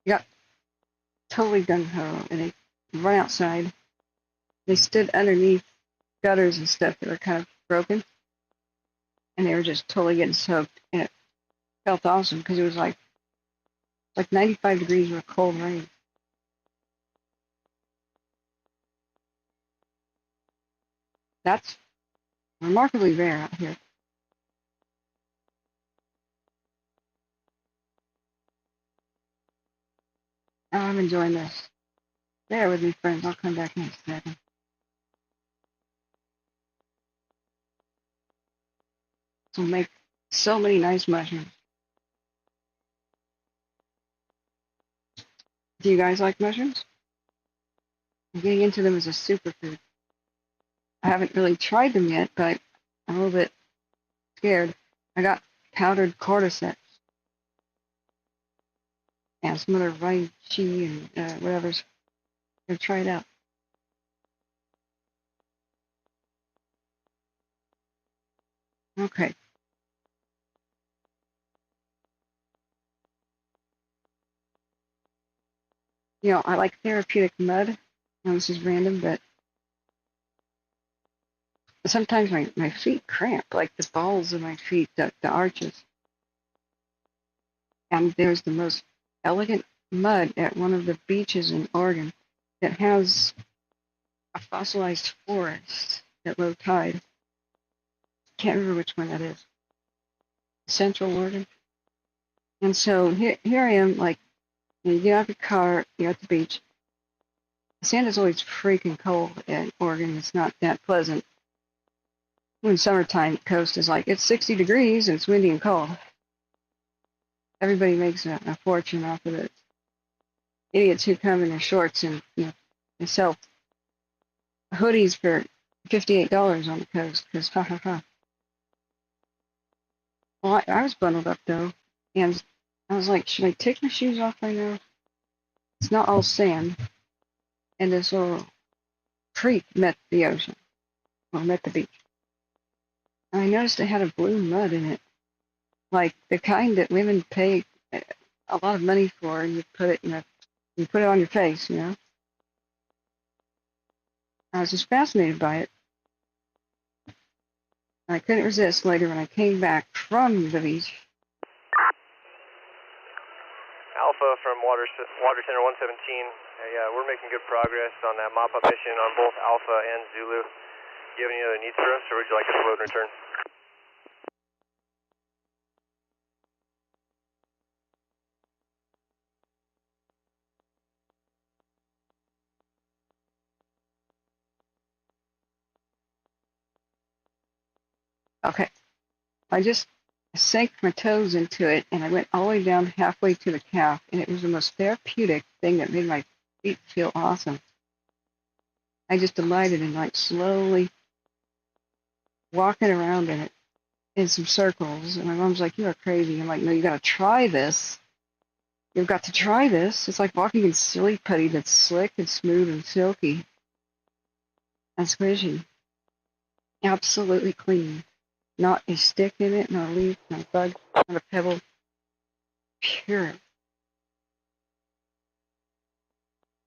got totally gung-ho, and they run outside. They stood underneath gutters and stuff that were kind of broken, and they were just totally getting soaked. And it felt awesome because it was like 95 degrees with cold rain. That's remarkably rare out here. Oh, I'm enjoying this. Bear with me, friends. I'll come back in a second. This will make so many nice mushrooms. Do you guys like mushrooms? I'm getting into them as a superfood. I haven't really tried them yet, but I'm a little bit scared. I got powdered cordyceps and some other reishi and whatever's. I'm gonna try it out. Okay. You know, I like therapeutic mud. Now, this is random, but sometimes my feet cramp, like the balls of my feet, the arches. And there's the most elegant mud at one of the beaches in Oregon that has a fossilized forest at low tide. Can't remember which one that is. Central Oregon. And so here I am, like, you get out of your car, you're at the beach. The sand is always freaking cold in Oregon. It's not that pleasant. When summertime, the coast is like, it's 60 degrees and it's windy and cold. Everybody makes a fortune off of it. Idiots who come in their shorts and, you know, they sell hoodies for $58 on the coast, because ha ha ha. Well, I was bundled up though, and I was like, should I take my shoes off right now? It's not all sand. And this little creek met the ocean, well, met the beach. And I noticed it had a blue mud in it, like the kind that women pay a lot of money for, and you put it on your face, you know. I was just fascinated by it. I couldn't resist later when I came back from the beach. Alpha from Water Center 117. Yeah, we're making good progress on that mop-up mission on both Alpha and Zulu. Do you have any other needs for us, or would you like us to load and return? Okay. I just sank my toes into it, and I went all the way down halfway to the calf, and it was the most therapeutic thing that made my feet feel awesome. I just delighted in, like, slowly walking around in it in some circles, and my mom's like, you are crazy. I'm like, no, you gotta try this. You've got to try this. It's like walking in silly putty that's slick and smooth and silky and squishy. Absolutely clean. Not a stick in it, not a leaf, not a bug, not a pebble. Pure.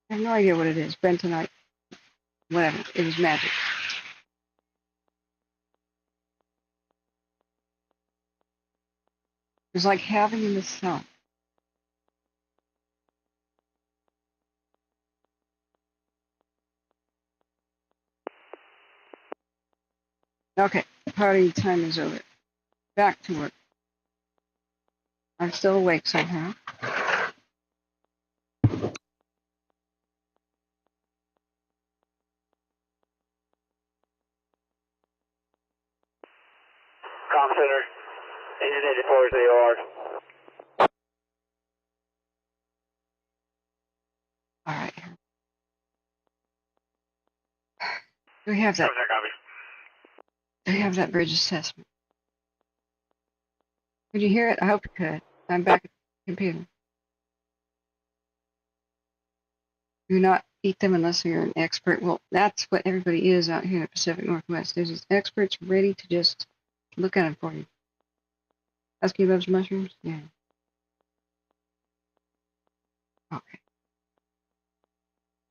I have no idea what it is. Bentonite. Whatever. It was magic. It was like having in the sun. Okay, party time is over. Back to work. I'm still awake somehow. Engine 84 is AOR. All right. Do we have that? Do we have that bridge assessment? Could you hear it? I hope you could. I'm back at the computer. Do not eat them unless you're an expert. Well, that's what everybody is out here in the Pacific Northwest. There's just experts ready to just look at them for you. Husky loves mushrooms? Yeah. Okay.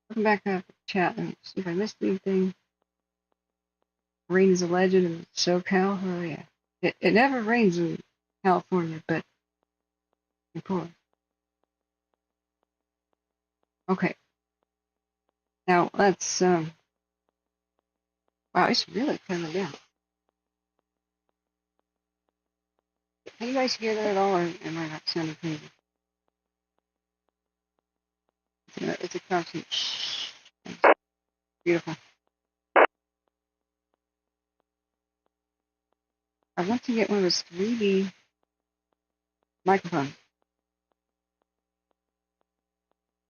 Welcome back up chat and see if I missed anything. Rain is a legend in SoCal. Oh yeah. It never rains in California, but in Florida. Okay. Now let's wow, it's really coming down. Can you guys hear that at all, or am I not sounding crazy? It's a constant shh. Beautiful. I want to get one of those 3D microphones.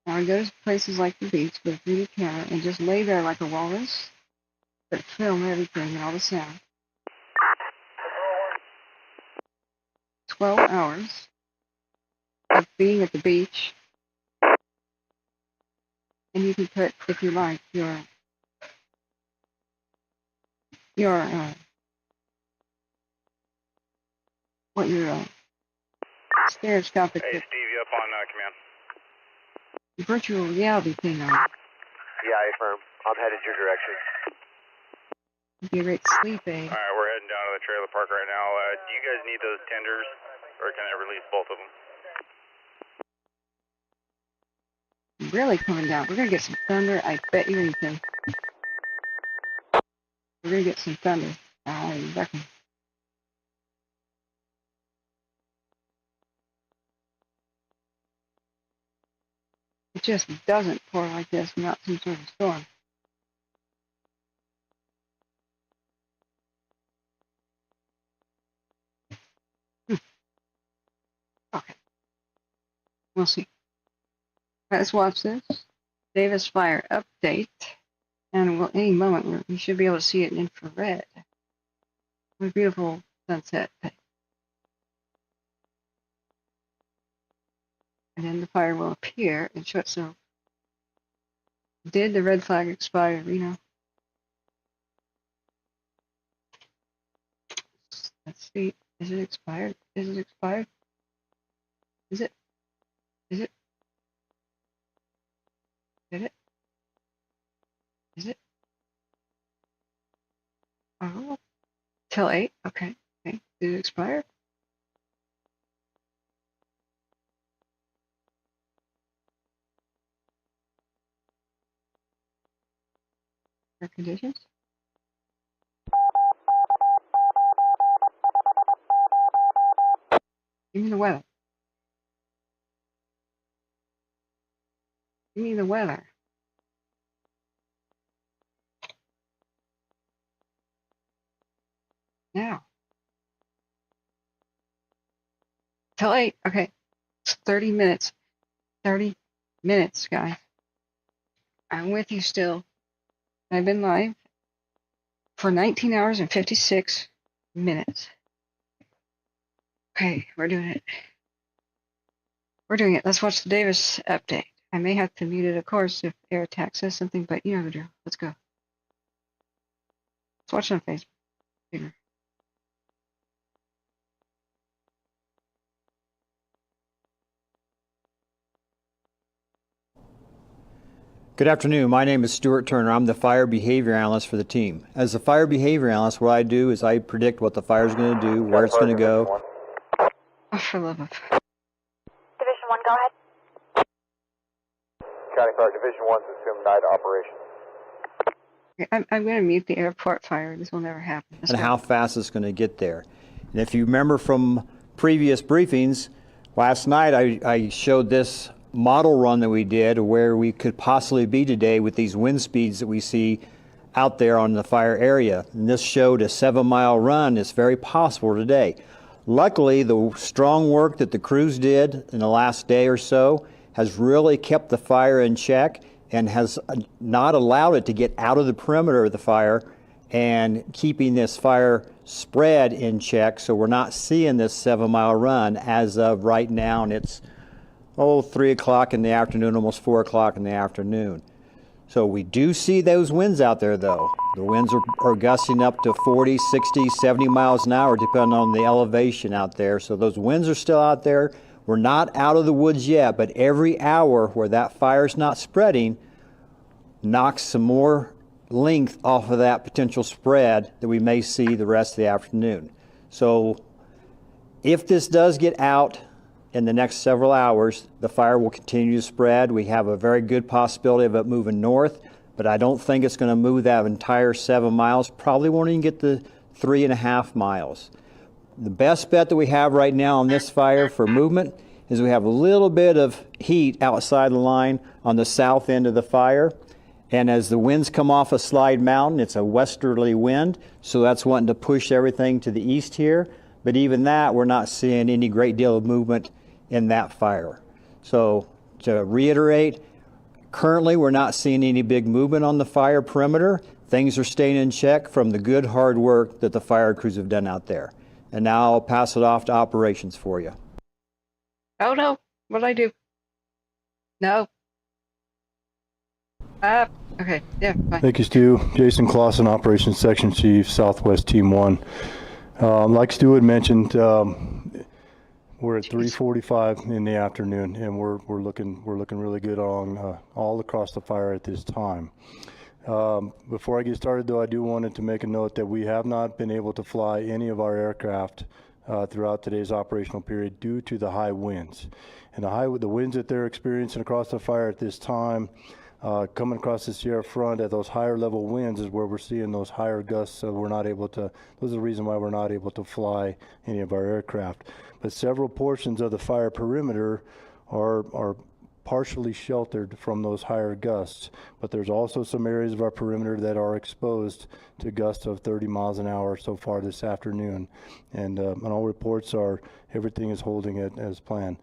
Now I go to places like the beach with a 3D camera and just lay there like a walrus, but film everything and all the sound. 12 hours of being at the beach, and you can put, if you like, your stereoscopic. Hey, Steve, you up on command? Virtual reality thing on. Yeah, affirm. I'm headed your direction. Be a great sleep aid. All right, we're heading down to the trailer park right now. Do you guys need those tenders, or can I release both of them? Really coming down. We're gonna get some thunder. I bet you anything. We're gonna get some thunder. I reckon. It just doesn't pour like this, not some sort of storm. Okay. We'll see. Let's watch this. Davis Fire update. And we'll, any moment we should be able to see it in infrared. What a beautiful sunset. And then the fire will appear and show itself. Did the red flag expire, Reno? Let's see. Is it expired? Is it expired? Is it? Is it? Did it? Is it? Oh, till 8. Okay. Okay. Did it expire? Air conditions? Give me the weather. Give me the weather. Now. Till 8. Okay. It's 30 minutes. 30 minutes, guys. I'm with you still. I've been live for 19 hours and 56 minutes. Okay, we're doing it. We're doing it. Let's watch the Davis update. I may have to mute it, of course, if Air Attack says something, but you know the drill. Let's go. Let's watch it on Facebook. Bigger. Good afternoon. My name is Stuart Turner. I'm the fire behavior analyst for the team. As the fire behavior analyst, what I do is I predict what the fire is going to do, where it's going to go. Oh, for love of. Division 1, go ahead. County Fire Division 1's assumed night operation. Okay, I'm going to mute the airport fire. This will never happen. And how fast it's going to get there. And if you remember from previous briefings, last night I showed this model run that we did where we could possibly be today with these wind speeds that we see out there on the fire area. And this showed a 7-mile run. It's very possible today. Luckily, the strong work that the crews did in the last day or so has really kept the fire in check and has not allowed it to get out of the perimeter of the fire and keeping this fire spread in check, so we're not seeing this 7-mile run as of right now, and it's 3 o'clock in the afternoon, almost 4 o'clock in the afternoon. So we do see those winds out there, though. The winds are gusting up to 40, 60, 70 miles an hour, depending on the elevation out there. So those winds are still out there. We're not out of the woods yet, but every hour where that fire's not spreading knocks some more length off of that potential spread that we may see the rest of the afternoon. So if this does get out in the next several hours, the fire will continue to spread. We have a very good possibility of it moving north, but I don't think it's going to move that entire 7 miles. Probably won't even get the 3.5 miles. The best bet that we have right now on this fire for movement is we have a little bit of heat outside the line on the south end of the fire. And as the winds come off of Slide Mountain, it's a westerly wind, so that's wanting to push everything to the east here. But even that, we're not seeing any great deal of movement in that fire. So to reiterate, currently we're not seeing any big movement on the fire perimeter. Things are staying in check from the good hard work that the fire crews have done out there. And now I'll pass it off to operations for you. Oh no, what'd I do? No. Okay, yeah, fine. Thank you, Stu. Jason Clausen, Operations Section Chief, Southwest Team 1. Like Stu had mentioned, we're at 3:45 in the afternoon, and we're looking really good on all across the fire at this time. Before I get started, though, I do wanted to make a note that we have not been able to fly any of our aircraft throughout today's operational period due to the high winds. And the winds that they're experiencing across the fire at this time, coming across the Sierra front at those higher level winds is where we're seeing those higher gusts, so we're not able to, those are the reason why we're not able to fly any of our aircraft. But several portions of the fire perimeter are partially sheltered from those higher gusts, but there's also some areas of our perimeter that are exposed to gusts of 30 miles an hour so far this afternoon, and all reports are everything is holding it as planned.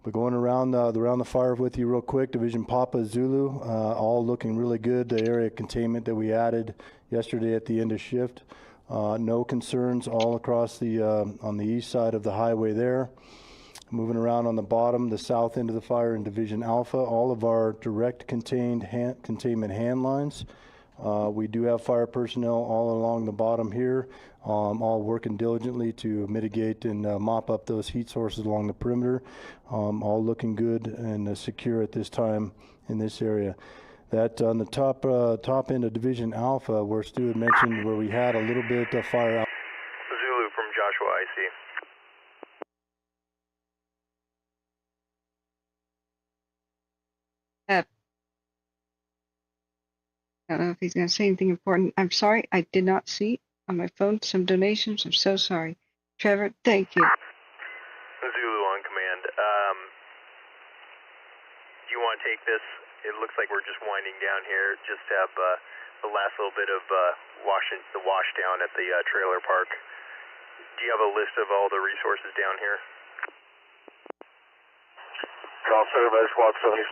But going around the fire with you real quick, Division Papa Zulu, all looking really good. The area containment that we added yesterday at the end of shift, no concerns all across the on the east side of the highway there. Moving around on the bottom, the south end of the fire in Division Alpha, all of our direct containment hand lines. We do have fire personnel all along the bottom here, all working diligently to mitigate and mop up those heat sources along the perimeter. All looking good and secure at this time in this area. That on the top end of Division Alpha, where Stu had mentioned where we had a little bit of fire out. Zulu from Joshua, I see. I don't know if he's going to say anything important. I'm sorry, I did not see on my phone some donations. I'm so sorry. Trevor, thank you. Zulu on command. Do you want to take this? It looks like we're just winding down here. Just have the last little bit of the wash down at the trailer park. Do you have a list of all the resources down here? Call center by Squad 76.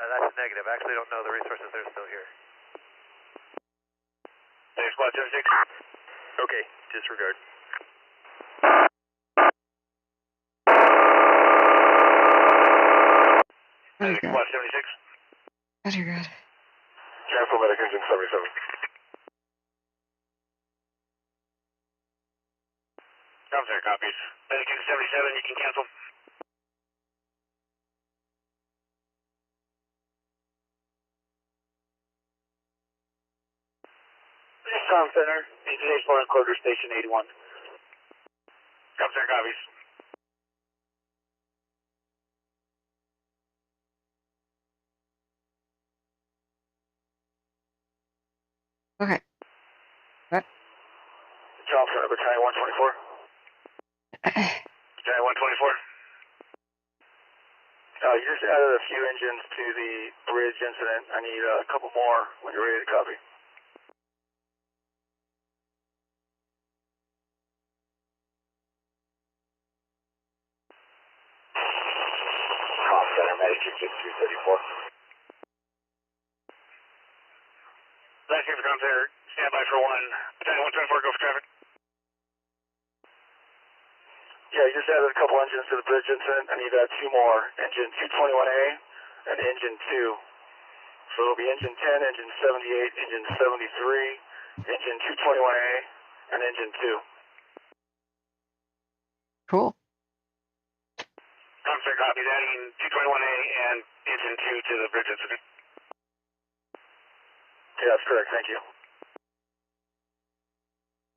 That's a negative. I actually don't know the resources. They're still here. Hey, Squad 76. Okay, disregard. Oh, God. Squad 76. Oh, dear God. Cancel medic engine 77. Comes copies. Medic engine 77, you can cancel. Comm Center, Engine 84 encoder station 81. Comm Center copies. Okay. What? Comm Center, Battalion 124. Battalion 124. You just added a few engines to the bridge incident. I need a couple more when you're ready to copy. Okay. medic engine 334. Last year for Commander, stand by for 1, 124, go for traffic. Yeah, you just added a couple engines to the bridge incident. I need 2 more, engine 221A and engine 2. So it'll be engine 10, engine 78, engine 73, engine 221A, and engine 2. Cool. Commander, copy that, adding 221A and engine 2 to the bridge incident. Yeah, that's correct, thank you.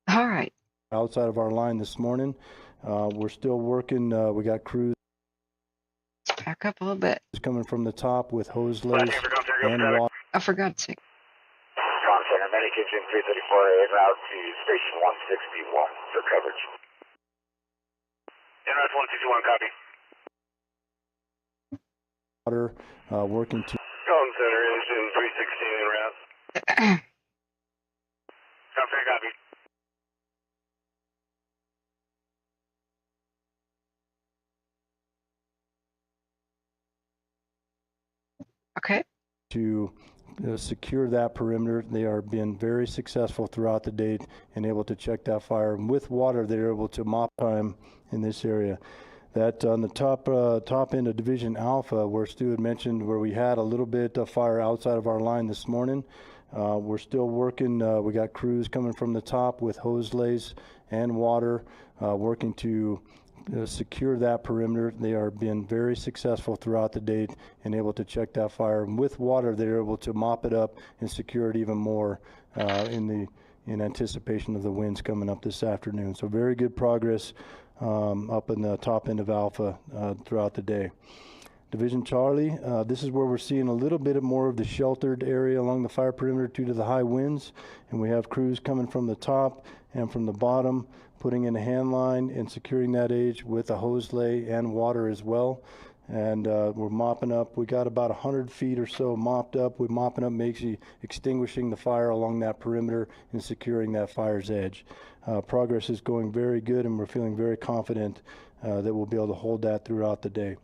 All right. Outside of our line this morning. We're still working. We got crews back up a little bit. Coming from the top with hose lays and water. Oh, for God's sake. Comm Center, medic engine 334A is out to station 161 for coverage. NRS 161, copy. Water working to. Comm Center, engine 316 en route. Comm Center, copy. Okay. To secure that perimeter. They are being very successful throughout the day and able to check that fire. And with water, they're able to mop time in this area. That on the top end of Division Alpha, where Stu had mentioned where we had a little bit of fire outside of our line this morning, we're still working. We got crews coming from the top with hose lays and water working to secure that perimeter. They are being very successful throughout the day and able to check that fire. And with water, they're able to mop it up and secure it even more in anticipation of the winds coming up this afternoon. So very good progress up in the top end of Alpha throughout the day. Division Charlie, this is where we're seeing a little bit more of the sheltered area along the fire perimeter due to the high winds, and we have crews coming from the top and from the bottom, putting in a hand line and securing that edge with a hose lay and water as well. And we're mopping up. We got about 100 feet or so mopped up. We're mopping up, basically extinguishing the fire along that perimeter and securing that fire's edge. Progress is going very good, and we're feeling very confident that we'll be able to hold that throughout the day.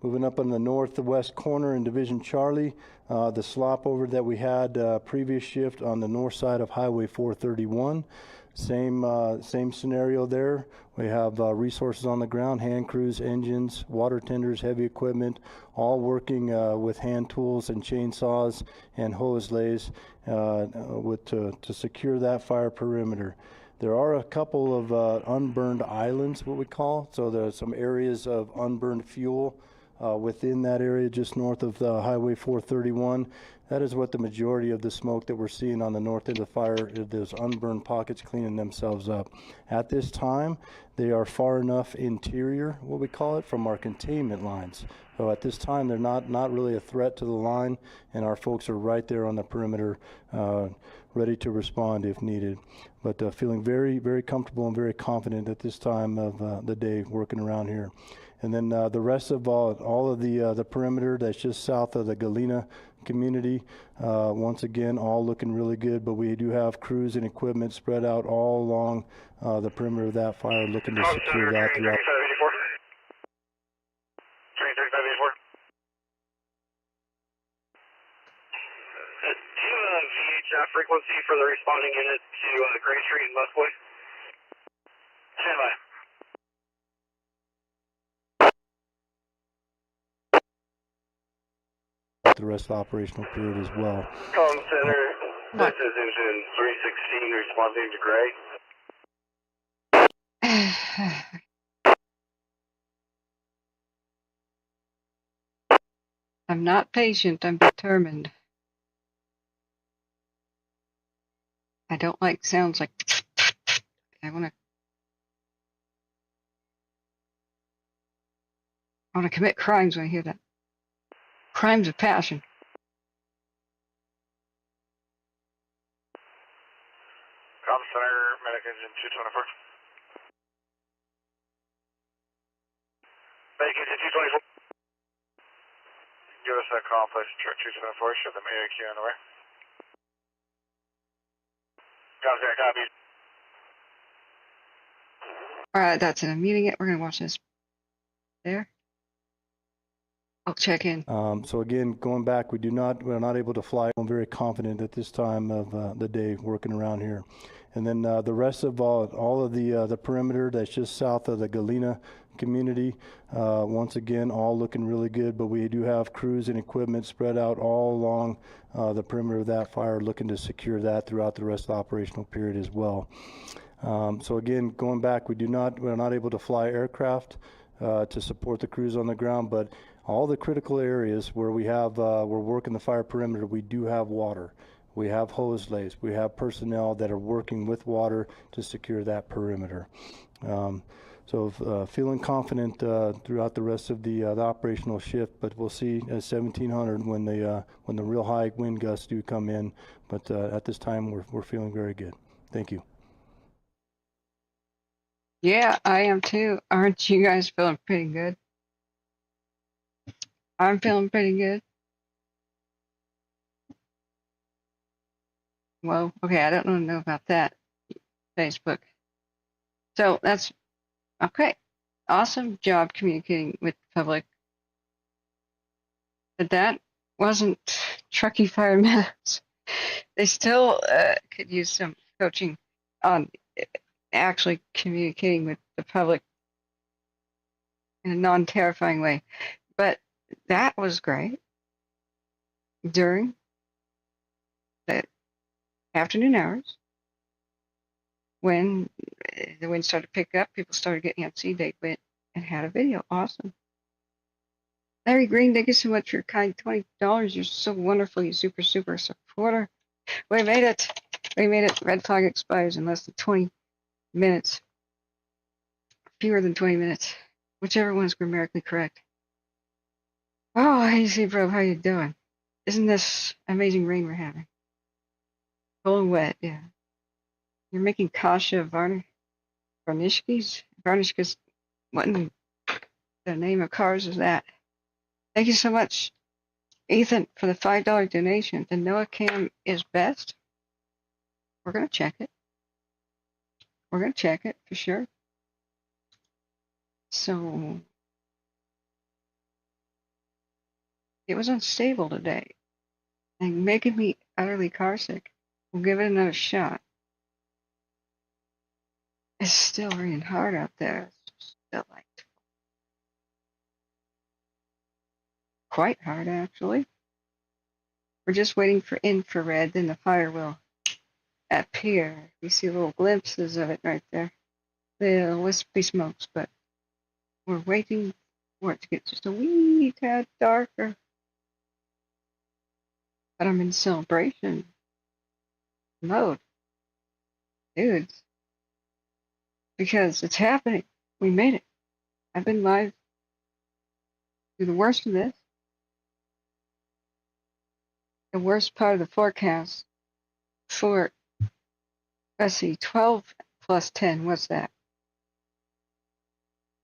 Moving up on the northwest corner in Division Charlie, the slop over that we had previous shift on the north side of Highway 431. Same scenario there. We have resources on the ground, hand crews, engines, water tenders, heavy equipment, all working with hand tools and chainsaws and hose lays to secure that fire perimeter. There are a couple of unburned islands, what we call. So there's some areas of unburned fuel within that area just north of Highway 431. That is what the majority of the smoke that we're seeing on the north end of the fire is, those unburned pockets cleaning themselves up. At this time, they are far enough interior, what we call it, from our containment lines. So at this time, they're not really a threat to the line, and our folks are right there on the perimeter, ready to respond if needed. But feeling very, very comfortable and very confident at this time of the day working around here. And then the rest of all of the perimeter that's just south of the Galena community, once again, all looking really good, but we do have crews and equipment spread out all along the perimeter of that fire, looking to secure that throughout. 3584. Do you have a VHF frequency for the responding unit to Gray Street and Westwood? Stand by. The rest of the operational period as well. Comm Center, this is engine 316 responding to Gray. I'm not patient, I'm determined. I don't like sounds like I want to commit crimes when I hear that. Crimes of passion. Comm Center, medic engine 224. Medic engine 224. Give us that call, place truck 224, show them AAQ on the way. Comm Center, copy. Alright, that's it. I'm muting it. We're going to watch this. There. I'll check in. So again, going back, we're not able to fly. I'm very confident at this time of the day working around here. And then the rest of all of the perimeter that's just south of the Galena community, once again, all looking really good, but we do have crews and equipment spread out all along the perimeter of that fire, looking to secure that throughout the rest of the operational period as well. So again, going back, we're not able to fly aircraft to support the crews on the ground, but all the critical areas where we're working the fire perimeter, we do have water. We have hose lays. We have personnel that are working with water to secure that perimeter. So feeling confident throughout the rest of the operational shift, but we'll see at 1700 when the real high wind gusts do come in. But at this time, we're feeling very good. Thank you. Yeah, I am too. Aren't you guys feeling pretty good? I'm feeling pretty good. Well, okay, I don't know about that. Facebook. So that's okay. Awesome job communicating with the public. But that wasn't Truckee Fire Meadows. They still could use some coaching on actually communicating with the public in a non-terrifying way. But that was great. During the afternoon hours, when the wind started to pick up, people started getting antsy. They went and had a video. Awesome. Larry Green, thank you so much for your kind $20. You're so wonderful. You super supporter. We made it. We made it. Red flag expires in less than 20 minutes. Fewer than 20 minutes. Whichever one is grammatically correct. Oh, hey, bro, how you doing? Isn't this amazing rain we're having? Cold and wet, yeah. You're making Kasha Varnishkis? Varnishkas, what in the name of cars is that? Thank you so much, Ethan, for the $5 donation. The NOAA cam is best. We're going to check it. We're going to check it for sure. So, it was unstable today and making me utterly carsick. We'll give it another shot. It's still raining hard out there. It's still like quite hard, actually. We're just waiting for infrared, then the fire will appear. You see little glimpses of it right there. The wispy smokes, but we're waiting for it to get just a wee tad darker. But I'm in celebration mode, dudes, because it's happening. We made it. I've been live through the worst of this. The worst part of the forecast for, let's see, 12 plus 10, what's that?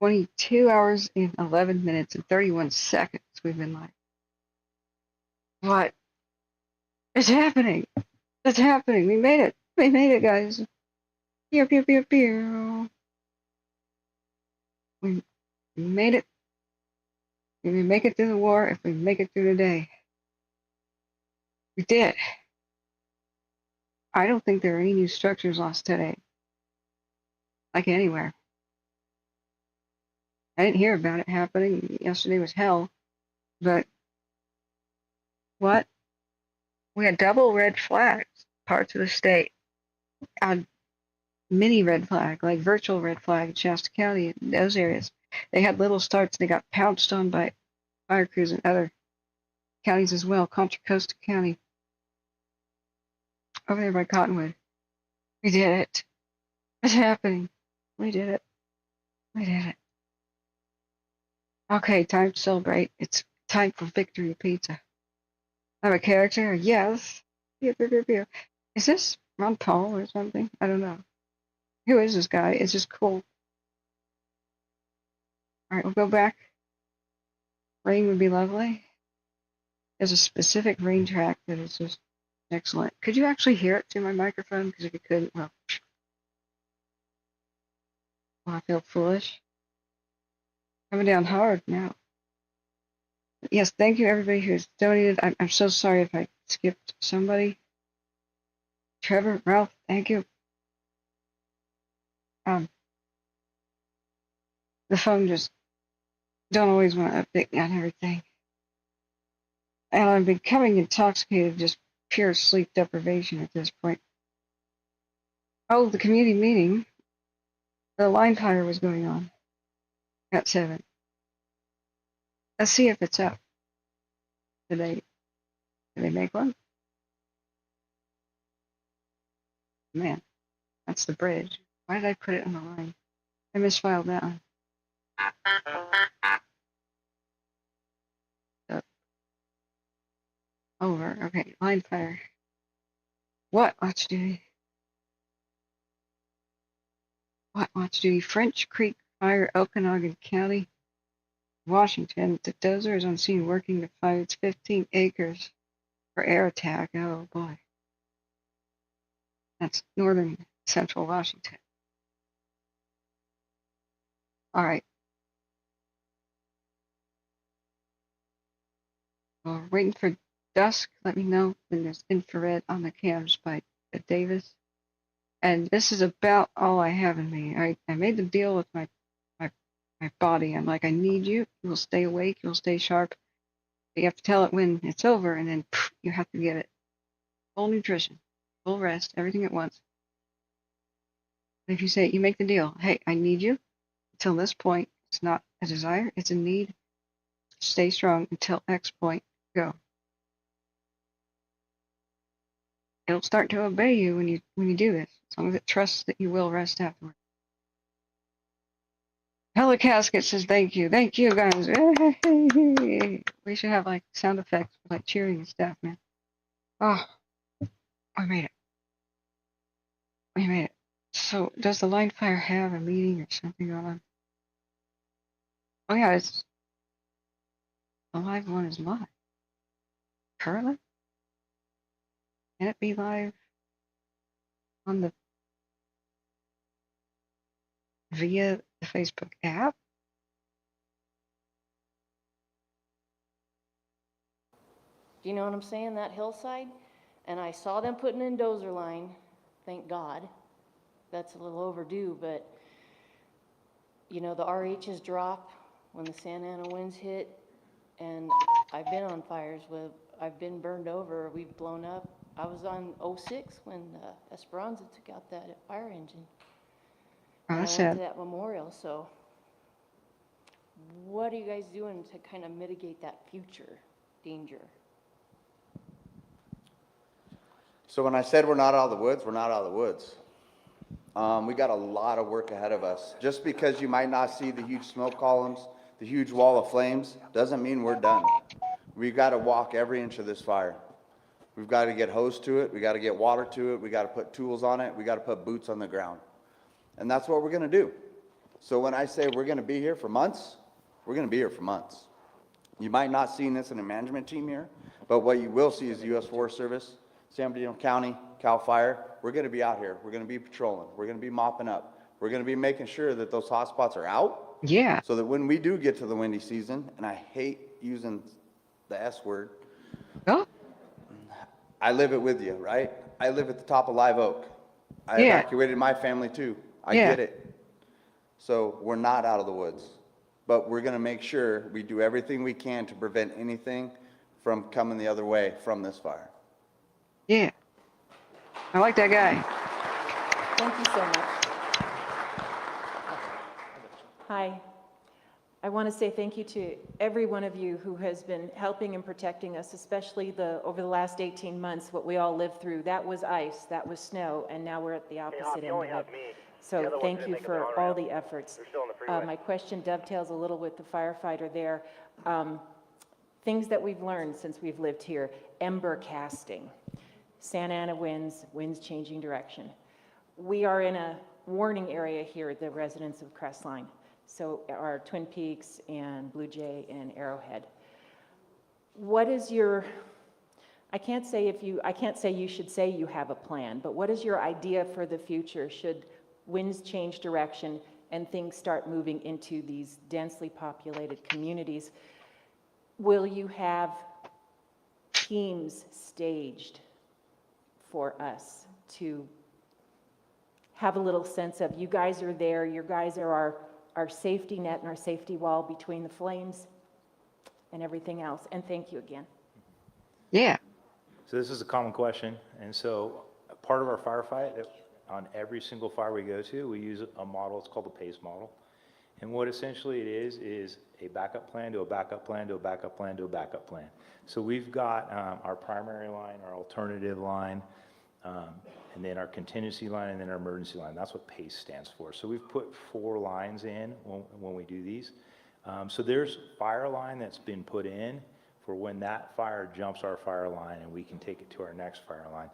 22 hours and 11 minutes and 31 seconds we've been live. What? It's happening. It's happening. We made it. We made it, guys. Pew, pew, pew, pew. We made it. If we make it through the war, if we make it through the day. We did. I don't think there are any new structures lost today. Like anywhere. I didn't hear about it happening. Yesterday was hell. But what? We had double red flags, parts of the state. A mini red flag, like virtual red flag in Shasta County, in those areas. They had little starts. They got pounced on by fire crews in other counties as well. Contra Costa County. Over there by Cottonwood. We did it. It's happening. We did it. We did it. Okay, time to celebrate. It's time for victory pizza. I'm a character? Yes. Pew, pew, pew, pew. Is this Ron Paul or something? I don't know. Who is this guy? It's just cool. Alright, we'll go back. Rain would be lovely. There's a specific rain track that is just excellent. Could you actually hear it through my microphone? Because if you couldn't, well, I feel foolish. Coming down hard now. Yes, thank you everybody who's donated. I'm so sorry if I skipped somebody. Trevor, Ralph, thank you. The phone just don't always want to update me on everything. And I'm becoming intoxicated, just pure sleep deprivation at this point. Oh, the community meeting. The line fire was going on at 7. Let's see if it's up. Did they make one? Man, that's the bridge. Why did I put it on the line? I misfiled that one. Up. Over. Okay, line fire. What watch duty? What watch duty? French Creek Fire, Okanagan County, Washington. The dozer is on scene working to fire. It's 15 acres for air attack. Oh boy. That's northern central Washington. All right. Well, we're waiting for dusk. Let me know when there's infrared on the cams by Davis. And this is about all I have in me. I made the deal with my body. I'm like, I need you. You will stay awake. You'll stay sharp. But you have to tell it when it's over, and then you have to give it full nutrition, full rest, everything at once. And if you say, you make the deal, hey, I need you until this point. It's not a desire, it's a need. Stay strong until X point. Go. It'll start to obey you when you do this, as long as it trusts that you will rest afterward. Helicasket says thank you guys. We should have like sound effects for like cheering and stuff, man. Oh, we made it. We made it. So does the line fire have a meeting or something going on? Oh yeah, it's the live one is live. Currently? Can it be live on the via the Facebook app? Do you know what I'm saying? That hillside? And I saw them putting in dozer line, thank God. That's a little overdue, but you know, the RHs drop when the Santa Ana winds hit, and I've been on fires I've been burned over, we've blown up. I was on 06 when Esperanza took out that fire engine. Oh, and I that's went sad. to that memorial, so what are you guys doing to kind of mitigate that future danger? So when I said we're not out of the woods, we're not out of the woods. We got a lot of work ahead of us. Just because you might not see the huge smoke columns, the huge wall of flames, doesn't mean we're done. We've got to walk every inch of this fire. We've got to get hose to it. We got to get water to it. We got to put tools on it. We got to put boots on the ground. And that's what we're going to do. So when I say we're going to be here for months, we're going to be here for months. You might not see this in a management team here, but what you will see is the U.S. Forest Service, San Bernardino County, CAL FIRE. We're going to be out here. We're going to be patrolling. We're going to be mopping up. We're going to be making sure that those hot spots are out. Yeah. So that when we do get to the windy season, and I hate using the S word. Oh. I live it with you, right? I live at the top of Live Oak. I Yeah. evacuated my family too. I get it. So we're not out of the woods, but we're going to make sure we do everything we can to prevent anything from coming the other way from this fire. Yeah. I like that guy. Thank you so much. Hi. I want to say thank you to every one of you who has been helping and protecting us, especially over the last 18 months, what we all lived through. That was ice, that was snow, and now we're at the opposite end of it. So thank you for all the efforts. My question dovetails a little with the firefighter there. Things that we've learned since we've lived here: ember casting, Santa Ana winds changing direction. We are in a warning area here at the residents of Crestline. So our Twin Peaks and Blue Jay and Arrowhead. What is your, I can't say you should say you have a plan, but what is your idea for the future should winds change direction and things start moving into these densely populated communities? will you have teams staged for us to have a little sense of, you guys are there, you guys are our safety net and our safety wall between the flames and everything else? And thank you again. Yeah. So this is a common question, and so part of our firefight, on every single fire we go to, we use a model, it's called the PACE model. And what essentially it is a backup plan to a backup plan to a backup plan to a backup plan. So we've got our primary line, our alternative line, and then our contingency line, and then our emergency line. That's what PACE stands for. So we've put 4 lines in when we do these. So there's fire line that's been put in for when that fire jumps our fire line and we can take it to our next fire line.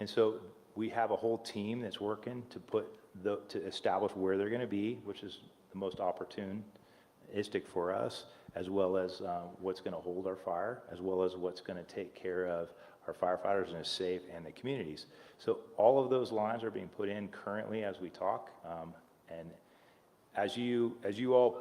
And so we have a whole team that's working to establish where they're going to be, which is the most opportunistic for us, as well as what's going to hold our fire, as well as what's going to take care of our firefighters and is safe and the communities. So all of those lines are being put in currently as we talk. And as you all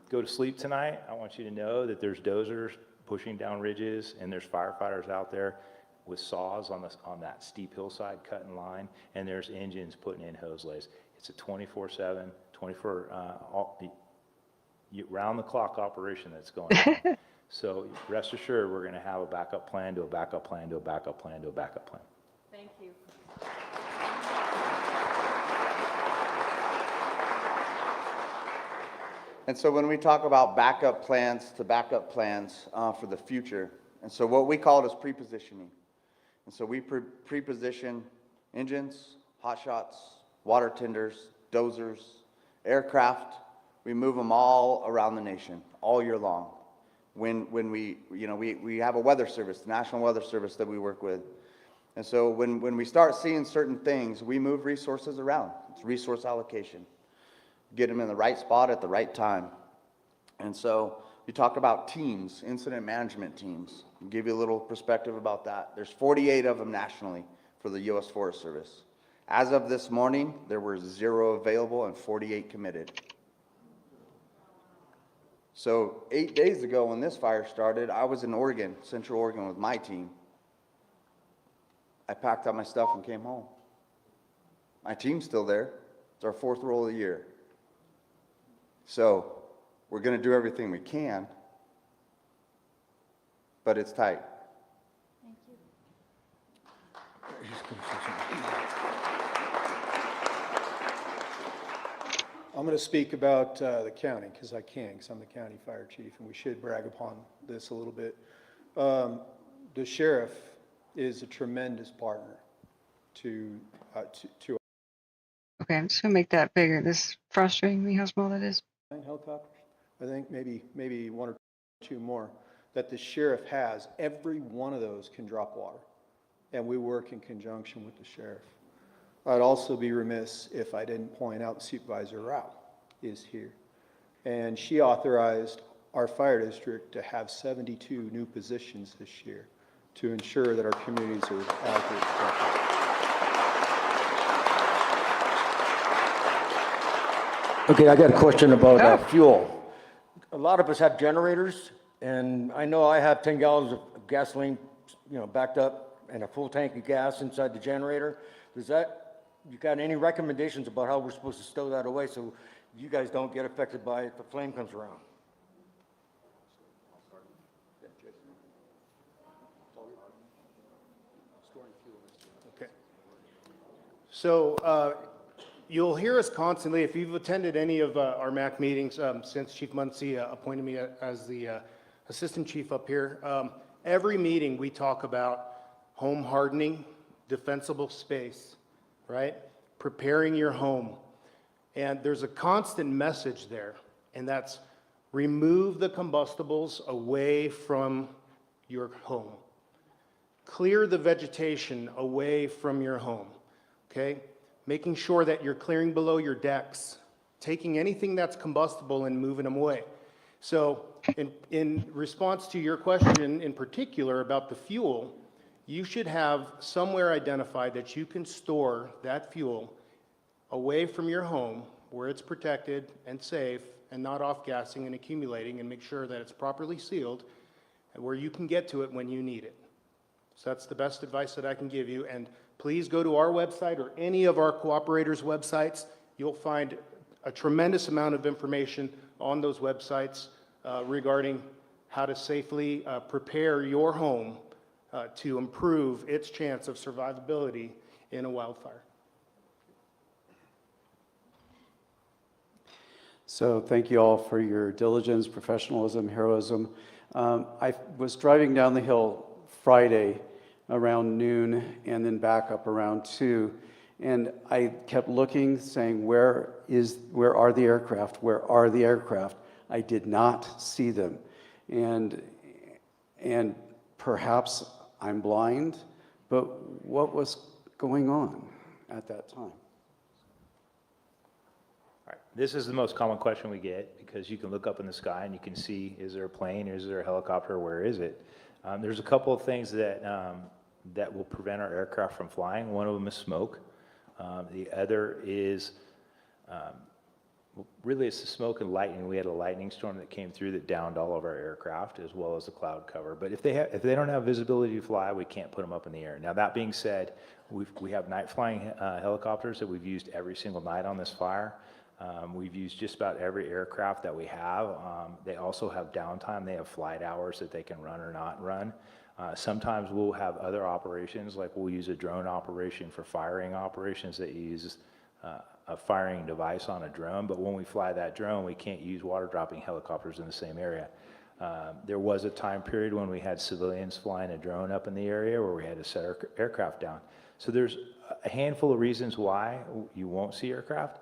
go to sleep tonight, I want you to know that there's dozers pushing down ridges, and there's firefighters out there with saws on that steep hillside cutting line, and there's engines putting in hose lays. It's a 24/7, round-the-clock operation that's going on. So rest assured, we're going to have a backup plan to a backup plan to a backup plan to a backup plan. Thank you. And so when we talk about backup plans to backup plans for the future, and so what we call it is pre-positioning. And so we pre-position engines, hot shots, water tenders, dozers, aircraft. We move them all around the nation all year long. When we have a weather service, the National Weather Service that we work with. And so when we start seeing certain things, we move resources around. It's resource allocation. Get them in the right spot at the right time. And so you talk about teams, incident management teams. I'll give you a little perspective about that. There's 48 of them nationally for the U.S. Forest Service. As of this morning, there were 0 available and 48 committed. So 8 days ago when this fire started, I was in Oregon, Central Oregon with my team. I packed up my stuff and came home. My team's still there. It's our 4th roll of the year. So we're going to do everything we can, but it's tight. Thank you. I'm going to speak about the county because I'm the county fire chief, and we should brag upon this a little bit. The sheriff is a tremendous partner to Okay, I'm just gonna make that bigger. This is frustrating me how small that is. helicopters. I think maybe 1 or 2 more that the sheriff has. Every one of those can drop water, and we work in conjunction with the sheriff. I'd also be remiss if I didn't point out Supervisor Rao is here. And she authorized our fire district to have 72 new positions this year to ensure that our communities are adequately protected. Okay, I got a question about fuel. A lot of us have generators, and I know I have 10 gallons of gasoline, backed up, and a full tank of gas inside the generator. You got any recommendations about how we're supposed to stow that away so you guys don't get affected by it if the flame comes around? Okay. So you'll hear us constantly, if you've attended any of our MAC meetings since Chief Muncie appointed me as the assistant chief up here, every meeting we talk about home hardening, defensible space, right? Preparing your home. And there's a constant message there, and that's remove the combustibles away from your home. Clear the vegetation away from your home, okay? Making sure that you're clearing below your decks, taking anything that's combustible and moving them away. So in response to your question in particular about the fuel, you should have somewhere identified that you can store that fuel away from your home where it's protected and safe and not off-gassing and accumulating, and make sure that it's properly sealed. where you can get to it when you need it. So that's the best advice that I can give you. And please go to our website or any of our cooperators' websites. You'll find a tremendous amount of information on those websites regarding how to safely prepare your home to improve its chance of survivability in a wildfire. So thank you all for your diligence, professionalism, heroism. I was driving down the hill Friday around noon and then back up around 2, and I kept looking, saying, where are the aircraft? Where are the aircraft? I did not see them. And perhaps I'm blind, but what was going on at that time? This is the most common question we get, because you can look up in the sky and you can see, is there a plane, is there a helicopter, where is it? There's a couple of things that will prevent our aircraft from flying. One of them is smoke. The other is, really it's the smoke and lightning. We had a lightning storm that came through that downed all of our aircraft, as well as the cloud cover. But if they don't have visibility to fly, we can't put them up in the air. Now, that being said, we have night flying helicopters that we've used every single night on this fire. We've used just about every aircraft that we have. They also have downtime. They have flight hours that they can run or not run. Sometimes we'll have other operations, like we'll use a drone operation for firing operations that use a firing device on a drone. But when we fly that drone, we can't use water dropping helicopters in the same area. There was a time period when we had civilians flying a drone up in the area where we had to set our aircraft down. So there's a handful of reasons why you won't see aircraft.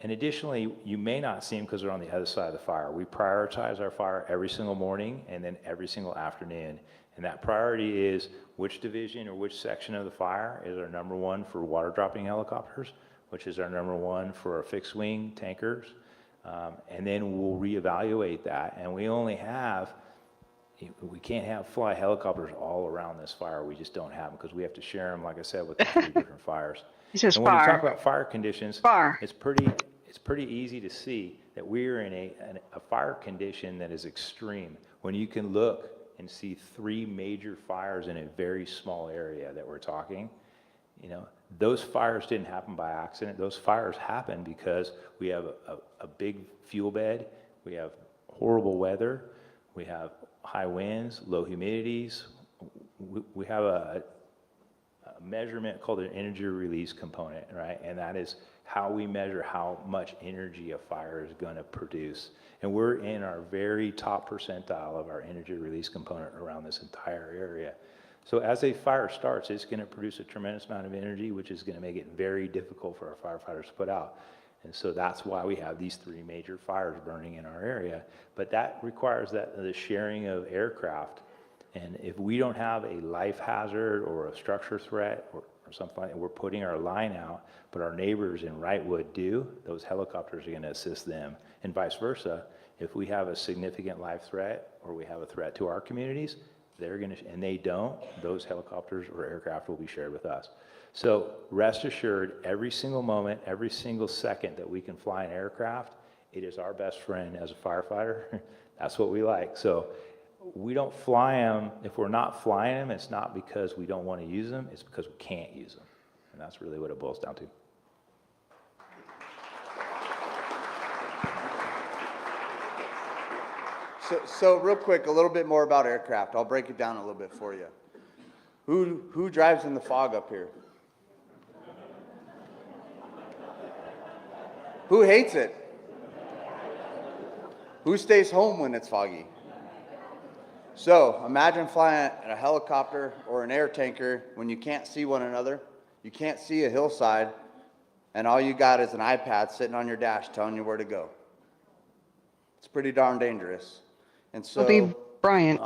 And additionally, you may not see them because they're on the other side of the fire. We prioritize our fire every single morning and then every single afternoon. And that priority is which division or which section of the fire is our number one for water dropping helicopters, which is our number one for our fixed wing tankers. And then we'll reevaluate that. And we can't fly helicopters all around this fire. We just don't have them because we have to share them, like I said, with the 3 different fires. And when you talk about fire conditions, it's pretty easy to see that we're in a fire condition that is extreme. When you can look and see 3 major fires in a very small area that we're talking, those fires didn't happen by accident. Those fires happened because we have a big fuel bed, we have horrible weather, we have high winds, low humidities, we have a measurement called an energy release component, right? And that is how we measure how much energy a fire is going to produce. And we're in our very top percentile of our energy release component around this entire area. So as a fire starts, it's going to produce a tremendous amount of energy, which is going to make it very difficult for our firefighters to put out. And so that's why we have these 3 major fires burning in our area. But that requires the sharing of aircraft. And if we don't have a life hazard or a structure threat or something like that, we're putting our line out, but our neighbors in Wrightwood do, those helicopters are going to assist them. And vice versa, if we have a significant life threat or we have a threat to our communities, and they don't, those helicopters or aircraft will be shared with us. So rest assured, every single moment, every single second that we can fly an aircraft, it is our best friend as a firefighter. That's what we like. So we don't fly them. If we're not flying them, it's not because we don't want to use them, it's because we can't use them. And that's really what it boils down to. So real quick, a little bit more about aircraft. I'll break it down a little bit for you. Who drives in the fog up here? Who hates it? Who stays home when it's foggy? So imagine flying a helicopter or an air tanker when you can't see one another, you can't see a hillside, and all you got is an iPad sitting on your dash telling you where to go. It's pretty darn dangerous. And so Bryant.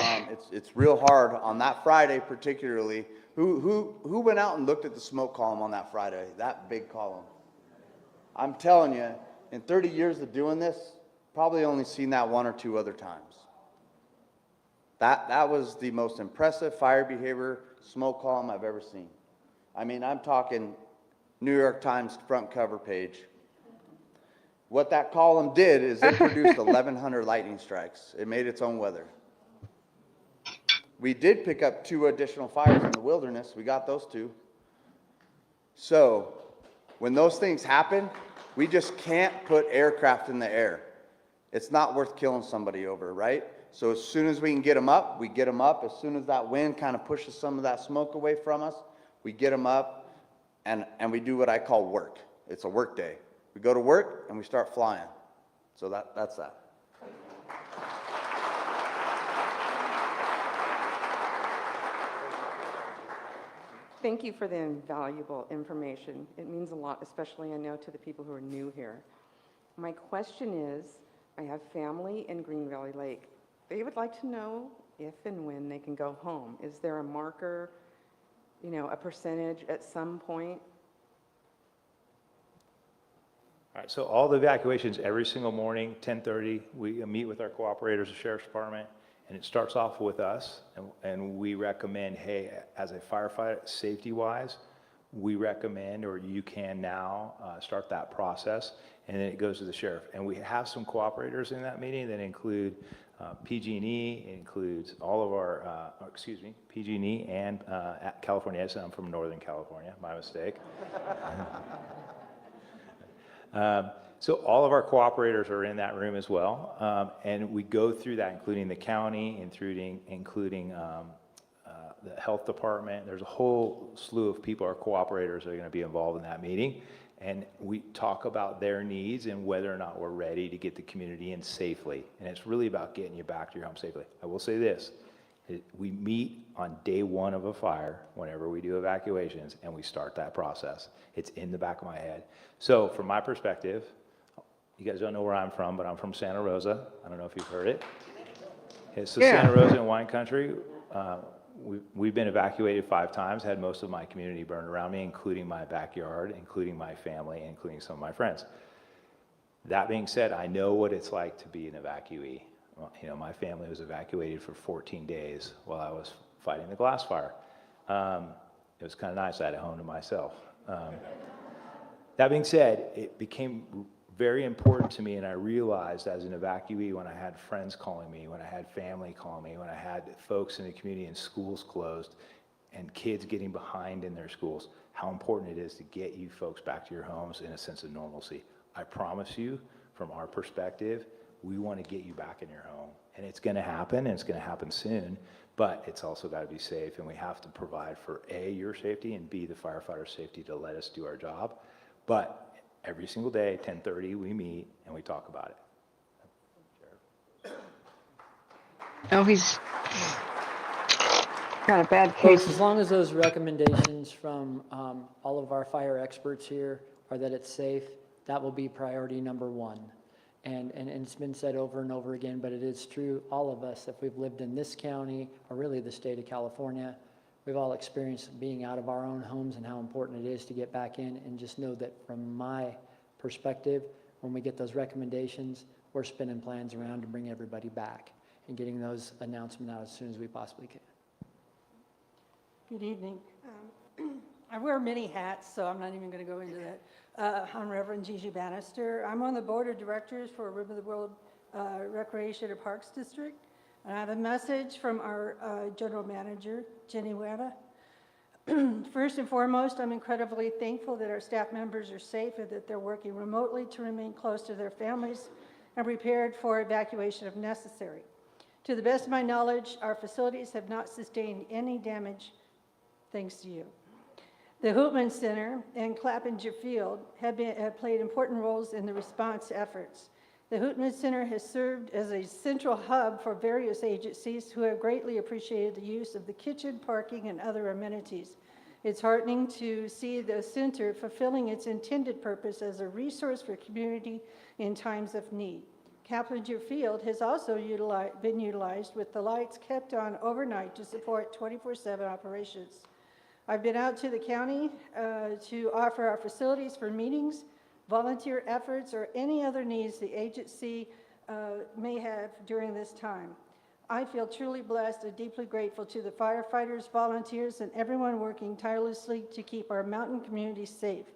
It's real hard on that Friday particularly. Who went out and looked at the smoke column on that Friday, that big column? I'm telling you, in 30 years of doing this, probably only seen that 1 or 2 other times. That was the most impressive fire behavior smoke column I've ever seen. I mean, I'm talking New York Times front cover page. What that column did is it produced 1,100 lightning strikes. It made its own weather. We did pick up 2 additional fires in the wilderness. We got those 2. So when those things happen, we just can't put aircraft in the air. It's not worth killing somebody over, right? So as soon as we can get them up, we get them up. As soon as that wind kind of pushes some of that smoke away from us, we get them up, and we do what I call work. It's a work day. We go to work and we start flying. So that's that. Thank you for the invaluable information. It means a lot, especially I know to the people who are new here. My question is, I have family in Green Valley Lake. They would like to know if and when they can go home. Is there a marker, you know, a percentage at some point? All right, so all the evacuations every single morning, 10:30, we meet with our cooperators, the Sheriff's Department, and it starts off with us, and we recommend, hey, as a firefighter, safety-wise, we recommend, or you can now start that process, and then it goes to the sheriff. And we have some cooperators in that meeting that include PG&E, it includes all of our, PG&E and California Edison. I'm from Northern California, my mistake. So all of our cooperators are in that room as well, and we go through that, including the county, including the health department. There's a whole slew of people, our cooperators, are going to be involved in that meeting, and we talk about their needs and whether or not we're ready to get the community in safely. And it's really about getting you back to your home safely. I will say this. We meet on day 1 of a fire whenever we do evacuations, and we start that process. It's in the back of my head. So from my perspective, you guys don't know where I'm from, but I'm from Santa Rosa. I don't know if you've heard it. It's the Santa Rosa and wine country. We've been evacuated 5 times, had most of my community burned around me, including my backyard, including my family, including some of my friends. That being said, I know what it's like to be an evacuee. You know, my family was evacuated for 14 days while I was fighting the glass fire. It was kind of nice. I had a home to myself. That being said, it became very important to me, and I realized as an evacuee, when I had friends calling me, when I had family calling me, when I had folks in the community and schools closed and kids getting behind in their schools, how important it is to get you folks back to your homes in a sense of normalcy. I promise you, from our perspective, we want to get you back in your home, and it's going to happen, and it's going to happen soon, but it's also got to be safe, and we have to provide for A, your safety, and B, the firefighter's safety to let us do our job. But every single day, 10:30, we meet and we talk about it. Oh, he's got a bad Folks, case. as long as those recommendations from all of our fire experts here are that it's safe, that will be priority number 1. And it's been said over and over again, but it is true, all of us, if we've lived in this county or really the state of California, we've all experienced being out of our own homes and how important it is to get back in. And just know that from my perspective, when we get those recommendations, we're spinning plans around to bring everybody back and getting those announcements out as soon as we possibly can. Good evening. I wear many hats, so I'm not even going to go into that. I'm Reverend Gigi Bannister. I'm on the board of directors for River of the World Recreation and Parks District. And I have a message from our general manager, Jenny Wera. First and foremost, I'm incredibly thankful that our staff members are safe and that they're working remotely to remain close to their families and prepared for evacuation if necessary. To the best of my knowledge, our facilities have not sustained any damage, thanks to you. The Hoopman Center and Clappinger Field have played important roles in the response efforts. The Hoopman Center has served as a central hub for various agencies who have greatly appreciated the use of the kitchen, parking, and other amenities. It's heartening to see the center fulfilling its intended purpose as a resource for community in times of need. Clappinger Field has also been utilized with the lights kept on overnight to support 24/7 operations. I've been out to the county to offer our facilities for meetings, volunteer efforts, or any other needs the agency may have during this time. I feel truly blessed and deeply grateful to the firefighters, volunteers, and everyone working tirelessly to keep our mountain community safe.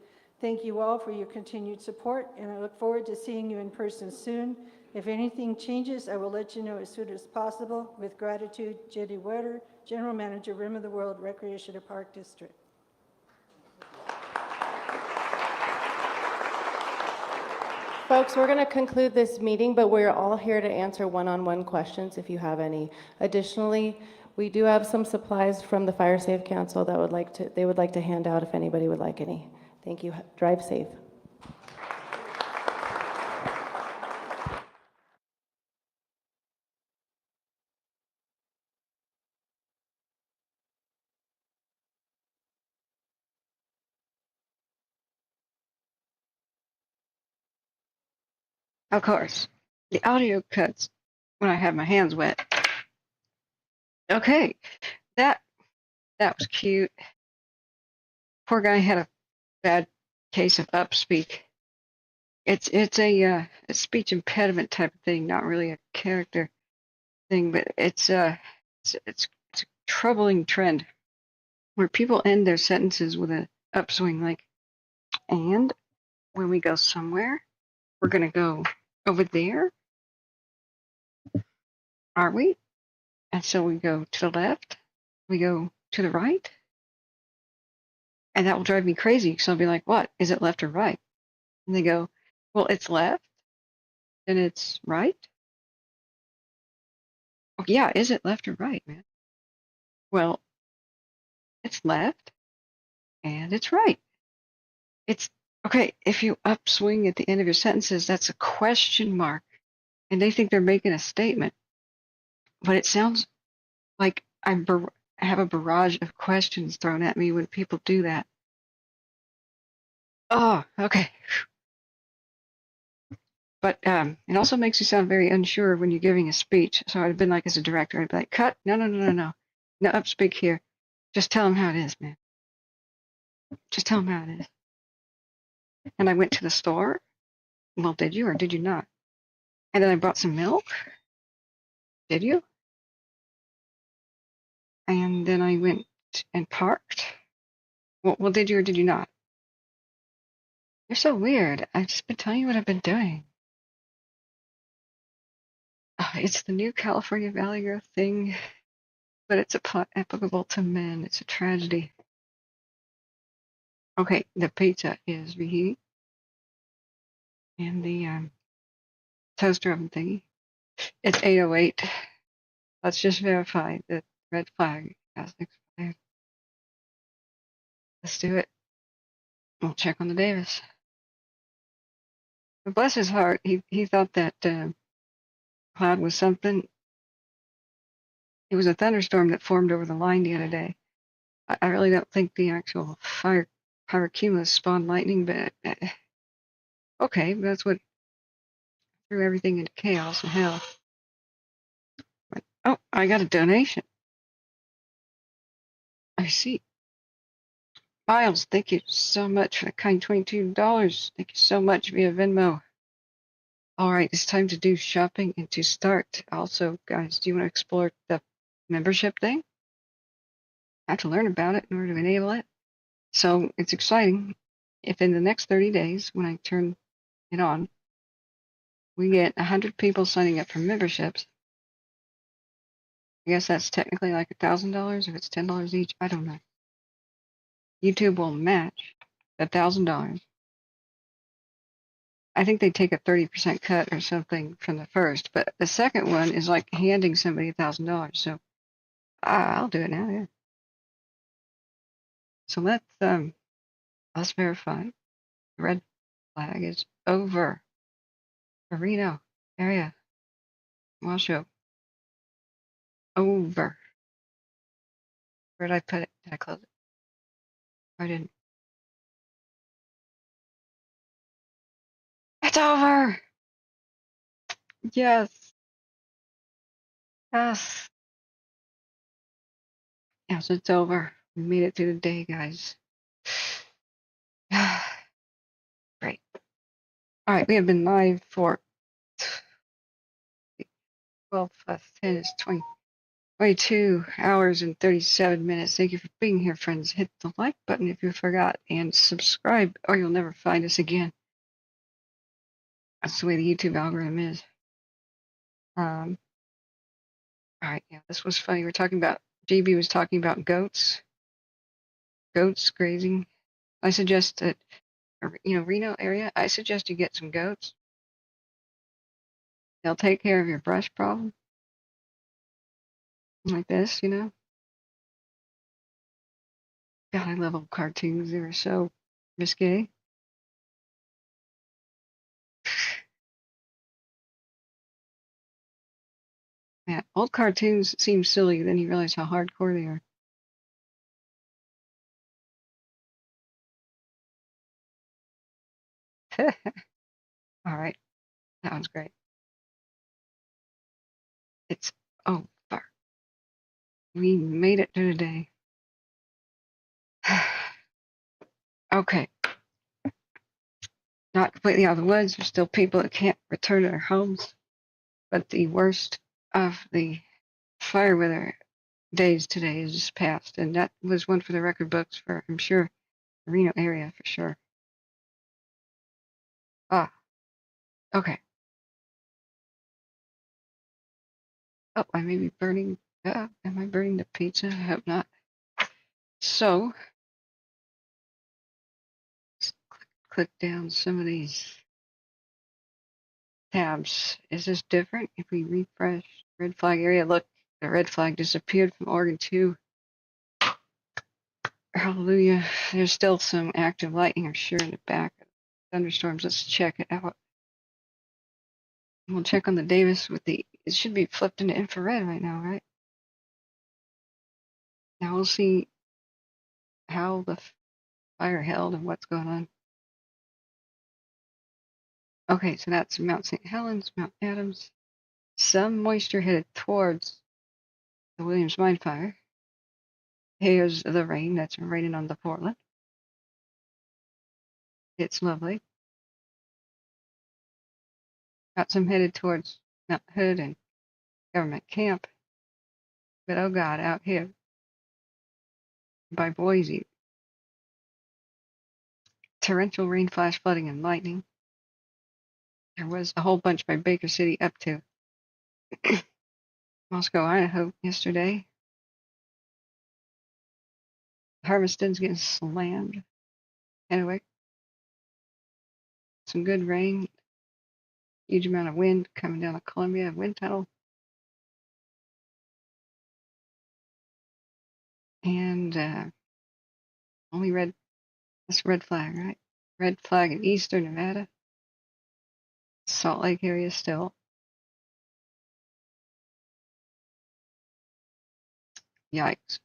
Thank you all for your continued support, and I look forward to seeing you in person soon. If anything changes, I will let you know as soon as possible. With gratitude, Jenny Wetter, General Manager, Rim of the World Recreation and Park District. Folks, we're going to conclude this meeting, but we're all here to answer one-on-one questions if you have any. Additionally, we do have some supplies from the Fire Safe Council that they would like to hand out if anybody would like any. Thank you. Drive safe. Of course, the audio cuts when I have my hands wet. Okay, that was cute. Poor guy had a bad case of upspeak. It's a speech impediment type of thing, not really a character thing, but it's a troubling trend where people end their sentences with an upswing, like, and when we go somewhere, we're gonna go over there, are we? And so we go to the left, we go to the right, and that will drive me crazy because I'll be like, what? Is it left or right? And they go, well, it's left, and it's right. Oh, yeah, is it left or right, man? Well, it's left, and it's right. It's okay. If you upswing at the end of your sentences, that's a question mark, and they think they're making a statement, but it sounds like I have a barrage of questions thrown at me when people do that. Oh, okay. But it also makes you sound very unsure when you're giving a speech. So I'd have been like, as a director, I'd be like, cut. No, no, no, no, no. No, upspeak here. Just tell them how it is, man. Just tell them how it is. And I went to the store. Well, did you or did you not? And then I bought some milk. Did you? And then I went and parked. Well, did you or did you not? You're so weird. I've just been telling you what I've been doing. It's the new California Valley Growth thing, but it's applicable to men. It's a tragedy. Okay, the pizza is reheating. And the toaster oven thingy. It's 8:08. Let's just verify that red flag has expired. Let's do it. We'll check on the Davis. But bless his heart, he thought that cloud was something. It was a thunderstorm that formed over the line the other day. I really don't think the actual pyrocumulus spawned lightning, but okay, that's what threw everything into chaos and hell. But, oh, I got a donation. I see. Miles, thank you so much for the kind $22. Thank you so much via Venmo. All right, it's time to do shopping and to start. Also, guys, do you want to explore the membership thing? I have to learn about it in order to enable it. So it's exciting. If in the next 30 days, when I turn it on, we get 100 people signing up for memberships, I guess that's technically like $1,000 if it's $10 each. I don't know. YouTube will match $1,000. I think they take a 30% cut or something from the first, but the second one is like handing somebody $1,000. So I'll do it now. Yeah. So let's verify. The red flag is over. The Reno area. Washoe. Over. Where did I put it? Did I close it? I didn't. It's over. Yes. Yes. Yes, it's over. We made it through the day, guys. Great. All right, we have been live for 12 plus 10 is 22 hours and 37 minutes. Thank you for being here, friends. Hit the like button if you forgot and subscribe or you'll never find us again. That's the way the YouTube algorithm is. All right, yeah, this was funny. We're talking about, JB was talking about goats grazing. I suggest that, Reno area, I suggest you get some goats. They'll take care of your brush problem. Like this, God, I love old cartoons. They were so risque. Yeah, old cartoons seem silly, then you realize how hardcore they are. All right, that one's great. It's, oh, fuck. We made it through the day. Okay. Not completely out of the woods. There's still people that can't return to their homes. But the worst of the fire weather days today is just past. And that was one for the record books for, I'm sure, the Reno area for sure. Ah, okay. Oh, I may be burning. Am I burning the pizza? I hope not. So, let's click down some of these tabs. Is this different? If we refresh red flag area, look, the red flag disappeared from Oregon 2. Hallelujah. There's still some active lightning, I'm sure, in the back of thunderstorms. Let's check it out. We'll check on the Davis with the, it should be flipped into infrared right now, right? Now we'll see how the fire held and what's going on. Okay, so that's Mount St. Helens, Mount Adams. Some moisture headed towards the Williams Mine Fire. Here's the rain that's raining on the Portland. It's lovely. Got some headed towards Mount Hood and Government Camp. But oh God, out here by Boise, torrential rain, flash flooding, and lightning. There was a whole bunch by Baker City up to Moscow, Idaho yesterday. Harveston's getting slammed. Anyway, some good rain. Huge amount of wind coming down the Columbia wind tunnel. And only red, that's red flag, right? Red flag in eastern Nevada. Salt Lake area still. Yikes.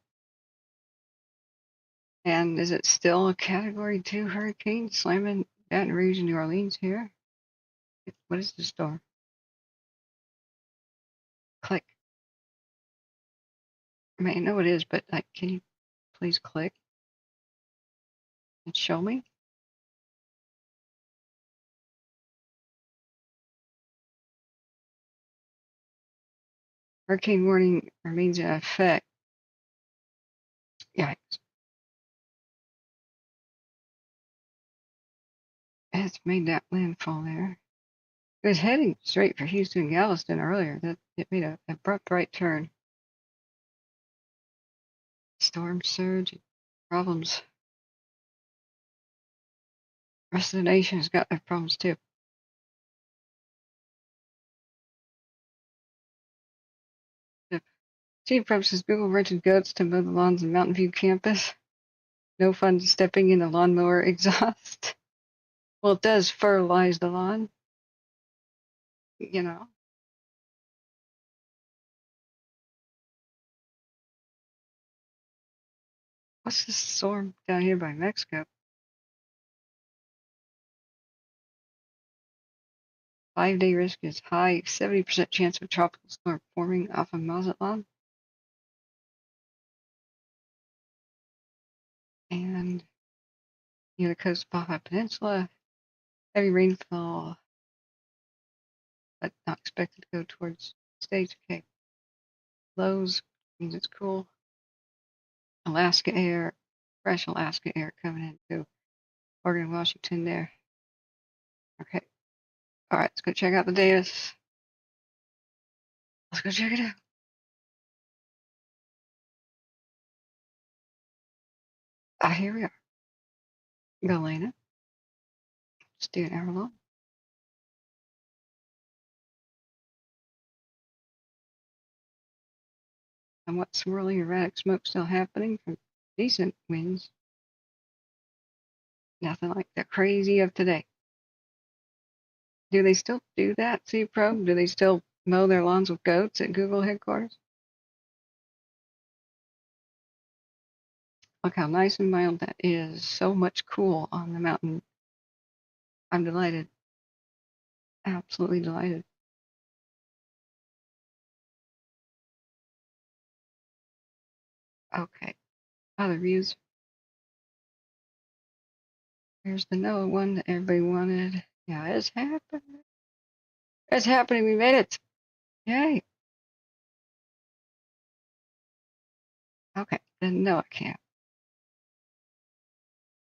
And is it still a Category 2 hurricane slamming Baton Rouge and New Orleans here? What is the storm? Click. I mean, I know it is, but like, can you please click and show me? Hurricane warning remains in effect. Yikes. It's made that landfall there. It was heading straight for Houston and Galveston earlier. That it made an abrupt right turn. Storm surge problems. The rest of the nation has got their problems too. Chief Prep says Google rented goats to mow the lawns in Mountain View campus. No fun stepping in the lawnmower exhaust. Well, it does fertilize the lawn. You know. What's this storm down here by Mexico? 5-day risk is high. 70% chance of tropical storm forming off of Mazatlan. And near the coast of Baja Peninsula. Heavy rainfall, but not expected to go towards states. Okay. Lows means it's cool. Alaska air, fresh Alaska air coming into Oregon, Washington there. Okay. All right, let's go check out the data. Let's go check it out. Here we are. Galena. Let's do an hour long. Somewhat swirly erratic smoke still happening from decent winds. Nothing like the crazy of today. Do they still do that, C-Probe? Do they still mow their lawns with goats at Google headquarters? Look how nice and mild that is. So much cool on the mountain. I'm delighted. Absolutely delighted. Okay. Other views. Here's the NOAA one that everybody wanted. Yeah, it's happening. It's happening. We made it. Yay. Okay. The NOAA camp.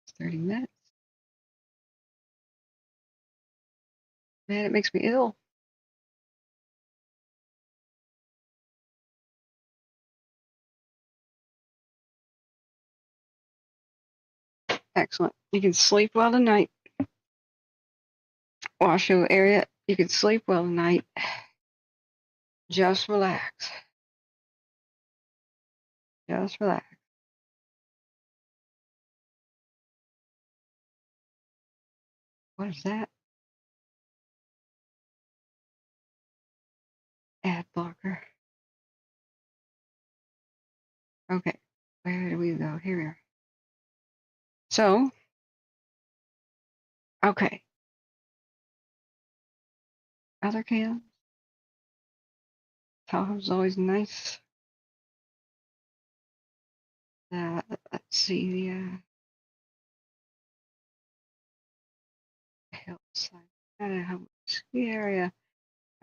It's 30 minutes. Man, it makes me ill. Excellent. You can sleep well tonight. Washoe area, you can sleep well tonight. Just relax. Just relax. What is that? Ad blocker. Okay. Where do we go? Here we are. So, okay. Other cams. Tahoe's always nice. Let's see the hillside. Ski area.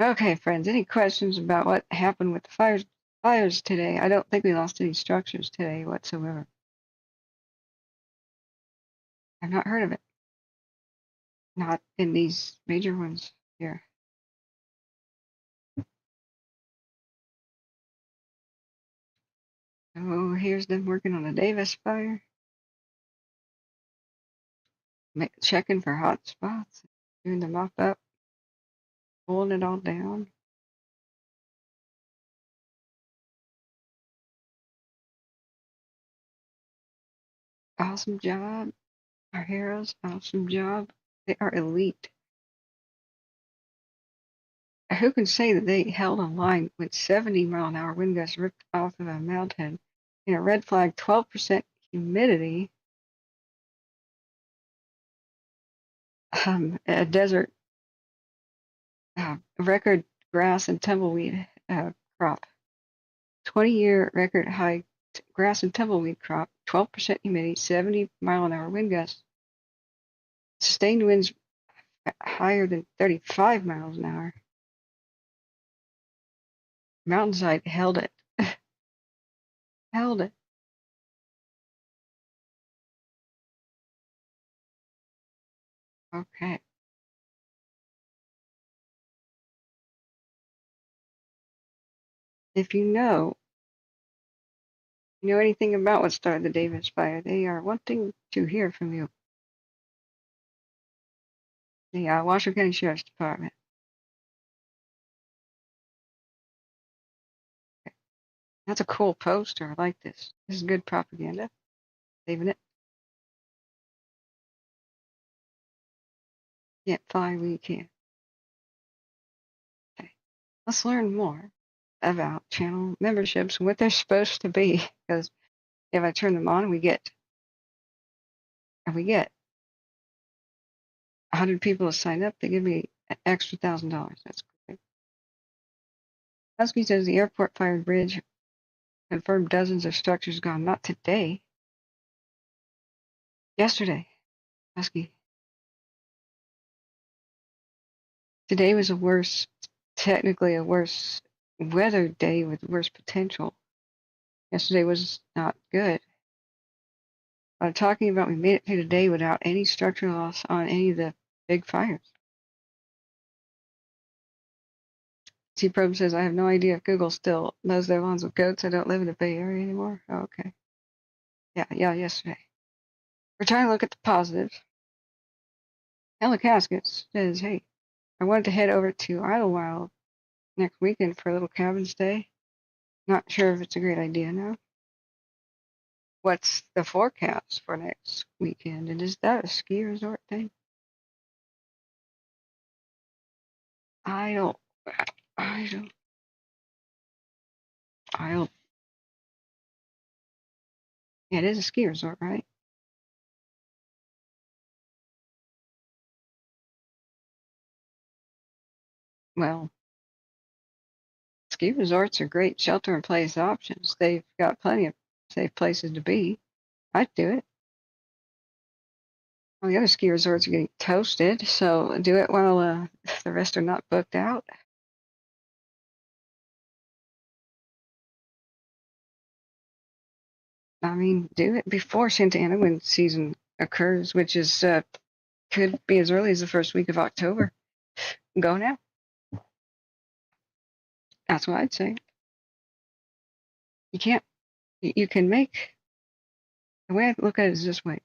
Okay, friends. Any questions about what happened with the fires today? I don't think we lost any structures today whatsoever. I've not heard of it. Not in these major ones here. Oh, here's them working on the Davis fire. Checking for hot spots, doing the mop up, pulling it all down. Awesome job. Our heroes, awesome job. They are elite. Who can say that they held a line with 70-mile-an-hour wind gusts ripped off of a mountain in a red flag 12% humidity, a desert record grass and tumbleweed crop, 20-year record high grass and tumbleweed crop, 12% humidity, 70-mile-an-hour wind gusts, sustained winds higher than 35 miles an hour. Mountainside held it. Held it. Okay. If you know anything about what started the Davis fire, they are wanting to hear from you. The Washoe County Sheriff's Department. Okay. That's a cool poster. I like this. This is good propaganda. Saving it. Can't fly, we can. Okay. Let's learn more about channel memberships and what they're supposed to be. Because if I turn them on, we get 100 people to sign up, they give me an extra $1,000. That's great. Husky says the airport fired bridge confirmed dozens of structures gone. Not today. Yesterday. Husky. Today was technically a worse weather day with worse potential. Yesterday was not good. I'm talking about we made it through the day without any structural loss on any of the big fires. C-Probe says, I have no idea if Google still mows their lawns with goats. I don't live in the Bay Area anymore. Oh, okay. Yeah, yesterday. We're trying to look at the positives. Hella Caskets says, hey, I wanted to head over to Idlewild next weekend for a little cabin stay. Not sure if it's a great idea now. What's the forecast for next weekend? And is that a ski resort thing? I don't. Yeah, it is a ski resort, right? Well, ski resorts are great shelter-in-place options. They've got plenty of safe places to be. I'd do it. All the other ski resorts are getting toasted, so do it while the rest are not booked out. I mean, do it before Santa Ana wind season occurs, which is could be as early as the first week of October. Go now. That's what I'd say. You can't. You can make. The way I look at it is this way: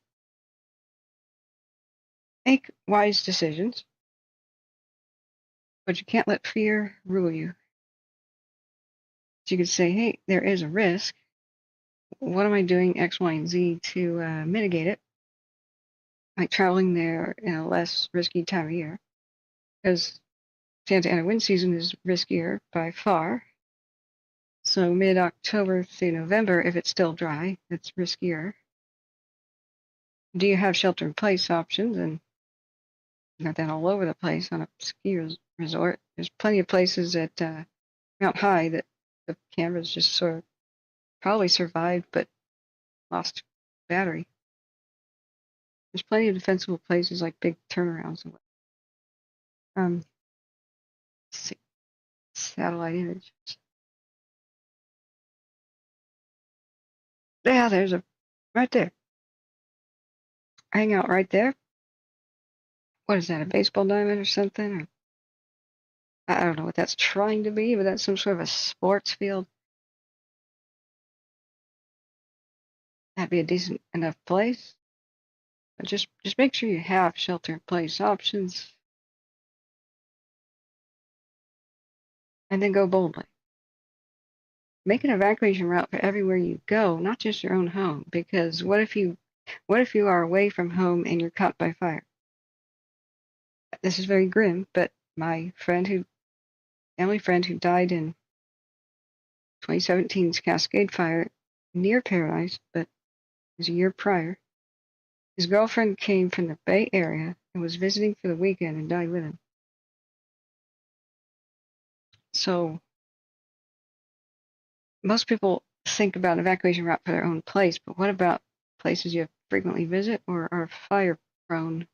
make wise decisions, but you can't let fear rule you. So you could say, "Hey, there is a risk. What am I doing X, Y, and Z to mitigate it?" Like traveling there in a less risky time of year, because Santa Ana wind season is riskier by far. So mid-October through November, if it's still dry, it's riskier. Do you have shelter-in-place options? And not that all over the place on a ski resort. There's plenty of places at Mount High that the cameras just sort of probably survived but lost battery. There's plenty of defensible places like big turnarounds. Let's see. Satellite image. Yeah, there's a right there. Hang out right there. What is that, a baseball diamond or something? Or I don't know what that's trying to be, but that's some sort of a sports field. That'd be a decent enough place. But just make sure you have shelter-in-place options, and then go boldly. Make an evacuation route for everywhere you go, not just your own home. Because what if you are away from home and you're caught by fire? This is very grim, but my family friend who died in 2017's Cascade Fire near Paradise, but it was a year prior. His girlfriend came from the Bay Area and was visiting for the weekend and died with him. So most people think about evacuation route for their own place, but what about places you frequently visit or are fire prone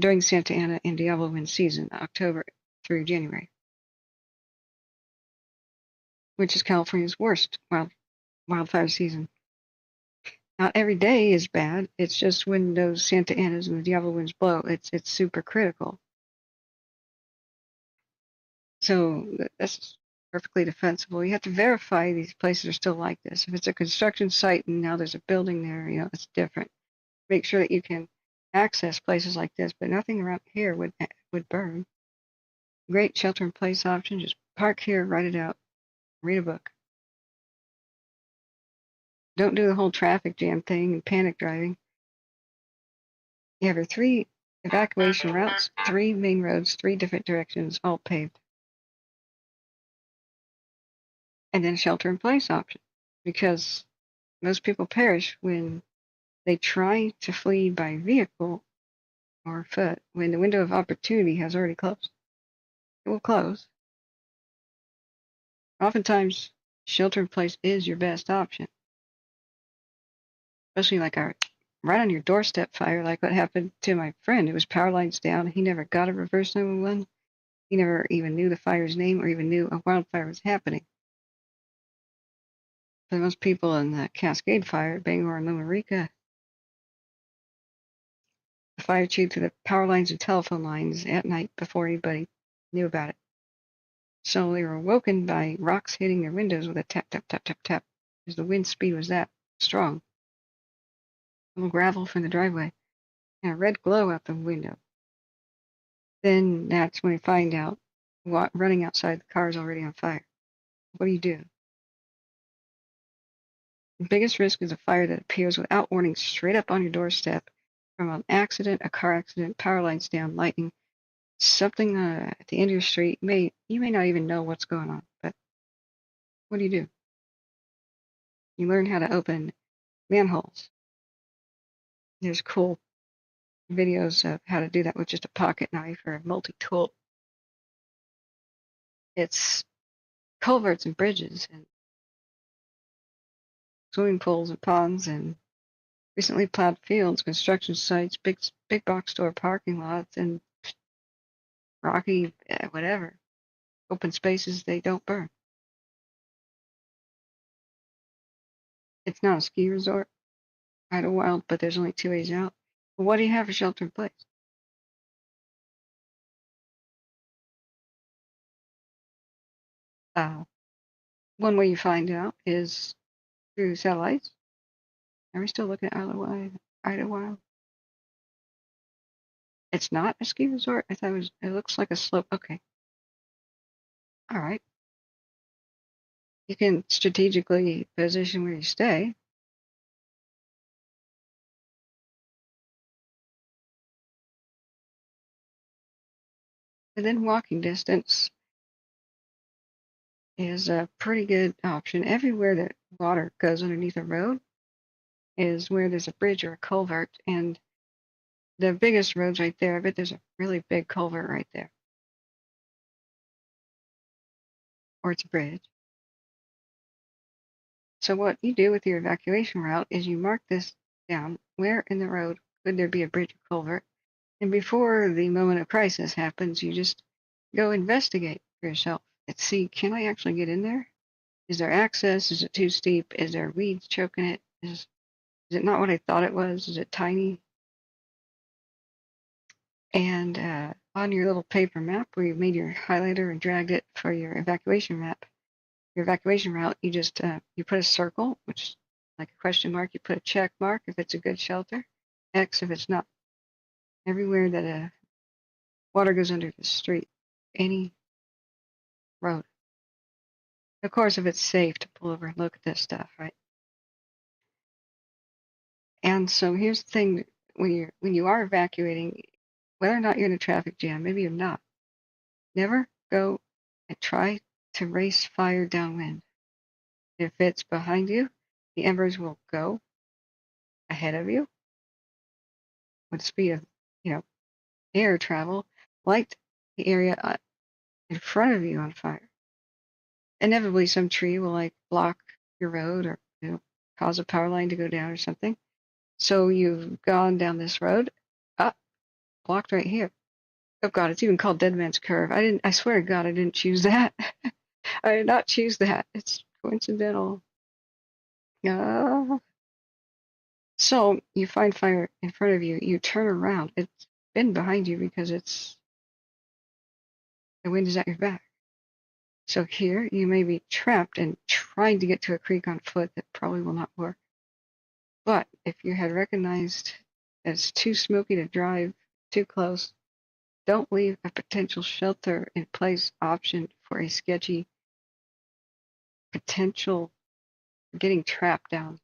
during Santa Ana and Diablo wind season, October through January, which is California's worst wildfire season. Not every day is bad. It's just when those Santa Anas and the Diablo winds blow, it's super critical. So that's perfectly defensible. You have to verify these places are still like this. If it's a construction site and now there's a building there, it's different. Make sure that you can access places like this, but nothing around here would burn. Great shelter-in-place option. Just park here, write it out, read a book. Don't do the whole traffic jam thing and panic driving. You have your 3 evacuation routes, 3 main roads, 3 different directions, all paved. And then a shelter-in-place option, because most people perish when they try to flee by vehicle or foot when the window of opportunity has already closed. It will close. Oftentimes, shelter-in-place is your best option. Especially like right on your doorstep fire, like what happened to my friend. It was power lines down. He never got a reverse 911. He never even knew the fire's name or even knew a wildfire was happening. For most people in the Cascade Fire, Bangor and Loma Rica, the fire chewed through the power lines and telephone lines at night before anybody knew about it. So they were woken by rocks hitting their windows with a tap, tap, tap, tap, tap, because the wind speed was that strong. A little gravel from the driveway and a red glow out the window. Then that's when we find out running outside, the car is already on fire. What do you do? The biggest risk is a fire that appears without warning straight up on your doorstep from an accident, a car accident, power lines down, lightning, something at the end of your street. You may not even know what's going on, but what do? You learn how to open manholes. There's cool videos of how to do that with just a pocket knife or a multi-tool. It's culverts and bridges and swimming pools and ponds and recently plowed fields, construction sites, big box store parking lots, and rocky whatever open spaces they don't burn. It's not a ski resort, Idlewild, but there's only 2 ways out. Well, what do you have for shelter in place? One way you find out is through satellites. Are we still looking at Idlewild? It's not a ski resort? I thought it looks like a slope. Okay. All right. You can strategically position where you stay. Within walking distance is a pretty good option. Everywhere that water goes underneath a road is where there's a bridge or a culvert, and the biggest road's right there. I bet there's a really big culvert right there. Or it's a bridge. So what you do with your evacuation route is you mark this down. Where in the road could there be a bridge or culvert? And before the moment of crisis happens, you just go investigate for yourself and see, can I actually get in there? Is there access? Is it too steep? Is there weeds choking it? Is it not what I thought it was? Is it tiny? And on your little paper map where you made your highlighter and dragged it for your evacuation map, your evacuation route, you just you put a circle, which is like a question mark. You put a check mark if it's a good shelter, X if it's not. Everywhere that water goes under the street, any road. Of course, if it's safe to pull over and look at this stuff, right? And so here's the thing: when you are evacuating, whether or not you're in a traffic jam, maybe you're not, never go and try to race fire downwind. If it's behind you, the embers will go ahead of you with the speed of, air travel, light the area in front of you on fire. Inevitably, some tree will block your road or cause a power line to go down or something. So you've gone down this road, blocked right here. Oh God, it's even called Dead Man's Curve. I swear to God, I didn't choose that. I did not choose that. It's coincidental. So you find fire in front of you, you turn around. It's been behind you because the wind is at your back. So here you may be trapped and trying to get to a creek on foot that probably will not work. But if you had recognized it's too smoky to drive too close, don't leave a potential shelter in place option for a sketchy potential getting trapped down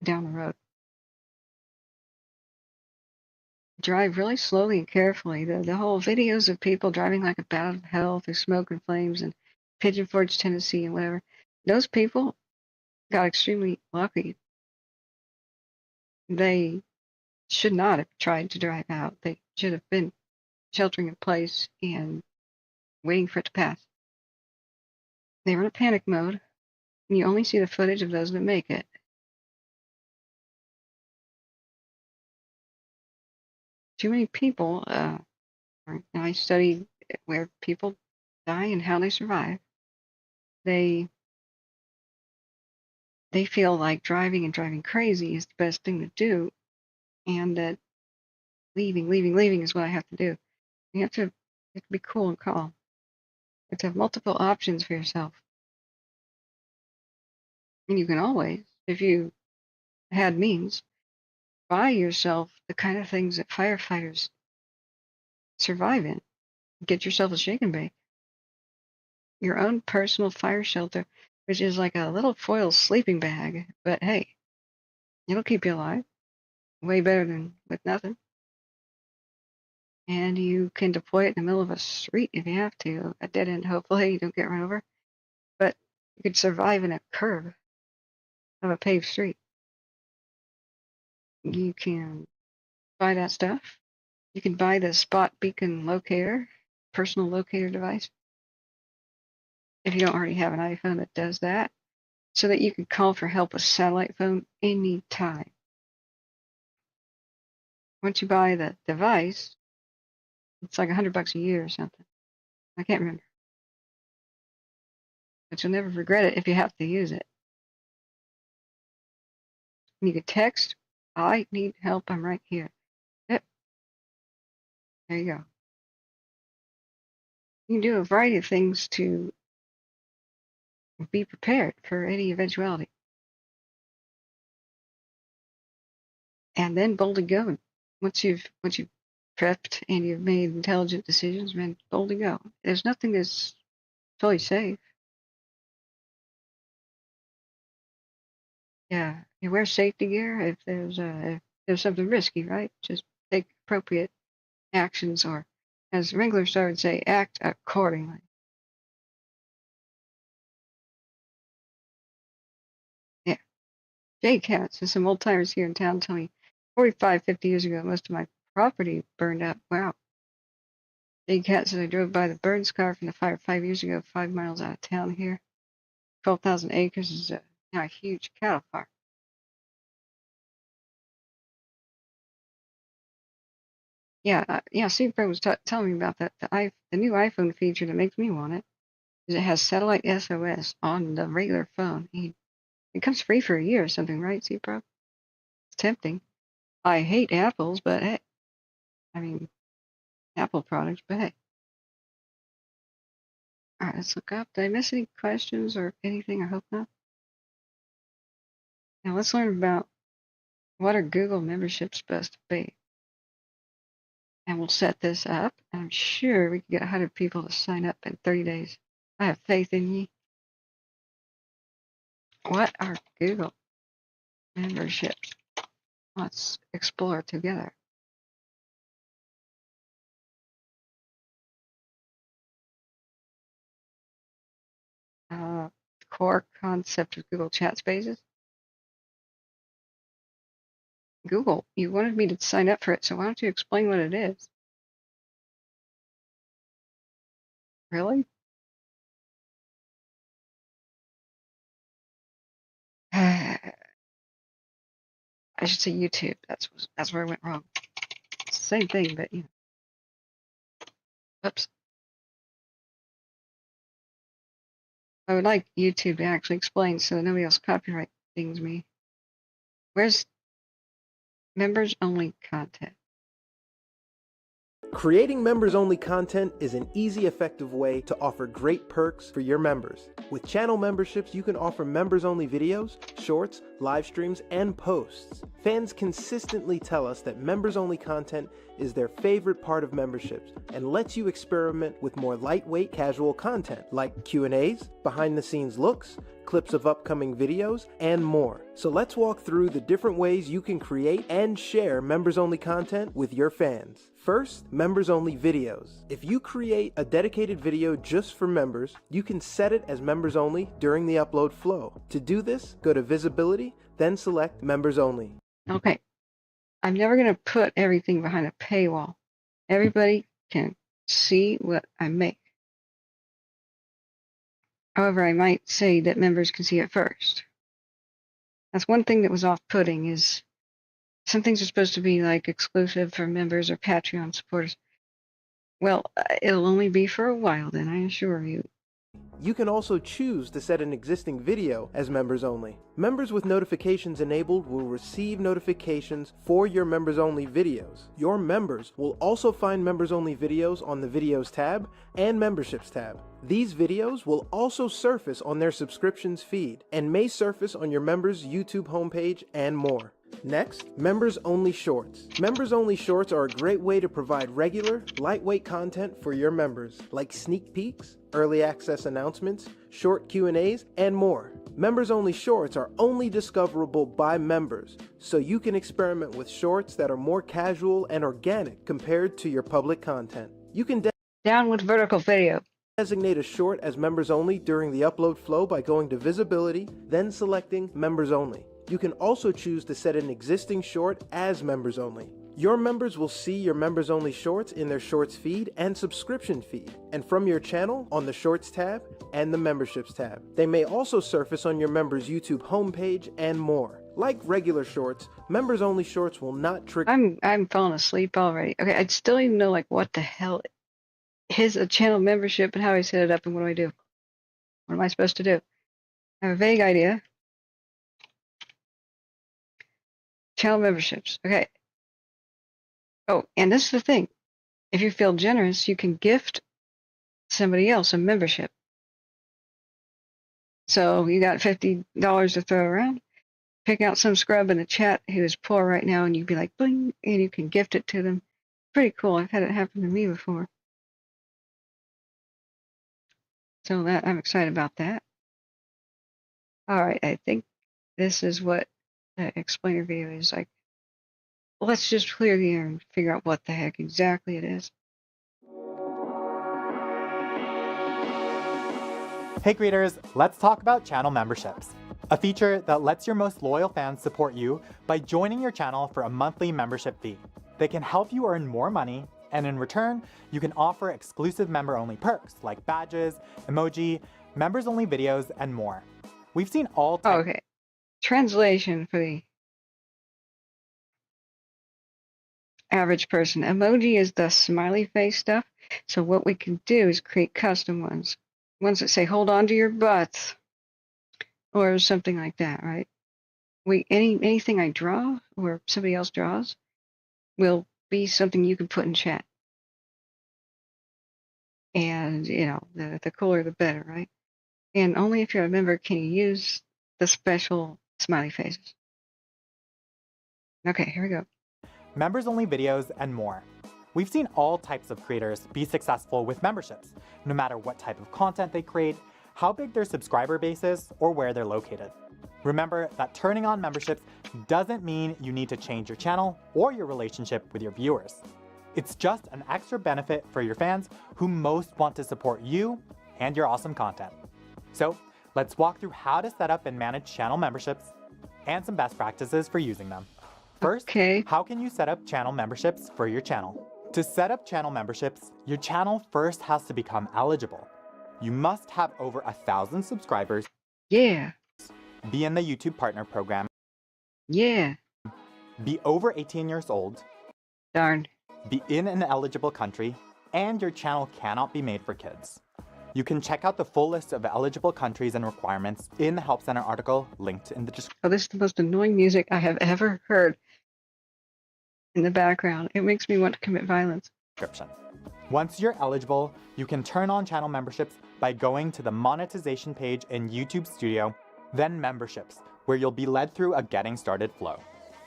the road. Drive really slowly and carefully. The whole videos of people driving like a bat out of hell through smoke and flames and Pigeon Forge, Tennessee and whatever, those people got extremely lucky. They should not have tried to drive out. They should have been sheltering in place and waiting for it to pass. They were in a panic mode, and you only see the footage of those that make it. Too many people, I studied where people die and how they survive. They feel like driving and driving crazy is the best thing to do, and that leaving is what I have to do. You have to be cool and calm. have to have multiple options for yourself. And you can always, if you had means, buy yourself the kind of things that firefighters survive in. Get yourself a shake and bake. Your own personal fire shelter, which is like a little foil sleeping bag, but hey, it'll keep you alive. Way better than with nothing. And you can deploy it in the middle of a street if you have to. A dead end, hopefully, you don't get run over. But you could survive in a curve of a paved street. You can buy that stuff. You can buy the spot beacon locator, personal locator device, if you don't already have an iPhone that does that, so that you can call for help with satellite phone anytime. Once you buy the device, it's like $100 a year or something. I can't remember. But you'll never regret it if you have to use it. You can text, I need help, I'm right here. Yep. There you go. You can do a variety of things to be prepared for any eventuality. And then boldly go. Once you've prepped and you've made intelligent decisions, then boldly go. There's nothing that's totally safe. Yeah, you wear safety gear if there's something risky, right? Just take appropriate actions, or as Wrangler Star would say, act accordingly. Yeah. Jay Katz and some old timers here in town tell me 45, 50 years ago, most of my property burned up. Wow. Jay Katz said I drove by the burn scar from the fire 5 years ago, 5 miles out of town here. 12,000 acres is now a huge cattle farm. Yeah, Steve Pro was telling me about that. The new iPhone feature that makes me want it is it has satellite SOS on the regular phone. It comes free for a year or something, right, Steve Pro? It's tempting. I hate apples, but hey, I mean, Apple products, but hey. All right, let's look up. Did I miss any questions or anything? I hope not. Now let's learn about what are Google memberships supposed to be. And we'll set this up. I'm sure we can get 100 people to sign up in 30 days. I have faith in you. What are Google memberships? Let's explore together. Core concept of Google Chat Spaces. Google, you wanted me to sign up for it, so why don't you explain what it is? Really? I should say YouTube. That's where I went wrong. It's the same thing, but you know. Oops. I would like YouTube to actually explain so that nobody else copyright things me. Where's members only content? Creating members-only content is an easy, effective way to offer great perks for your members. With channel memberships, you can offer members-only videos, shorts, live streams, and posts. Fans consistently tell us that members-only content is their favorite part of memberships and lets you experiment with more lightweight, casual content like Q&As, behind-the-scenes looks, clips of upcoming videos, and more. So let's walk through the different ways you can create and share members-only content with your fans. First, members-only videos. If you create a dedicated video just for members, you can set it as members-only during the upload flow. To do this, go to Visibility, then select Members Only. Okay. I'm never going to put everything behind a paywall. Everybody can see what I make. However, I might say that members can see it first. That's one thing that was off-putting is some things are supposed to be like exclusive for members or Patreon supporters. Well, it'll only be for a while then, I assure you. You can also choose to set an existing video as members only. Members with notifications enabled will receive notifications for your members only videos. Your members will also find members only videos on the Videos tab and Memberships tab. These videos will also surface on their subscriptions feed and may surface on your members' YouTube homepage and more. Next, Members Only Shorts. Members Only Shorts are a great way to provide regular, lightweight content for your members, like sneak peeks, early access announcements, short Q&As, and more. Members Only Shorts are only discoverable by members, so you can experiment with shorts that are more casual and organic compared to your public content. You can down with vertical video. Designate a short as members only during the upload flow by going to Visibility, then selecting Members Only. You can also choose to set an existing short as members only. Your members will see your members only shorts in their shorts feed and subscription feed, and from your channel on the Shorts tab and the Memberships tab. They may also surface on your members' YouTube homepage and more. Like regular shorts, members only shorts will not trigger. I'm falling asleep already. Okay, I still don't even know like what the hell is a channel membership and how I set it up and what do I do? What am I supposed to do? I have a vague idea. Channel memberships. Okay. Oh, and this is the thing. If you feel generous, you can gift somebody else a membership. So you got $50 to throw around. Pick out some scrub in the chat who is poor right now, and you'd be like, bling, and you can gift it to them. Pretty cool. I've had it happen to me before. So that I'm excited about that. All right, I think this is what the explainer video is like. Let's just clear the air and figure out what the heck exactly it is. Hey creators, let's talk about channel memberships. A feature that lets your most loyal fans support you by joining your channel for a monthly membership fee. They can help you earn more money, and in return, you can offer exclusive member-only perks like badges, emoji, members-only videos, and more. We've seen all types. Okay. Translation for the average person. Emoji is the smiley face stuff. So what we can do is create custom ones. Ones that say, hold on to your butts. Or something like that, right? Anything I draw or somebody else draws will be something you can put in chat. And, you know, the cooler the better, right? And only if you're a member can you use the special smiley faces. Okay, here we go. Members-only videos, and more. We've seen all types of creators be successful with memberships, no matter what type of content they create, how big their subscriber base is, or where they're located. Remember that turning on memberships doesn't mean you need to change your channel or your relationship with your viewers. It's just an extra benefit for your fans who most want to support you and your awesome content. So let's walk through how to set up and manage channel memberships and some best practices for using them. First, how can you set up channel memberships for your channel? To set up channel memberships, your channel first has to become eligible. You must have over 1,000 subscribers. Yeah. Be in the YouTube Partner Program. Yeah. Be over 18 years old. Darn. Be in an eligible country, and your channel cannot be made for kids. You can check out the full list of eligible countries and requirements in the Help Center article linked in the description. Oh, this is the most annoying music I have ever heard in the background. It makes me want to commit violence. Once you're eligible, you can turn on channel memberships by going to the monetization page in YouTube Studio, then memberships, where you'll be led through a getting started flow.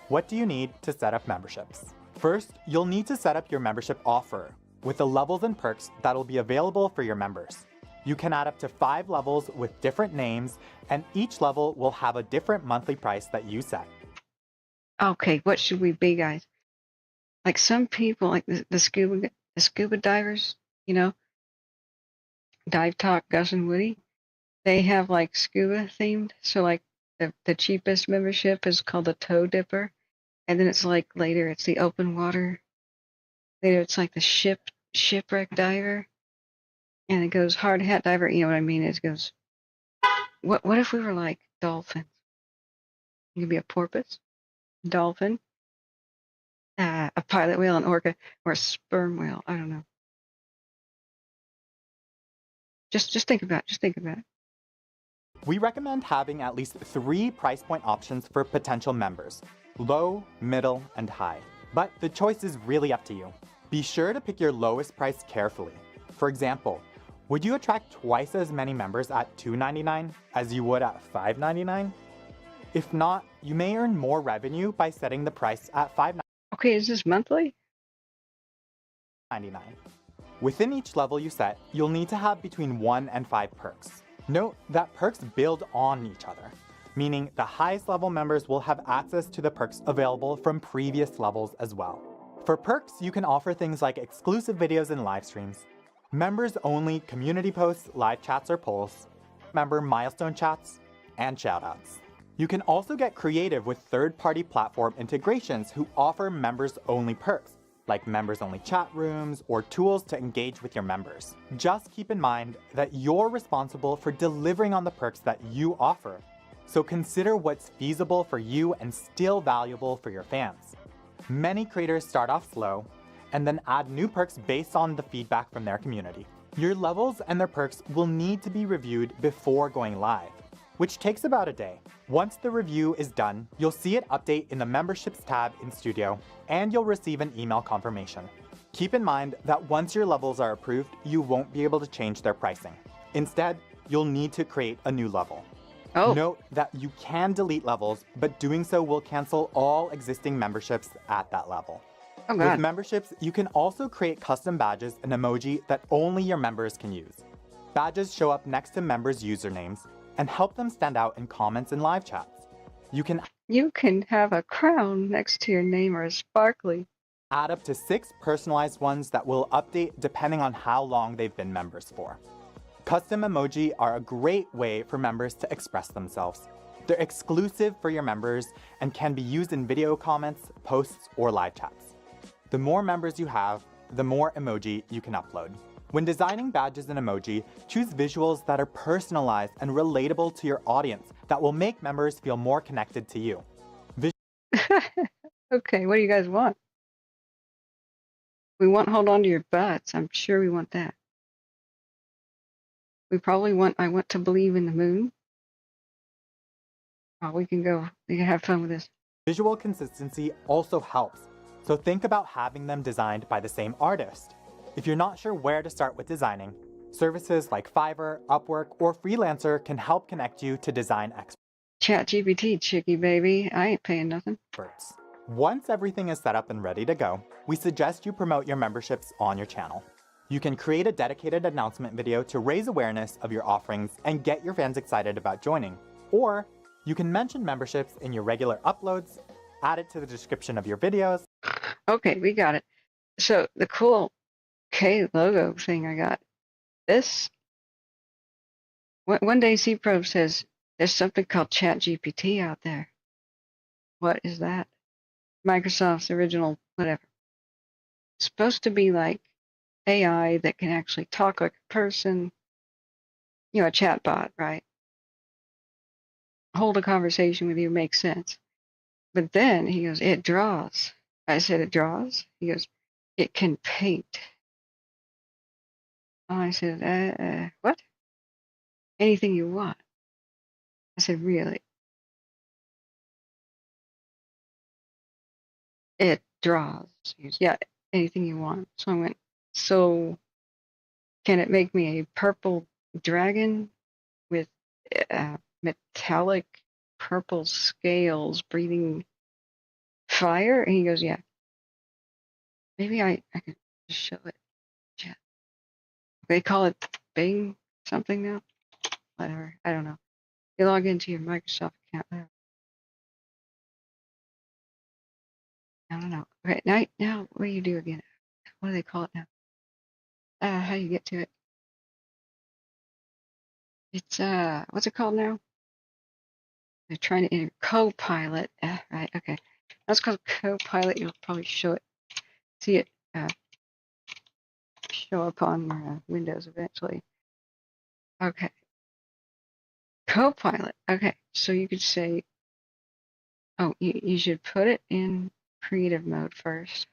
What do you need to set up memberships? First, you'll need to set up your membership offer with the levels and perks that'll be available for your members. You can add up to 5 levels with different names, and each level will have a different monthly price that you set. Okay, what should we be, guys? Like some people, like the scuba divers, you know, Dive Talk, Gus and Woody, they have like scuba themed. So like the cheapest membership is called the Toe Dipper, and then it's like later it's the open water. Later it's like the shipwreck diver, and it goes hard hat diver. You know what I mean? It goes. What if we were like dolphins? You could be a porpoise, dolphin, a pilot whale, an orca, or a sperm whale. I don't know. Just think about it. Just think about it. We recommend having at least 3 price point options for potential members: low, middle, and high. But the choice is really up to you. Be sure to pick your lowest price carefully. For example, would you attract twice as many members at $2.99 as you would at $5.99? If not, you may earn more revenue by setting the price at $5.99. Okay, is this monthly? Within each level you set, you'll need to have between 1 and 5 perks. Note that perks build on each other, meaning the highest level members will have access to the perks available from previous levels as well. For perks, you can offer things like exclusive videos and live streams, members-only community posts, live chats or polls, member milestone chats, and shoutouts. You can also get creative with third-party platform integrations who offer members-only perks, like members-only chat rooms or tools to engage with your members. Just keep in mind that you're responsible for delivering on the perks that you offer, so consider what's feasible for you and still valuable for your fans. Many creators start off slow and then add new perks based on the feedback from their community. Your levels and their perks will need to be reviewed before going live, which takes about a day. Once the review is done, you'll see it update in the Memberships tab in Studio, and you'll receive an email confirmation. Keep in mind that once your levels are approved, you won't be able to change their pricing. Instead, you'll need to create a new level. Note that you can delete levels, but doing so will cancel all existing memberships at that level. With memberships, you can also create custom badges and emoji that only your members can use. Badges show up next to members' usernames and help them stand out in comments and live chats. You can have a crown next to your name or a sparkly. Add up to 6 personalized ones that will update depending on how long they've been members for. Custom emoji are a great way for members to express themselves. They're exclusive for your members and can be used in video comments, posts, or live chats. The more members you have, the more emoji you can upload. When designing badges and emoji, choose visuals that are personalized and relatable to your audience that will make members feel more connected to you. Okay, what do you guys want? We want hold on to your butts. I'm sure we want that. We probably want I want to believe in the moon. Oh, we can have fun with this. Visual consistency also helps, so think about having them designed by the same artist. If you're not sure where to start with designing, services like Fiverr, Upwork, or Freelancer can help connect you to design experts. ChatGPT, chickie baby. I ain't paying nothing. Once everything is set up and ready to go, we suggest you promote your memberships on your channel. You can create a dedicated announcement video to raise awareness of your offerings and get your fans excited about joining. Or you can mention memberships in your regular uploads, add it to the description of your videos. Okay, we got it. So the cool K logo thing I got. This one day CPro says there's something called ChatGPT out there. What is that? Microsoft's original whatever. It's supposed to be like AI that can actually talk like a person, you know, a chatbot, right? Hold a conversation with you, makes sense. But then he goes, it draws. I said, it draws? He goes, it can paint. I said, what? Anything you want. I said, really? It draws. He goes, yeah, anything you want. So I went, so can it make me a purple dragon with metallic purple scales breathing fire? And he goes, yeah. Maybe I can just show it. Chat. They call it Bing something now. Whatever. I don't know. You log into your Microsoft account. I don't know. Okay, now what do you do again? What do they call it now? How do you get to it? It's what's it called now? They're trying to enter Copilot. Right, okay. That's called Copilot. You'll probably see it show up on your Windows eventually. Okay. Copilot. Okay, so you could say, oh, you should put it in creative mode first.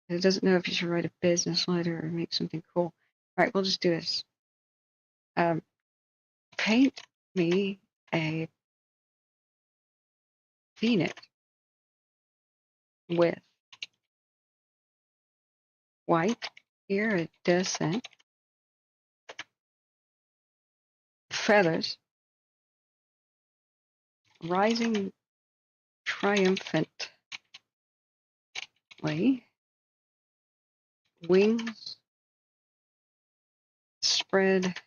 It doesn't know if you should write a business letter or make something cool. All right, we'll just do this. paint me a phoenix with white iridescent feathers rising triumphantly, wings spread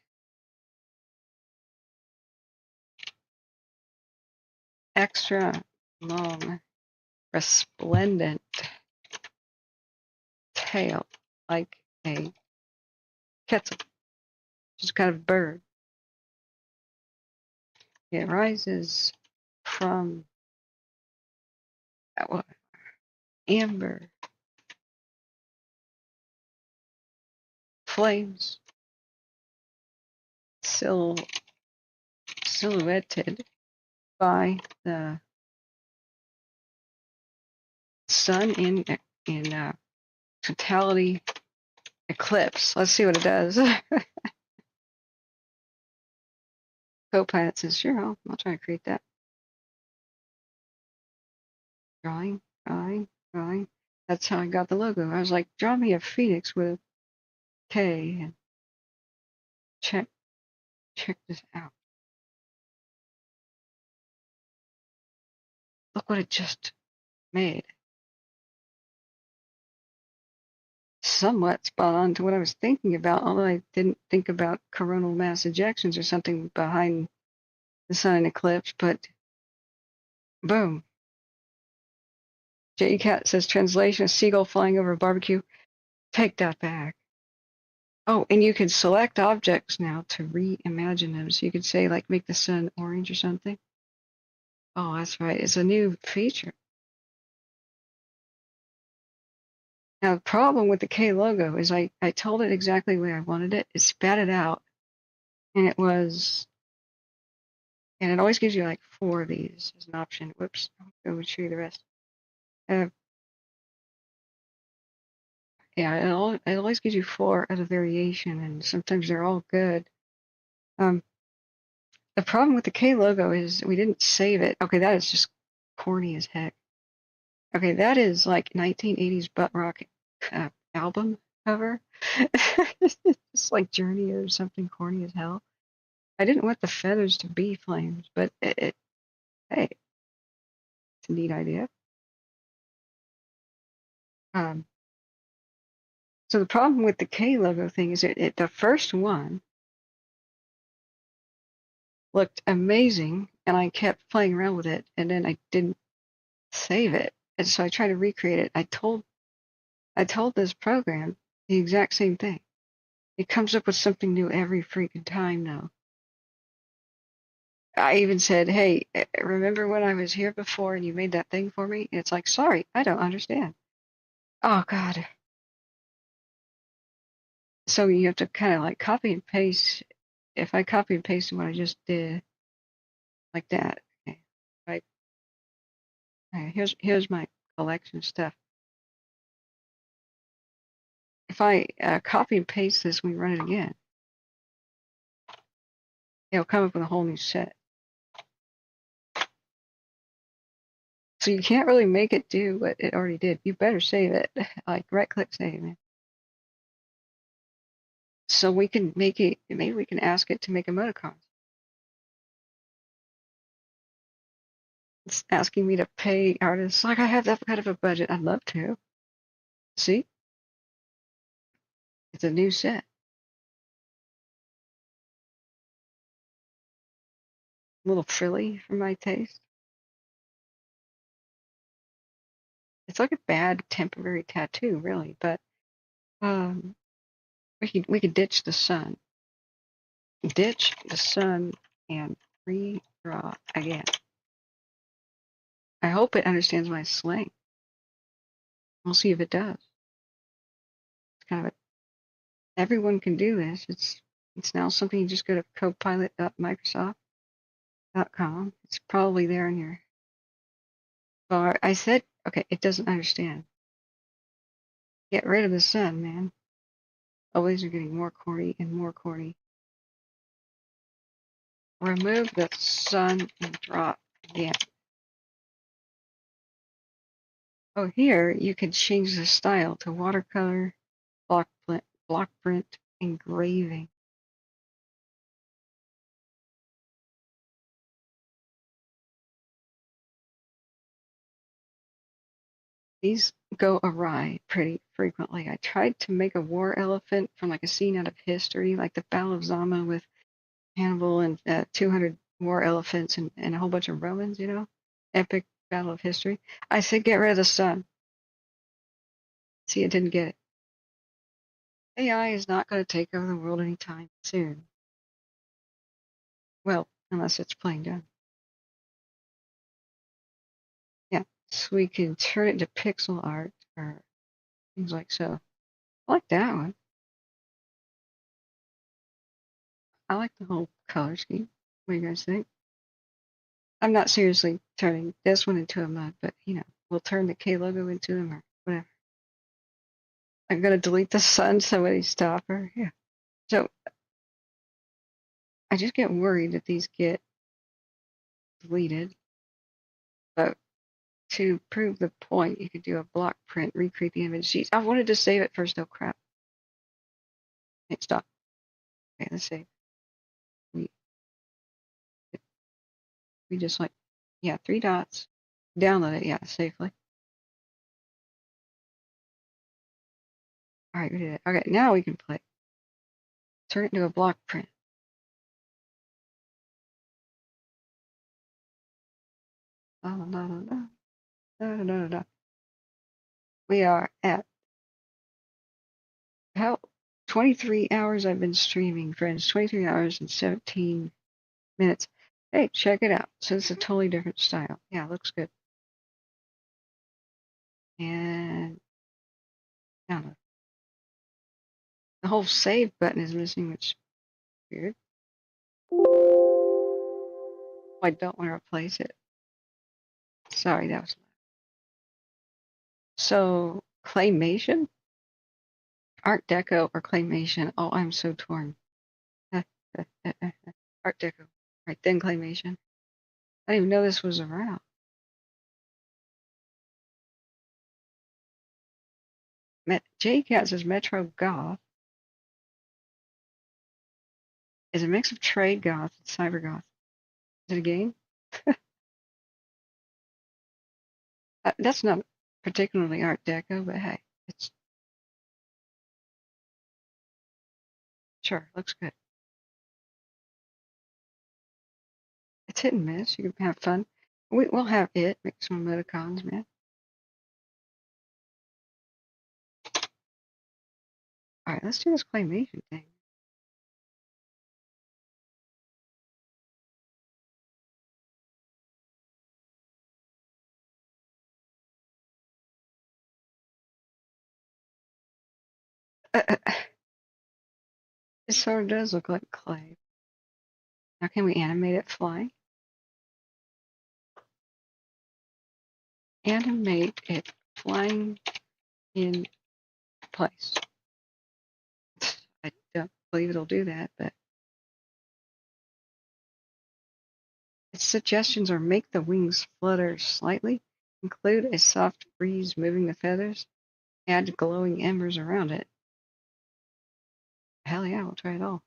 extra long, resplendent tail like a quetzal, just kind of bird. It rises from amber flames silhouetted by the sun in totality eclipse. Let's see what it does. Copilot says, sure, I'll try to create that. Drawing. That's how I got the logo. I was like, draw me a phoenix with a K and check this out. Look what it just made. Somewhat spot on to what I was thinking about, although I didn't think about coronal mass ejections or something behind the sun eclipse, but boom. JCat says translation, a seagull flying over a barbecue. Take that back. Oh, and you can select objects now to reimagine them. So you could say, like, make the sun orange or something. Oh, that's right. It's a new feature. Now, the problem with the K logo is I told it exactly the way I wanted it. It spat it out. And it always gives you like 4 of these as an option. Whoops. I'll go show you the rest. Yeah, it always gives you 4 as a variation, and sometimes they're all good. The problem with the K logo is we didn't save it. Okay, that is just corny as heck. Okay, that is like 1980s butt rock album cover. It's like Journey or something corny as hell. I didn't want the feathers to be flames, but hey, it's a neat idea. So the problem with the K logo thing is the first one looked amazing, and I kept playing around with it, and then I didn't save it, and so I tried to recreate it. I told this program the exact same thing. It comes up with something new every freaking time now. I even said, hey, remember when I was here before and you made that thing for me? And it's like, sorry, I don't understand. Oh, God. So you have to kind of like copy and paste. If I copy and paste what I just did, like that, okay, right? Here's my collection stuff. If I copy and paste this, we run it again, it'll come up with a whole new set. So you can't really make it do what it already did. You better save it. Like right-click save, man. So we can make it. Maybe we can ask it to make emoticons. It's asking me to pay artists. Like I have that kind of a budget. I'd love to. See, it's a new set. A little frilly for my taste. It's like a bad temporary tattoo, really. But we could ditch the sun. Ditch the sun and redraw again. I hope it understands my slang. We'll see if it does. It's kind of everyone can do this. It's now something you just go to copilot.microsoft.com. It's probably there in your bar. I said, okay, it doesn't understand. Get rid of the sun, man. Oh, these are getting more corny and more corny. remove the sun and drop again. Oh, here you can change the style to watercolor, block print, engraving. These go awry pretty frequently. I tried to make a war elephant from like a scene out of history, like the Battle of Zama with Hannibal and 200 war elephants and a whole bunch of Romans, you know, epic battle of history. I said, get rid of the sun. See, it didn't get it. AI is not going to take over the world anytime soon. Well, unless it's playing dumb. Yeah, so we can turn it into pixel art or things like so. I like that one. I like the whole color scheme. What do you guys think? I'm not seriously turning this one into a mud, but you know, we'll turn the K logo into them or whatever. I'm gonna delete the sun. Somebody stop her. Yeah. So I just get worried that these get deleted. But to prove the point, you could do a block print, recreate the image sheets. I wanted to save it first. Oh crap! Hey, stop. Okay, let's save. We just like, yeah, 3 dots. Download it, yeah, safely. All right, we did it. Okay, now we can play. Turn it into a block print. Da, da, da, da, da, da, da. We are at how 23 hours I've been streaming, friends. 23 hours and 17 minutes. Hey, check it out. So it's a totally different style. Yeah, looks good. And download. The whole save button is missing, which is weird. I don't want to replace it. Sorry, that was loud. So, claymation? Art Deco or claymation? Oh, I'm so torn. Art Deco. Right, then claymation. I didn't even know this was around. JCat says Metro Goth is a mix of trade goth and cyber goth. Is it a game? That's not particularly Art Deco, but hey, it's sure looks good. It's hit and miss. You can have fun. We'll have it. Make some emoticons, man. All right, let's do this claymation thing. It sort of does look like clay. Now, can we animate it flying? Animate it flying in place. I don't believe it'll do that, but its suggestions are make the wings flutter slightly, include a soft breeze moving the feathers, add glowing embers around it. Hell yeah, we'll try it all.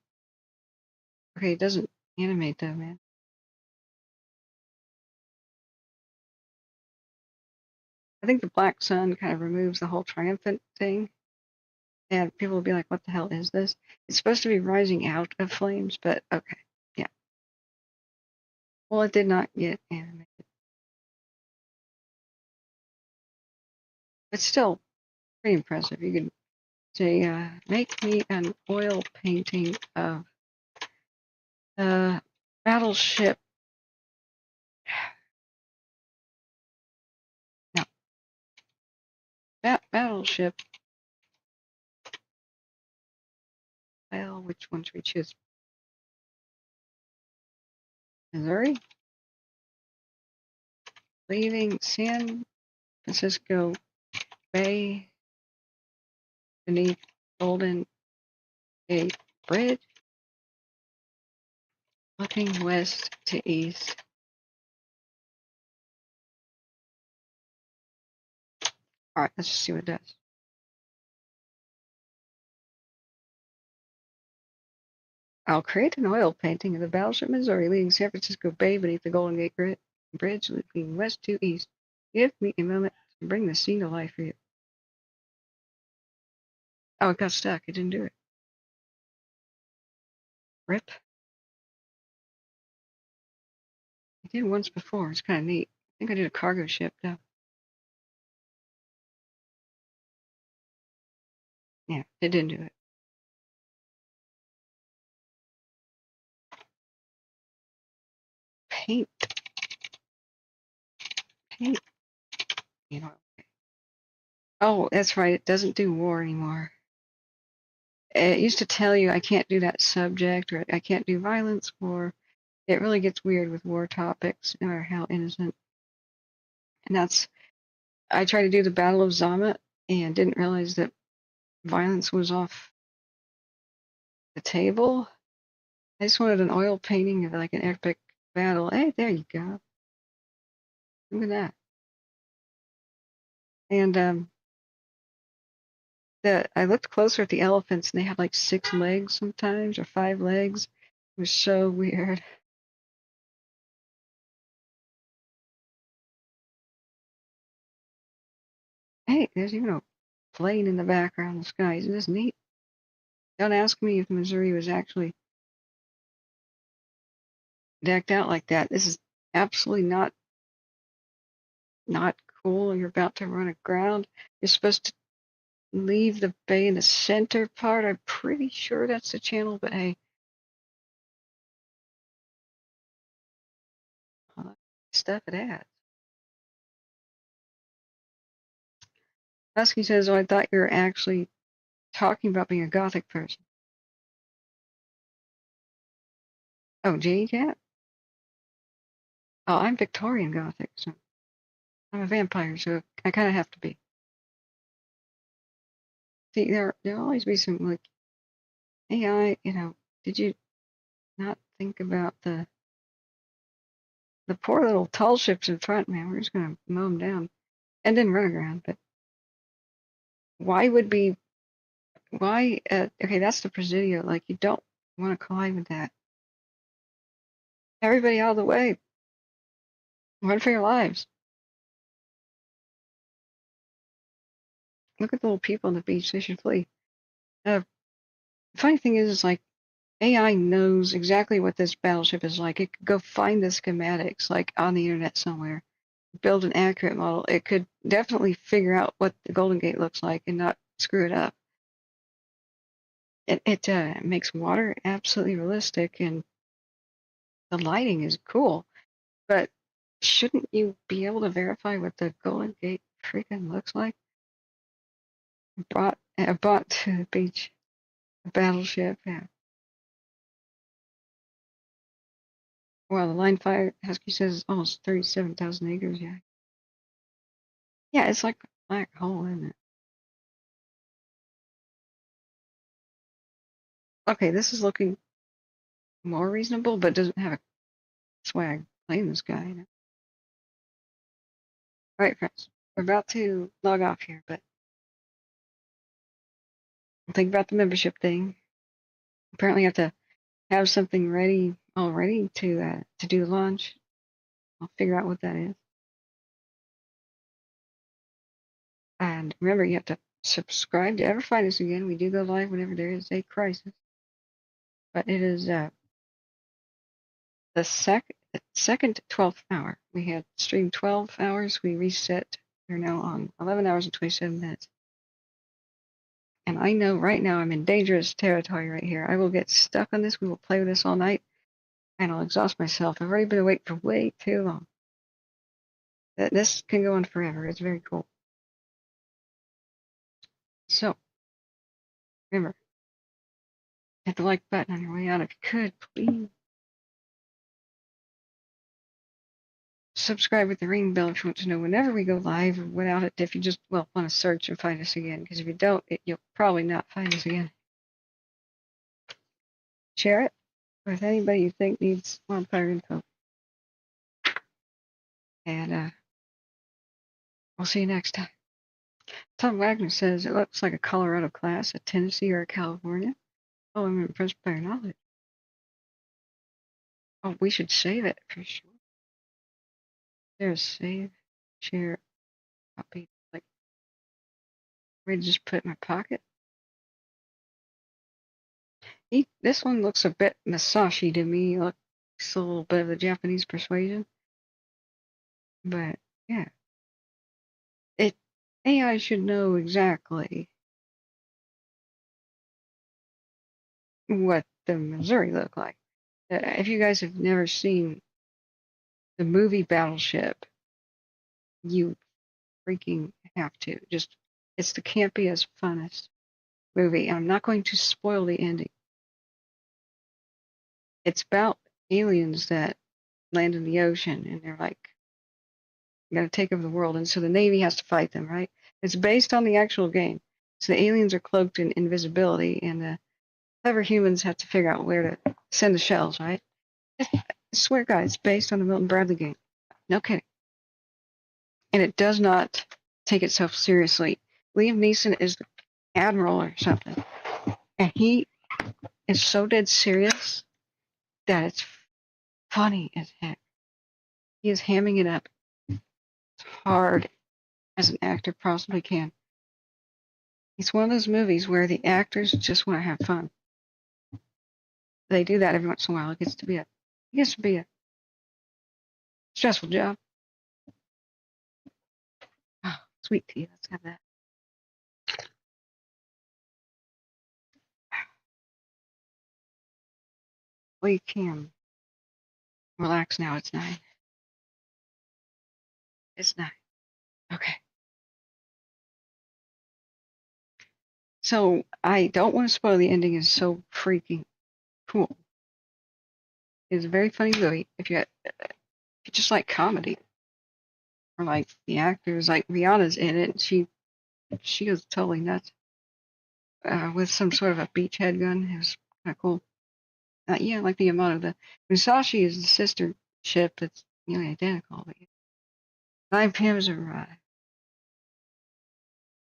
Okay, it doesn't animate though, man. I think the black sun kind of removes the whole triumphant thing. And people will be like, what the hell is this? It's supposed to be rising out of flames, but okay, yeah. Well, it did not get animated. It's still pretty impressive. You could say, make me an oil painting of the battleship. No. Battleship. Well, which one should we choose? Missouri? Leaving San Francisco Bay beneath Golden Gate Bridge. Looking west to east. All right, let's just see what it does. I'll create an oil painting of the battleship Missouri leaving San Francisco Bay beneath the Golden Gate Bridge looking west to east. Give me a moment to bring the scene to life for you. Oh, it got stuck. It didn't do it. Rip. I did it once before. It's kind of neat. I think I did a cargo ship, though. Yeah, it didn't do it. Paint. Paint. You know. Oh, that's right. It doesn't do war anymore. It used to tell you I can't do that subject or I can't do violence war. It really gets weird with war topics, no matter how innocent. And that's, I tried to do the Battle of Zama and didn't realize that violence was off the table. I just wanted an oil painting of like an epic battle. Hey, there you go. Look at that. And I looked closer at the elephants and they had like 6 legs sometimes or 5 legs. It was so weird. Hey, there's even a plane in the background in the sky. Isn't this neat? Don't ask me if Missouri was actually decked out like that. This is absolutely not cool. You're about to run aground. You're supposed to leave the bay in the center part. I'm pretty sure that's the channel, but hey. Stuff it adds. Husky says, oh, I thought you were actually talking about being a Gothic person. Oh, Jane Cat? Oh, I'm Victorian Gothic, so I'm a vampire, so I kind of have to be. See, there'll always be some, like, AI, did you not think about the poor little tall ships in front, man? We're just going to mow them down. And then run around, but okay, that's the Presidio, like, you don't want to collide with that. Everybody out of the way. Run for your lives. Look at the little people on the beach. They should flee. The funny thing is like AI knows exactly what this battleship is like. It could go find the schematics like on the internet somewhere, build an accurate model. It could definitely figure out what the Golden Gate looks like and not screw it up. It makes water absolutely realistic and the lighting is cool. But shouldn't you be able to verify what the Golden Gate freaking looks like? I bought to the beach a battleship. Yeah. Well, the line fire, Husky says, is almost 37,000 acres. Yeah. Yeah, it's like a black hole, isn't it? Okay, this is looking more reasonable, but doesn't have a swag plane this guy. All right, friends, we're about to log off here, but think about the membership thing. Apparently, you have to have something ready already to do the launch. I'll figure out what that is. And remember, you have to subscribe to Ever Find Us Again. We do go live whenever there is a crisis. But it is the second 12th hour. We had streamed 12 hours. We reset. We're now on 11 hours and 27 minutes. And I know right now I'm in dangerous territory right here. I will get stuck on this. We will play with this all night. And I'll exhaust myself. I've already been awake for way too long. This can go on forever. It's very cool. So, remember, hit the like button on your way out if you could, please. Subscribe with the ring bell if you want to know whenever we go live or without it if you just, want to search and find us again. Because if you don't, you'll probably not find us again. Share it. If anybody you think needs wildfire info, and we'll see you next time. Tom Wagner says it looks like a Colorado class, a Tennessee, or a California. Oh, I'm impressed by your knowledge. Oh, we should save it for sure. There's save, share, copy. Like, we just put it in my pocket. This one looks a bit Masashi to me. Looks a little bit of the Japanese persuasion. But yeah, AI should know exactly what the Missouri looked like. If you guys have never seen the movie Battleship, you freaking have to. It's the campiest, funnest movie. I'm not going to spoil the ending. It's about aliens that land in the ocean, and they're like, going to take over the world, and so the Navy has to fight them, right? It's based on the actual game. So the aliens are cloaked in invisibility, and the clever humans have to figure out where to send the shells, right? I swear, guys, it's based on the Milton Bradley game. No kidding. And it does not take itself seriously. Liam Neeson is the admiral or something, and he is so dead serious that it's funny as heck. He is hamming it up as hard as an actor possibly can. It's one of those movies where the actors just want to have fun. They do that every once in a while. It gets to be a stressful job. Oh, sweet tea. Let's have that. We can relax now. It's 9. It's 9. Okay. So I don't want to spoil the ending. It's so freaking cool. It's a very funny movie. If you just like comedy, or like the actors, like Rihanna's in it. She goes totally nuts with some sort of a beachhead gun. It was kind of cool. Yeah, like the Yamato. The Musashi is the sister ship that's nearly identical. But 9 p.m. has arrived.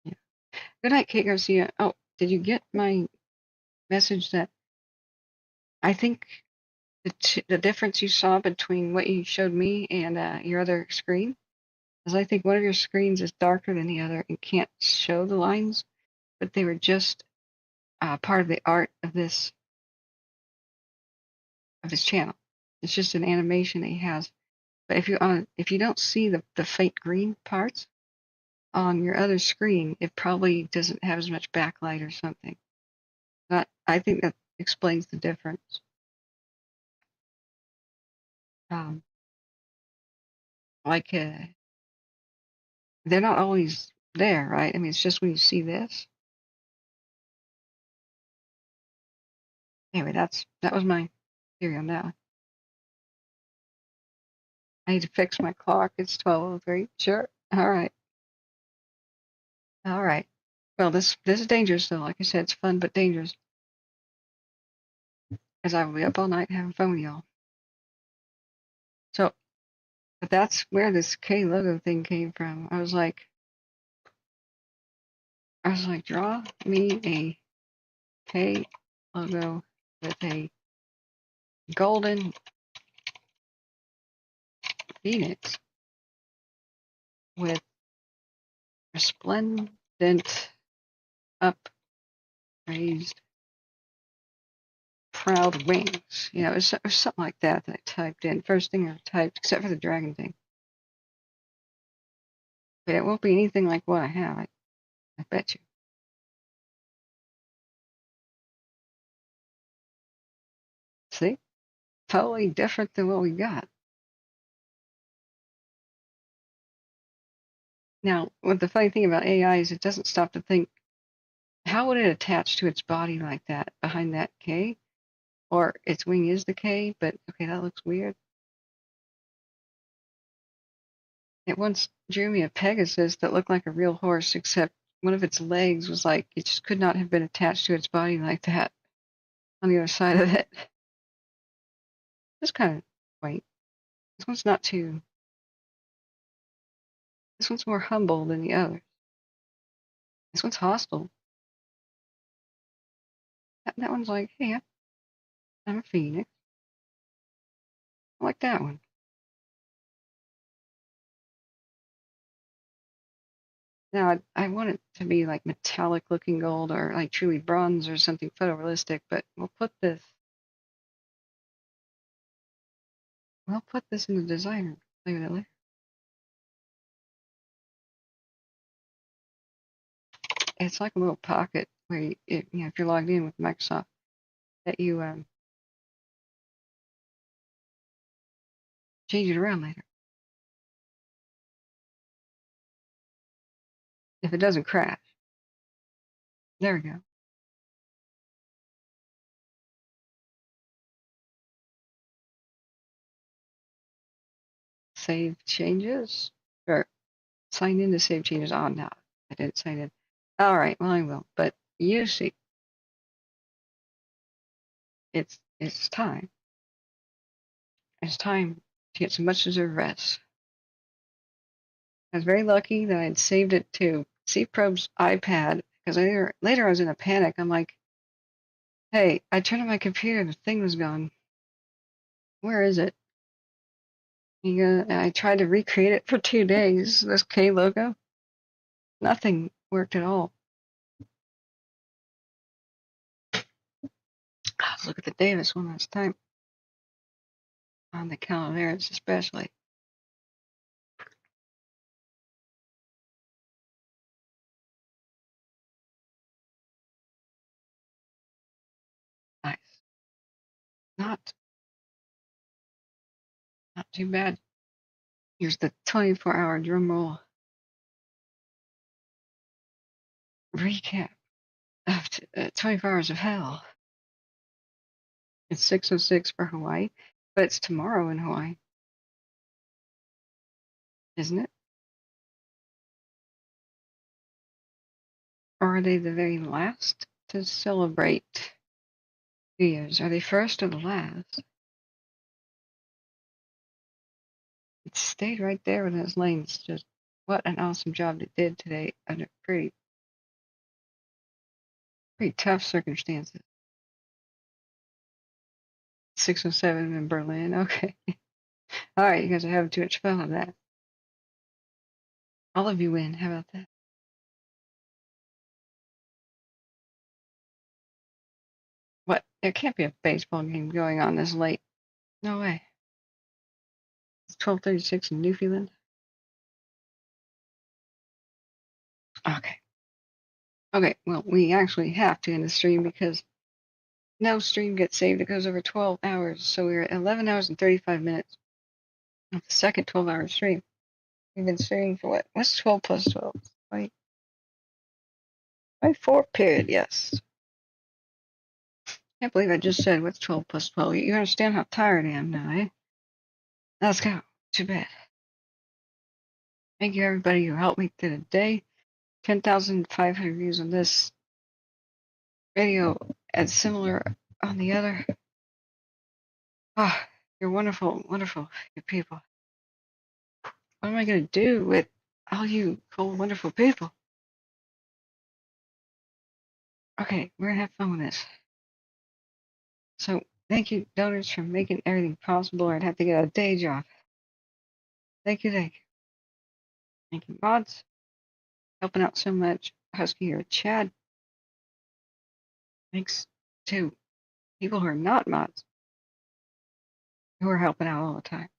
Yeah. Good night, Kate Garcia. Oh, did you get my message that I think the difference you saw between what you showed me and your other screen is I think one of your screens is darker than the other and can't show the lines, but they were just part of the art of this channel. It's just an animation that he has. But if you don't see the faint green parts on your other screen, it probably doesn't have as much backlight or something. But I think that explains the difference. They're not always there, right? I mean, it's just when you see this. Anyway, that was my theory on that one. I need to fix my clock. It's 12:03. Sure. All right. All right. Well, this is dangerous, though. Like I said, it's fun but dangerous. As I will be up all night having fun with y'all. So, but that's where this K logo thing came from. I was like, draw me a K logo with a golden phoenix with resplendent, upraised, proud wings. You know, it was something like that I typed in. First thing I typed, except for the dragon thing. But it won't be anything like what I have, I bet you. See? Totally different than what we got. Now, what the funny thing about AI is it doesn't stop to think, how would it attach to its body like that behind that K? Or its wing is the K, but okay, that looks weird. It once drew me a Pegasus that looked like a real horse, except one of its legs was like, it just could not have been attached to its body like that on the other side of it. This kind of quaint. This one's not too. This one's more humble than the others. This one's hostile. That one's like, hey, I'm a phoenix. I like that one. Now, I want it to be like metallic looking gold or like truly bronze or something photorealistic, but we'll put this in the designer. Leave it there. It's like a little pocket where if you're logged in with Microsoft, that you change it around later. If it doesn't crash. There we go. Save changes. Or sign in to save changes. Oh, no. I didn't sign in. All right. Well, I will. But you see, it's time. It's time to get some much deserved rest. I was very lucky that I'd saved it to C-Probe's iPad because later I was in a panic. I'm like, hey, I turned on my computer and the thing was gone. Where is it? I tried to recreate it for 2 days, this K logo. Nothing worked at all. Let's look at the Davis one last time. On the calendar, it's especially. Nice. Not too bad. Here's the 24-hour drum roll recap of 24 hours of hell. It's 6:06 for Hawaii, but it's tomorrow in Hawaii, isn't it? Or are they the very last to celebrate New Year's? Are they first or the last? It stayed right there in its lanes. Just what an awesome job it did today under pretty tough circumstances. 6:07 in Berlin. Okay. All right, you guys are having too much fun with that. All of you win. How about that? What? There can't be a baseball game going on this late. No way. It's 12:36 in Newfoundland. Okay. Okay, well, we actually have to end the stream because no stream gets saved. It goes over 12 hours. So we're at 11 hours and 35 minutes of the second 12-hour stream. We've been streaming for what? What's 12 plus 12? Wait. 4 period, yes. Can't believe I just said what's 12 plus 12. You understand how tired I am now, eh? Let's go to bed. Thank you, everybody who helped me through the day. 10,500 views on this video and similar on the other. Ah, you're wonderful, wonderful, you people. What am I going to do with all you cool, wonderful people? Okay, we're going to have fun with this. So, thank you, donors, for making everything possible, or I'd have to get a day job. Thank you, thank you. Thank you, mods, helping out so much. Husky here, Chad. Thanks to people who are not mods, who are helping out all the time.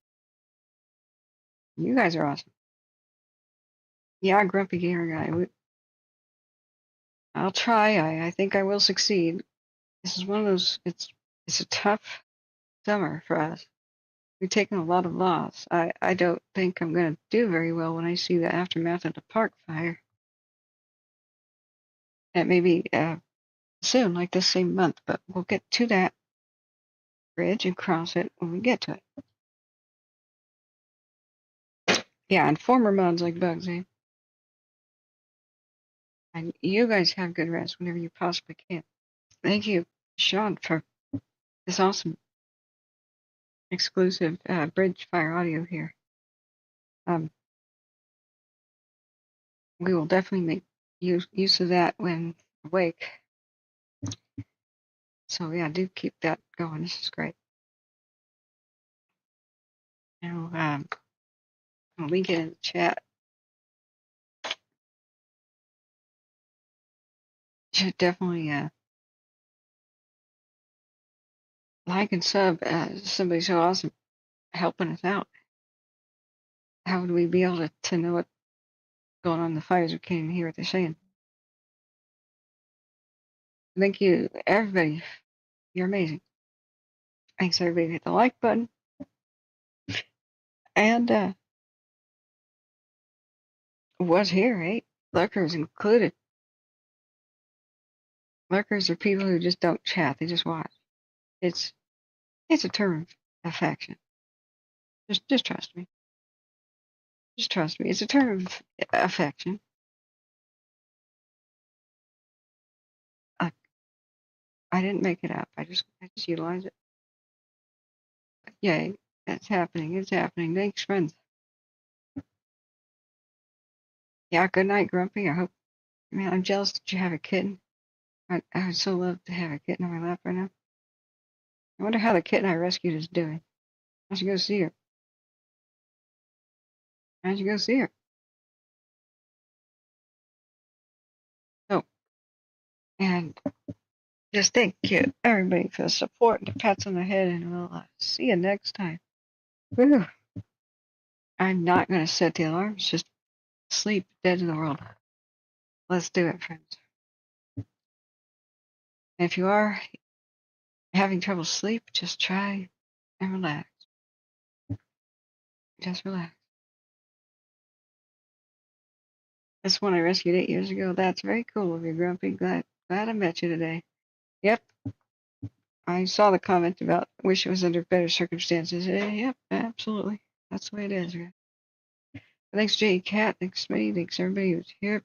You guys are awesome. Yeah, grumpy gamer guy. I'll try. I think I will succeed. This is one of those. It's a tough summer for us. We've taken a lot of loss. I don't think I'm going to do very well when I see the aftermath of the park fire. That may be soon, like this same month, but we'll get to that bridge and cross it when we get to it. Yeah, and former mods like Bugsy. And you guys have good rest whenever you possibly can. Thank you, Sean, for this awesome exclusive bridge fire audio here. We will definitely make use of that when awake. So yeah, do keep that going. This is great. Now, I'll link it in the chat. Should definitely like and sub. Somebody's so awesome helping us out. How would we be able to know what's going on in the fires? We can't even hear what they're saying. Thank you, everybody. You're amazing. Thanks, everybody. Hit the like button. And was here, eh? Lurkers included. Lurkers are people who just don't chat. They just watch. It's a term of affection. Just trust me. Just trust me. It's a term of affection. I didn't make it up. I just utilize it. But yay, that's happening. It's happening. Thanks, friends. Yeah, good night, Grumpy. I hope. Man, I'm jealous that you have a kitten. I would so love to have a kitten on my lap right now. I wonder how the kitten I rescued is doing. I should go see her. I should go see her. Oh, and just thank you, everybody, for the support and the pats on the head, and we'll see you next time. Woo. I'm not going to set the alarms, just sleep dead to the world. Let's do it, friends. And if you are having trouble sleep, just try and relax. Just relax. This one I rescued 8 years ago. That's very cool of you, Grumpy. Glad I met you today. Yep. I saw the comment about wish it was under better circumstances. Yep, absolutely. That's the way it is. Right? Thanks, J. Cat. Thanks, Smitty. Thanks, everybody who's here.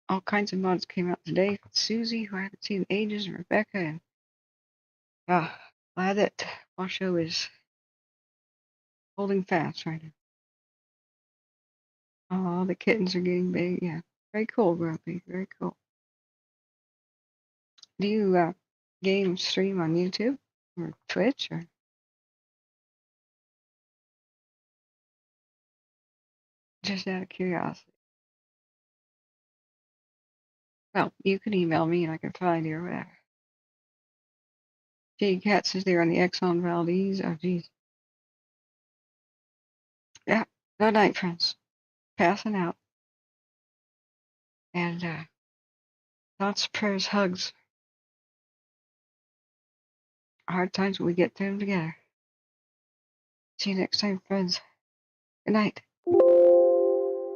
All kinds of mods came out today. Susie, who I haven't seen in ages, and Rebecca, and glad that Washoe is holding fast right now. Oh, the kittens are getting big. Yeah, very cool, Grumpy. Very cool. Do you game stream on YouTube or Twitch or? Just out of curiosity. Well, you can email me and I can find you or whatever. J. Cat says they're on the Exxon Valdez. Oh, geez. Yeah. Good night, friends. Passing out. And thoughts, prayers, hugs. Hard times, but we get through them together. See you next time, friends. Good night.